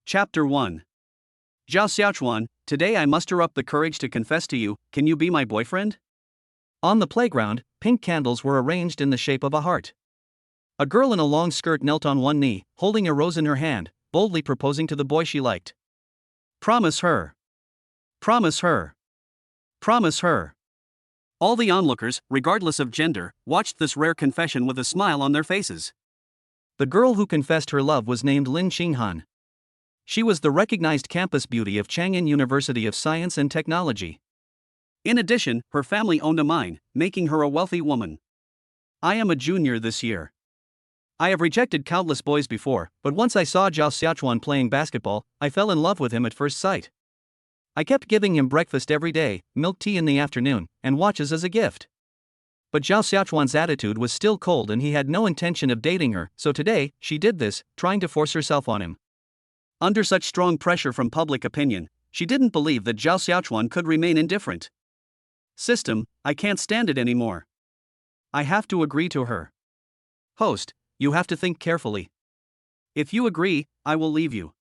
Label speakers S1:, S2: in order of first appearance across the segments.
S1: Chapter 1. Zhao Xiaochuan, today I muster up the courage to confess to you, can you be my boyfriend?
S2: On the playground, pink candles were arranged in the shape of a heart. A girl in a long skirt knelt on one knee, holding a rose in her hand, boldly proposing to the boy she liked.
S1: Promise her. Promise her. Promise her. All the onlookers, regardless of gender, watched this rare confession with a smile on their faces.
S2: The girl who confessed her love was named Lin Qinghan. She was the recognized campus beauty of Chang'an University of Science and Technology.
S1: In addition, her family owned a mine, making her a wealthy woman. I am a junior this year. I have rejected countless boys before, but once I saw Zhao Xiaochuan playing basketball, I fell in love with him at first sight. I kept giving him breakfast every day, milk tea in the afternoon, and watches as a gift. But Zhao Xiaochuan's attitude was still cold and he had no intention of dating her, so today, she did this, trying to force herself on him. Under such strong pressure from public opinion, she didn't believe that Zhao Xiaochuan could remain indifferent. System, I can't stand it anymore. I have to agree to her.
S2: Host, you have to think carefully.
S1: If you agree, I will leave you.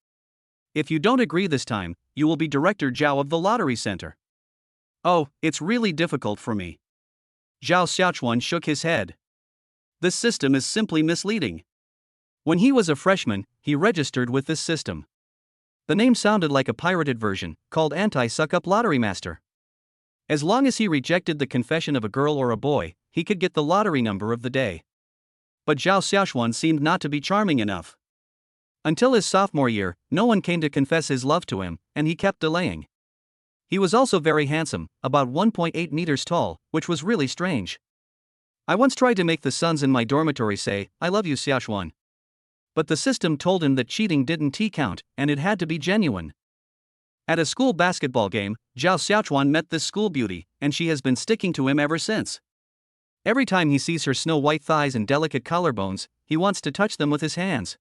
S1: If you don't agree this time, you will be Director Zhao of the Lottery Center. Oh, it's really difficult for me.
S2: Zhao Xiaochuan shook his head.
S1: This system is simply misleading.
S2: When he was a freshman, he registered with this system. The name sounded like a pirated version, called Anti-Suck-Up Lottery Master. As long as he rejected the confession of a girl or a boy, he could get the lottery number of the day.
S1: But Zhao Xiaochuan seemed not to be charming enough.
S2: Until his sophomore year, no one came to confess his love to him, and he kept delaying. He was also very handsome, about 1.8 meters tall, which was really strange. I once tried to make the sons in my dormitory say, "I love you, Xiaochuan." But the system told him that cheating didn't count, and it had to be genuine. At a school basketball game, Zhao Xiaochuan met this school beauty, and she has been sticking to him ever since. Every time he sees her snow-white thighs and delicate collarbones, he wants to touch them with his hands.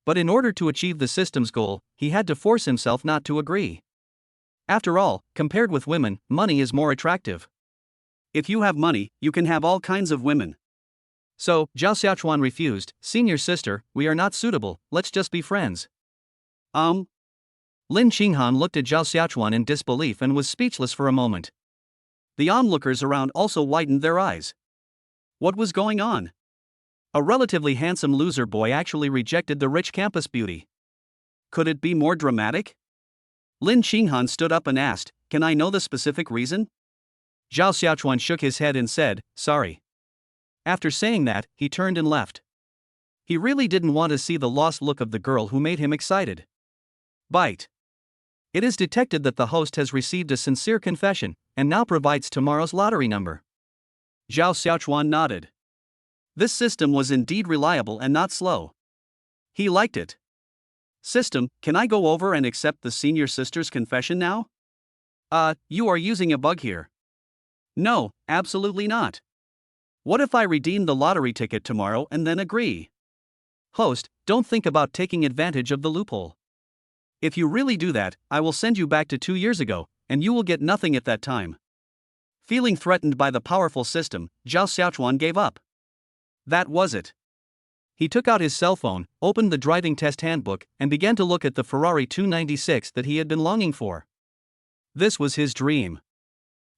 S2: But in order to achieve the system's goal, he had to force himself not to agree. After all, compared with women, money is more attractive.
S1: If you have money, you can have all kinds of women.
S2: So, Zhao Xiaochuan refused. "Senior sister, we are not suitable, let's just be friends." Lin Qinghan looked at Zhao Xiaochuan in disbelief and was speechless for a moment.
S1: The onlookers around also widened their eyes. What was going on?
S2: A relatively handsome loser boy actually rejected the rich campus beauty.
S1: Could it be more dramatic? Lin Qinghan stood up and asked, "Can I know the specific reason?"
S2: Zhao Xiaochuan shook his head and said, "Sorry." After saying that, he turned and left. He really didn't want to see the lost look of the girl who made him excited.
S1: Bite.
S2: It is detected that the host has received a sincere confession, and now provides tomorrow's lottery number.
S1: Zhao Xiaochuan nodded. This system was indeed reliable and not slow. He liked it. System, can I go over and accept the senior sister's confession now?
S2: You are using a bug here.
S1: No, absolutely not. What if I redeem the lottery ticket tomorrow and then agree?
S2: Host, don't think about taking advantage of the loophole.
S1: If you really do that, I will send you back to 2 years ago, and you will get nothing at that time. Feeling threatened by the powerful system, Zhao Xiaochuan gave up. That was it.
S2: He took out his cell phone, opened the driving test handbook, and began to look at the Ferrari 296 that he had been longing for.
S1: This was his dream.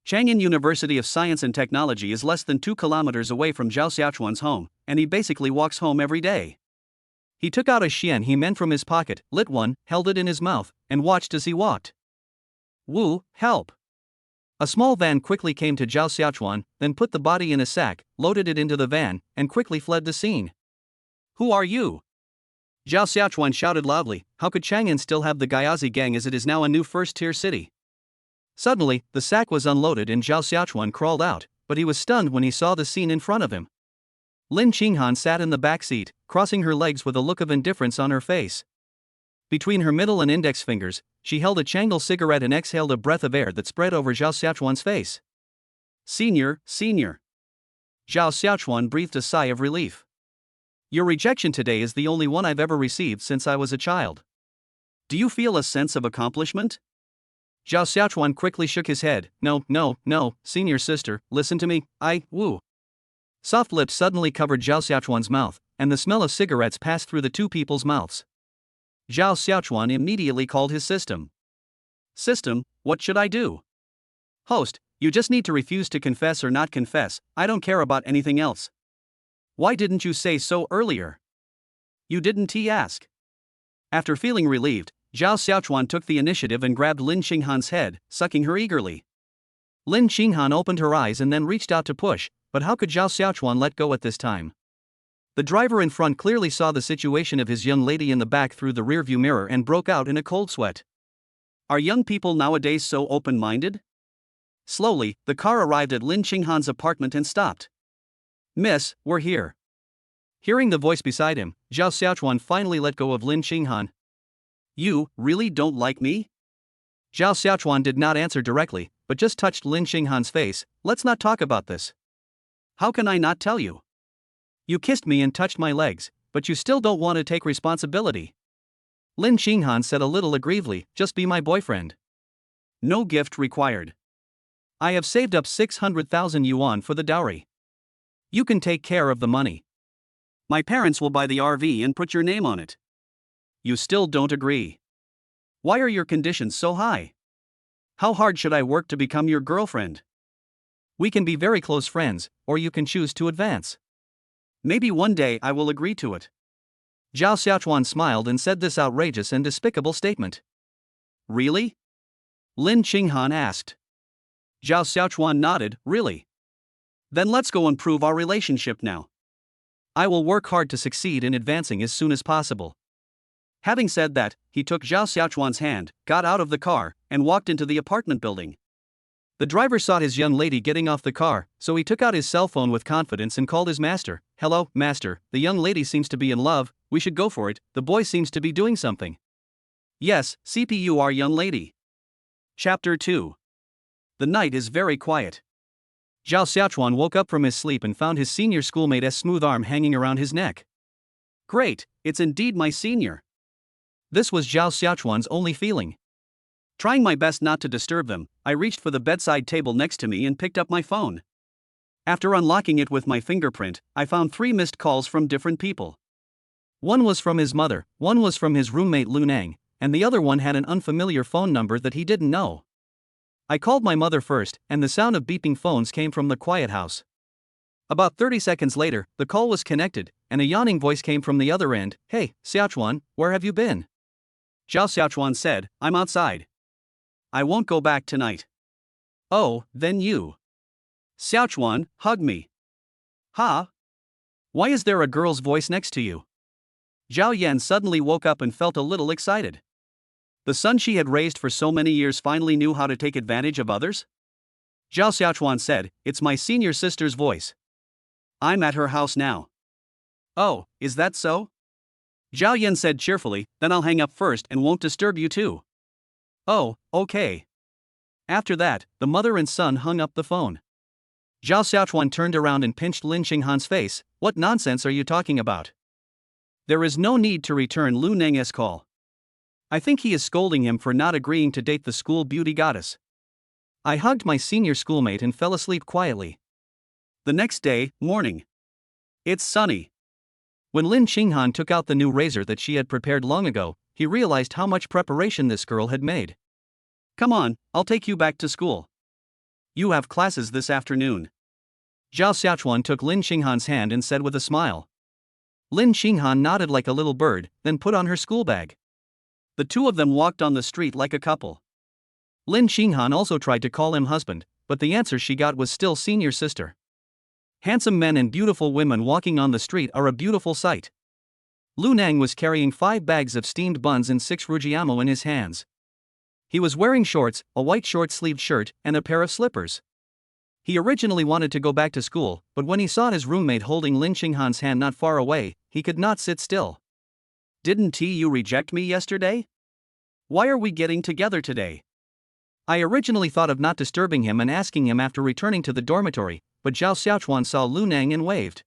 S1: Chang'an University of Science and Technology is less than 2 kilometers away from Zhao Xiaochuan's home, and he basically walks home every day.
S2: He took out a Xian he meant from his pocket, lit one, held it in his mouth, and watched as he walked.
S1: Woo, help!
S2: A small van quickly came to Zhao Xiaochuan, then put the body in a sack, loaded it into the van, and quickly fled the scene.
S1: Who are you? Zhao Xiaochuan shouted loudly. How could Chang'an still have the Gaiazi gang as it is now a new first-tier city?
S2: Suddenly, the sack was unloaded and Zhao Xiaochuan crawled out, but he was stunned when he saw the scene in front of him. Lin Qinghan sat in the back seat, crossing her legs with a look of indifference on her face. Between her middle and index fingers, she held a Changle cigarette and exhaled a breath of air that spread over Zhao Xiaochuan's face.
S1: Senior.
S2: Zhao Xiaochuan breathed a sigh of relief. Your rejection today is the only one I've ever received since I was a child.
S1: Do you feel a sense of accomplishment?
S2: Zhao Xiaochuan quickly shook his head. No, senior sister, listen to me, woo. Soft lips suddenly covered Zhao Xiaochuan's mouth, and the smell of cigarettes passed through the two people's mouths. Zhao Xiaochuan immediately called his system.
S1: System, what should I do? Host, you just need to refuse to confess or not confess, I don't care about anything else. Why didn't you say so earlier? You didn't he ask. After feeling relieved, Zhao Xiaochuan took the initiative and grabbed Lin Xinghan's head, sucking her eagerly. Lin Xinghan opened her eyes and then reached out to push, but how could Zhao Xiaochuan let go at this time? The driver in front clearly saw the situation of his young lady in the back through the rearview mirror and broke out in a cold sweat. Are young people nowadays so open-minded? Slowly, the car arrived at Lin Xinghan's apartment and stopped. Miss, we're here. Hearing the voice beside him, Zhao Xiaochuan finally let go of Lin Xinghan. You really don't like me? Zhao Xiaochuan did not answer directly, but just touched Lin Xinghan's face. Let's not talk about this. How can I not tell you? You kissed me and touched my legs, but you still don't want to take responsibility. Lin Xinghan said a little aggrievedly, just be my boyfriend. No gift required. I have saved up 600,000 yuan for the dowry. You can take care of the money. My parents will buy the RV and put your name on it. You still don't agree. Why are your conditions so high? How hard should I work to become your girlfriend? We can be very close friends, or you can choose to advance. Maybe one day I will agree to it. Zhao Xiaochuan smiled and said this outrageous and despicable statement. Really? Lin Xinghan asked. Zhao Xiaochuan nodded, really. Then let's go improve our relationship now. I will work hard to succeed in advancing as soon as possible. Having said that, he took Zhao Xiaochuan's hand, got out of the car, and walked into the apartment building. The driver saw his young lady getting off the car, so he took out his cell phone with confidence and called his master. Hello, master, the young lady seems to be in love, we should go for it, the boy seems to be doing something. Yes, CPU our young lady. Chapter 2. The night is very quiet. Zhao Xiaochuan woke up from his sleep and found his senior schoolmate's smooth arm hanging around his neck. Great, it's indeed my senior. This was Zhao Xiaochuan's only feeling. Trying my best not to disturb them, I reached for the bedside table next to me and picked up my phone. After unlocking it with my fingerprint, I found 3 missed calls from different people. One was from his mother, one was from his roommate Lu Nang, and the other one had an unfamiliar phone number that he didn't know. I called my mother first, and the sound of beeping phones came from the quiet house. About 30 seconds later, the call was connected, and a yawning voice came from the other end. Hey, Xiaochuan, where have you been? Zhao Xiaochuan said, I'm outside. I won't go back tonight. Oh, then you. Xiaochuan, hug me. Ha? Why is there a girl's voice next to you? Zhao Yan suddenly woke up and felt a little excited. The son she had raised for so many years finally knew how to take advantage of others? Zhao Xiaochuan said, it's my senior sister's voice. I'm at her house now. Oh, is that so? Zhao Yan said cheerfully, then I'll hang up first and won't disturb you too. Oh, okay. After that, the mother and son hung up the phone. Zhao Xiaochuan turned around and pinched Lin Xinghan's face. What nonsense are you talking about? There is no need to return Lu Neng's call. I think he is scolding him for not agreeing to date the school beauty goddess. I hugged my senior schoolmate and fell asleep quietly. The next day, morning. It's sunny. When Lin Xinghan took out the new razor that she had prepared long ago, he realized how much preparation this girl had made. Come on, I'll take you back to school. You have classes this afternoon. Zhao Xiaochuan took Lin Xinghan's hand and said with a smile. Lin Xinghan nodded like a little bird, then put on her school bag. The two of them walked on the street like a couple. Lin Xinghan also tried to call him husband, but the answer she got was still senior sister. Handsome men and beautiful women walking on the street are a beautiful sight. Lu Nang was carrying 5 bags of steamed buns and 6 rujiamo in his hands. He was wearing shorts, a white short-sleeved shirt, and a pair of slippers. He originally wanted to go back to school, but when he saw his roommate holding Lin Xinghan's hand not far away, he could not sit still. Didn't you reject me yesterday? Why are we getting together today? I originally thought of not disturbing him and asking him after returning to the dormitory, but Zhao Xiaochuan saw Lu Nang and waved.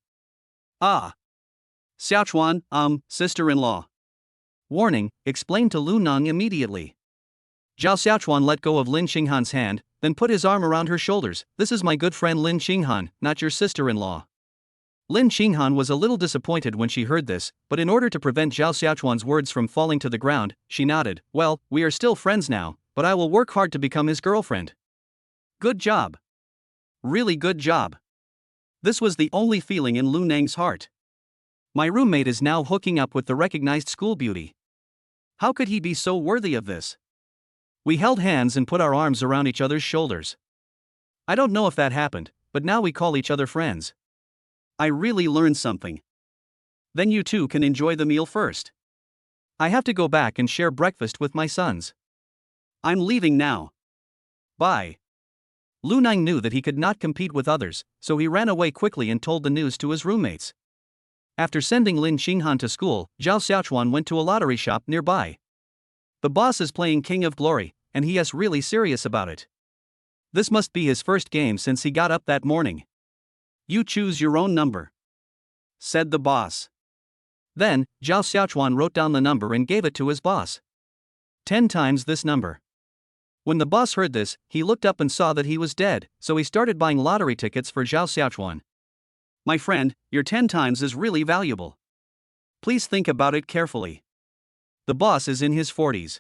S1: Ah. Xiaochuan, sister-in-law. Warning, explain to Lu Nang immediately. Zhao Xiaochuan let go of Lin Xinghan's hand, then put his arm around her shoulders. This is my good friend Lin Xinghan, not your sister-in-law.
S2: Lin Xinghan was a little disappointed when she heard this, but in order to prevent Zhao Xiaochuan's words from falling to the ground, she nodded. Well, we are still friends now, but I will work hard to become his girlfriend.
S1: Good job. Really good job. This was the only feeling in Lu Nang's heart.
S2: My roommate is now hooking up with the recognized school beauty.
S1: How could he be so worthy of this?
S2: We held hands and put our arms around each other's shoulders. I don't know if that happened, but now we call each other friends.
S1: I really learned something. Then you two can enjoy the meal first.
S2: I have to go back and share breakfast with my sons.
S1: I'm leaving now. Bye.
S2: Lu Nang knew that he could not compete with others, so he ran away quickly and told the news to his roommates. After sending Lin Xinghan to school, Zhao Xiaochuan went to a lottery shop nearby. The boss is playing King of Glory, and he is really serious about it. This must be his first game since he got up that morning.
S1: You choose your own number, said the boss.
S2: Then, Zhao Xiaochuan wrote down the number and gave it to his boss. 10 times this number. When the boss heard this, he looked up and saw that he was dead, so he started buying lottery tickets for Zhao Xiaochuan.
S1: My friend, your 10 times is really valuable. Please think about it carefully.
S2: The boss is in his 40s.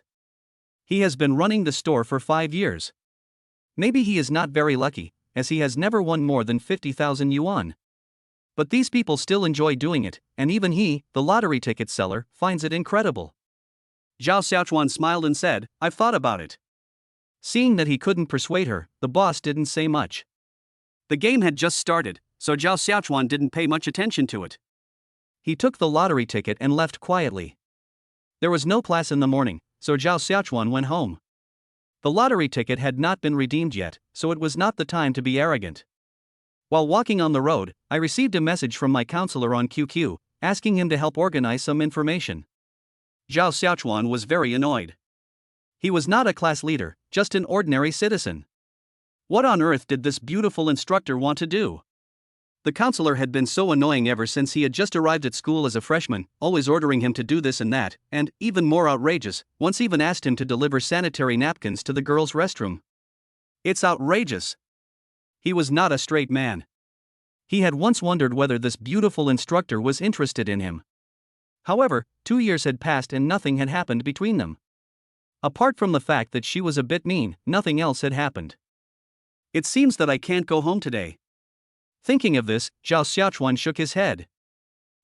S2: He has been running the store for 5 years. Maybe he is not very lucky, as he has never won more than 50,000 yuan. But these people still enjoy doing it, and even he, the lottery ticket seller, finds it incredible.
S1: Zhao Xiaochuan smiled and said, I've thought about it.
S2: Seeing that he couldn't persuade her, the boss didn't say much.
S1: The game had just started, so Zhao Xiaochuan didn't pay much attention to it.
S2: He took the lottery ticket and left quietly. There was no class in the morning, so Zhao Xiaochuan went home. The lottery ticket had not been redeemed yet, so it was not the time to be arrogant. While walking on the road, I received a message from my counselor on QQ, asking him to help organize some information.
S1: Zhao Xiaochuan was very annoyed.
S2: He was not a class leader, just an ordinary citizen.
S1: What on earth did this beautiful instructor want to do? The counselor had been so annoying ever since he had just arrived at school as a freshman, always ordering him to do this and that, and, even more outrageous, once even asked him to deliver sanitary napkins to the girls' restroom. It's outrageous.
S2: He was not a straight man. He had once wondered whether this beautiful instructor was interested in him. However, 2 years had passed and nothing had happened between them. Apart from the fact that she was a bit mean, nothing else had happened.
S1: It seems that I can't go home today.
S2: Thinking of this, Zhao Xiaochuan shook his head.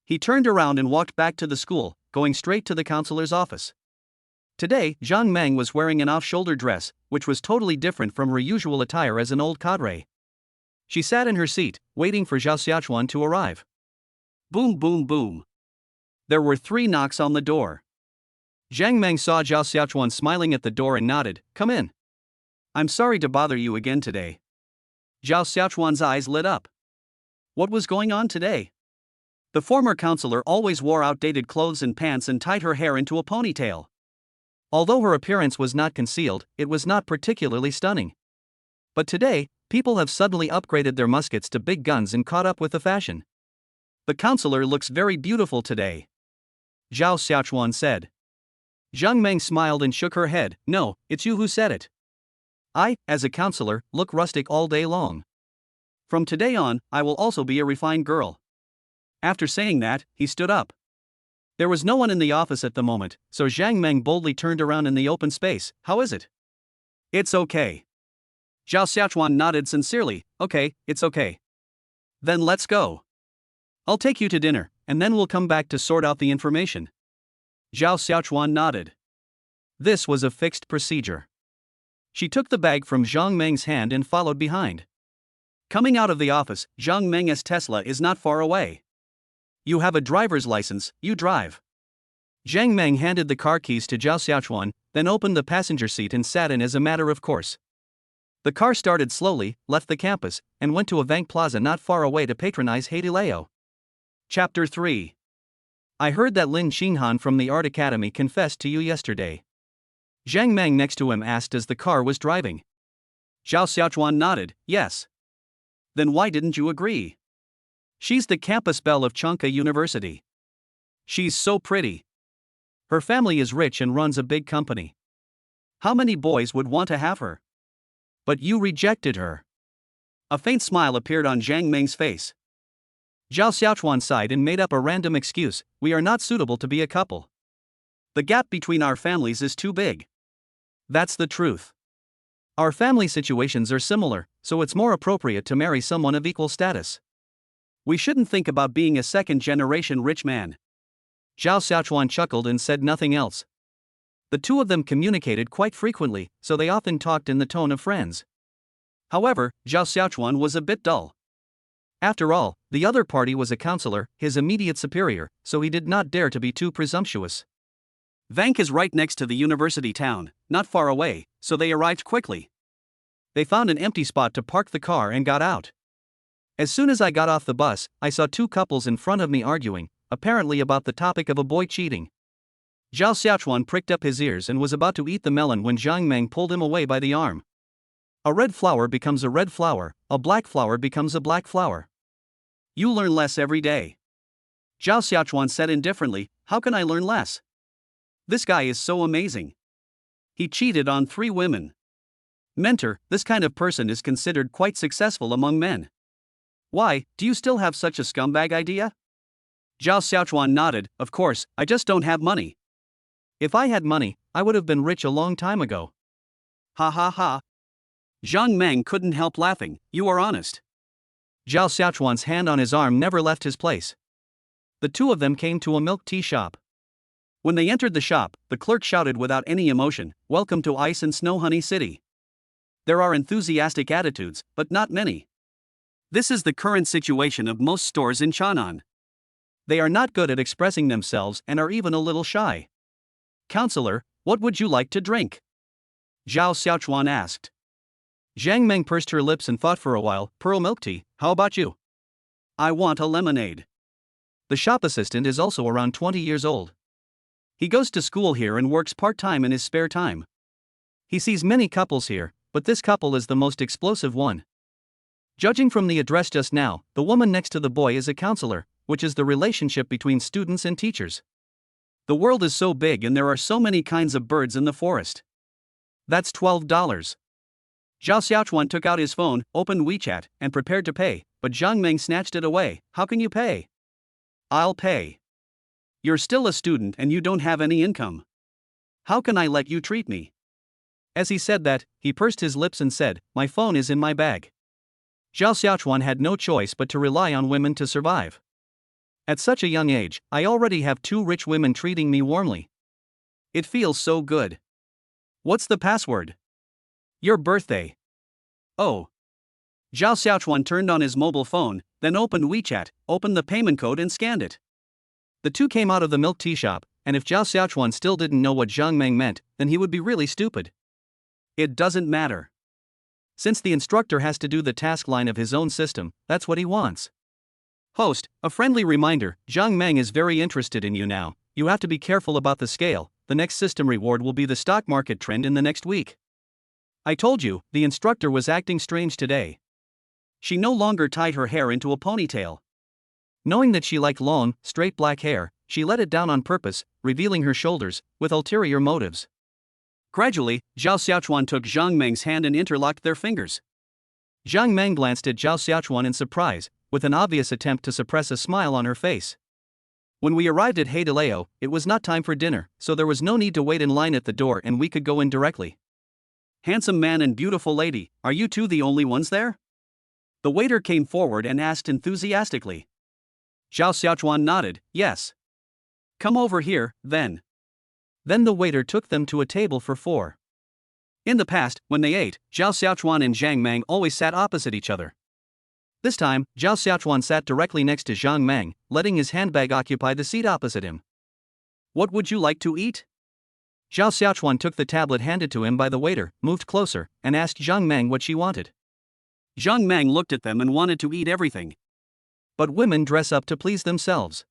S1: He turned around and walked back to the school, going straight to the counselor's office.
S2: Today, Zhang Meng was wearing an off-shoulder dress, which was totally different from her usual attire as an old cadre. She sat in her seat, waiting for Zhao Xiaochuan to arrive.
S1: Boom boom boom. There were 3 knocks on the door.
S2: Zhang Meng saw Zhao Xiaochuan smiling at the door and nodded, "Come in."
S1: I'm sorry to bother you again today.
S2: Zhao Xiaochuan's eyes lit up.
S1: What was going on today? The former counselor always wore outdated clothes and pants and tied her hair into a ponytail.
S2: Although her appearance was not concealed, it was not particularly stunning. But today, people have suddenly upgraded their muskets to big guns and caught up with the fashion.
S1: The counselor looks very beautiful today,
S2: Zhao Xiaochuan said. Zhang Meng smiled and shook her head. No, it's you who said it. I, as a counselor, look rustic all day long.
S1: From today on, I will also be a refined girl. After saying that, he stood up.
S2: There was no one in the office at the moment, so Zhang Meng boldly turned around in the open space. How is it?
S1: It's okay. Zhao Xiaochuan nodded sincerely. Okay, it's okay.
S2: Then let's go. I'll take you to dinner, and then we'll come back to sort out the information.
S1: Zhao Xiaochuan nodded.
S2: This was a fixed procedure. She took the bag from Zhang Meng's hand and followed behind.
S1: Coming out of the office, Zhang Meng's Tesla is not far away.
S2: You have a driver's license, you drive. Zhang Meng handed the car keys to Zhao Xiaochuan, then opened the passenger seat and sat in as a matter of course. The car started slowly, left the campus, and went to a bank plaza not far away to patronize Haidileo.
S1: Chapter 3.
S2: I heard that Lin Xinghan from the Art Academy confessed to you yesterday. Zhang Meng next to him asked as the car was driving.
S1: Zhao Xiaochuan nodded, yes. Then why didn't you agree?
S2: She's the campus belle of Changka University.
S1: She's so pretty.
S2: Her family is rich and runs a big company.
S1: How many boys would want to have her?
S2: But you rejected her.
S1: A faint smile appeared on Zhang Meng's face.
S2: Zhao Xiaochuan sighed and made up a random excuse, we are not suitable to be a couple.
S1: The gap between our families is too big.
S2: That's the truth. Our family situations are similar, so it's more appropriate to marry someone of equal status.
S1: We shouldn't think about being a second-generation rich man.
S2: Zhao Xiaochuan chuckled and said nothing else. The two of them communicated quite frequently, so they often talked in the tone of friends.
S1: However, Zhao Xiaochuan was a bit dull.
S2: After all, the other party was a counselor, his immediate superior, so he did not dare to be too presumptuous.
S1: Vank is right next to the university town, not far away, so they arrived quickly.
S2: They found an empty spot to park the car and got out. As soon as I got off the bus, I saw two couples in front of me arguing, apparently about the topic of a boy cheating.
S1: Zhao Xiaochuan pricked up his ears and was about to eat the melon when Zhang Meng pulled him away by the arm.
S2: A red flower becomes a red flower, a black flower becomes a black flower.
S1: You learn less every day. Zhao Xiaochuan said indifferently, how can I learn less? This guy is so amazing. He cheated on 3 women. Mentor, this kind of person is considered quite successful among men. Why, do you still have such a scumbag idea? Zhao Xiaochuan nodded, of course, I just don't have money.
S2: If I had money, I would have been rich a long time ago.
S1: Ha ha ha. Zhang Meng couldn't help laughing, you are honest.
S2: Zhao Xiaochuan's hand on his arm never left his place. The two of them came to a milk tea shop.
S1: When they entered the shop, the clerk shouted without any emotion, welcome to Ice and Snow Honey City. There are enthusiastic attitudes, but not many. This is the current situation of most stores in Chang'an.
S2: They are not good at expressing themselves and are even a little shy.
S1: Counselor, what would you like to drink? Zhao Xiaochuan asked.
S2: Zhang Meng pursed her lips and thought for a while, pearl milk tea, how about you?
S1: I want a lemonade.
S2: The shop assistant is also around 20 years old.
S1: He goes to school here and works part-time in his spare time.
S2: He sees many couples here, but this couple is the most explosive one. Judging from the address just now, the woman next to the boy is a counselor, which is the relationship between students and teachers.
S1: The world is so big and there are so many kinds of birds in the forest.
S2: That's $12.
S1: Zhao Xiaochuan took out his phone, opened WeChat, and prepared to pay, but Zhang Meng snatched it away. How can you pay?
S2: I'll pay.
S1: You're still a student and you don't have any income. How can I let you treat me?
S2: As he said that, he pursed his lips and said, my phone is in my bag. Zhao Xiaochuan had no choice but to rely on women to survive. At such a young age, I already have 2 rich women treating me warmly.
S1: It feels so good.
S2: What's the password?
S1: Your birthday. Oh. Zhao Xiaochuan turned on his mobile phone, then opened WeChat, opened the payment code and scanned it.
S2: The two came out of the milk tea shop, and if Zhao Xiaochuan still didn't know what Zhang Meng meant, then he would be really stupid.
S1: It doesn't matter.
S2: Since the instructor has to do the task line of his own system, that's what he wants.
S1: Host, a friendly reminder, Zhang Meng is very interested in you now. You have to be careful about the scale. The next system reward will be the stock market trend in the next week.
S2: I told you, the instructor was acting strange today.
S1: She no longer tied her hair into a ponytail.
S2: Knowing that she liked long, straight black hair, she let it down on purpose, revealing her shoulders, with ulterior motives.
S1: Gradually, Zhao Xiaochuan took Zhang Meng's hand and interlocked their fingers.
S2: Zhang Meng glanced at Zhao Xiaochuan in surprise, with an obvious attempt to suppress a smile on her face. When we arrived at Heidaleo, it was not time for dinner, so there was no need to wait in line at the door and we could go in directly.
S1: Handsome man and beautiful lady, are you two the only ones there? The waiter came forward and asked enthusiastically. Zhao Xiaochuan nodded, yes. Come over here, then.
S2: Then the waiter took them to a table for 4.
S1: In the past, when they ate, Zhao Xiaochuan and Zhang Meng always sat opposite each other.
S2: This time, Zhao Xiaochuan sat directly next to Zhang Meng, letting his handbag occupy the seat opposite him.
S1: What would you like to eat?
S2: Zhao Xiaochuan took the tablet handed to him by the waiter, moved closer, and asked Zhang Meng what she wanted.
S1: Zhang Meng looked at them and wanted to eat everything.
S2: But women dress up to please themselves.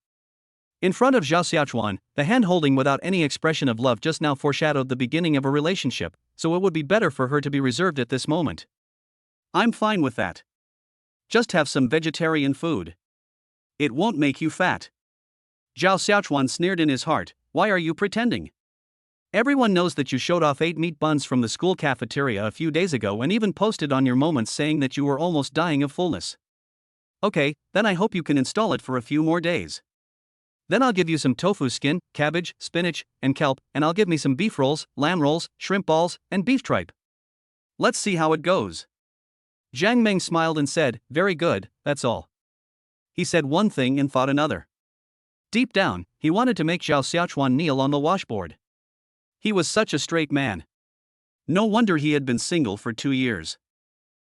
S2: In front of Zhao Xiaochuan, the hand-holding without any expression of love just now foreshadowed the beginning of a relationship, so it would be better for her to be reserved at this moment.
S1: I'm fine with that. Just have some vegetarian food. It won't make you fat. Zhao Xiaochuan sneered in his heart, why are you pretending? Everyone knows that you showed off 8 meat buns from the school cafeteria a few days ago and even posted on your moments saying that you were almost dying of fullness. Okay, then I hope you can install it for a few more days. Then I'll give you some tofu skin, cabbage, spinach, and kelp, and I'll give me some beef rolls, lamb rolls, shrimp balls, and beef tripe. Let's see how it goes. Jiang Meng smiled and said, very good, that's all. He said one thing and thought another. Deep down, he wanted to make Zhao Xiaochuan kneel on the washboard. He was such a straight man. No wonder he had been single for 2 years.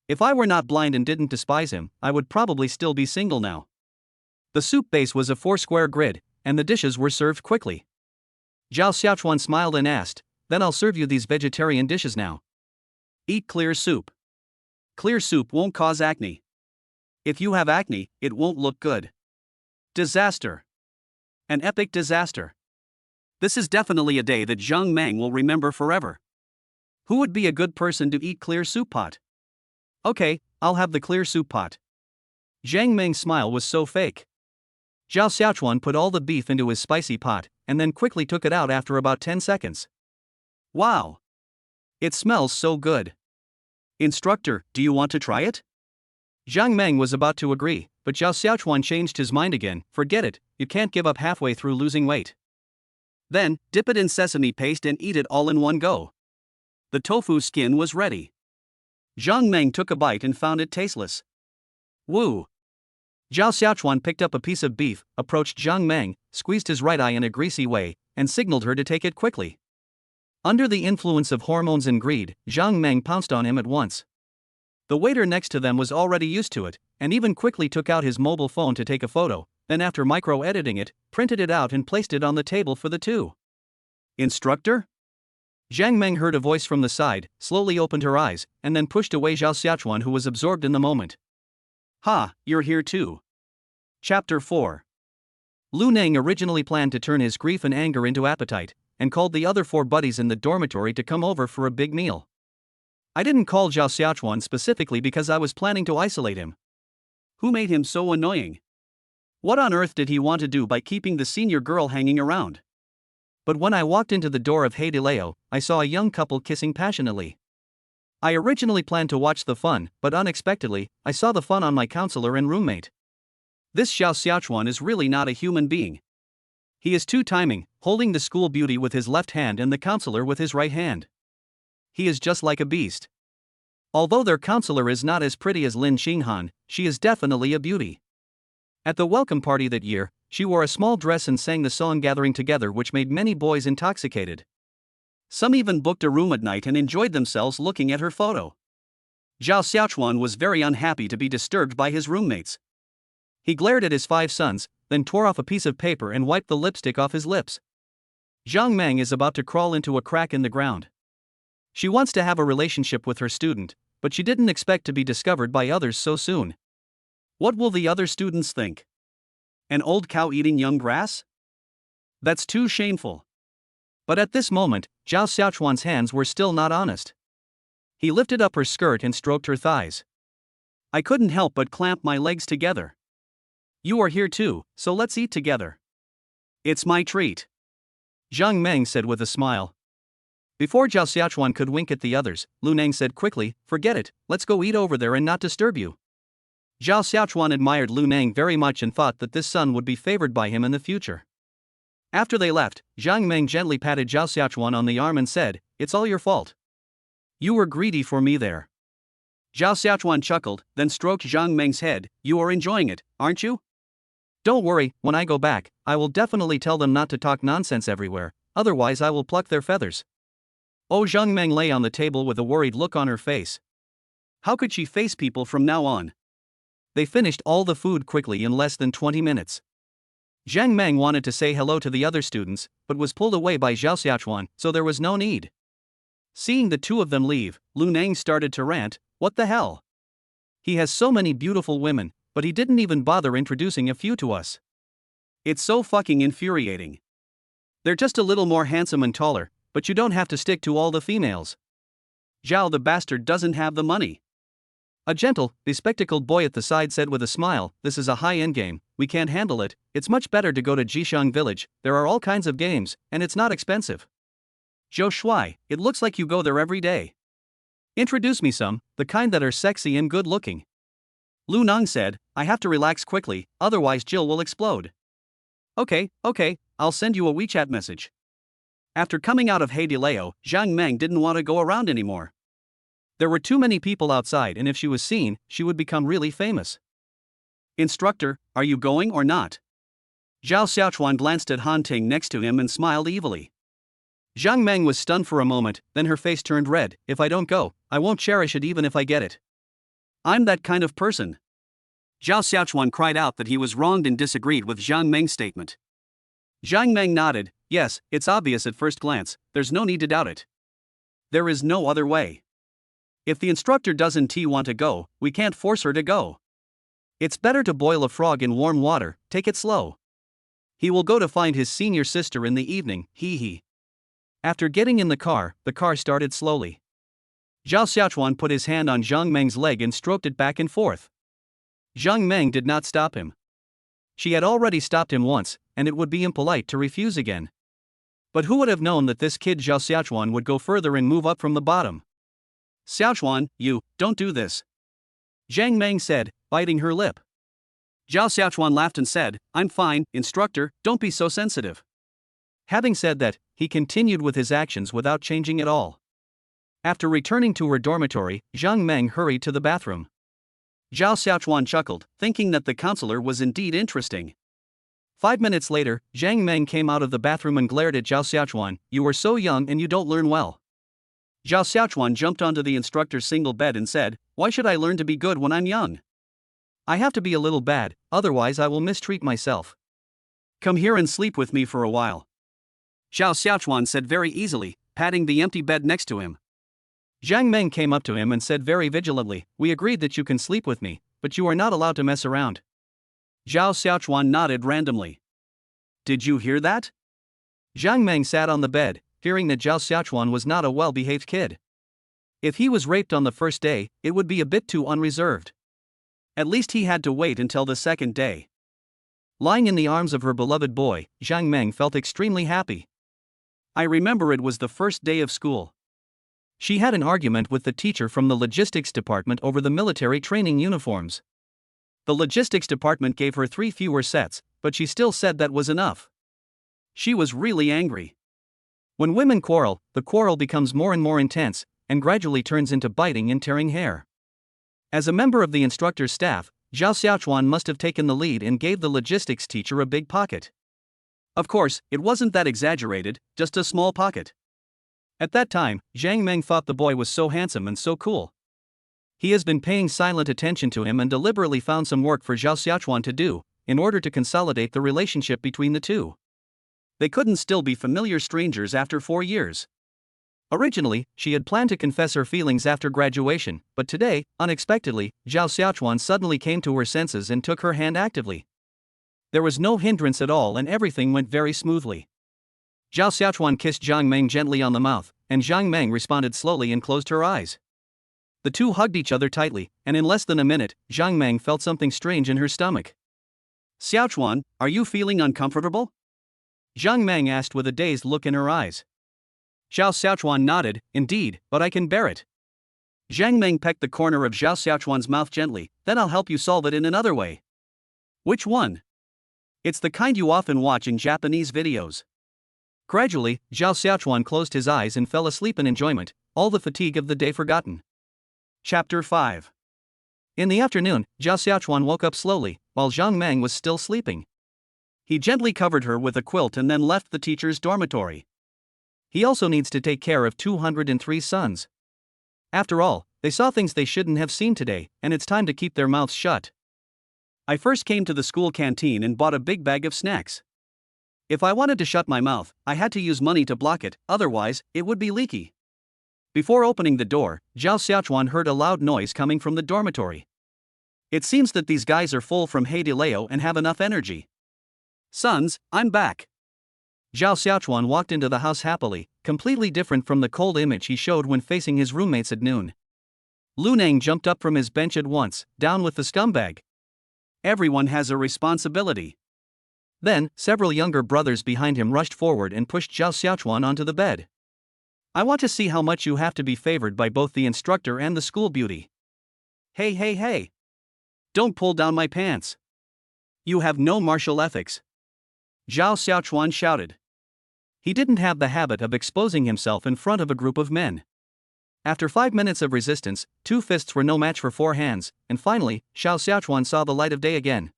S1: If I were not blind and didn't despise him, I would probably still be single now. The soup base was a 4-square grid, and the dishes were served quickly. Zhao Xiaochuan smiled and asked, then I'll serve you these vegetarian dishes now. Eat clear soup. Clear soup won't cause acne. If you have acne, it won't look good. Disaster. An epic disaster. This is definitely a day that Jiang Meng will remember forever. Who would be a good person to eat clear soup pot? Okay, I'll have the clear soup pot. Jiang Meng's smile was so fake. Zhao Xiaochuan put all the beef into his spicy pot, and then quickly took it out after about 10 seconds. Wow! It smells so good. Instructor, do you want to try it? Jiang Meng was about to agree, but Zhao Xiaochuan changed his mind again. Forget it, you can't give up halfway through losing weight. Then, dip it in sesame paste and eat it all in one go. The tofu skin was ready. Jiang Meng took a bite and found it tasteless. Woo! Zhao Xiaochuan picked up a piece of beef, approached Jiang Meng, squeezed his right eye in a greasy way, and signaled her to take it quickly. Under the influence of hormones and greed, Jiang Meng pounced on him at once. The waiter next to them was already used to it, and even quickly took out his mobile phone to take a photo, then after micro-editing it, printed it out and placed it on the table for the two. Instructor? Jiang Meng heard a voice from the side, slowly opened her eyes, and then pushed away Zhao Xiaochuan, who was absorbed in the moment. Ha, you're here too. Chapter 4. Lu Neng originally planned to turn his grief and anger into appetite, and called the other 4 buddies in the dormitory to come over for a big meal. I didn't call Zhao Xiaochuan specifically because I was planning to isolate him. Who made him so annoying? What on earth did he want to do by keeping the senior girl hanging around? But when I walked into the door of Hey De Leo, I saw a young couple kissing passionately. I originally planned to watch the fun, but unexpectedly, I saw the fun on my counselor and roommate. This Zhao Xiaochuan is really not a human being. He is two-timing, holding the school beauty with his left hand and the counselor with his right hand. He is just like a beast. Although their counselor is not as pretty as Lin Xinghan, she is definitely a beauty. At the welcome party that year, she wore a small dress and sang the song Gathering Together, which made many boys intoxicated. Some even booked a room at night and enjoyed themselves looking at her photo. Zhao Xiaochuan was very unhappy to be disturbed by his roommates. He glared at his 5 sons, then tore off a piece of paper and wiped the lipstick off his lips. Jiang Meng is about to crawl into a crack in the ground. She wants to have a relationship with her student, but she didn't expect to be discovered by others so soon. What will the other students think? An old cow eating young grass? That's too shameful. But at this moment, Zhao Xiaochuan's hands were still not honest. He lifted up her skirt and stroked her thighs. I couldn't help but clamp my legs together. You are here too, so let's eat together. It's my treat. Jiang Meng said with a smile. Before Zhao Xiaochuan could wink at the others, Lu Neng said quickly, forget it, let's go eat over there and not disturb you. Zhao Xiaochuan admired Lu Neng very much and thought that this son would be favored by him in the future. After they left, Jiang Meng gently patted Zhao Xiaochuan on the arm and said, it's all your fault. You were greedy for me there. Zhao Xiaochuan chuckled, then stroked Jiang Meng's head. You are enjoying it, aren't you? Don't worry, when I go back, I will definitely tell them not to talk nonsense everywhere, otherwise I will pluck their feathers. Oh, Jiang Meng lay on the table with a worried look on her face. How could she face people from now on? They finished all the food quickly in less than 20 minutes. Jiang Meng wanted to say hello to the other students, but was pulled away by Zhao Xiaochuan, so there was no need. Seeing the two of them leave, Lu Neng started to rant, what the hell? He has so many beautiful women, but he didn't even bother introducing a few to us. It's so fucking infuriating. They're just a little more handsome and taller, but you don't have to stick to all the females. Zhao the bastard doesn't have the money. A gentle, bespectacled boy at the side said with a smile, this is a high-end game, we can't handle it, it's much better to go to Jishang village, there are all kinds of games, and it's not expensive. Zhou Shuai, it looks like you go there every day. Introduce me some, the kind that are sexy and good-looking. Lu Nang said, I have to relax quickly, otherwise Jill will explode. Okay, I'll send you a WeChat message. After coming out of Heidileo, Zhang Meng didn't want to go around anymore. There were too many people outside, and if she was seen, she would become really famous. Instructor, are you going or not? Zhao Xiaochuan glanced at Han Ting next to him and smiled evilly. Zhang Meng was stunned for a moment, then her face turned red. If I don't go, I won't cherish it even if I get it. I'm that kind of person. Zhao Xiaochuan cried out that he was wronged and disagreed with Zhang Meng's statement. Zhang Meng nodded. Yes, it's obvious at first glance, there's no need to doubt it. There is no other way. If the instructor doesn't want to go, we can't force her to go. It's better to boil a frog in warm water, take it slow. He will go to find his senior sister in the evening, he. After getting in the car started slowly. Zhao Xiaochuan put his hand on Zhang Meng's leg and stroked it back and forth. Zhang Meng did not stop him. She had already stopped him once, and it would be impolite to refuse again. But who would have known that this kid Zhao Xiaochuan would go further and move up from the bottom? Xiaochuan, you, don't do this. Zhang Meng said, biting her lip. Zhao Xiaochuan laughed and said, I'm fine, instructor, don't be so sensitive. Having said that, he continued with his actions without changing at all. After returning to her dormitory, Zhang Meng hurried to the bathroom. Zhao Xiaochuan chuckled, thinking that the counselor was indeed interesting. 5 minutes later, Zhang Meng came out of the bathroom and glared at Zhao Xiaochuan. You are so young and you don't learn well. Zhao Xiaochuan jumped onto the instructor's single bed and said, why should I learn to be good when I'm young? I have to be a little bad, otherwise I will mistreat myself. Come here and sleep with me for a while. Zhao Xiaochuan said very easily, patting the empty bed next to him. Zhang Meng came up to him and said very vigilantly, we agreed that you can sleep with me, but you are not allowed to mess around. Zhao Xiaochuan nodded randomly. Did you hear that? Zhang Meng sat on the bed, fearing that Zhao Xiaochuan was not a well-behaved kid. If he was raped on the first day, it would be a bit too unreserved. At least he had to wait until the second day. Lying in the arms of her beloved boy, Zhang Meng felt extremely happy. I remember it was the first day of school. She had an argument with the teacher from the logistics department over the military training uniforms. The logistics department gave her 3 fewer sets, but she still said that was enough. She was really angry. When women quarrel, the quarrel becomes more and more intense, and gradually turns into biting and tearing hair. As a member of the instructor's staff, Zhao Xiaochuan must have taken the lead and gave the logistics teacher a big pocket. Of course, it wasn't that exaggerated, just a small pocket. At that time, Zhang Meng thought the boy was so handsome and so cool. He has been paying silent attention to him and deliberately found some work for Zhao Xiaochuan to do, in order to consolidate the relationship between the two. They couldn't still be familiar strangers after 4 years. Originally, she had planned to confess her feelings after graduation, but today, unexpectedly, Zhao Xiaochuan suddenly came to her senses and took her hand actively. There was no hindrance at all and everything went very smoothly. Zhao Xiaochuan kissed Zhang Meng gently on the mouth, and Zhang Meng responded slowly and closed her eyes. The two hugged each other tightly, and in less than a minute, Zhang Meng felt something strange in her stomach. Xiaochuan, are you feeling uncomfortable? Zhang Meng asked with a dazed look in her eyes. Zhao Xiaochuan nodded, indeed, but I can bear it. Zhang Meng pecked the corner of Zhao Xiaochuan's mouth gently, then I'll help you solve it in another way. Which one? It's the kind you often watch in Japanese videos. Gradually, Zhao Xiaochuan closed his eyes and fell asleep in enjoyment, all the fatigue of the day forgotten. Chapter 5. In the afternoon, Zhao Xiaochuan woke up slowly, while Zhang Meng was still sleeping. He gently covered her with a quilt and then left the teacher's dormitory. He also needs to take care of 203 sons. After all, they saw things they shouldn't have seen today, and it's time to keep their mouths shut. I first came to the school canteen and bought a big bag of snacks. If I wanted to shut my mouth, I had to use money to block it, otherwise, it would be leaky. Before opening the door, Zhao Xiaochuan heard a loud noise coming from the dormitory. It seems that these guys are full from Heidileo and have enough energy. Sons, I'm back. Zhao Xiaochuan walked into the house happily, completely different from the cold image he showed when facing his roommates at noon. Lu Nang jumped up from his bench at once, down with the scumbag. Everyone has a responsibility. Then, several younger brothers behind him rushed forward and pushed Zhao Xiaochuan onto the bed. I want to see how much you have to be favored by both the instructor and the school beauty. Hey. Don't pull down my pants. You have no martial ethics. Zhao Xiaochuan shouted.
S2: He didn't have the habit of exposing himself in front of a group of men. After 5 minutes of resistance, 2 fists were no match for 4 hands, and finally, Zhao Xiaochuan saw the light of day again.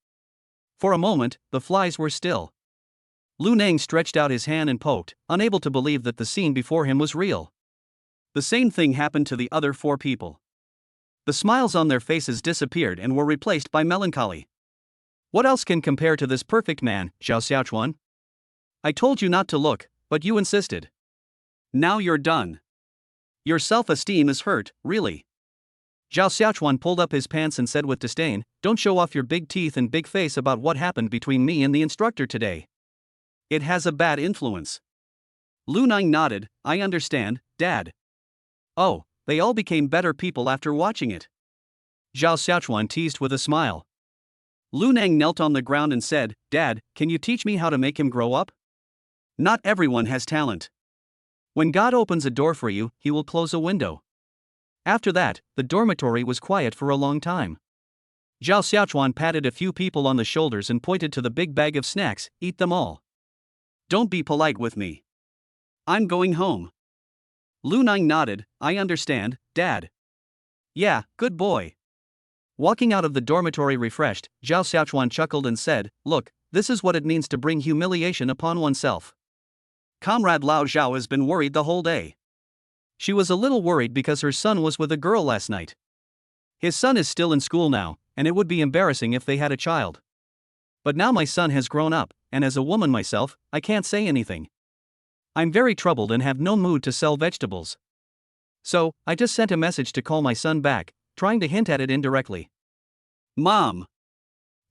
S2: For a moment, the flies were still. Lu Neng stretched out his hand and poked, unable to believe that the scene before him was real.
S1: The same thing happened to the other 4 people. The smiles on their faces disappeared and were replaced by melancholy.
S2: What else can compare to this perfect man, Zhao Xiaochuan?
S1: I told you not to look, but you insisted. Now you're done. Your self-esteem is hurt, really.
S2: Zhao Xiaochuan pulled up his pants and said with disdain, "Don't show off your big teeth and big face about what happened between me and the instructor today.
S1: It has a bad influence." Lu Neng nodded. "I understand, Dad."
S2: "Oh, they all became better people after watching it," Zhao Xiaochuan teased with a smile.
S1: Lu Neng knelt on the ground and said, "Dad, can you teach me how to make him grow up? Not everyone has talent.
S2: When God opens a door for you, he will close a window." After that, the dormitory was quiet for a long time. Zhao Xiaochuan patted a few people on the shoulders and pointed to the big bag of snacks. "Eat them all.
S1: Don't be polite with me. I'm going home." Lu Neng nodded. "I understand, Dad."
S2: "Yeah, good boy." Walking out of the dormitory refreshed, Zhao Xiaochuan chuckled and said, "Look, this is what it means to bring humiliation upon oneself."
S1: Comrade Lao Zhao has been worried the whole day.
S2: She was a little worried because her son was with a girl last night. His son is still in school now, and it would be embarrassing if they had a child. But now my son has grown up, and as a woman myself, I can't say anything. I'm very troubled and have no mood to sell vegetables. So, I just sent a message to call my son back, trying to hint at it indirectly.
S1: "Mom."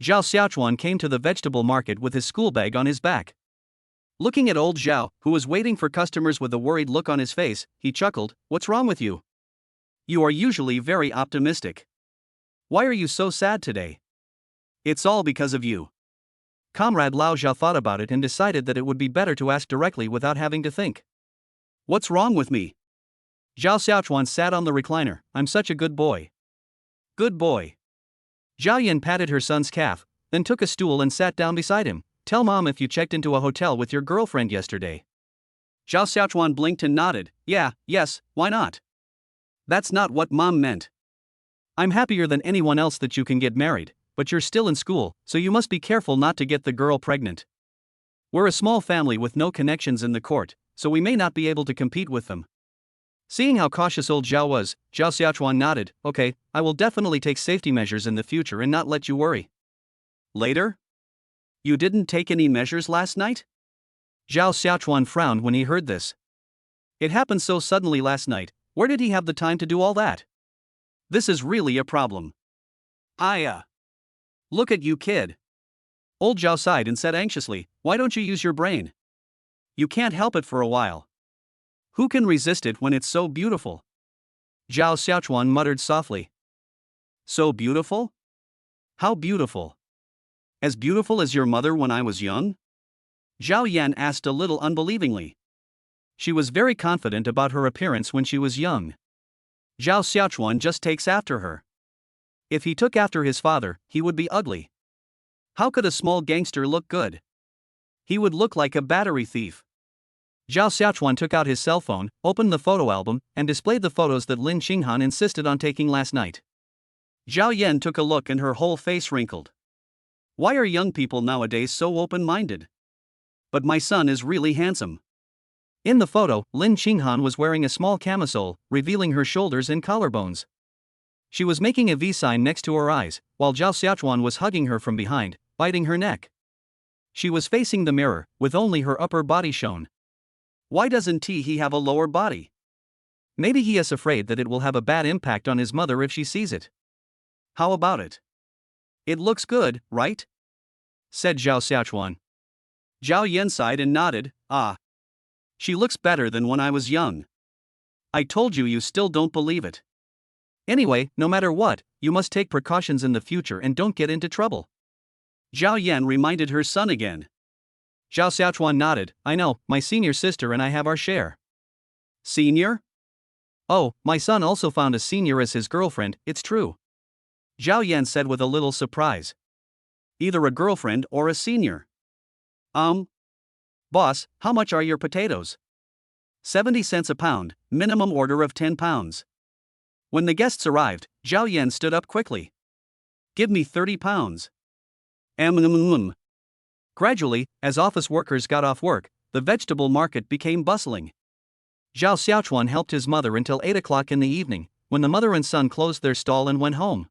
S2: Zhao Xiaochuan came to the vegetable market with his school bag on his back.
S1: Looking at old Zhao, who was waiting for customers with a worried look on his face, he chuckled. "What's wrong with you? You are usually very optimistic. Why are you so sad today?" "It's all because of you."
S2: Comrade Lao Zhao thought about it and decided that it would be better to ask directly without having to think.
S1: "What's wrong with me?"
S2: Zhao Xiaochuan sat on the recliner. "I'm such a good boy."
S1: "Good boy."
S2: Zhao Yan patted her son's calf, then took a stool and sat down beside him. "Tell Mom if you checked into a hotel with your girlfriend yesterday."
S1: Zhao Xiaochuan blinked and nodded. Yes, why not? That's not what Mom meant.
S2: "I'm happier than anyone else that you can get married, but you're still in school, so you must be careful not to get the girl pregnant. We're a small family with no connections in the court, so we may not be able to compete with them." Seeing how cautious old Zhao was, Zhao Xiaochuan nodded. "Okay, I will definitely take safety measures in the future and not let you worry."
S1: "Later? You didn't take any measures last night?"
S2: Zhao Xiaochuan frowned when he heard this. It happened so suddenly last night. Where did he have the time to do all that?
S1: This is really a problem. Look at you, kid.
S2: Old Zhao sighed and said anxiously, "Why don't you use your brain?"
S1: "You can't help it for a while. Who can resist it when it's so beautiful?"
S2: Zhao Xiaochuan muttered softly.
S1: "So beautiful? How beautiful? As beautiful as your mother when I was young?" Zhao Yan asked a little unbelievingly.
S2: "She was very confident about her appearance when she was young.
S1: Zhao Xiaochuan just takes after her.
S2: If he took after his father, he would be ugly.
S1: How could a small gangster look good? He would look like a battery thief."
S2: Zhao Xiaochuan took out his cell phone, opened the photo album, and displayed the photos that Lin Qinghan insisted on taking last night.
S1: Zhao Yan took a look and her whole face wrinkled. Why are young people nowadays so open-minded? But my son is really handsome.
S2: In the photo, Lin Qinghan was wearing a small camisole, revealing her shoulders and collarbones. She was making a V sign next to her eyes, while Zhao Xiaochuan was hugging her from behind, biting her neck. She was facing the mirror, with only her upper body shown.
S1: Why doesn't he have a lower body?
S2: Maybe he is afraid that it will have a bad impact on his mother if she sees it.
S1: How about it? It looks good, right?
S2: Said Zhao Xiaochuan.
S1: Zhao Yan sighed and nodded. She looks better than when I was young. I told you still don't believe it.
S2: Anyway, no matter what, you must take precautions in the future and don't get into trouble.
S1: Zhao Yan reminded her son again.
S2: Zhao Xiaochuan nodded. "I know, my senior sister and I have our share."
S1: "Senior?"
S2: "Oh, my son also found a senior as his girlfriend, it's true."
S1: Zhao Yan said with a little surprise. Either a girlfriend or a senior. Boss, how much are your potatoes? 70 cents a pound, minimum order of 10 pounds. When the guests arrived, Zhao Yan stood up quickly. Give me 30 pounds. Gradually, as office workers got off work, the vegetable market became bustling. Zhao Xiaochuan helped his mother until 8 o'clock in the evening, when the mother and son closed their stall and went home.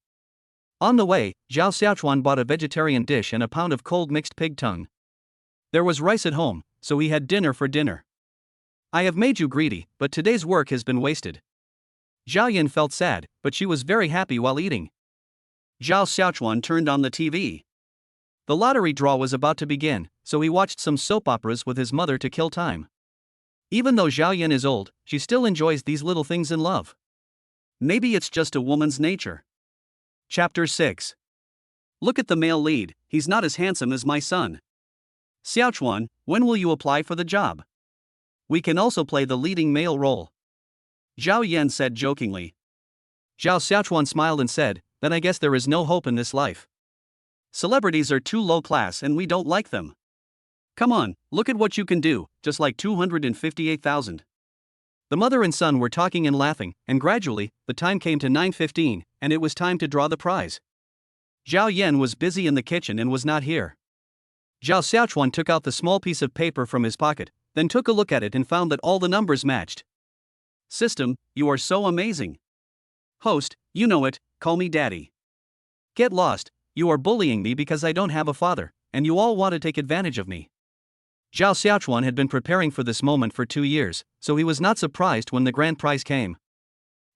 S1: On the way, Zhao Xiaochuan bought a vegetarian dish and a pound of cold mixed pig tongue. There was rice at home, so he had dinner for dinner. I have made you greedy, but today's work has been wasted. Zhao Yan felt sad, but she was very happy while eating. Zhao Xiaochuan turned on the TV. The lottery draw was about to begin, so he watched some soap operas with his mother to kill time. Even though Zhao Yan is old, she still enjoys these little things in love. Maybe it's just a woman's nature. Chapter 6. Look at the male lead, he's not as handsome as my son. Xiaochuan, when will you apply for the job? We can also play the leading male role. Zhao Yan said jokingly. Zhao Xiaochuan smiled and said, then I guess there is no hope in this life. Celebrities are too low class and we don't like them. Come on, look at what you can do, just like 258,000. The mother and son were talking and laughing, and gradually, the time came to 9:15, and it was time to draw the prize. Zhao Yan was busy in the kitchen and was not here. Zhao Xiaochuan took out the small piece of paper from his pocket, then took a look at it and found that all the numbers matched. System, you are so amazing. Host, you know it, call me daddy. Get lost, you are bullying me because I don't have a father, and you all want to take advantage of me. Zhao Xiaochuan had been preparing for this moment for 2 years, so he was not surprised when the grand prize came.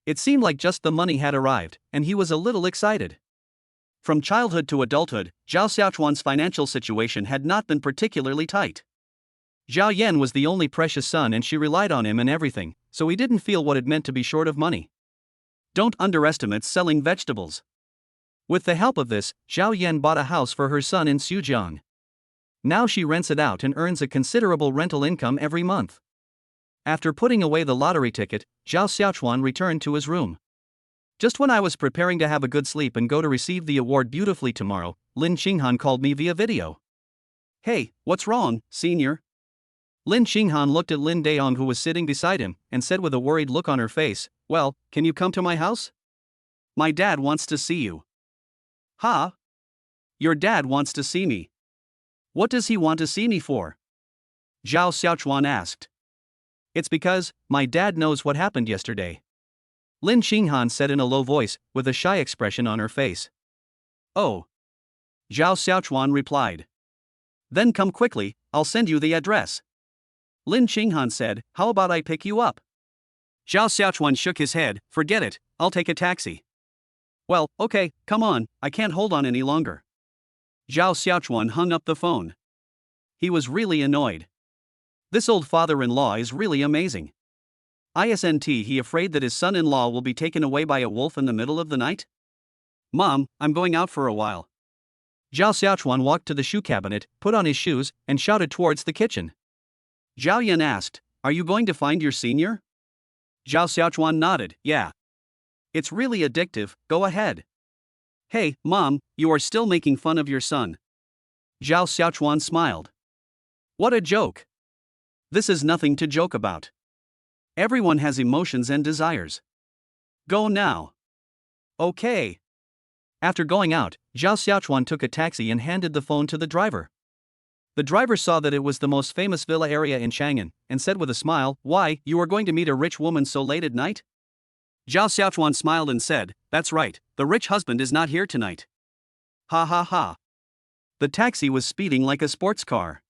S1: It seemed like just the money had arrived, and he was a little excited. From childhood to adulthood, Zhao Xiaochuan's financial situation had not been particularly tight. Zhao Yan was the only precious son and she relied on him in everything, so he didn't feel what it meant to be short of money. Don't underestimate selling vegetables. With the help of this, Zhao Yan bought a house for her son in Sujiang. Now she rents it out and earns a considerable rental income every month. After putting away the lottery ticket, Zhao Xiaochuan returned to his room. Just when I was preparing to have a good sleep and go to receive the award beautifully tomorrow, Lin Xinghan called me via video. Hey, what's wrong, senior? Lin Xinghan looked at Lin Daong, who was sitting beside him, and said with a worried look on her face, well, can you come to my house? My dad wants to see you. Huh? Your dad wants to see me. What does he want to see me for? Zhao Xiaochuan asked. It's because, my dad knows what happened yesterday. Lin Xinghan said in a low voice, with a shy expression on her face. Oh. Zhao Xiaochuan replied. Then come quickly, I'll send you the address. Lin Xinghan said, how about I pick you up? Zhao Xiaochuan shook his head, forget it, I'll take a taxi. Well, okay, come on, I can't hold on any longer. Zhao Xiaochuan hung up the phone. He was really annoyed. This old father-in-law is really amazing. Isn't he afraid that his son-in-law will be taken away by a wolf in the middle of the night? Mom, I'm going out for a while. Zhao Xiaochuan walked to the shoe cabinet, put on his shoes, and shouted towards the kitchen. Zhao Yan asked, are you going to find your senior? Zhao Xiaochuan nodded, yeah. It's really addictive, go ahead. Hey, Mom, you are still making fun of your son. Zhao Xiaochuan smiled. What a joke. This is nothing to joke about. Everyone has emotions and desires. Go now. Okay. After going out, Zhao Xiaochuan took a taxi and handed the phone to the driver. The driver saw that it was the most famous villa area in Chang'an, and said with a smile, why, you are going to meet a rich woman so late at night? Zhao Xiaochuan smiled and said, that's right, the rich husband is not here tonight. Ha ha ha. The taxi was speeding like a sports car.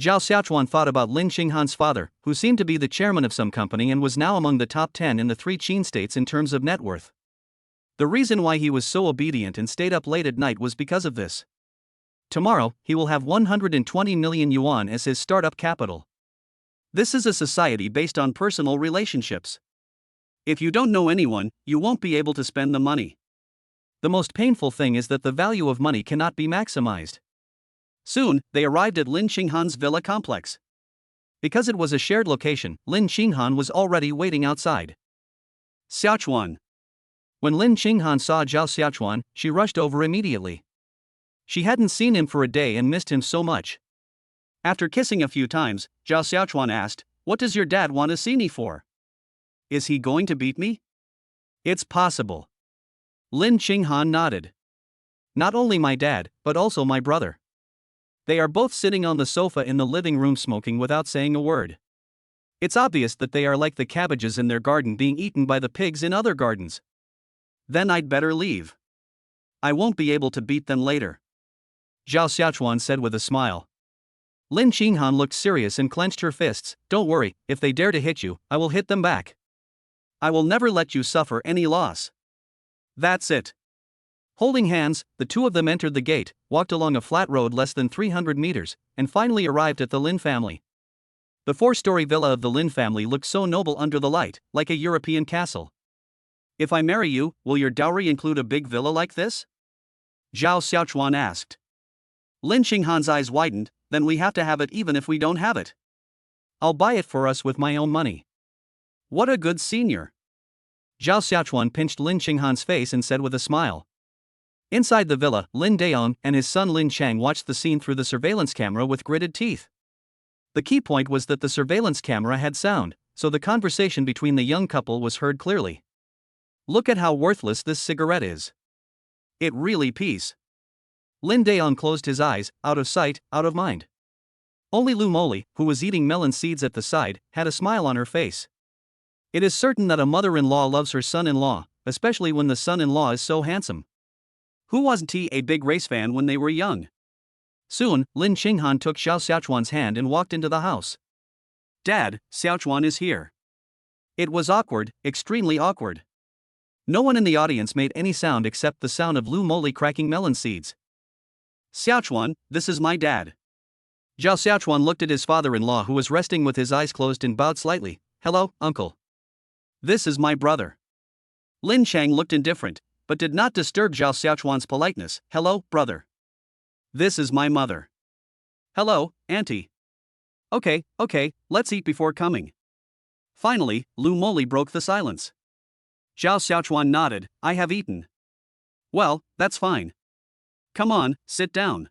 S1: Zhao Xiaochuan thought about Lin Xinghan's father, who seemed to be the chairman of some company and was now among the top 10 in the 3 Qin states in terms of net worth. The reason why he was so obedient and stayed up late at night was because of this. Tomorrow, he will have 120 million yuan as his startup capital. This is a society based on personal relationships. If you don't know anyone, you won't be able to spend the money. The most painful thing is that the value of money cannot be maximized. Soon, they arrived at Lin Xinghan's villa complex. Because it was a shared location, Lin Xinghan was already waiting outside. Xiaochuan.
S2: When Lin Qinghan saw Zhao Xiaochuan, she rushed over immediately. She hadn't seen him for a day and missed him so much.
S1: After kissing a few times, Zhao Xiaochuan asked, "What does your dad want to see me for? Is he going to beat me?"
S2: It's possible. Lin Qinghan nodded. Not only my dad, but also my brother. They are both sitting on the sofa in the living room smoking without saying a word. It's obvious that they are like the cabbages in their garden being eaten by the pigs in other gardens.
S1: Then I'd better leave. I won't be able to beat them later,
S2: Zhao Xiaochuan said with a smile. Lin Qinghan looked serious and clenched her fists. Don't worry, if they dare to hit you, I will hit them back.
S1: I will never let you suffer any loss. That's it.
S2: Holding hands, the two of them entered the gate, walked along a flat road less than 300 meters, and finally arrived at the Lin family. The four-story villa of the Lin family looked so noble under the light, like a European castle.
S1: If I marry you, will your dowry include a big villa like this? Zhao Xiaochuan asked. Lin Qinghan's eyes widened. Then we have to have it even if we don't have it.
S2: I'll buy it for us with my own money.
S1: What a good senior.
S2: Zhao Xiaochuan pinched Lin Qinghan's face and said with a smile. Inside the villa, Lin Daong and his son Lin Chang watched the scene through the surveillance camera with gritted teeth. The key point was that the surveillance camera had sound, so the conversation between the young couple was heard clearly. Look at how worthless this cigarette is.
S1: It really pees.
S2: Lin Daong closed his eyes, out of sight, out of mind. Only Lu Moli, who was eating melon seeds at the side, had a smile on her face. It is certain that a mother-in-law loves her son-in-law, especially when the son-in-law is so handsome.
S1: Who wasn't he a big race fan when they were young?
S2: Soon, Lin Qinghan took Zhao Xiaochuan's hand and walked into the house.
S1: Dad, Xiaochuan is here.
S2: It was awkward, extremely awkward. No one in the audience made any sound except the sound of Lu Moli cracking melon seeds.
S1: Xiaochuan, this is my dad.
S2: Zhao Xiaochuan looked at his father-in-law who was resting with his eyes closed and bowed slightly. Hello, uncle.
S1: This is my brother. Lin Chang looked indifferent, but did not disturb Zhao Xiaochuan's politeness. Hello, brother. This is my mother. Hello, auntie. Okay, let's eat before coming. Finally, Lu Moli broke the silence. Zhao Xiaochuan nodded. I have eaten. Well, that's fine. Come on, sit down.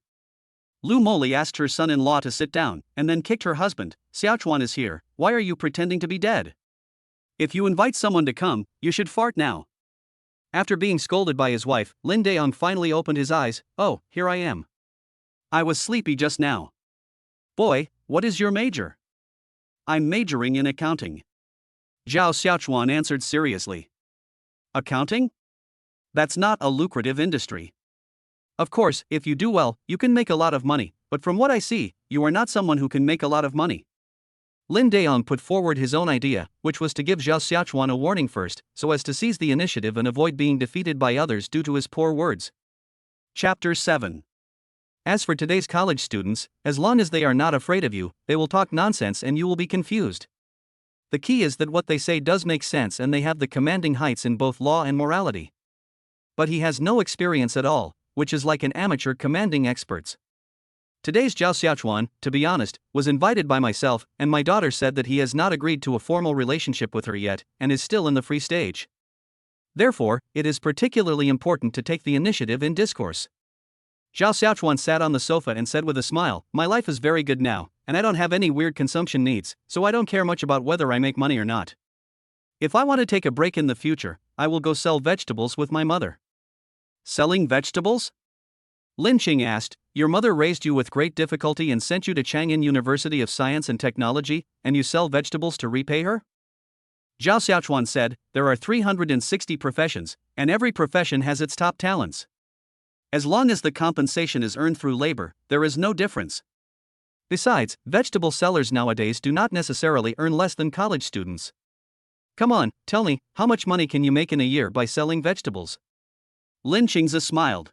S1: Lu Moli asked her son-in-law to sit down, and then kicked her husband. Xiaochuan is here, why are you pretending to be dead? If you invite someone to come, you should fart now. After being scolded by his wife, Lin Daong finally opened his eyes. Oh, here I am. I was sleepy just now. Boy, what is your major? I'm majoring in accounting. Zhao Xiaochuan answered seriously. Accounting? That's not a lucrative industry. Of course, if you do well, you can make a lot of money, but from what I see, you are not someone who can make a lot of money. Lin Daong put forward his own idea, which was to give Zhao Xiaochuan a warning first, so as to seize the initiative and avoid being defeated by others due to his poor words. Chapter 7.
S2: As for today's college students, as long as they are not afraid of you, they will talk nonsense and you will be confused. The key is that what they say does make sense and they have the commanding heights in both law and morality. But he has no experience at all, which is like an amateur commanding experts. Today's Zhao Xiaochuan, to be honest, was invited by myself, and my daughter said that he has not agreed to a formal relationship with her yet, and is still in the free stage. Therefore, it is particularly important to take the initiative in discourse. Zhao Xiaochuan sat on the sofa and said with a smile, my life is very good now, and I don't have any weird consumption needs, so I don't care much about whether I make money or not. If I want to take a break in the future, I will go sell vegetables with my mother.
S1: Selling vegetables?
S2: Lin Qing asked, your mother raised you with great difficulty and sent you to Chang'an University of Science and Technology, and you sell vegetables to repay her?
S1: Zhao Xiaochuan said, there are 360 professions, and every profession has its top talents. As long as the compensation is earned through labor, there is no difference.
S2: Besides, vegetable sellers nowadays do not necessarily earn less than college students. Come on, tell me, how much money can you make in a year by selling vegetables?
S1: Lin Qingza smiled.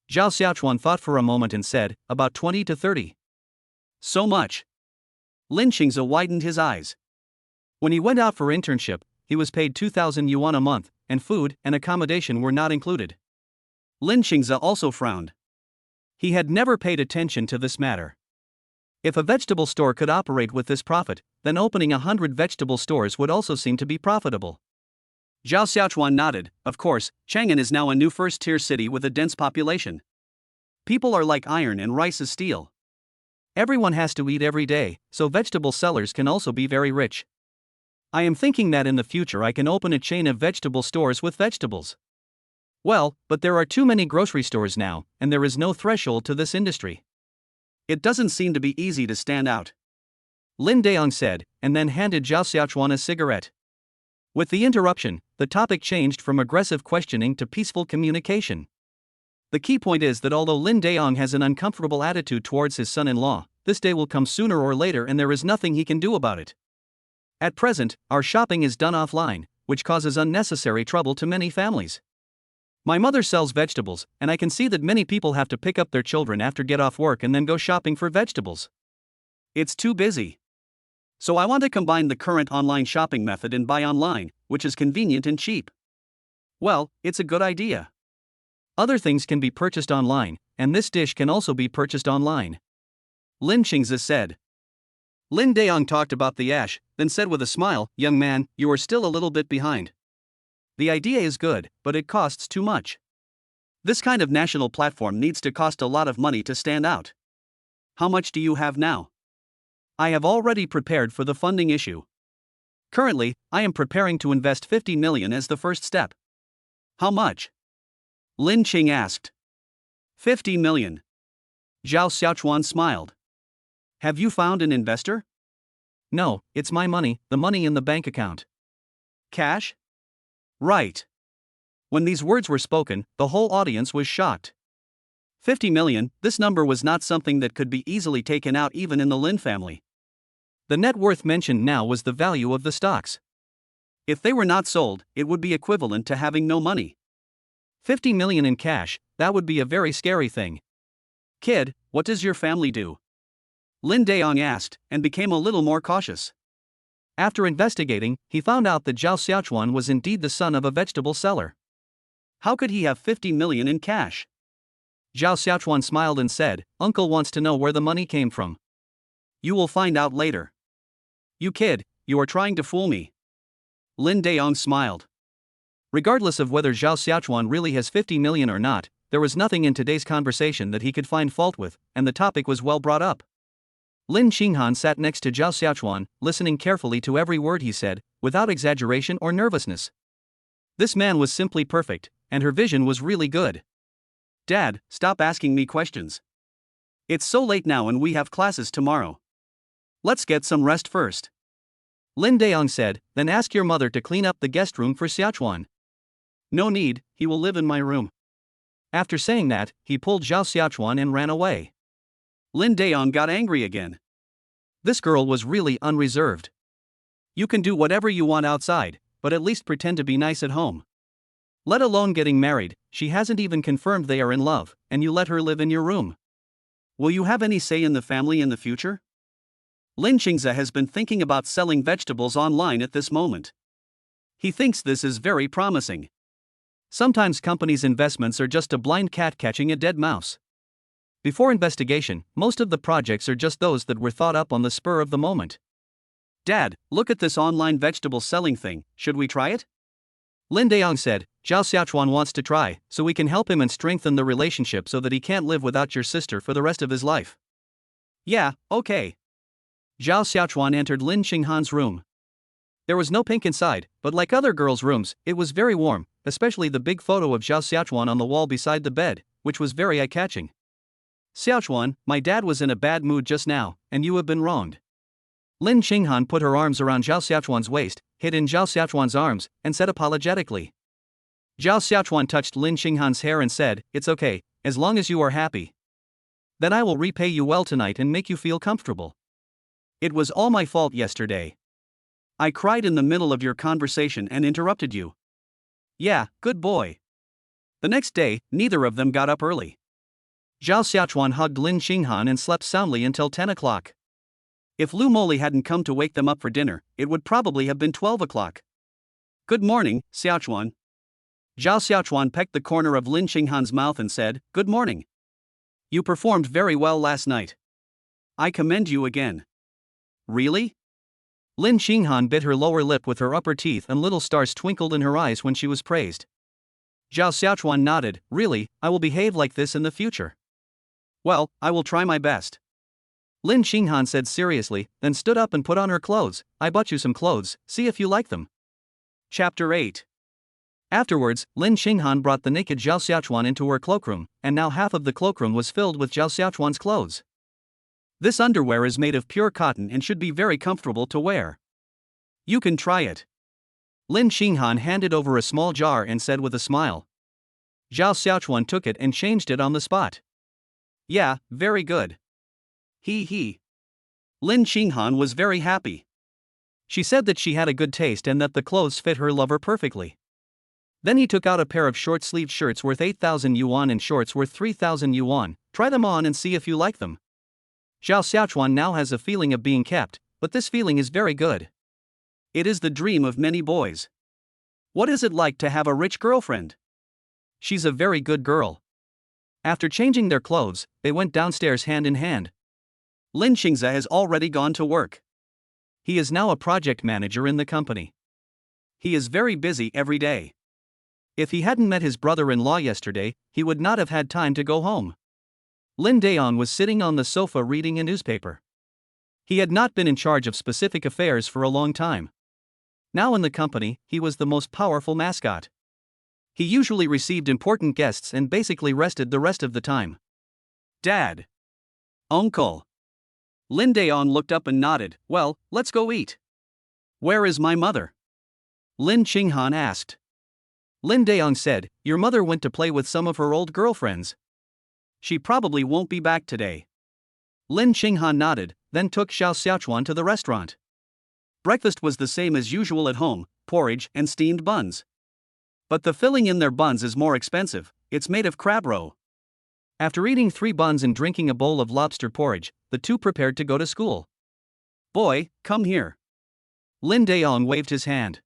S2: Zhao Xiaochuan thought for a moment and said, about 20 to 30.
S1: So much. Lin Qingza widened his eyes.
S2: When he went out for internship, he was paid 2,000 yuan a month, and food and accommodation were not included.
S1: Lin Qingza also frowned.
S2: He had never paid attention to this matter. If a vegetable store could operate with this profit, then opening 100 vegetable stores would also seem to be profitable.
S1: Zhao Xiaochuan nodded. Of course, Chang'an is now a new first-tier city with a dense population. People are like iron and rice is steel.
S2: Everyone has to eat every day, so vegetable sellers can also be very rich. I am thinking that in the future I can open a chain of vegetable stores with vegetables. Well, but there are too many grocery stores now, and there is no threshold to this industry.
S1: It doesn't seem to be easy to stand out,
S2: Lin Daong said, and then handed Zhao Xiaochuan a cigarette. With the interruption, the topic changed from aggressive questioning to peaceful communication. The key point is that although Lin Daong has an uncomfortable attitude towards his son-in-law, this day will come sooner or later and there is nothing he can do about it. At present, our shopping is done offline, which causes unnecessary trouble to many families. My mother sells vegetables, and I can see that many people have to pick up their children after get off work and then go shopping for vegetables.
S1: It's too busy. So I want to combine the current online shopping method and buy online, which is convenient and cheap. Well, it's a good idea.
S2: Other things can be purchased online, and this dish can also be purchased online,
S1: Lin Qingzi said. Lin Daong talked about the ash, then said with a smile, "Young man, you are still a little bit behind. The idea is good, but it costs too much. This kind of national platform needs to cost a lot of money to stand out. How much do you have now?"
S2: I have already prepared for the funding issue.
S1: Currently, I am preparing to invest 50 million as the first step. How much? Lin Qing asked. 50 million. Zhao Xiaochuan smiled. Have you found an investor?
S2: No, it's my money, the money in the bank account.
S1: Cash? Right. When these words were spoken, the whole audience was shocked. 50 million, this number was not something that could be easily taken out even in the Lin family.
S2: The net worth mentioned now was the value of the stocks.
S1: If they were not sold, it would be equivalent to having no money.
S2: 50 million in cash, that would be a very scary thing.
S1: Kid, what does your family do? Lin Daong asked, and became a little more cautious.
S2: After investigating, he found out that Zhao Xiaochuan was indeed the son of a vegetable seller.
S1: How could he have 50 million in cash?
S2: Zhao Xiaochuan smiled and said, "Uncle wants to know where the money came from."
S1: You will find out later. You kid, you are trying to fool me. Lin Daong smiled.
S2: Regardless of whether Zhao Xiaochuan really has 50 million or not, there was nothing in today's conversation that he could find fault with, and the topic was well brought up. Lin Qinghan sat next to Zhao Xiaochuan, listening carefully to every word he said, without exaggeration or nervousness. This man was simply perfect, and her vision was really good.
S1: Dad, stop asking me questions. It's so late now and we have classes tomorrow. Let's get some rest first.
S2: Lin Daong said, then ask your mother to clean up the guest room for Xiaochuan.
S1: No need, he will live in my room.
S2: After saying that, he pulled Zhao Xiaochuan and ran away.
S1: Lin Daong got angry again.
S2: This girl was really unreserved.
S1: You can do whatever you want outside, but at least pretend to be nice at home.
S2: Let alone getting married, she hasn't even confirmed they are in love, and you let her live in your room.
S1: Will you have any say in the family in the future? Lin Qingzi has been thinking about selling vegetables online at this moment. He thinks this is very promising.
S2: Sometimes companies' investments are just a blind cat catching a dead mouse. Before investigation, most of the projects are just those that were thought up on the spur of the moment.
S1: Dad, look at this online vegetable selling thing, should we try it?
S2: Lin Daong said, Zhao Xiaochuan wants to try, so we can help him and strengthen the relationship so that he can't live without your sister for the rest of his life.
S1: Yeah, okay.
S2: Zhao Xiaochuan entered Lin Qinghan's room. There was no pink inside, but like other girls' rooms, it was very warm, especially the big photo of Zhao Xiaochuan on the wall beside the bed, which was very eye-catching. Xiaochuan, my dad was in a bad mood just now, and you have been wronged. Lin Qinghan put her arms around Zhao Xiaochuan's waist, hid in Zhao Xiaochuan's arms, and said apologetically. Zhao Xiaochuan touched Lin Qinghan's hair and said, "It's okay, as long as you are happy. Then I will repay you well tonight and make you feel comfortable. It was all my fault yesterday.
S1: I cried in the middle of your conversation and interrupted you. Yeah, good boy." The next day, neither of them got up early.
S2: Zhao Xiaochuan hugged Lin Qinghan and slept soundly until 10 o'clock.
S1: If Lu Moli hadn't come to wake them up for dinner, it would probably have been 12 o'clock. Good morning, Xiaochuan. Zhao Xiaochuan pecked the corner of Lin Qinghan's mouth and said, "Good morning. You performed very well last night. I commend you again." Really?
S2: Lin Xinghan bit her lower lip with her upper teeth and little stars twinkled in her eyes when she was praised. Zhao Xiaochuan nodded. Really, I will behave like this in the future.
S1: Well, I will try my best.
S2: Lin Xinghan said seriously, then stood up and put on her clothes. I bought you some clothes, see if you like them.
S1: Chapter 8.
S2: Afterwards, Lin Xinghan brought the naked Zhao Xiaochuan into her cloakroom, and now half of the cloakroom was filled with Zhao Xiaochuan's clothes.
S1: This underwear is made of pure cotton and should be very comfortable to wear. You can try it.
S2: Lin Xinghan handed over a small jar and said with a smile. Zhao Xiaochuan took it and changed it on the spot.
S1: Yeah, very good. He. Lin Xinghan was very happy.
S2: She said that she had a good taste and that the clothes fit her lover perfectly. Then he took out a pair of short-sleeved shirts worth 8,000 yuan and shorts worth 3,000 yuan. Try them on and see if you like them. Zhao Xiaochuan now has a feeling of being kept, but this feeling is very good.
S1: It is the dream of many boys. What is it like to have a rich girlfriend?
S2: She's a very good girl. After changing their clothes, they went downstairs hand in hand.
S1: Lin Xingza has already gone to work.
S2: He is now a project manager in the company.
S1: He is very busy every day.
S2: If he hadn't met his brother-in-law yesterday, he would not have had time to go home. Lin Daong was sitting on the sofa reading a newspaper. He had not been in charge of specific affairs for a long time. Now in the company, he was the most powerful mascot. He usually received important guests and basically rested the rest of the time.
S1: Dad. Uncle. Lin Daong looked up and nodded. Well, let's go eat. Where is my mother?
S2: Lin Xinghan asked. Lin Daong said, your mother went to play with some of her old girlfriends.
S1: She probably won't be back today.
S2: Lin Xinghan nodded, then took Zhao Xiaochuan to the restaurant.
S1: Breakfast was the same as usual at home, porridge and steamed buns. But the filling in their buns is more expensive, it's made of crab roe.
S2: After eating 3 buns and drinking a bowl of lobster porridge, the two prepared to go to school.
S1: Boy, come here.
S2: Lin Daong waved his hand.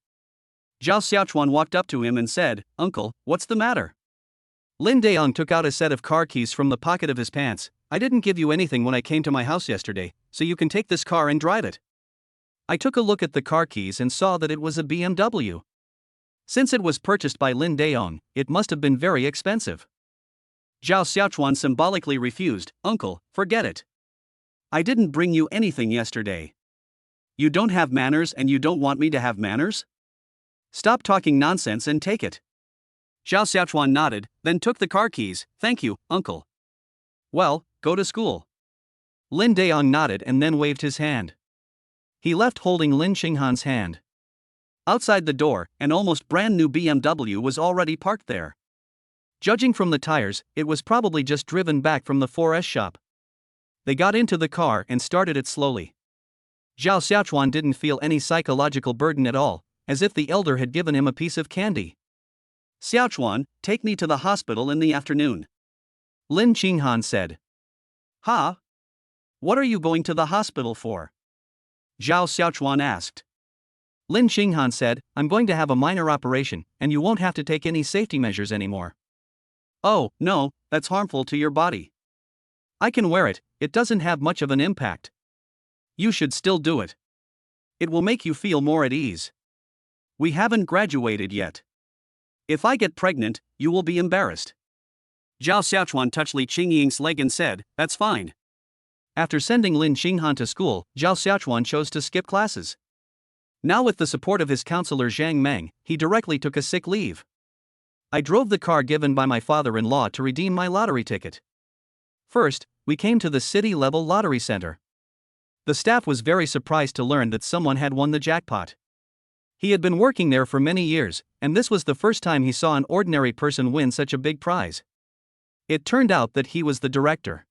S1: Zhao Xiaochuan walked up to him and said, Uncle, what's the matter?
S2: Lin Daong took out a set of car keys from the pocket of his pants. I didn't give you anything when I came to my house yesterday, so you can take this car and drive it. I took a look at the car keys and saw that it was a BMW. Since it was purchased by Lin Daong, it must have been very expensive.
S1: Zhao Xiaochuan symbolically refused. Uncle, forget it. I didn't bring you anything yesterday. You don't have manners and you don't want me to have manners? Stop talking nonsense and take it. Zhao Xiaochuan nodded, then took the car keys. Thank you, Uncle. Well, go to school.
S2: Lin Daong nodded and then waved his hand. He left holding Lin Xinghan's hand.
S1: Outside the door, an almost brand new BMW was already parked there.
S2: Judging from the tires, it was probably just driven back from the 4S shop. They got into the car and started it slowly. Zhao Xiaochuan didn't feel any psychological burden at all, as if the elder had given him a piece of candy.
S1: Xiaochuan, take me to the hospital in the afternoon.
S2: Lin Xinghan said.
S1: Huh? What are you going to the hospital for? Zhao Xiaochuan asked.
S2: Lin Xinghan said, I'm going to have a minor operation, and you won't have to take any safety measures anymore.
S1: Oh, no, that's harmful to your body.
S2: I can wear it, it doesn't have much of an impact.
S1: You should still do it. It will make you feel more at ease. We haven't graduated yet. If I get pregnant, you will be embarrassed. Zhao Xiaochuan touched Li Qingying's leg and said, that's fine.
S2: After sending Lin Xinghan to school, Zhao Xiaochuan chose to skip classes. Now with the support of his counselor Zhang Meng, he directly took a sick leave. I drove the car given by my father-in-law to redeem my lottery ticket. First, we came to the city-level lottery center. The staff was very surprised to learn that someone had won the jackpot. He had been working there for many years, and this was the first time he saw an ordinary person win such a big prize. It turned out that he was the director.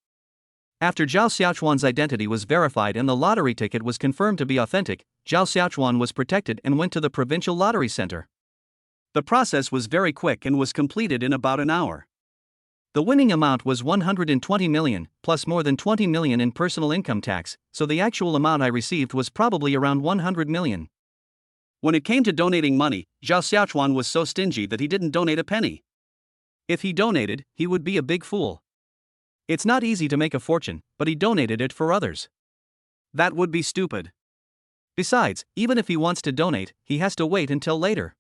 S2: After Zhao Xiaochuan's identity was verified and the lottery ticket was confirmed to be authentic, Zhao Xiaochuan was protected and went to the provincial lottery center.
S1: The process was very quick and was completed in about an hour.
S2: The winning amount was 120 million, plus more than 20 million in personal income tax, so the actual amount I received was probably around 100 million.
S1: When it came to donating money, Zhao Xiaochuan was so stingy that he didn't donate a penny. If he donated, he would be a big fool. It's not easy to make a fortune, but he donated it for others. That would be stupid.
S2: Besides, even if he wants to donate, he has to wait until later.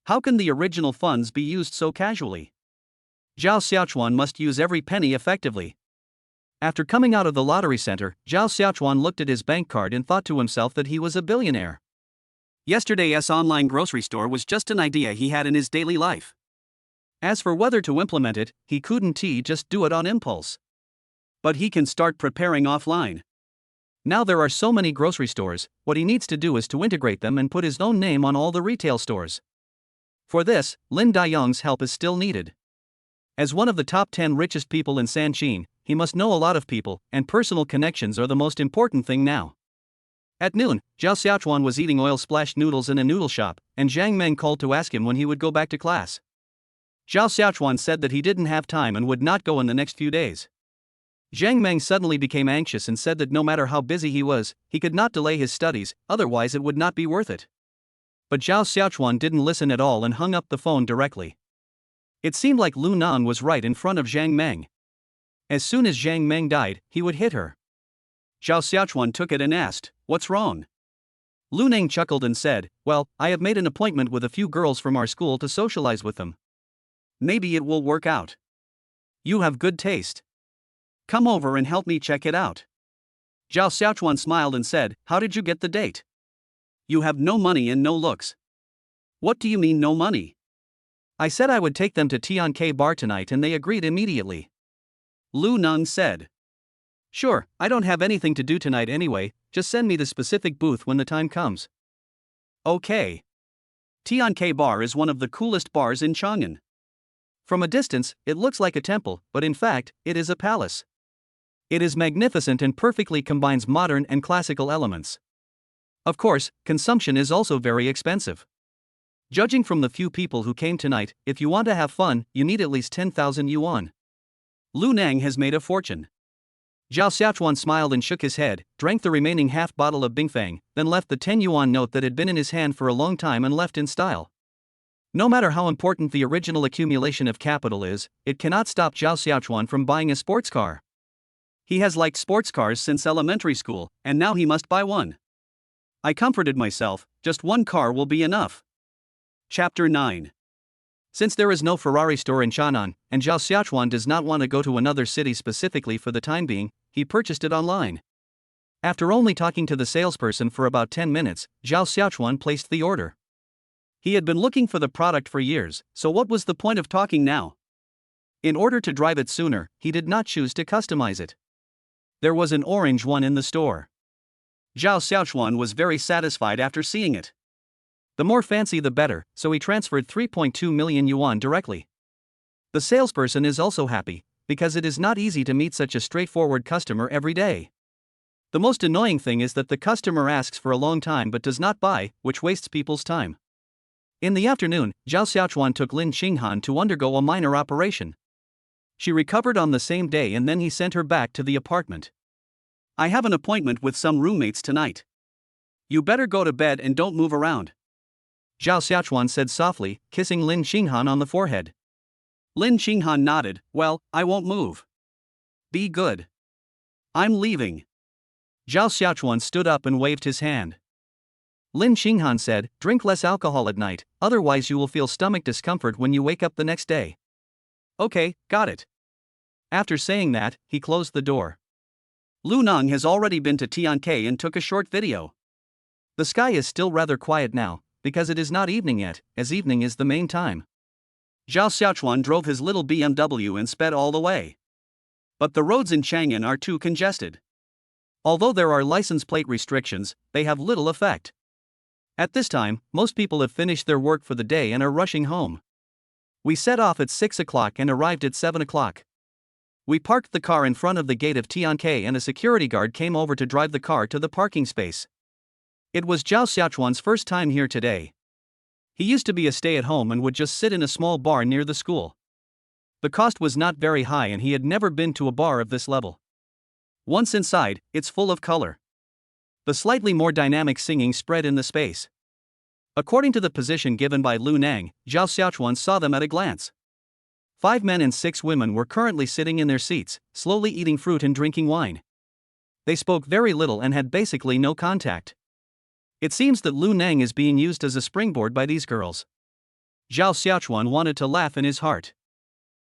S1: How can the original funds be used so casually?
S2: Zhao Xiaochuan must use every penny effectively. After coming out of the lottery center, Zhao Xiaochuan looked at his bank card and thought to himself that he was a billionaire.
S1: Yesterday's online grocery store was just an idea he had in his daily life.
S2: As for whether to implement it, he couldn't just do it on impulse.
S1: But he can start preparing offline.
S2: Now there are so many grocery stores, what he needs to do is to integrate them and put his own name on all the retail stores. For this, Lin Dayong's help is still needed. As one of the top 10 richest people in Sanqin, he must know a lot of people, and personal connections are the most important thing now. At noon, Zhao Xiaochuan was eating oil-splashed noodles in a noodle shop, and Zhang Meng called to ask him when he would go back to class.
S1: Zhao Xiaochuan said that he didn't have time and would not go in the next few days.
S2: Zhang Meng suddenly became anxious and said that no matter how busy he was, he could not delay his studies, otherwise it would not be worth it. But Zhao Xiaochuan didn't listen at all and hung up the phone directly. It seemed like Lu Nan was right in front of Zhang Meng. As soon as Zhang Meng died, he would hit her.
S1: Zhao Xiaochuan took it and asked, "What's wrong?"
S2: Lu Ning chuckled and said, "Well, I have made an appointment with a few girls from our school to socialize with them.
S1: Maybe it will work out.
S2: You have good taste.
S1: Come over and help me check it out."
S2: Zhao Xiaochuan smiled and said, "How did you get the date?"
S1: "You have no money and no looks."
S2: "What do you mean no money?" "I said I would take them to Tianke Bar tonight and they agreed immediately."
S1: Lu Neng said.
S2: "Sure, I don't have anything to do tonight anyway, just send me the specific booth when the time comes."
S1: Okay. Tianke Bar is one of the coolest bars in Chang'an.
S2: From a distance, it looks like a temple, but in fact, it is a palace. It is magnificent and perfectly combines modern and classical elements. Of course, consumption is also very expensive. Judging from the few people who came tonight, if you want to have fun, you need at least 10,000 yuan.
S1: Lu Neng has made a fortune.
S2: Zhao Xiaochuan smiled and shook his head, drank the remaining half bottle of Bingfang, then left the 10 yuan note that had been in his hand for a long time and left in style. No matter how important the original accumulation of capital is, it cannot stop Zhao Xiaochuan from buying a sports car.
S1: He has liked sports cars since elementary school, and now he must buy one. I comforted myself, just one car will be enough. Chapter 9.
S2: Since there is no Ferrari store in Chang'an, and Zhao Xiaochuan does not want to go to another city specifically for the time being, he purchased it online. After only talking to the salesperson for about 10 minutes, Zhao Xiaochuan placed the order. He had been looking for the product for years, so what was the point of talking now? In order to drive it sooner, he did not choose to customize it. There was an orange one in the store.
S1: Zhao Xiaochuan was very satisfied after seeing it.
S2: The more fancy the better, so he transferred 3.2 million yuan directly. The salesperson is also happy, because it is not easy to meet such a straightforward customer every day. The most annoying thing is that the customer asks for a long time but does not buy, which wastes people's time. In the afternoon, Zhao Xiaochuan took Lin Xinghan to undergo a minor operation. She recovered on the same day and then he sent her back to the apartment.
S1: I have an appointment with some roommates tonight. You better go to bed and don't move around.
S2: Zhao Xiaochuan said softly, kissing Lin Xinghan on the forehead.
S1: Lin Xinghan nodded, well, I won't move. Be good. I'm leaving.
S2: Zhao Xiaochuan stood up and waved his hand. Lin Xinghan said, drink less alcohol at night, otherwise you will feel stomach discomfort when you wake up the next day.
S1: Okay, got it.
S2: After saying that, he closed the door.
S1: Lu Neng has already been to Tianke and took a short video.
S2: The sky is still rather quiet now, because it is not evening yet, as evening is the main time.
S1: Zhao Xiaochuan drove his little BMW and sped all the way. But the roads in Chang'an are too congested.
S2: Although there are license plate restrictions, they have little effect. At this time, most people have finished their work for the day and are rushing home. We set off at 6 o'clock and arrived at 7 o'clock. We parked the car in front of the gate of Tianke and a security guard came over to drive the car to the parking space. It was Zhao Xiaochuan's first time here today. He used to be a stay-at-home and would just sit in a small bar near the school. The cost was not very high and he had never been to a bar of this level. Once inside, it's full of color. The slightly more dynamic singing spread in the space. According to the position given by Lu Neng, Zhao Xiaochuan saw them at a glance. 5 men and 6 women were currently sitting in their seats, slowly eating fruit and drinking wine. They spoke very little and had basically no contact. It seems that Lu Nang is being used as a springboard by these girls. Zhao Xiaochuan wanted to laugh in his heart.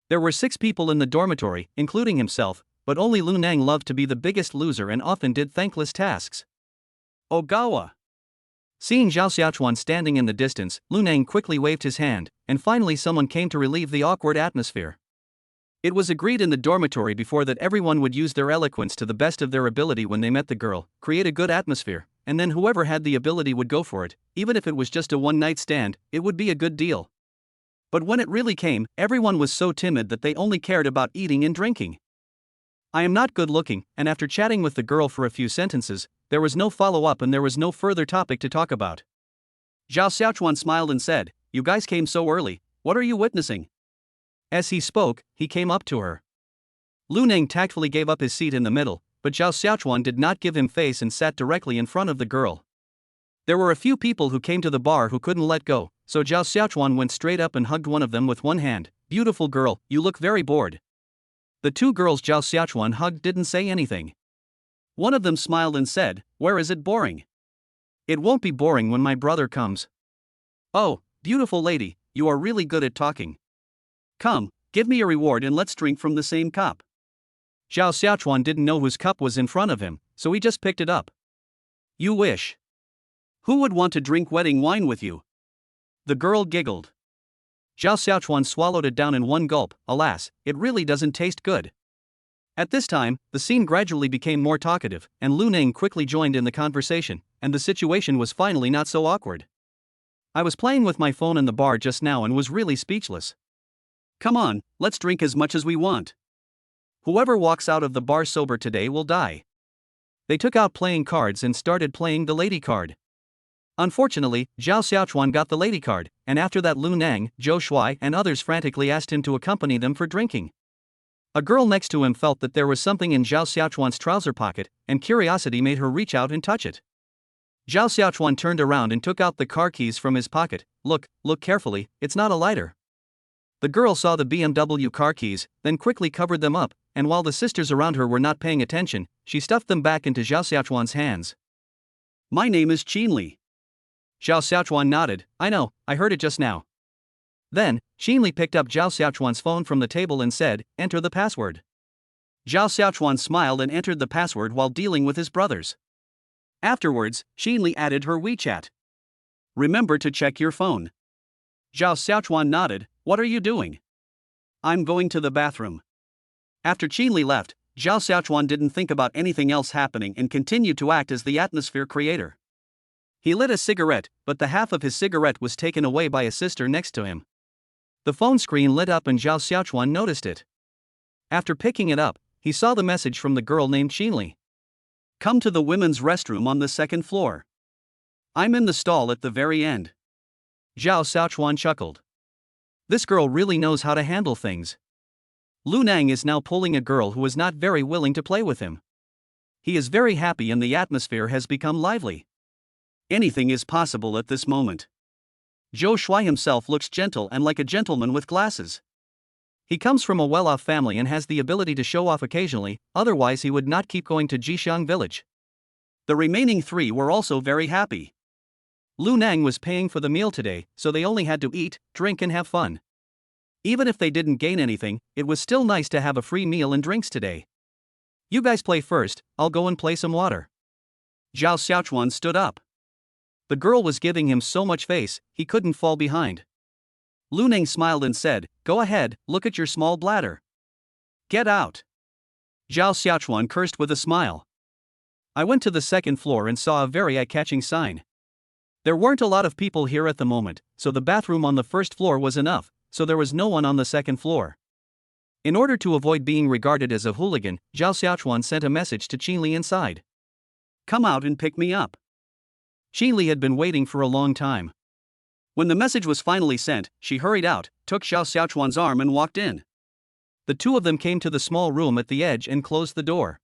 S2: There were 6 people in the dormitory, including himself, but only Lu Nang loved to be the biggest loser and often did thankless tasks.
S1: Ogawa.
S2: Seeing Zhao Xiaochuan standing in the distance, Lu Nang quickly waved his hand, and finally someone came to relieve the awkward atmosphere. It was agreed in the dormitory before that everyone would use their eloquence to the best of their ability when they met the girl, create a good atmosphere, and then whoever had the ability would go for it. Even if it was just a one-night stand, it would be a good deal. But when it really came, everyone was so timid that they only cared about eating and drinking. I am not good looking, and after chatting with the girl for a few sentences, there was no follow-up and there was no further topic to talk about.
S1: Zhao Xiaochuan smiled and said, "You guys came so early, what are you witnessing?"
S2: As he spoke, he came up to her. Lu Nang tactfully gave up his seat in the middle, but Zhao Xiaochuan did not give him face and sat directly in front of the girl. There were a few people who came to the bar who couldn't let go, so Zhao Xiaochuan went straight up and hugged one of them with one hand. "Beautiful girl, you look very bored." The 2 girls Zhao Xiaochuan hugged didn't say anything.
S1: One of them smiled and said, "Where is it boring?"
S2: "It won't be boring when my brother comes."
S1: "Oh, beautiful lady, you are really good at talking. Come, give me a reward and let's drink from the same cup."
S2: Zhao Xiaochuan didn't know whose cup was in front of him, so he just picked it up.
S1: "You wish. Who would want to drink wedding wine with you?" The girl giggled.
S2: Zhao Xiaochuan swallowed it down in one gulp. Alas, it really doesn't taste good. At this time, the scene gradually became more talkative, and Lu Nang quickly joined in the conversation, and the situation was finally not so awkward. "I was playing with my phone in the bar just now and was really speechless."
S1: "Come on, let's drink as much as we want. Whoever walks out of the bar sober today will die."
S2: They took out playing cards and started playing the lady card. Unfortunately, Zhao Xiaochuan got the lady card, and after that Lu Nang, Zhou Shuai and others frantically asked him to accompany them for drinking. A girl next to him felt that there was something in Zhao Xiaochuan's trouser pocket, and curiosity made her reach out and touch it. Zhao Xiaochuan turned around and took out the car keys from his pocket. Look carefully, it's not a lighter." The girl saw the BMW car keys, then quickly covered them up, and while the sisters around her were not paying attention, she stuffed them back into Zhao Xiaochuan's hands.
S1: "My name is Qinli."
S2: Zhao Xiaochuan nodded. "I know, I heard it just now." Then, Qinli picked up Zhao Xiaochuan's phone from the table and said, "Enter the password."
S1: Zhao Xiaochuan smiled and entered the password while dealing with his brothers. Afterwards, Qinli added her WeChat. "Remember to check your phone." Zhao Xiaochuan nodded. "What are you doing?" "I'm going to the bathroom." After Qinli left, Zhao Xiaochuan didn't think about anything else happening and continued to act as the atmosphere creator. He lit a cigarette, but the half of his cigarette was taken away by a sister next to him.
S2: The phone screen lit up and Zhao Xiaochuan noticed it. After picking it up, he saw the message from the girl named Qinli.
S1: "Come to the women's restroom on the 2nd floor. I'm in the stall at the very end."
S2: Zhao Xiaochuan chuckled. This girl really knows how to handle things. Lu Nang is now pulling a girl who is not very willing to play with him. He is very happy and the atmosphere has become lively.
S1: Anything is possible at this moment. Zhou Shuai himself looks gentle and like a gentleman with glasses.
S2: He comes from a well-off family and has the ability to show off occasionally, otherwise he would not keep going to Jixiang village.
S1: The remaining 3 were also very happy.
S2: Lu Nang was paying for the meal today, so they only had to eat, drink and have fun. Even if they didn't gain anything, it was still nice to have a free meal and drinks today. "You guys play first, I'll go and play some water."
S1: Zhao Xiaochuan stood up.
S2: The girl was giving him so much face, he couldn't fall behind.
S1: Lu Nang smiled and said, "Go ahead, look at your small bladder. Get out."
S2: Zhao Xiaochuan cursed with a smile. I went to the 2nd floor and saw a very eye-catching sign. There weren't a lot of people here at the moment, so the bathroom on the 1st floor was enough, so there was no one on the 2nd floor. In order to avoid being regarded as a hooligan, Zhao Xiaochuan sent a message to Qinli inside.
S1: "Come out and pick me up."
S2: Qinli had been waiting for a long time.
S1: When the message was finally sent, she hurried out, took Zhao Xiaochuan's arm and walked in.
S2: The 2 of them came to the small room at the edge and closed the door.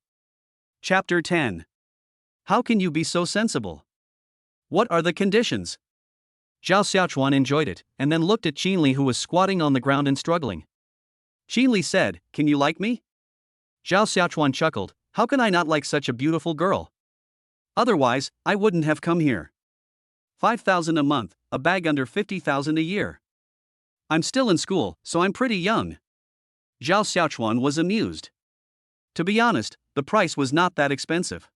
S1: Chapter 10. How can you be so sensible? What are the conditions?
S2: Zhao Xiaochuan enjoyed it, and then looked at Qinli who was squatting on the ground and struggling.
S1: Qinli said, "Can you like me?"
S2: Zhao Xiaochuan chuckled. "How can I not like such a beautiful girl?
S1: Otherwise, I wouldn't have come here." 5,000 a month, a bag under 50,000 a year. I'm still in school, so I'm pretty young. Zhao Xiaochuan was amused. To be honest, the price was not that expensive.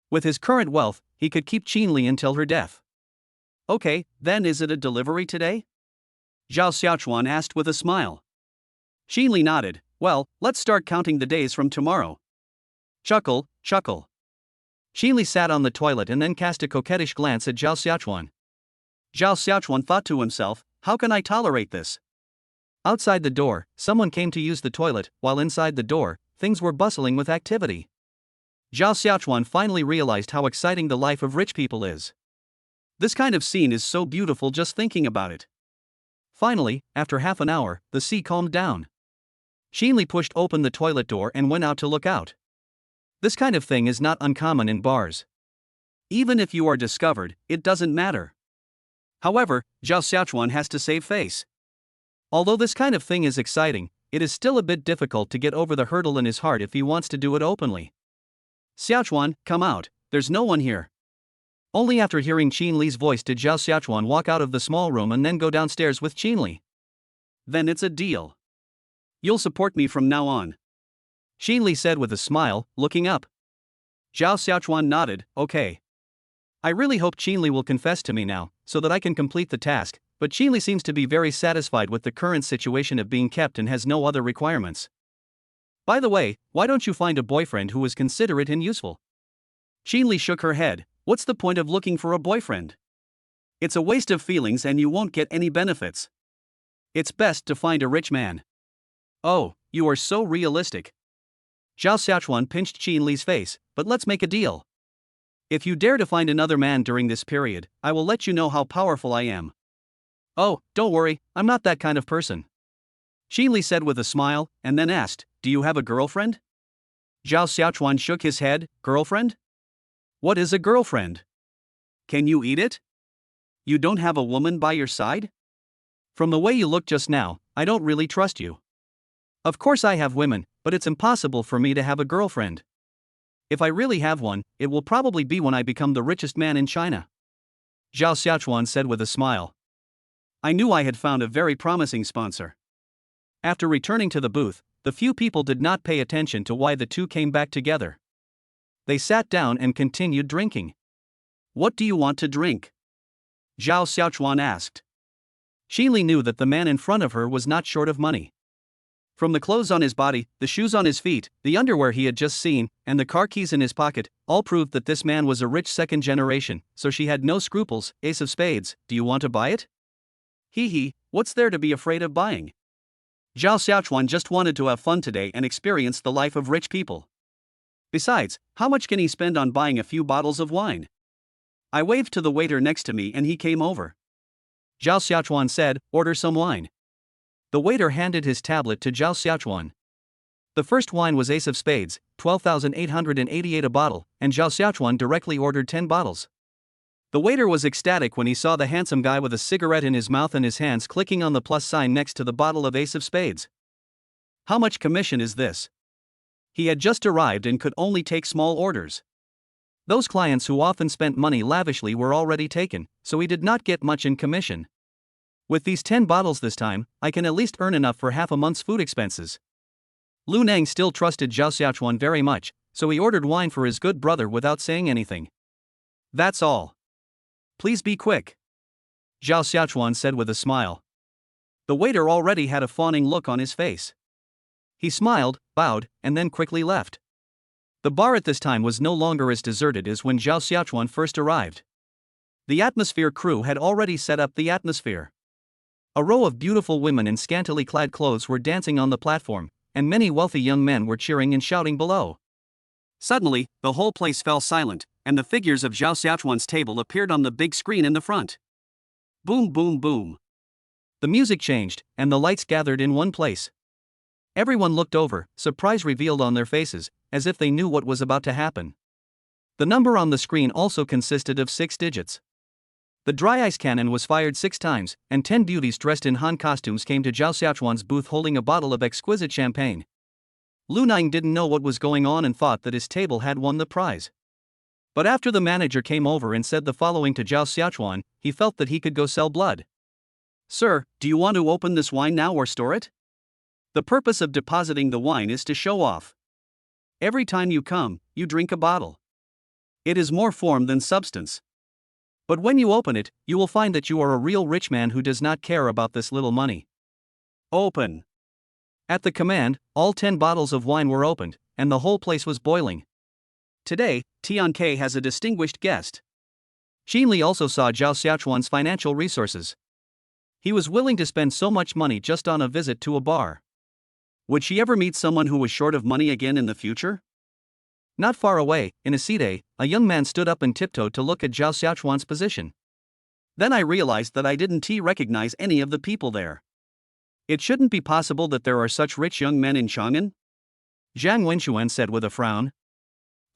S1: With his current wealth, he could keep Qinli until her death. Okay, then is it a delivery today? Zhao Xiaochuan asked with a smile. Qinli nodded. Well, let's start counting the days from tomorrow. Chuckle, chuckle. Qinli sat on the toilet and then cast a coquettish glance at Zhao Xiaochuan. Zhao Xiaochuan thought to himself, how can I tolerate this? Outside the door, someone came to use the toilet, while inside the door, things were bustling with activity. Zhao Xiaochuan finally realized how exciting the life of rich people is. This kind of scene is so beautiful just thinking about it. Finally, after half an hour, the sea calmed down. Qinli pushed open the toilet door and went out to look out. This kind of thing is not uncommon in bars. Even if you are discovered, it doesn't matter. However, Zhao Xiaochuan has to save face. Although this kind of thing is exciting, it is still a bit difficult to get over the hurdle in his heart if he wants to do it openly. Xiaochuan, come out, there's no one here. Only after hearing Qinli's voice did Zhao Xiaochuan walk out of the small room and then go downstairs with Qinli. Then it's a deal. You'll support me from now on. Qinli said with a smile, looking up. Zhao Xiaochuan nodded, okay. I really hope Qinli will confess to me now, so that I can complete the task, but Qinli seems to be very satisfied with the current situation of being kept and has no other requirements. By the way, why don't you find a boyfriend who is considerate and useful? Qinli shook her head. What's the point of looking for a boyfriend? It's a waste of feelings and you won't get any benefits. It's best to find a rich man. Oh, you are so realistic. Zhao Xiaochuan pinched Qinli's face, but let's make a deal. If you dare to find another man during this period, I will let you know how powerful I am. Oh, don't worry, I'm not that kind of person. Qinli said with a smile, and then asked, do you have a girlfriend? Zhao Xiaochuan shook his head, girlfriend? What is a girlfriend? Can you eat it? You don't have a woman by your side? From the way you look just now, I don't really trust you. Of course I have women, but it's impossible for me to have a girlfriend. If I really have one, it will probably be when I become the richest man in China. Zhao Xiaochuan said with a smile. I knew I had found a very promising sponsor. After returning to the booth, the few people did not pay attention to why the two came back together. They sat down and continued drinking. What do you want to drink? Zhao Xiaochuan asked. Qinli knew that the man in front of her was not short of money. From the clothes on his body, the shoes on his feet, the underwear he had just seen, and the car keys in his pocket, all proved that this man was a rich second generation, so she had no scruples. Ace of spades, do you want to buy it? Hee hee, what's there to be afraid of buying? Zhao Xiaochuan just wanted to have fun today and experience the life of rich people. Besides, how much can he spend on buying a few bottles of wine? I waved to the waiter next to me and he came over. Zhao Xiaochuan said, order some wine. The waiter handed his tablet to Zhao Xiaochuan. The first wine was Ace of Spades, 12,888 a bottle, and Zhao Xiaochuan directly ordered 10 bottles. The waiter was ecstatic when he saw the handsome guy with a cigarette in his mouth and his hands clicking on the plus sign next to the bottle of Ace of Spades. How much commission is this? He had just arrived and could only take small orders. Those clients who often spent money lavishly were already taken, so he did not get much in commission. With these 10 bottles this time, I can at least earn enough for half a month's food expenses. Lu Nang still trusted Zhao Xiaochuan very much, so he ordered wine for his good brother without saying anything. That's all. Please be quick. Zhao Xiaochuan said with a smile. The waiter already had a fawning look on his face. He smiled, bowed, and then quickly left. The bar at this time was no longer as deserted as when Zhao Xiaochuan first arrived. The atmosphere crew had already set up the atmosphere. A row of beautiful women in scantily clad clothes were dancing on the platform, and many wealthy young men were cheering and shouting below. Suddenly, the whole place fell silent, and the figures of Zhao Xiaochuan's table appeared on the big screen in the front. Boom, boom, boom. The music changed, and the lights gathered in one place. Everyone looked over, surprise revealed on their faces, as if they knew what was about to happen. The number on the screen also consisted of 6 digits. The dry ice cannon was fired 6 times, and 10 beauties dressed in Han costumes came to Zhao Xiaochuan's booth holding a bottle of exquisite champagne. Lu Nang didn't know what was going on and thought that his table had won the prize.
S2: But after the manager came over and said the following to Zhao Xiaochuan, he felt that he could go sell blood.
S1: Sir, do you want to open this wine now or store it? The purpose of depositing the wine is to show off. Every time you come, you drink a bottle. It is more form than substance. But when you open it, you will find that you are a real rich man who does not care about this little money. Open. At the command, all 10 bottles of wine were opened, and the whole place was boiling. Today, Tianke has a distinguished guest. Qin Li also saw Zhao Xiaochuan's financial resources. He was willing to spend so much money just on a visit to a bar. Would she ever meet someone who was short of money again in the future? Not far away, in a seat, a young man stood up and tiptoed to look at Zhao Xiaochuan's position. Then I realized that I didn't recognize any of the people there. It shouldn't be possible that there are such rich young men in Chang'an? Zhang Wenxuan said with a frown.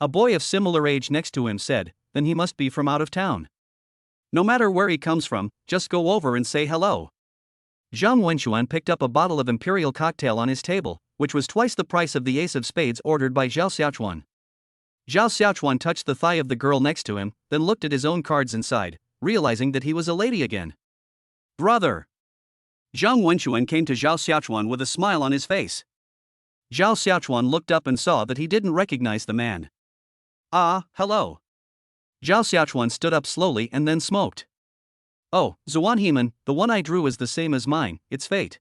S1: A boy of similar age next to him said, then he must be from out of town. No matter where he comes from, just go over and say hello. Zhang Wenxuan picked up a bottle of imperial cocktail on his table, which was twice the price of the ace of spades ordered by Zhao Xiaochuan. Zhao Xiaochuan touched the thigh of the girl next to him, then looked at his own cards inside, realizing that he was a lady again. Brother! Zhang Wenxuan came to Zhao Xiaochuan with a smile on his face. Zhao Xiaochuan looked up and saw that he didn't recognize the man. Ah, hello. Zhao Xiaochuan stood up slowly and then smoked. Oh, Zuan Heman, the one I drew is the same as mine, it's fate.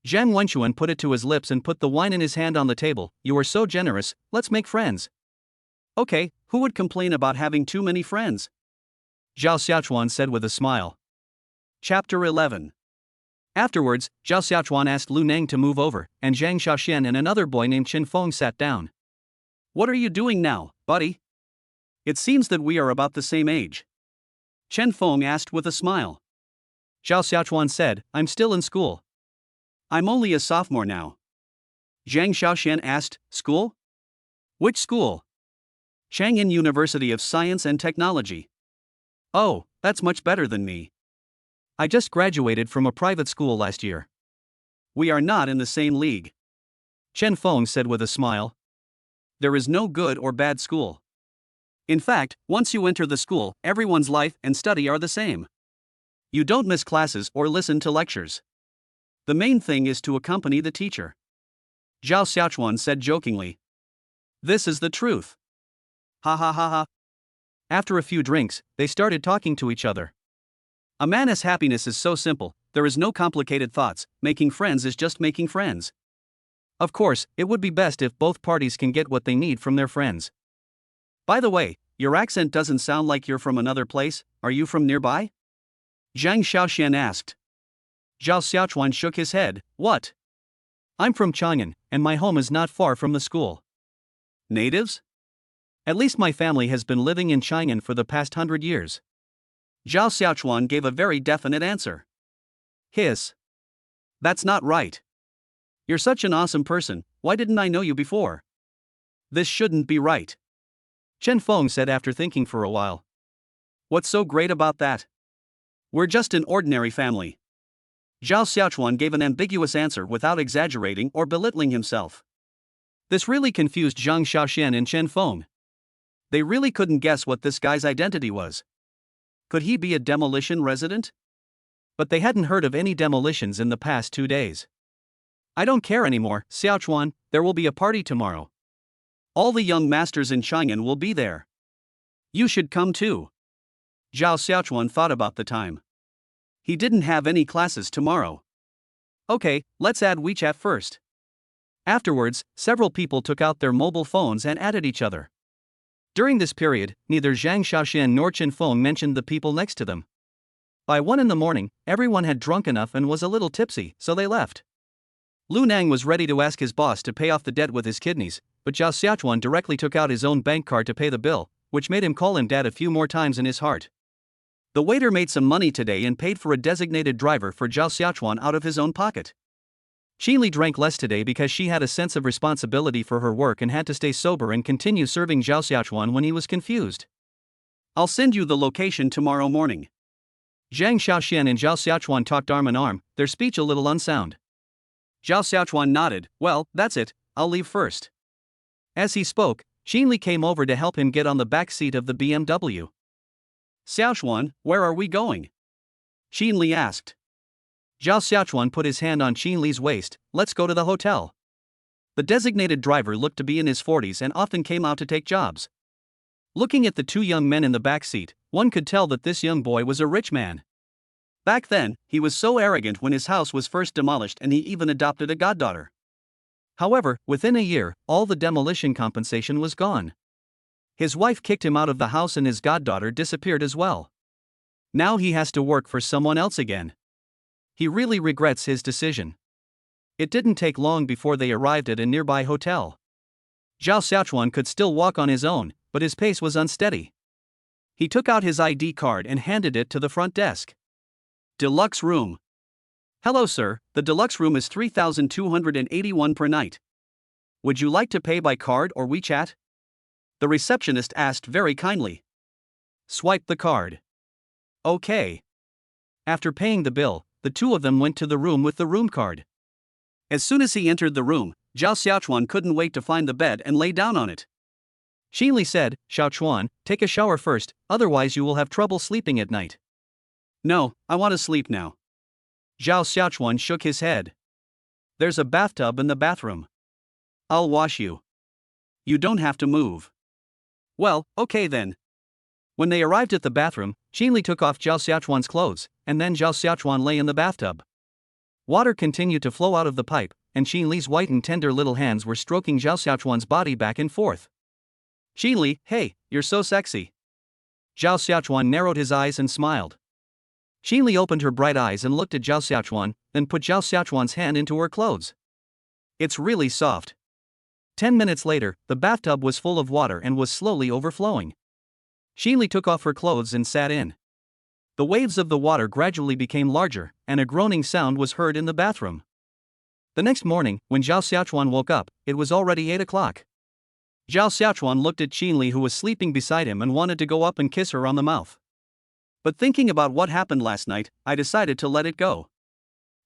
S1: Zhang Wenxuan put it to his lips and put the wine in his hand on the table. You are so generous, let's make friends. Okay, who would complain about having too many friends? Zhao Xiaochuan said with a smile. Chapter 11. Afterwards, Zhao Xiaochuan asked Lu Neng to move over, and Zhang Xiaoxian and another boy named Chen Feng sat down. What are you doing now, buddy? It seems that we are about the same age. Chen Feng asked with a smile. Zhao Xiaochuan said, I'm still in school. I'm only a sophomore now. Zhang Xiaoxian asked, school? Which school? Chang'an University of Science and Technology. Oh, that's much better than me. I just graduated from a private school last year. We are not in the same league. Chen Feng said with a smile. There is no good or bad school. In fact, once you enter the school, everyone's life and study are the same. You don't miss classes or listen to lectures. The main thing is to accompany the teacher. Zhao Xiaochuan said jokingly. This is the truth. Ha ha ha ha. After a few drinks, they started talking to each other. A man's happiness is so simple, there is no complicated thoughts, making friends is just making friends. Of course, it would be best if both parties can get what they need from their friends. By the way, your accent doesn't sound like you're from another place, are you from nearby? Zhang Xiaoxian asked. Zhao Xiaochuan shook his head, what? I'm from Chang'an, and my home is not far from the school. Natives? At least my family has been living in Chang'an for the past 100 years. Zhao Xiaochuan gave a very definite answer. Hiss. That's not right. You're such an awesome person, why didn't I know you before? This shouldn't be right. Chen Feng said after thinking for a while. What's so great about that? We're just an ordinary family. Zhao Xiaochuan gave an ambiguous answer without exaggerating or belittling himself. This really confused Zhang Xiaoxian and Chen Feng. They really couldn't guess what this guy's identity was. Could he be a demolition resident? But they hadn't heard of any demolitions in the past 2 days. I don't care anymore, Xiaochuan, there will be a party tomorrow. All the young masters in Chang'an will be there. You should come too. Zhao Xiaochuan thought about the time. He didn't have any classes tomorrow. Okay, let's add WeChat first. Afterwards, several people took out their mobile phones and added each other. During this period, neither Zhang Xiaoxian nor Chen Feng mentioned the people next to them. By 1 in the morning, everyone had drunk enough and was a little tipsy, so they left. Lu Nang was ready to ask his boss to pay off the debt with his kidneys, but Zhao Xiaochuan directly took out his own bank card to pay the bill, which made him call him dad a few more times in his heart. The waiter made some money today and paid for a designated driver for Zhao Xiaochuan out of his own pocket. Qin Li drank less today because she had a sense of responsibility for her work and had to stay sober and continue serving Zhao Xiaochuan when he was confused. I'll send you the location tomorrow morning. Zhang Xiaoxian and Zhao Xiaochuan talked arm in arm, their speech a little unsound. Zhao Xiaochuan nodded, well, that's it, I'll leave first. As he spoke,
S2: Xinli came over to help him get on the back seat of the BMW.
S1: Xiaochuan, where are we going? Xinli asked.
S2: Zhao Xiaochuan put his hand on Xinli's waist. Let's go to the hotel.
S1: The designated driver looked to be in his 40s and often came out to take jobs.
S2: Looking at the two young men in the back seat, one could tell that this young boy was a rich man.
S1: Back then, he was so arrogant when his house was first demolished and he even adopted a goddaughter.
S2: However, within a year, all the demolition compensation was gone. His wife kicked him out of the house and his goddaughter disappeared as well. Now he has to work for someone else again. He really regrets his decision. It didn't take long before they arrived at a nearby hotel. Zhao Xiaochuan could still walk on his own, but his pace was unsteady. He took out his ID card and handed it to the front desk.
S1: Deluxe room. Hello sir, the deluxe room is 3,281 per night. Would you like to pay by card or WeChat? The receptionist asked very kindly.
S2: Swipe the card.
S1: Okay.
S2: After paying the bill, the two of them went to the room with the room card.
S1: As soon as he entered the room, Zhao Xiaochuan couldn't wait to find the bed and lay down on it.
S2: Xinli said, Xiaochuan, take a shower first, otherwise you will have trouble sleeping at night.
S1: No, I want to sleep now.
S2: Zhao Xiaochuan shook his head.
S1: There's a bathtub in the bathroom. I'll wash you. You don't have to move. Well, okay then.
S2: When they arrived at the bathroom, Xinli took off Zhao Xiaochuan's clothes, and then Zhao Xiaochuan lay in the bathtub. Water continued to flow out of the pipe, and Xinli's white and tender little hands were stroking Zhao Xiaochuan's body back and forth.
S1: Xinli, hey, you're so sexy.
S2: Zhao Xiaochuan narrowed his eyes and smiled. Xinli opened her bright eyes and looked at Zhao Xiaochuan, then put Zhao Xiaochuan's hand into her clothes.
S1: It's really soft.
S2: 10 minutes later, the bathtub was full of water and was slowly overflowing. Xinli took off her clothes and sat in. The waves of the water gradually became larger, and a groaning sound was heard in the bathroom. The next morning, when Zhao Xiaochuan woke up, it was already 8 o'clock. Zhao Xiaochuan looked at Xinli, who was sleeping beside him, and wanted to go up and kiss her on the mouth.
S1: But thinking about what happened last night, I decided to let it go.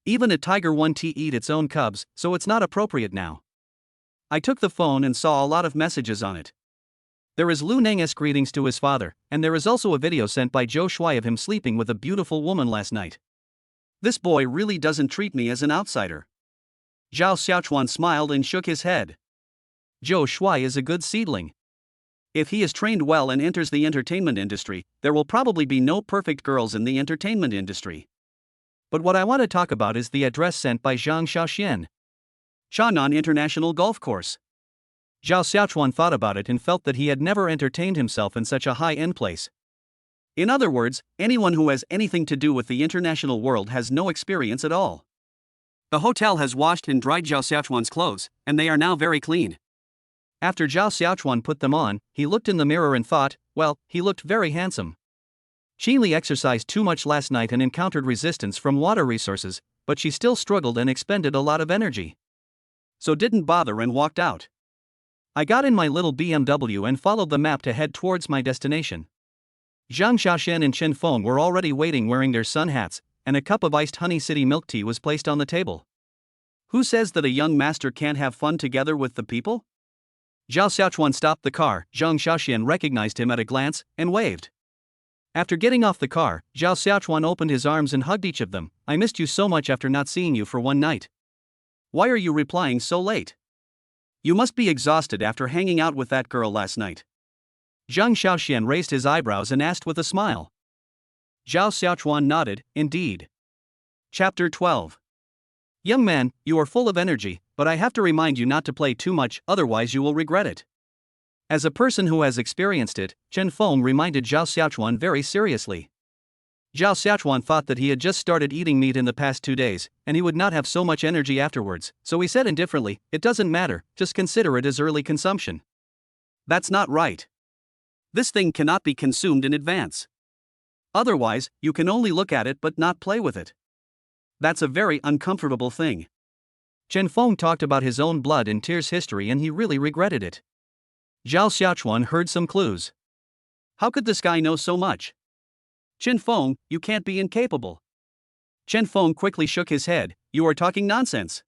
S1: Even a tiger won't eat its own cubs, so it's not appropriate now. I took the phone and saw a lot of messages on it. There is Lu Neng's greetings to his father, and there is also a video sent by Zhou Shuai of him sleeping with a beautiful woman last night. This boy really doesn't treat me as an outsider.
S2: Zhao Xiaochuan smiled and shook his head. Zhou Shuai is a good seedling.
S1: If he is trained well and enters the entertainment industry, there will probably be no perfect girls in the entertainment industry.
S2: But what I want to talk about is the address sent by Zhang Xiaoxian.
S1: Shannan International Golf Course.
S2: Zhao Xiaochuan thought about it and felt that he had never entertained himself in such a high-end place.
S1: In other words, anyone who has anything to do with the international world has no experience at all. The hotel has washed and dried Zhao Xiaochuan's clothes, and they are now very clean.
S2: After Zhao Xiaochuan put them on, he looked in the mirror and thought, well, he looked very handsome. Xinli exercised too much last night and encountered resistance from water resources, but she still struggled and expended a lot of energy.
S1: So didn't bother and walked out.
S2: I got in my little BMW and followed the map to head towards my destination. Zhang Xiaoxian and Chen Feng were already waiting wearing their sun hats, and a cup of iced Honey City milk tea was placed on the table.
S1: Who says that a young master can't have fun together with the people?
S2: Zhao Xiaochuan stopped the car. Zhang Xiaoxian recognized him at a glance and waved. After getting off the car, Zhao Xiaochuan opened his arms and hugged each of them. I missed you so much after not seeing you for one night.
S1: Why are you replying so late? You must be exhausted after hanging out with that girl last night.
S2: Zhang Xiaoxian raised his eyebrows and asked with a smile.
S1: Zhao Xiaochuan nodded, indeed.
S2: Chapter 12. Young man, you are full of energy, but I have to remind you not to play too much, otherwise you will regret it. As a person who has experienced it, Chen Feng reminded Zhao Xiaochuan very seriously. Zhao Xiaochuan thought that he had just started eating meat in the past 2 days, and he would not have so much energy afterwards, so he said indifferently, it doesn't matter, just consider it as early consumption.
S1: That's not right. This thing cannot be consumed in advance. Otherwise, you can only look at it but not play with it. That's a very uncomfortable thing.
S2: Chen Feng talked about his own blood and tears history and he really regretted it. Zhao Xiaochuan heard some clues.
S1: How could this guy know so much? Chen Feng, you can't be incapable.
S2: Chen Feng quickly shook his head, you are talking nonsense.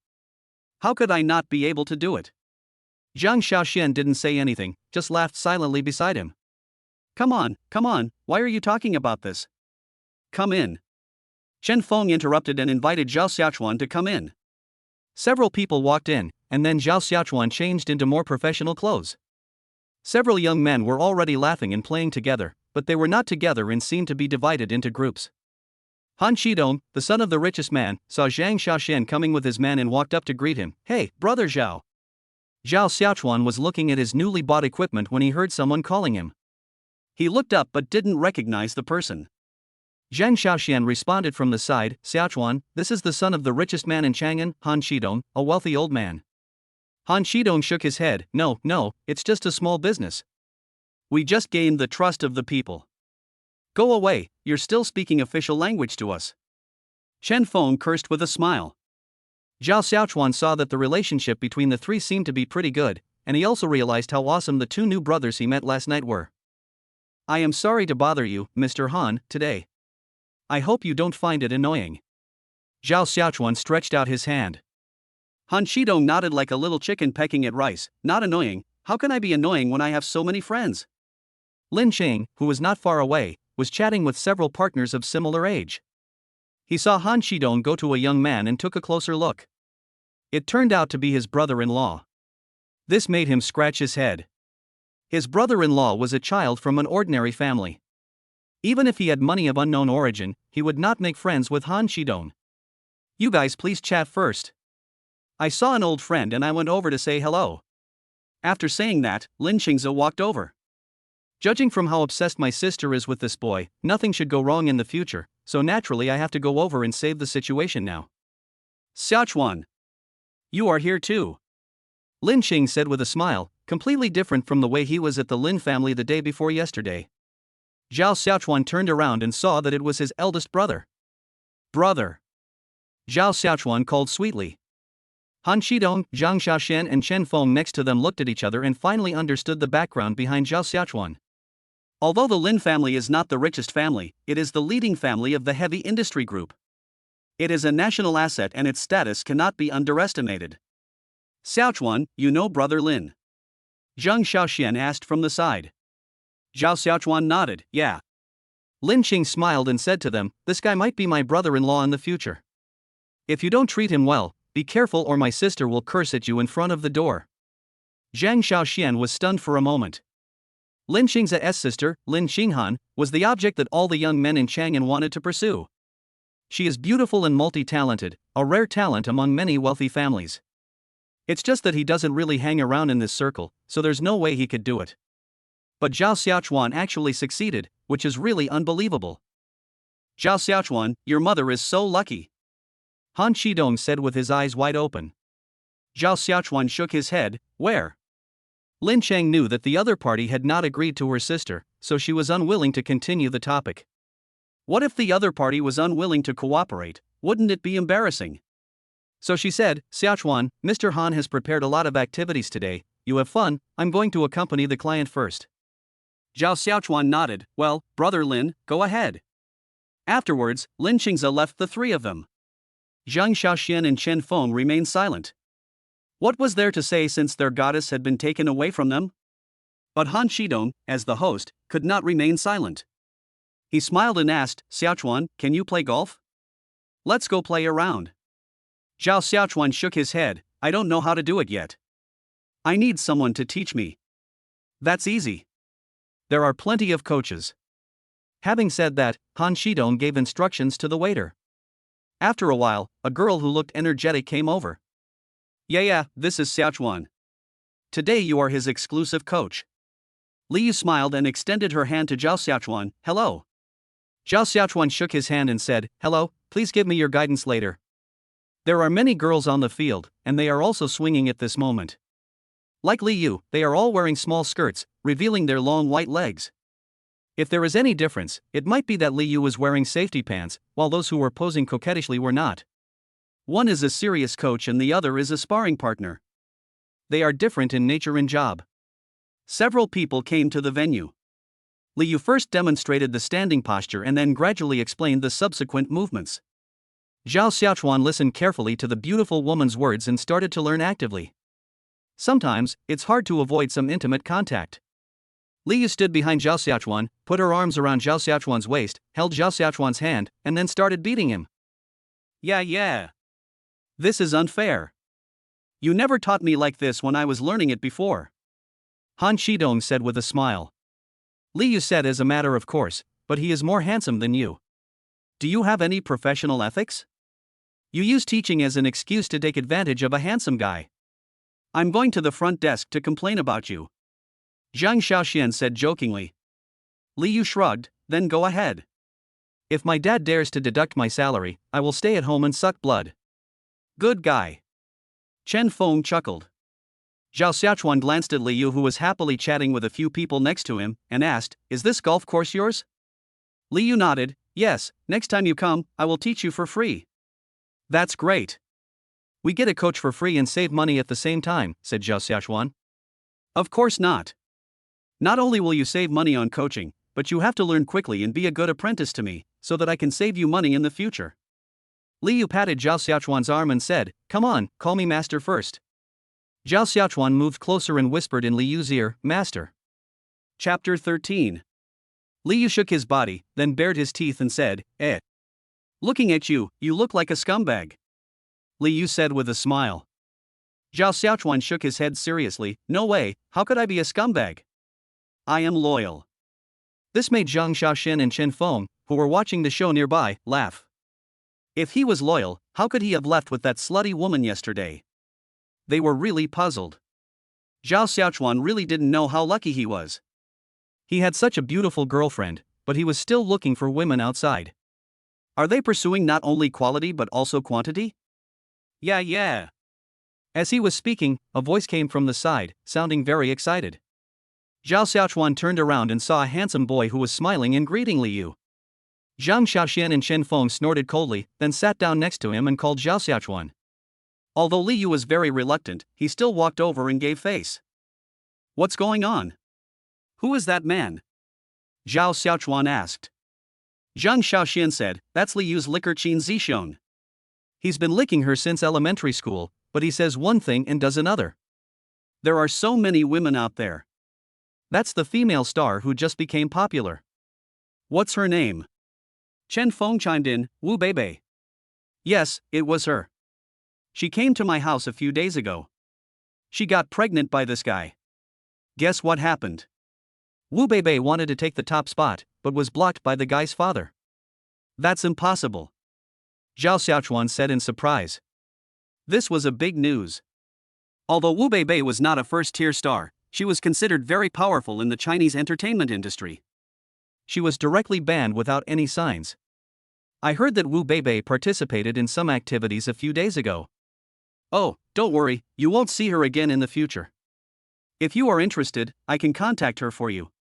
S1: How could I not be able to do it?
S2: Zhang Xiaoxian didn't say anything, just laughed silently beside him.
S1: Come on, why are you talking about this? Come in. Chen Feng interrupted and invited Zhao Xiaochuan to come in.
S2: Several people walked in, and then Zhao Xiaochuan changed into more professional clothes. Several young men were already laughing and playing together, but they were not together and seemed to be divided into groups. Han Shidong, the son of the richest man, saw Zhang Xiaoxian coming with his men and walked up to greet him. Hey, brother Zhao. Zhao Xiaochuan was looking at his newly bought equipment when he heard someone calling him.
S1: He looked up but didn't recognize the person.
S2: Zhang Xiaoxian responded from the side, Xiaochuan, this is the son of the richest man in Chang'an, Han Shidong, a wealthy old man. Han Shidong shook his head, no, it's just a small business.
S1: We just gained the trust of the people. Go away, you're still speaking official language to us. Chen Feng cursed with a smile.
S2: Zhao Xiaochuan saw that the relationship between the three seemed to be pretty good, and he also realized how awesome the two new brothers he met last night were.
S1: I am sorry to bother you, Mr. Han, today. I hope you don't find it annoying.
S2: Zhao Xiaochuan stretched out his hand.
S1: Han Shidong nodded like a little chicken pecking at rice. Not annoying, how can I be annoying when I have so many friends?
S2: Lin Qing, who was not far away, was chatting with several partners of similar age. He saw Han Shidong go to a young man and took a closer look. It turned out to be his brother-in-law. This made him scratch his head. His brother-in-law was a child from an ordinary family. Even if he had money of unknown origin, he would not make friends with Han Shidong.
S1: You guys please chat first. I saw an old friend and I went over to say hello. After saying that, Lin Qingze walked over.
S2: Judging from how obsessed my sister is with this boy, nothing should go wrong in the future, so naturally I have to go over and save the situation now.
S1: Xiaochuan. You are here too.
S2: Lin Qing said with a smile, completely different from the way he was at the Lin family the day before yesterday. Zhao Xiaochuan turned around and saw that it was his eldest brother.
S1: Brother.
S2: Zhao Xiaochuan called sweetly. Han Shidong, Zhang Xiaoxian and Chen Feng next to them looked at each other and finally understood the background behind Zhao Xiaochuan.
S1: Although the Lin family is not the richest family, it is the leading family of the heavy industry group. It is a national asset and its status cannot be underestimated. Xiaochuan, you know brother Lin? Zhang Xiaoxian asked from the side. Zhao Xiaochuan nodded, yeah.
S2: Lin Qing smiled and said to them, this guy might be my brother-in-law in the future. If you don't treat him well, be careful or my sister will curse at you in front of the door. Zhang Xiaoxian was stunned for a moment. Lin Qingze's sister, Lin Qinghan, was the object that all the young men in Chang'an wanted to pursue. She is beautiful and multi-talented, a rare talent among many wealthy families. It's just that he doesn't really hang around in this circle, so there's no way he could do it. But Zhao Xiaochuan actually succeeded, which is really unbelievable.
S1: Zhao Xiaochuan, your mother is so lucky.
S2: Han Shidong said with his eyes wide open.
S1: Zhao Xiaochuan shook his head, where?
S2: Lin Cheng knew that the other party had not agreed to her sister, so she was unwilling to continue the topic.
S1: What if the other party was unwilling to cooperate? Wouldn't it be embarrassing?
S2: So she said, Xiaochuan, Mr. Han has prepared a lot of activities today, you have fun, I'm going to accompany the client first.
S1: Zhao Xiaochuan nodded, well, brother Lin, go ahead. Afterwards, Lin Qingze left the three of them. Zhang Xiaoxian and Chen Feng remained silent. What was there to say since their goddess had been taken away from them? But Han Shidong, as the host, could not remain silent. He smiled and asked, Xiaochuan, can you play golf? Let's go play a round. Zhao Xiaochuan shook his head, I don't know how to do it yet. I need someone to teach me. That's easy.
S2: There are plenty of coaches. Having said that, Han Shidong gave instructions to the waiter. After a while, a girl who looked energetic came over.
S1: Yeah, this is Xiaochuan. Today you are his exclusive coach. Liu smiled and extended her hand to Zhao Xiaochuan, hello.
S2: Zhao Xiaochuan shook his hand and said, hello, please give me your guidance later. There are many girls on the field, and they are also swinging at this moment. Like Liu, they are all wearing small skirts, revealing their long white legs. If there is any difference, it might be that Liu was wearing safety pants, while those who were posing coquettishly were not.
S1: One is a serious coach and the other is a sparring partner.
S2: They are different in nature and job.
S1: Several people came to the venue. Liu first demonstrated the standing posture and then gradually explained the subsequent movements.
S2: Zhao Xiaochuan listened carefully to the beautiful woman's words and started to learn actively. Sometimes, it's hard to avoid some intimate contact. Li Yu stood behind Zhao Xiaochuan, put her arms around Zhao Xiaochuan's waist, held Zhao Xiaochuan's hand, and then started beating him.
S1: Yeah. This is unfair. You never taught me like this when I was learning it before.
S2: Han Shidong said with a smile. Li Yu said as a matter of course, but he is more handsome than you.
S1: Do you have any professional ethics?
S2: You use teaching as an excuse to take advantage of a handsome guy.
S1: I'm going to the front desk to complain about you,
S2: Zhang Xiaoxian said jokingly.
S1: Li Yu shrugged, then go ahead.
S2: If my dad dares to deduct my salary, I will stay at home and suck blood.
S1: Good guy. Chen Feng chuckled.
S2: Zhao Xiaochuan glanced at Li Yu, who was happily chatting with a few people next to him, and asked, "Is this golf course yours?"
S1: Li Yu nodded. "Yes, next time you come, I will teach you for free."
S2: "That's great. We get a coach for free and save money at the same time," said Zhao Xiaochuan.
S1: "Of course not. Not only will you save money on coaching, but you have to learn quickly and be a good apprentice to me, so that I can save you money in the future."
S2: Li Yu patted Zhao Xiaochuan's arm and said, "Come on, call me master first." Zhao Xiaochuan moved closer and whispered in Li Yu's ear, "Master."
S1: Chapter 13.
S2: Li Yu shook his body, then bared his teeth and said, "Eh.
S1: Looking at you, you look like a scumbag,"
S2: Li Yu said with a smile.
S1: Zhao Xiaochuan shook his head seriously. "No way, how could I be a scumbag? I am loyal."
S2: This made Zhang Xiaoxian and Chen Feng, who were watching the show nearby, laugh.
S1: If he was loyal, how could he have left with that slutty woman yesterday? They were really puzzled. Zhao Xiaochuan really didn't know how lucky he was.
S2: He had such a beautiful girlfriend, but he was still looking for women outside.
S1: Are they pursuing not only quality but also quantity? Yeah.
S2: As he was speaking, a voice came from the side, sounding very excited. Zhao Xiaochuan turned around and saw a handsome boy who was smiling and greeting Li Yu. Zhang Xiaoxian and Chen Feng snorted coldly, then sat down next to him and called Zhao Xiaochuan.
S1: Although Li Yu was very reluctant, he still walked over and gave face. "What's going on? Who is that man?" Zhao Xiaochuan asked.
S2: Zhang Xiaoxian said, "That's Li Yu's licker Qin Zixuan. He's been licking her since elementary school, but he says one thing and does another."
S1: "There are so many women out there."
S2: "That's the female star who just became popular."
S1: "What's her name?" Chen Feng chimed in. "Wu Beibei."
S2: "Yes, it was her.
S1: She came to my house a few days ago. She got pregnant by this guy. Guess what happened?"
S2: Wu Beibei wanted to take the top spot, but was blocked by the guy's father.
S1: "That's impossible,"
S2: Zhao Xiaochuan said in surprise.
S1: This was a big news. Although Wu Beibei was not a first-tier star, she was considered very powerful in the Chinese entertainment industry.
S2: She was directly banned without any signs. I heard that Wu Beibei participated in some activities a few days ago.
S1: "Oh, don't worry, you won't see her again in the future. If you are interested, I can contact her for you."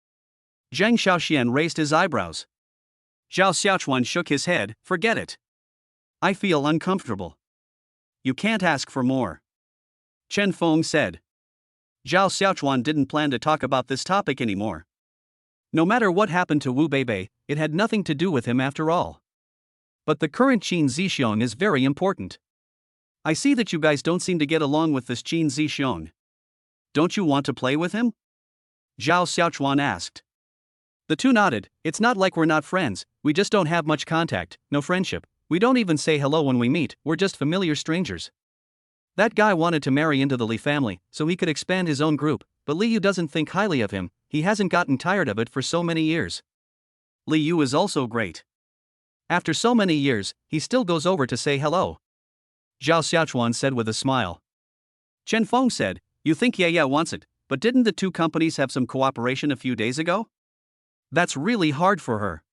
S2: Zhang Xiaoxian raised his eyebrows.
S1: Zhao Xiaochuan shook his head. "Forget it. I feel uncomfortable." "You can't ask for more," Chen Feng said. Zhao Xiaochuan didn't plan to talk about this topic anymore.
S2: No matter what happened to Wu Beibei, it had nothing to do with him after all. But the current Qin Zixuan is very important.
S1: "I see that you guys don't seem to get along with this Qin Zixuan. Don't you want to play with him?" Zhao Xiaochuan asked.
S2: The two nodded. "It's not like we're not friends, we just don't have much contact, no friendship. We don't even say hello when we meet, we're just familiar strangers. That guy wanted to marry into the Li family, so he could expand his own group, but Li Yu doesn't think highly of him, he hasn't gotten tired of it for so many years.
S1: Li Yu is also great.
S2: After so many years, he still goes over to say hello," Zhao Xiaochuan said with a smile.
S1: Chen Feng said, "You think yeah wants it, but didn't the two companies have some cooperation a few days ago?"
S2: "That's really hard for her."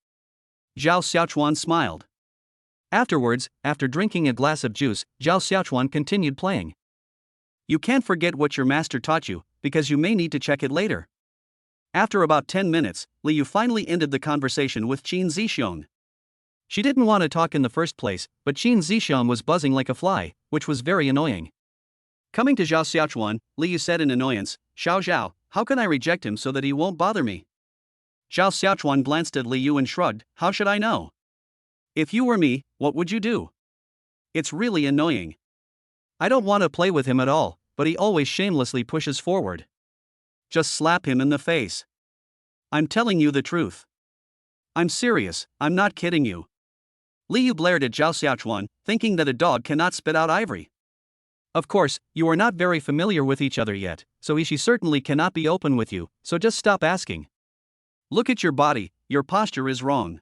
S1: Zhao Xiaochuan smiled.
S2: Afterwards, after drinking a glass of juice, Zhao Xiaochuan continued playing.
S1: "You can't forget what your master taught you, because you may need to check it later." After about 10 minutes, Li Yu finally ended the conversation with Qin Zixuan.
S2: She didn't want to talk in the first place, but Qin Zixuan was buzzing like a fly, which was very annoying.
S1: Coming to Zhao Xiaochuan, Li Yu said in annoyance, Zhao, how can I reject him so that he won't bother me?" Zhao Xiaochuan glanced at Li Yu and shrugged. "How should I know? If you were me, what would you do? It's really annoying."
S2: "I don't want to play with him at all,
S1: but he always shamelessly pushes forward. Just slap him in the face. I'm telling you the truth. I'm serious, I'm not kidding you. Liu blared at Zhao Xiaochuan, thinking that a dog cannot spit out ivory. Of course, you are not very familiar with each other yet, so she certainly cannot be open with you, so just stop asking. Look at your body, your posture is wrong.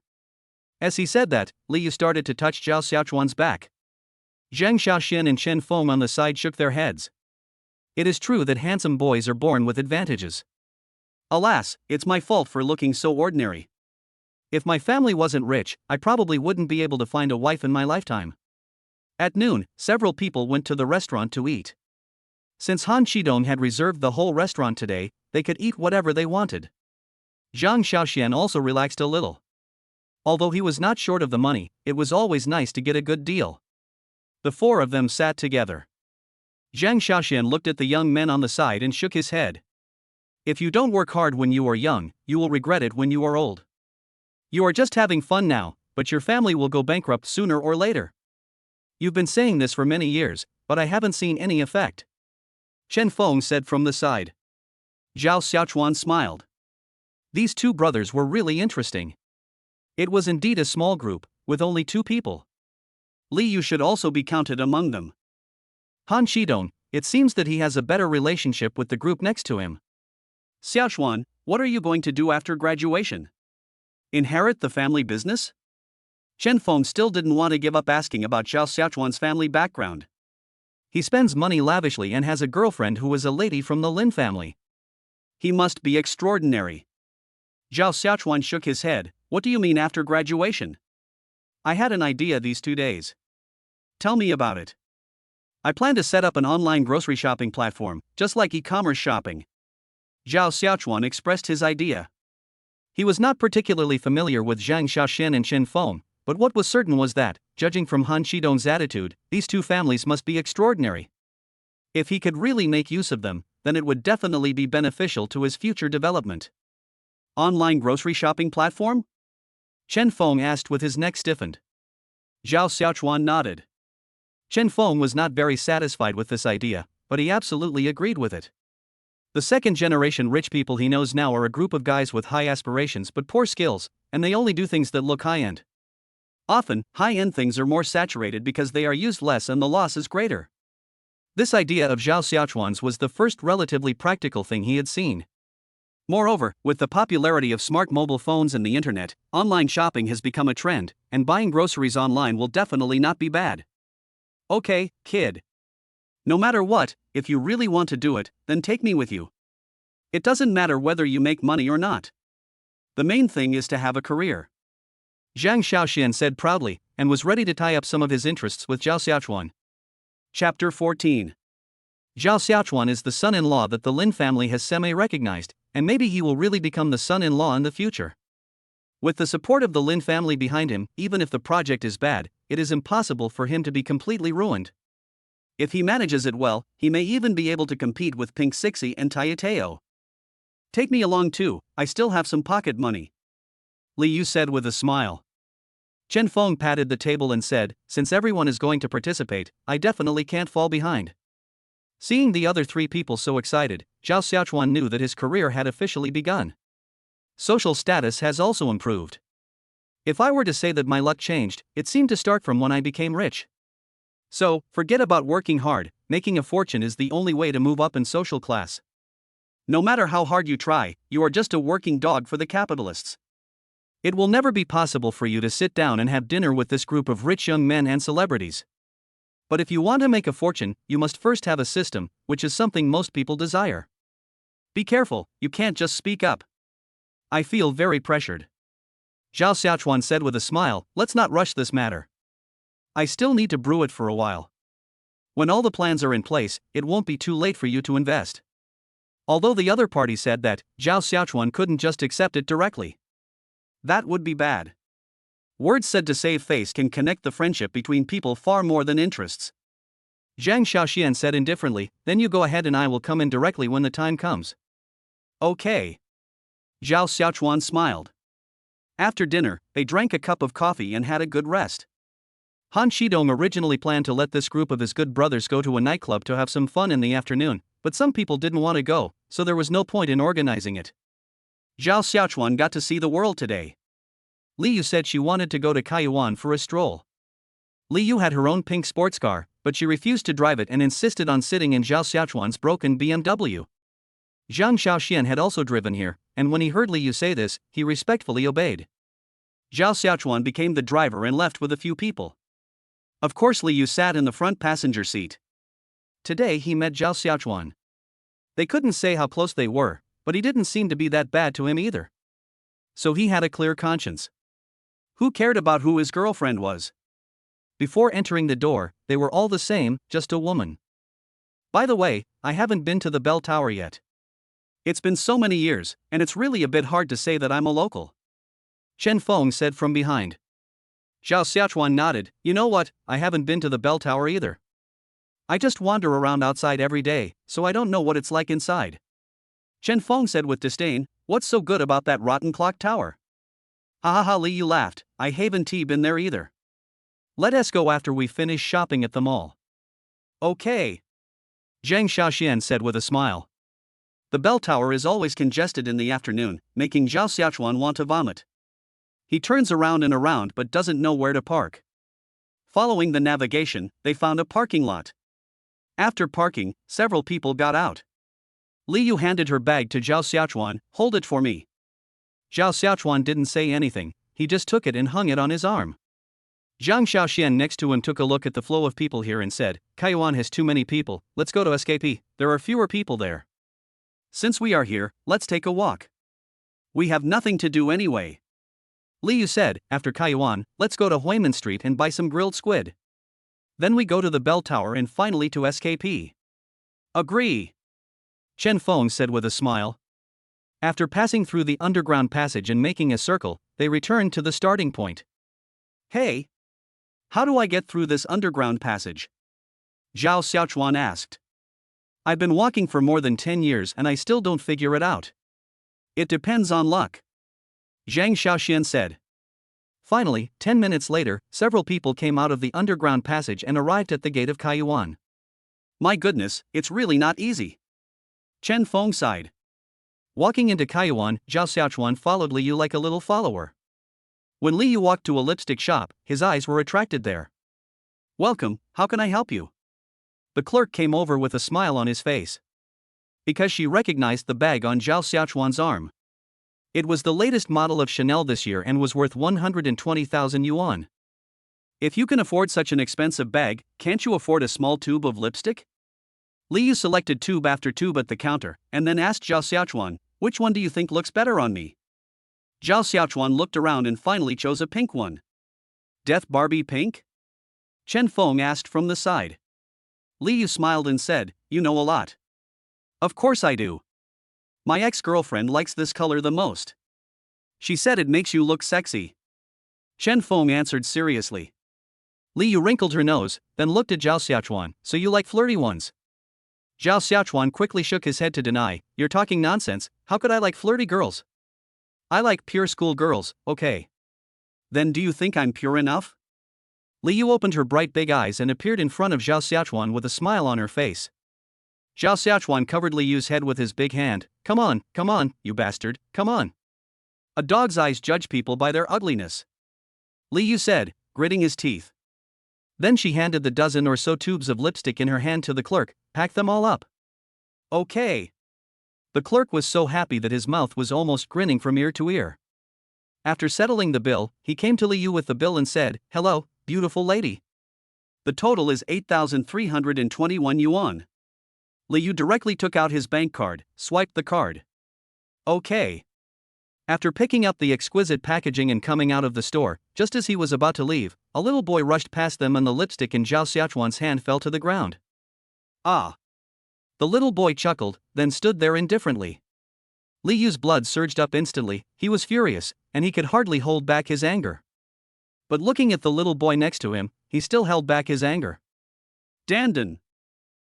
S1: As he said that, Liu started to touch Zhao Xiaochuan's back. Zhang Xiaoxian and Chen Feng on the side shook their heads. It is true that handsome boys are born with advantages. Alas, it's my fault for looking so ordinary. If my family wasn't rich, I probably wouldn't be able to find a wife in my lifetime. At noon, several people went to the restaurant to eat. Since Han Shidong had reserved the whole restaurant today, they could eat whatever they wanted. Zhang Xiaoxian also relaxed a little. Although he was not short of the money, it was always nice to get a good deal. The four of them sat together. Zhang Xiaoxian looked at the young men on the side and shook his head. If you don't work hard when you are young, you will regret it when you are old. You are just having fun now, but your family will go bankrupt sooner or later. You've been saying this for many years, but I haven't seen any effect. Chen Feng said from the side. Zhao Xiaochuan smiled. These two brothers were really interesting. It was indeed a small group, with only 2 people. Liu should also be counted among them. Han Shidong, it seems that he has a better relationship with the group next to him. Xiaochuan, what are you going to do after graduation? Inherit the family business? Chen Feng still didn't want to give up asking about Zhao Xiaochuan's family background. He spends money lavishly and has a girlfriend who is a lady from the Lin family. He must be extraordinary. Zhao Xiaochuan shook his head. What do you mean after graduation? I had an idea these 2 days. Tell me about it. I plan to set up an online grocery shopping platform, just like e-commerce shopping. Zhao Xiaochuan expressed his idea. He was not particularly familiar with Zhang Xiaoxian and Chen Feng, but what was certain was that, judging from Han Shidong's attitude, these 2 families must be extraordinary. If he could really make use of them, then it would definitely be beneficial to his future development. Online grocery shopping platform? Chen Feng asked with his neck stiffened. Zhao Xiaochuan nodded. Chen Feng was not very satisfied with this idea, but he absolutely agreed with it. The second-generation rich people he knows now are a group of guys with high aspirations but poor skills, and they only do things that look high-end. Often, high-end things are more saturated because they are used less and the loss is greater. This idea of Zhao Xiaochuan's was the first relatively practical thing he had seen. Moreover, with the popularity of smart mobile phones and the internet, online shopping has become a trend, and buying groceries online will definitely not be bad. Okay, kid. No matter what, if you really want to do it, then take me with you. It doesn't matter whether you make money or not. The main thing is to have a career. Zhang Xiaoxian said proudly, and was ready to tie up some of his interests with Zhao Xiaochuan. Chapter 14. Zhao Xiaochuan is the son-in-law that the Lin family has semi-recognized, and maybe he will really become the son-in-law in the future. With the support of the Lin family behind him, even if the project is bad, it is impossible for him to be completely ruined. If he manages it well, he may even be able to compete with Pink Sixie and Tayateo. Take me along too, I still have some pocket money. Liu said with a smile. Chen Feng patted the table and said, since everyone is going to participate, I definitely can't fall behind. Seeing the other 3 people so excited, Zhao Xiaochuan knew that his career had officially begun. Social status has also improved. If I were to say that my luck changed, it seemed to start from when I became rich. So, forget about working hard, making a fortune is the only way to move up in social class. No matter how hard you try, you are just a working dog for the capitalists. It will never be possible for you to sit down and have dinner with this group of rich young men and celebrities. But if you want to make a fortune, you must first have a system, which is something most people desire. Be careful, you can't just speak up. I feel very pressured. Zhao Xiaochuan said with a smile, let's not rush this matter. I still need to brew it for a while. When all the plans are in place, it won't be too late for you to invest. Although the other party said that, Zhao Xiaochuan couldn't just accept it directly. That would be bad. Words said to save face can connect the friendship between people far more than interests. Zhang Xiaoxian said indifferently, then you go ahead and I will come in directly when the time comes. Okay. Zhao Xiaochuan smiled. After dinner, they drank a cup of coffee and had a good rest.
S2: Han Shidong originally planned to let this group of his good brothers go to a nightclub to have some fun in the afternoon, but some people didn't want to go, so there was no point in organizing it.
S1: Zhao Xiaochuan got to see the world today.
S2: Li Yu said she wanted to go to Kaiyuan for a stroll. Li Yu had her own pink sports car, but she refused to drive it and insisted on sitting in Zhao Xiaochuan's broken BMW. Zhang Xiaoxian had also driven here, and when he heard Li Yu say this, he respectfully obeyed.
S1: Zhao Xiaochuan became the driver and left with a few people. Of course, Li Yu sat in the front passenger seat.
S2: Today he met Zhao Xiaochuan. They couldn't say how close they were, but he didn't seem to be that bad to him either. So he had a clear conscience.
S1: Who cared about who his girlfriend was?
S2: Before entering the door, they were all the same, just a woman. By the way, I haven't been to the bell tower yet.
S1: It's been so many years, and it's really a bit hard to say that I'm a local,
S2: Chen Feng said from behind.
S1: Zhao Xiaochuan nodded.
S2: You know what, I haven't been to the bell tower either. I just wander around outside every day, so I don't know what it's like inside.
S1: Chen Feng said with disdain. What's so good about that rotten clock tower?
S2: Ha ha ha, Li Yu laughed. I haven't been there either. Let us go after we finish shopping at the mall.
S1: Okay,
S2: Zhang Xiaoxian said with a smile.
S1: The bell tower is always congested in the afternoon, making Zhao Xiaochuan want to vomit. He turns around and around but doesn't know where to park. Following the navigation, they found a parking lot. After parking, several people got out.
S2: Li Yu handed her bag to Zhao Xiaochuan. Hold it for me. Zhao Xiaochuan didn't say anything, he just took it and hung it on his arm. Zhang Xiaoxian next to him took a look at the flow of people here and said, Kaiyuan has too many people, let's go to SKP, there are fewer people there.
S1: Since we are here, let's take a walk. We have nothing to do anyway.
S2: Li Yu said, after Kaiyuan, let's go to Huimin Street and buy some grilled squid. Then we go to the bell tower and finally to SKP.
S1: Agree,
S2: Chen Feng said with a smile. After passing through the underground passage and making a circle, they returned to the starting point.
S1: Hey, how do I get through this underground passage? Zhao Xiaochuan asked.
S2: I've been walking for more than 10 years and I still don't figure it out.
S1: It depends on luck,
S2: Zhang Xiaoxian said. Finally, 10 minutes later, several people came out of the underground passage and arrived at the gate of Kaiyuan.
S1: My goodness, it's really not easy, Chen Feng sighed.
S2: Walking into Kaiyuan, Zhao Xiaochuan followed Li Yu like a little follower. When Li Yu walked to a lipstick shop, his eyes were attracted there.
S1: Welcome, how can I help you?
S2: The clerk came over with a smile on his face. Because she recognized the bag on Zhao Xiaochuan's arm. It was the latest model of Chanel this year and was worth 120,000 yuan.
S1: If you can afford such an expensive bag, can't you afford a small tube of lipstick?
S2: Li Yu selected tube after tube at the counter, and then asked Zhao Xiaochuan, which one do you think looks better on me?
S1: Zhao Xiaochuan looked around and finally chose a pink one.
S2: Death Barbie pink?
S1: Chen Feng asked from the side.
S2: Li Yu smiled and said, you know a lot.
S1: Of course I do. My ex-girlfriend likes this color the most. She said it makes you look sexy.
S2: Chen Feng answered seriously. Li Yu wrinkled her nose, then looked at Zhao Xiaochuan, so you like flirty ones? Zhao Xiaochuan quickly shook his head to deny, you're talking nonsense, how could I like flirty girls? I like pure school girls, okay.
S1: Then do you think I'm pure enough?
S2: Li Yu opened her bright big eyes and appeared in front of Zhao Xiaochuan with a smile on her face. Zhao Xiaochuan covered Li Yu's head with his big hand. Come on, you bastard, come on.
S1: A dog's eyes judge people by their ugliness,
S2: Li Yu said, gritting his teeth. Then she handed the dozen or so tubes of lipstick in her hand to the clerk. Pack them all up.
S1: Okay.
S2: The clerk was so happy that his mouth was almost grinning from ear to ear. After settling the bill, he came to Li Yu with the bill and said, hello, beautiful lady.
S1: The total is 8,321 yuan.
S2: Li Yu directly took out his bank card, swiped the card.
S1: Okay.
S2: After picking up the exquisite packaging and coming out of the store, just as he was about to leave, a little boy rushed past them and the lipstick in Zhao Xiaochuan's hand fell to the ground.
S1: Ah.
S2: The little boy chuckled, then stood there indifferently. Li Yu's blood surged up instantly, he was furious, and he could hardly hold back his anger. But looking at the little boy next to him, he still held back his anger.
S1: Dandan,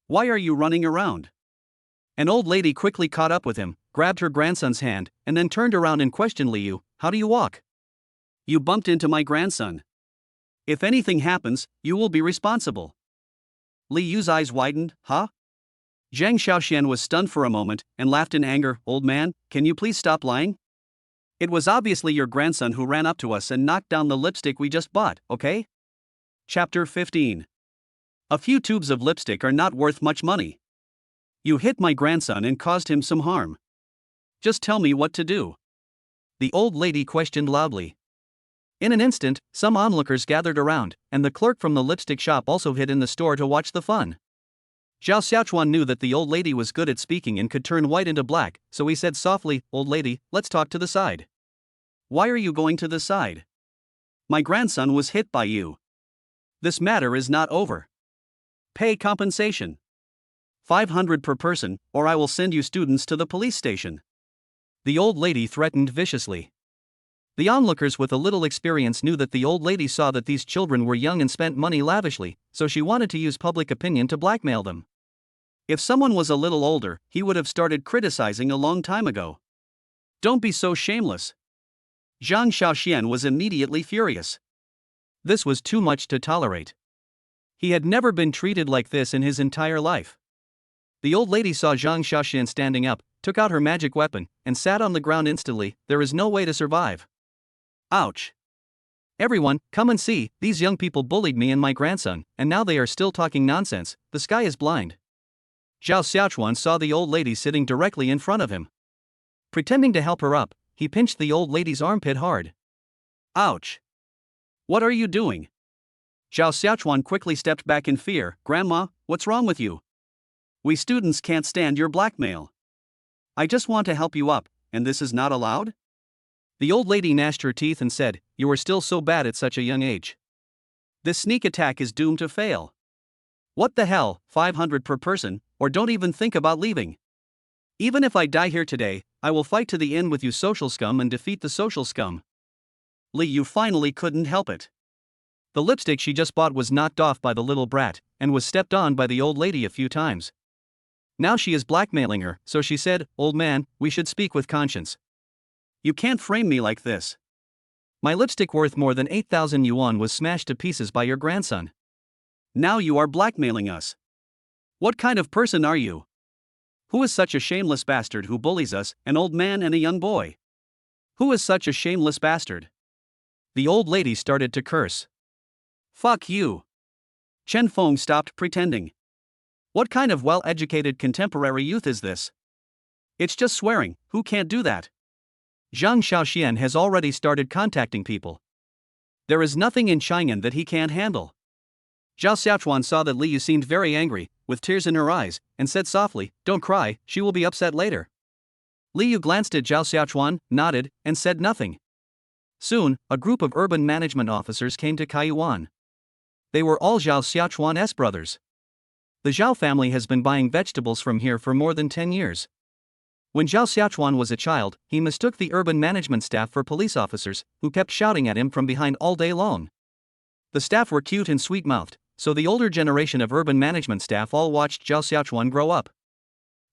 S1: why are you running around?
S2: An old lady quickly caught up with him, grabbed her grandson's hand, and then turned around and questioned Li Yu, how do you walk?
S1: You bumped into my grandson. If anything happens, you will be responsible. Li Yu's eyes widened, huh? Zhang Xiaoxian was stunned for a moment and laughed in anger. Old man, can you please stop lying? It was obviously your grandson who ran up to us and knocked down the lipstick we just bought, okay? Chapter 15. A few tubes of lipstick are not worth much money. You hit my grandson and caused him some harm. Just tell me what to do. The old lady questioned loudly. In an instant, some onlookers gathered around, and the clerk from the lipstick shop also hid in the store to watch the fun. Zhao Xiaochuan knew that the old lady was good at speaking and could turn white into black, so he said softly, "Old lady, let's talk to the side." "Why are you going to the side? My grandson was hit by you. This matter is not over. Pay compensation. 500 per person, or I will send you students to the police station." The old lady threatened viciously. The onlookers with a little experience knew that the old lady saw that these children were young and spent money lavishly, so she wanted to use public opinion to blackmail them. If someone was a little older, he would have started criticizing a long time ago. "Don't be so shameless." Zhang Xiaoxian was immediately furious. This was too much to tolerate. He had never been treated like this in his entire life. The old lady saw Zhang Xiaoxian standing up, took out her magic weapon, and sat on the ground instantly. "There is no way to survive." Ouch. "Everyone, come and see, these young people bullied me and my grandson, and now they are still talking nonsense. The sky is blind." Zhao Xiaochuan saw the old lady sitting directly in front of him. Pretending to help her up, he pinched the old lady's armpit hard. Ouch. "What are you doing?" Zhao Xiaochuan quickly stepped back in fear. "Grandma, what's wrong with you? We students can't stand your blackmail. I just want to help you up, and this is not allowed?" The old lady gnashed her teeth and said, "You are still so bad at such a young age. This sneak attack is doomed to fail. What the hell, 500 per person, or don't even think about leaving. Even if I die here today, I will fight to the end with you social scum and defeat the social scum." Li Yu finally couldn't help it. The lipstick she just bought was knocked off by the little brat, and was stepped on by the old lady a few times. Now she is blackmailing her, so she said, "Old man, we should speak with conscience. You can't frame me like this. My lipstick worth more than 8,000 yuan was smashed to pieces by your grandson. Now you are blackmailing us. What kind of person are you? Who is such a shameless bastard who bullies us, an old man and a young boy? Who is such a shameless bastard?" The old lady started to curse. "Fuck you." Chen Feng stopped pretending. What kind of well-educated contemporary youth is this? It's just swearing, who can't do that? Zhang Xiaoxian has already started contacting people. There is nothing in Chang'an that he can't handle. Zhao Xiaochuan saw that Li Yu seemed very angry, with tears in her eyes, and said softly, "Don't cry, she will be upset later." Li Yu glanced at Zhao Xiaochuan, nodded, and said nothing. Soon, a group of urban management officers came to Kaiyuan. They were all Zhao Xiaochuan's brothers. The Zhao family has been buying vegetables from here for more than 10 years. When Zhao Xiaochuan was a child, he mistook the urban management staff for police officers, who kept shouting at him from behind all day long. The staff were cute and sweet-mouthed, so the older generation of urban management staff all watched Zhao Xiaochuan grow up.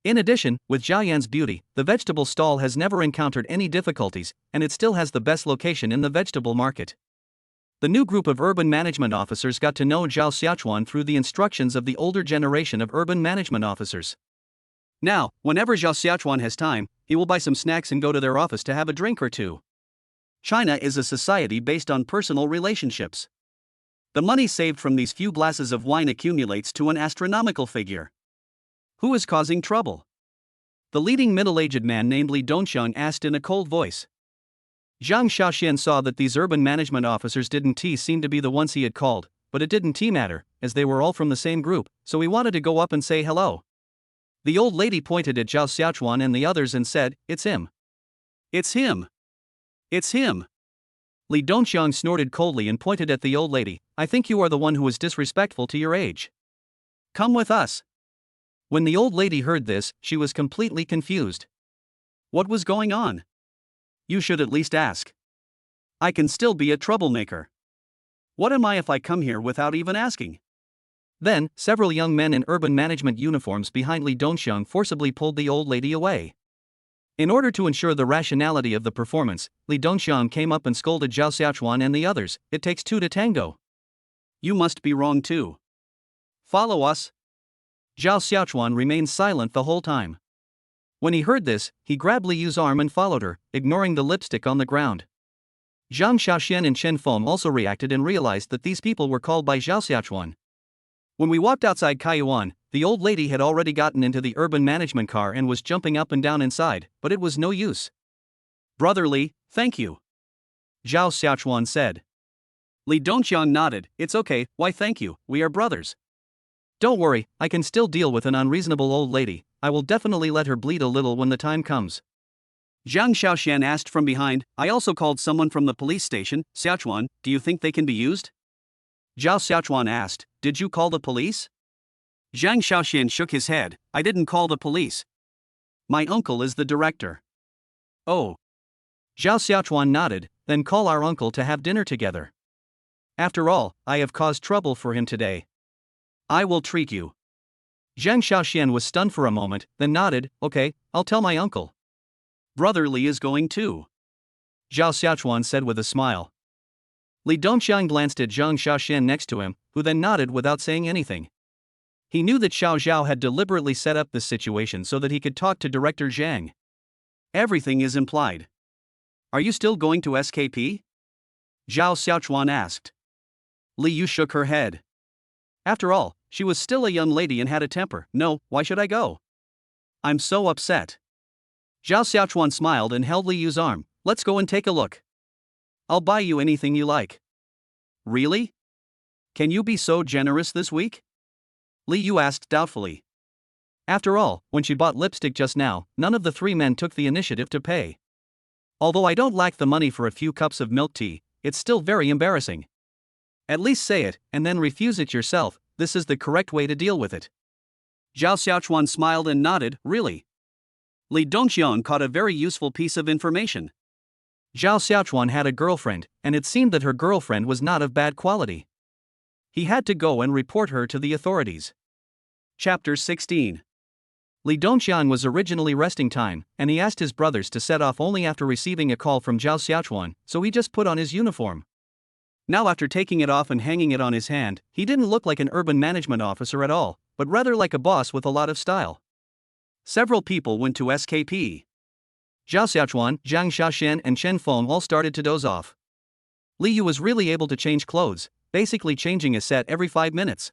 S1: In addition, with Zhao Yan's beauty, the vegetable stall has never encountered any difficulties, and it still has the best location in the vegetable market. The new group of urban management officers got to know Zhao Xiaochuan through the instructions of the older generation of urban management officers. Now, whenever Zhao Xiaochuan has time, he will buy some snacks and go to their office to have a drink or two. China is a society based on personal relationships. The money saved from these few glasses of wine accumulates to an astronomical figure. Who is causing trouble? The leading middle-aged man named Li Dongxiang asked in a cold voice. Zhang Xiaoxian saw that these urban management officers didn't seem to be the ones he had called, but it didn't matter, as they were all from the same group, so he wanted to go up and say hello. The old lady pointed at Zhao Xiaochuan and the others and said, "It's him. It's him. It's him." Li Dongxiang snorted coldly and pointed at the old lady. "I think you are the one who is disrespectful to your age. Come with us." When the old lady heard this, she was completely confused. What was going on? You should at least ask. I can still be a troublemaker. What am I if I come here without even asking? Then, several young men in urban management uniforms behind Li Dongxiang forcibly pulled the old lady away. In order to ensure the rationality of the performance, Li Dongxiang came up and scolded Zhao Xiaochuan and the others. "It takes two to tango. You must be wrong too. Follow us.
S2: Zhao Xiaochuan remained silent the whole time. When he heard this, he grabbed Li Yu's arm and followed her, ignoring the lipstick on the ground. Zhang Xiaoxian and Chen Feng also reacted and realized that these people were called by Zhao Xiaochuan. When we walked outside Kaiyuan, the old lady had already gotten into the urban management car and was jumping up and down inside, but it was no use.
S1: Brother Li, thank you.
S2: Zhao Xiaochuan said.
S1: Li Dongqiang nodded. It's okay, why thank you, we are brothers.
S2: Don't worry, I can still deal with an unreasonable old lady. I will definitely let her bleed a little when the time comes.
S1: Zhang Xiaoxian asked from behind. I also called someone from the police station. Xiaochuan, do you think they can be used?
S2: Zhao Xiaochuan asked, did you call the police?
S1: Zhang Xiaoxian shook his head. I didn't call the police. My uncle is the director.
S2: Oh. Zhao Xiaochuan nodded. Then call our uncle to have dinner together. After all, I have caused trouble for him today.
S1: I will treat you.
S2: Zhang Xiaoxian was stunned for a moment, then nodded. Okay, I'll tell my uncle.
S1: Brother Li is going too.
S2: Zhao Xiaochuan said with a smile. Li Dongqiang glanced at Zhang Xiaoxian next to him, who then nodded without saying anything. He knew that Xiao Zhao had deliberately set up this situation so that he could talk to Director Zhang.
S1: Everything is implied. Are you still going to SKP? Zhao Xiaochuan asked.
S2: Li Yu shook her head.
S1: After all, she was still a young lady and had a temper. No, why should I go? I'm so upset.
S2: Zhao Xiaochuan smiled and held Li Yu's arm. Let's go and take a look.
S1: I'll buy you anything you like. Really? Can you be so generous this week?
S2: Li Yu asked doubtfully. After all, when she bought lipstick just now, none of the three men took the initiative to pay. Although I don't lack the money for a few cups of milk tea, it's still very embarrassing. At least say it, and then refuse it yourself. This is the correct way to deal with it.
S1: Zhao Xiaochuan smiled and nodded. Really? Li Dongqiang caught a very useful piece of information.
S2: Zhao Xiaochuan had a girlfriend, and it seemed that her girlfriend was not of bad quality. He had to go and report her to the authorities.
S1: Chapter 16.
S2: Li Dongqiang was originally resting time, and he asked his brothers to set off only after receiving a call from Zhao Xiaochuan, so he just put on his uniform. Now after taking it off and hanging it on his hand, he didn't look like an urban management officer at all, but rather like a boss with a lot of style.
S1: Several people went to SKP.
S2: Zhao Xiaochuan, Zhang Xiaoxian and Chen Feng all started to doze off. Li Yu was really able to change clothes, basically changing a set every 5 minutes.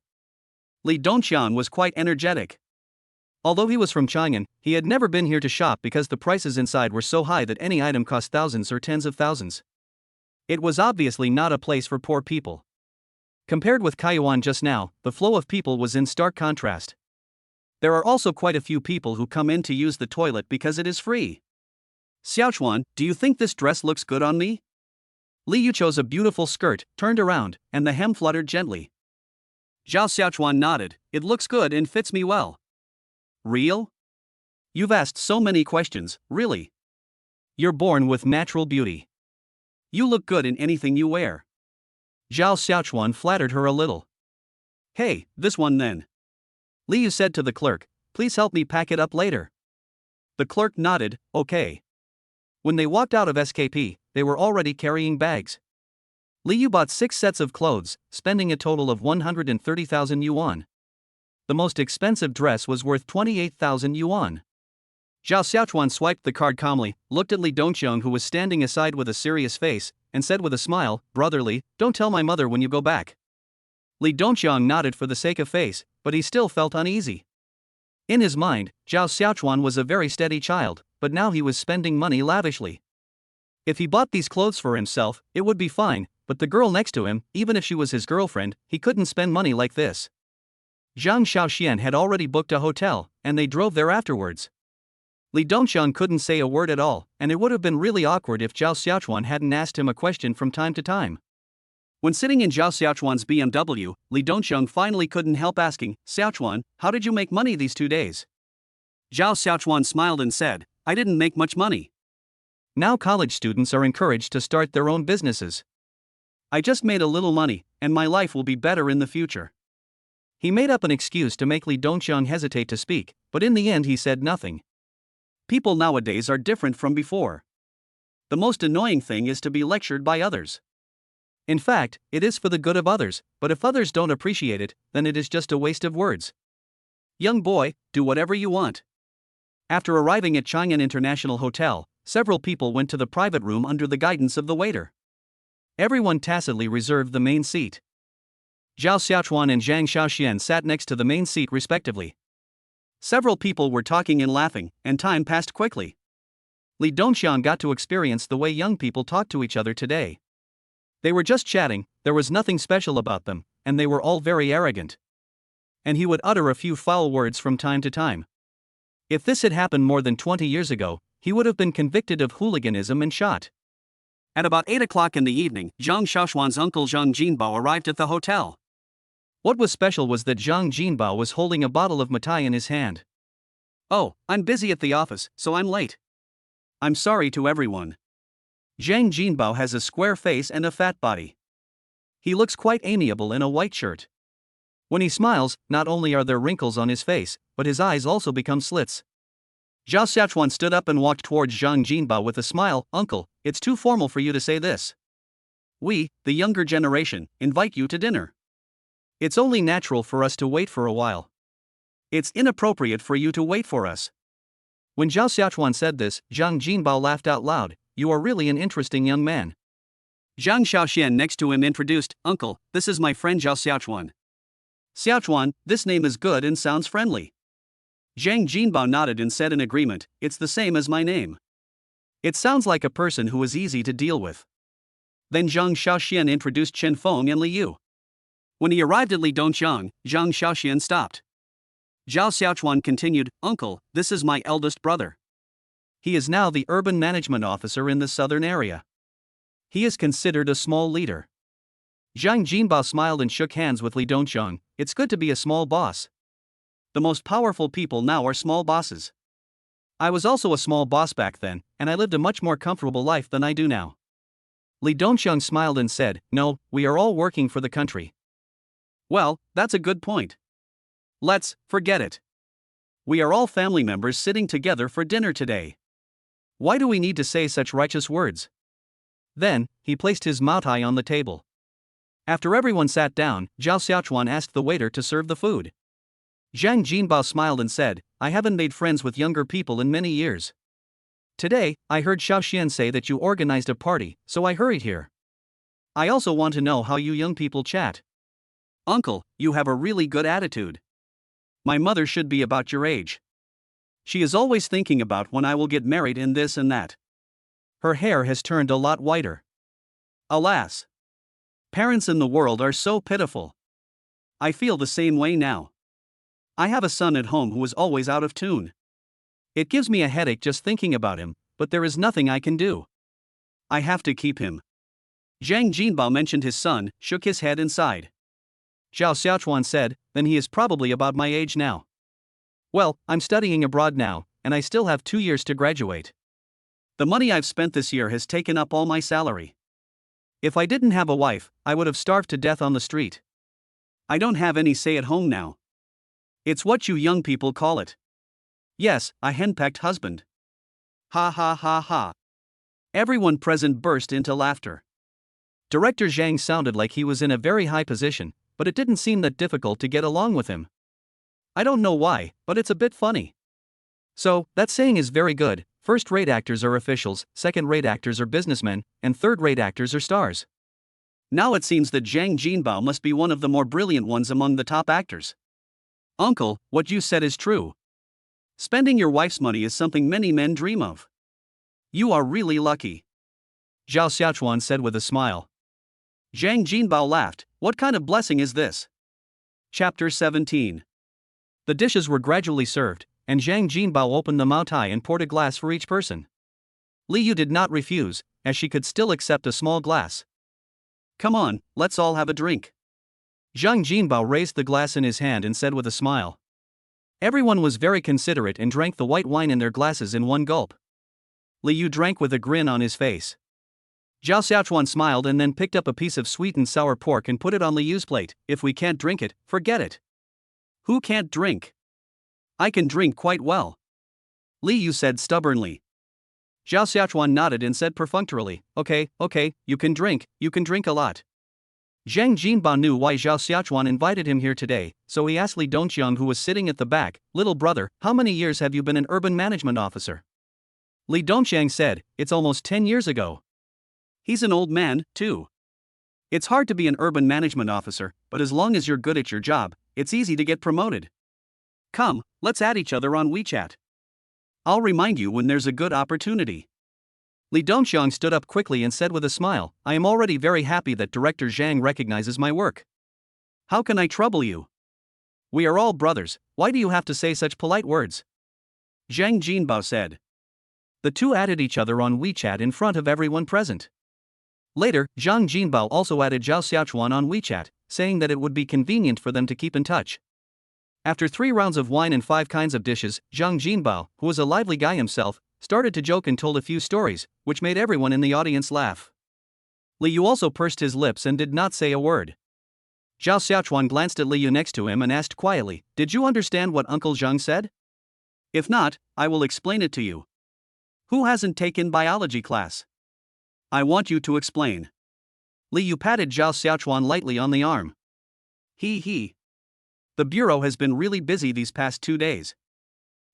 S1: Li Dongqiang was quite energetic.
S2: Although he was from Chang'an, he had never been here to shop because the prices inside were so high that any item cost thousands or tens of thousands. It was obviously not a place for poor people. Compared with Kaiyuan just now, the flow of people was in stark contrast. There are also quite a few people who come in to use the toilet because it is free.
S1: Xiaochuan, do you think this dress looks good on me?
S2: Li Yu chose a beautiful skirt, turned around, and the hem fluttered gently.
S1: Zhao Xiaochuan nodded. It looks good and fits me well.
S2: Real? You've asked so many questions, really. You're born with natural beauty.
S1: You look good in anything you wear.
S2: Zhao Xiaochuan flattered her a little.
S1: Hey, this one then.
S2: Li Yu said to the clerk, please help me pack it up later.
S1: The clerk nodded, okay.
S2: When they walked out of SKP, they were already carrying bags. Li Yu bought 6 sets of clothes, spending a total of 130,000 yuan. The most expensive dress was worth 28,000 yuan. Zhao Xiaochuan swiped the card calmly, looked at Li Dongqiang who was standing aside with a serious face, and said with a smile, Brother Li, don't tell my mother when you go back. Li Dongqiang nodded for the sake of face, but he still felt uneasy. In his mind, Zhao Xiaochuan was a very steady child, but now he was spending money lavishly. If he bought these clothes for himself, it would be fine, but the girl next to him, even if she was his girlfriend, he couldn't spend money like this. Zhang Xiaoxian had already booked a hotel, and they drove there afterwards. Li Dongqiang couldn't say a word at all, and it would have been really awkward if Zhao Xiaochuan hadn't asked him a question from time to time.
S1: When sitting in Zhao Xiaochuan's BMW, Li Dongqiang finally couldn't help asking, Xiaochuan, how did you make money these 2 days? Zhao Xiaochuan smiled and said, I didn't make much money.
S2: Now college students are encouraged to start their own businesses.
S1: I just made a little money, and my life will be better in the future.
S2: He made up an excuse to make Li Dongqiang hesitate to speak, but in the end he said nothing.
S1: People nowadays are different from before. The most annoying thing is to be lectured by others.
S2: In fact, it is for the good of others, but if others don't appreciate it, then it is just a waste of words.
S1: Young boy, do whatever you want. After arriving at Chang'an International Hotel, several people went to the private room under the guidance of the waiter.
S2: Everyone tacitly reserved the main seat. Zhao Xiaochuan and Zhang Xiaoxian sat next to the main seat respectively.
S1: Several people were talking and laughing, and time passed quickly.
S2: Li Dongxiang got to experience the way young people talk to each other today. They were just chatting, there was nothing special about them, and they were all very arrogant. And he would utter a few foul words from time to time. If this had happened more than 20 years ago, he would have been convicted of hooliganism and shot.
S1: At about 8 o'clock in the evening, Zhang Xiaoxuan's uncle Zhang Jinbao arrived at the hotel.
S2: What was special was that Zhang Jinbao was holding a bottle of mitai in his hand.
S1: Oh, I'm busy at the office, so I'm late. I'm sorry to everyone.
S2: Zhang Jinbao has a square face and a fat body. He looks quite amiable in a white shirt. When he smiles, not only are there wrinkles on his face, but his eyes also become slits.
S1: Zhao Xiaochuan stood up and walked towards Zhang Jinbao with a smile. Uncle, it's too formal for you to say this. We, the younger generation, invite you to dinner.
S2: It's only natural for us to wait for a while.
S1: It's inappropriate for you to wait for us.
S2: When Zhao Xiaochuan said this, Zhang Jinbao laughed out loud. You are really an interesting young man.
S1: Zhang Xiaoxian next to him introduced, Uncle, this is my friend Zhao Xiaochuan. Xiaochuan, this name is good and sounds friendly. Zhang Jinbao nodded and said in agreement, it's the same as my name.
S2: It sounds like a person who is easy to deal with.
S1: Then Zhang Xiaoxian introduced Chen Feng and Li Yu. When he arrived at Li Dongxiang, Zhang Xiaoxian stopped. Zhao Xiaochuan continued, Uncle, this is my eldest brother.
S2: He is now the urban management officer in the southern area. He is considered a small leader. Zhang Jinbao smiled and shook hands with Li Dongxiang. It's good to be a small boss.
S1: The most powerful people now are small bosses.
S2: I was also a small boss back then, and I lived a much more comfortable life than I do now. Li Dongxiang smiled and said, No, we are all working for the country.
S1: Well, that's a good point. Let's forget it. We are all family members sitting together for dinner today.
S2: Why do we need to say such righteous words? Then, he placed his moutai on the table. After everyone sat down, Zhao Xiaochuan asked the waiter to serve the food. Zhang Jinbao smiled and said, I haven't made friends with younger people in many years. Today, I heard Xiaoxian say that you organized a party, so I hurried here. I also want to know how you young people chat.
S1: Uncle, you have a really good attitude. My mother should be about your age. She is always thinking about when I will get married and this and that.
S2: Her hair has turned a lot whiter.
S1: Alas. Parents in the world are so pitiful. I feel the same way now. I have a son at home who is always out of tune.
S2: It gives me a headache just thinking about him, but there is nothing I can do.
S1: I have to keep him. Zhang Jinbao mentioned his son, shook his head and sighed.
S2: Zhao Xiaochuan said, then he is probably about my age now. Well, I'm studying abroad now, and I still have 2 years to graduate.
S1: The money I've spent this year has taken up all my salary.
S2: If I didn't have a wife, I would have starved to death on the street.
S1: I don't have any say at home now. It's what you young people call it.
S2: Yes, a henpecked husband.
S1: Ha ha ha ha. Everyone present burst into laughter.
S2: Director Zhang sounded like he was in a very high position, but it didn't seem that difficult to get along with him. I don't know why, but it's a bit funny. So, that saying is very good. First-rate actors are officials, second-rate actors are businessmen, and third-rate actors are stars.
S1: Now it seems that Zhang Jinbao must be one of the more brilliant ones among the top actors. Uncle, what you said is true. Spending your wife's money is something many men dream of. You are really lucky.
S2: Zhao Xiaochuan said with a smile.
S1: Zhang Jinbao laughed. What kind of blessing is this? Chapter 17.
S2: The dishes were gradually served, and Zhang Jinbao opened the moutai and poured a glass for each person. Li Yu did not refuse, as she could still accept a small glass.
S1: Come on, let's all have a drink.
S2: Zhang Jinbao raised the glass in his hand and said with a smile. Everyone was very considerate and drank the white wine in their glasses in one gulp. Li Yu drank with a grin on his face. Zhao Xiaochuan smiled and then picked up a piece of sweet and sour pork and put it on Li Yu's plate. If we can't drink it, forget it.
S1: Who can't drink? I can drink quite well. Li Yu said stubbornly.
S2: Zhao Xiaochuan nodded and said perfunctorily, okay, you can drink a lot. Zhang Jinbao knew why Zhao Xiaochuan invited him here today, so he asked Li Dongqiang, who was sitting at the back, "Little brother, how many years have you been an urban management officer?" Li Dongqiang said, "It's almost 10 years ago."
S1: He's an old man, too. It's hard to be an urban management officer, but as long as you're good at your job, it's easy to get promoted. Come, let's add each other on WeChat. I'll remind you when there's a good opportunity.
S2: Li Dongqiang stood up quickly and said with a smile, "I am already very happy that Director Zhang recognizes my work."
S1: How can I trouble you?
S2: We are all brothers, why do you have to say such polite words?
S1: Zhang Jinbao said.
S2: The two added each other on WeChat in front of everyone present. Later, Zhang Jinbao also added Zhao Xiaochuan on WeChat, saying that it would be convenient for them to keep in touch. After 3 rounds of wine and 5 kinds of dishes, Zhang Jinbao, who was a lively guy himself, started to joke and told a few stories, which made everyone in the audience laugh. Li Yu also pursed his lips and did not say a word. Zhao Xiaochuan glanced at Li Yu next to him and asked quietly, "Did you understand what Uncle Zhang said?"
S1: If not, I will explain it to you. Who hasn't taken biology class? I want you to explain.
S2: Li Yu patted Zhao Xiaochuan lightly on the arm.
S1: He. The bureau has been really busy these past 2 days.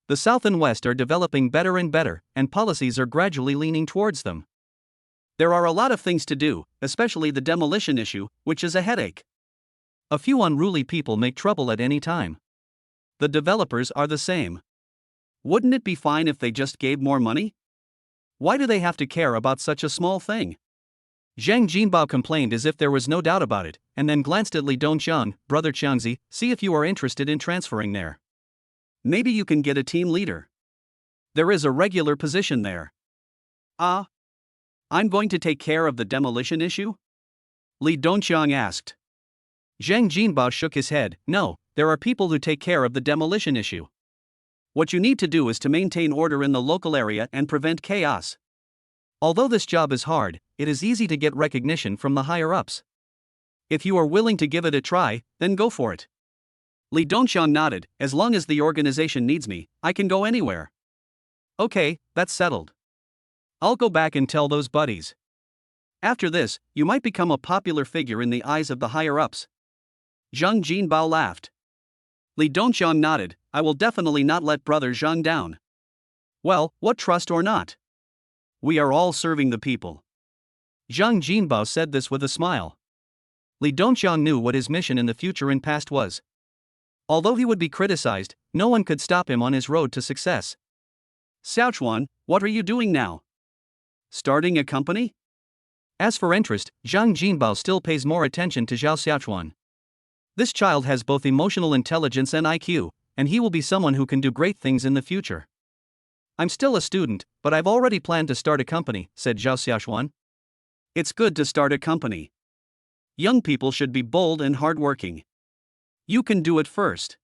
S2: The South and West are developing better and better, and policies are gradually leaning towards them.
S1: There are a lot of things to do, especially the demolition issue, which is a headache.
S2: A few unruly people make trouble at any time.
S1: The developers are the same. Wouldn't it be fine if they just gave more money? Why do they have to care about such a small thing?
S2: Zhang Jinbao complained as if there was no doubt about it, and then glanced at Li Dongqiang, "Brother Qiangzi, see if you are interested in transferring there.
S1: Maybe you can get a team leader. There is a regular position there." I'm going to take care of the demolition issue? Li Dongqiang asked.
S2: Zhang Jinbao shook his head, "No, there are people who take care of the demolition issue.
S1: What you need to do is to maintain order in the local area and prevent chaos.
S2: Although this job is hard, it is easy to get recognition from the higher-ups.
S1: If you are willing to give it a try, then go for it." Li Dongqiang nodded. "As long as the organization needs me, I can go anywhere."
S2: "Okay, that's settled.
S1: I'll go back and tell those buddies. After this, you might become a popular figure in the eyes of the higher-ups." Zhang Jinbao laughed. Li Dongqiang nodded. "I will definitely not let Brother Zhang down." Well, what trust or not? We are all serving the people.
S2: Zhang Jinbao said this with a smile. Li Dongqiang knew what his mission in the future and past was. Although he would be criticized, no one could stop him on his road to success.
S1: "Xiaochuan, what are you doing now? Starting a company?"
S2: As for interest, Zhang Jinbao still pays more attention to Zhao Xiaochuan. This child has both emotional intelligence and IQ, and he will be someone who can do great things in the future. "I'm still a student, but I've already planned to start a company," said Zhao Xiaochuan.
S1: It's good to start a company. Young people should be bold and hardworking. You can do it first.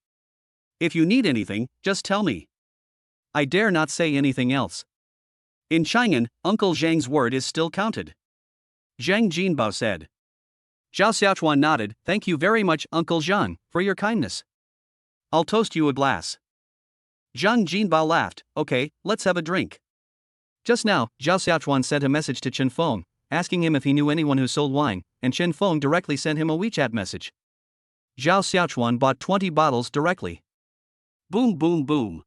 S1: If you need anything, just tell me. I dare not say anything else. In Chang'an, Uncle Zhang's word is still counted. Zhang Jinbao said. Zhao Xiaochuan nodded. "Thank you very much, Uncle Zhang, for your kindness. I'll toast you a glass." Zhang Jinbao laughed. "Okay, let's have a drink."
S2: Just now, Zhao Xiaochuan sent a message to Chen Feng, asking him if he knew anyone who sold wine, and Chen Feng directly sent him a WeChat message. Zhao Xiaochuan bought 20 bottles directly.
S1: Boom boom boom.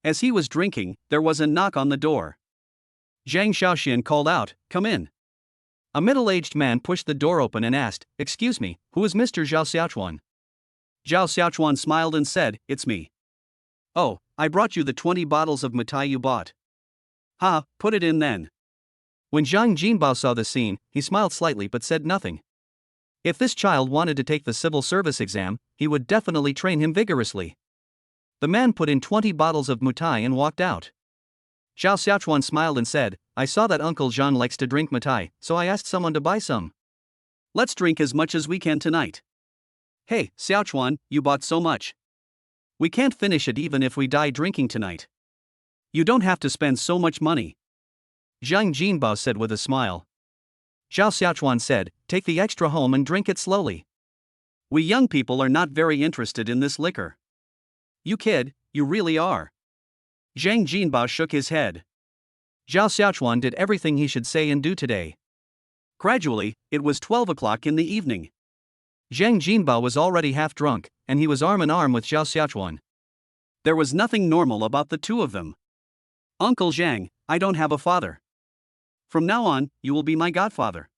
S1: As he was drinking, there was a knock on the door. Zhang Xiaoxian called out, "Come in."
S2: A middle-aged man pushed the door open and asked, "Excuse me, who is Mr. Zhao Xiaochuan?"
S1: Zhao Xiaochuan smiled and said, "It's me." "Oh, I brought you the 20 bottles of mitai you bought." "Ha, put it in then."
S2: When Zhang Jinbao saw the scene, he smiled slightly but said nothing. If this child wanted to take the civil service exam, he would definitely train him vigorously. The man put in 20 bottles of mitai and walked out. Zhao Xiaochuan smiled and said, "I saw that Uncle Zhang likes to drink mitai, so I asked someone to buy some."
S1: "Let's drink as much as we can tonight." "Hey, Xiaochuan, you bought so much. We can't finish it even if we die drinking tonight. You don't have to spend so much money."
S2: Zhang Jinbao said with a smile. Zhao Xiaochuan said, "Take the extra home and drink it slowly.
S1: We young people are not very interested in this liquor." "You kid, you really are." Zhang Jinbao shook his head.
S2: Zhao Xiaochuan did everything he should say and do today.
S1: Gradually, it was 12 o'clock in the evening.
S2: Zhang Jinbao was already half drunk, and he was arm in arm with Zhao Xiaochuan.
S1: There was nothing normal about the two of them. Uncle Zhang, I don't have a father. From now on, you will be my godfather.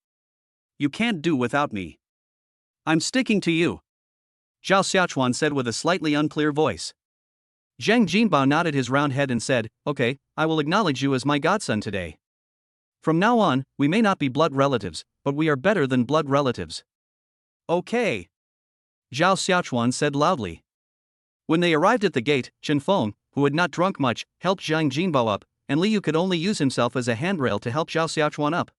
S1: You can't do without me. I'm sticking to you, Zhao Xiaochuan said with a slightly unclear voice.
S2: Zhang Jinbao nodded his round head and said, "Okay, I will acknowledge you as my godson today. From now on, we may not be blood relatives, but we are better than blood relatives."
S1: Okay,
S2: Zhao Xiaochuan said loudly. When they arrived at the gate, Chen Feng, who had not drunk much, helped Zhang Jinbao up, and Liu could only use himself as a handrail to help Zhao Xiaochuan up.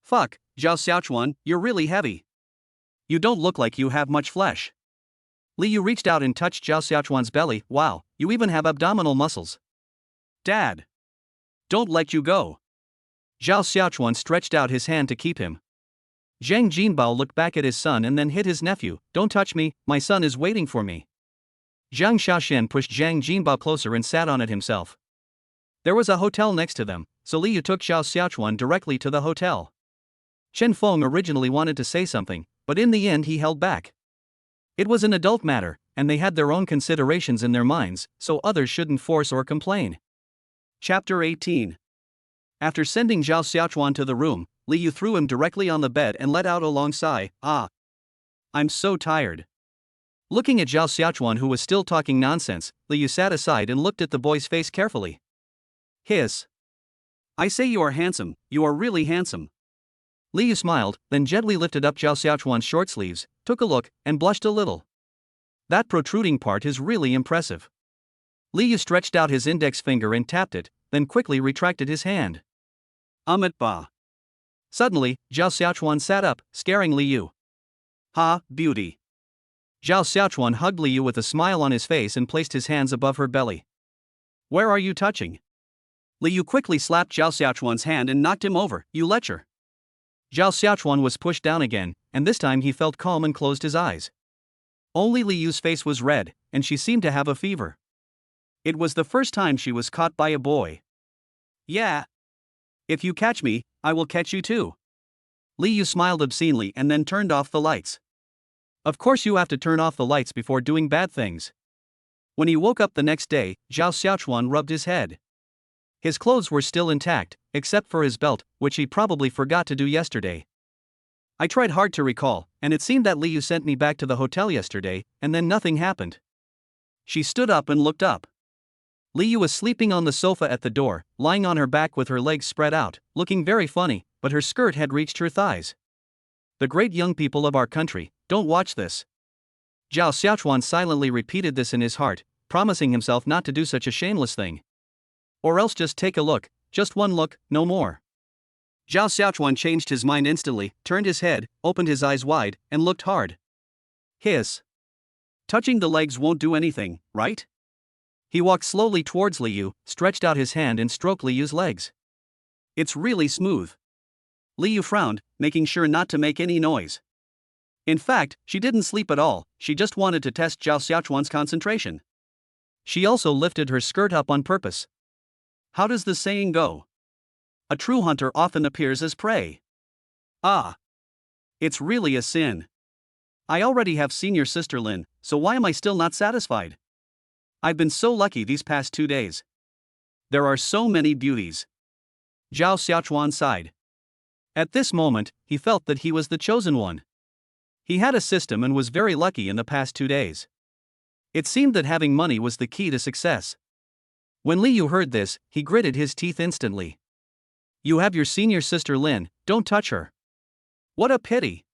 S1: Fuck, Zhao Xiaochuan, you're really heavy. You don't look like you have much flesh.
S2: Liu reached out and touched Zhao Xiaochuan's belly. Wow, you even have abdominal muscles.
S1: Dad. Don't let you go.
S2: Zhao Xiaochuan stretched out his hand to keep him. Zhang Jinbao looked back at his son and then hit his nephew. Don't touch me, my son is waiting for me. Zhang Xiaoshen pushed Zhang Jinbao closer and sat on it himself. There was a hotel next to them, so Liu took Zhao Xiaochuan directly to the hotel. Chen Feng originally wanted to say something, but in the end he held back. It was an adult matter, and they had their own considerations in their minds, so others shouldn't force or complain.
S1: Chapter 18. After sending Zhao Xiaochuan to the room, Liu threw him directly on the bed and let out a long sigh. I'm so tired.
S2: Looking at Zhao Xiaochuan, who was still talking nonsense, Liu sat aside and looked at the boy's face carefully.
S1: Hiss. I say you are handsome, you are really handsome.
S2: Liu smiled, then gently lifted up Zhao Xiaochuan's short sleeves, took a look, and blushed a little. That protruding part is really impressive. Liu stretched out his index finger and tapped it, then quickly retracted his hand.
S1: Ba.
S2: Suddenly, Zhao Xiaochuan sat up, scaring Liu.
S1: Ha, beauty.
S2: Zhao Xiaochuan hugged Liu with a smile on his face and placed his hands above her belly.
S1: Where are you touching? Liu quickly slapped Zhao Xiaochuan's hand and knocked him over. You lecher.
S2: Zhao Xiaochuan was pushed down again, and this time he felt calm and closed his eyes. Only Liu's face was red, and she seemed to have a fever.
S1: It was the first time she was caught by a boy. Yeah. If you catch me, I will catch you too.
S2: Liu smiled obscenely and then turned off the lights. Of course you have to turn off the lights before doing bad things. When he woke up the next day, Zhao Xiaochuan rubbed his head. His clothes were still intact, except for his belt, which he probably forgot to do yesterday. I tried hard to recall, and it seemed that Liu sent me back to the hotel yesterday, and then nothing happened.
S1: She stood up and looked up.
S2: Liu was sleeping on the sofa at the door, lying on her back with her legs spread out, looking very funny, but her skirt had reached her thighs. The great young people of our country, don't watch this. Zhao Xiaochuan silently repeated this in his heart, promising himself not to do such a shameless thing. Or else just take a look, just one look, no more.
S1: Zhao Xiaochuan changed his mind instantly, turned his head, opened his eyes wide, and looked hard. Hiss. Touching the legs won't do anything, right?
S2: He walked slowly towards Liu, stretched out his hand and stroked Liu's legs.
S1: It's really smooth. Liu frowned, making sure not to make any noise. In fact, she didn't sleep at all, she just wanted to test Zhao Xiaochuan's concentration.
S2: She also lifted her skirt up on purpose.
S1: How does the saying go? A true hunter often appears as prey. It's really a sin. I already have seen your sister Lin, so why am I still not satisfied? I've been so lucky these past 2 days. There are so many beauties.
S2: Zhao Xiaochuan sighed. At this moment, he felt that he was the chosen one. He had a system and was very lucky in the past 2 days. It seemed that having money was the key to success. When Liu heard this, he gritted his teeth instantly. You have your senior sister Lin, don't touch her.
S1: What a pity.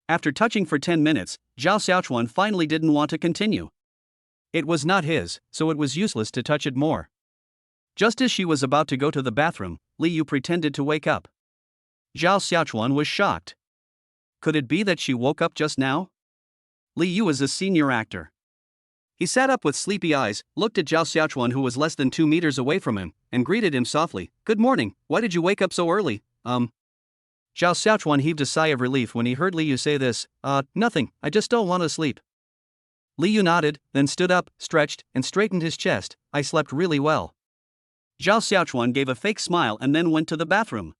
S1: After touching for 10 minutes, Zhao Xiaochuan finally didn't want to continue.
S2: It was not his, so it was useless to touch it more.
S1: Just as she was about to go to the bathroom, Liu pretended to wake up. Zhao Xiaochuan was shocked. Could it be that she woke up just now? Liu is a senior actor. He sat up with sleepy eyes, looked at Zhao Xiaochuan, who was less than 2 meters away from him, and greeted him softly. Good morning, why did you wake up so early?
S2: Zhao Xiaochuan heaved a sigh of relief when he heard Liu say this. Nothing, I just don't want to sleep. Liu nodded, then stood up, stretched, and straightened his chest. I slept really well.
S1: Zhao Xiaochuan gave a fake smile and then went to the bathroom.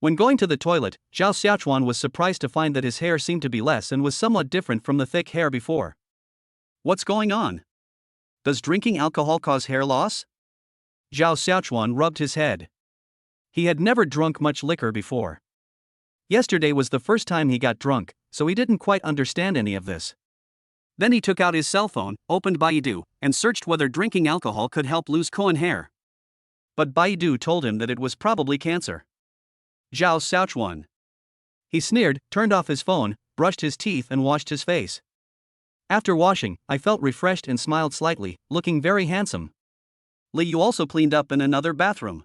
S2: When going to the toilet, Zhao Xiaochuan was surprised to find that his hair seemed to be less and was somewhat different from the thick hair before.
S1: What's going on? Does drinking alcohol cause hair loss?
S2: Zhao Xiaochuan rubbed his head. He had never drunk much liquor before. Yesterday was the first time he got drunk, so he didn't quite understand any of this.
S1: Then he took out his cell phone, opened Baidu, and searched whether drinking alcohol could help lose Koan hair.
S2: But Baidu told him that it was probably cancer.
S1: Zhao Xiaochuan.
S2: He sneered, turned off his phone, brushed his teeth and washed his face. After washing, I felt refreshed and smiled slightly, looking very handsome.
S1: Li Yu also cleaned up in another bathroom.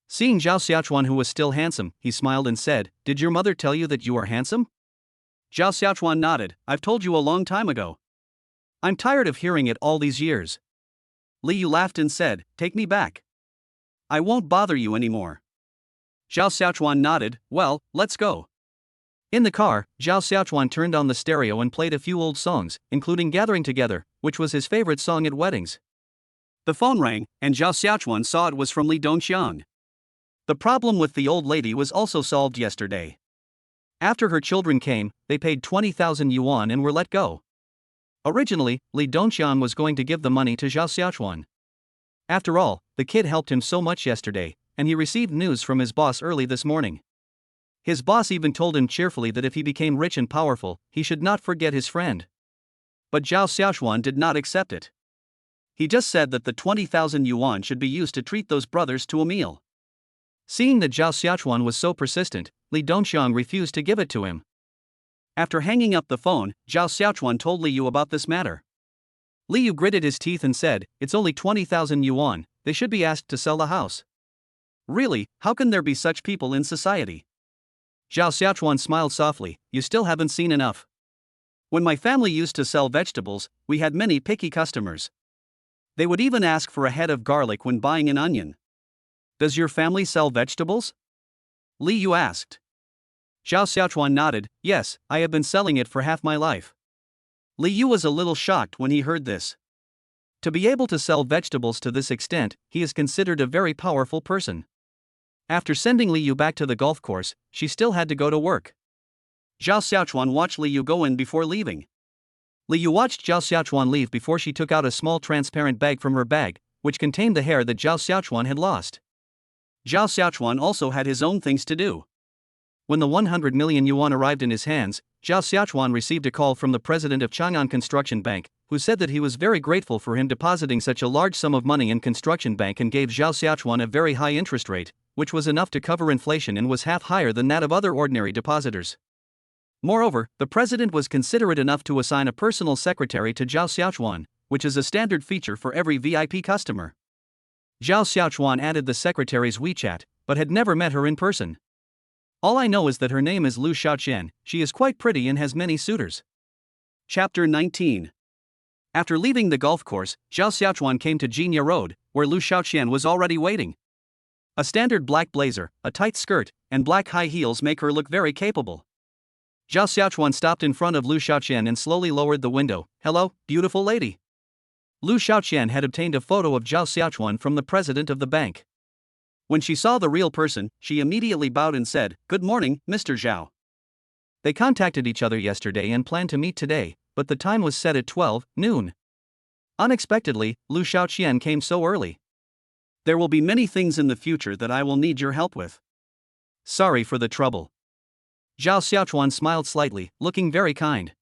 S2: Seeing Zhao Xiaochuan, who was still handsome, he smiled and said, "Did your mother tell you that you are handsome?"
S1: Zhao Xiaochuan nodded. "I've told you a long time ago.
S2: I'm tired of hearing it all these years."
S1: Li Yu laughed and said, "Take me back. I won't bother you anymore." Zhao Xiaochuan nodded. "Well, let's go."
S2: In the car, Zhao Xiaochuan turned on the stereo and played a few old songs, including Gathering Together, which was his favorite song at weddings.
S1: The phone rang, and Zhao Xiaochuan saw it was from Li Dongxiang. The problem with the old lady was also solved yesterday.
S2: After her children came, they paid 20,000 yuan and were let go. Originally, Li Dongxiang was going to give the money to Zhao Xiaochuan. After all, the kid helped him so much yesterday, and he received news from his boss early this morning. His boss even told him cheerfully that if he became rich and powerful, he should not forget his friend.
S1: But Zhao Xiaochuan did not accept it. He just said that the 20,000 yuan should be used to treat those brothers to a meal.
S2: Seeing that Zhao Xiaochuan was so persistent, Li Dongxiang refused to give it to him.
S1: After hanging up the phone, Zhao Xiaochuan told Li Yu about this matter.
S2: Li Yu gritted his teeth and said, "It's only 20,000 yuan, they should be asked to sell the house."
S1: "Really, how can there be such people in society?"
S2: Zhao Xiaochuan smiled softly. "You still haven't seen enough.
S1: When my family used to sell vegetables, we had many picky customers. They would even ask for a head of garlic when buying an onion."
S2: "Does your family sell vegetables?"
S1: Li Yu asked.
S2: Zhao Xiaochuan nodded. "Yes, I have been selling it for half my life."
S1: Li Yu was a little shocked when he heard this.
S2: To be able to sell vegetables to this extent, he is considered a very powerful person. After sending Li Yu back to the golf course, she still had to go to work.
S1: Zhao Xiaochuan watched Li Yu go in before leaving.
S2: Li Yu watched Zhao Xiaochuan leave before she took out a small transparent bag from her bag, which contained the hair that Zhao Xiaochuan had lost.
S1: Zhao Xiaochuan also had his own things to do.
S2: When the 100 million yuan arrived in his hands, Zhao Xiaochuan received a call from the president of Chang'an Construction Bank, who said that he was very grateful for him depositing such a large sum of money in Construction Bank and gave Zhao Xiaochuan a very high interest rate, which was enough to cover inflation and was half higher than that of other ordinary depositors. Moreover, the president was considerate enough to assign a personal secretary to Zhao Xiaochuan, which is a standard feature for every VIP customer. Zhao Xiaochuan added the secretary's WeChat, but had never met her in person. "All I know is that her name is Lu Xiaoqian. She is quite pretty and has many suitors."
S1: Chapter 19. After leaving the golf course, Zhao Xiaochuan came to Jinya Road, where Lu Xiaoqian was already waiting. A standard black blazer, a tight skirt, and black high heels make her look very capable. Zhao Xiaochuan stopped in front of Lu Xiaoqian and slowly lowered the window. "Hello, beautiful lady." Lu Xiaoqian had obtained a photo of Zhao Xiaochuan from the president of the bank. When she saw the real person, she immediately bowed and said, "Good morning, Mr. Zhao." They contacted each other yesterday and planned to meet today, but the time was set at 12 noon. Unexpectedly, Lu Xiaoqian came so early. "There will be many things in the future that I will need your help with. Sorry for the trouble." Zhao Xiaochuan smiled slightly, looking very kind.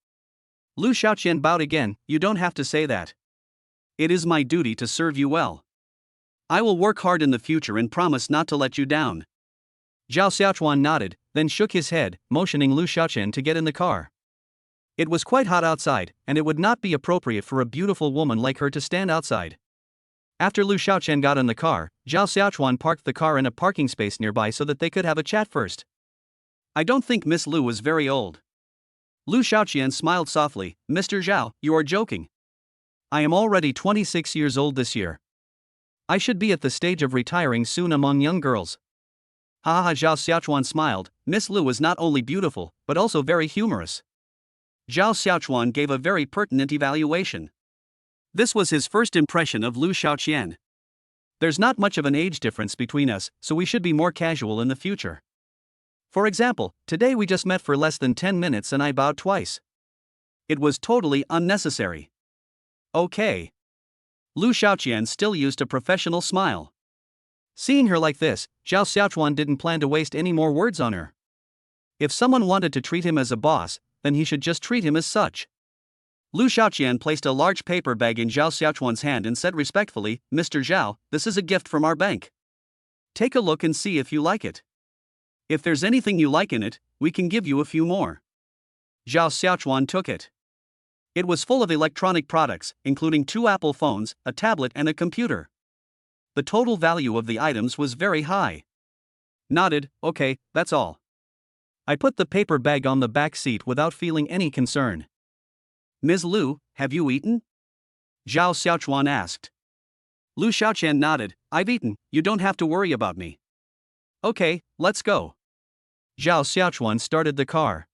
S1: Lu Xiaoqian bowed again. "You don't have to say that. It is my duty to serve you well. I will work hard in the future and promise not to let you down." Zhao Xiaochuan nodded, then shook his head, motioning Lu Xiaoqian to get in the car. It was quite hot outside, and it would not be appropriate for a beautiful woman like her to stand outside. After Lu Xiaoqian got in the car, Zhao Xiaochuan parked the car in a parking space nearby so that they could have a chat first. "I don't think Miss Lu is very old." Lu Xiaoqian smiled softly. "Mr. Zhao, you are joking. I am already 26 years old this year. I should be at the stage of retiring soon among young girls." "Ha ha," Zhao Xiaochuan smiled. "Miss Lu is not only beautiful, but also very humorous." Zhao Xiaochuan gave a very pertinent evaluation. This was his first impression of Lu Xiaoqian. "There's not much of an age difference between us, so we should be more casual in the future."
S2: For example, today we just met for less than 10 minutes and I bowed twice.
S1: It was totally unnecessary. Okay. Lu Xiaoqian still used a professional smile.
S2: Seeing her like this, Zhao Xiaochuan didn't plan to waste any more words on her. If someone wanted to treat him as a boss, then he should just treat him as such.
S1: Lu Xiaoqian placed a large paper bag in Zhao Xiaochuan's hand and said respectfully, "Mr. Zhao, this is a gift from our bank. Take a look and see if you like it. If there's anything you like in it, we can give you a few more."
S2: Zhao Xiaochuan took it.
S1: It was full of electronic products, including 2 Apple phones, a tablet and a computer. The total value of the items was very high.
S2: Nodded, "Okay, that's all." I put the paper bag on the back seat without feeling any concern.
S1: "Ms. Lu, have you eaten?"
S2: Zhao Xiaochuan asked.
S1: Lu Xiaoqian nodded, "I've eaten, you don't have to worry about me."
S2: "Okay, let's go." Zhao Xiaochuan started the car.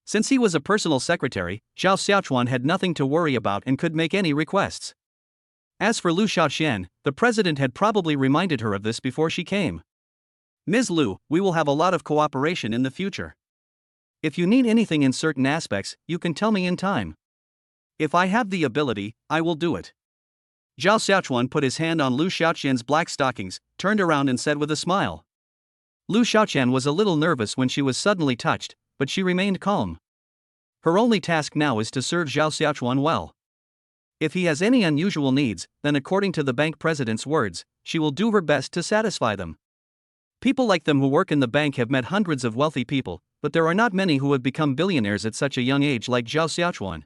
S2: Since he was a personal secretary, Zhao Xiaochuan had nothing to worry about and could make any requests. As for Lu Xiaoqian, the president had probably reminded her of this before she came.
S1: "Ms. Lu, we will have a lot of cooperation in the future.
S2: If you need anything in certain aspects, you can tell me in time.
S1: If I have the ability, I will do it."
S2: Zhao Xiaochuan put his hand on Lu Xiaoqian's black stockings, turned around and said with a smile. Lu Xiaoqian was a little nervous when she was suddenly touched, but she remained calm. Her only task now is to serve Zhao Xiaochuan well. If he has any unusual needs, then according to the bank president's words, she will do her best to satisfy them. People like them who work in the bank have met hundreds of wealthy people, but there are not many who have become billionaires at such a young age like Zhao Xiaochuan.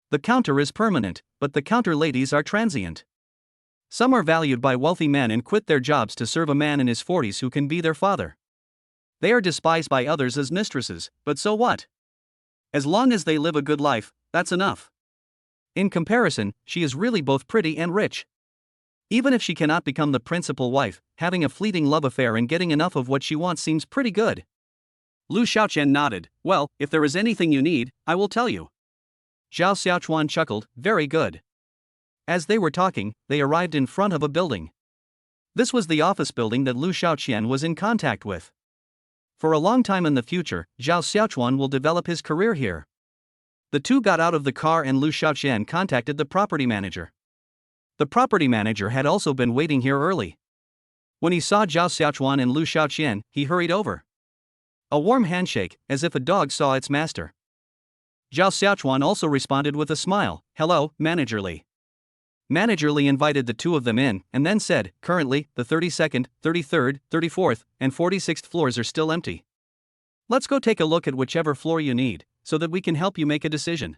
S2: The counter is permanent, but the counter ladies are transient. Some are valued by wealthy men and quit their jobs to serve a man in his 40s who can be their father. They are despised by others as mistresses, but so what? As long as they live a good life, that's enough. In comparison, she is really both pretty and rich. Even if she cannot become the principal wife, having a fleeting love affair and getting enough of what she wants seems pretty good.
S1: Lu Xiaoqian nodded, "Well, if there is anything you need, I will tell you."
S2: Zhao Xiaochuan chuckled, "Very good." As they were talking, they arrived in front of a building. This was the office building that Lu Xiaoqian was in contact with. For a long time in the future, Zhao Xiaochuan will develop his career here. The two got out of the car and Lu Xiaoqian contacted the property manager. The property manager had also been waiting here early. When he saw Zhao Xiaochuan and Lu Xiaoqian, he hurried over. A warm handshake, as if a dog saw its master. Zhao Xiaochuan also responded with a smile, "Hello, Manager Li." Manager Li invited the two of them in, and then said, "Currently, the 32nd, 33rd, 34th, and 46th floors are still empty. Let's go take a look at whichever floor you need, so that we can help you make a decision."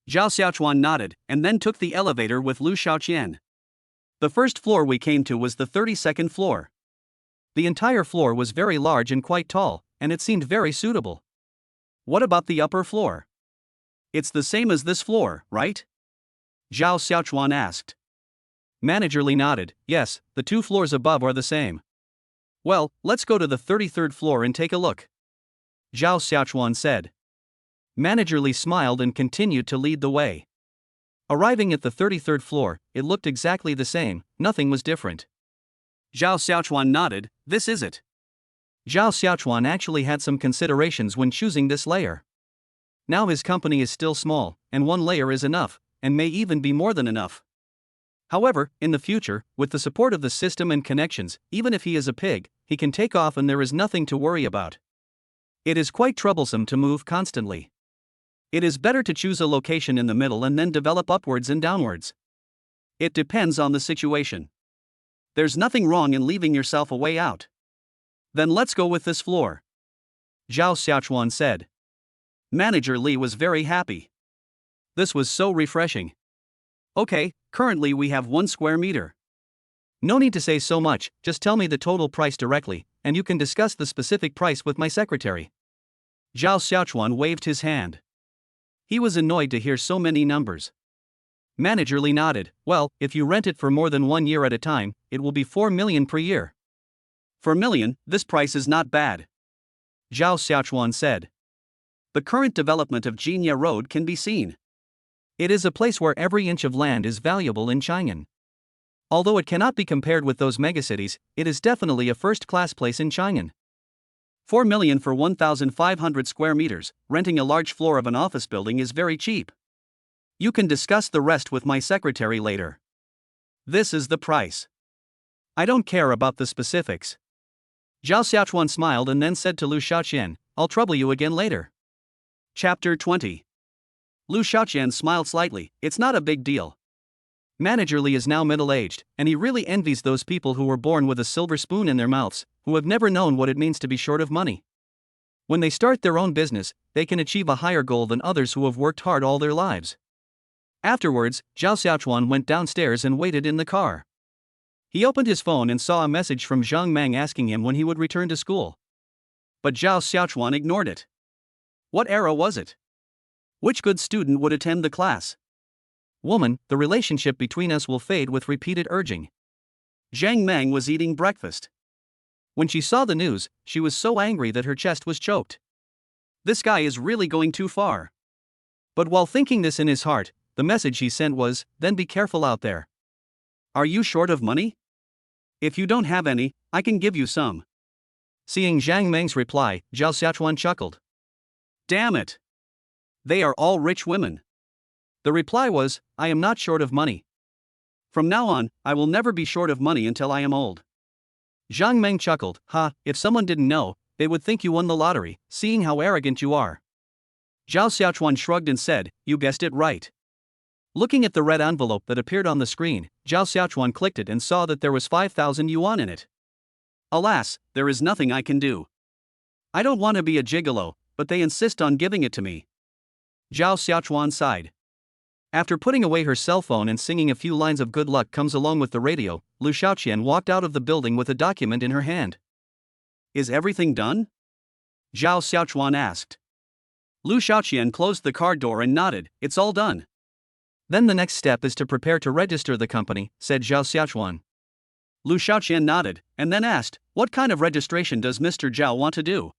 S1: Zhao Xiaochuan nodded, and then took the elevator with Lu Xiaoqian. The first floor we came to was the 32nd floor.
S2: The entire floor was very large and quite tall, and it seemed very suitable.
S1: "What about the upper floor? It's the same as this floor, right?" Zhao Xiaochuan asked.
S2: Manager Li nodded, "Yes, the 2 floors above are the same."
S1: "Well, let's go to the 33rd floor and take a look,"
S2: Zhao Xiaochuan said. Manager Li smiled and continued to lead the way. Arriving at the 33rd floor, it looked exactly the same, nothing was different.
S1: Zhao Xiaochuan nodded, "This is it."
S2: Zhao Xiaochuan actually had some considerations when choosing this layer. Now his company is still small, and 1 layer is enough, and may even be more than enough. However, in the future, with the support of the system and connections, even if he is a pig, he can take off and there is nothing to worry about. It is quite troublesome to move constantly. It is better to choose a location in the middle and then develop upwards and downwards.
S1: It depends on the situation. There's nothing wrong in leaving yourself a way out. Then let's go with this floor,
S2: Zhao Xiaochuan said.
S1: Manager Li was very happy. This was so refreshing. "Okay, currently we have 1 square meter.
S2: No need to say so much, just tell me the total price directly, and you can discuss the specific price with my secretary."
S1: Zhao Xiaochuan waved his hand. He was annoyed to hear so many numbers.
S2: Manager Li nodded, "Well, if you rent it for more than 1 year at a time, it will be 4 million per year."
S1: "For million, this price is not bad,"
S2: Zhao Xiaochuan said.
S1: "The current development of Jinya Road can be seen.
S2: It is a place where every inch of land is valuable in Chang'an. Although it cannot be compared with those megacities, it is definitely a first-class place in Chang'an.
S1: 4 million for 1,500 square meters. Renting a large floor of an office building is very cheap. You can discuss the rest with my secretary later. This is the price. I don't care about the specifics. Zhao Xiaochuan smiled and then said to Lu Xiaoqian, I'll trouble you again later. Chapter 20. Lu Xiaoqian smiled slightly. It's not a big deal. Manager Li is now middle-aged, and he really envies those people who were born with a silver spoon in their mouths, who have never known what it means to be short of money. When they start their own business, they can achieve a higher goal than others who have worked hard all their lives. Afterwards, Zhao Xiaochuan went downstairs and waited in the car. He opened his phone and saw a message from Zhang Meng asking him when he would return to school. But Zhao Xiaochuan ignored it. What era was it? Which good student would attend the class? Woman, the relationship between us will fade with repeated urging. Zhang Meng was eating breakfast. When she saw the news, she was so angry that her chest was choked. This guy is really going too far. But while thinking this in his heart, the message he sent was, then be careful out there. Are you short of money? If you don't have any, I can give you some. Seeing Zhang Meng's reply, Zhao Xiaochuan chuckled. Damn it! They are all rich women. The reply was, I am not short of money. From now on, I will never be short of money until I am old. Zhang Meng chuckled, if someone didn't know, they would think you won the lottery, seeing how arrogant you are. Zhao Xiaochuan shrugged and said, you guessed it right. Looking at the red envelope that appeared on the screen, Zhao Xiaochuan clicked it and saw that there was 5,000 yuan in it. Alas, there is nothing I can do. I don't want to be a gigolo, but they insist on giving it to me. Zhao Xiaochuan sighed. After putting away her cell phone and singing a few lines of good luck comes along with the radio, Lu Xiaoqian walked out of the building with a document in her hand. Is everything done? Zhao Xiaochuan asked. Lu Xiaoqian closed the car door and nodded, it's all done. Then the next step is to prepare to register the company, said Zhao Xiaochuan. Lu Xiaoqian nodded, and then asked, what kind of registration does Mr. Zhao want to do?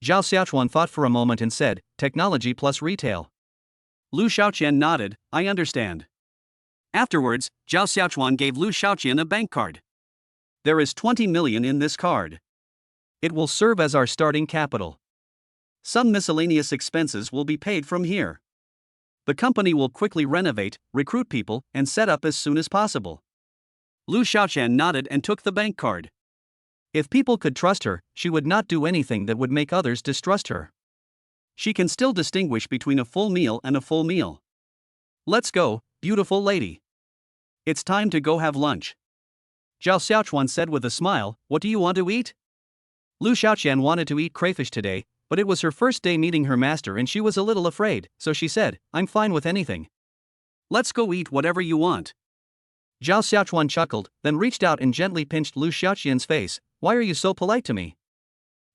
S1: Zhao Xiaochuan thought for a moment and said, technology plus retail. Lu Xiaoqian nodded, I understand. Afterwards, Zhao Xiaochuan gave Lu Xiaoqian a bank card. There is 20 million in this card. It will serve as our starting capital. Some miscellaneous expenses will be paid from here. The company will quickly renovate, recruit people, and set up as soon as possible. Lu Xiaoqian nodded and took the bank card. If people could trust her, she would not do anything that would make others distrust her. She can still distinguish between a full meal and a full meal. Let's go, beautiful lady. It's time to go have lunch. Zhao Xiaochuan said with a smile, what do you want to eat? Lu Xiaoqian wanted to eat crayfish today, but it was her first day meeting her master and she was a little afraid, so she said, I'm fine with anything. Let's go eat whatever you want. Zhao Xiaochuan chuckled, then reached out and gently pinched Lu Xiaoqian's face. Why are you so polite to me?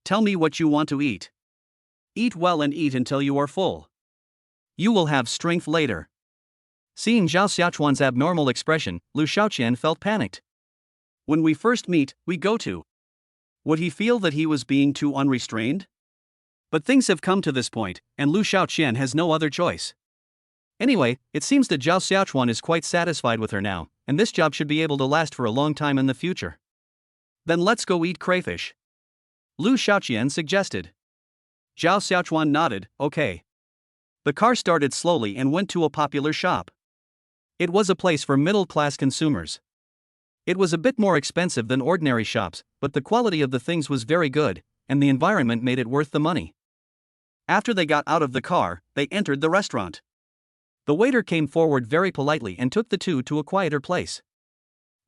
S1: Tell me what you want to eat. Eat well and eat until you are full. You will have strength later. Seeing Zhao Xiaochuan's abnormal expression, Lu Xiaoqian felt panicked. When we first meet, we go to. Would he feel that he was being too unrestrained? But things have come to this point, and Lu Xiaoqian has no other choice. Anyway, it seems that Zhao Xiaochuan is quite satisfied with her now, and this job should be able to last for a long time in the future. Then let's go eat crayfish. Lu Xiaoqian suggested. Zhao Xiaochuan nodded, okay. The car started slowly and went to a popular shop. It was a place for middle-class consumers. It was a bit more expensive than ordinary shops, but the quality of the things was very good, and the environment made it worth the money. After they got out of the car, they entered the restaurant. The waiter came forward very politely and took the two to a quieter place.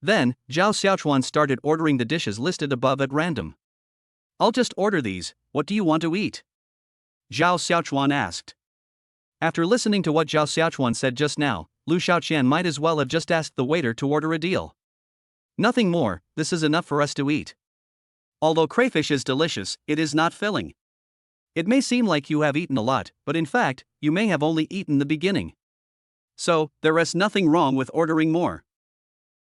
S1: Then, Zhao Xiaochuan started ordering the dishes listed above at random. I'll just order these, what do you want to eat? Zhao Xiaochuan asked. After listening to what Zhao Xiaochuan said just now, Lu Xiaoqian might as well have just asked the waiter to order a deal. Nothing more, this is enough for us to eat. Although crayfish is delicious, it is not filling. It may seem like you have eaten a lot, but in fact, you may have only eaten the beginning. So, there is nothing wrong with ordering more.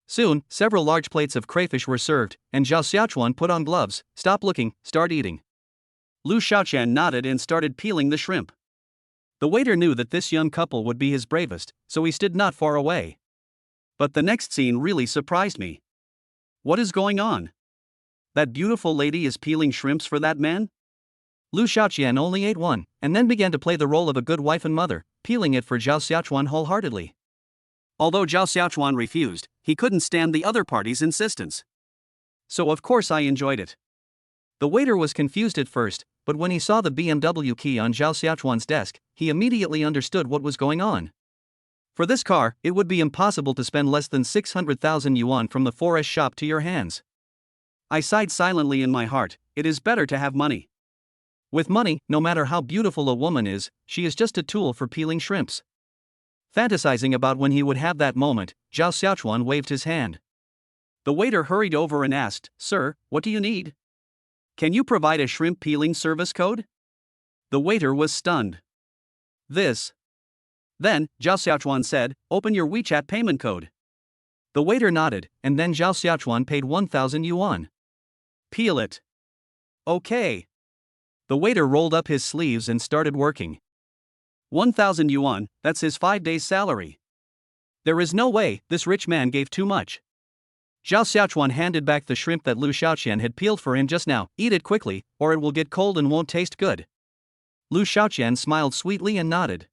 S1: Soon, several large plates of crayfish were served, and Zhao Xiaochuan put on gloves, stop looking, start eating. Lu Xiaoqian nodded and started peeling the shrimp. The waiter knew that this young couple would be his bravest, so he stood not far away. But the next scene really surprised me. What is going on? That beautiful lady is peeling shrimps for that man?
S2: Lu Xiaoqian only ate one, and then began to play the role of a good wife and mother, peeling it for Zhao Xiaochuan wholeheartedly.
S1: Although Zhao Xiaochuan refused, he couldn't stand the other party's insistence. So of course I enjoyed it.
S2: The waiter was confused at first, but when he saw the BMW key on Zhao Xiaochuan's desk, he immediately understood what was going on. For this car, it would be impossible to spend less than 600,000 yuan from the 4S shop to your hands.
S1: I sighed silently in my heart. It is better to have money.
S2: With money, no matter how beautiful a woman is, she is just a tool for peeling shrimps. Fantasizing about when he would have that moment, Zhao Xiaochuan waved his hand.
S1: The waiter hurried over and asked, "Sir, what do you need? Can you provide a shrimp peeling service code?" The waiter was stunned.
S2: This.
S1: Then, Zhao Xiaochuan said, "Open your WeChat payment code."
S2: The waiter nodded, and then Zhao Xiaochuan paid 1,000 yuan.
S1: Peel it. Okay.
S2: The waiter rolled up his sleeves and started working.
S1: 1,000 yuan, that's his 5 days' salary. There is no way this rich man gave too much.
S2: Zhao Xiaochuan handed back the shrimp that Lu Xiaoqian had peeled for him just now. "Eat it quickly, or it will get cold and won't taste good." Lu Xiaoqian smiled sweetly and nodded.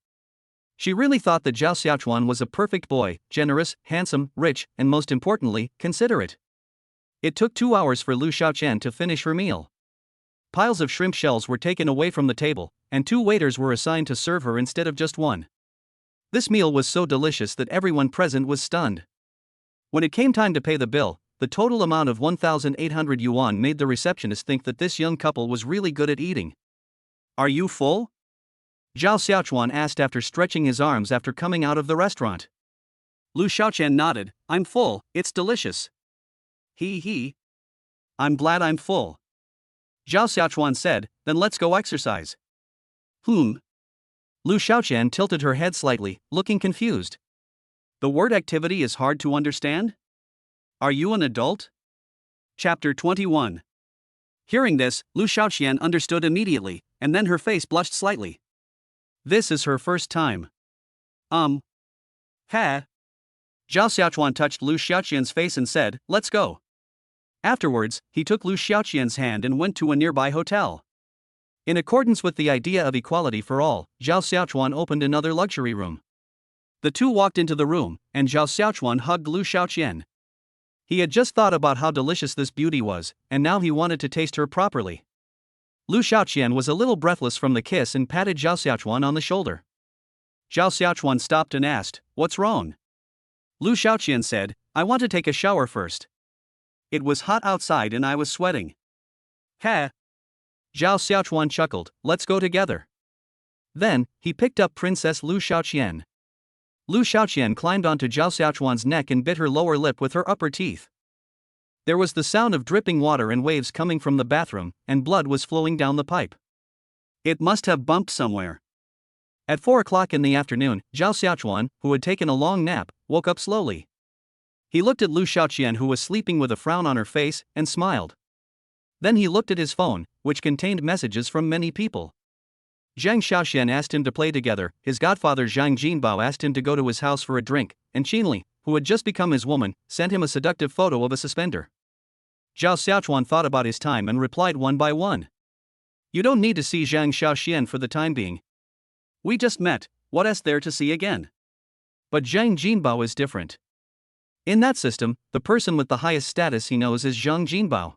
S2: She really thought that Zhao Xiaochuan was a perfect boy, generous, handsome, rich, and most importantly, considerate. It took 2 hours for Lu Xiaoqian to finish her meal. Piles of shrimp shells were taken away from the table, and 2 waiters were assigned to serve her instead of just one. This meal was so delicious that everyone present was stunned. When it came time to pay the bill, the total amount of 1,800 yuan made the receptionist think that this young couple was really good at eating.
S1: "Are you full?"
S2: Zhao Xiaochuan asked after stretching his arms after coming out of the restaurant.
S1: Lu Xiaoqian nodded. "I'm full, it's delicious." He. "I'm glad I'm full." Zhao Xiaochuan said, "Then let's go exercise."
S2: Lu Xiaoqian tilted her head slightly, looking confused.
S1: The word activity is hard to understand? Are you an adult? Chapter 21. Hearing this, Lu Xiaoqian understood immediately, and then her face blushed slightly. This is her first time. Ha. Zhao Xiaochuan touched Lu Xiaoqian's face and said, "Let's go." Afterwards, he took Lu Xiaoqian's hand and went to a nearby hotel. In accordance with the idea of equality for all, Zhao Xiaochuan opened another luxury room. The two walked into the room, and Zhao Xiaochuan hugged Lu Xiaoqian. He had just thought about how delicious this beauty was, and now he wanted to taste her properly. Lu Xiaoqian was a little breathless from the kiss and patted Zhao Xiaochuan on the shoulder. Zhao Xiaochuan stopped and asked, "What's wrong?" Lu Xiaoqian said, "I want to take a shower first. It was hot outside and I was sweating." Ha! Zhao Xiaochuan chuckled, "Let's go together." Then, he picked up Princess Lu Xiaoqian. Lu Xiaoqian climbed onto Zhao Xiaochuan's neck and bit her lower lip with her upper teeth. There was the sound of dripping water and waves coming from the bathroom, and blood was flowing down the pipe. It must have bumped somewhere. At 4 o'clock in the afternoon, Zhao Xiaochuan, who had taken a long nap, woke up slowly. He looked at Lu Xiaoqian, who was sleeping with a frown on her face, and smiled. Then he looked at his phone, which contained messages from many people. Zhang Xiaoxian asked him to play together, his godfather Zhang Jinbao asked him to go to his house for a drink, and Qinli, who had just become his woman, sent him a seductive photo of a suspender. Zhao Xiaochuan thought about his time and replied one by one. "You don't need to see Zhang Xiaoxian for the time being. We just met, what is there to see again?" But Zhang Jinbao is different. In that system, the person with the highest status he knows is Zhang Jinbao.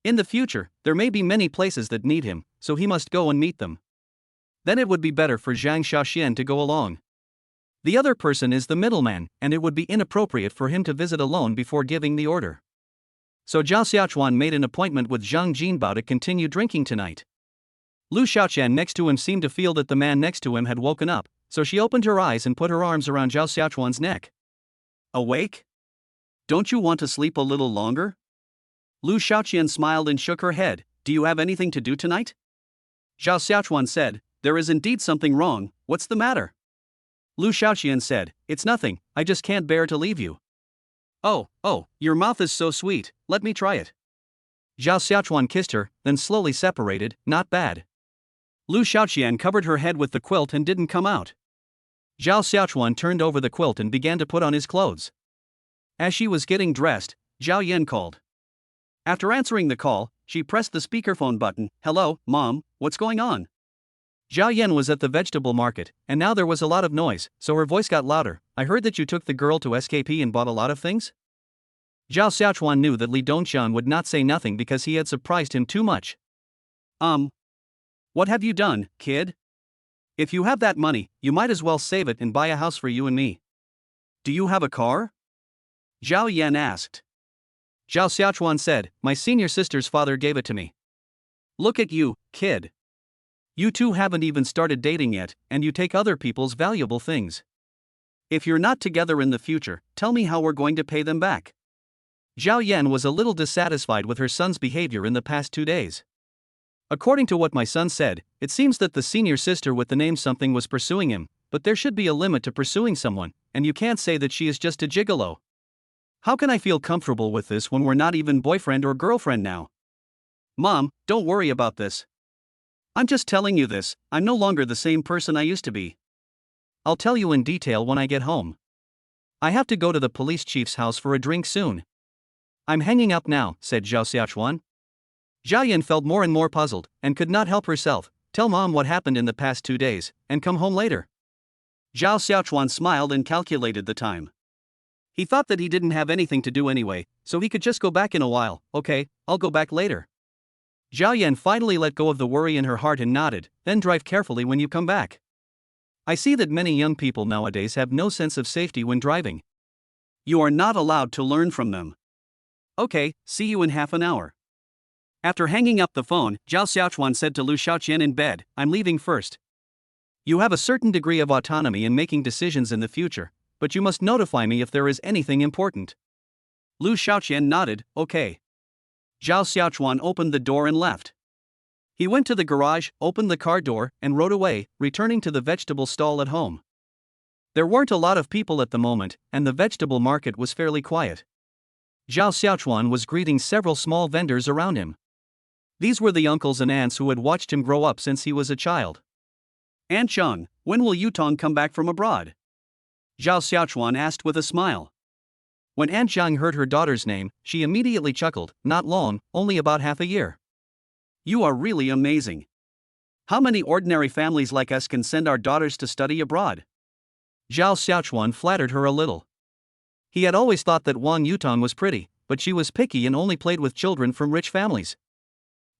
S1: In the future, there may be many places that need him, so he must go and meet them. Then it would be better for Zhang Xiaoxian to go along. The other person is the middleman, and it would be inappropriate for him to visit alone before giving the order. So Zhao Xiaochuan made an appointment with Zhang Jinbao to continue drinking tonight. Lu Xiaoqian next to him seemed to feel that the man next to him had woken up, so she opened her eyes and put her arms around Zhao Xiaochuan's neck. "Awake? Don't you want to sleep a little longer?" Lu Xiaoqian smiled and shook her head. "Do you have anything to do tonight?" Zhao Xiaochuan said, "There is indeed something wrong, what's the matter?" Lu Xiaoqian said, "It's nothing, I just can't bear to leave you." Oh, your mouth is so sweet, let me try it." Zhao Xiaochuan kissed her, then slowly separated, "Not bad." Lu Xiaoqian covered her head with the quilt and didn't come out. Zhao Xiaochuan turned over the quilt and began to put on his clothes. As she was getting dressed, Zhao Yan called. After answering the call, she pressed the speakerphone button. Hello, Mom, what's going on?
S2: Zhao Yan was at the vegetable market, and now there was a lot of noise, so her voice got louder. I heard that you took the girl to SKP and bought a lot of things? Zhao Xiaochuan knew that Li Dongqian would not say nothing because he had surprised him too much.
S1: What have you done, kid? If you have that money, you might as well save it and buy a house for you and me. Do you have a car? Zhao Yan asked.
S2: Zhao Xiaochuan said, my senior sister's father gave it to me.
S1: Look at you, kid. You two haven't even started dating yet, and you take other people's valuable things. If you're not together in the future, tell me how we're going to pay them back.
S2: Zhao Yan was a little dissatisfied with her son's behavior in the past 2 days. According to what my son said, it seems that the senior sister with the name something was pursuing him, but there should be a limit to pursuing someone, and you can't say that she is just a gigolo.
S1: How can I feel comfortable with this when we're not even boyfriend or girlfriend now? Mom, don't worry about this. I'm just telling you this, I'm no longer the same person I used to be.
S2: I'll tell you in detail when I get home. I have to go to the police chief's house for a drink soon. I'm hanging up now, said Zhao Xiaochuan. Zhao Yan felt more and more puzzled, and could not help herself. Tell Mom what happened in the past 2 days, and come home later.
S1: Zhao Xiaochuan smiled and calculated the time. He thought that he didn't have anything to do anyway, so he could just go back in a while. Okay, I'll go back later.
S2: Zhao Yan finally let go of the worry in her heart and nodded. Then drive carefully when you come back. I see that many young people nowadays have no sense of safety when driving.
S1: You are not allowed to learn from them. Okay, see you in half an hour. After hanging up the phone, Zhao Xiaochuan said to Lu Xiaoqian in bed, I'm leaving first.
S2: You have a certain degree of autonomy in making decisions in the future, but you must notify me if there is anything important.
S1: Lu Xiaoqian nodded, okay. Zhao Xiaochuan opened the door and left. He went to the garage, opened the car door, and rode away, returning to the vegetable stall at home. There weren't a lot of people at the moment, and the vegetable market was fairly quiet.
S2: Zhao Xiaochuan was greeting several small vendors around him.
S1: These were the uncles and aunts who had watched him grow up since he was a child. Aunt Zhang, when will Yutong come back from abroad? Zhao Xiaochuan asked with a smile.
S2: When Aunt Zhang heard her daughter's name, she immediately chuckled. Not long, only about half a year.
S1: You are really amazing. How many ordinary families like us can send our daughters to study abroad?
S2: Zhao Xiaochuan flattered her a little. He had always thought that Wang Yutong was pretty, but she was picky and only played with children from rich families.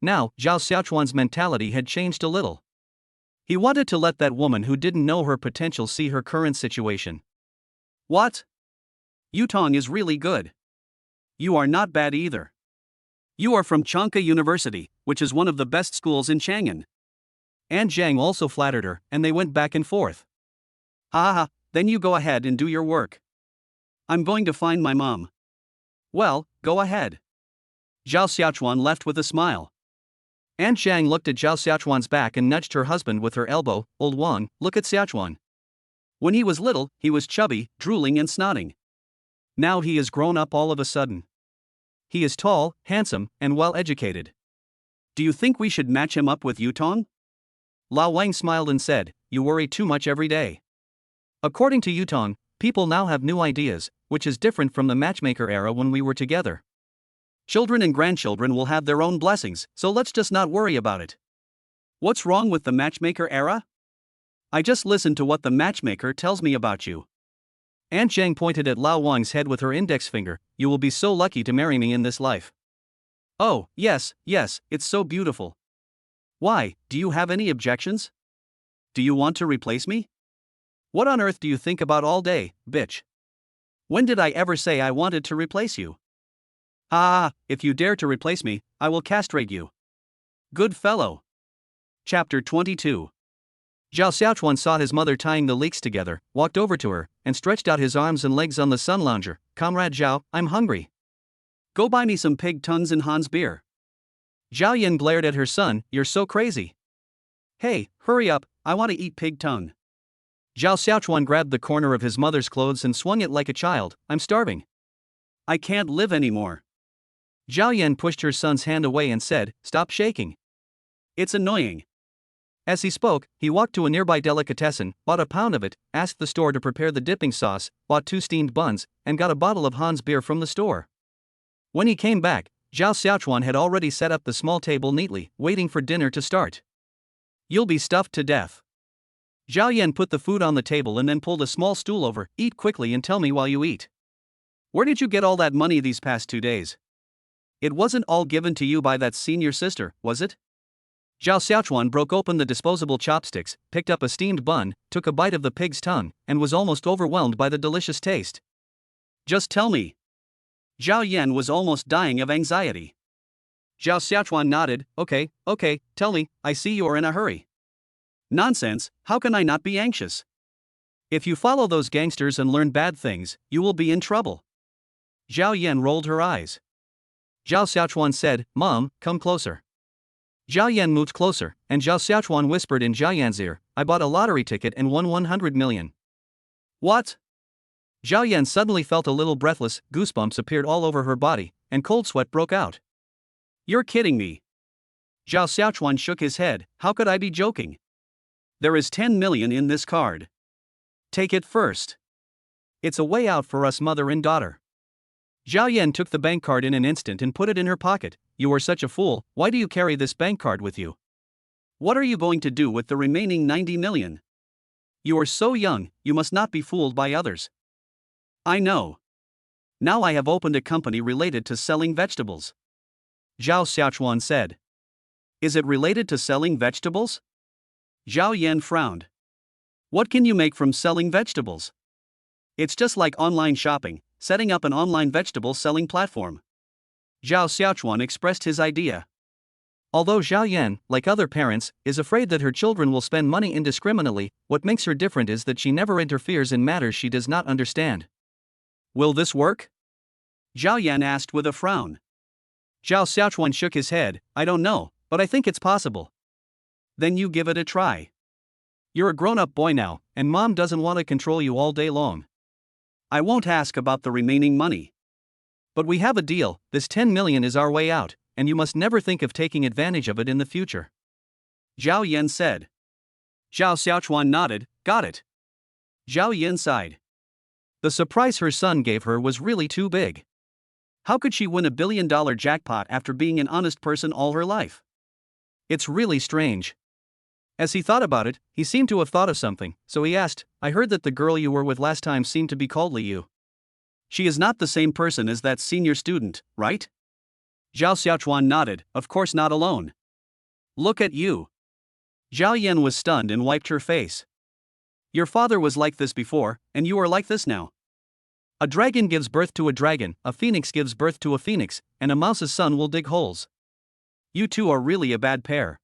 S2: Now, Zhao Xiaochuan's mentality had changed a little. He wanted to let that woman who didn't know her potential see her current situation.
S1: What? Yutong is really good. You are not bad either. You are from Changka University, which is one of the best schools in Chang'an.
S2: Aunt Zhang also flattered her, and they went back and forth.
S1: Ha, then you go ahead and do your work. I'm going to find my mom. Well, go ahead. Zhao Xiaochuan left with a smile.
S2: Aunt Zhang looked at Zhao Xiaochuan's back and nudged her husband with her elbow. Old Wang, look at Xiaochuan.
S1: When he was little, he was chubby, drooling and snotting. Now he is grown up all of a sudden. He is tall, handsome, and well educated. Do you think we should match him up with Yutong?
S2: Lao Wang smiled and said, you worry too much every day. According to Yutong, people now have new ideas, which is different from the matchmaker era when we were together.
S1: Children and grandchildren will have their own blessings, so let's just not worry about it. What's wrong with the matchmaker era? I just listened to what the matchmaker tells me about you.
S2: Aunt Zhang pointed at Lao Wang's head with her index finger. You will be so lucky to marry me in this life.
S1: Oh, yes, it's so beautiful. Why, do you have any objections? Do you want to replace me? What on earth do you think about all day, bitch? When did I ever say I wanted to replace you? If you dare to replace me, I will castrate you. Good fellow. Chapter 22.
S2: Zhao Xiaochuan saw his mother tying the leeks together, walked over to her, and stretched out his arms and legs on the sun lounger. Comrade Zhao, I'm hungry.
S1: Go buy me some pig tongues and Hans beer.
S2: Zhao Yan glared at her son. You're so crazy.
S1: Hey, hurry up, I want to eat pig tongue.
S2: Zhao Xiaochuan grabbed the corner of his mother's clothes and swung it like a child. I'm starving.
S1: I can't live anymore.
S2: Zhao Yan pushed her son's hand away and said, stop shaking.
S1: It's annoying.
S2: As he spoke, he walked to a nearby delicatessen, bought a pound of it, asked the store to prepare the dipping sauce, bought 2 steamed buns, and got a bottle of Hans beer from the store. When he came back, Zhao Xiaochuan had already set up the small table neatly, waiting for dinner to start. You'll be stuffed to death. Zhao Yan put the food on the table and then pulled a small stool over. Eat quickly and tell me while you eat. Where did you get all that money these past 2 days? It wasn't all given to you by that senior sister, was it? Zhao Xiaochuan broke open the disposable chopsticks, picked up a steamed bun, took a bite of the pig's tongue, and was almost overwhelmed by the delicious taste.
S1: Just tell me. Zhao Yan was almost dying of anxiety.
S2: Zhao Xiaochuan nodded. Okay, tell me, I see you're in a hurry.
S1: Nonsense, how can I not be anxious?
S2: If you follow those gangsters and learn bad things, you will be in trouble.
S1: Zhao Yan rolled her eyes.
S2: Zhao Xiaochuan said, Mom, come closer. Zhao Yan moved closer, and Zhao Xiaochuan whispered in Zhao Yan's ear, I bought a lottery ticket and won 100 million.
S1: What?
S2: Zhao Yan suddenly felt a little breathless, goosebumps appeared all over her body, and cold sweat broke out.
S1: You're kidding me.
S2: Zhao Xiaochuan shook his head. How could I be joking?
S1: There is 10 million in this card. Take it first.
S2: It's a way out for us mother and daughter. Zhao Yan took the bank card in an instant and put it in her pocket. You are such a fool, why do you carry this bank card with you?
S1: What are you going to do with the remaining 90 million? You are so young, you must not be fooled by others. I know. Now I have opened a company related to selling vegetables.
S2: Zhao Xiaochuan said.
S1: Is it related to selling vegetables? Zhao Yan frowned. What can you make from selling vegetables? It's just like online shopping, setting up an online vegetable selling platform.
S2: Zhao Xiaochuan expressed his idea. Although Zhao Yan, like other parents, is afraid that her children will spend money indiscriminately, what makes her different is that she never interferes in matters she does not understand.
S1: Will this work? Zhao Yan asked with a frown.
S2: Zhao Xiaochuan shook his head. I don't know, but I think it's possible.
S1: Then you give it a try.
S2: You're a grown-up boy now, and mom doesn't want to control you all day long.
S1: I won't ask about the remaining money.
S2: But we have a deal, this 10 million is our way out, and you must never think of taking advantage of it in the future.
S1: Zhao Yan said.
S2: Zhao Xiaochuan nodded, got it.
S1: Zhao Yan sighed.
S2: The surprise her son gave her was really too big.
S1: How could she win $1 billion jackpot after being an honest person all her life?
S2: It's really strange. As he thought about it, he seemed to have thought of something, so he asked, I heard that the girl you were with last time seemed to be called Li Yu.
S1: She is not the same person as that senior student, right?
S2: Zhao Xiaochuan nodded, of course not alone.
S1: Look at you.
S2: Zhao Yan was stunned and wiped her face.
S1: Your father was like this before, and you are like this now.
S2: A dragon gives birth to a dragon, a phoenix gives birth to a phoenix, and a mouse's son will dig holes.
S1: You two are really a bad pair.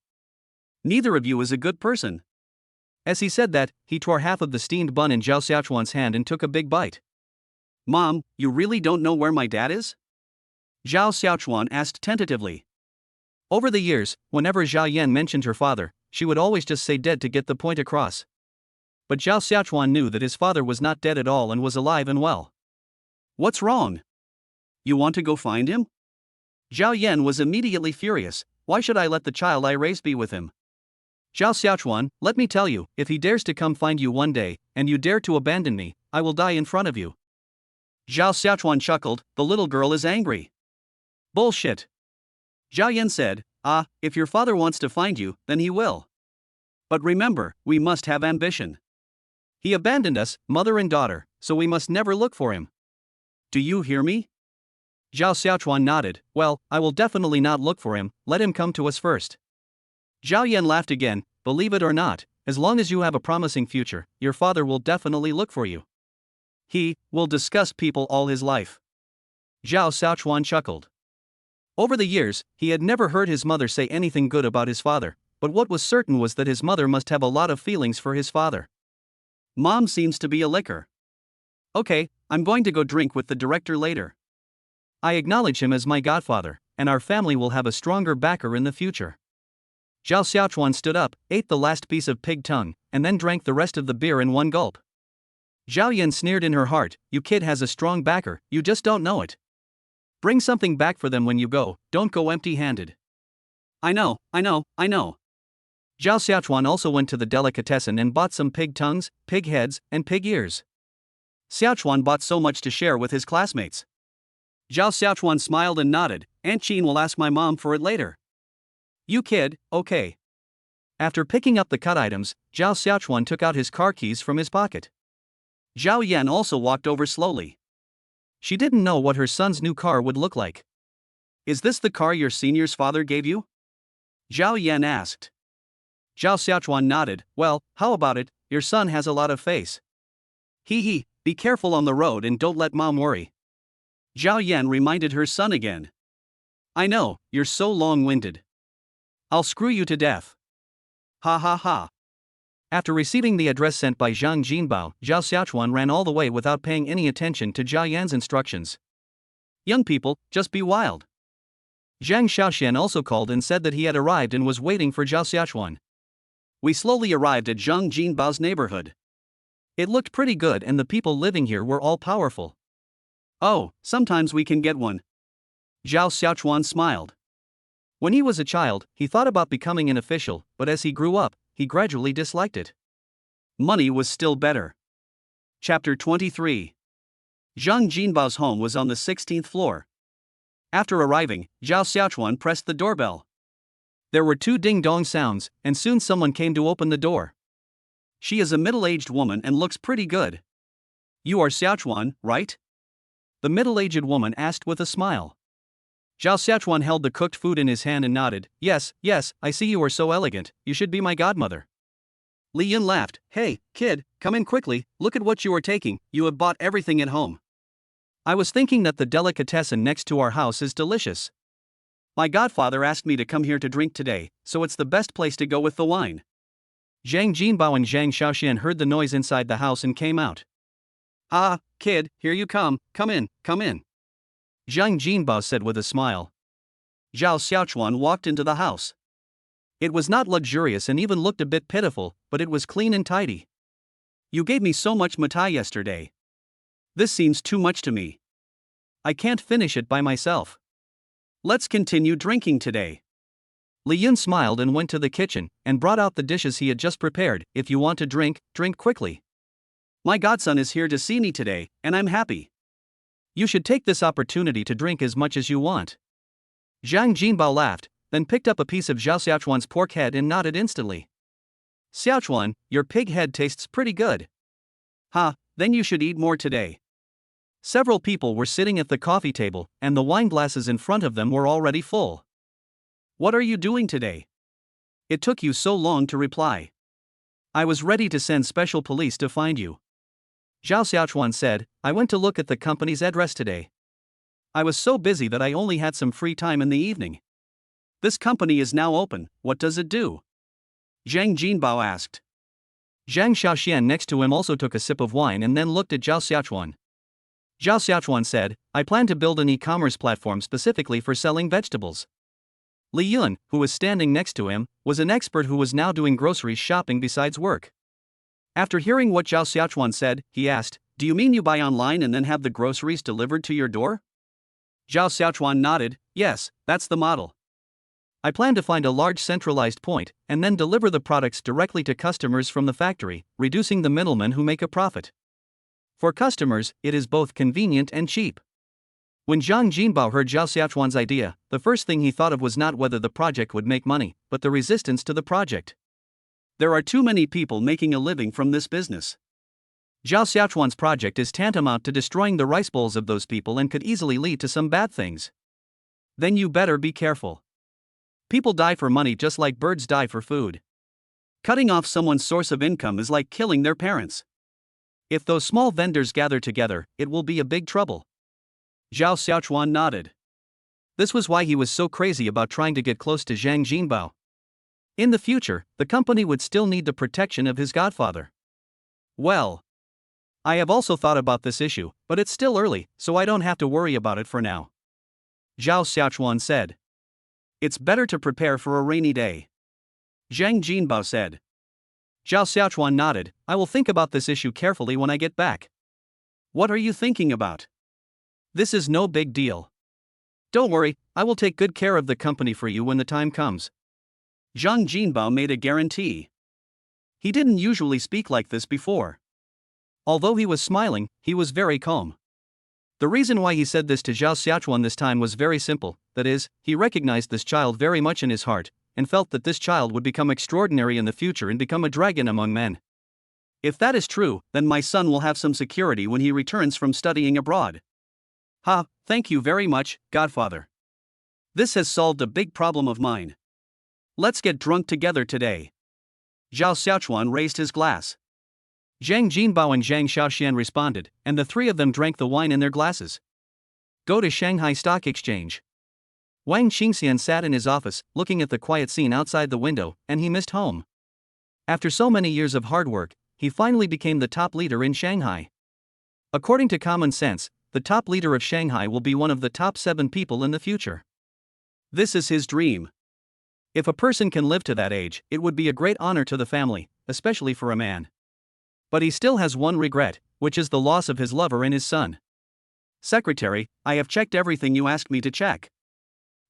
S1: Neither of you is a good person.
S2: As he said that, he tore half of the steamed bun in Zhao Xiaochuan's hand and took a big bite.
S1: Mom, you really don't know where my dad is? Zhao Xiaochuan asked tentatively.
S2: Over the years, whenever Zhao Yan mentioned her father, she would always just say dead to get the point across. But Zhao Xiaochuan knew that his father was not dead at all and was alive and well.
S1: What's wrong? You want to go find him? Zhao Yan was immediately furious. Why should I let the child I raised be with him?
S2: Zhao Xiaochuan, let me tell you, if he dares to come find you one day, and you dare to abandon me, I will die in front of you.
S1: Zhao Xiaochuan chuckled, the little girl is angry.
S2: Bullshit.
S1: Zhao Yan said, if your father wants to find you, then he will. But remember, we must have ambition.
S2: He abandoned us, mother and daughter, so we must never look for him.
S1: Do you hear me?
S2: Zhao Xiaochuan nodded, well, I will definitely not look for him, let him come to us first. Zhao Yan laughed again, believe it or not, as long as you have a promising future, your father will definitely look for you.
S1: He will disgust people all his life.
S2: Zhao Xiaochuan chuckled. Over the years, he had never heard his mother say anything good about his father, but what was certain was that his mother must have a lot of feelings for his father.
S1: Mom seems to be a licker. Okay, I'm going to go drink with the director later.
S2: I acknowledge him as my godfather, and our family will have a stronger backer in the future. Zhao Xiaochuan stood up, ate the last piece of pig tongue, and then drank the rest of the beer in one gulp. Zhao Yan sneered in her heart, you kid has a strong backer, you just don't know it. Bring something back for them when you go, don't go empty-handed.
S1: I know.
S2: Zhao Xiaochuan also went to the delicatessen and bought some pig tongues, pig heads, and pig ears.
S1: Xiaochuan bought so much to share with his classmates. Zhao Xiaochuan smiled and nodded. Aunt Jean will ask my mom for it later. You kid, okay.
S2: After picking up the cut items, Zhao Xiaochuan took out his car keys from his pocket.
S1: Zhao Yan also walked over slowly.
S2: She didn't know what her son's new car would look like.
S1: Is this the car your senior's father gave you? Zhao Yan asked.
S2: Zhao Xiaochuan nodded. Well, how about it, your son has a lot of face.
S1: Hee, be careful on the road and don't let mom worry. Zhao Yan reminded her son again. I know, you're so long-winded. I'll screw you to death. Ha ha ha.
S2: After receiving the address sent by Zhang Jinbao, Zhao Xiaochuan ran all the way without paying any attention to Zhao Yan's instructions.
S1: Young people, just be wild.
S2: Zhang Xiaoxian also called and said that he had arrived and was waiting for Zhao Xiaochuan.
S1: We slowly arrived at Zhang Jinbao's neighborhood.
S2: It looked pretty good and the people living here were all powerful.
S1: Oh, sometimes we can get one. Zhao Xiaochuan smiled.
S2: When he was a child, he thought about becoming an official, but as he grew up, he gradually disliked it.
S1: Money was still better. Chapter 23. Zhang Jinbao's home was on the 16th floor. After arriving, Zhao Xiaochuan pressed the doorbell.
S2: There were 2 ding-dong sounds, and soon someone came to open the door.
S1: She is a middle-aged woman and looks pretty good. You are Xiaochuan, right?
S2: The middle-aged woman asked with a smile. Zhao Xiaochuan held the cooked food in his hand and nodded. Yes, I see you are so elegant, you should be my godmother.
S1: Li Yun laughed. Hey, kid, come in quickly, look at what you are taking, you have bought everything at home.
S2: I was thinking that the delicatessen next to our house is delicious.
S1: My godfather asked me to come here to drink today, so it's the best place to go with the wine.
S2: Zhang Jinbao and Zhang Xiaoxian heard the noise inside the house and came out.
S1: Ah, kid, here you come in.
S2: Zhang Jinbao said with a smile.
S1: Zhao Xiaochuan walked into the house.
S2: It was not luxurious and even looked a bit pitiful, but it was clean and tidy.
S1: You gave me so much mitai yesterday. This seems too much to me.
S2: I can't finish it by myself.
S1: Let's continue drinking today.
S2: Li Yun smiled and went to the kitchen, and brought out the dishes he had just prepared. If you want to drink, drink quickly.
S1: My godson is here to see me today, and I'm happy.
S2: You should take this opportunity to drink as much as you want. Zhang Jinbao laughed, then picked up a piece of Zhao Xiaochuan's pork head and nodded instantly.
S1: Xiaochuan, your pig head tastes pretty good. Ha, then you should eat more today.
S2: Several people were sitting at the coffee table, and the wine glasses in front of them were already full.
S1: What are you doing today? It took you so long to reply.
S2: I was ready to send special police to find you. Zhao Xiaochuan said, I went to look at the company's address today.
S1: I was so busy that I only had some free time in the evening. This company is now open, what does it do? Zhang Jinbao asked.
S2: Zhang Xiaoxian next to him also took a sip of wine and then looked at Zhao Xiaochuan. Zhao Xiaochuan said, I plan to build an e-commerce platform specifically for selling vegetables. Li Yun, who was standing next to him, was an expert who was now doing grocery shopping besides work.
S1: After hearing what Zhao Xiaochuan said, he asked, Do you mean you buy online and then have the groceries delivered to your door? Zhao Xiaochuan nodded, yes, that's the model.
S2: I plan to find a large centralized point, and then deliver the products directly to customers from the factory, reducing the middlemen who make a profit. For customers, it is both convenient and cheap. When Zhang Jinbao heard Zhao Xiaochuan's idea, the first thing he thought of was not whether the project would make money, but the resistance to the project.
S1: There are too many people making a living from this business.
S2: Zhao Xiaochuan's project is tantamount to destroying the rice bowls of those people and could easily lead to some bad things.
S1: Then you better be careful. People die for money just like birds die for food. Cutting off someone's source of income is like killing their parents.
S2: If those small vendors gather together, it will be a big trouble.
S1: Zhao Xiaochuan nodded.
S2: This was why he was so crazy about trying to get close to Zhang Jinbao. In the future, the company would still need the protection of his godfather.
S1: Well,
S2: I have also thought about this issue, but it's still early, so I don't have to worry about it for now.
S1: Zhao Xiaochuan said. It's better to prepare for a rainy day. Zhang Jinbao said.
S2: Zhao Xiaochuan nodded, I will think about this issue carefully when I get back.
S1: What are you thinking about?
S2: This is no big deal. Don't worry, I will take good care of the company for you when the time comes.
S1: Zhang Jinbao made a guarantee. He didn't usually speak like this before.
S2: Although he was smiling, he was very calm. The reason why he said this to Zhao Xiaochuan this time was very simple, that is, he recognized this child very much in his heart, and felt that this child would become extraordinary in the future and become a dragon among men.
S1: If that is true, then my son will have some security when he returns from studying abroad. Ha, thank you very much, Godfather. This has solved a big problem of mine. Let's get drunk together today. Zhao Xiaochuan raised his glass.
S2: Zhang Jinbao and Zhang Xiaoxian responded, and the three of them drank the wine in their glasses. Go to Shanghai Stock Exchange. Wang Qingxian sat in his office, looking at the quiet scene outside the window, and he missed home. After so many years of hard work, he finally became the top leader in Shanghai. According to common sense, the top leader of Shanghai will be one of the top 7 people in the future.
S1: This is his dream.
S2: If a person can live to that age, it would be a great honor to the family, especially for a man. But he still has one regret, which is the loss of his lover and his son.
S1: Secretary, I have checked everything you asked me to check.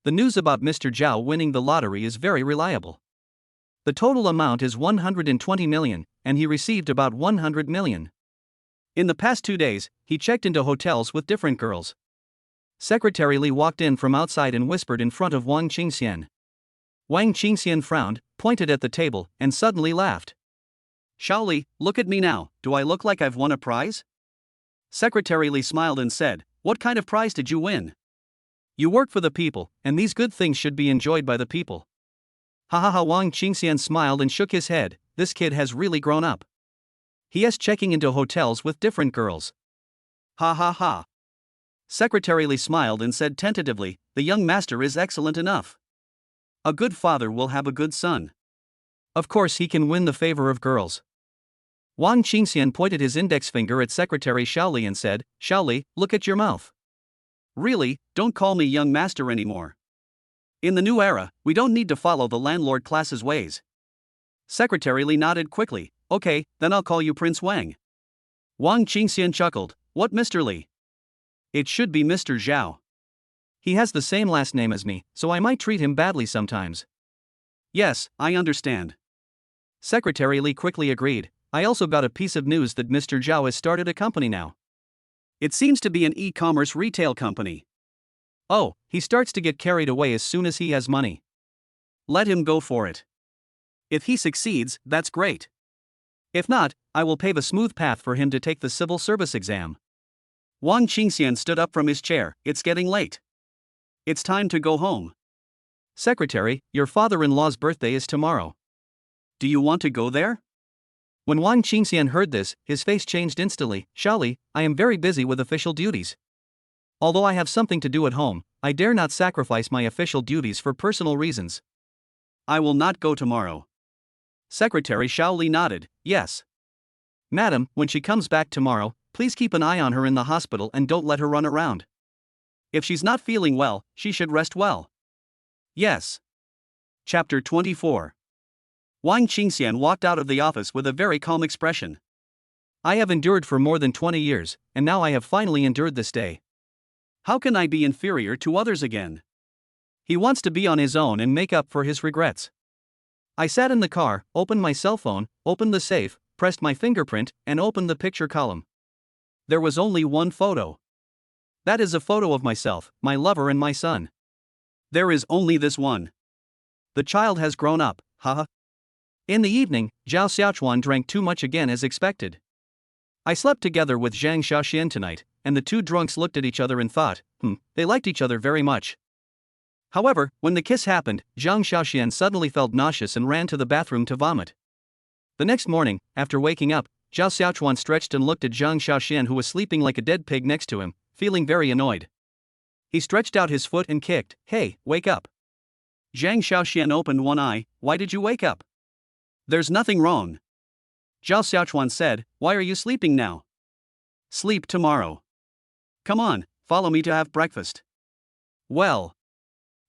S2: The news about Mr. Zhao winning the lottery is very reliable. The total amount is 120 million, and he received about 100 million.
S1: In the past 2 days, he checked into hotels with different girls.
S2: Secretary Li walked in from outside and whispered in front of Wang Qingxian. Wang Qingxian frowned, pointed at the table, and suddenly laughed.
S1: Xiaoli, look at me now, do I look like I've won a prize? Secretary Li smiled and said, what kind of prize did you win?
S2: You work for the people, and these good things should be enjoyed by the people. Ha ha ha. Wang Qingxian smiled and shook his head, this kid has really grown up. He is checking into hotels with different girls.
S1: Ha ha ha. Secretary Li smiled and said tentatively, the young master is excellent enough. A good father will have a good son.
S2: Of course he can win the favor of girls. Wang Qingxian pointed his index finger at Secretary Xiaoli and said, Xiaoli, look at your mouth.
S1: Really, don't call me young master anymore. In the new era, we don't need to follow the landlord class's ways. Secretary Li nodded quickly, okay, then I'll call you Prince Wang. Wang Qingxian chuckled, what Mr. Li? It should be Mr. Zhao.
S2: He has the same last name as me, so I might treat him badly sometimes.
S1: Yes, I understand.
S2: Secretary Li quickly agreed, I also got a piece of news that Mr. Zhao has started a company now.
S1: It seems to be an e-commerce retail company.
S2: Oh, he starts to get carried away as soon as he has money.
S1: Let him go for it. If he succeeds, that's great. If not, I will pave a smooth path for him to take the civil service exam. Wang Qingxian stood up from his chair, it's getting late. It's time to go home.
S2: Secretary, your father-in-law's birthday is tomorrow.
S1: Do you want to go there?
S2: When Wang Qingxian heard this, his face changed instantly. Xiaoli, I am very busy with official duties. Although I have something to do at home, I dare not sacrifice my official duties for personal reasons.
S1: I will not go tomorrow. Secretary Xiaoli nodded, yes.
S2: Madam, when she comes back tomorrow, please keep an eye on her in the hospital and don't let her run around.
S1: If she's not feeling well, she should rest well. Yes. Chapter 24. Wang Qingxian walked out of the office with a very calm expression.
S2: I have endured for more than 20 years, and now I have finally endured this day.
S1: How can I be inferior to others again? He wants to be on his own and make up for his regrets.
S2: I sat in the car, opened my cell phone, opened the safe, pressed my fingerprint, and opened the picture column.
S1: There was only one photo.
S2: That is a photo of myself, my lover and my son.
S1: There is only this one. The child has grown up, haha.
S2: In the evening, Zhao Xiaochuan drank too much again as expected. I slept together with Zhang Xiaoxian tonight, and the two drunks looked at each other and thought, they liked each other very much. However, when the kiss happened, Zhang Xiaoxian suddenly felt nauseous and ran to the bathroom to vomit. The next morning, after waking up, Zhao Xiaochuan stretched and looked at Zhang Xiaoxian, who was sleeping like a dead pig next to him, feeling very annoyed. He stretched out his foot and kicked, hey, wake up.
S1: Zhang Xiaoxian opened one eye, why did you wake up? There's nothing wrong. Zhao Xiaochuan said, why are you sleeping now? Sleep tomorrow. Come on, follow me to have breakfast.
S2: Well.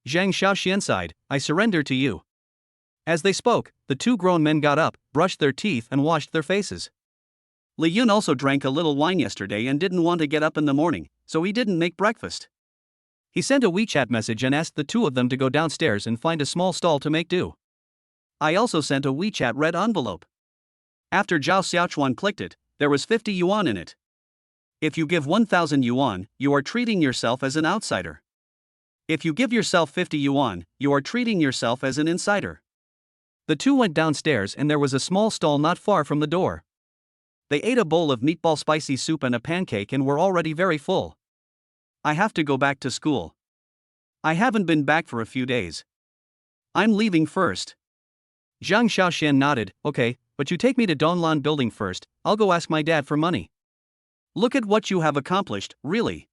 S2: Zhang Xiaoxian sighed, I surrender to you. As they spoke, the two grown men got up, brushed their teeth and washed their faces.
S1: Li Yun also drank a little wine yesterday and didn't want to get up in the morning, so he didn't make breakfast.
S2: He sent a WeChat message and asked the two of them to go downstairs and find a small stall to make do.
S1: I also sent a WeChat red envelope. After Zhao Xiaochuan clicked it, there was 50 yuan in it. If you give 1,000 yuan, you are treating yourself as an outsider. If you give yourself 50 yuan, you are treating yourself as an insider.
S2: The two went downstairs and there was a small stall not far from the door.
S1: They ate a bowl of meatball spicy soup and a pancake and were already very full. I have to go back to school. I haven't been back for a few days. I'm leaving first.
S2: Zhang Xiaoxian nodded, okay, but you take me to Donglan building first, I'll go ask my dad for money.
S1: Look at what you have accomplished, really.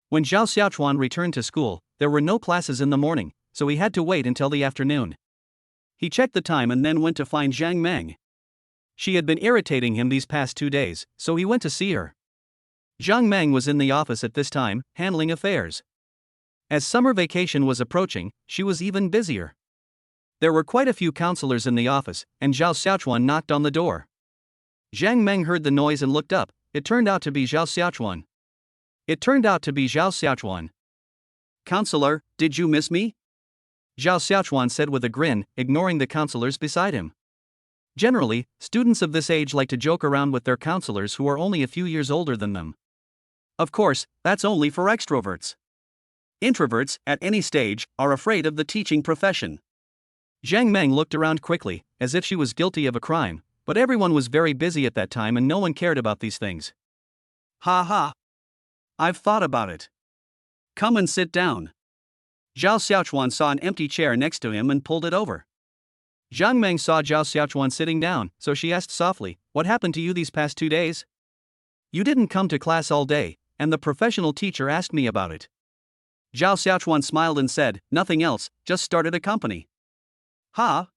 S2: When Zhao Xiaochuan returned to school, there were no classes in the morning, so he had to wait until the afternoon.
S1: He checked the time and then went to find Zhang Meng.
S2: She had been irritating him these past 2 days, so he went to see her. Zhang Meng was in the office at this time, handling affairs. As summer vacation was approaching, she was even busier. There were quite a few counselors in the office, and Zhao Xiaochuan knocked on the door. Zhang Meng heard the noise and looked up. It turned out to be Zhao Xiaochuan.
S1: Counselor, did you miss me?
S2: Zhao Xiaochuan said with a grin, ignoring the counselors beside him. Generally, students of this age like to joke around with their counselors who are only a few years older than them.
S1: Of course, that's only for extroverts. Introverts, at any stage, are afraid of the teaching profession.
S2: Zhang Meng looked around quickly, as if she was guilty of a crime, but everyone was very busy at that time and no one cared about these things.
S1: Ha ha. I've thought about it. Come and sit down. Zhao Xiaochuan saw an empty chair next to him and pulled it over.
S2: Zhang Meng saw Zhao Xiaochuan sitting down, so she asked softly, "What happened to you these past 2 days? You didn't come to class all day, and the professional teacher asked me about it."
S1: Zhao Xiaochuan smiled and said, "Nothing else, just started a company." Ha?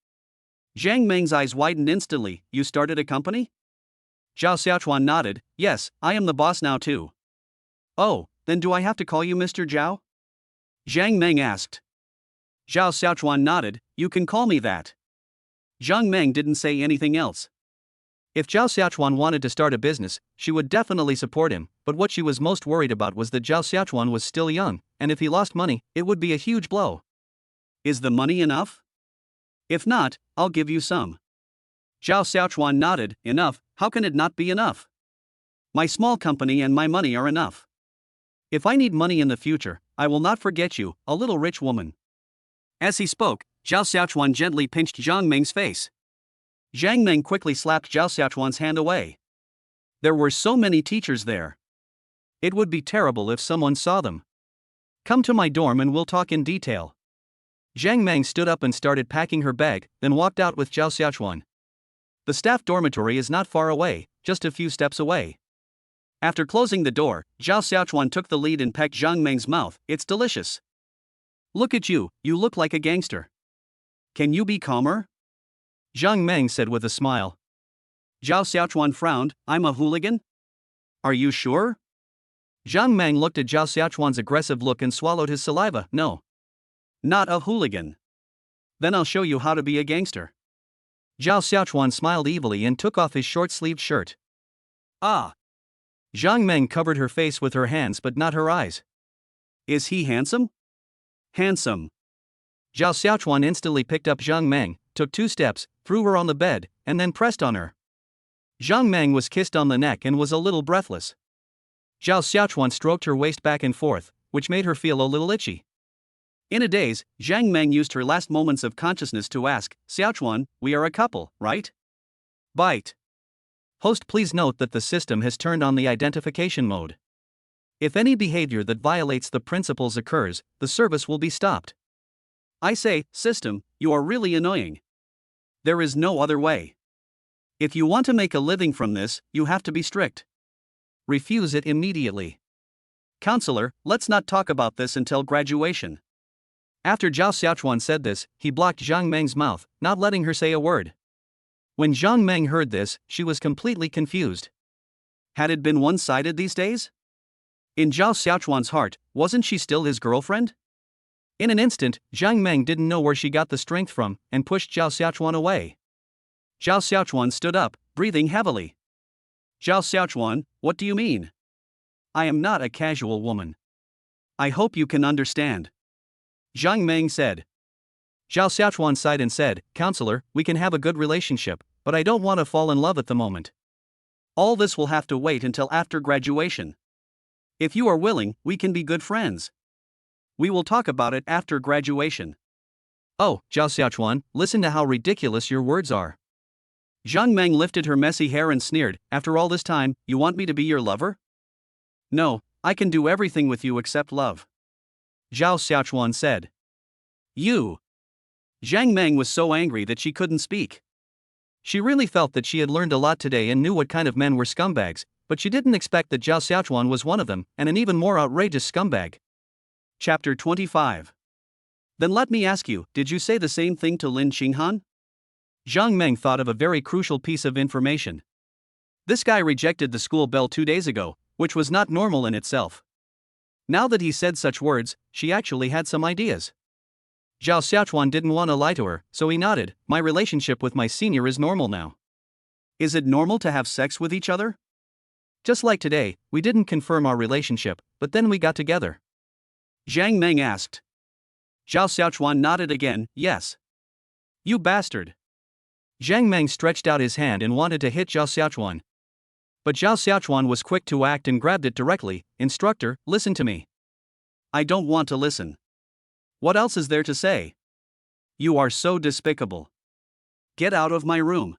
S1: Zhang Meng's eyes widened instantly. You started a company?
S2: Zhao Xiaochuan nodded. Yes, I am the boss now too.
S1: Oh, then do I have to call you Mr. Zhao? Zhang Meng asked.
S2: Zhao Xiaochuan nodded. You can call me that.
S1: Zhang Meng didn't say anything else.
S2: If Zhao Xiaochuan wanted to start a business, she would definitely support him, but what she was most worried about was that Zhao Xiaochuan was still young, and if he lost money, it would be a huge blow.
S1: Is the money enough? If not, I'll give you some.
S2: Zhao Xiaochuan nodded. Enough? How can it not be enough?
S1: My small company and my money are enough.
S2: If I need money in the future, I will not forget you, a little rich woman.
S1: As he spoke, Zhao Xiaochuan gently pinched Zhang Meng's face. Zhang Meng quickly slapped Zhao Xiaochuan's hand away. There were so many teachers there.
S2: It would be terrible if someone saw them. Come to my dorm and we'll talk in detail. Zhang Meng stood up and started packing her bag, then walked out with Zhao Xiaochuan. The staff dormitory is not far away, just a few steps away.
S1: After closing the door, Zhao Xiaochuan took the lead and pecked Zhang Meng's mouth. It's delicious. Look at you, you look like a gangster. Can you be calmer?
S2: Zhang Meng said with a smile.
S1: Zhao Xiaochuan frowned. I'm a hooligan? Are you sure?
S2: Zhang Meng looked at Zhao Xiaochuan's aggressive look and swallowed his saliva. No.
S1: Not a hooligan. Then I'll show you how to be a gangster.
S2: Zhao Xiaochuan smiled evilly and took off his short-sleeved shirt.
S1: Ah.
S2: Zhang Meng covered her face with her hands but not her eyes.
S1: Is he handsome? Handsome.
S2: Zhao Xiaochuan instantly picked up Zhang Meng, took 2 steps, threw her on the bed, and then pressed on her. Zhang Meng was kissed on the neck and was a little breathless. Zhao Xiaochuan stroked her waist back and forth, which made her feel a little itchy.
S1: In a daze, Zhang Meng used her last moments of consciousness to ask, Xiaochuan, we are a couple, right? Bite.
S2: Host, please note that the system has turned on the identification mode. If any behavior that violates the principles occurs, the service will be stopped.
S1: I say, system, you are really annoying. There is no other way. If you want to make a living from this, you have to be strict.
S2: Refuse it immediately.
S1: Counselor, let's not talk about this until graduation.
S2: After Zhao Xiaochuan said this, he blocked Zhang Meng's mouth, not letting her say a word. When Zhang Meng heard this, she was completely confused.
S1: Had it been one-sided these days? In Zhao Xiaochuan's heart, wasn't she still his girlfriend?
S2: In an instant, Zhang Meng didn't know where she got the strength from, and pushed Zhao Xiaochuan away.
S1: Zhao Xiaochuan stood up, breathing heavily. Zhao Xiaochuan, what do you mean? I am not a casual woman. I hope you can understand. Zhang Meng said.
S2: Zhao Xiaochuan sighed and said, Counselor, we can have a good relationship, but I don't want to fall in love at the moment.
S1: All this will have to wait until after graduation. If you are willing, we can be good friends. We will talk about it after graduation.
S2: Oh, Zhao Xiaochuan, listen to how ridiculous your words are.
S1: Zhang Meng lifted her messy hair and sneered, after all this time, you want me to be your lover? No, I can do everything with you except love.
S2: Zhao Xiaochuan said.
S1: You. Zhang Meng was so angry that she couldn't speak.
S2: She really felt that she had learned a lot today and knew what kind of men were scumbags, but she didn't expect that Zhao Xiaochuan was one of them, and an even more outrageous scumbag.
S1: Chapter 25. Then let me ask you, did you say the same thing to Lin Qinghan?
S2: Zhang Meng thought of a very crucial piece of information.
S1: This guy rejected the school bell 2 days ago, which was not normal in itself. Now that he said such words, she actually had some ideas.
S2: Zhao Xiaochuan didn't want to lie to her, so he nodded. My relationship with my senior is normal now.
S1: Is it normal to have sex with each other?
S2: Just like today, we didn't confirm our relationship, but then we got together.
S1: Zhang Meng asked. Zhao Xiaochuan nodded again, yes. You bastard.
S2: Zhang Meng stretched out his hand and wanted to hit Zhao Xiaochuan. But Zhao Xiaochuan was quick to act and grabbed it directly. Instructor, listen to me.
S1: I don't want to listen. What else is there to say? You are so despicable. Get out of my room.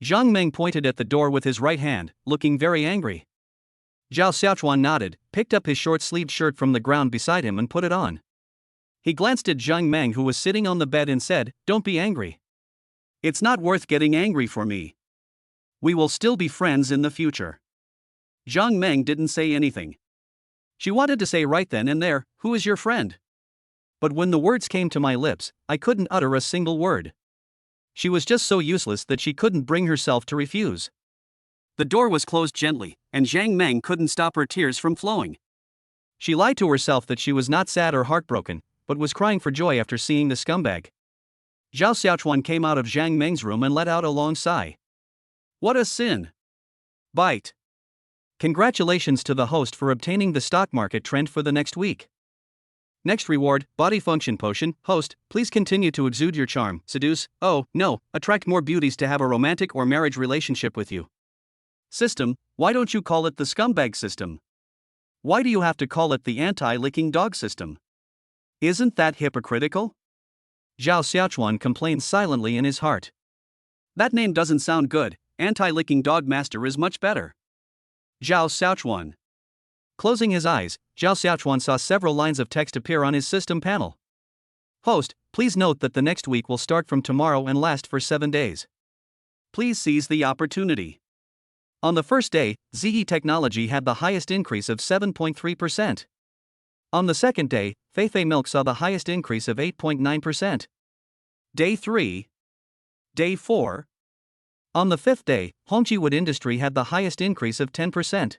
S2: Zhang Meng pointed at the door with his right hand, looking very angry. Zhao Xiaochuan nodded, picked up his short-sleeved shirt from the ground beside him and put it on.
S1: He glanced at Zhang Meng, who was sitting on the bed, and said, Don't be angry. It's not worth getting angry for me. We will still be friends in the future. Zhang Meng didn't say anything. She wanted to say right then and there, who is your friend?
S2: But when the words came to my lips, I couldn't utter a single word. She was just so useless that she couldn't bring herself to refuse.
S1: The door was closed gently, and Zhang Meng couldn't stop her tears from flowing.
S2: She lied to herself that she was not sad or heartbroken, but was crying for joy after seeing the scumbag.
S1: Zhao Xiaochuan came out of Zhang Meng's room and let out a long sigh. What a sin. Bite.
S2: Congratulations to the host for obtaining the stock market trend for the next week. Next reward, body function potion. Host, please continue to exude your charm, seduce, attract more beauties to have a romantic or marriage relationship with you.
S1: System, why don't you call it the scumbag system? Why do you have to call it the anti-licking dog system? Isn't that hypocritical?
S2: Zhao Xiaochuan complained silently in his heart.
S1: That name doesn't sound good. Anti-licking dog master is much better. Zhao Xiaochuan.
S2: Closing his eyes, Zhao Xiaochuan saw several lines of text appear on his system panel. Host, please note that the next week will start from tomorrow and last for 7 days.
S1: Please seize the opportunity.
S2: On the first day, ZE Technology had the highest increase of 7.3%. On the second day, Feifei Milk saw the highest increase of 8.9%.
S1: Day 3. Day 4.
S2: On the fifth day, Hongji Wood Industry had the highest increase of 10%.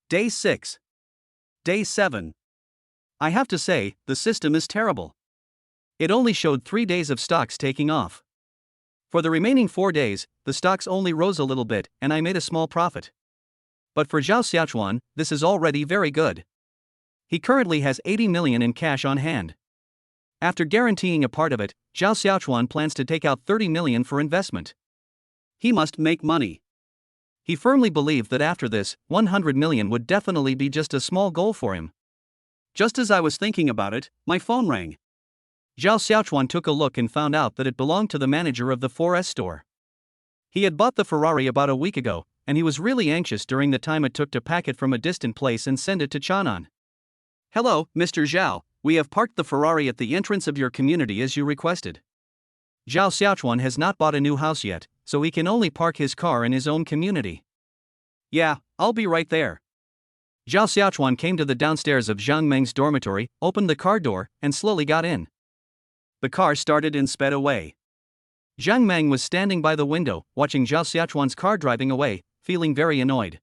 S1: Day 6. Day 7. I have to say, the system is terrible.
S2: It only showed 3 days of stocks taking off. For the remaining 4 days, the stocks only rose a little bit, and I made a small profit. But for Zhao Xiaochuan, this is already very good. He currently has 80 million in cash on hand. After guaranteeing a part of it, Zhao Xiaochuan plans to take out 30 million for investment.
S1: He must make money.
S2: He firmly believed that after this, 100 million would definitely be just a small goal for him.
S1: Just as I was thinking about it, my phone rang.
S2: Zhao Xiaochuan took a look and found out that it belonged to the manager of the 4S store. He had bought the Ferrari about a week ago, and he was really anxious during the time it took to pack it from a distant place and send it to Chang'an.
S1: Hello, Mr. Zhao, we have parked the Ferrari at the entrance of your community as you requested.
S2: Zhao Xiaochuan has not bought a new house yet, so he can only park his car in his own community.
S1: Yeah, I'll be right there.
S2: Zhao Xiaochuan came to the downstairs of Zhang Meng's dormitory, opened the car door, and slowly got in.
S1: The car started and sped away.
S2: Zhang Meng was standing by the window, watching Zhao Xiaochuan's car driving away, feeling very annoyed.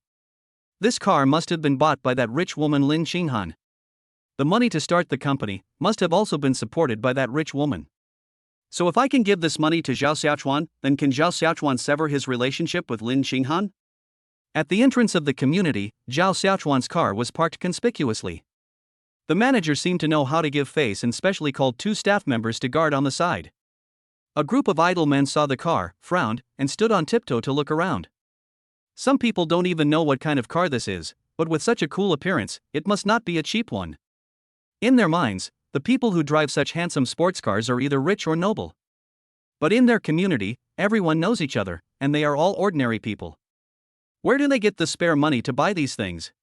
S2: This car must have been bought by that rich woman Lin Qinghan. The money to start the company must have also been supported by that rich woman.
S1: So if I can give this money to Zhao Xiaochuan, then can Zhao Xiaochuan sever his relationship with Lin Qinghan?
S2: At the entrance of the community, Zhao Xiaochuan's car was parked conspicuously. The manager seemed to know how to give face and specially called 2 staff members to guard on the side. A group of idle men saw the car, frowned, and stood on tiptoe to look around. Some people don't even know what kind of car this is, but with such a cool appearance, it must not be a cheap one. In their minds, the people who drive such handsome sports cars are either rich or noble. But in their community, everyone knows each other, and they are all ordinary people. Where do they get the spare money to buy these things?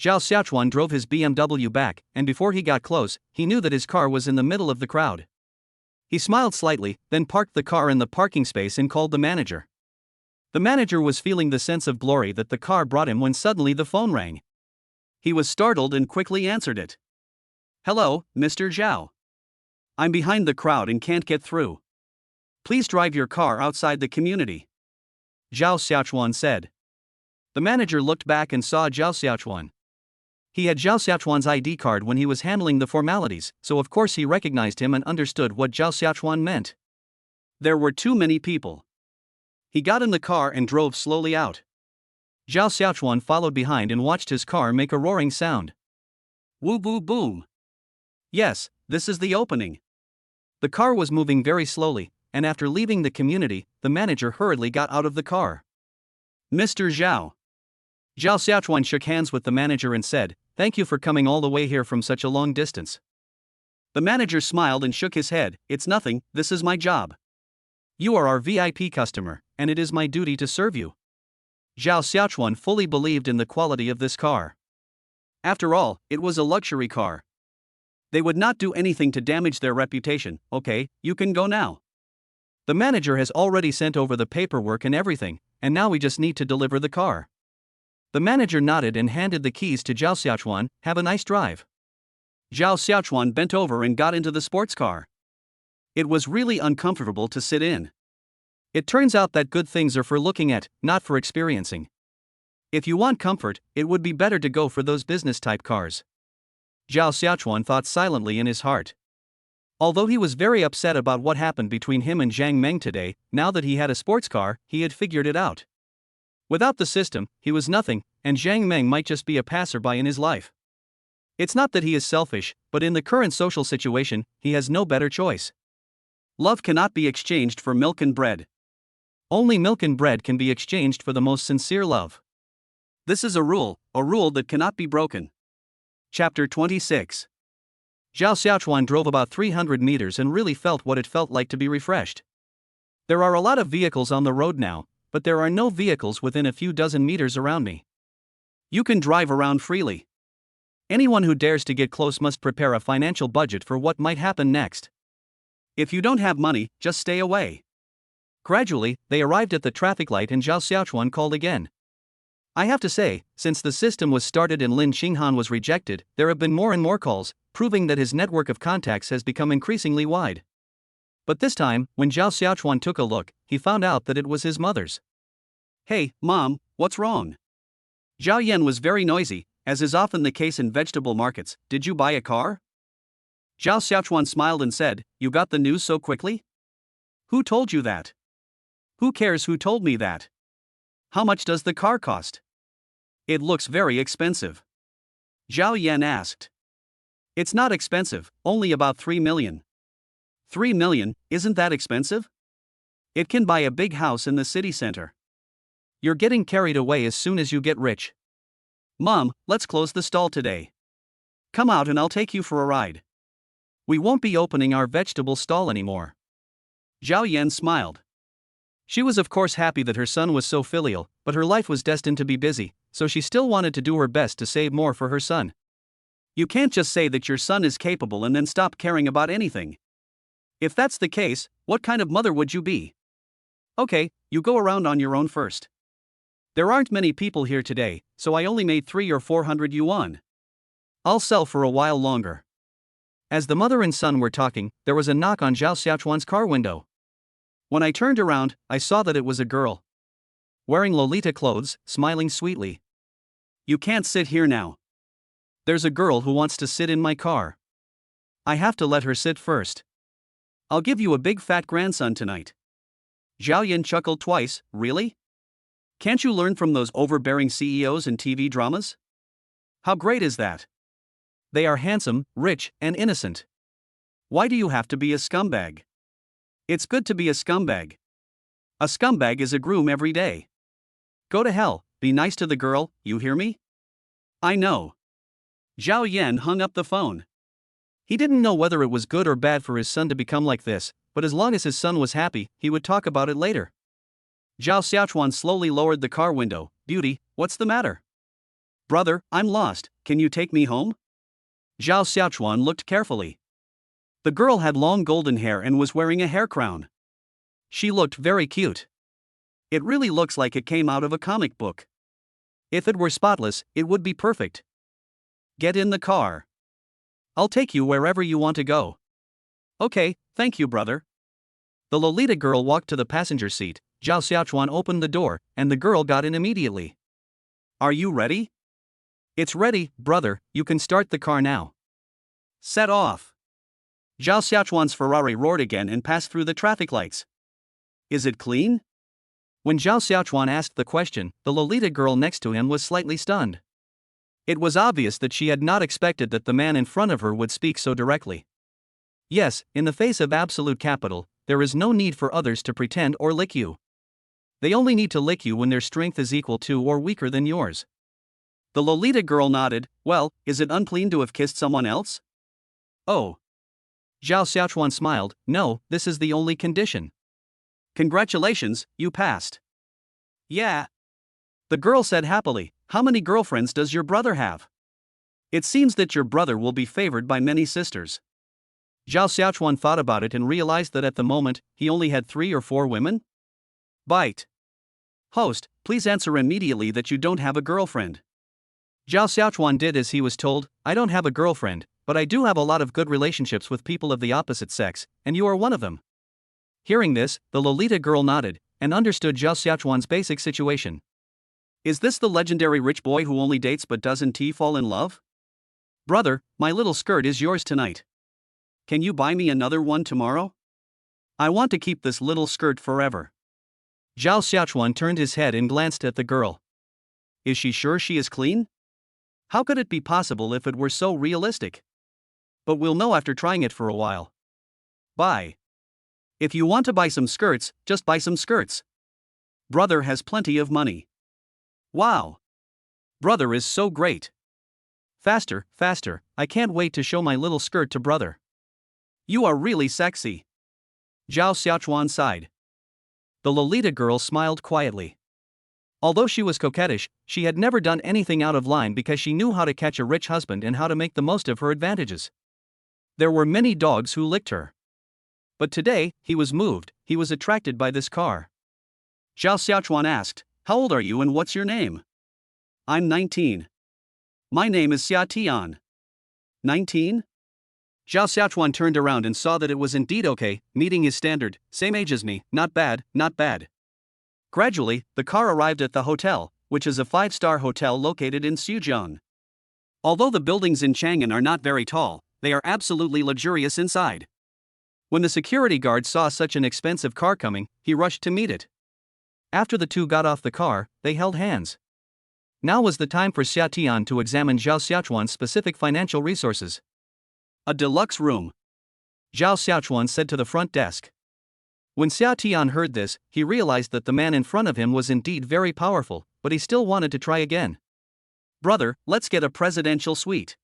S2: Zhao Xiaochuan drove his BMW back, and before he got close, he knew that his car was in the middle of the crowd. He smiled slightly, then parked the car in the parking space and called the manager. The manager was feeling the sense of glory that the car brought him when suddenly the phone rang. He was startled and quickly answered it. "Hello, Mr. Zhao. I'm behind the crowd and can't get through. Please drive your car outside the community," Zhao Xiaochuan said. The manager looked back and saw Zhao Xiaochuan. He had Zhao Xiaochuan's ID card when he was handling the formalities, so of course he recognized him and understood what Zhao Xiaochuan meant. There were too many people. He got in the car and drove slowly out. Zhao Xiaochuan followed behind and watched his car make a roaring sound. Woo boo boom. Yes, this is the opening. The car was moving very slowly, and after leaving the community, the manager hurriedly got out of the car. "Mr. Zhao." Zhao Xiaochuan shook hands with the manager and said, "Thank you for coming all the way here from such a long distance." The manager smiled and shook his head. "It's nothing, this is my job. You are our VIP customer, and it is my duty to serve you." Zhao Xiaochuan fully believed in the quality of this car. After all, it was a luxury car. They would not do anything to damage their reputation. "Okay, you can go now. The manager has already sent over the paperwork and everything, and now we just need to deliver the car." The manager nodded and handed the keys to Zhao Xiaochuan. "Have a nice drive." Zhao Xiaochuan bent over and got into the sports car. It was really uncomfortable to sit in. It turns out that good things are for looking at, not for experiencing. If you want comfort, it would be better to go for those business-type cars. Zhao Xiaochuan thought silently in his heart. Although he was very upset about what happened between him and Zhang Meng today, now that he had a sports car, he had figured it out. Without the system, he was nothing, and Zhang Meng might just be a passerby in his life. It's not that he is selfish, but in the current social situation, he has no better choice. Love cannot be exchanged for milk and bread. Only milk and bread can be exchanged for the most sincere love. This is a rule that cannot be broken. Chapter 26. Zhao Xiaochuan drove about 300 meters and really felt what it felt like to be refreshed. There are a lot of vehicles on the road now, but there are no vehicles within a few dozen meters around me. You can drive around freely. Anyone who dares to get close must prepare a financial budget for what might happen next. If you don't have money, just stay away. Gradually, they arrived at the traffic light and Zhao Xiaochuan called again. I have to say, since the system was started and Lin Xinghan was rejected, there have been more and more calls, proving that his network of contacts has become increasingly wide. But this time, when Zhao Xiaochuan took a look, he found out that it was his mother's. "Hey, Mom, what's wrong?" Zhao Yan was very noisy, as is often the case in vegetable markets. "Did you buy a car?" Zhao Xiaochuan smiled and said, "You got the news so quickly? Who told you that?" "Who cares who told me that? How much does the car cost?" "It looks very expensive." Zhao Yan asked. "It's not expensive, only about 3 million. 3 million, isn't that expensive? It can buy a big house in the city center. You're getting carried away as soon as you get rich. Mom, let's close the stall today. Come out and I'll take you for a ride. We won't be opening our vegetable stall anymore." Zhao Yan smiled. She was of course happy that her son was so filial, but her life was destined to be busy, so she still wanted to do her best to save more for her son. You can't just say that your son is capable and then stop caring about anything. If that's the case, what kind of mother would you be? Okay, you go around on your own first. There aren't many people here today, so I only made 300 or 400 yuan. I'll sell for a while longer. As the mother and son were talking, there was a knock on Zhao Xiaochuan's car window. When I turned around, I saw that it was a girl. Wearing Lolita clothes, smiling sweetly. "You can't sit here now. There's a girl who wants to sit in my car. I have to let her sit first. I'll give you a big fat grandson tonight." Zhao Yan chuckled twice. "Really? Can't you learn from those overbearing CEOs in TV dramas? How great is that? They are handsome, rich, and innocent. Why do you have to be a scumbag? It's good to be a scumbag. A scumbag is a groom every day.
S1: Go to hell, be nice to the girl, you hear me? I know. Zhao Yan hung up the phone.
S2: He didn't know whether it was good or bad for his son to become like this, but as long as his son was happy, he would talk about it later.
S1: Zhao Xiaochuan slowly lowered the car window. Beauty, what's the matter? Brother, I'm lost, can you take me home? Zhao Xiaochuan looked carefully. The girl had long golden hair and was wearing a hair crown. She looked very cute. It really looks like it came out of a comic book. If it were spotless, it would be perfect. Get in the car. I'll take you wherever you want to go. Okay, thank you, brother.
S2: The Lolita girl walked to the passenger seat. Zhao Xiaochuan opened the door, and the girl got in immediately.
S1: Are you ready?
S2: It's ready, brother, you can start the car now.
S1: Set off. Zhao Xiaochuan's Ferrari roared again and passed through the traffic lights. Is it clean?
S2: When Zhao Xiaochuan asked the question, the Lolita girl next to him was slightly stunned. It was obvious that she had not expected that the man in front of her would speak so directly. Yes, in the face of absolute capital, there is no need for others to pretend or lick you. They only need to lick you when their strength is equal to or weaker than yours.
S1: The Lolita girl nodded. Well, is it unclean to have kissed someone else? Oh.
S2: Zhao Xiaochuan smiled. No, this is the only condition.
S1: Congratulations, you passed. Yeah. The girl said happily. How many girlfriends does your brother have? It seems that your brother will be favored by many sisters.
S2: Zhao Xiaochuan thought about it and realized that at the moment, he only had 3 or 4 women.
S1: Bite. Host, please answer immediately that you don't have a girlfriend.
S2: Zhao Xiaochuan did as he was told. I don't have a girlfriend, but I do have a lot of good relationships with people of the opposite sex, and you are one of them. Hearing this, the Lolita girl nodded, and understood Zhao Xiaochuan's basic situation.
S1: Is this the legendary rich boy who only dates but doesn't fall in love? Brother, my little skirt is yours tonight. Can you buy me another one tomorrow? I want to keep this little skirt forever.
S2: Zhao Xiaochuan turned his head and glanced at the girl.
S1: Is she sure she is clean? How could it be possible if it were so realistic? But we'll know after trying it for a while. Buy. If you want to buy some skirts, just buy some skirts. Brother has plenty of money. Wow. Brother is so great.
S2: Faster, faster, I can't wait to show my little skirt to brother.
S1: You are really sexy. Zhao Xiaochuan sighed.
S2: The Lolita girl smiled quietly. Although she was coquettish, she had never done anything out of line because she knew how to catch a rich husband and how to make the most of her advantages. There were many dogs who licked her. But today, he was moved, he was attracted by this car.
S1: Zhao Xiaochuan asked, How old are you and what's your name? I'm 19. My name is Xia Tian. 19? Zhao Xiaochuan turned around and saw that it was indeed okay, meeting his standard, same age as me, not bad, not bad. Gradually, the car arrived at the hotel, which is a 5-star hotel located in Suzhou. Although the buildings in Chang'an are not very tall, they are absolutely luxurious inside. When the security guard saw such an expensive car coming, he rushed to meet it.
S2: After the two got off the car, they held hands. Now was the time for Xia Tian to examine Zhao Xiaochuan's specific financial resources.
S1: A deluxe room.
S2: Zhao Xiaochuan said to the front desk. When Xia Tian heard this, he realized that the man in front of him was indeed very powerful, but he still wanted to try again.
S1: Brother, let's get a presidential suite.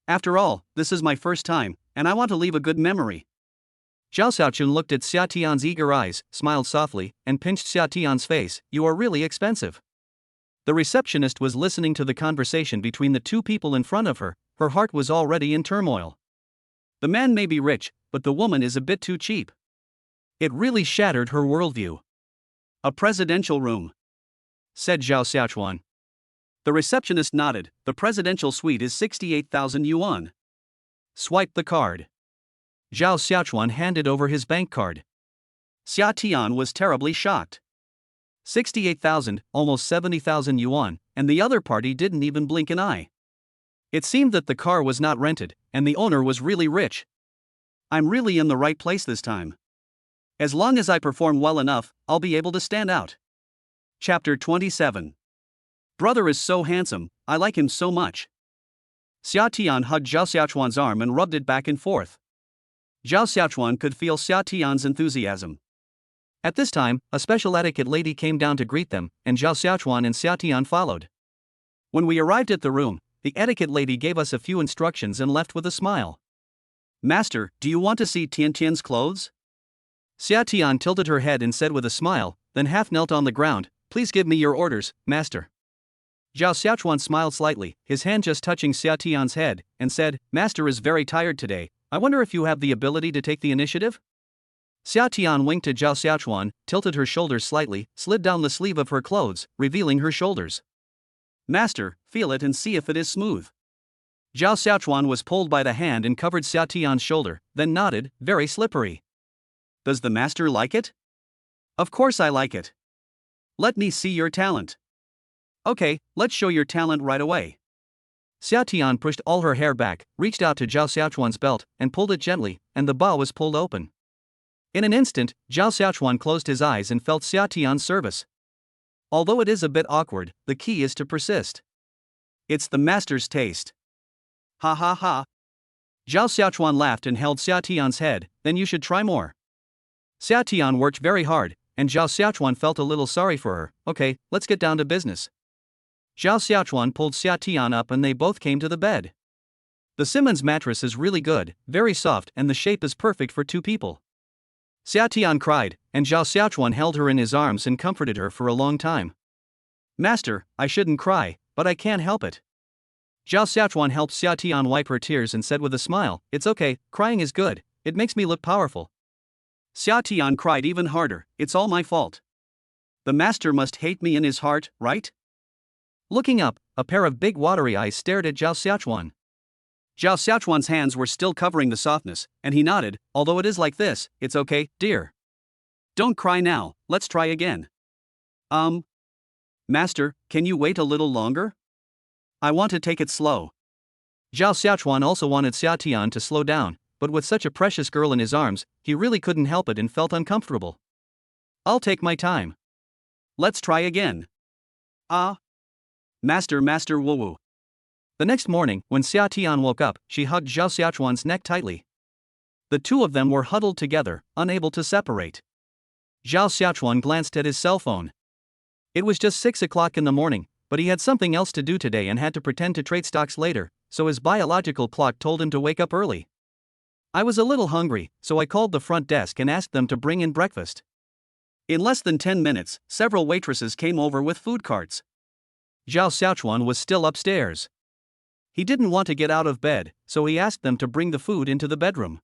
S1: After all, this is my first time, and I want to leave a good memory.
S2: Zhao Xiaochun looked at Xia Tian's eager eyes, smiled softly, and pinched Xia Tian's face. You are really expensive. The receptionist was listening to the conversation between the two people in front of her. Her heart was already in turmoil.
S1: The man may be rich, but the woman is a bit too cheap.
S2: It really shattered her worldview.
S1: A presidential room,
S2: said Zhao Xiaochuan.
S1: The receptionist nodded. The presidential suite is 68,000 yuan.
S2: Swipe the card. Zhao Xiaochuan handed over his bank card.
S1: Xia Tian was terribly shocked. 68,000, almost 70,000 yuan, and the other party didn't even blink an eye. It seemed that the car was not rented, and the owner was really rich. I'm really in the right place this time. As long as I perform well enough, I'll be able to stand out. Chapter 27. Brother is so handsome, I like him so much. Xia Tian hugged Zhao Xiaochuan's arm and rubbed it back and forth. Zhao Xiaochuan could feel Xia Tian's enthusiasm.
S2: At this time, a special etiquette lady came down to greet them, and Zhao Xiaochuan and Xia Tian followed. When we arrived at the room, the etiquette lady gave us a few instructions and left with a smile.
S1: Master, do you want to see Tian Tian's clothes?
S2: Xia Tian tilted her head and said with a smile, then half knelt on the ground, please give me your orders, master. Zhao Xiaochuan smiled slightly, his hand just touching Xia Tian's head, and said, Master is very tired today, I wonder if you have the ability to take the initiative? Xia Tian winked to Zhao Xiaochuan, tilted her shoulders slightly, slid down the sleeve of her clothes, revealing her shoulders.
S1: Master, feel it and see if it is smooth.
S2: Zhao Xiaochuan was pulled by the hand and covered Xia Tian's shoulder, then nodded, very slippery.
S1: Does the master like it?
S2: Of course I like it.
S1: Let me see your talent. Okay, let's show your talent right away.
S2: Xia Tian pushed all her hair back, reached out to Zhao Xiaochuan's belt, and pulled it gently, and the ba was pulled open. In an instant, Zhao Xiaochuan closed his eyes and felt Xia Tian's service. Although it is a bit awkward, the key is to persist.
S1: It's the master's taste. Ha ha ha.
S2: Zhao Xiaochuan laughed and held Xia Tian's head, then you should try more. Xia Tian worked very hard, and Zhao Xiaochuan felt a little sorry for her. Okay, let's get down to business. Zhao Xiaochuan pulled Xia Tian up and they both came to the bed. The Simmons mattress is really good, very soft, and the shape is perfect for two people. Xia Tian cried, and Zhao Xiaochuan held her in his arms and comforted her for a long time.
S1: Master, I shouldn't cry, but I can't help it.
S2: Zhao Xiaochuan helped Xia Tian wipe her tears and said with a smile, it's okay, crying is good, it makes me look powerful.
S1: Xia Tian cried even harder, it's all my fault. The master must hate me in his heart, right?
S2: Looking up, a pair of big watery eyes stared at Zhao Xiaochuan.
S1: Zhao Xiaochuan's hands were still covering the softness, and he nodded, although it is like this, it's okay, dear. Don't cry now, let's try again. Master, can you wait a little longer? I want to take it slow.
S2: Zhao Xiaochuan also wanted Xia Tian to slow down, but with such a precious girl in his arms, he really couldn't help it and felt uncomfortable.
S1: I'll take my time. Let's try again. Master woo-woo.
S2: The next morning, when Xia Tian woke up, she hugged Zhao Xiaochuan's neck tightly. The two of them were huddled together, unable to separate. Zhao Xiaochuan glanced at his cell phone. It was just 6 o'clock in the morning, but he had something else to do today and had to pretend to trade stocks later, so his biological clock told him to wake up early. I was a little hungry, so I called the front desk and asked them to bring in breakfast.
S1: In less than 10 minutes, several waitresses came over with food carts.
S2: Zhao Xiaochuan was still upstairs. He didn't want to get out of bed, so he asked them to bring the food into the bedroom.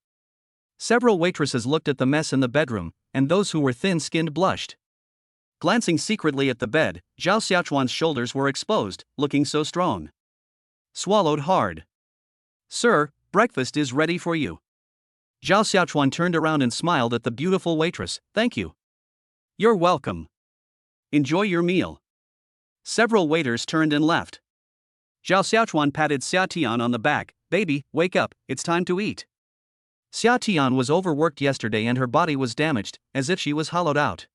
S2: Several waitresses looked at the mess in the bedroom, and those who were thin-skinned blushed.
S1: Glancing secretly at the bed, Zhao Xiaochuan's shoulders were exposed, looking so strong. Swallowed hard. Sir, breakfast is ready for you.
S2: Zhao Xiaochuan turned around and smiled at the beautiful waitress, thank you.
S1: You're welcome. Enjoy your meal. Several waiters turned and left. Zhao Xiaochuan patted Xia Tian on the back, baby, wake up, it's time to eat.
S2: Xia Tian was overworked yesterday and her body was damaged, as if she was hollowed out.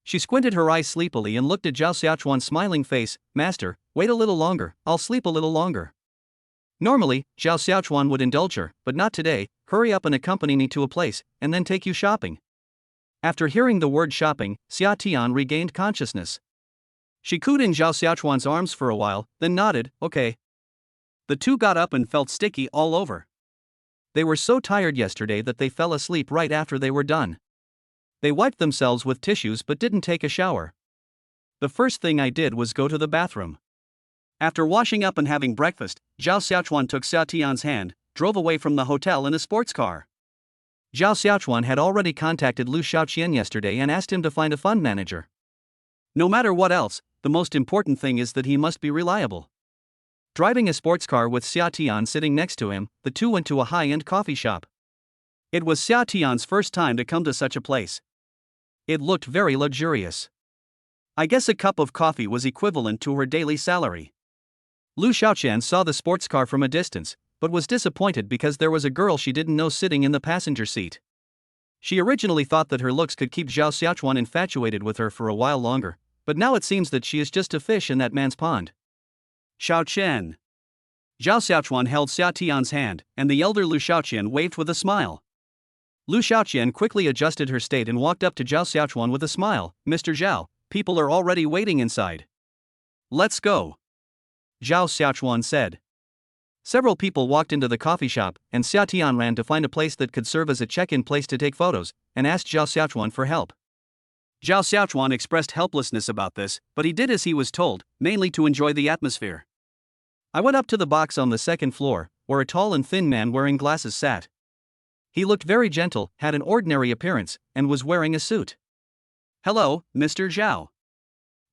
S2: She squinted her eyes sleepily and looked at Zhao Xiaochuan's smiling face, Master, wait a little longer, I'll sleep a little longer. Normally, Zhao Xiaochuan would indulge her, but not today, hurry up and accompany me to a place, and then take you shopping. After hearing the word shopping, Xia Tian regained consciousness. She cooed in Zhao Xiaochuan's arms for a while, then nodded, okay.
S1: The two got up and felt sticky all over.
S2: They were so tired yesterday that they fell asleep right after they were done. They wiped themselves with tissues but didn't take a shower. The first thing I did was go to the bathroom.
S1: After washing up and having breakfast, Zhao Xiaochuan took Xia Tian's hand, drove away from the hotel in a sports car.
S2: Zhao Xiaochuan had already contacted Lu Shaoqian yesterday and asked him to find a fund manager.
S1: No matter what else, the most important thing is that he must be reliable.
S2: Driving a sports car with Xia Tian sitting next to him, the two went to a high-end coffee shop.
S1: It was Xia Tian's first time to come to such a place.
S2: It looked very luxurious.
S1: I guess a cup of coffee was equivalent to her daily salary.
S2: Lu Shaoqian saw the sports car from a distance, but was disappointed because there was a girl she didn't know sitting in the passenger seat. She originally thought that her looks could keep Zhao Xiaochuan infatuated with her for a while longer, but now it seems that she is just a fish in that man's pond.
S1: Xiaoqian. Zhao Xiaochuan held Xia Tian's hand, and the elder Lu Shaoqian waved with a smile. Lu Xiaoqian quickly adjusted her state and walked up to Zhao Xiaochuan with a smile. Mr. Zhao, people are already waiting inside. Let's go. Zhao Xiaochuan said. Several people walked into the coffee shop, and Xia Tian ran to find a place that could serve as a check-in place to take photos, and asked Zhao Xiaochuan for help. Zhao Xiaochuan expressed helplessness about this, but he did as he was told, mainly to enjoy the atmosphere. I went up to the box on the second floor, where a tall and thin man wearing glasses sat. He looked very gentle, had an ordinary appearance, and was wearing a suit. Hello, Mr. Zhao.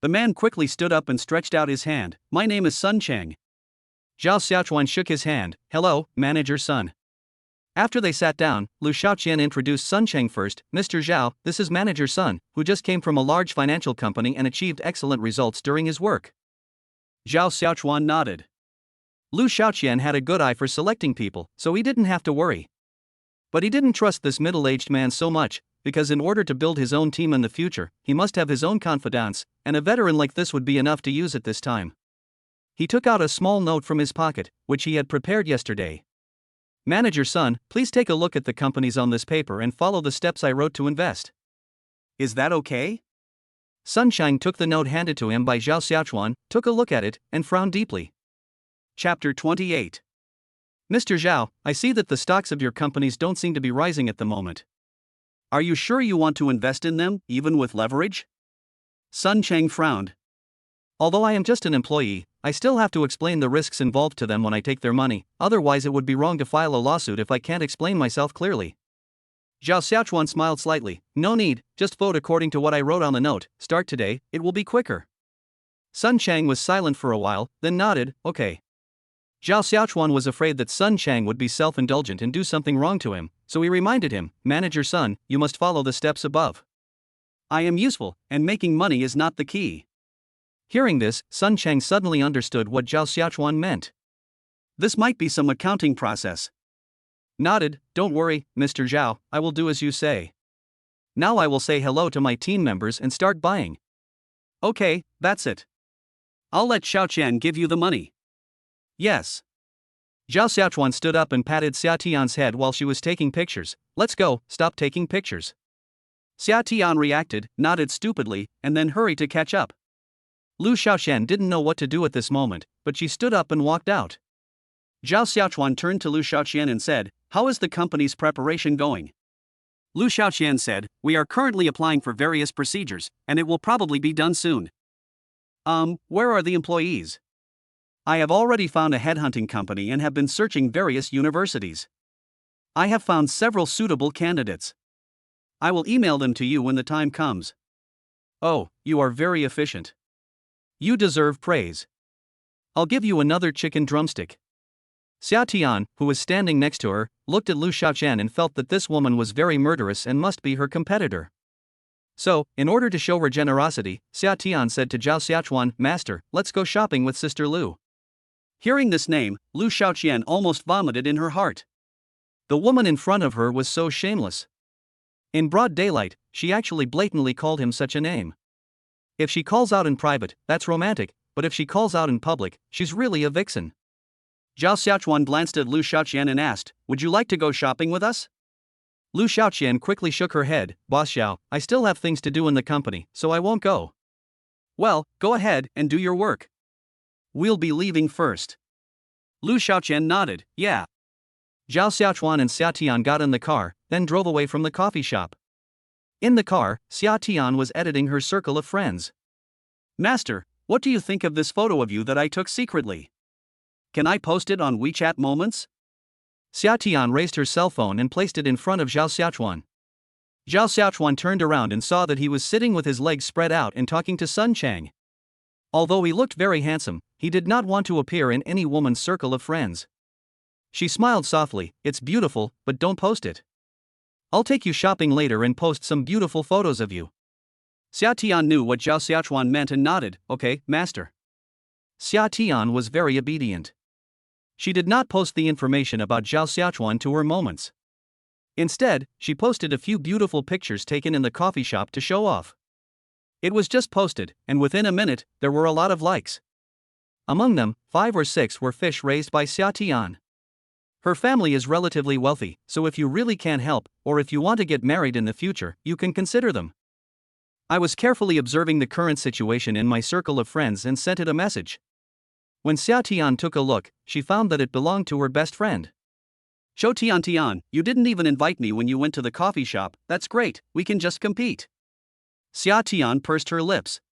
S1: The man quickly stood up and stretched out his hand. My name is Sun Cheng. Zhao Xiaochuan shook his hand. Hello, Manager Sun. After they sat down, Lu Xiaoqian introduced Sun Cheng first. Mr. Zhao, this is Manager Sun, who just came from a large financial company and achieved excellent results during his work. Zhao Xiaochuan nodded. Lu Xiaoqian had a good eye for selecting people, so he didn't have to worry. But he didn't trust this middle-aged man so much, because in order to build his own team in the future, he must have his own confidants, and a veteran like this would be enough to use at this time. He took out a small note from his pocket, which he had prepared yesterday. Manager Sun, please take a look at the companies on this paper and follow the steps I wrote to invest. Is that okay? Sun Cheng took the note handed to him by Zhao Xiaochuan, took a look at it, and frowned deeply. Chapter 28. Mr. Zhao, I see that the stocks of your companies don't seem to be rising at the moment. Are you sure you want to invest in them, even with leverage? Sun Cheng frowned. Although I am just an employee, I still have to explain the risks involved to them when I take their money, otherwise it would be wrong to file a lawsuit if I can't explain myself clearly. Zhao Xiaochuan smiled slightly. No need, just vote according to what I wrote on the note. Start today, it will be quicker. Sun Cheng was silent for a while, then nodded, okay. Zhao Xiaochuan was afraid that Sun Cheng would be self-indulgent and do something wrong to him, so he reminded him, Manager Sun, you must follow the steps above. I am useful, and making money is not the key. Hearing this, Sun Cheng suddenly understood what Zhao Xiaochuan meant. This might be some accounting process. Nodded, don't worry, Mr. Zhao, I will do as you say. Now I will say hello to my team members and start buying. Okay, that's it. I'll let Xiaoqian give you the money. Yes. Zhao Xiaochuan stood up and patted Xia Tian's head while she was taking pictures. Let's go, stop taking pictures. Xia Tian reacted, nodded stupidly, and then hurried to catch up. Lu Xiaoqian didn't know what to do at this moment, but she stood up and walked out. Zhao Xiaochuan turned to Lu Xiaoqian and said, how is the company's preparation going? Lu Xiaoqian said, we are currently applying for various procedures, and it will probably be done soon. Where are the employees? I have already found a headhunting company and have been searching various universities. I have found several suitable candidates. I will email them to you when the time comes. Oh, you are very efficient. You deserve praise. I'll give you another chicken drumstick. Xia Tian, who was standing next to her, looked at Lu Xiaoqian and felt that this woman was very murderous and must be her competitor. So, in order to show her generosity, Xia Tian said to Zhao Xiaochuan, Master, let's go shopping with Sister Lu. Hearing this name, Lu Xiaoqian almost vomited in her heart. The woman in front of her was so shameless. In broad daylight, she actually blatantly called him such a name. If she calls out in private, that's romantic, but if she calls out in public, she's really a vixen. Zhao Xiaochuan glanced at Lu Xiaoqian and asked, would you like to go shopping with us? Lu Xiaoqian quickly shook her head, Boss Xiao, I still have things to do in the company, so I won't go. Well, go ahead and do your work. We'll be leaving first. Lu Xiaoqian nodded, yeah. Zhao Xiaochuan and Xia Tian got in the car, then drove away from the coffee shop. In the car, Xia Tian was editing her circle of friends. Master, what do you think of this photo of you that I took secretly? Can I post it on WeChat Moments? Xia Tian raised her cell phone and placed it in front of Zhao Xiaochuan. Zhao Xiaochuan turned around and saw that he was sitting with his legs spread out and talking to Sun Cheng. Although he looked very handsome, he did not want to appear in any woman's circle of friends. She smiled softly, it's beautiful, but don't post it. I'll take you shopping later and post some beautiful photos of you. Xia Tian knew what Zhao Xiaochuan meant and nodded, okay, master. Xia Tian was very obedient. She did not post the information about Zhao Xiaochuan to her moments. Instead, she posted a few beautiful pictures taken in the coffee shop to show off. It was just posted, and within a minute, there were a lot of likes. Among them, 5 or 6 were fish raised by Xia Tian.
S2: Her family is relatively wealthy, so if you really can't help, or if you want to get married in the future, you can consider them. I was carefully observing the current situation in my circle of friends and sent it a message. When Xia Tian took a look, she found that it belonged to her best friend.
S1: Zhou Tian Tian, you didn't even invite me when you went to the coffee shop. That's great, we can just compete. Xia Tian pursed her lips.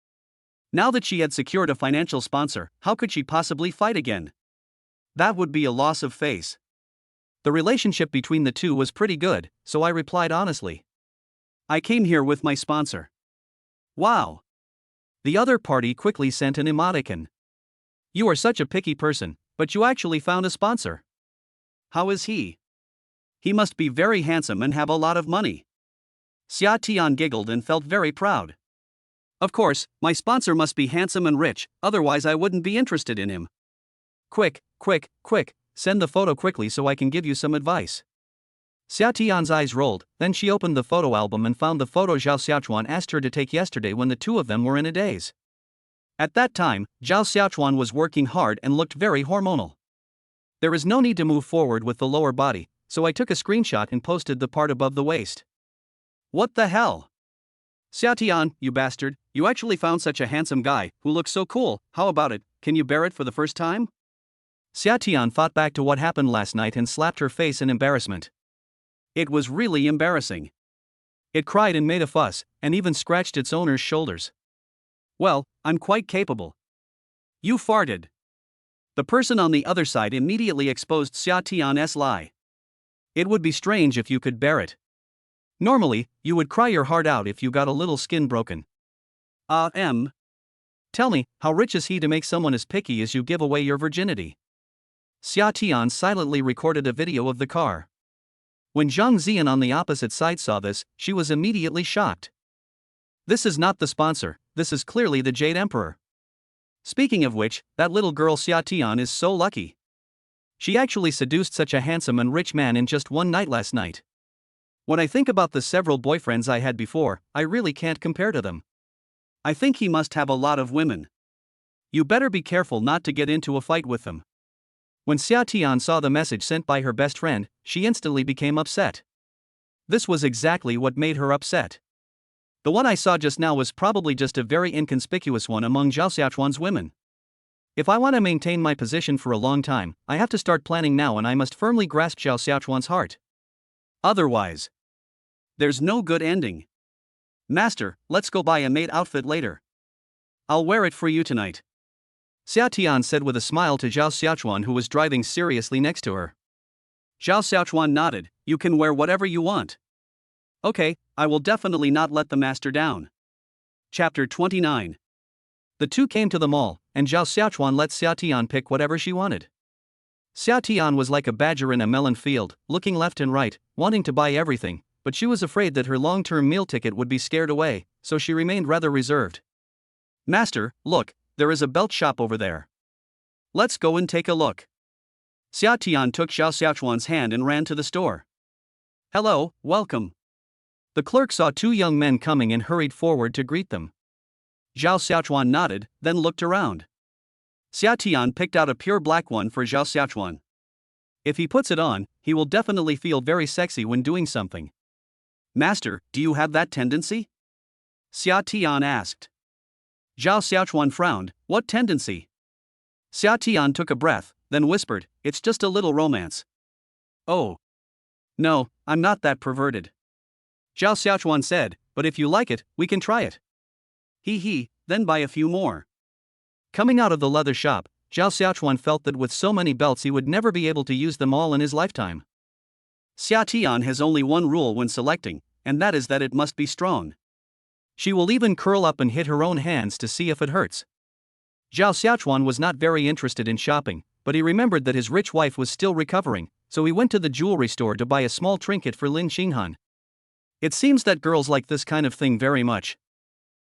S1: Now that she had secured a financial sponsor, how could she possibly fight again? That would be a loss of face.
S2: The relationship between the two was pretty good, so I replied honestly.
S1: I came here with my sponsor. Wow.
S2: The other party quickly sent an emoticon. You are such a picky person, but you actually found a sponsor.
S1: How is he? He must be very handsome and have a lot of money. Xia Tian giggled and felt very proud. Of course, my sponsor must be handsome and rich, otherwise I wouldn't be interested in him.
S2: Quick, send the photo quickly so I can give you some advice. Xia Tian's eyes rolled, then she opened the photo album and found the photo Zhao Xiaochuan asked her to take yesterday when the two of them were in a daze. At that time, Zhao Xiaochuan was working hard and looked very hormonal. There is no need to move forward with the lower body, so I took a screenshot and posted the part above the waist.
S1: What the hell? Xia Tian, you bastard, you actually found such a handsome guy who looks so cool. How about it? Can you bear it for the first time?
S2: Xia Tian thought back to what happened last night and slapped her face in embarrassment.
S1: It was really embarrassing.
S2: It cried and made a fuss, and even scratched its owner's shoulders.
S1: Well, I'm quite capable. You farted. The person on the other side immediately exposed Xia Tian's lie.
S2: It would be strange if you could bear it. Normally, you would cry your heart out if you got a little skin broken. Tell me, how rich is he to make someone as picky as you give away your virginity? Xia Tian silently recorded a video of the car. When Zhang Zian on the opposite side saw this, she was immediately shocked. This is not the sponsor, this is clearly the Jade Emperor. Speaking of which, that little girl Xia Tian is so lucky. She actually seduced such a handsome and rich man in just one night last night. When I think about the several boyfriends I had before, I really can't compare to them.
S1: I think he must have a lot of women.
S2: You better be careful not to get into a fight with them. When Xia Tian saw the message sent by her best friend, she instantly became upset. This was exactly what made her upset. The one I saw just now was probably just a very inconspicuous one among Zhao Xiaochuan's women. If I want to maintain my position for a long time, I have to start planning now and I must firmly grasp Zhao Xiaochuan's heart.
S1: Otherwise, there's no good ending. Master, let's go buy a maid outfit later. I'll wear it for you tonight.
S2: Xia Tian said with a smile to Zhao Xiaochuan who was driving seriously next to her.
S1: Zhao Xiaochuan nodded. You can wear whatever you want. Okay, I will definitely not let the master down. Chapter 29.
S2: The two came to the mall, and Zhao Xiaochuan let Xia Tian pick whatever she wanted. Xia Tian was like a badger in a melon field, looking left and right, wanting to buy everything, but she was afraid that her long-term meal ticket would be scared away, so she remained rather reserved.
S1: Master, look, there is a belt shop over there. Let's go and take a look. Xia Tian took Zhao Xiaochuan's hand and ran to the store. Hello, welcome.
S2: The clerk saw two young men coming and hurried forward to greet them.
S1: Zhao Xiaochuan nodded, then looked around. Xia Tian picked out a pure black one for Zhao Xiaochuan.
S2: If he puts it on, he will definitely feel very sexy when doing something.
S1: Master, do you have that tendency? Xia Tian asked. Zhao Xiaochuan frowned. What tendency? Xia Tian took a breath, then whispered, it's just a little romance. Oh. No, I'm not that perverted. Zhao Xiaochuan said, but if you like it, we can try it. Then buy a few more.
S2: Coming out of the leather shop, Zhao Xiaochuan felt that with so many belts he would never be able to use them all in his lifetime.
S1: Xia Tian has only one rule when selecting, and that is that it must be strong.
S2: She will even curl up and hit her own hands to see if it hurts. Zhao Xiaochuan was not very interested in shopping, but he remembered that his rich wife was still recovering, so he went to the jewelry store to buy a small trinket for Lin Xinghan. It seems that girls like this kind of thing very much.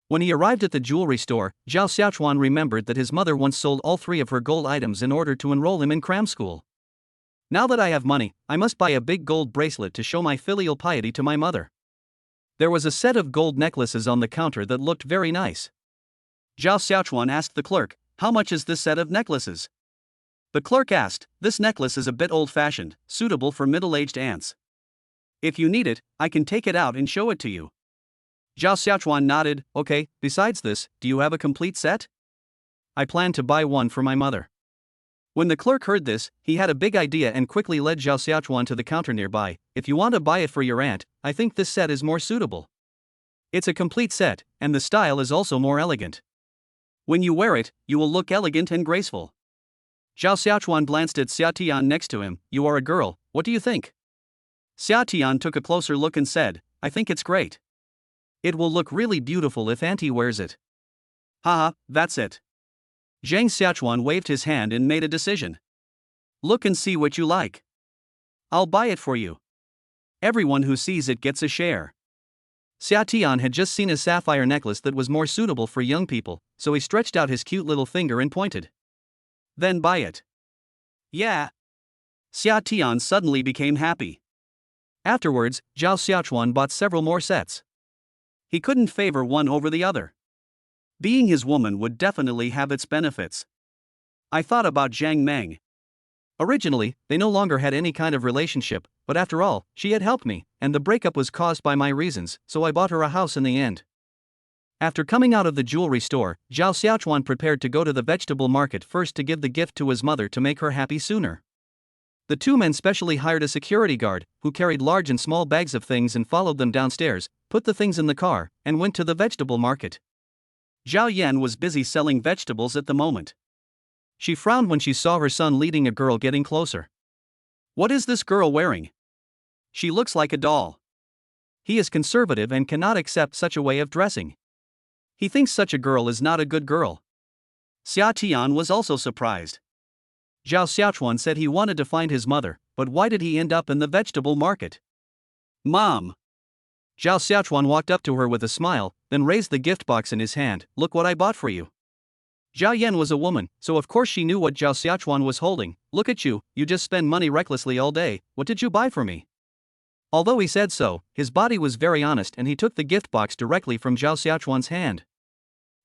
S2: When he arrived at the jewelry store, Zhao Xiaochuan remembered that his mother once sold all 3 of her gold items in order to enroll him in cram school. Now that I have money, I must buy a big gold bracelet to show my filial piety to my mother. There was a set of gold necklaces on the counter that looked very nice.
S1: Zhao Xiaochuan asked the clerk, how much is this set of necklaces? The clerk asked, "This necklace is a bit old-fashioned, suitable for middle-aged aunts. If you need it, I can take it out and show it to you." Zhao Xiaochuan nodded. "Okay, besides this, do you have a complete set?" "I plan to buy one for my mother." When the clerk heard this, he had a big idea and quickly led Zhao Xiaochuan to the counter nearby. "If you want to buy it for your aunt, I think this set is more suitable. It's a complete set, and the style is also more elegant. When you wear it, you will look elegant and graceful." Zhao Xiaochuan glanced at Xia Tian next to him. "You are a girl, what do you think?" Xia Tian took a closer look and said, "I think it's great. It will look really beautiful if Auntie wears it." "Haha, that's it." Zhang Xiaochuan waved his hand and made a decision. "Look and see what you like. I'll buy it for you. Everyone who sees it gets a share." Xia Tian had just seen a sapphire necklace that was more suitable for young people, so he stretched out his cute little finger and pointed. "Then buy it." "Yeah." Xia Tian suddenly became happy. Afterwards, Zhao Xiaochuan bought several more sets. He couldn't favor one over the other. Being his woman would definitely have its benefits. "I thought about Zhang Meng. Originally, they no longer had any kind of relationship, but after all, she had helped me, and the breakup was caused by my reasons, so I bought her a house in the end." After coming out of the jewelry store, Zhao Xiaochuan prepared to go to the vegetable market first to give the gift to his mother to make her happy sooner. The two men specially hired a security guard, who carried large and small bags of things and followed them downstairs, put the things in the car, and went to the vegetable market. Zhao Yan was busy selling vegetables at the moment. She frowned when she saw her son leading a girl getting closer. "What is this girl wearing? She looks like a doll." He is conservative and cannot accept such a way of dressing. He thinks such a girl is not a good girl. Xia Tian was also surprised. Zhao Xiaochuan said he wanted to find his mother, but why did he end up in the vegetable market? "Mom." Zhao Xiaochuan walked up to her with a smile, then raised the gift box in his hand. "Look what I bought for you." Zhao Yan was a woman, so of course she knew what Zhao Xiaochuan was holding. "Look at you, you just spend money recklessly all day. What did you buy for me?" Although he said so, his body was very honest and he took the gift box directly from Zhao Xiaochuan's hand.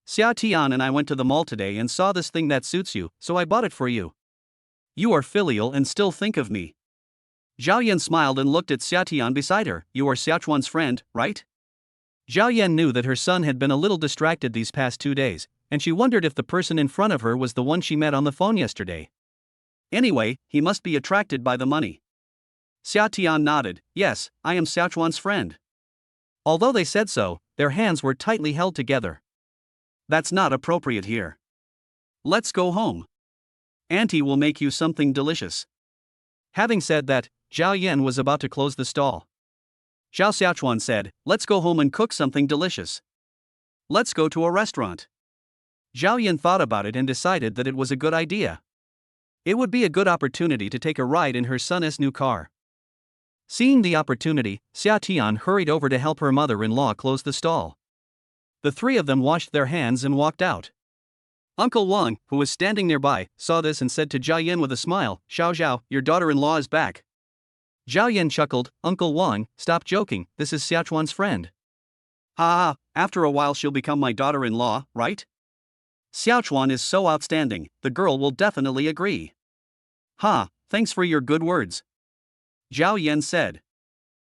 S1: "Xia Tian and I went to the mall today and saw this thing that suits you, so I bought it for you. You are filial and still think of me." Zhao Yan smiled and looked at Xia Tian beside her. "You are Xiaochuan's friend, right?" Zhao Yan knew that her son had been a little distracted these past 2 days, and she wondered if the person in front of her was the one she met on the phone yesterday. Anyway, he must be attracted by the money. Xia Tian nodded. "Yes, I am Xiaochuan's friend." Although they said so, their hands were tightly held together. "That's not appropriate here. Let's go home. Auntie will make you something delicious." Having said that, Zhao Yan was about to close the stall. Zhao Xiaochuan said, "Let's go home and cook something delicious. Let's go to a restaurant." Zhao Yan thought about it and decided that it was a good idea. It would be a good opportunity to take a ride in her son's new car. Seeing the opportunity, Xia Tian hurried over to help her mother-in-law close the stall. The three of them washed their hands and walked out. Uncle Wang, who was standing nearby, saw this and said to Zhao Yan with a smile, "Xiao Xiao, your daughter-in-law is back." Zhao Yan chuckled. "Uncle Wang, stop joking, this is Xiaochuan's friend." "Ha ha, after a while she'll become my daughter-in-law, right? Xiaochuan is so outstanding, the girl will definitely agree." "Ha, thanks for your good words," Zhao Yan said.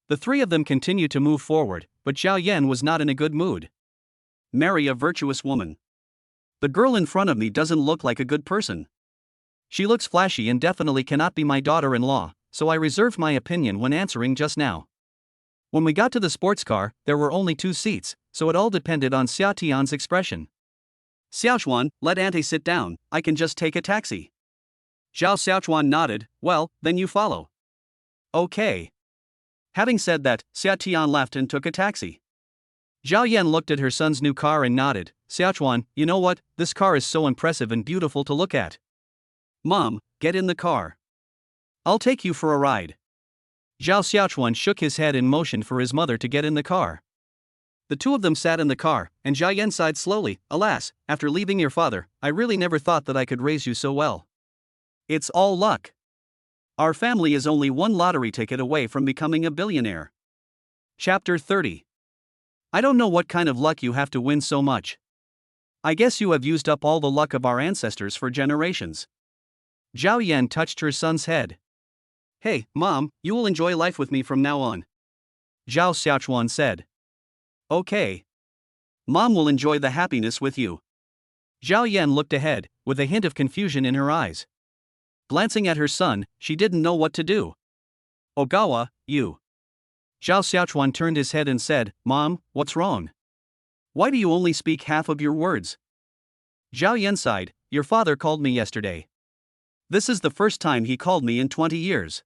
S1: The three of them continued to move forward, but Zhao Yan was not in a good mood. "Marry a virtuous woman. The girl in front of me doesn't look like a good person. She looks flashy and definitely cannot be my daughter-in-law, so I reserved my opinion when answering just now." When we got to the sports car, there were only 2 seats, so it all depended on Xia Tian's expression. "Xiaochuan, let Auntie sit down, I can just take a taxi." Zhao Xiaochuan nodded. "Well, then you follow." "Okay." Having said that, Xia Tian left and took a taxi. Zhao Yan looked at her son's new car and nodded. "Xiaochuan, you know what, this car is so impressive and beautiful to look at." "Mom, get in the car. I'll take you for a ride." Zhao Xiaochuan shook his head and motioned for his mother to get in the car. The two of them sat in the car, and Zhao Yan sighed slowly. "Alas, after leaving your father, I really never thought that I could raise you so well. It's all luck. Our family is only one lottery ticket away from becoming a billionaire." Chapter 30. I don't know what kind of luck you have to win so much. I guess you have used up all the luck of our ancestors for generations.
S2: Zhao Yan touched her son's head.
S1: Hey, Mom, you will enjoy life with me from now on,
S2: Zhao Xiaochuan said.
S1: Okay. Mom will enjoy the happiness with you.
S2: Zhao Yan looked ahead, with a hint of confusion in her eyes. Glancing at her son, she didn't know what to do.
S1: Ogawa, you.
S2: Zhao Xiaochuan turned his head and said, Mom, what's wrong?
S1: Why do you only speak half of your words?
S2: Zhao Yan sighed, your father called me yesterday.
S1: This is the first time he called me in 20 years.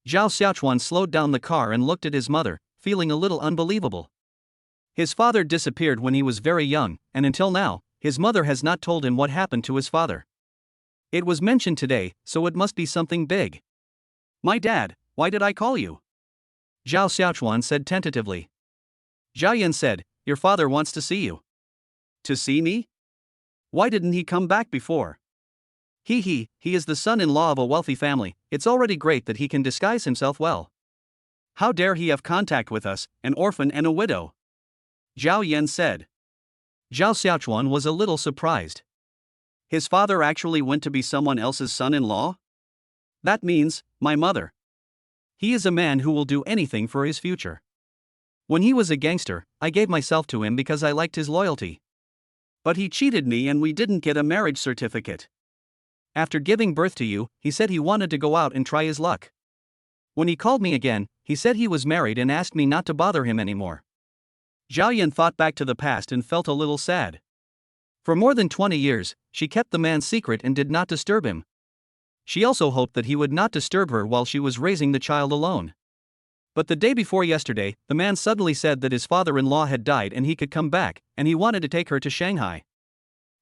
S2: Zhao Xiaochuan slowed down the car and looked at his mother, feeling a little unbelievable. His father disappeared when he was very young, and until now, his mother has not told him what happened to his father. It was mentioned today, so it must be something big.
S1: My dad, why did I call you?
S2: Zhao Xiaochuan said tentatively. Zhao Yan said, your father wants to see you.
S1: To see me? Why didn't he come back before?
S2: He is the son-in-law of a wealthy family, it's already great that he can disguise himself well.
S1: How dare he have contact with us, an orphan and a widow? Zhao Yan said.
S2: Zhao Xiaochuan was a little surprised.
S1: His father actually went to be someone else's son-in-law? That means, my mother.
S2: He is a man who will do anything for his future. When he was a gangster, I gave myself to him because I liked his loyalty.
S1: But he cheated me and we didn't get a marriage certificate.
S2: After giving birth to you, he said he wanted to go out and try his luck. When he called me again, he said he was married and asked me not to bother him anymore.
S1: Zhao Yan thought back to the past and felt a little sad.
S2: For more than 20 years, she kept the man's secret and did not disturb him. She also hoped that he would not disturb her while she was raising the child alone. But the day before yesterday, the man suddenly said that his father-in-law had died and he could come back, and he wanted to take her to Shanghai.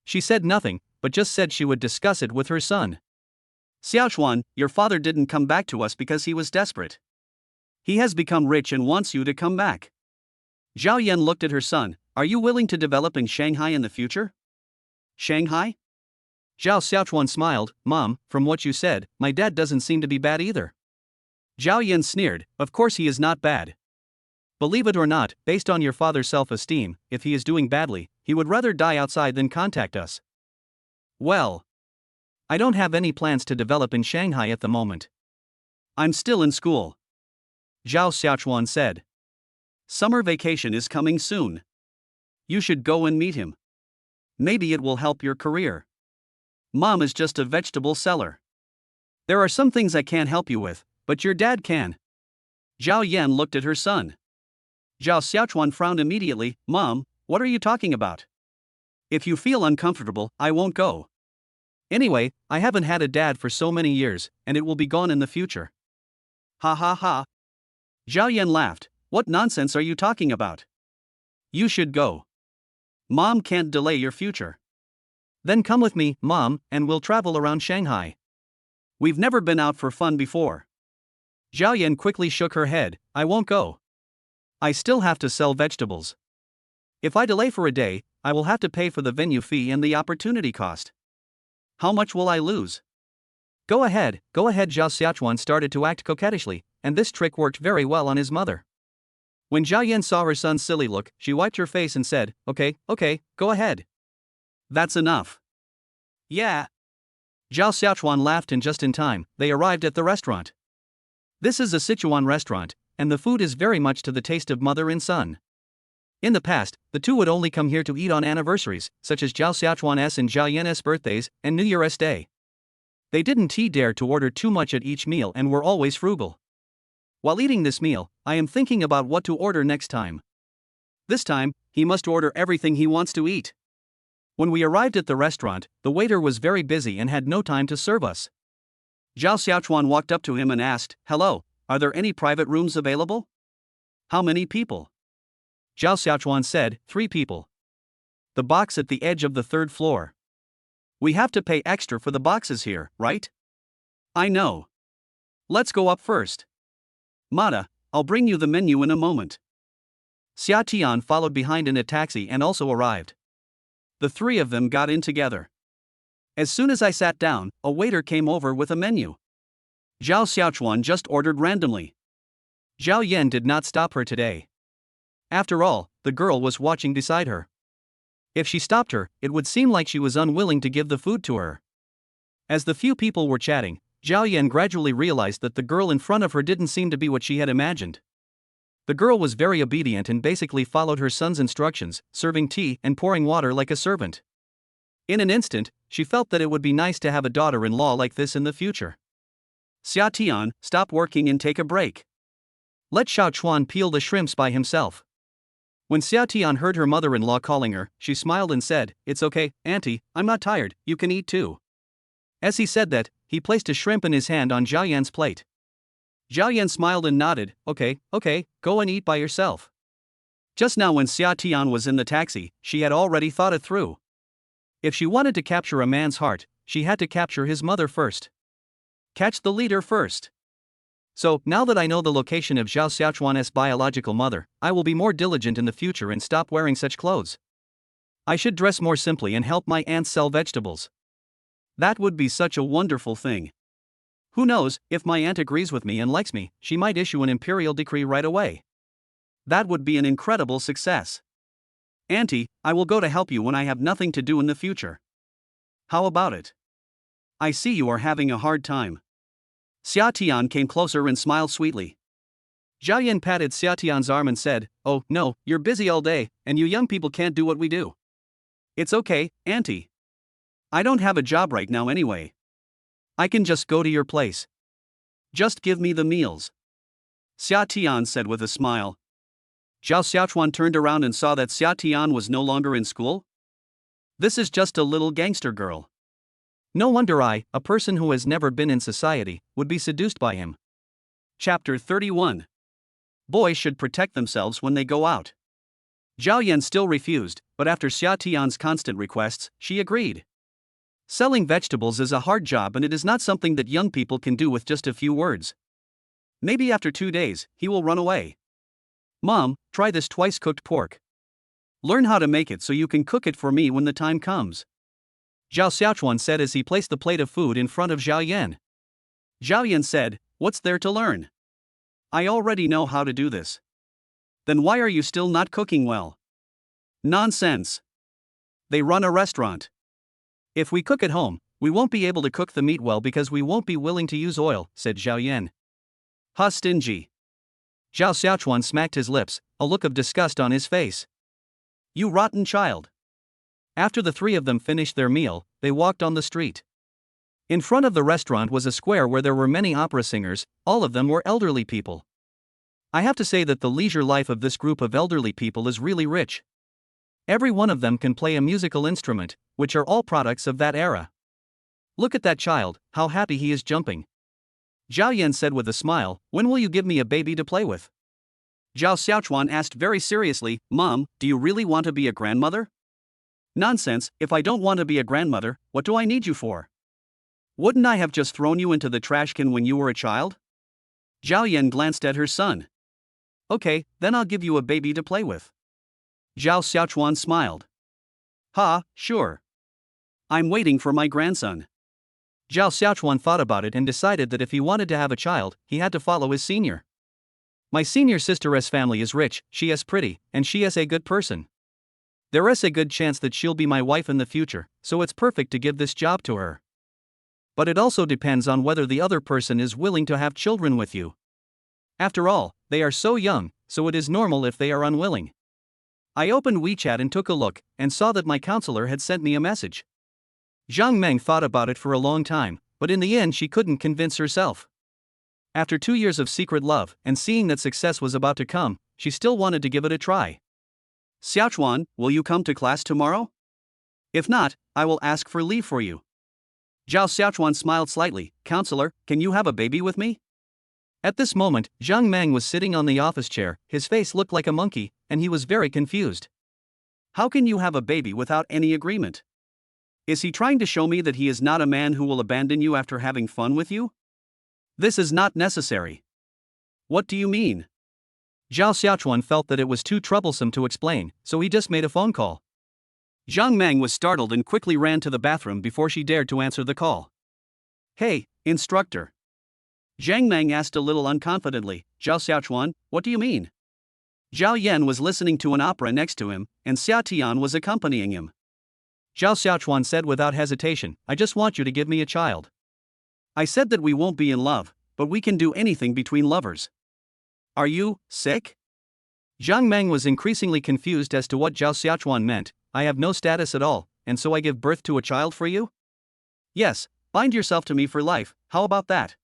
S2: She said nothing, but just said she would discuss it with her son.
S1: Xiaochuan, your father didn't come back to us because he was desperate. He has become rich and wants you to come back.
S2: Zhao Yan looked at her son, are you willing to develop in Shanghai in the future?
S1: Shanghai?
S2: Zhao Xiaochuan smiled, Mom, from what you said, my dad doesn't seem to be bad either.
S1: Zhao Yan sneered, of course he is not bad.
S2: Believe it or not, based on your father's self-esteem, if he is doing badly, he would rather die outside than contact us.
S1: Well,
S2: I don't have any plans to develop in Shanghai at the moment.
S1: I'm still in school.
S2: Zhao Xiaochuan said.
S1: Summer vacation is coming soon. You should go and meet him. Maybe it will help your career. Mom is just a vegetable seller. There are some things I can't help you with, but your dad can. Zhao Yan looked at her son. Zhao Xiaochuan frowned immediately, Mom, what are you talking about? If you feel uncomfortable, I won't go.
S2: Anyway, I haven't had a dad for so many years, and it will be gone in the future.
S1: Ha ha ha. Zhao Yan laughed, what nonsense are you talking about? You should go. Mom can't delay your future.
S2: Then come with me, Mom, and we'll travel around Shanghai.
S1: We've never been out for fun before.
S2: Zhao Yan quickly shook her head, I won't go. I still have to sell vegetables. If I delay for a day, I will have to pay for the venue fee and the opportunity cost.
S1: How much will I lose?
S2: Go ahead. Zhao Xiaochuan started to act coquettishly, and this trick worked very well on his mother. When Zhao Yan saw her son's silly look, she wiped her face and said, okay, go ahead.
S1: That's enough.
S2: Yeah. Zhao Xiaochuan laughed, and just in time, they arrived at the restaurant. This is a Sichuan restaurant, and the food is very much to the taste of mother and son. In the past, the two would only come here to eat on anniversaries, such as Zhao Xiaochuan's and Zhao Yan's birthdays and New Year's Day. They didn't dare to order too much at each meal and were always frugal. While eating this meal, I am thinking about what to order next time.
S1: This time, he must order everything he wants to eat.
S2: When we arrived at the restaurant, the waiter was very busy and had no time to serve us.
S1: Zhao Xiaochuan walked up to him and asked, hello, are there any private rooms available? How many people?
S2: Zhao Xiaochuan said, 3 people. The box at the edge of the 3rd floor.
S1: We have to pay extra for the boxes here, right? I know. Let's go up first. Mata, I'll bring you the menu in a moment.
S2: Xia Tian followed behind in a taxi and also arrived.
S1: The 3 of them got in together. As soon as I sat down, a waiter came over with a menu. Zhao Xiaochuan just ordered randomly.
S2: Zhao Yan did not stop her today. After all, the girl was watching beside her. If she stopped her, it would seem like she was unwilling to give the food to her. As the few people were chatting, Zhao Yan gradually realized that the girl in front of her didn't seem to be what she had imagined. The girl was very obedient and basically followed her son's instructions, serving tea and pouring water like a servant. In an instant, she felt that it would be nice to have a daughter-in-law like this in the future.
S1: Xia Tian, stop working and take a break.
S2: Let Xiao Chuan peel the shrimps by himself. When Xia Tian heard her mother-in-law calling her, she smiled and said, "It's okay, Auntie, I'm not tired, you can eat too." As he said that, he placed a shrimp in his hand on Zhao Yan's plate.
S1: Zhao Yan smiled and nodded, okay, go and eat by yourself. Just now when Xia Tian was in the taxi, she had already thought it through. If she wanted to capture a man's heart, she had to capture his mother first. Catch the leader first.
S2: So, now that I know the location of Zhao Xiaochuan's biological mother, I will be more diligent in the future and stop wearing such clothes. I should dress more simply and help my aunt sell vegetables.
S1: That would be such a wonderful thing. Who knows, if my aunt agrees with me and likes me, she might issue an imperial decree right away. That would be an incredible success. Auntie, I will go to help you when I have nothing to do in the future. How about it? I see you are having a hard time. Xia Tian came closer and smiled sweetly.
S2: Zhao Yan patted Xia Tian's arm and said, "Oh, no, you're busy all day, and you young people can't do what we do."
S1: "It's okay, Auntie. I don't have a job right now anyway. I can just go to your place. Just give me the meals." Xia Tian said with a smile. Zhao Xiaochuan turned around and saw that Xia Tian was no longer in school. This is just a little gangster girl.
S2: No wonder a person who has never been in society, would be seduced by him.
S1: Chapter 31. Boys should protect themselves when they go out. Zhao Yan still refused, but after Xia Tian's constant requests, she agreed. Selling vegetables is a hard job and it is not something that young people can do with just a few words. Maybe after 2 days, he will run away. "Mom, try this twice-cooked pork. Learn how to make it so you can cook it for me when the time comes," Zhao Xiaochuan said as he placed the plate of food in front of Zhao Yan. Zhao Yan said, "What's there to learn? I already know how to do this." "Then why are you still not cooking well?" "Nonsense. They run a restaurant. If we cook at home, we won't be able to cook the meat well because we won't be willing to use oil," said Zhao Yan. "Huh, stingy."
S2: Zhao Xiaochuan smacked his lips, a look of disgust on his face.
S1: "You rotten child."
S2: After the three of them finished their meal, they walked on the street. In front of the restaurant was a square where there were many opera singers, all of them were elderly people. I have to say that the leisure life of this group of elderly people is really rich. Every one of them can play a musical instrument, which are all products of that era. Look at that child, how happy he is jumping. Zhao Yan said with a smile, "When will you give me a baby to play with?"
S1: Zhao Xiaochuan asked very seriously, "Mom, do you really want to be a grandmother?" "Nonsense, if I don't want to be a grandmother, what do I need you for? Wouldn't I have just thrown you into the trash can when you were a child?" Zhao Yan glanced at her son. "Okay, then I'll give you a baby to play with." Zhao Xiaochuan smiled. "Ha, sure. I'm waiting for my grandson."
S2: Zhao Xiaochuan thought about it and decided that if he wanted to have a child, he had to follow his senior. "My senior sister's family is rich, she is pretty, and she is a good person. There is a good chance that she'll be my wife in the future, so it's perfect to give this job to her. But it also depends on whether the other person is willing to have children with you. After all, they are so young, so it is normal if they are unwilling. I opened WeChat and took a look, and saw that my counselor had sent me a message." Zhang Meng thought about it for a long time, but in the end she couldn't convince herself. After 2 years of secret love, and seeing that success was about to come, she still wanted to give it a try.
S1: "Xiaochuan, will you come to class tomorrow? If not, I will ask for leave for you." Zhao Xiaochuan smiled slightly. "Counselor, can you have a baby with me?"
S2: At this moment, Zhang Meng was sitting on the office chair, his face looked like a monkey, and he was very confused.
S1: "How can you have a baby without any agreement? Is he trying to show me that he is not a man who will abandon you after having fun with you? This is not necessary." "What do you mean?"
S2: Zhao Xiaochuan felt that it was too troublesome to explain, so he just made a phone call.
S1: Zhang Meng was startled and quickly ran to the bathroom before she dared to answer the call. "Hey, instructor." Zhang Meng asked a little unconfidently. "Zhao Xiaochuan, what do you mean?" Zhao Yan was listening to an opera next to him, and Xia Tian was accompanying him.
S2: Zhao Xiaochuan said without hesitation, I just want you to give me a child.
S1: I said that we won't be in love, but we can do anything between lovers. Are you sick?
S2: Zhang Meng was increasingly confused as to what Zhao Xiaochuan meant. I have no status at all, and so I give birth to a child for you?
S1: Yes, bind yourself to me for life, how about that?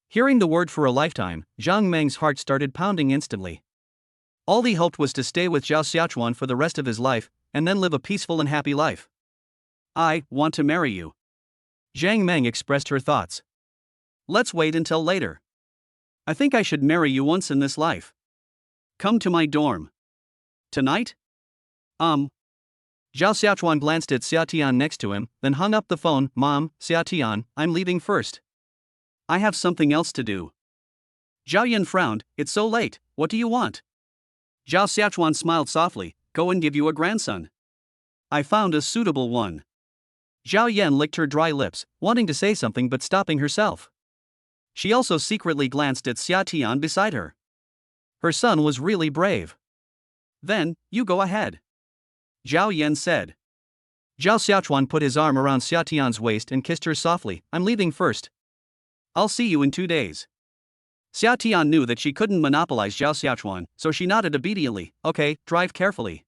S2: Hearing the word for a lifetime, Zhang Meng's heart started pounding instantly. All he hoped was to stay with Zhao Xiaochuan for the rest of his life, and then live a peaceful and happy life.
S1: I want to marry you.
S2: Zhang Meng expressed her thoughts.
S1: Let's wait until later. I think I should marry you once in this life. Come to my dorm. Tonight?
S2: Zhao Xiaochuan glanced at Xia Tian next to him, then hung up the phone. Mom, Xia Tian, I'm leaving first.
S1: I have something else to do. Zhao Yan frowned, it's so late, what do you want? Zhao Xiaochuan smiled softly, go and give you a grandson. I found a suitable one.
S2: Zhao Yan licked her dry lips, wanting to say something but stopping herself.
S1: She also secretly glanced at Xia Tian beside her.
S2: Her son was really brave.
S1: Then, you go ahead. Zhao Yan said.
S2: Zhao Xiaochuan put his arm around Xia Tian's waist and kissed her softly. I'm leaving first.
S1: I'll see you in 2 days. Xia Tian knew that she couldn't monopolize Zhao Xiaochuan, so she nodded obediently. Okay, drive carefully.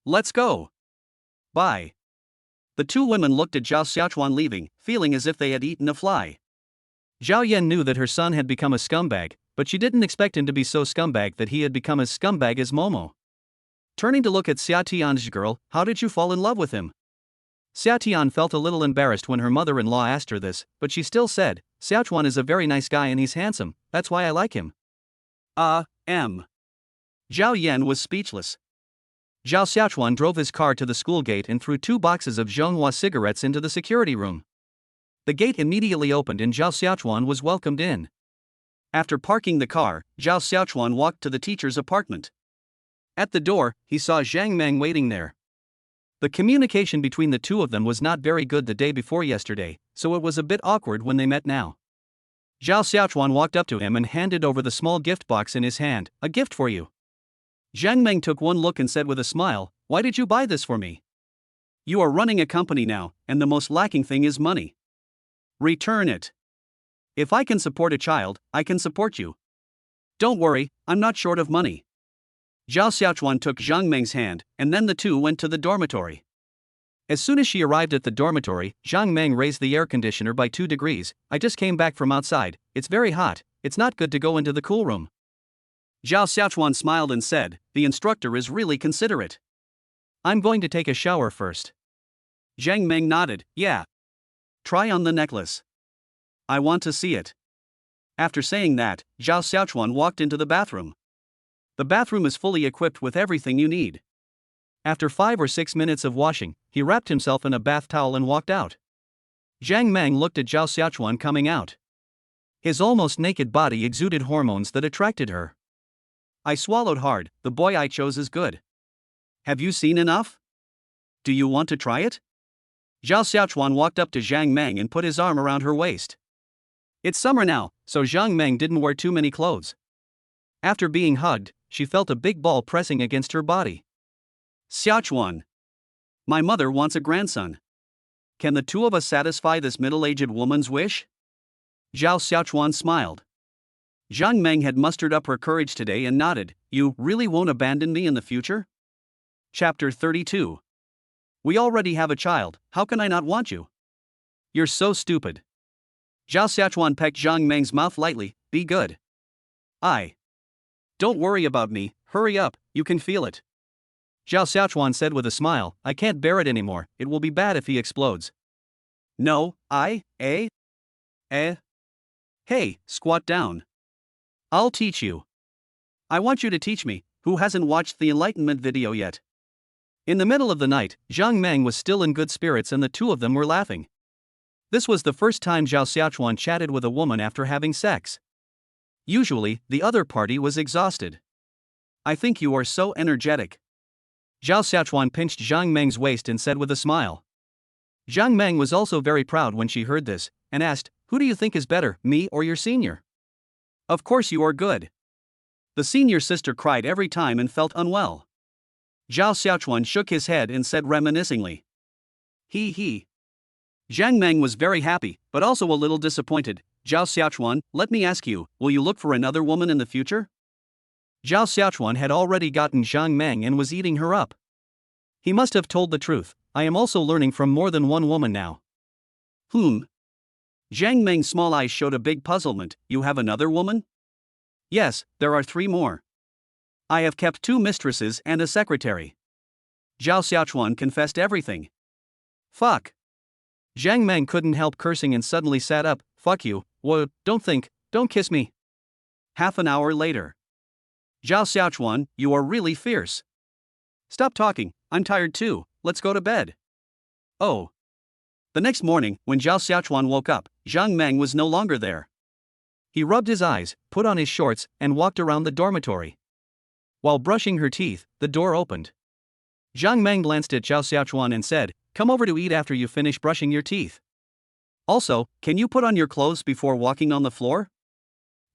S1: Let's go. Bye. The two women looked at Zhao Xiaochuan leaving, feeling as if they had eaten a fly.
S2: Zhao Yan knew that her son had become a scumbag, but she didn't expect him to be so scumbag that he had become as scumbag as Momo. Turning to look at Xia Tian's girl, how did you fall in love with him? Xia Tian felt a little embarrassed when her mother-in-law asked her this, but she still said, Xiaochuan is a very nice guy and he's handsome, that's why I like him.
S1: Zhao Yan was speechless.
S2: Zhao Xiaochuan drove his car to the school gate and threw 2 boxes of Zhonghua cigarettes into the security room. The gate immediately opened and Zhao Xiaochuan was welcomed in.
S1: After parking the car, Zhao Xiaochuan walked to the teacher's apartment. At the door, he saw Zhang Meng waiting there.
S2: The communication between the two of them was not very good the day before yesterday, so it was a bit awkward when they met now. Zhao Xiaochuan walked up to him and handed over the small gift box in his hand. A gift for you.
S1: Zhang Meng took one look and said with a smile, why did you buy this for me? You are running a company now, and the most lacking thing is money. Return it. If I can support a child, I can support you. Don't worry, I'm not short of money. Zhao Xiaochuan took Zhang Meng's hand, and then the two went to the dormitory.
S2: As soon as she arrived at the dormitory, Zhang Meng raised the air conditioner by 2 degrees. I just came back from outside, it's very hot, it's not good to go into the cool room.
S1: Zhao Xiaochuan smiled and said, the instructor is really considerate.
S2: I'm going to take a shower first.
S1: Zhang Meng nodded, yeah. Try on the necklace. I want to see it. After saying that, Zhao Xiaochuan walked into the bathroom. The bathroom is fully equipped with everything you need.
S2: After 5 or 6 minutes of washing, he wrapped himself in a bath towel and walked out. Zhang Meng looked at Zhao Xiaochuan coming out. His almost naked body exuded hormones that attracted her.
S1: I swallowed hard, the boy I chose is good. Have you seen enough? Do you want to try it? Zhao Xiaochuan walked up to Zhang Meng and put his arm around her waist. It's summer now, so Zhang Meng didn't wear too many clothes.
S2: After being hugged, she felt a big ball pressing against her body.
S1: Xiaochuan. My mother wants a grandson. Can the two of us satisfy this middle-aged woman's wish?
S2: Zhao Xiaochuan smiled.
S1: Zhang Meng had mustered up her courage today and nodded. You really won't abandon me in the future? Chapter 32. We already have a child, how can I not want you?
S2: You're so stupid.
S1: Zhao Xiaochuan pecked Zhang Meng's mouth lightly. Be good. Don't worry about me, hurry up, you can feel it.
S2: Zhao Xiaochuan said with a smile, I can't bear it anymore, it will be bad if he explodes.
S1: No, Hey, squat down.
S2: I'll teach you.
S1: I want you to teach me, who hasn't watched the Enlightenment video yet.
S2: In the middle of the night, Zhang Meng was still in good spirits and the two of them were laughing. This was the first time Zhao Xiaochuan chatted with a woman after having sex. Usually, the other party was exhausted.
S1: I think you are so energetic.
S2: Zhao Xiaochuan pinched Zhang Meng's waist and said with a smile. Zhang Meng was also very proud when she heard this, and asked, who do you think is better, me or your senior?
S1: Of course you are good. The senior sister cried every time and felt unwell. Zhao Xiaochuan shook his head and said reminiscingly. He he. Zhang Meng was very happy, but also a little disappointed. Zhao Xiaochuan, let me ask you, will you look for another woman in the future? Zhao Xiaochuan had already gotten Zhang Meng and was eating her up. He must have told the truth. I am also learning from more than one woman now. Zhang Meng's small eyes showed a big puzzlement. You have another woman? Yes, there are 3 more. I have kept 2 mistresses and a secretary. Zhao Xiaochuan confessed everything. Fuck. Zhang Meng couldn't help cursing and suddenly sat up. Fuck you, whoa, don't kiss me. Half an hour later. Zhao Xiaochuan, you are really fierce. Stop talking, I'm tired too, let's go to bed. Oh. The next morning, when Zhao Xiaochuan woke up, Zhang Meng was no longer there. He rubbed his eyes, put on his shorts, and walked around the dormitory. While brushing her teeth, the door opened. Zhang Meng glanced at Zhao Xiaochuan and said, come over to eat after you finish brushing your teeth. Also, can you put on your clothes before walking on the floor?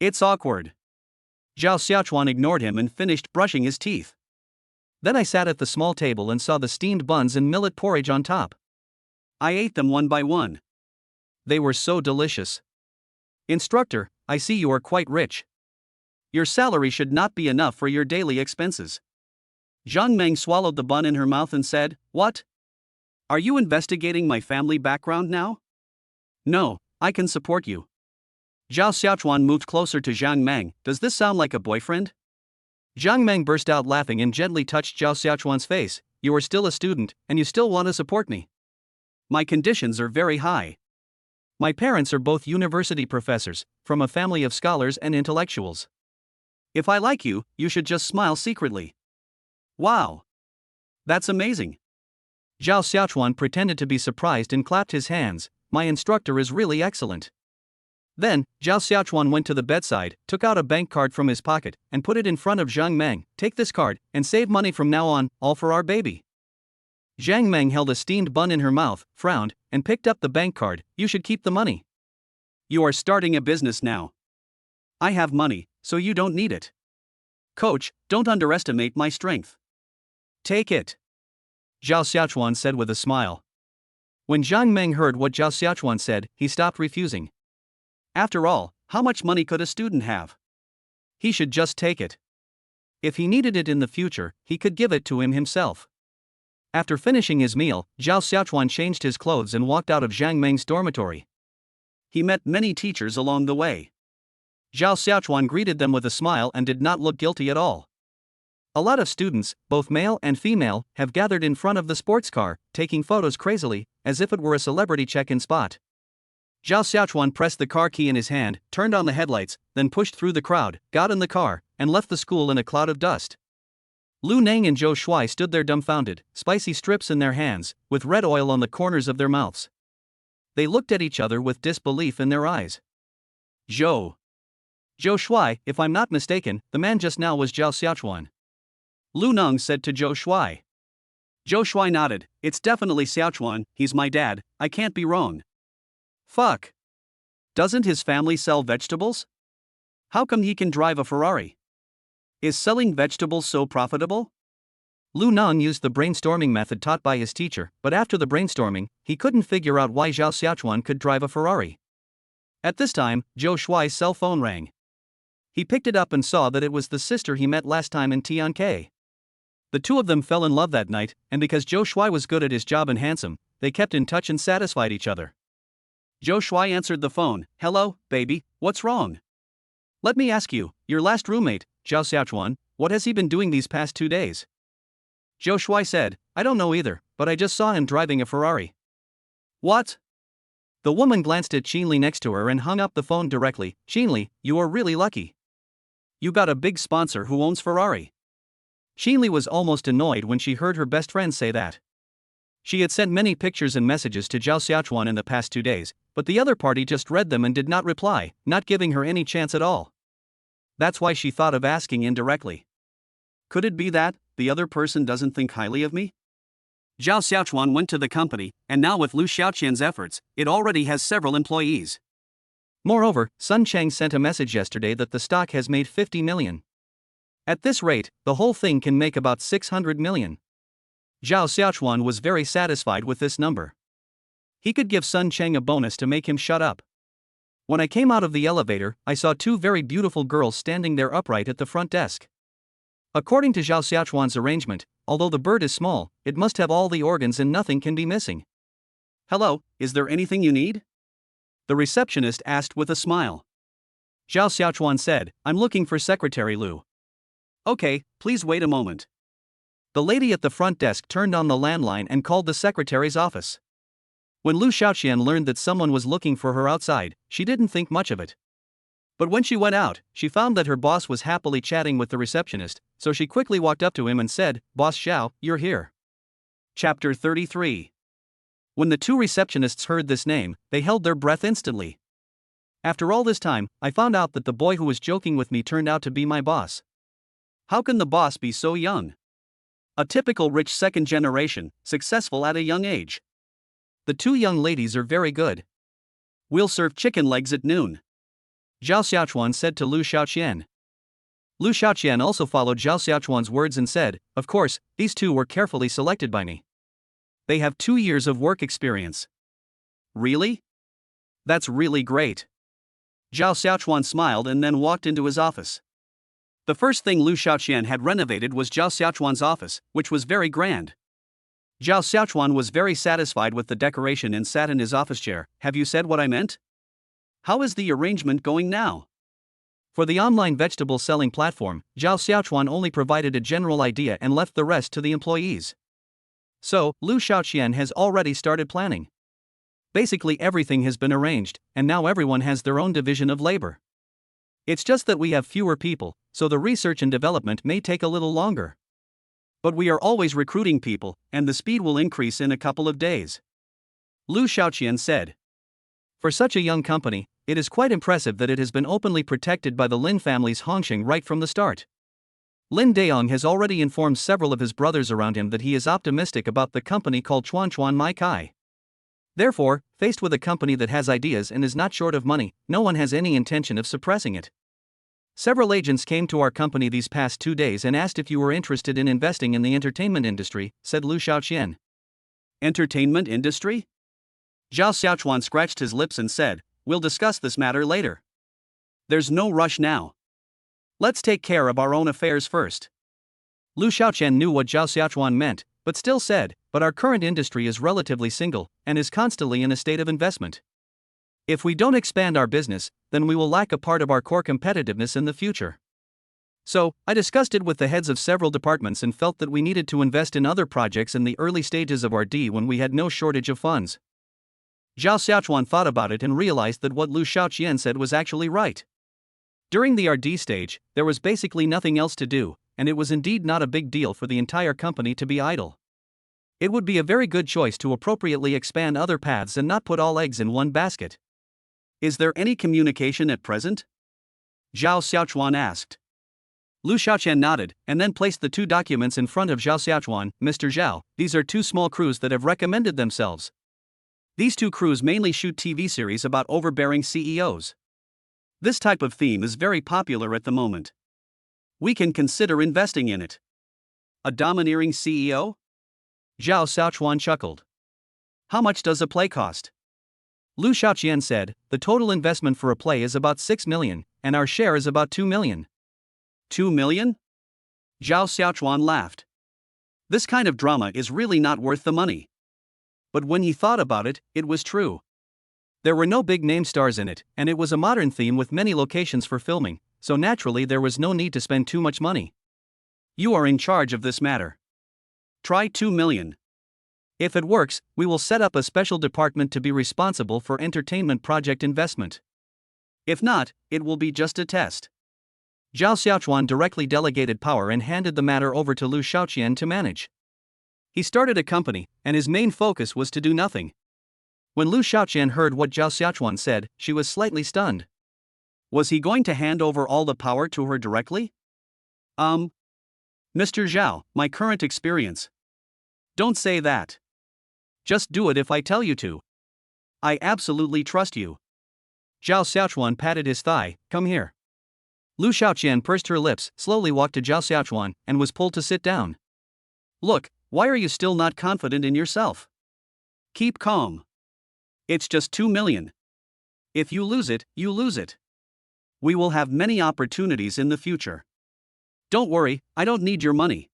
S1: It's awkward. Zhao Xiaochuan ignored him and finished brushing his teeth. Then I sat at the small table and saw the steamed buns and millet porridge on top. I ate them one by one. They were so delicious. Instructor, I see you are quite rich. Your salary should not be enough for your daily expenses. Zhang Meng swallowed the bun in her mouth and said, what? Are you investigating my family background now? No, I can support you. Zhao Xiaochuan moved closer to Zhang Meng. Does this sound like a boyfriend? Zhang Meng burst out laughing and gently touched Zhao Xiaochuan's face. You are still a student, and you still want to support me. My conditions are very high. My parents are both university professors, from a family of scholars and intellectuals. If I like you, you should just smile secretly. Wow. That's amazing. Zhao Xiaochuan pretended to be surprised and clapped his hands. My instructor is really excellent. Then, Zhao Xiaochuan went to the bedside, took out a bank card from his pocket, and put it in front of Zhang Meng. Take this card, and save money from now on, all for our baby. Zhang Meng held a steamed bun in her mouth, frowned, and picked up the bank card. You should keep the money. You are starting a business now. I have money, so you don't need it. Coach, don't underestimate my strength. Take it. Zhao Xiaochuan said with a smile. When Zhang Meng heard what Zhao Xiaochuan said, he stopped refusing. After all, how much money could a student have? He should just take it. If he needed it in the future, he could give it to him himself. After finishing his meal, Zhao Xiaochuan changed his clothes and walked out of Zhang Meng's dormitory. He met many teachers along the way. Zhao Xiaochuan greeted them with a smile and did not look guilty at all. A lot of students, both male and female, have gathered in front of the sports car, taking photos crazily, as if it were a celebrity check-in spot. Zhao Xiaochuan pressed the car key in his hand, turned on the headlights, then pushed through the crowd, got in the car, and left the school in a cloud of dust. Lu Neng and Zhou Shuai stood there dumbfounded, spicy strips in their hands, with red oil on the corners of their mouths. They looked at each other with disbelief in their eyes. Zhou Shuai, if I'm not mistaken, the man just now was Zhao Xiaochuan. Lu Neng said to Zhou Shuai. Zhou Shuai nodded. It's definitely Xiaochuan, he's my dad, I can't be wrong. Fuck. Doesn't his family sell vegetables? How come he can drive a Ferrari? Is selling vegetables so profitable? Lu Neng used the brainstorming method taught by his teacher, but after the brainstorming, he couldn't figure out why Zhao Xiaochuan could drive a Ferrari. At this time, Zhou Shuai's cell phone rang. He picked it up and saw that it was the sister he met last time in Tianke. The two of them fell in love that night, and because Zhou Shuai was good at his job and handsome, they kept in touch and satisfied each other. Zhou Shuai answered the phone. Hello, baby, what's wrong? Let me ask you, your last roommate, Zhao Xiaochuan, what has he been doing these past 2 days? Zhou Shuai said, I don't know either, but I just saw him driving a Ferrari. What? The woman glanced at Qinli next to her and hung up the phone directly. Qinli, you are really lucky. You got a big sponsor who owns Ferrari. Qinli was almost annoyed when she heard her best friend say that. She had sent many pictures and messages to Zhao Xiaochuan in the past 2 days, but the other party just read them and did not reply, not giving her any chance at all. That's why she thought of asking indirectly. Could it be that the other person doesn't think highly of me? Zhao Xiaochuan went to the company, and now with Lu Xiaoqian's efforts, it already has several employees. Moreover, Sun Cheng sent a message yesterday that the stock has made 50 million. At this rate, the whole thing can make about 600 million. Zhao Xiaochuan was very satisfied with this number.
S2: He could give Sun Cheng a bonus to make him shut up. When I came out of the elevator, I saw two very beautiful girls standing there upright at the front desk. According to Zhao Xiaochuan's arrangement, although the bird is small, it must have all the organs and nothing can be missing.
S1: Hello, is there anything you need?
S2: The receptionist asked with a smile. Zhao Xiaochuan said, I'm looking for Secretary Lu.
S1: Okay, please wait a moment.
S2: The lady at the front desk turned on the landline and called the secretary's office. When Lu Xiaoqian learned that someone was looking for her outside, she didn't think much of it. But when she went out, she found that her boss was happily chatting with the receptionist, so she quickly walked up to him and said, Boss Xiao, you're here.
S1: Chapter 33.
S2: When the two receptionists heard this name, they held their breath instantly. After all this time, I found out that the boy who was joking with me turned out to be my boss.
S1: How can the boss be so young? A typical rich second generation, successful at a young age.
S2: The two young ladies are very good.
S1: We'll serve chicken legs at noon,
S2: Zhao Xiaochuan said to Lu Xiaoqian. Lu Xiaoqian also followed Zhao Xiaochuan's words and said, Of course, these two were carefully selected by me. They have 2 years of work experience.
S1: Really? That's really great. Zhao Xiaochuan smiled and then walked into his office. The first thing Lu Xiaoqian had renovated was Zhao Xiaochuan's office, which was very grand. Zhao Xiaochuan was very satisfied with the decoration and sat in his office chair. Have you said what I meant? How is the arrangement going now?
S2: For the online vegetable selling platform, Zhao Xiaochuan only provided a general idea and left the rest to the employees. So, Lu Xiaoqian has already started planning. Basically everything has been arranged, and now everyone has their own division of labor. It's just that we have fewer people, so the research and development may take a little longer.
S1: But we are always recruiting people, and the speed will increase in a couple of days, Lu Xiaoqian said.
S2: For such a young company, it is quite impressive that it has been openly protected by the Lin family's Hongxing right from the start. Lin Daong has already informed several of his brothers around him that he is optimistic about the company called Chuan Mai Kai. Therefore, faced with a company that has ideas and is not short of money, no one has any intention of suppressing it. Several agents came to our company these past 2 days and asked if you were interested in investing in the entertainment industry, said Lu Xiaoqian.
S1: Entertainment industry? Zhao Xiaochuan scratched his lips and said, We'll discuss this matter later. There's no rush now. Let's take care of our own affairs first.
S2: Lu Xiaoqian knew what Zhao Xiaochuan meant, but still said, But our current industry is relatively single, and is constantly in a state of investment. If we don't expand our business, then we will lack a part of our core competitiveness in the future. So, I discussed it with the heads of several departments and felt that we needed to invest in other projects in the early stages of R&D when we had no shortage of funds.
S1: Zhao Xiaochuan thought about it and realized that what Lu Xiaoqian said was actually right. During the R&D stage, there was basically nothing else to do, and it was indeed not a big deal for the entire company to be idle. It would be a very good choice to appropriately expand other paths and not put all eggs in one basket. Is there any communication at present? Zhao Xiaochuan asked.
S2: Lu Xiaoqian nodded, and then placed the 2 documents in front of Zhao Xiaochuan. Mr. Zhao, these are 2 small crews that have recommended themselves.
S1: These 2 crews mainly shoot TV series about overbearing CEOs. This type of theme is very popular at the moment. We can consider investing in it. A domineering CEO?
S2: Zhao Xiaochuan chuckled.
S1: How much does a play cost?
S2: Lu Xiaoqian said, the total investment for a play is about 6 million, and our share is about 2 million.
S1: 2 million? Zhao Xiaochuan laughed. This kind of drama is really not worth the money. But when he thought about it, it was true.
S2: There were no big name stars in it, and it was a modern theme with many locations for filming, so naturally there was no need to spend too much money.
S1: You are in charge of this matter. Try 2 million.
S2: If it works, we will set up a special department to be responsible for entertainment project investment.
S1: If not, it will be just a test.
S2: Zhao Xiaochuan directly delegated power and handed the matter over to Lu Xiaoqian to manage.
S1: He started a company, and his main focus was to do nothing.
S2: When Lu Xiaoqian heard what Zhao Xiaochuan said, she was slightly stunned.
S1: Was he going to hand over all the power to her directly? Mr. Zhao, my current experience. Don't say that. Just do it if I tell you to. I absolutely trust you.
S2: Zhao Xiaochuan patted his thigh. Come here. Lu Xiaoqian pursed her lips, slowly walked to Zhao Xiaochuan, and was pulled to sit down.
S1: Look, why are you still not confident in yourself? Keep calm. It's just 2 million. If you lose it, you lose it. We will have many opportunities in the future. Don't worry, I don't need your money.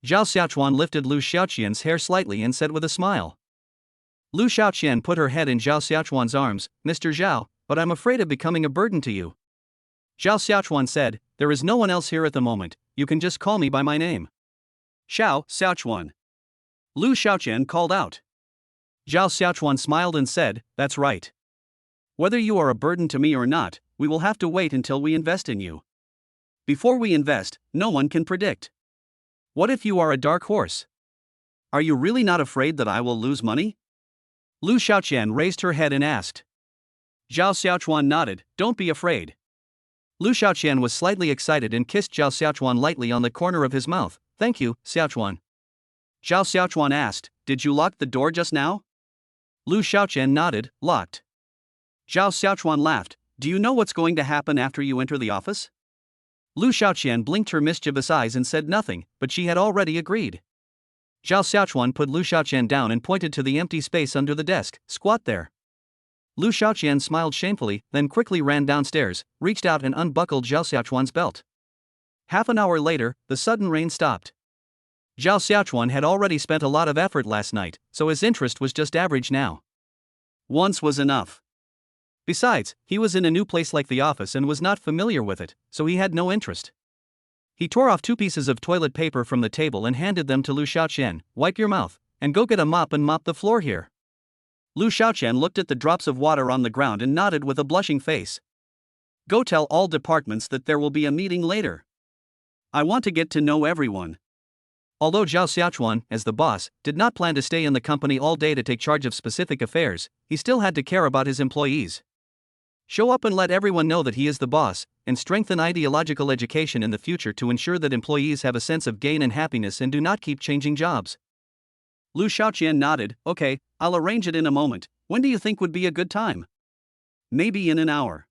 S2: Zhao Xiaochuan lifted Lu Xiaoqian's hair slightly and said with a smile. Lu Xiaoqian put her head in Zhao Xiaochuan's arms. Mr. Zhao, but I'm afraid of becoming a burden to you. Zhao Xiaochuan said, there is no one else here at the moment, you can just call me by my name.
S1: Xiao Xiaochuan. Lu Xiaoqian called out.
S2: Zhao Xiaochuan smiled and said, that's right.
S1: Whether you are a burden to me or not, we will have to wait until we invest in you. Before we invest, no one can predict. What if you are a dark horse? Are you really not afraid that I will lose money?
S2: Lu Xiaoqian raised her head and asked.
S1: Zhao Xiaochuan nodded, don't be afraid.
S2: Lu Xiaoqian was slightly excited and kissed Zhao Xiaochuan lightly on the corner of his mouth. Thank you, Xiaochuan.
S1: Zhao Xiaochuan asked, did you lock the door just now?
S2: Lu Xiaoqian nodded, locked.
S1: Zhao Xiaochuan laughed, do you know what's going to happen after you enter the office?
S2: Lu Xiaoqian blinked her mischievous eyes and said nothing, but she had already agreed. Zhao Xiaochuan put Lu Xiaoqian down and pointed to the empty space under the desk. Squat there. Lu Xiaoqian smiled shamefully, then quickly ran downstairs, reached out and unbuckled Zhao Xiaochuan's belt. Half an hour later, the sudden rain stopped. Zhao Xiaochuan had already spent a lot of effort last night, so his interest was just average now.
S1: Once was enough.
S2: Besides, he was in a new place like the office and was not familiar with it, so he had no interest. He tore off 2 pieces of toilet paper from the table and handed them to Lu Xiaoqian. Wipe your mouth, and go get a mop and mop the floor here.
S1: Lu Xiaoqian looked at the drops of water on the ground and nodded with a blushing face. Go tell all departments that there will be a meeting later. I want to get to know everyone.
S2: Although Zhao Xiaochuan, as the boss, did not plan to stay in the company all day to take charge of specific affairs, he still had to care about his employees. Show up and let everyone know that he is the boss, and strengthen ideological education in the future to ensure that employees have a sense of gain and happiness and do not keep changing jobs.
S1: Lu Xiaoqian nodded, okay, I'll arrange it in a moment. When do you think would be a good time? Maybe in an hour.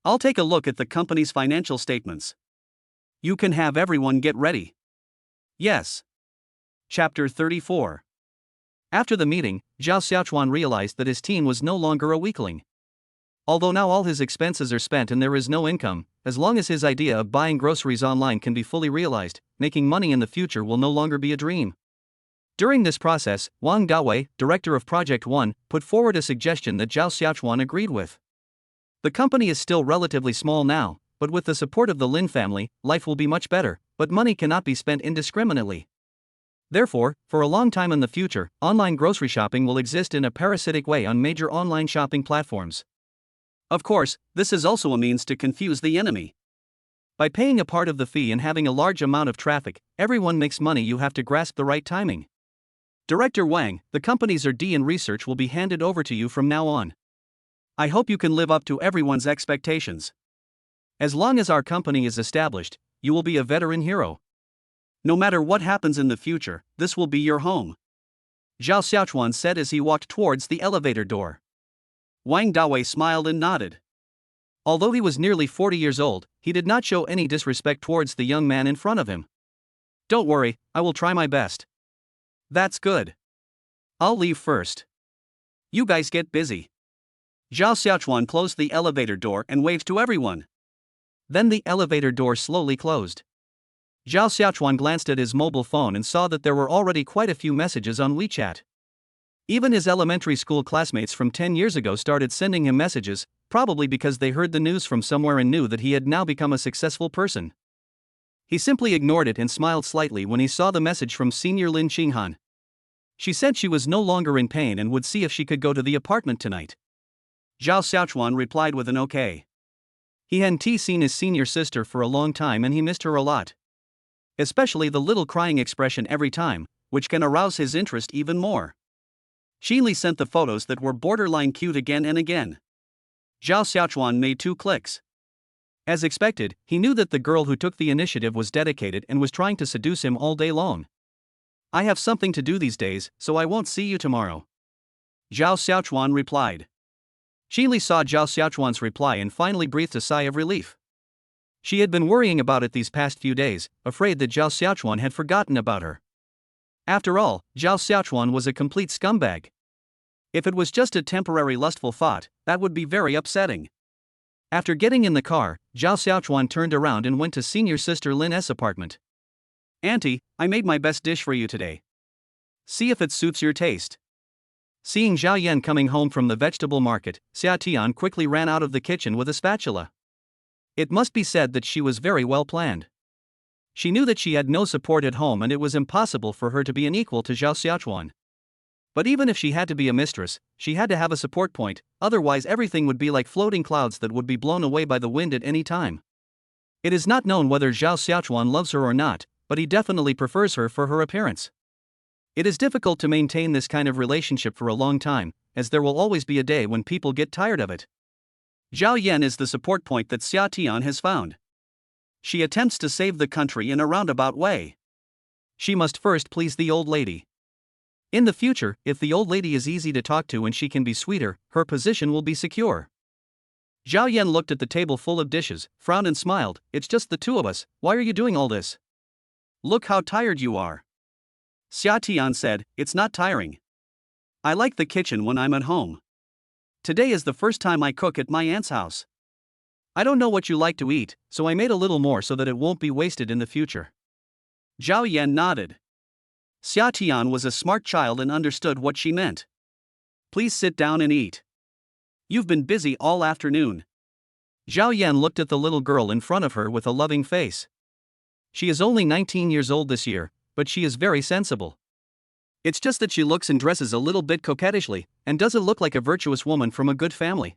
S1: I'll take a look at the company's financial statements. You can have everyone get ready. Yes. Chapter 34.
S2: After the meeting, Zhao Xiaochuan realized that his team was no longer a weakling. Although now all his expenses are spent and there is no income, as long as his idea of buying groceries online can be fully realized, making money in the future will no longer be a dream. During this process, Wang Dawei, director of Project 1, put forward a suggestion that Zhao Xiaochuan agreed with. The company is still relatively small now, but with the support of the Lin family, life will be much better, but money cannot be spent indiscriminately. Therefore, for a long time in the future, online grocery shopping will exist in a parasitic way on major online shopping platforms.
S1: Of course, this is also a means to confuse the enemy.
S2: By paying a part of the fee and having a large amount of traffic, everyone makes money. You have to grasp the right timing. Director Wang, the company's R&D and research will be handed over to you from now on.
S1: I hope you can live up to everyone's expectations.
S2: As long as our company is established, you will be a veteran hero.
S1: No matter what happens in the future, this will be your home.
S2: Zhao Xiaochuan said as he walked towards the elevator door.
S1: Wang Dawei smiled and nodded.
S2: Although he was nearly 40 years old, he did not show any disrespect towards the young man in front of him.
S1: Don't worry, I will try my best. That's good. I'll leave first. You guys get busy. Zhao Xiaochuan closed the elevator door and waved to everyone.
S2: Then the elevator door slowly closed. Zhao Xiaochuan glanced at his mobile phone and saw that there were already quite a few messages on WeChat. Even his elementary school classmates from 10 years ago started sending him messages, probably because they heard the news from somewhere and knew that he had now become a successful person. He simply ignored it and smiled slightly when he saw the message from Senior Lin Qinghan. She said she was no longer in pain and would see if she could go to the apartment tonight.
S1: Zhao Xiaochuan replied with an okay.
S2: He hadn't seen his senior sister for a long time and he missed her a lot. Especially the little crying expression every time,
S1: which can arouse his interest even more. Xinli sent the photos that were borderline cute again and again. Zhao Xiaochuan made 2 clicks.
S2: As expected, he knew that the girl who took the initiative was dedicated and was trying to seduce him all day long.
S1: I have something to do these days, so I won't see you tomorrow. Zhao Xiaochuan replied.
S2: Xinli saw Zhao Xiaochuan's reply and finally breathed a sigh of relief. She had been worrying about it these past few days, afraid that Zhao Xiaochuan had forgotten about her. After all, Zhao Xiaochuan was a complete scumbag.
S1: If it was just a temporary lustful thought, that would be very upsetting. After getting in the car, Zhao Xiaochuan turned around and went to senior sister Lin's apartment. Auntie, I made my best dish for you today. See if it suits your taste. Seeing Zhao Yan coming home from the vegetable market, Xia Tian quickly ran out of the kitchen with a spatula. It must be said that she was very well planned. She knew that she had no support at home and it was impossible for her to be an equal to Zhao Xiaochuan. But even if she had to be a mistress, she had to have a support point, otherwise everything would be like floating clouds that would be blown away by the wind at any time. It is not known whether Zhao Xiaochuan loves her or not, but he definitely prefers her for her appearance. It is difficult to maintain this kind of relationship for a long time, as there will always be a day when people get tired of it. Zhao Yan is the support point that Xia Tian has found. She attempts to save the country in a roundabout way. She must first please the old lady. In the future, if the old lady is easy to talk to and she can be sweeter, her position will be secure. Zhao Yan looked at the table full of dishes, frowned and smiled. It's just the two of us, why are you doing all this? Look how tired you are. Xia Tian said, it's not tiring. I like the kitchen when I'm at home. Today is the first time I cook at my aunt's house. I don't know what you like to eat, so I made a little more so that it won't be wasted in the future. Zhao Yan nodded. Xia Tian was a smart child and understood what she meant. Please sit down and eat. You've been busy all afternoon. Zhao Yan looked at the little girl in front of her with a loving face. She is only 19 years old this year, but she is very sensible. It's just that she looks and dresses a little bit coquettishly, and doesn't look like a virtuous woman from a good family.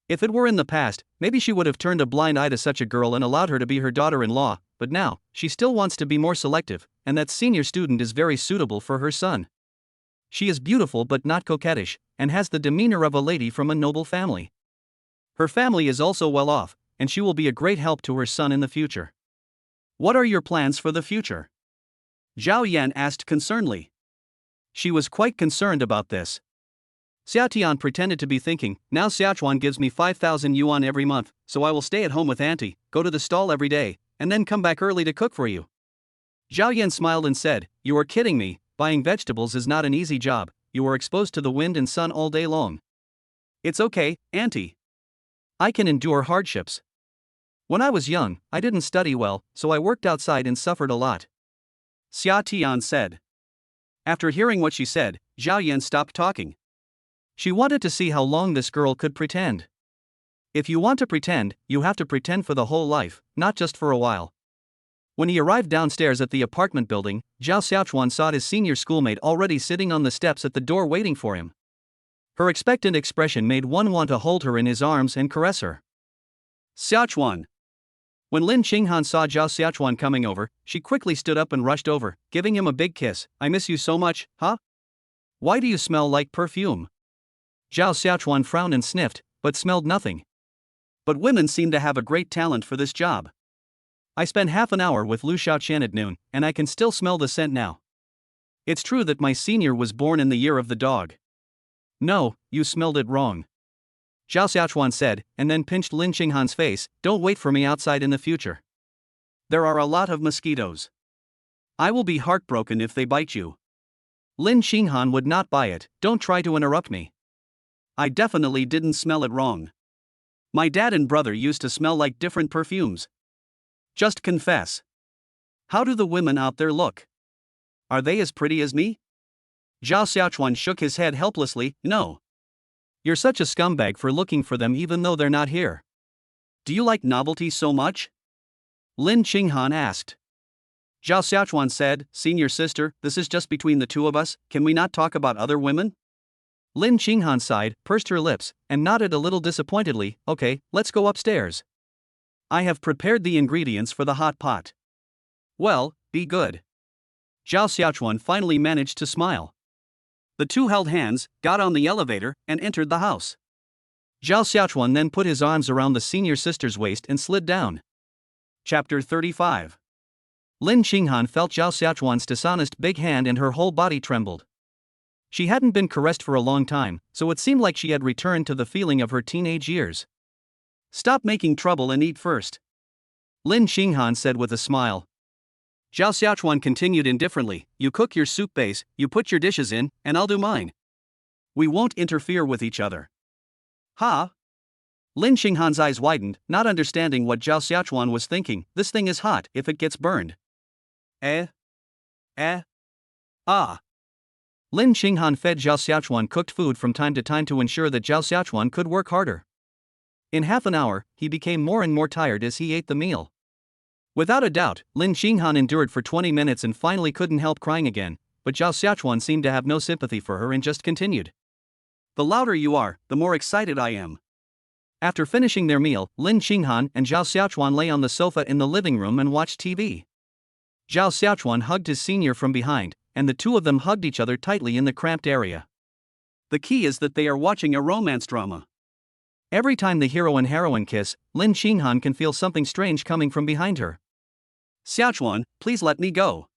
S1: If it were in the past, maybe she would have turned a blind eye to such a girl and allowed her to be her daughter-in-law, but now, she still wants to be more selective, and that senior student is very suitable for her son. She is beautiful but not coquettish, and has the demeanor of a lady from a noble family. Her family is also well off, and she will be a great help to her son in the future. What are your plans for the future? Zhao Yan asked concernedly. She was quite concerned about this. Xia Tian pretended to be thinking, now Xiaochuan gives me 5,000 yuan every month, so I will stay at home with auntie, go to the stall every day, and then come back early to cook for you. Zhao Yan smiled and said, you are kidding me, buying vegetables is not an easy job, you are exposed to the wind and sun all day long. It's okay, auntie. I can endure hardships. When I was young, I didn't study well, so I worked outside and suffered a lot. Xia Tian said. After hearing what she said, Zhao Yan stopped talking. She wanted to see how long this girl could pretend. If you want to pretend, you have to pretend for the whole life, not just for a while. When he arrived downstairs at the apartment building, Zhao Xiaochuan saw his senior schoolmate already sitting on the steps at the door waiting for him. Her expectant expression made one want to hold her in his arms and caress her. Xiaochuan. When Lin Qinghan saw Zhao Xiaochuan coming over, she quickly stood up and rushed over, giving him a big kiss. I miss you so much, huh? Why do you smell like perfume? Zhao Xiaochuan frowned and sniffed, but smelled nothing. But women seem to have a great talent for this job. I spent half an hour with Lu Xiaoqian at noon, and I can still smell the scent now. It's true that my senior was born in the year of the dog. No, you smelled it wrong. Zhao Xiaochuan said, and then pinched Lin Qinghan's face. Don't wait for me outside in the future. There are a lot of mosquitoes. I will be heartbroken if they bite you. Lin Qinghan would not buy it. Don't try to interrupt me. I definitely didn't smell it wrong. My dad and brother used to smell like different perfumes. Just confess. How do the women out there look? Are they as pretty as me? Zhao Xiaochuan shook his head helplessly. No. You're such a scumbag for looking for them even though they're not here. Do you like novelty so much? Lin Qinghan asked. Zhao Xiaochuan said, Senior sister, this is just between the two of us, can we not talk about other women? Lin Qinghan sighed, pursed her lips, and nodded a little disappointedly. Okay, let's go upstairs. I have prepared the ingredients for the hot pot. Well, be good. Zhao Xiaochuan finally managed to smile. The two held hands, got on the elevator, and entered the house. Zhao Xiaochuan then put his arms around the senior sister's waist and slid down. Chapter 35. Lin Qinghan felt Zhao Xiaochuan's dishonest big hand and her whole body trembled. She hadn't been caressed for a long time, so it seemed like she had returned to the feeling of her teenage years. Stop making trouble and eat first. Lin Qinghan said with a smile. Zhao Xiaochuan continued indifferently, you cook your soup base, you put your dishes in, and I'll do mine. We won't interfere with each other.
S2: Ha? Lin Xinghan's eyes widened, not understanding what Zhao Xiaochuan was thinking. This thing is hot if it gets burned.
S1: Eh? Ah.
S2: Lin Xinghan fed Zhao Xiaochuan cooked food from time to time to ensure that Zhao Xiaochuan could work harder. In half an hour, he became more and more tired as he ate the meal. Without a doubt, Lin Xinghan endured for 20 minutes and finally couldn't help crying again, but Zhao Xiaochuan seemed to have no sympathy for her and just continued.
S1: The louder you are, the more excited I am.
S2: After finishing their meal, Lin Xinghan and Zhao Xiaochuan lay on the sofa in the living room and watched TV. Zhao Xiaochuan hugged his senior from behind, and the two of them hugged each other tightly in the cramped area.
S1: The key is that they are watching a romance drama.
S2: Every time the hero and heroine kiss, Lin Xinghan can feel something strange coming from behind her.
S1: Xiaochuan, please let me go.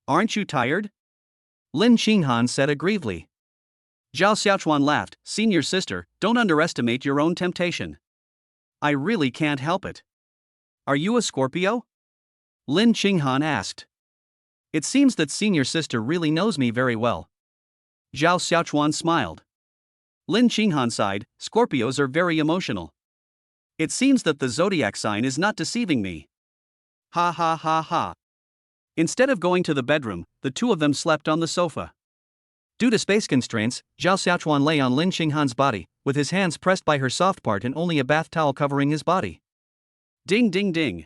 S1: Aren't you tired?
S2: Lin Xinghan said aggrievedly.
S1: Zhao Xiaochuan laughed. Senior sister, don't underestimate your own temptation. I really can't help it. Are you a Scorpio?
S2: Lin Xinghan asked. It seems that senior sister really knows me very well.
S1: Zhao Xiaochuan smiled. Lin Xinghan sighed. Scorpios are very emotional. It seems that the zodiac sign is not deceiving me. Ha ha ha ha. Instead of going to the bedroom, the two of them slept on the sofa.
S2: Due to space constraints, Zhao Xiaochuan lay on Lin Xinghan's body, with his hands pressed by her soft part and only a bath towel covering his body.
S1: Ding ding ding.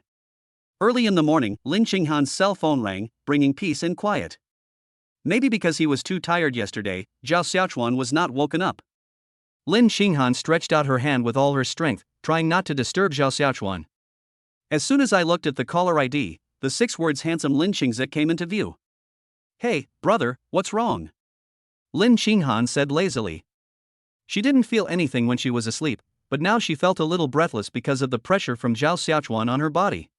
S1: Early in the morning, Lin Xinghan's cell phone rang, bringing peace and quiet. Maybe because he was too tired yesterday, Zhao Xiaochuan was not woken up.
S2: Lin Xinghan stretched out her hand with all her strength, trying not to disturb Zhao Xiaochuan.
S1: As soon as I looked at the caller ID, the 6 words handsome Lin Xingzi came into view. Hey, brother, what's wrong?
S2: Lin Xinghan said lazily. She didn't feel anything when she was asleep, but now she felt a little breathless because of the pressure from Zhao Xiaochuan on her body.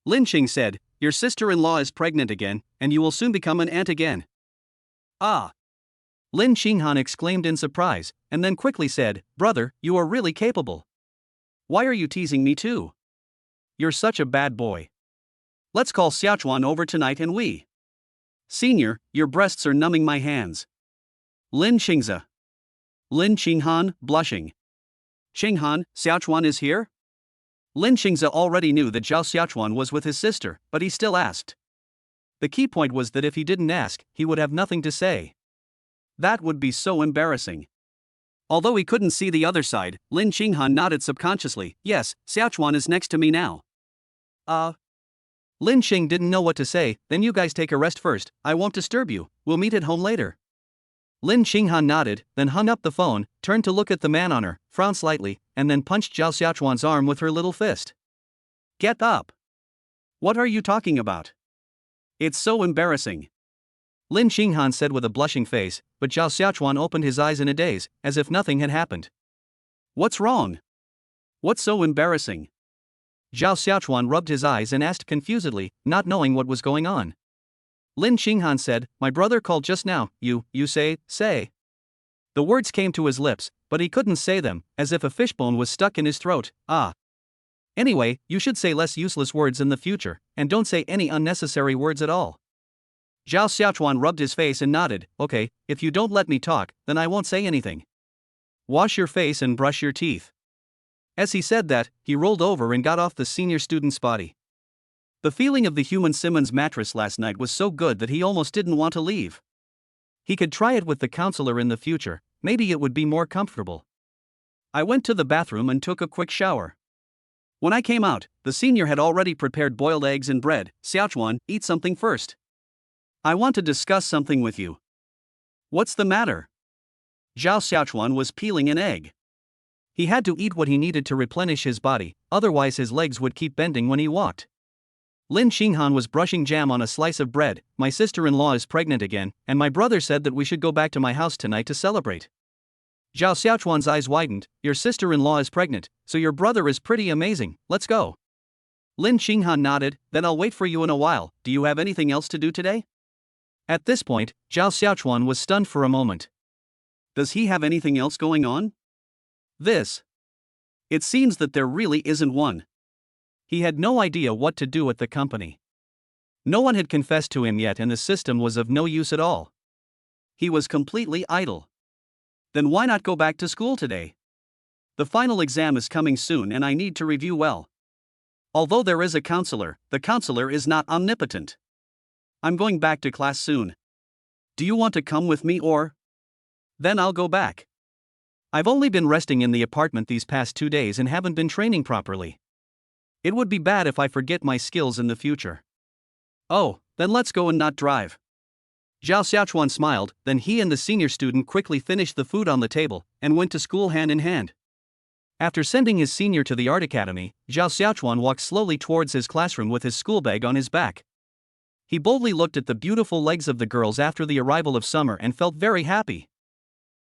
S1: Lin Xing said, your sister-in-law is pregnant again, and you will soon become an aunt again. Ah!
S2: Lin Xinghan exclaimed in surprise, and then quickly said, brother, you are really capable.
S1: Why are you teasing me too? You're such a bad boy. Let's call Xiaochuan over tonight and we. Senior, your breasts are numbing my hands. Lin Xingzi. Lin Xinghan, blushing. Xinghan, Xiaochuan is here? Lin Xingzi already knew that Zhao Xiaochuan was with his sister, but he still asked. The key point was that if he didn't ask, he would have nothing to say. That would be so embarrassing. Although he couldn't see the other side, Lin Xinghan nodded subconsciously. Yes, Xiaochuan is next to me now.
S2: Lin Xing didn't know what to say. Then you guys take a rest first, I won't disturb you, we'll meet at home later. Lin Xinghan nodded, then hung up the phone, turned to look at the man on her, frowned slightly, and then punched Zhao Xiaochuan's arm with her little fist.
S1: Get up! What are you talking about? It's so embarrassing.
S2: Lin Xinghan said with a blushing face, but Zhao Xiaochuan opened his eyes in a daze, as if nothing had happened.
S1: What's wrong? What's so embarrassing?
S2: Zhao Xiaochuan rubbed his eyes and asked confusedly, not knowing what was going on. Lin Xinghan said, my brother called just now, you say. The words came to his lips, but he couldn't say them, as if a fishbone was stuck in his throat. Anyway, you should say less useless words in the future, and don't say any unnecessary words at all. Zhao Xiaochuan rubbed his face and nodded. Okay, if you don't let me talk, then I won't say anything. Wash your face and brush your teeth. As he said that, he rolled over and got off the senior student's body. The feeling of the human Simmons mattress last night was so good that he almost didn't want to leave. He could try it with the counselor in the future, maybe it would be more comfortable. I went to the bathroom and took a quick shower. When I came out, the senior had already prepared boiled eggs and bread. Xiaochuan, eat something first. I want to discuss something with you. What's the matter? Zhao Xiaochuan was peeling an egg. He had to eat what he needed to replenish his body, otherwise his legs would keep bending when he walked. Lin Xinghan was brushing jam on a slice of bread. My sister-in-law is pregnant again, and my brother said that we should go back to my house tonight to celebrate. Zhao Xiaochuan's eyes widened. Your sister-in-law is pregnant, so your brother is pretty amazing, let's go. Lin Xinghan nodded, then I'll wait for you in a while. Do you have anything else to do today? At this point, Zhao Xiaochuan was stunned for a moment. Does he have anything else going on? It seems that there really isn't one. He had no idea what to do at the company. No one had confessed to him yet and the system was of no use at all. He was completely idle.
S1: Then why not go back to school today? The final exam is coming soon and I need to review well. Although there is a counselor, the counselor is not omnipotent. I'm going back to class soon. Do you want to come with me or? Then I'll go back. I've only been resting in the apartment these past 2 days and haven't been training properly. It would be bad if I forget my skills in the future. Oh, then let's go and not drive. Zhao Xiaochuan smiled, then he and the senior student quickly finished the food on the table and went to school hand in hand. After sending his senior to the art academy, Zhao Xiaochuan walked slowly towards his classroom with his school bag on his back. He boldly looked at the beautiful legs of the girls after the arrival of summer and felt very happy.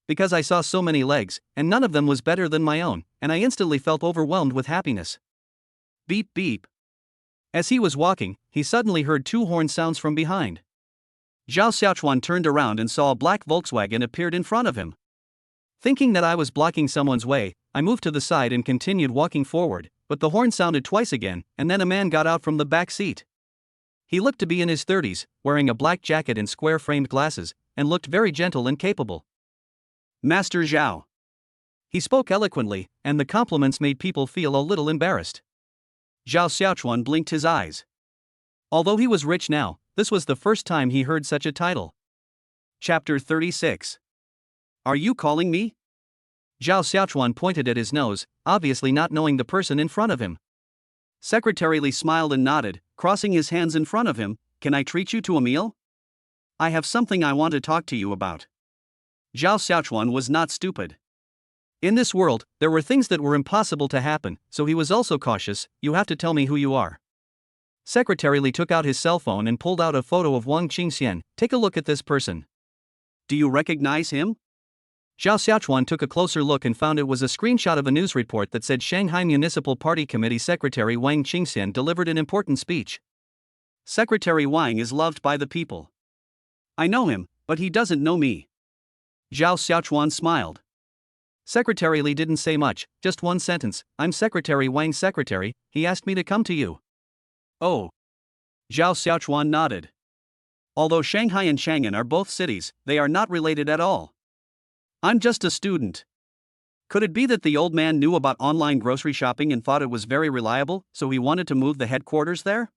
S1: Because I saw so many legs, and none of them was better than my own, and I instantly felt overwhelmed with happiness. Beep beep. As he was walking, he suddenly heard 2 horn sounds from behind. Zhao Xiaochuan turned around and saw a black Volkswagen appeared in front of him. Thinking that I was blocking someone's way, I moved to the side and continued walking forward, but the horn sounded twice again, and then a man got out from the back seat. He looked to be in his 30s, wearing a black jacket and square-framed glasses, and looked very gentle and capable. Master Zhao. He spoke eloquently, and the compliments made people feel a little embarrassed. Zhao Xiaochuan blinked his eyes. Although he was rich now, this was the first time he heard such a title. Chapter 36. Are you calling me? Zhao Xiaochuan pointed at his nose, obviously not knowing the person in front of him. Secretary Li smiled and nodded, crossing his hands in front of him. Can I treat you to a meal? I have something I want to talk to you about. Zhao Xiaochuan was not stupid. In this world, there were things that were impossible to happen, so he was also cautious. You have to tell me who you are. Secretary Li took out his cell phone and pulled out a photo of Wang Qingxian. Take a look at this person. Do you recognize him? Zhao Xiaochuan took a closer look and found it was a screenshot of a news report that said Shanghai Municipal Party Committee Secretary Wang Qingxian delivered an important speech. Secretary Wang is loved by the people. I know him, but he doesn't know me. Zhao Xiaochuan smiled. Secretary Li didn't say much, just one sentence. I'm Secretary Wang's secretary, he asked me to come to you. Oh. Zhao Xiaochuan nodded. Although Shanghai and Chang'an are both cities, they are not related at all. I'm just a student. Could it be that the old man knew about online grocery shopping and thought it was very reliable, so he wanted to move the headquarters there?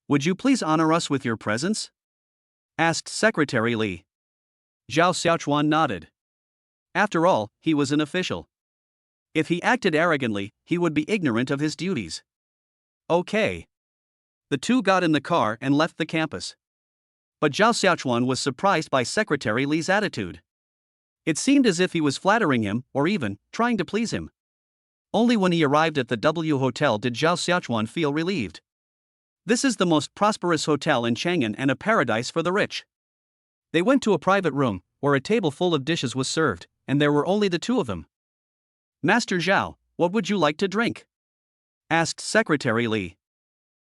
S1: Would you please honor us with your presence? Asked Secretary Li. Zhao Xiaochuan nodded. After all, he was an official. If he acted arrogantly, he would be ignorant of his duties. Okay. The two got in the car and left the campus. But Zhao Xiaochuan was surprised by Secretary Li's attitude. It seemed as if he was flattering him, or even trying to please him. Only when he arrived at the W Hotel did Zhao Xiaochuan feel relieved. This is the most prosperous hotel in Chang'an and a paradise for the rich. They went to a private room, where a table full of dishes was served, and there were only the two of them. Master Zhao, what would you like to drink? Asked Secretary Li.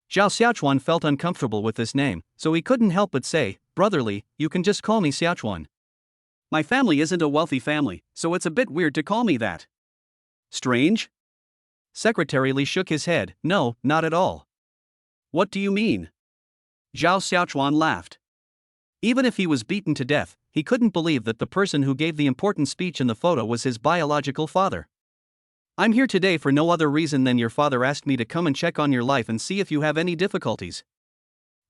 S1: Zhao Xiaochuan felt uncomfortable with this name, so he couldn't help but say, Brother Li, you can just call me Xiaochuan. My family isn't a wealthy family, so it's a bit weird to call me that. Strange? Secretary Li shook his head. No, not at all. What do you mean? Zhao Xiaochuan laughed. Even if he was beaten to death, he couldn't believe that the person who gave the important speech in the photo was his biological father. I'm here today for no other reason than your father asked me to come and check on your life and see if you have any difficulties.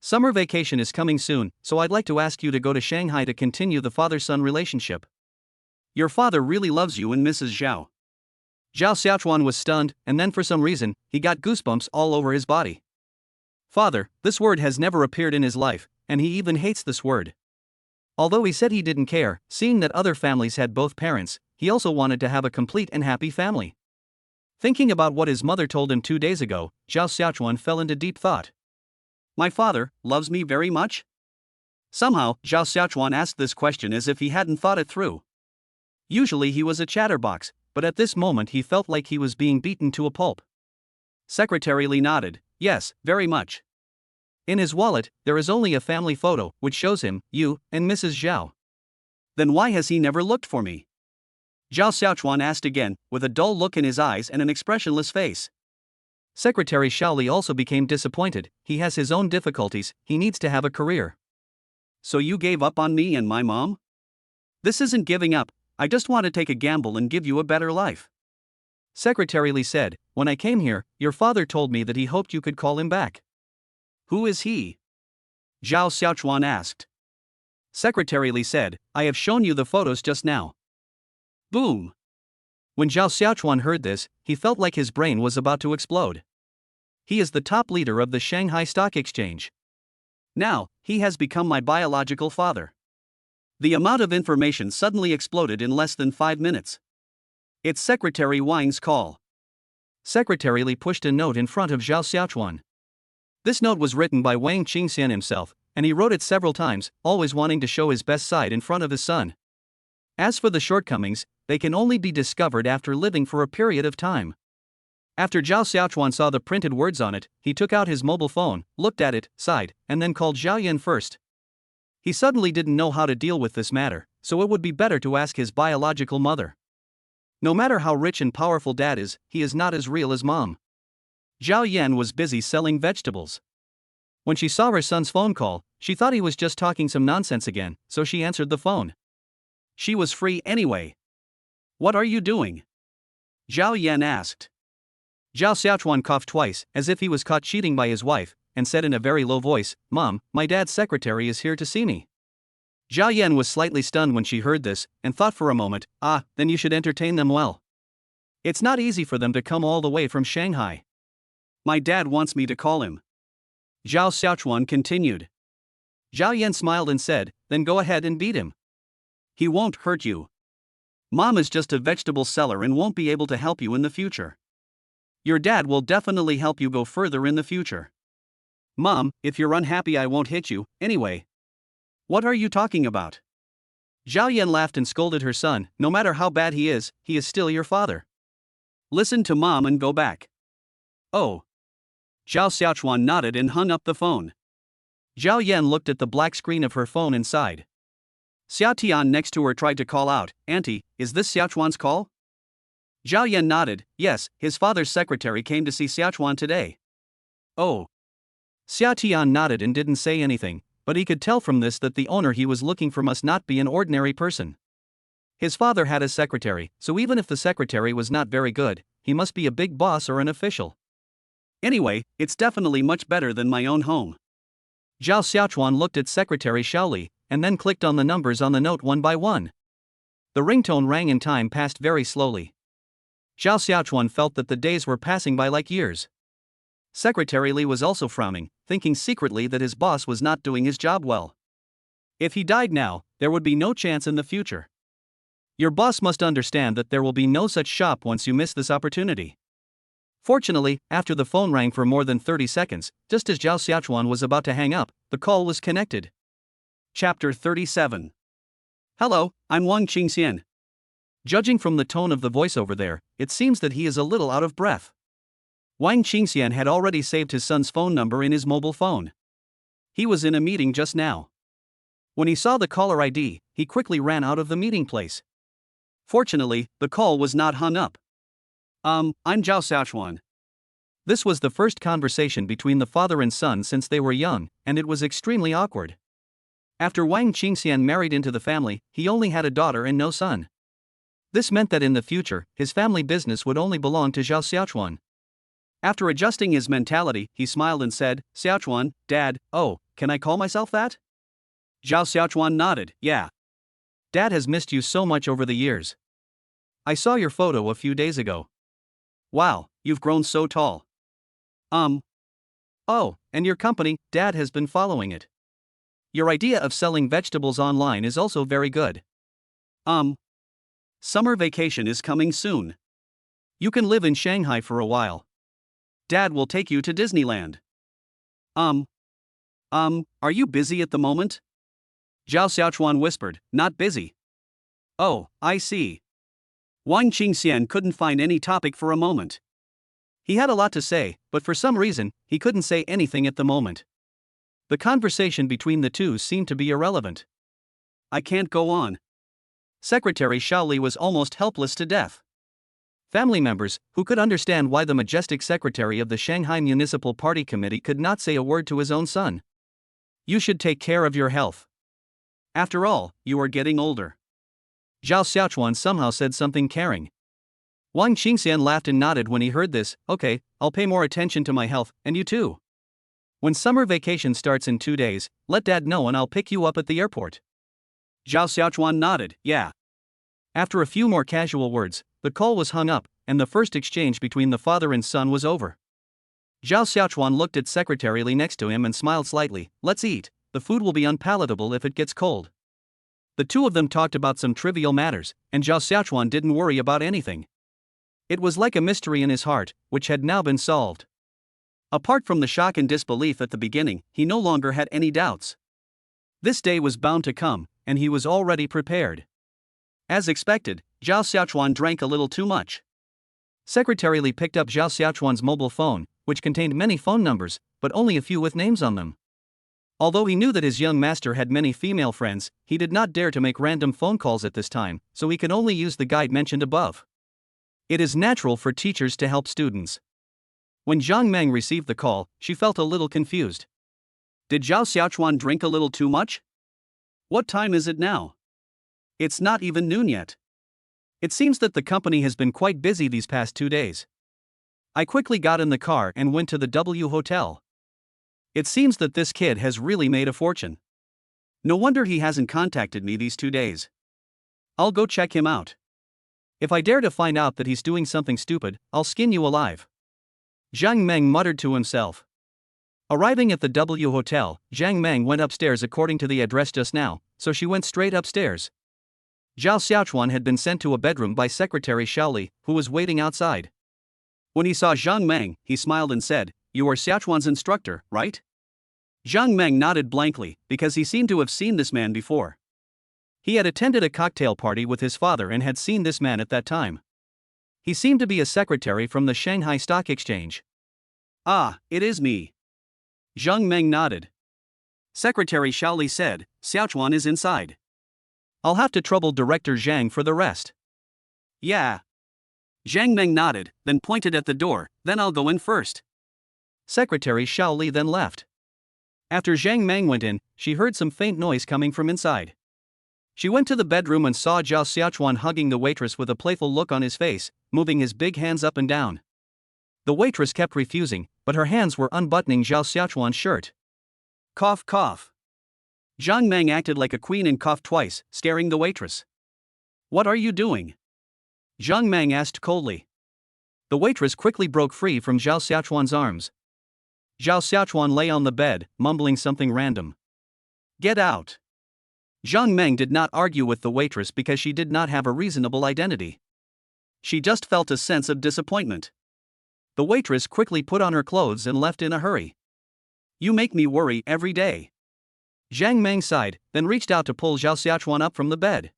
S1: Summer vacation is coming soon, so I'd like to ask you to go to Shanghai to continue the father-son relationship. Your father really loves you and Mrs. Zhao. Zhao Xiaochuan was stunned, and then for some reason, he got goosebumps all over his body. Father, this word has never appeared in his life, and he even hates this word. Although he said he didn't care, seeing that other families had both parents, he also wanted to have a complete and happy family. Thinking about what his mother told him 2 days ago, Zhao Xiaochuan fell into deep thought. My father loves me very much? Somehow, Zhao Xiaochuan asked this question as if he hadn't thought it through. Usually he was a chatterbox, but at this moment he felt like he was being beaten to a pulp. Secretary Li nodded. Yes, very much. In his wallet, there is only a family photo, which shows him, you, and Mrs. Zhao. Then why has he never looked for me? Zhao Xiaochuan asked again, with a dull look in his eyes and an expressionless face. Secretary Li also became disappointed. He has his own difficulties, he needs to have a career. So you gave up on me and my mom? This isn't giving up, I just want to take a gamble and give you a better life.
S2: Secretary Li said, when I came here, your father told me that he hoped you could call him back.
S1: Who is he? Zhao Xiaochuan asked.
S2: Secretary Li said, I have shown you the photos just now.
S1: Boom.
S2: When Zhao Xiaochuan heard this, he felt like his brain was about to explode. He is the top leader of the Shanghai Stock Exchange.
S1: Now, he has become my biological father. The amount of information suddenly exploded in less than 5 minutes. It's Secretary Wang's call.
S2: Secretary Li pushed a note in front of Zhao Xiaochuan. This note was written by Wang Qingxian himself, and he wrote it several times, always wanting to show his best side in front of his son. As for the shortcomings, they can only be discovered after living for a period of time. After Zhao Xiaochuan saw the printed words on it, he took out his mobile phone, looked at it, sighed, and then called Zhao Yan first. He suddenly didn't know how to deal with this matter, so it would be better to ask his biological mother. No matter how rich and powerful dad is, he is not as real as mom. Zhao Yan was busy selling vegetables. When she saw her son's phone call, she thought he was just talking some nonsense again, so she answered the phone.
S1: She was free anyway. What are you doing? Zhao Yan asked.
S2: Zhao Xiaochuan coughed twice, as if he was caught cheating by his wife, and said in a very low voice, Mom, my dad's secretary is here to see me. Zhao Yan was slightly stunned when she heard this, and thought for a moment, then you should entertain them well. It's not easy for them to come all the way from Shanghai.
S1: My dad wants me to call him.
S2: Zhao Xiaochuan continued. Zhao Yan smiled and said, then go ahead and beat him.
S1: He won't hurt you. Mom is just a vegetable seller and won't be able to help you in the future. Your dad will definitely help you go further in the future. Mom, if you're unhappy I won't hit you, anyway. What are you talking about?
S2: Zhao Yan laughed and scolded her son, no matter how bad he is still your father.
S1: Listen to Mom and go back. Oh. Zhao Xiaochuan nodded and hung up the phone.
S2: Zhao Yan looked at the black screen of her phone and sighed.
S1: Xiao Tian next to her tried to call out, Auntie, is this Xiaochuan's call?
S2: Zhao Yan nodded, yes, his father's secretary came to see Xiaochuan today.
S1: Oh.
S2: Xiao Tian nodded and didn't say anything, but he could tell from this that the owner he was looking for must not be an ordinary person. His father had a secretary, so even if the secretary was not very good, he must be a big boss or an official.
S1: Anyway, it's definitely much better than my own home.
S2: Zhao Xiaochuan looked at Secretary Shaoli, and then clicked on the numbers on the note one by one. The ringtone rang and time passed very slowly. Zhao Xiaochuan felt that the days were passing by like years. Secretary Li was also frowning, thinking secretly that his boss was not doing his job well. If he died now, there would be no chance in the future. Your boss must understand that there will be no such shop once you miss this opportunity. Fortunately, after the phone rang for more than 30 seconds, just as Zhao Xiaochuan was about to hang up, the call was connected.
S1: Chapter 37. Hello, I'm Wang Qingxian.
S2: Judging from the tone of the voice over there, it seems that he is a little out of breath. Wang Qingxian had already saved his son's phone number in his mobile phone. He was in a meeting just now. When he saw the caller ID, he quickly ran out of the meeting place.
S1: Fortunately, the call was not hung up. I'm Zhao Xiaochuan.
S2: This was the first conversation between the father and son since they were young, and it was extremely awkward. After Wang Qingxian married into the family, he only had a daughter and no son. This meant that in the future, his family business would only belong to Zhao Xiaochuan. After adjusting his mentality, he smiled and said, Xiaochuan, Dad, can I call myself that?
S1: Zhao Xiaochuan nodded, yeah.
S2: Dad has missed you so much over the years. I saw your photo a few days ago.
S1: Wow, you've grown so tall.
S2: Oh, and your company, Dad has been following it. Your idea of selling vegetables online is also very good.
S1: Summer vacation is coming soon.
S2: You can live in Shanghai for a while.
S1: Dad will take you to Disneyland. Are you busy at the moment?
S2: Zhao Xiaochuan whispered, not busy.
S1: Oh, I see. Wang Qingxian couldn't find any topic for a moment.
S2: He had a lot to say, but for some reason, he couldn't say anything at the moment. The conversation between the two seemed to be irrelevant.
S1: I can't go on.
S2: Secretary Shaoli was almost helpless to death. Family members, who could understand why the majestic secretary of the Shanghai Municipal Party Committee could not say a word to his own son. You should take care of your health.
S1: After all, you are getting older.
S2: Zhao Xiaochuan somehow said something caring. Wang Qingxian laughed and nodded when he heard this. Okay, I'll pay more attention to my health, and you too. When summer vacation starts in 2 days, let Dad know and I'll pick you up at the airport.
S1: Zhao Xiaochuan nodded, yeah.
S2: After a few more casual words, the call was hung up, and the first exchange between the father and son was over. Zhao Xiaochuan looked at Secretary Li next to him and smiled slightly. Let's eat, the food will be unpalatable if it gets cold. The two of them talked about some trivial matters, and Zhao Xiaochuan didn't worry about anything. It was like a mystery in his heart, which had now been solved. Apart from the shock and disbelief at the beginning, he no longer had any doubts. This day was bound to come, and he was already prepared. As expected, Zhao Xiaochuan drank a little too much. Secretary Li picked up Zhao Xiaochuan's mobile phone, which contained many phone numbers, but only a few with names on them. Although he knew that his young master had many female friends, he did not dare to make random phone calls at this time, so he could only use the guide mentioned above. It is natural for teachers to help students. When Zhang Meng received the call, she felt a little confused.
S1: Did Zhao Xiaochuan drink a little too much? What time is it now? It's not even noon yet.
S2: It seems that the company has been quite busy these past 2 days. I quickly got in the car and went to the W Hotel. It seems that this kid has really made a fortune.
S1: No wonder he hasn't contacted me these 2 days. I'll go check him out.
S2: If I dare to find out that he's doing something stupid, I'll skin you alive. Zhang Meng muttered to himself. Arriving at the W Hotel, Zhang Meng went upstairs according to the address just now, so she went straight upstairs. Zhao Xiaochuan had been sent to a bedroom by Secretary Shaoli, who was waiting outside.
S1: When he saw Zhang Meng, he smiled and said, "You are Xiaochuan's instructor, right?" Zhang Meng nodded blankly, because he seemed to have seen this man before.
S2: He had attended a cocktail party with his father and had seen this man at that time. He seemed to be a secretary from the Shanghai Stock Exchange.
S1: Ah, it is me. Zhang Meng nodded. Secretary Shaoli said, "Xiaochuan is inside.
S2: I'll have to trouble Director Zhang for the rest."
S1: Yeah. Zhang Meng nodded, then pointed at the door, "Then I'll go in first."
S2: Secretary Shaoli then left. After Zhang Meng went in, she heard some faint noise coming from inside. She went to the bedroom and saw Zhao Xiaochuan hugging the waitress with a playful look on his face, moving his big hands up and down. The waitress kept refusing, but her hands were unbuttoning Zhao Xiaochuan's shirt.
S1: Cough, cough. Zhang Meng acted like a queen and coughed twice, scaring the waitress. "What are you doing?" Zhang Meng asked coldly.
S2: The waitress quickly broke free from Zhao Xiaochuan's arms. Zhao Xiaochuan lay on the bed, mumbling something random.
S1: "Get out."
S2: Zhang Meng did not argue with the waitress because she did not have a reasonable identity.
S1: She just felt a sense of disappointment.
S2: The waitress quickly put on her clothes and left in a hurry.
S1: "You make me worry every day."
S2: Zhang Meng sighed, then reached out to pull Zhao Xiaochuan up from the bed.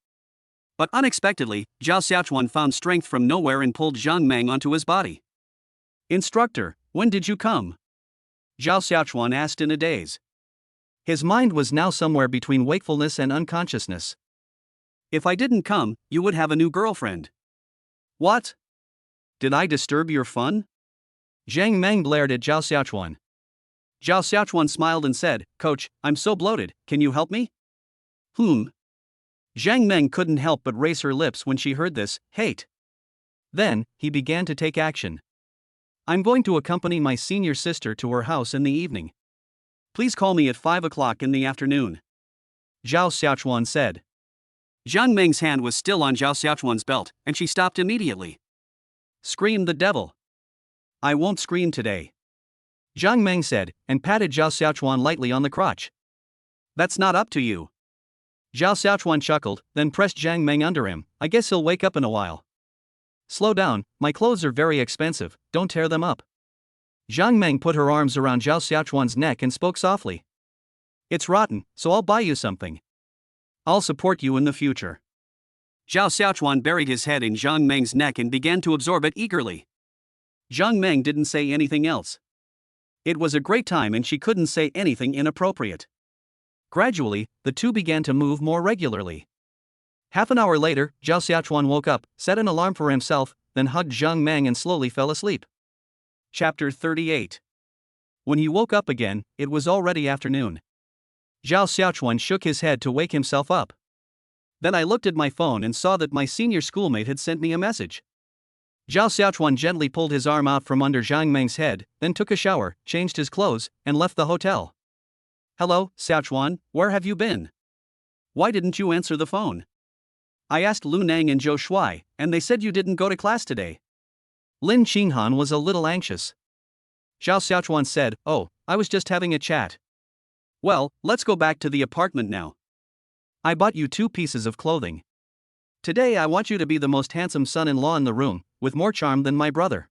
S1: But unexpectedly, Zhao Xiaochuan found strength from nowhere and pulled Zhang Meng onto his body. "Instructor, when did you come?" Zhao Xiaochuan asked in a daze.
S2: His mind was now somewhere between wakefulness and unconsciousness.
S1: "If I didn't come, you would have a new girlfriend." "What? Did I disturb your fun?"
S2: Zhang Meng blared at Zhao Xiaochuan.
S1: Zhao Xiaochuan smiled and said, "Coach, I'm so bloated, can you help me?" Zhang Meng couldn't help but raise her lips when she heard this, hate.
S2: Then, he began to take action. "I'm going to accompany my senior sister to her house in the evening.
S1: Please call me at 5 o'clock in the afternoon,"
S2: Zhao Xiaochuan said.
S1: Zhang Meng's hand was still on Zhao Xiaochuan's belt, and she stopped immediately.
S2: "Scream the devil."
S1: "I won't scream today,"
S2: Zhang Meng said, and patted Zhao Xiaochuan lightly on the crotch.
S1: "That's not up to you."
S2: Zhao Xiaochuan chuckled, then pressed Zhang Meng under him. "I guess he'll wake up in a while." "Slow down, my clothes are very expensive, don't tear them up." Zhang Meng put her arms around Zhao Xiaochuan's neck and spoke softly. "It's rotten, so I'll buy you something. I'll support you in the future."
S1: Zhao Xiaochuan buried his head in Zhang Meng's neck and began to absorb it eagerly. Zhang Meng didn't say anything else. It was a great time and she couldn't say anything inappropriate.
S2: Gradually, the two began to move more regularly. Half an hour later, Zhao Xiaochuan woke up, set an alarm for himself, then hugged Zhang Meng and slowly fell asleep.
S1: Chapter 38.
S2: When he woke up again, it was already afternoon. Zhao Xiaochuan shook his head to wake himself up.
S1: Then I looked at my phone and saw that my senior schoolmate had sent me a message. Zhao Xiaochuan gently pulled his arm out from under Zhang Meng's head, then took a shower, changed his clothes, and left the hotel. Hello, Xiaochuan, where have you been? Why didn't you answer the phone? I asked Lu Nang and Zhou Shuai, and they said you didn't go to class today. Lin Qinghan was a little anxious. Zhao Xiaochuan said, Oh, I was just having a chat. Well, let's go back to the apartment now. I bought you 2 pieces of clothing. Today I want you to be the most handsome son-in-law in the room, with more charm than my brother.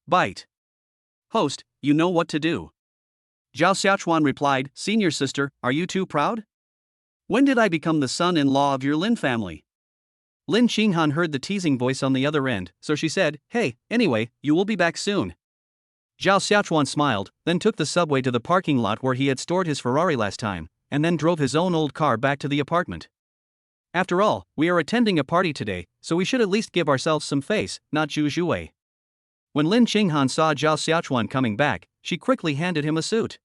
S1: Bite. Host, you know what to do. Zhao Xiaochuan replied, Senior sister, are you too proud? When did I become the son-in-law of your Lin family? Lin Qinghan heard the teasing voice on the other end, so she said, Hey, anyway, you will be back soon. Zhao Xiaochuan smiled, then took the subway to the parking lot where he had stored his Ferrari last time, and then drove his own old car back to the apartment. After all, we are attending a party today, so we should at least give ourselves some face, not Zhu Zhuwei. When Lin Qinghan saw Zhao Xiaochuan coming back, she quickly handed him a suit.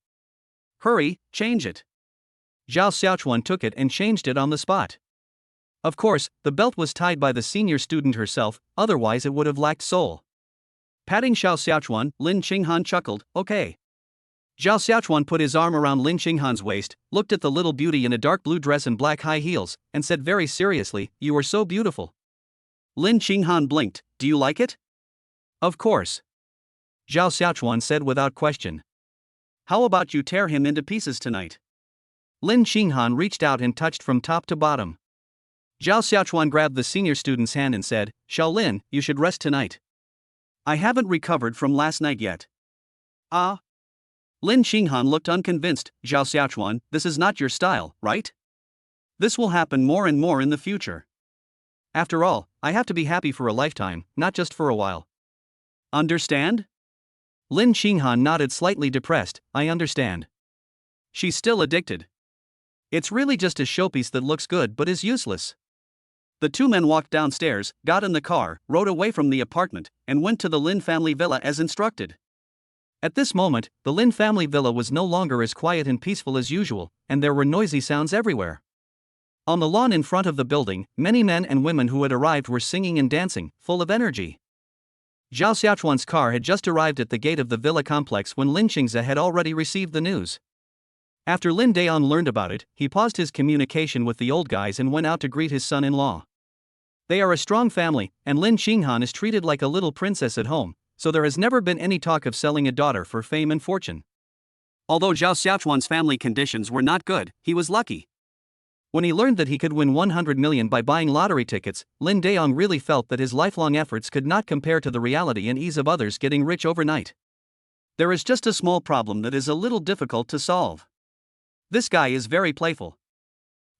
S1: Hurry, change it. Zhao Xiaochuan took it and changed it on the spot. Of course, the belt was tied by the senior student herself, otherwise it would have lacked soul. Patting Zhao Xiaochuan, Lin Qinghan chuckled, Okay. Zhao Xiaochuan put his arm around Lin Qinghan's waist, looked at the little beauty in a dark blue dress and black high heels, and said very seriously, You are so beautiful. Lin Qinghan blinked, Do you like it? Of course. Zhao Xiaochuan said without question. How about you tear him into pieces tonight? Lin Qinghan reached out and touched from top to bottom. Zhao Xiaochuan grabbed the senior student's hand and said, Xiaolin, you should rest tonight. I haven't recovered from last night yet. Ah? Lin Qinghan looked unconvinced. Zhao Xiaochuan, this is not your style, right? This will happen more and more in the future. After all, I have to be happy for a lifetime, not just for a while. Understand? Lin Qinghan nodded, slightly depressed. I understand. She's still addicted. It's really just a showpiece that looks good but is useless. The 2 men walked downstairs, got in the car, rode away from the apartment, and went to the Lin family villa as instructed. At this moment, the Lin family villa was no longer as quiet and peaceful as usual, and there were noisy sounds everywhere. On the lawn in front of the building, many men and women who had arrived were singing and dancing, full of energy. Zhao Xiaochuan's car had just arrived at the gate of the villa complex when Lin Qingze had already received the news. After Lin Daong learned about it, he paused his communication with the old guys and went out to greet his son-in-law. They are a strong family, and Lin Qinghan is treated like a little princess at home, so there has never been any talk of selling a daughter for fame and fortune. Although Zhao Xiaochuan's family conditions were not good, he was lucky. When he learned that he could win 100 million by buying lottery tickets, Lin Daong really felt that his lifelong efforts could not compare to the reality and ease of others getting rich overnight. There is just a small problem that is a little difficult to solve. This guy is very playful.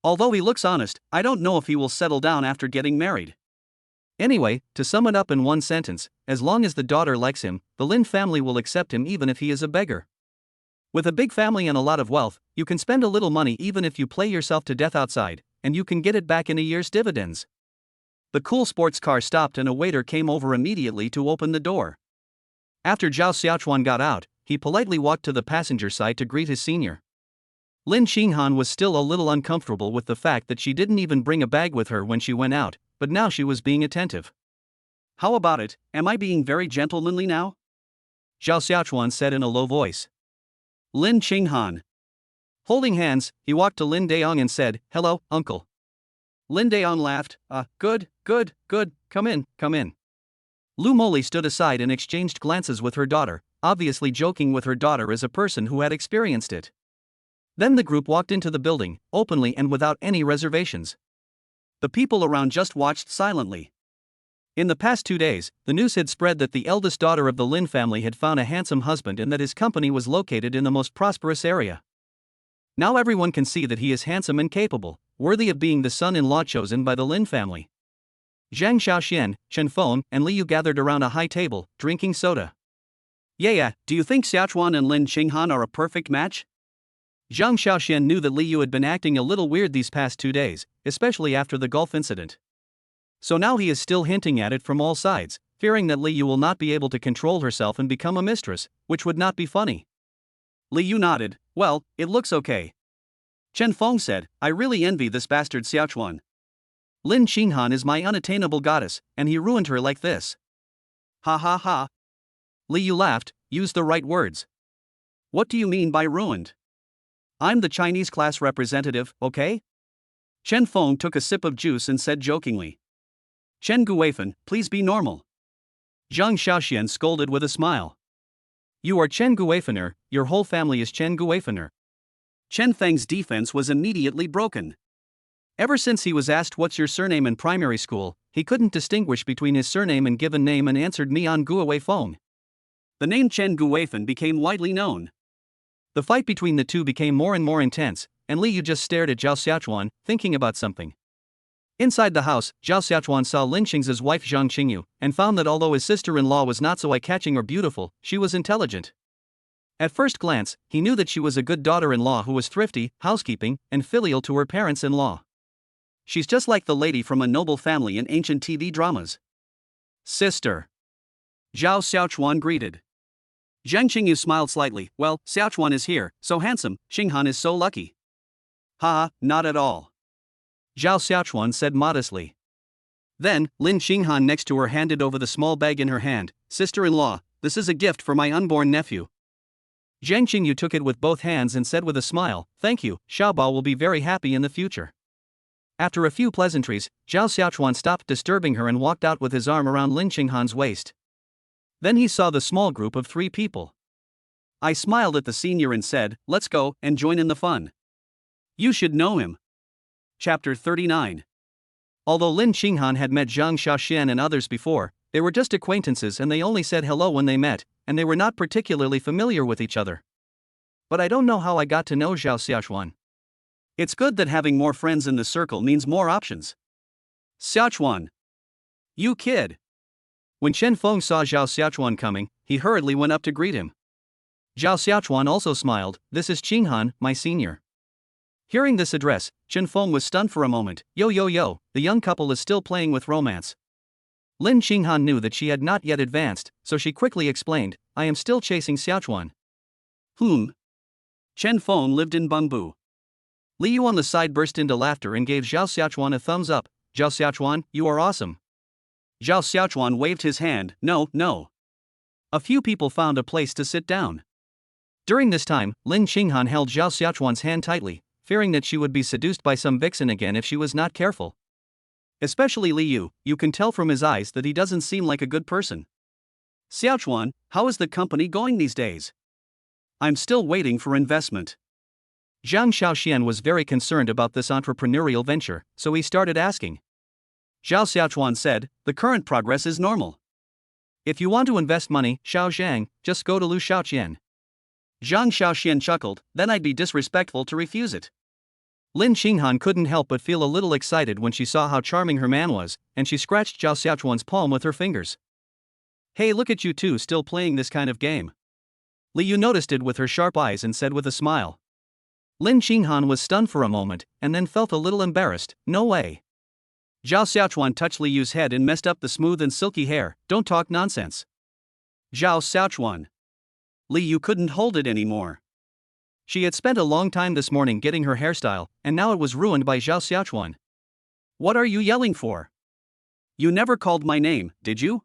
S1: Although he looks honest, I don't know if he will settle down after getting married. Anyway, to sum it up in one sentence, as long as the daughter likes him, the Lin family will accept him even if he is a beggar. With a big family and a lot of wealth, you can spend a little money even if you play yourself to death outside, and you can get it back in a year's dividends. The cool sports car stopped and a waiter came over immediately to open the door. After Zhao Xiaochuan got out, he politely walked to the passenger side to greet his senior. Lin Qinghan was still a little uncomfortable with the fact that she didn't even bring a bag with her when she went out, but now she was being attentive. How about it, am I being very gentlemanly now? Zhao Xiaochuan said in a low voice. Lin Qinghan. Holding hands, he walked to Lin Daong and said, Hello, uncle. Lin Daong laughed, good, come in. Lu Moli stood aside and exchanged glances with her daughter, obviously joking with her daughter as a person who had experienced it. Then the group walked into the building, openly and without any reservations. The people around just watched silently. In the past 2 days, the news had spread that the eldest daughter of the Lin family had found a handsome husband and that his company was located in the most prosperous area. Now everyone can see that he is handsome and capable, worthy of being the son-in-law chosen by the Lin family. Zhang Xiaoxian, Chen Feng, and Li Yu gathered around a high table, drinking soda. Yeah, do you think Xiaochuan and Lin Qinghan are a perfect match? Zhang Xiaoxian knew that Li Yu had been acting a little weird these past 2 days, especially after the golf incident. So now he is still hinting at it from all sides, fearing that Li Yu will not be able to control herself and become a mistress, which would not be funny. Li Yu nodded, well, it looks okay. Chen Feng said, I really envy this bastard Xiaochuan.
S2: Lin Qinghan is my unattainable goddess, and he ruined her like this.
S1: Ha ha ha.
S2: Li Yu laughed, used the right words.
S1: What do you mean by ruined? I'm the Chinese class representative, okay? Chen Feng took a sip of juice and said jokingly. Chen Guifan, please be normal.
S2: Zhang Xiaoxian scolded with a smile. You are Chen Guifaner, your whole family is Chen Guifaner.
S1: Chen Feng's defense was immediately broken.
S2: Ever since he was asked what's your surname in primary school, he couldn't distinguish between his surname and given name and answered Mian Guowei Feng.
S1: The name Chen Guifan became widely known.
S2: The fight between the two became more and more intense, and Li Yu just stared at Zhao Xiaochuan, thinking about something. Inside the house, Zhao Xiaochuan saw Lin Qing's wife Zhang Qingyu, and found that although his sister-in-law was not so eye-catching or beautiful, she was intelligent. At first glance, he knew that she was a good daughter-in-law who was thrifty, housekeeping, and filial to her parents-in-law.
S1: She's just like the lady from a noble family in ancient TV dramas.
S2: Sister.
S1: Zhao Xiaochuan greeted. Zhang Qingyu smiled slightly. Well, Xiaochuan is here, so handsome, Qinghan is so lucky.
S2: Ha, not at all. Zhao Xiaochuan said modestly. Then, Lin Qinghan next to her handed over the small bag in her hand. Sister-in-law, this is a gift for my unborn nephew. Zhang Qingyu took it with both hands and said with a smile, thank you, Xiaobao will be very happy in the future. After a few pleasantries, Zhao Xiaochuan stopped disturbing her and walked out with his arm around Lin Qinghan's waist. Then he saw the small group of 3 people.
S1: I smiled at the senior and said, let's go and join in the fun. You should know him. Chapter 39.
S2: Although Lin Qinghan had met Zhang Xiaoxian and others before, they were just acquaintances and they only said hello when they met, and they were not particularly familiar with each other. But I don't know how I got to know Zhao Xiaochuan.
S1: It's good that having more friends in the circle means more options. Xiaochuan. You kid.
S2: When Chen Feng saw Zhao Xiaochuan coming, he hurriedly went up to greet him. Zhao Xiaochuan also smiled, this is Qinghan, my senior. Hearing this address, Chen Feng was stunned for a moment. Yo, the young couple is still playing with romance. Lin Qinghan knew that she had not yet advanced, so she quickly explained, I am still chasing Xiaochuan.
S1: Chen Feng lived in Bengbu.
S2: Li Yu on the side burst into laughter and gave Zhao Xiaochuan a thumbs up. Zhao Xiaochuan, you are awesome.
S1: Zhao Xiaochuan waved his hand, no.
S2: A few people found a place to sit down. During this time, Lin Qinghan held Zhao Xiaochuan's hand tightly, fearing that she would be seduced by some vixen again if she was not careful. Especially Li Yu, you can tell from his eyes that he doesn't seem like a good person.
S1: Xiaochuan, how is the company going these days? I'm still waiting for investment.
S2: Zhang Xiaoxian was very concerned about this entrepreneurial venture, so he started asking.
S1: Zhao Xiaochuan said, the current progress is normal.
S2: If you want to invest money, Xiao Zhang, just go to Lu Xiaoqian.
S1: Zhang Xiaoxian chuckled, then I'd be disrespectful to refuse it.
S2: Lin Qinghan couldn't help but feel a little excited when she saw how charming her man was, and she scratched Zhao Xiaochuan's palm with her fingers. Hey, look at you two still playing this kind of game. Li Yu noticed it with her sharp eyes and said with a smile. Lin Qinghan was stunned for a moment, and then felt a little embarrassed. No way.
S1: Zhao Xiaochuan touched Li Yu's head and messed up the smooth and silky hair. Don't talk nonsense. Zhao Xiaochuan. Li Yu couldn't hold it anymore.
S2: She had spent a long time this morning getting her hairstyle, and now it was ruined by Zhao Xiaochuan.
S1: What are you yelling for? You never called my name, did you?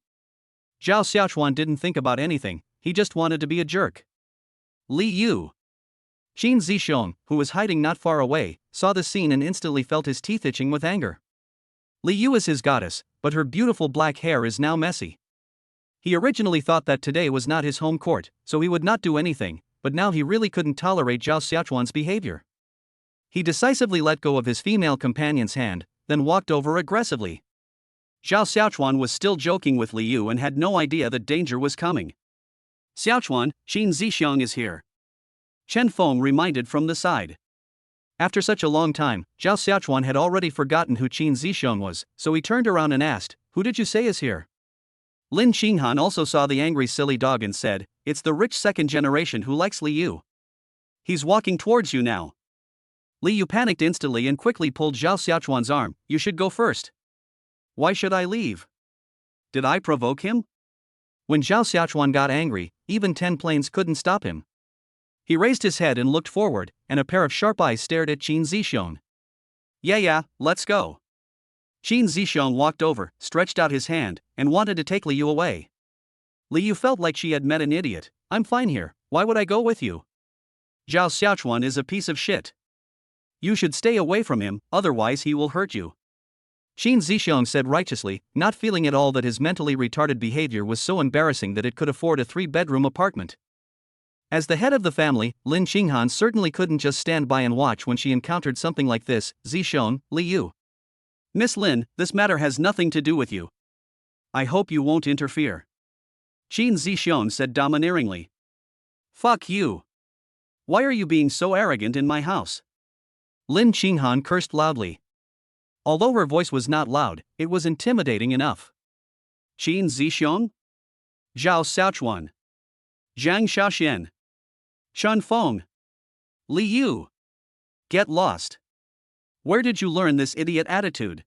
S2: Zhao Xiaochuan didn't think about anything, he just wanted to be a jerk.
S1: Li Yu.
S2: Qin Zixiong, who was hiding not far away, saw the scene and instantly felt his teeth itching with anger. Li Yu is his goddess, but her beautiful black hair is now messy. He originally thought that today was not his home court, so he would not do anything, but now he really couldn't tolerate Zhao Xiaochuan's behavior. He decisively let go of his female companion's hand, then walked over aggressively.
S1: Zhao Xiaochuan was still joking with Li Yu and had no idea that danger was coming. Xiaochuan, Qin Zixiong is here. Chen Feng reminded from the side.
S2: After such a long time, Zhao Xiaochuan had already forgotten who Qin Zixiong was, so he turned around and asked, who did you say is here? Lin Qinghan also saw the angry silly dog and said, it's the rich second generation who likes Li Yu.
S1: He's walking towards you now.
S2: Li Yu panicked instantly and quickly pulled Zhao Xiaochuan's arm. You should go first.
S1: Why should I leave? Did I provoke him?
S2: When Zhao Xiaochuan got angry, even 10 planes couldn't stop him. He raised his head and looked forward, and a pair of sharp eyes stared at Qin Zixiong.
S1: Yeah, let's go. Qin Zixiong walked over, stretched out his hand, and wanted to take Liu away. Liu felt like she had met an idiot. I'm fine here, why would I go with you? Zhao Xiaochuan is a piece of shit. You should stay away from him, otherwise he will hurt you. Qin Zixiong said righteously, not feeling at all that his mentally retarded behavior was so embarrassing that it could afford a 3-bedroom apartment. As the head of the family, Lin Qinghan certainly couldn't just stand by and watch when she encountered something like this. Zixiong, Liu. Miss Lin, this matter has nothing to do with you. I hope you won't interfere. Qin Zixiong said domineeringly. Fuck you. Why are you being so arrogant in my house? Lin Qinghan cursed loudly. Although her voice was not loud, it was intimidating enough. Qin Zixiong? Zhao Xiaochuan. Zhang Xiaoxian. Chun Feng. Li Yu. Get lost. Where did you learn this idiot attitude?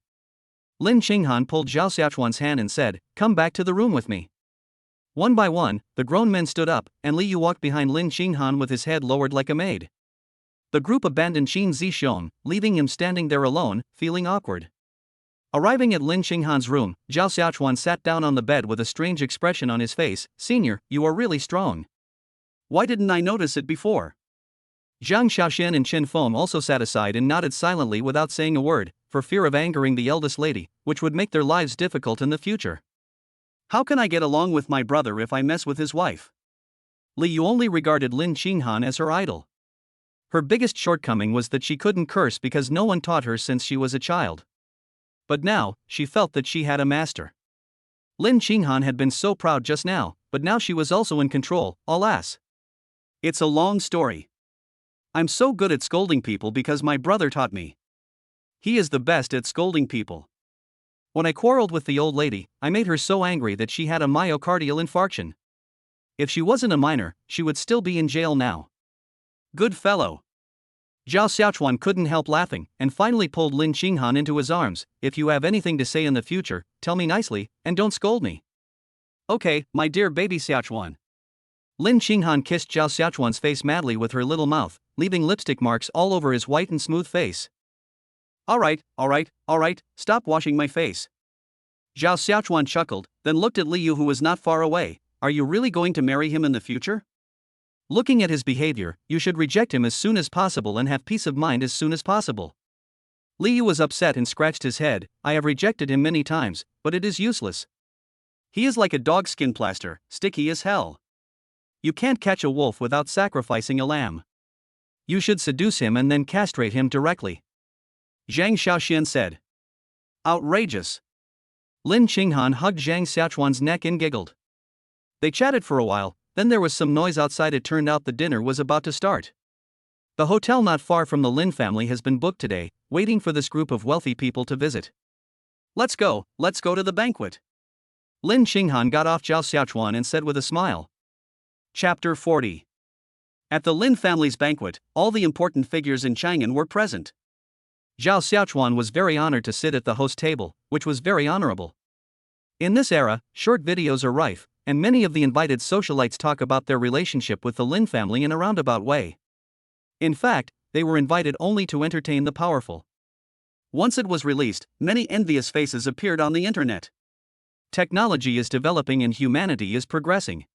S1: Lin Qinghan pulled Zhao Xiaochuan's hand and said, Come back to the room with me. One by one, the grown men stood up, and Li Yu walked behind Lin Qinghan with his head lowered like a maid. The group abandoned Qin Zixiong, leaving him standing there alone, feeling awkward. Arriving at Lin Qinghan's room, Zhao Xiaochuan sat down on the bed with a strange expression on his face. Senior, you are really strong. Why didn't I notice it before? Zhang Xiaoxian and Qin Feng also sat aside and nodded silently without saying a word, for fear of angering the eldest lady, which would make their lives difficult in the future. How can I get along with my brother if I mess with his wife? Li Yu only regarded Lin Qinghan as her idol. Her biggest shortcoming was that she couldn't curse because no one taught her since she was a child. But now, she felt that she had a master. Lin Qinghan had been so proud just now, but now she was also in control, alas. It's a long story. I'm so good at scolding people because my brother taught me. He is the best at scolding people. When I quarreled with the old lady, I made her so angry that she had a myocardial infarction. If she wasn't a minor, she would still be in jail now. Good fellow. Zhao Xiaochuan couldn't help laughing, and finally pulled Lin Qinghan into his arms. If you have anything to say in the future, tell me nicely, and don't scold me. Okay, my dear baby Xiaochuan. Lin Qinghan kissed Zhao Xiaochuan's face madly with her little mouth, leaving lipstick marks all over his white and smooth face. Alright, stop washing my face. Zhao Xiaochuan chuckled, then looked at Li Yu, who was not far away. Are you really going to marry him in the future? Looking at his behavior, you should reject him as soon as possible and have peace of mind as soon as possible. Li Yu was upset and scratched his head. I have rejected him many times, but it is useless. He is like a dog skin plaster, sticky as hell. You can't catch a wolf without sacrificing a lamb. You should seduce him and then castrate him directly. Zhang Xiaoxian said. Outrageous. Lin Qinghan hugged Zhang Xiaochuan's neck and giggled. They chatted for a while, then there was some noise outside. It turned out the dinner was about to start. The hotel not far from the Lin family has been booked today, waiting for this group of wealthy people to visit. Let's go to the banquet. Lin Qinghan got off Zhao Xiaochuan and said with a smile. Chapter 40. At the Lin family's banquet, all the important figures in Chang'an were present. Zhao Xiaochuan was very honored to sit at the host table, which was very honorable. In this era, short videos are rife, and many of the invited socialites talk about their relationship with the Lin family in a roundabout way. In fact, they were invited only to entertain the powerful. Once it was released, many envious faces appeared on the internet. Technology is developing and humanity is progressing.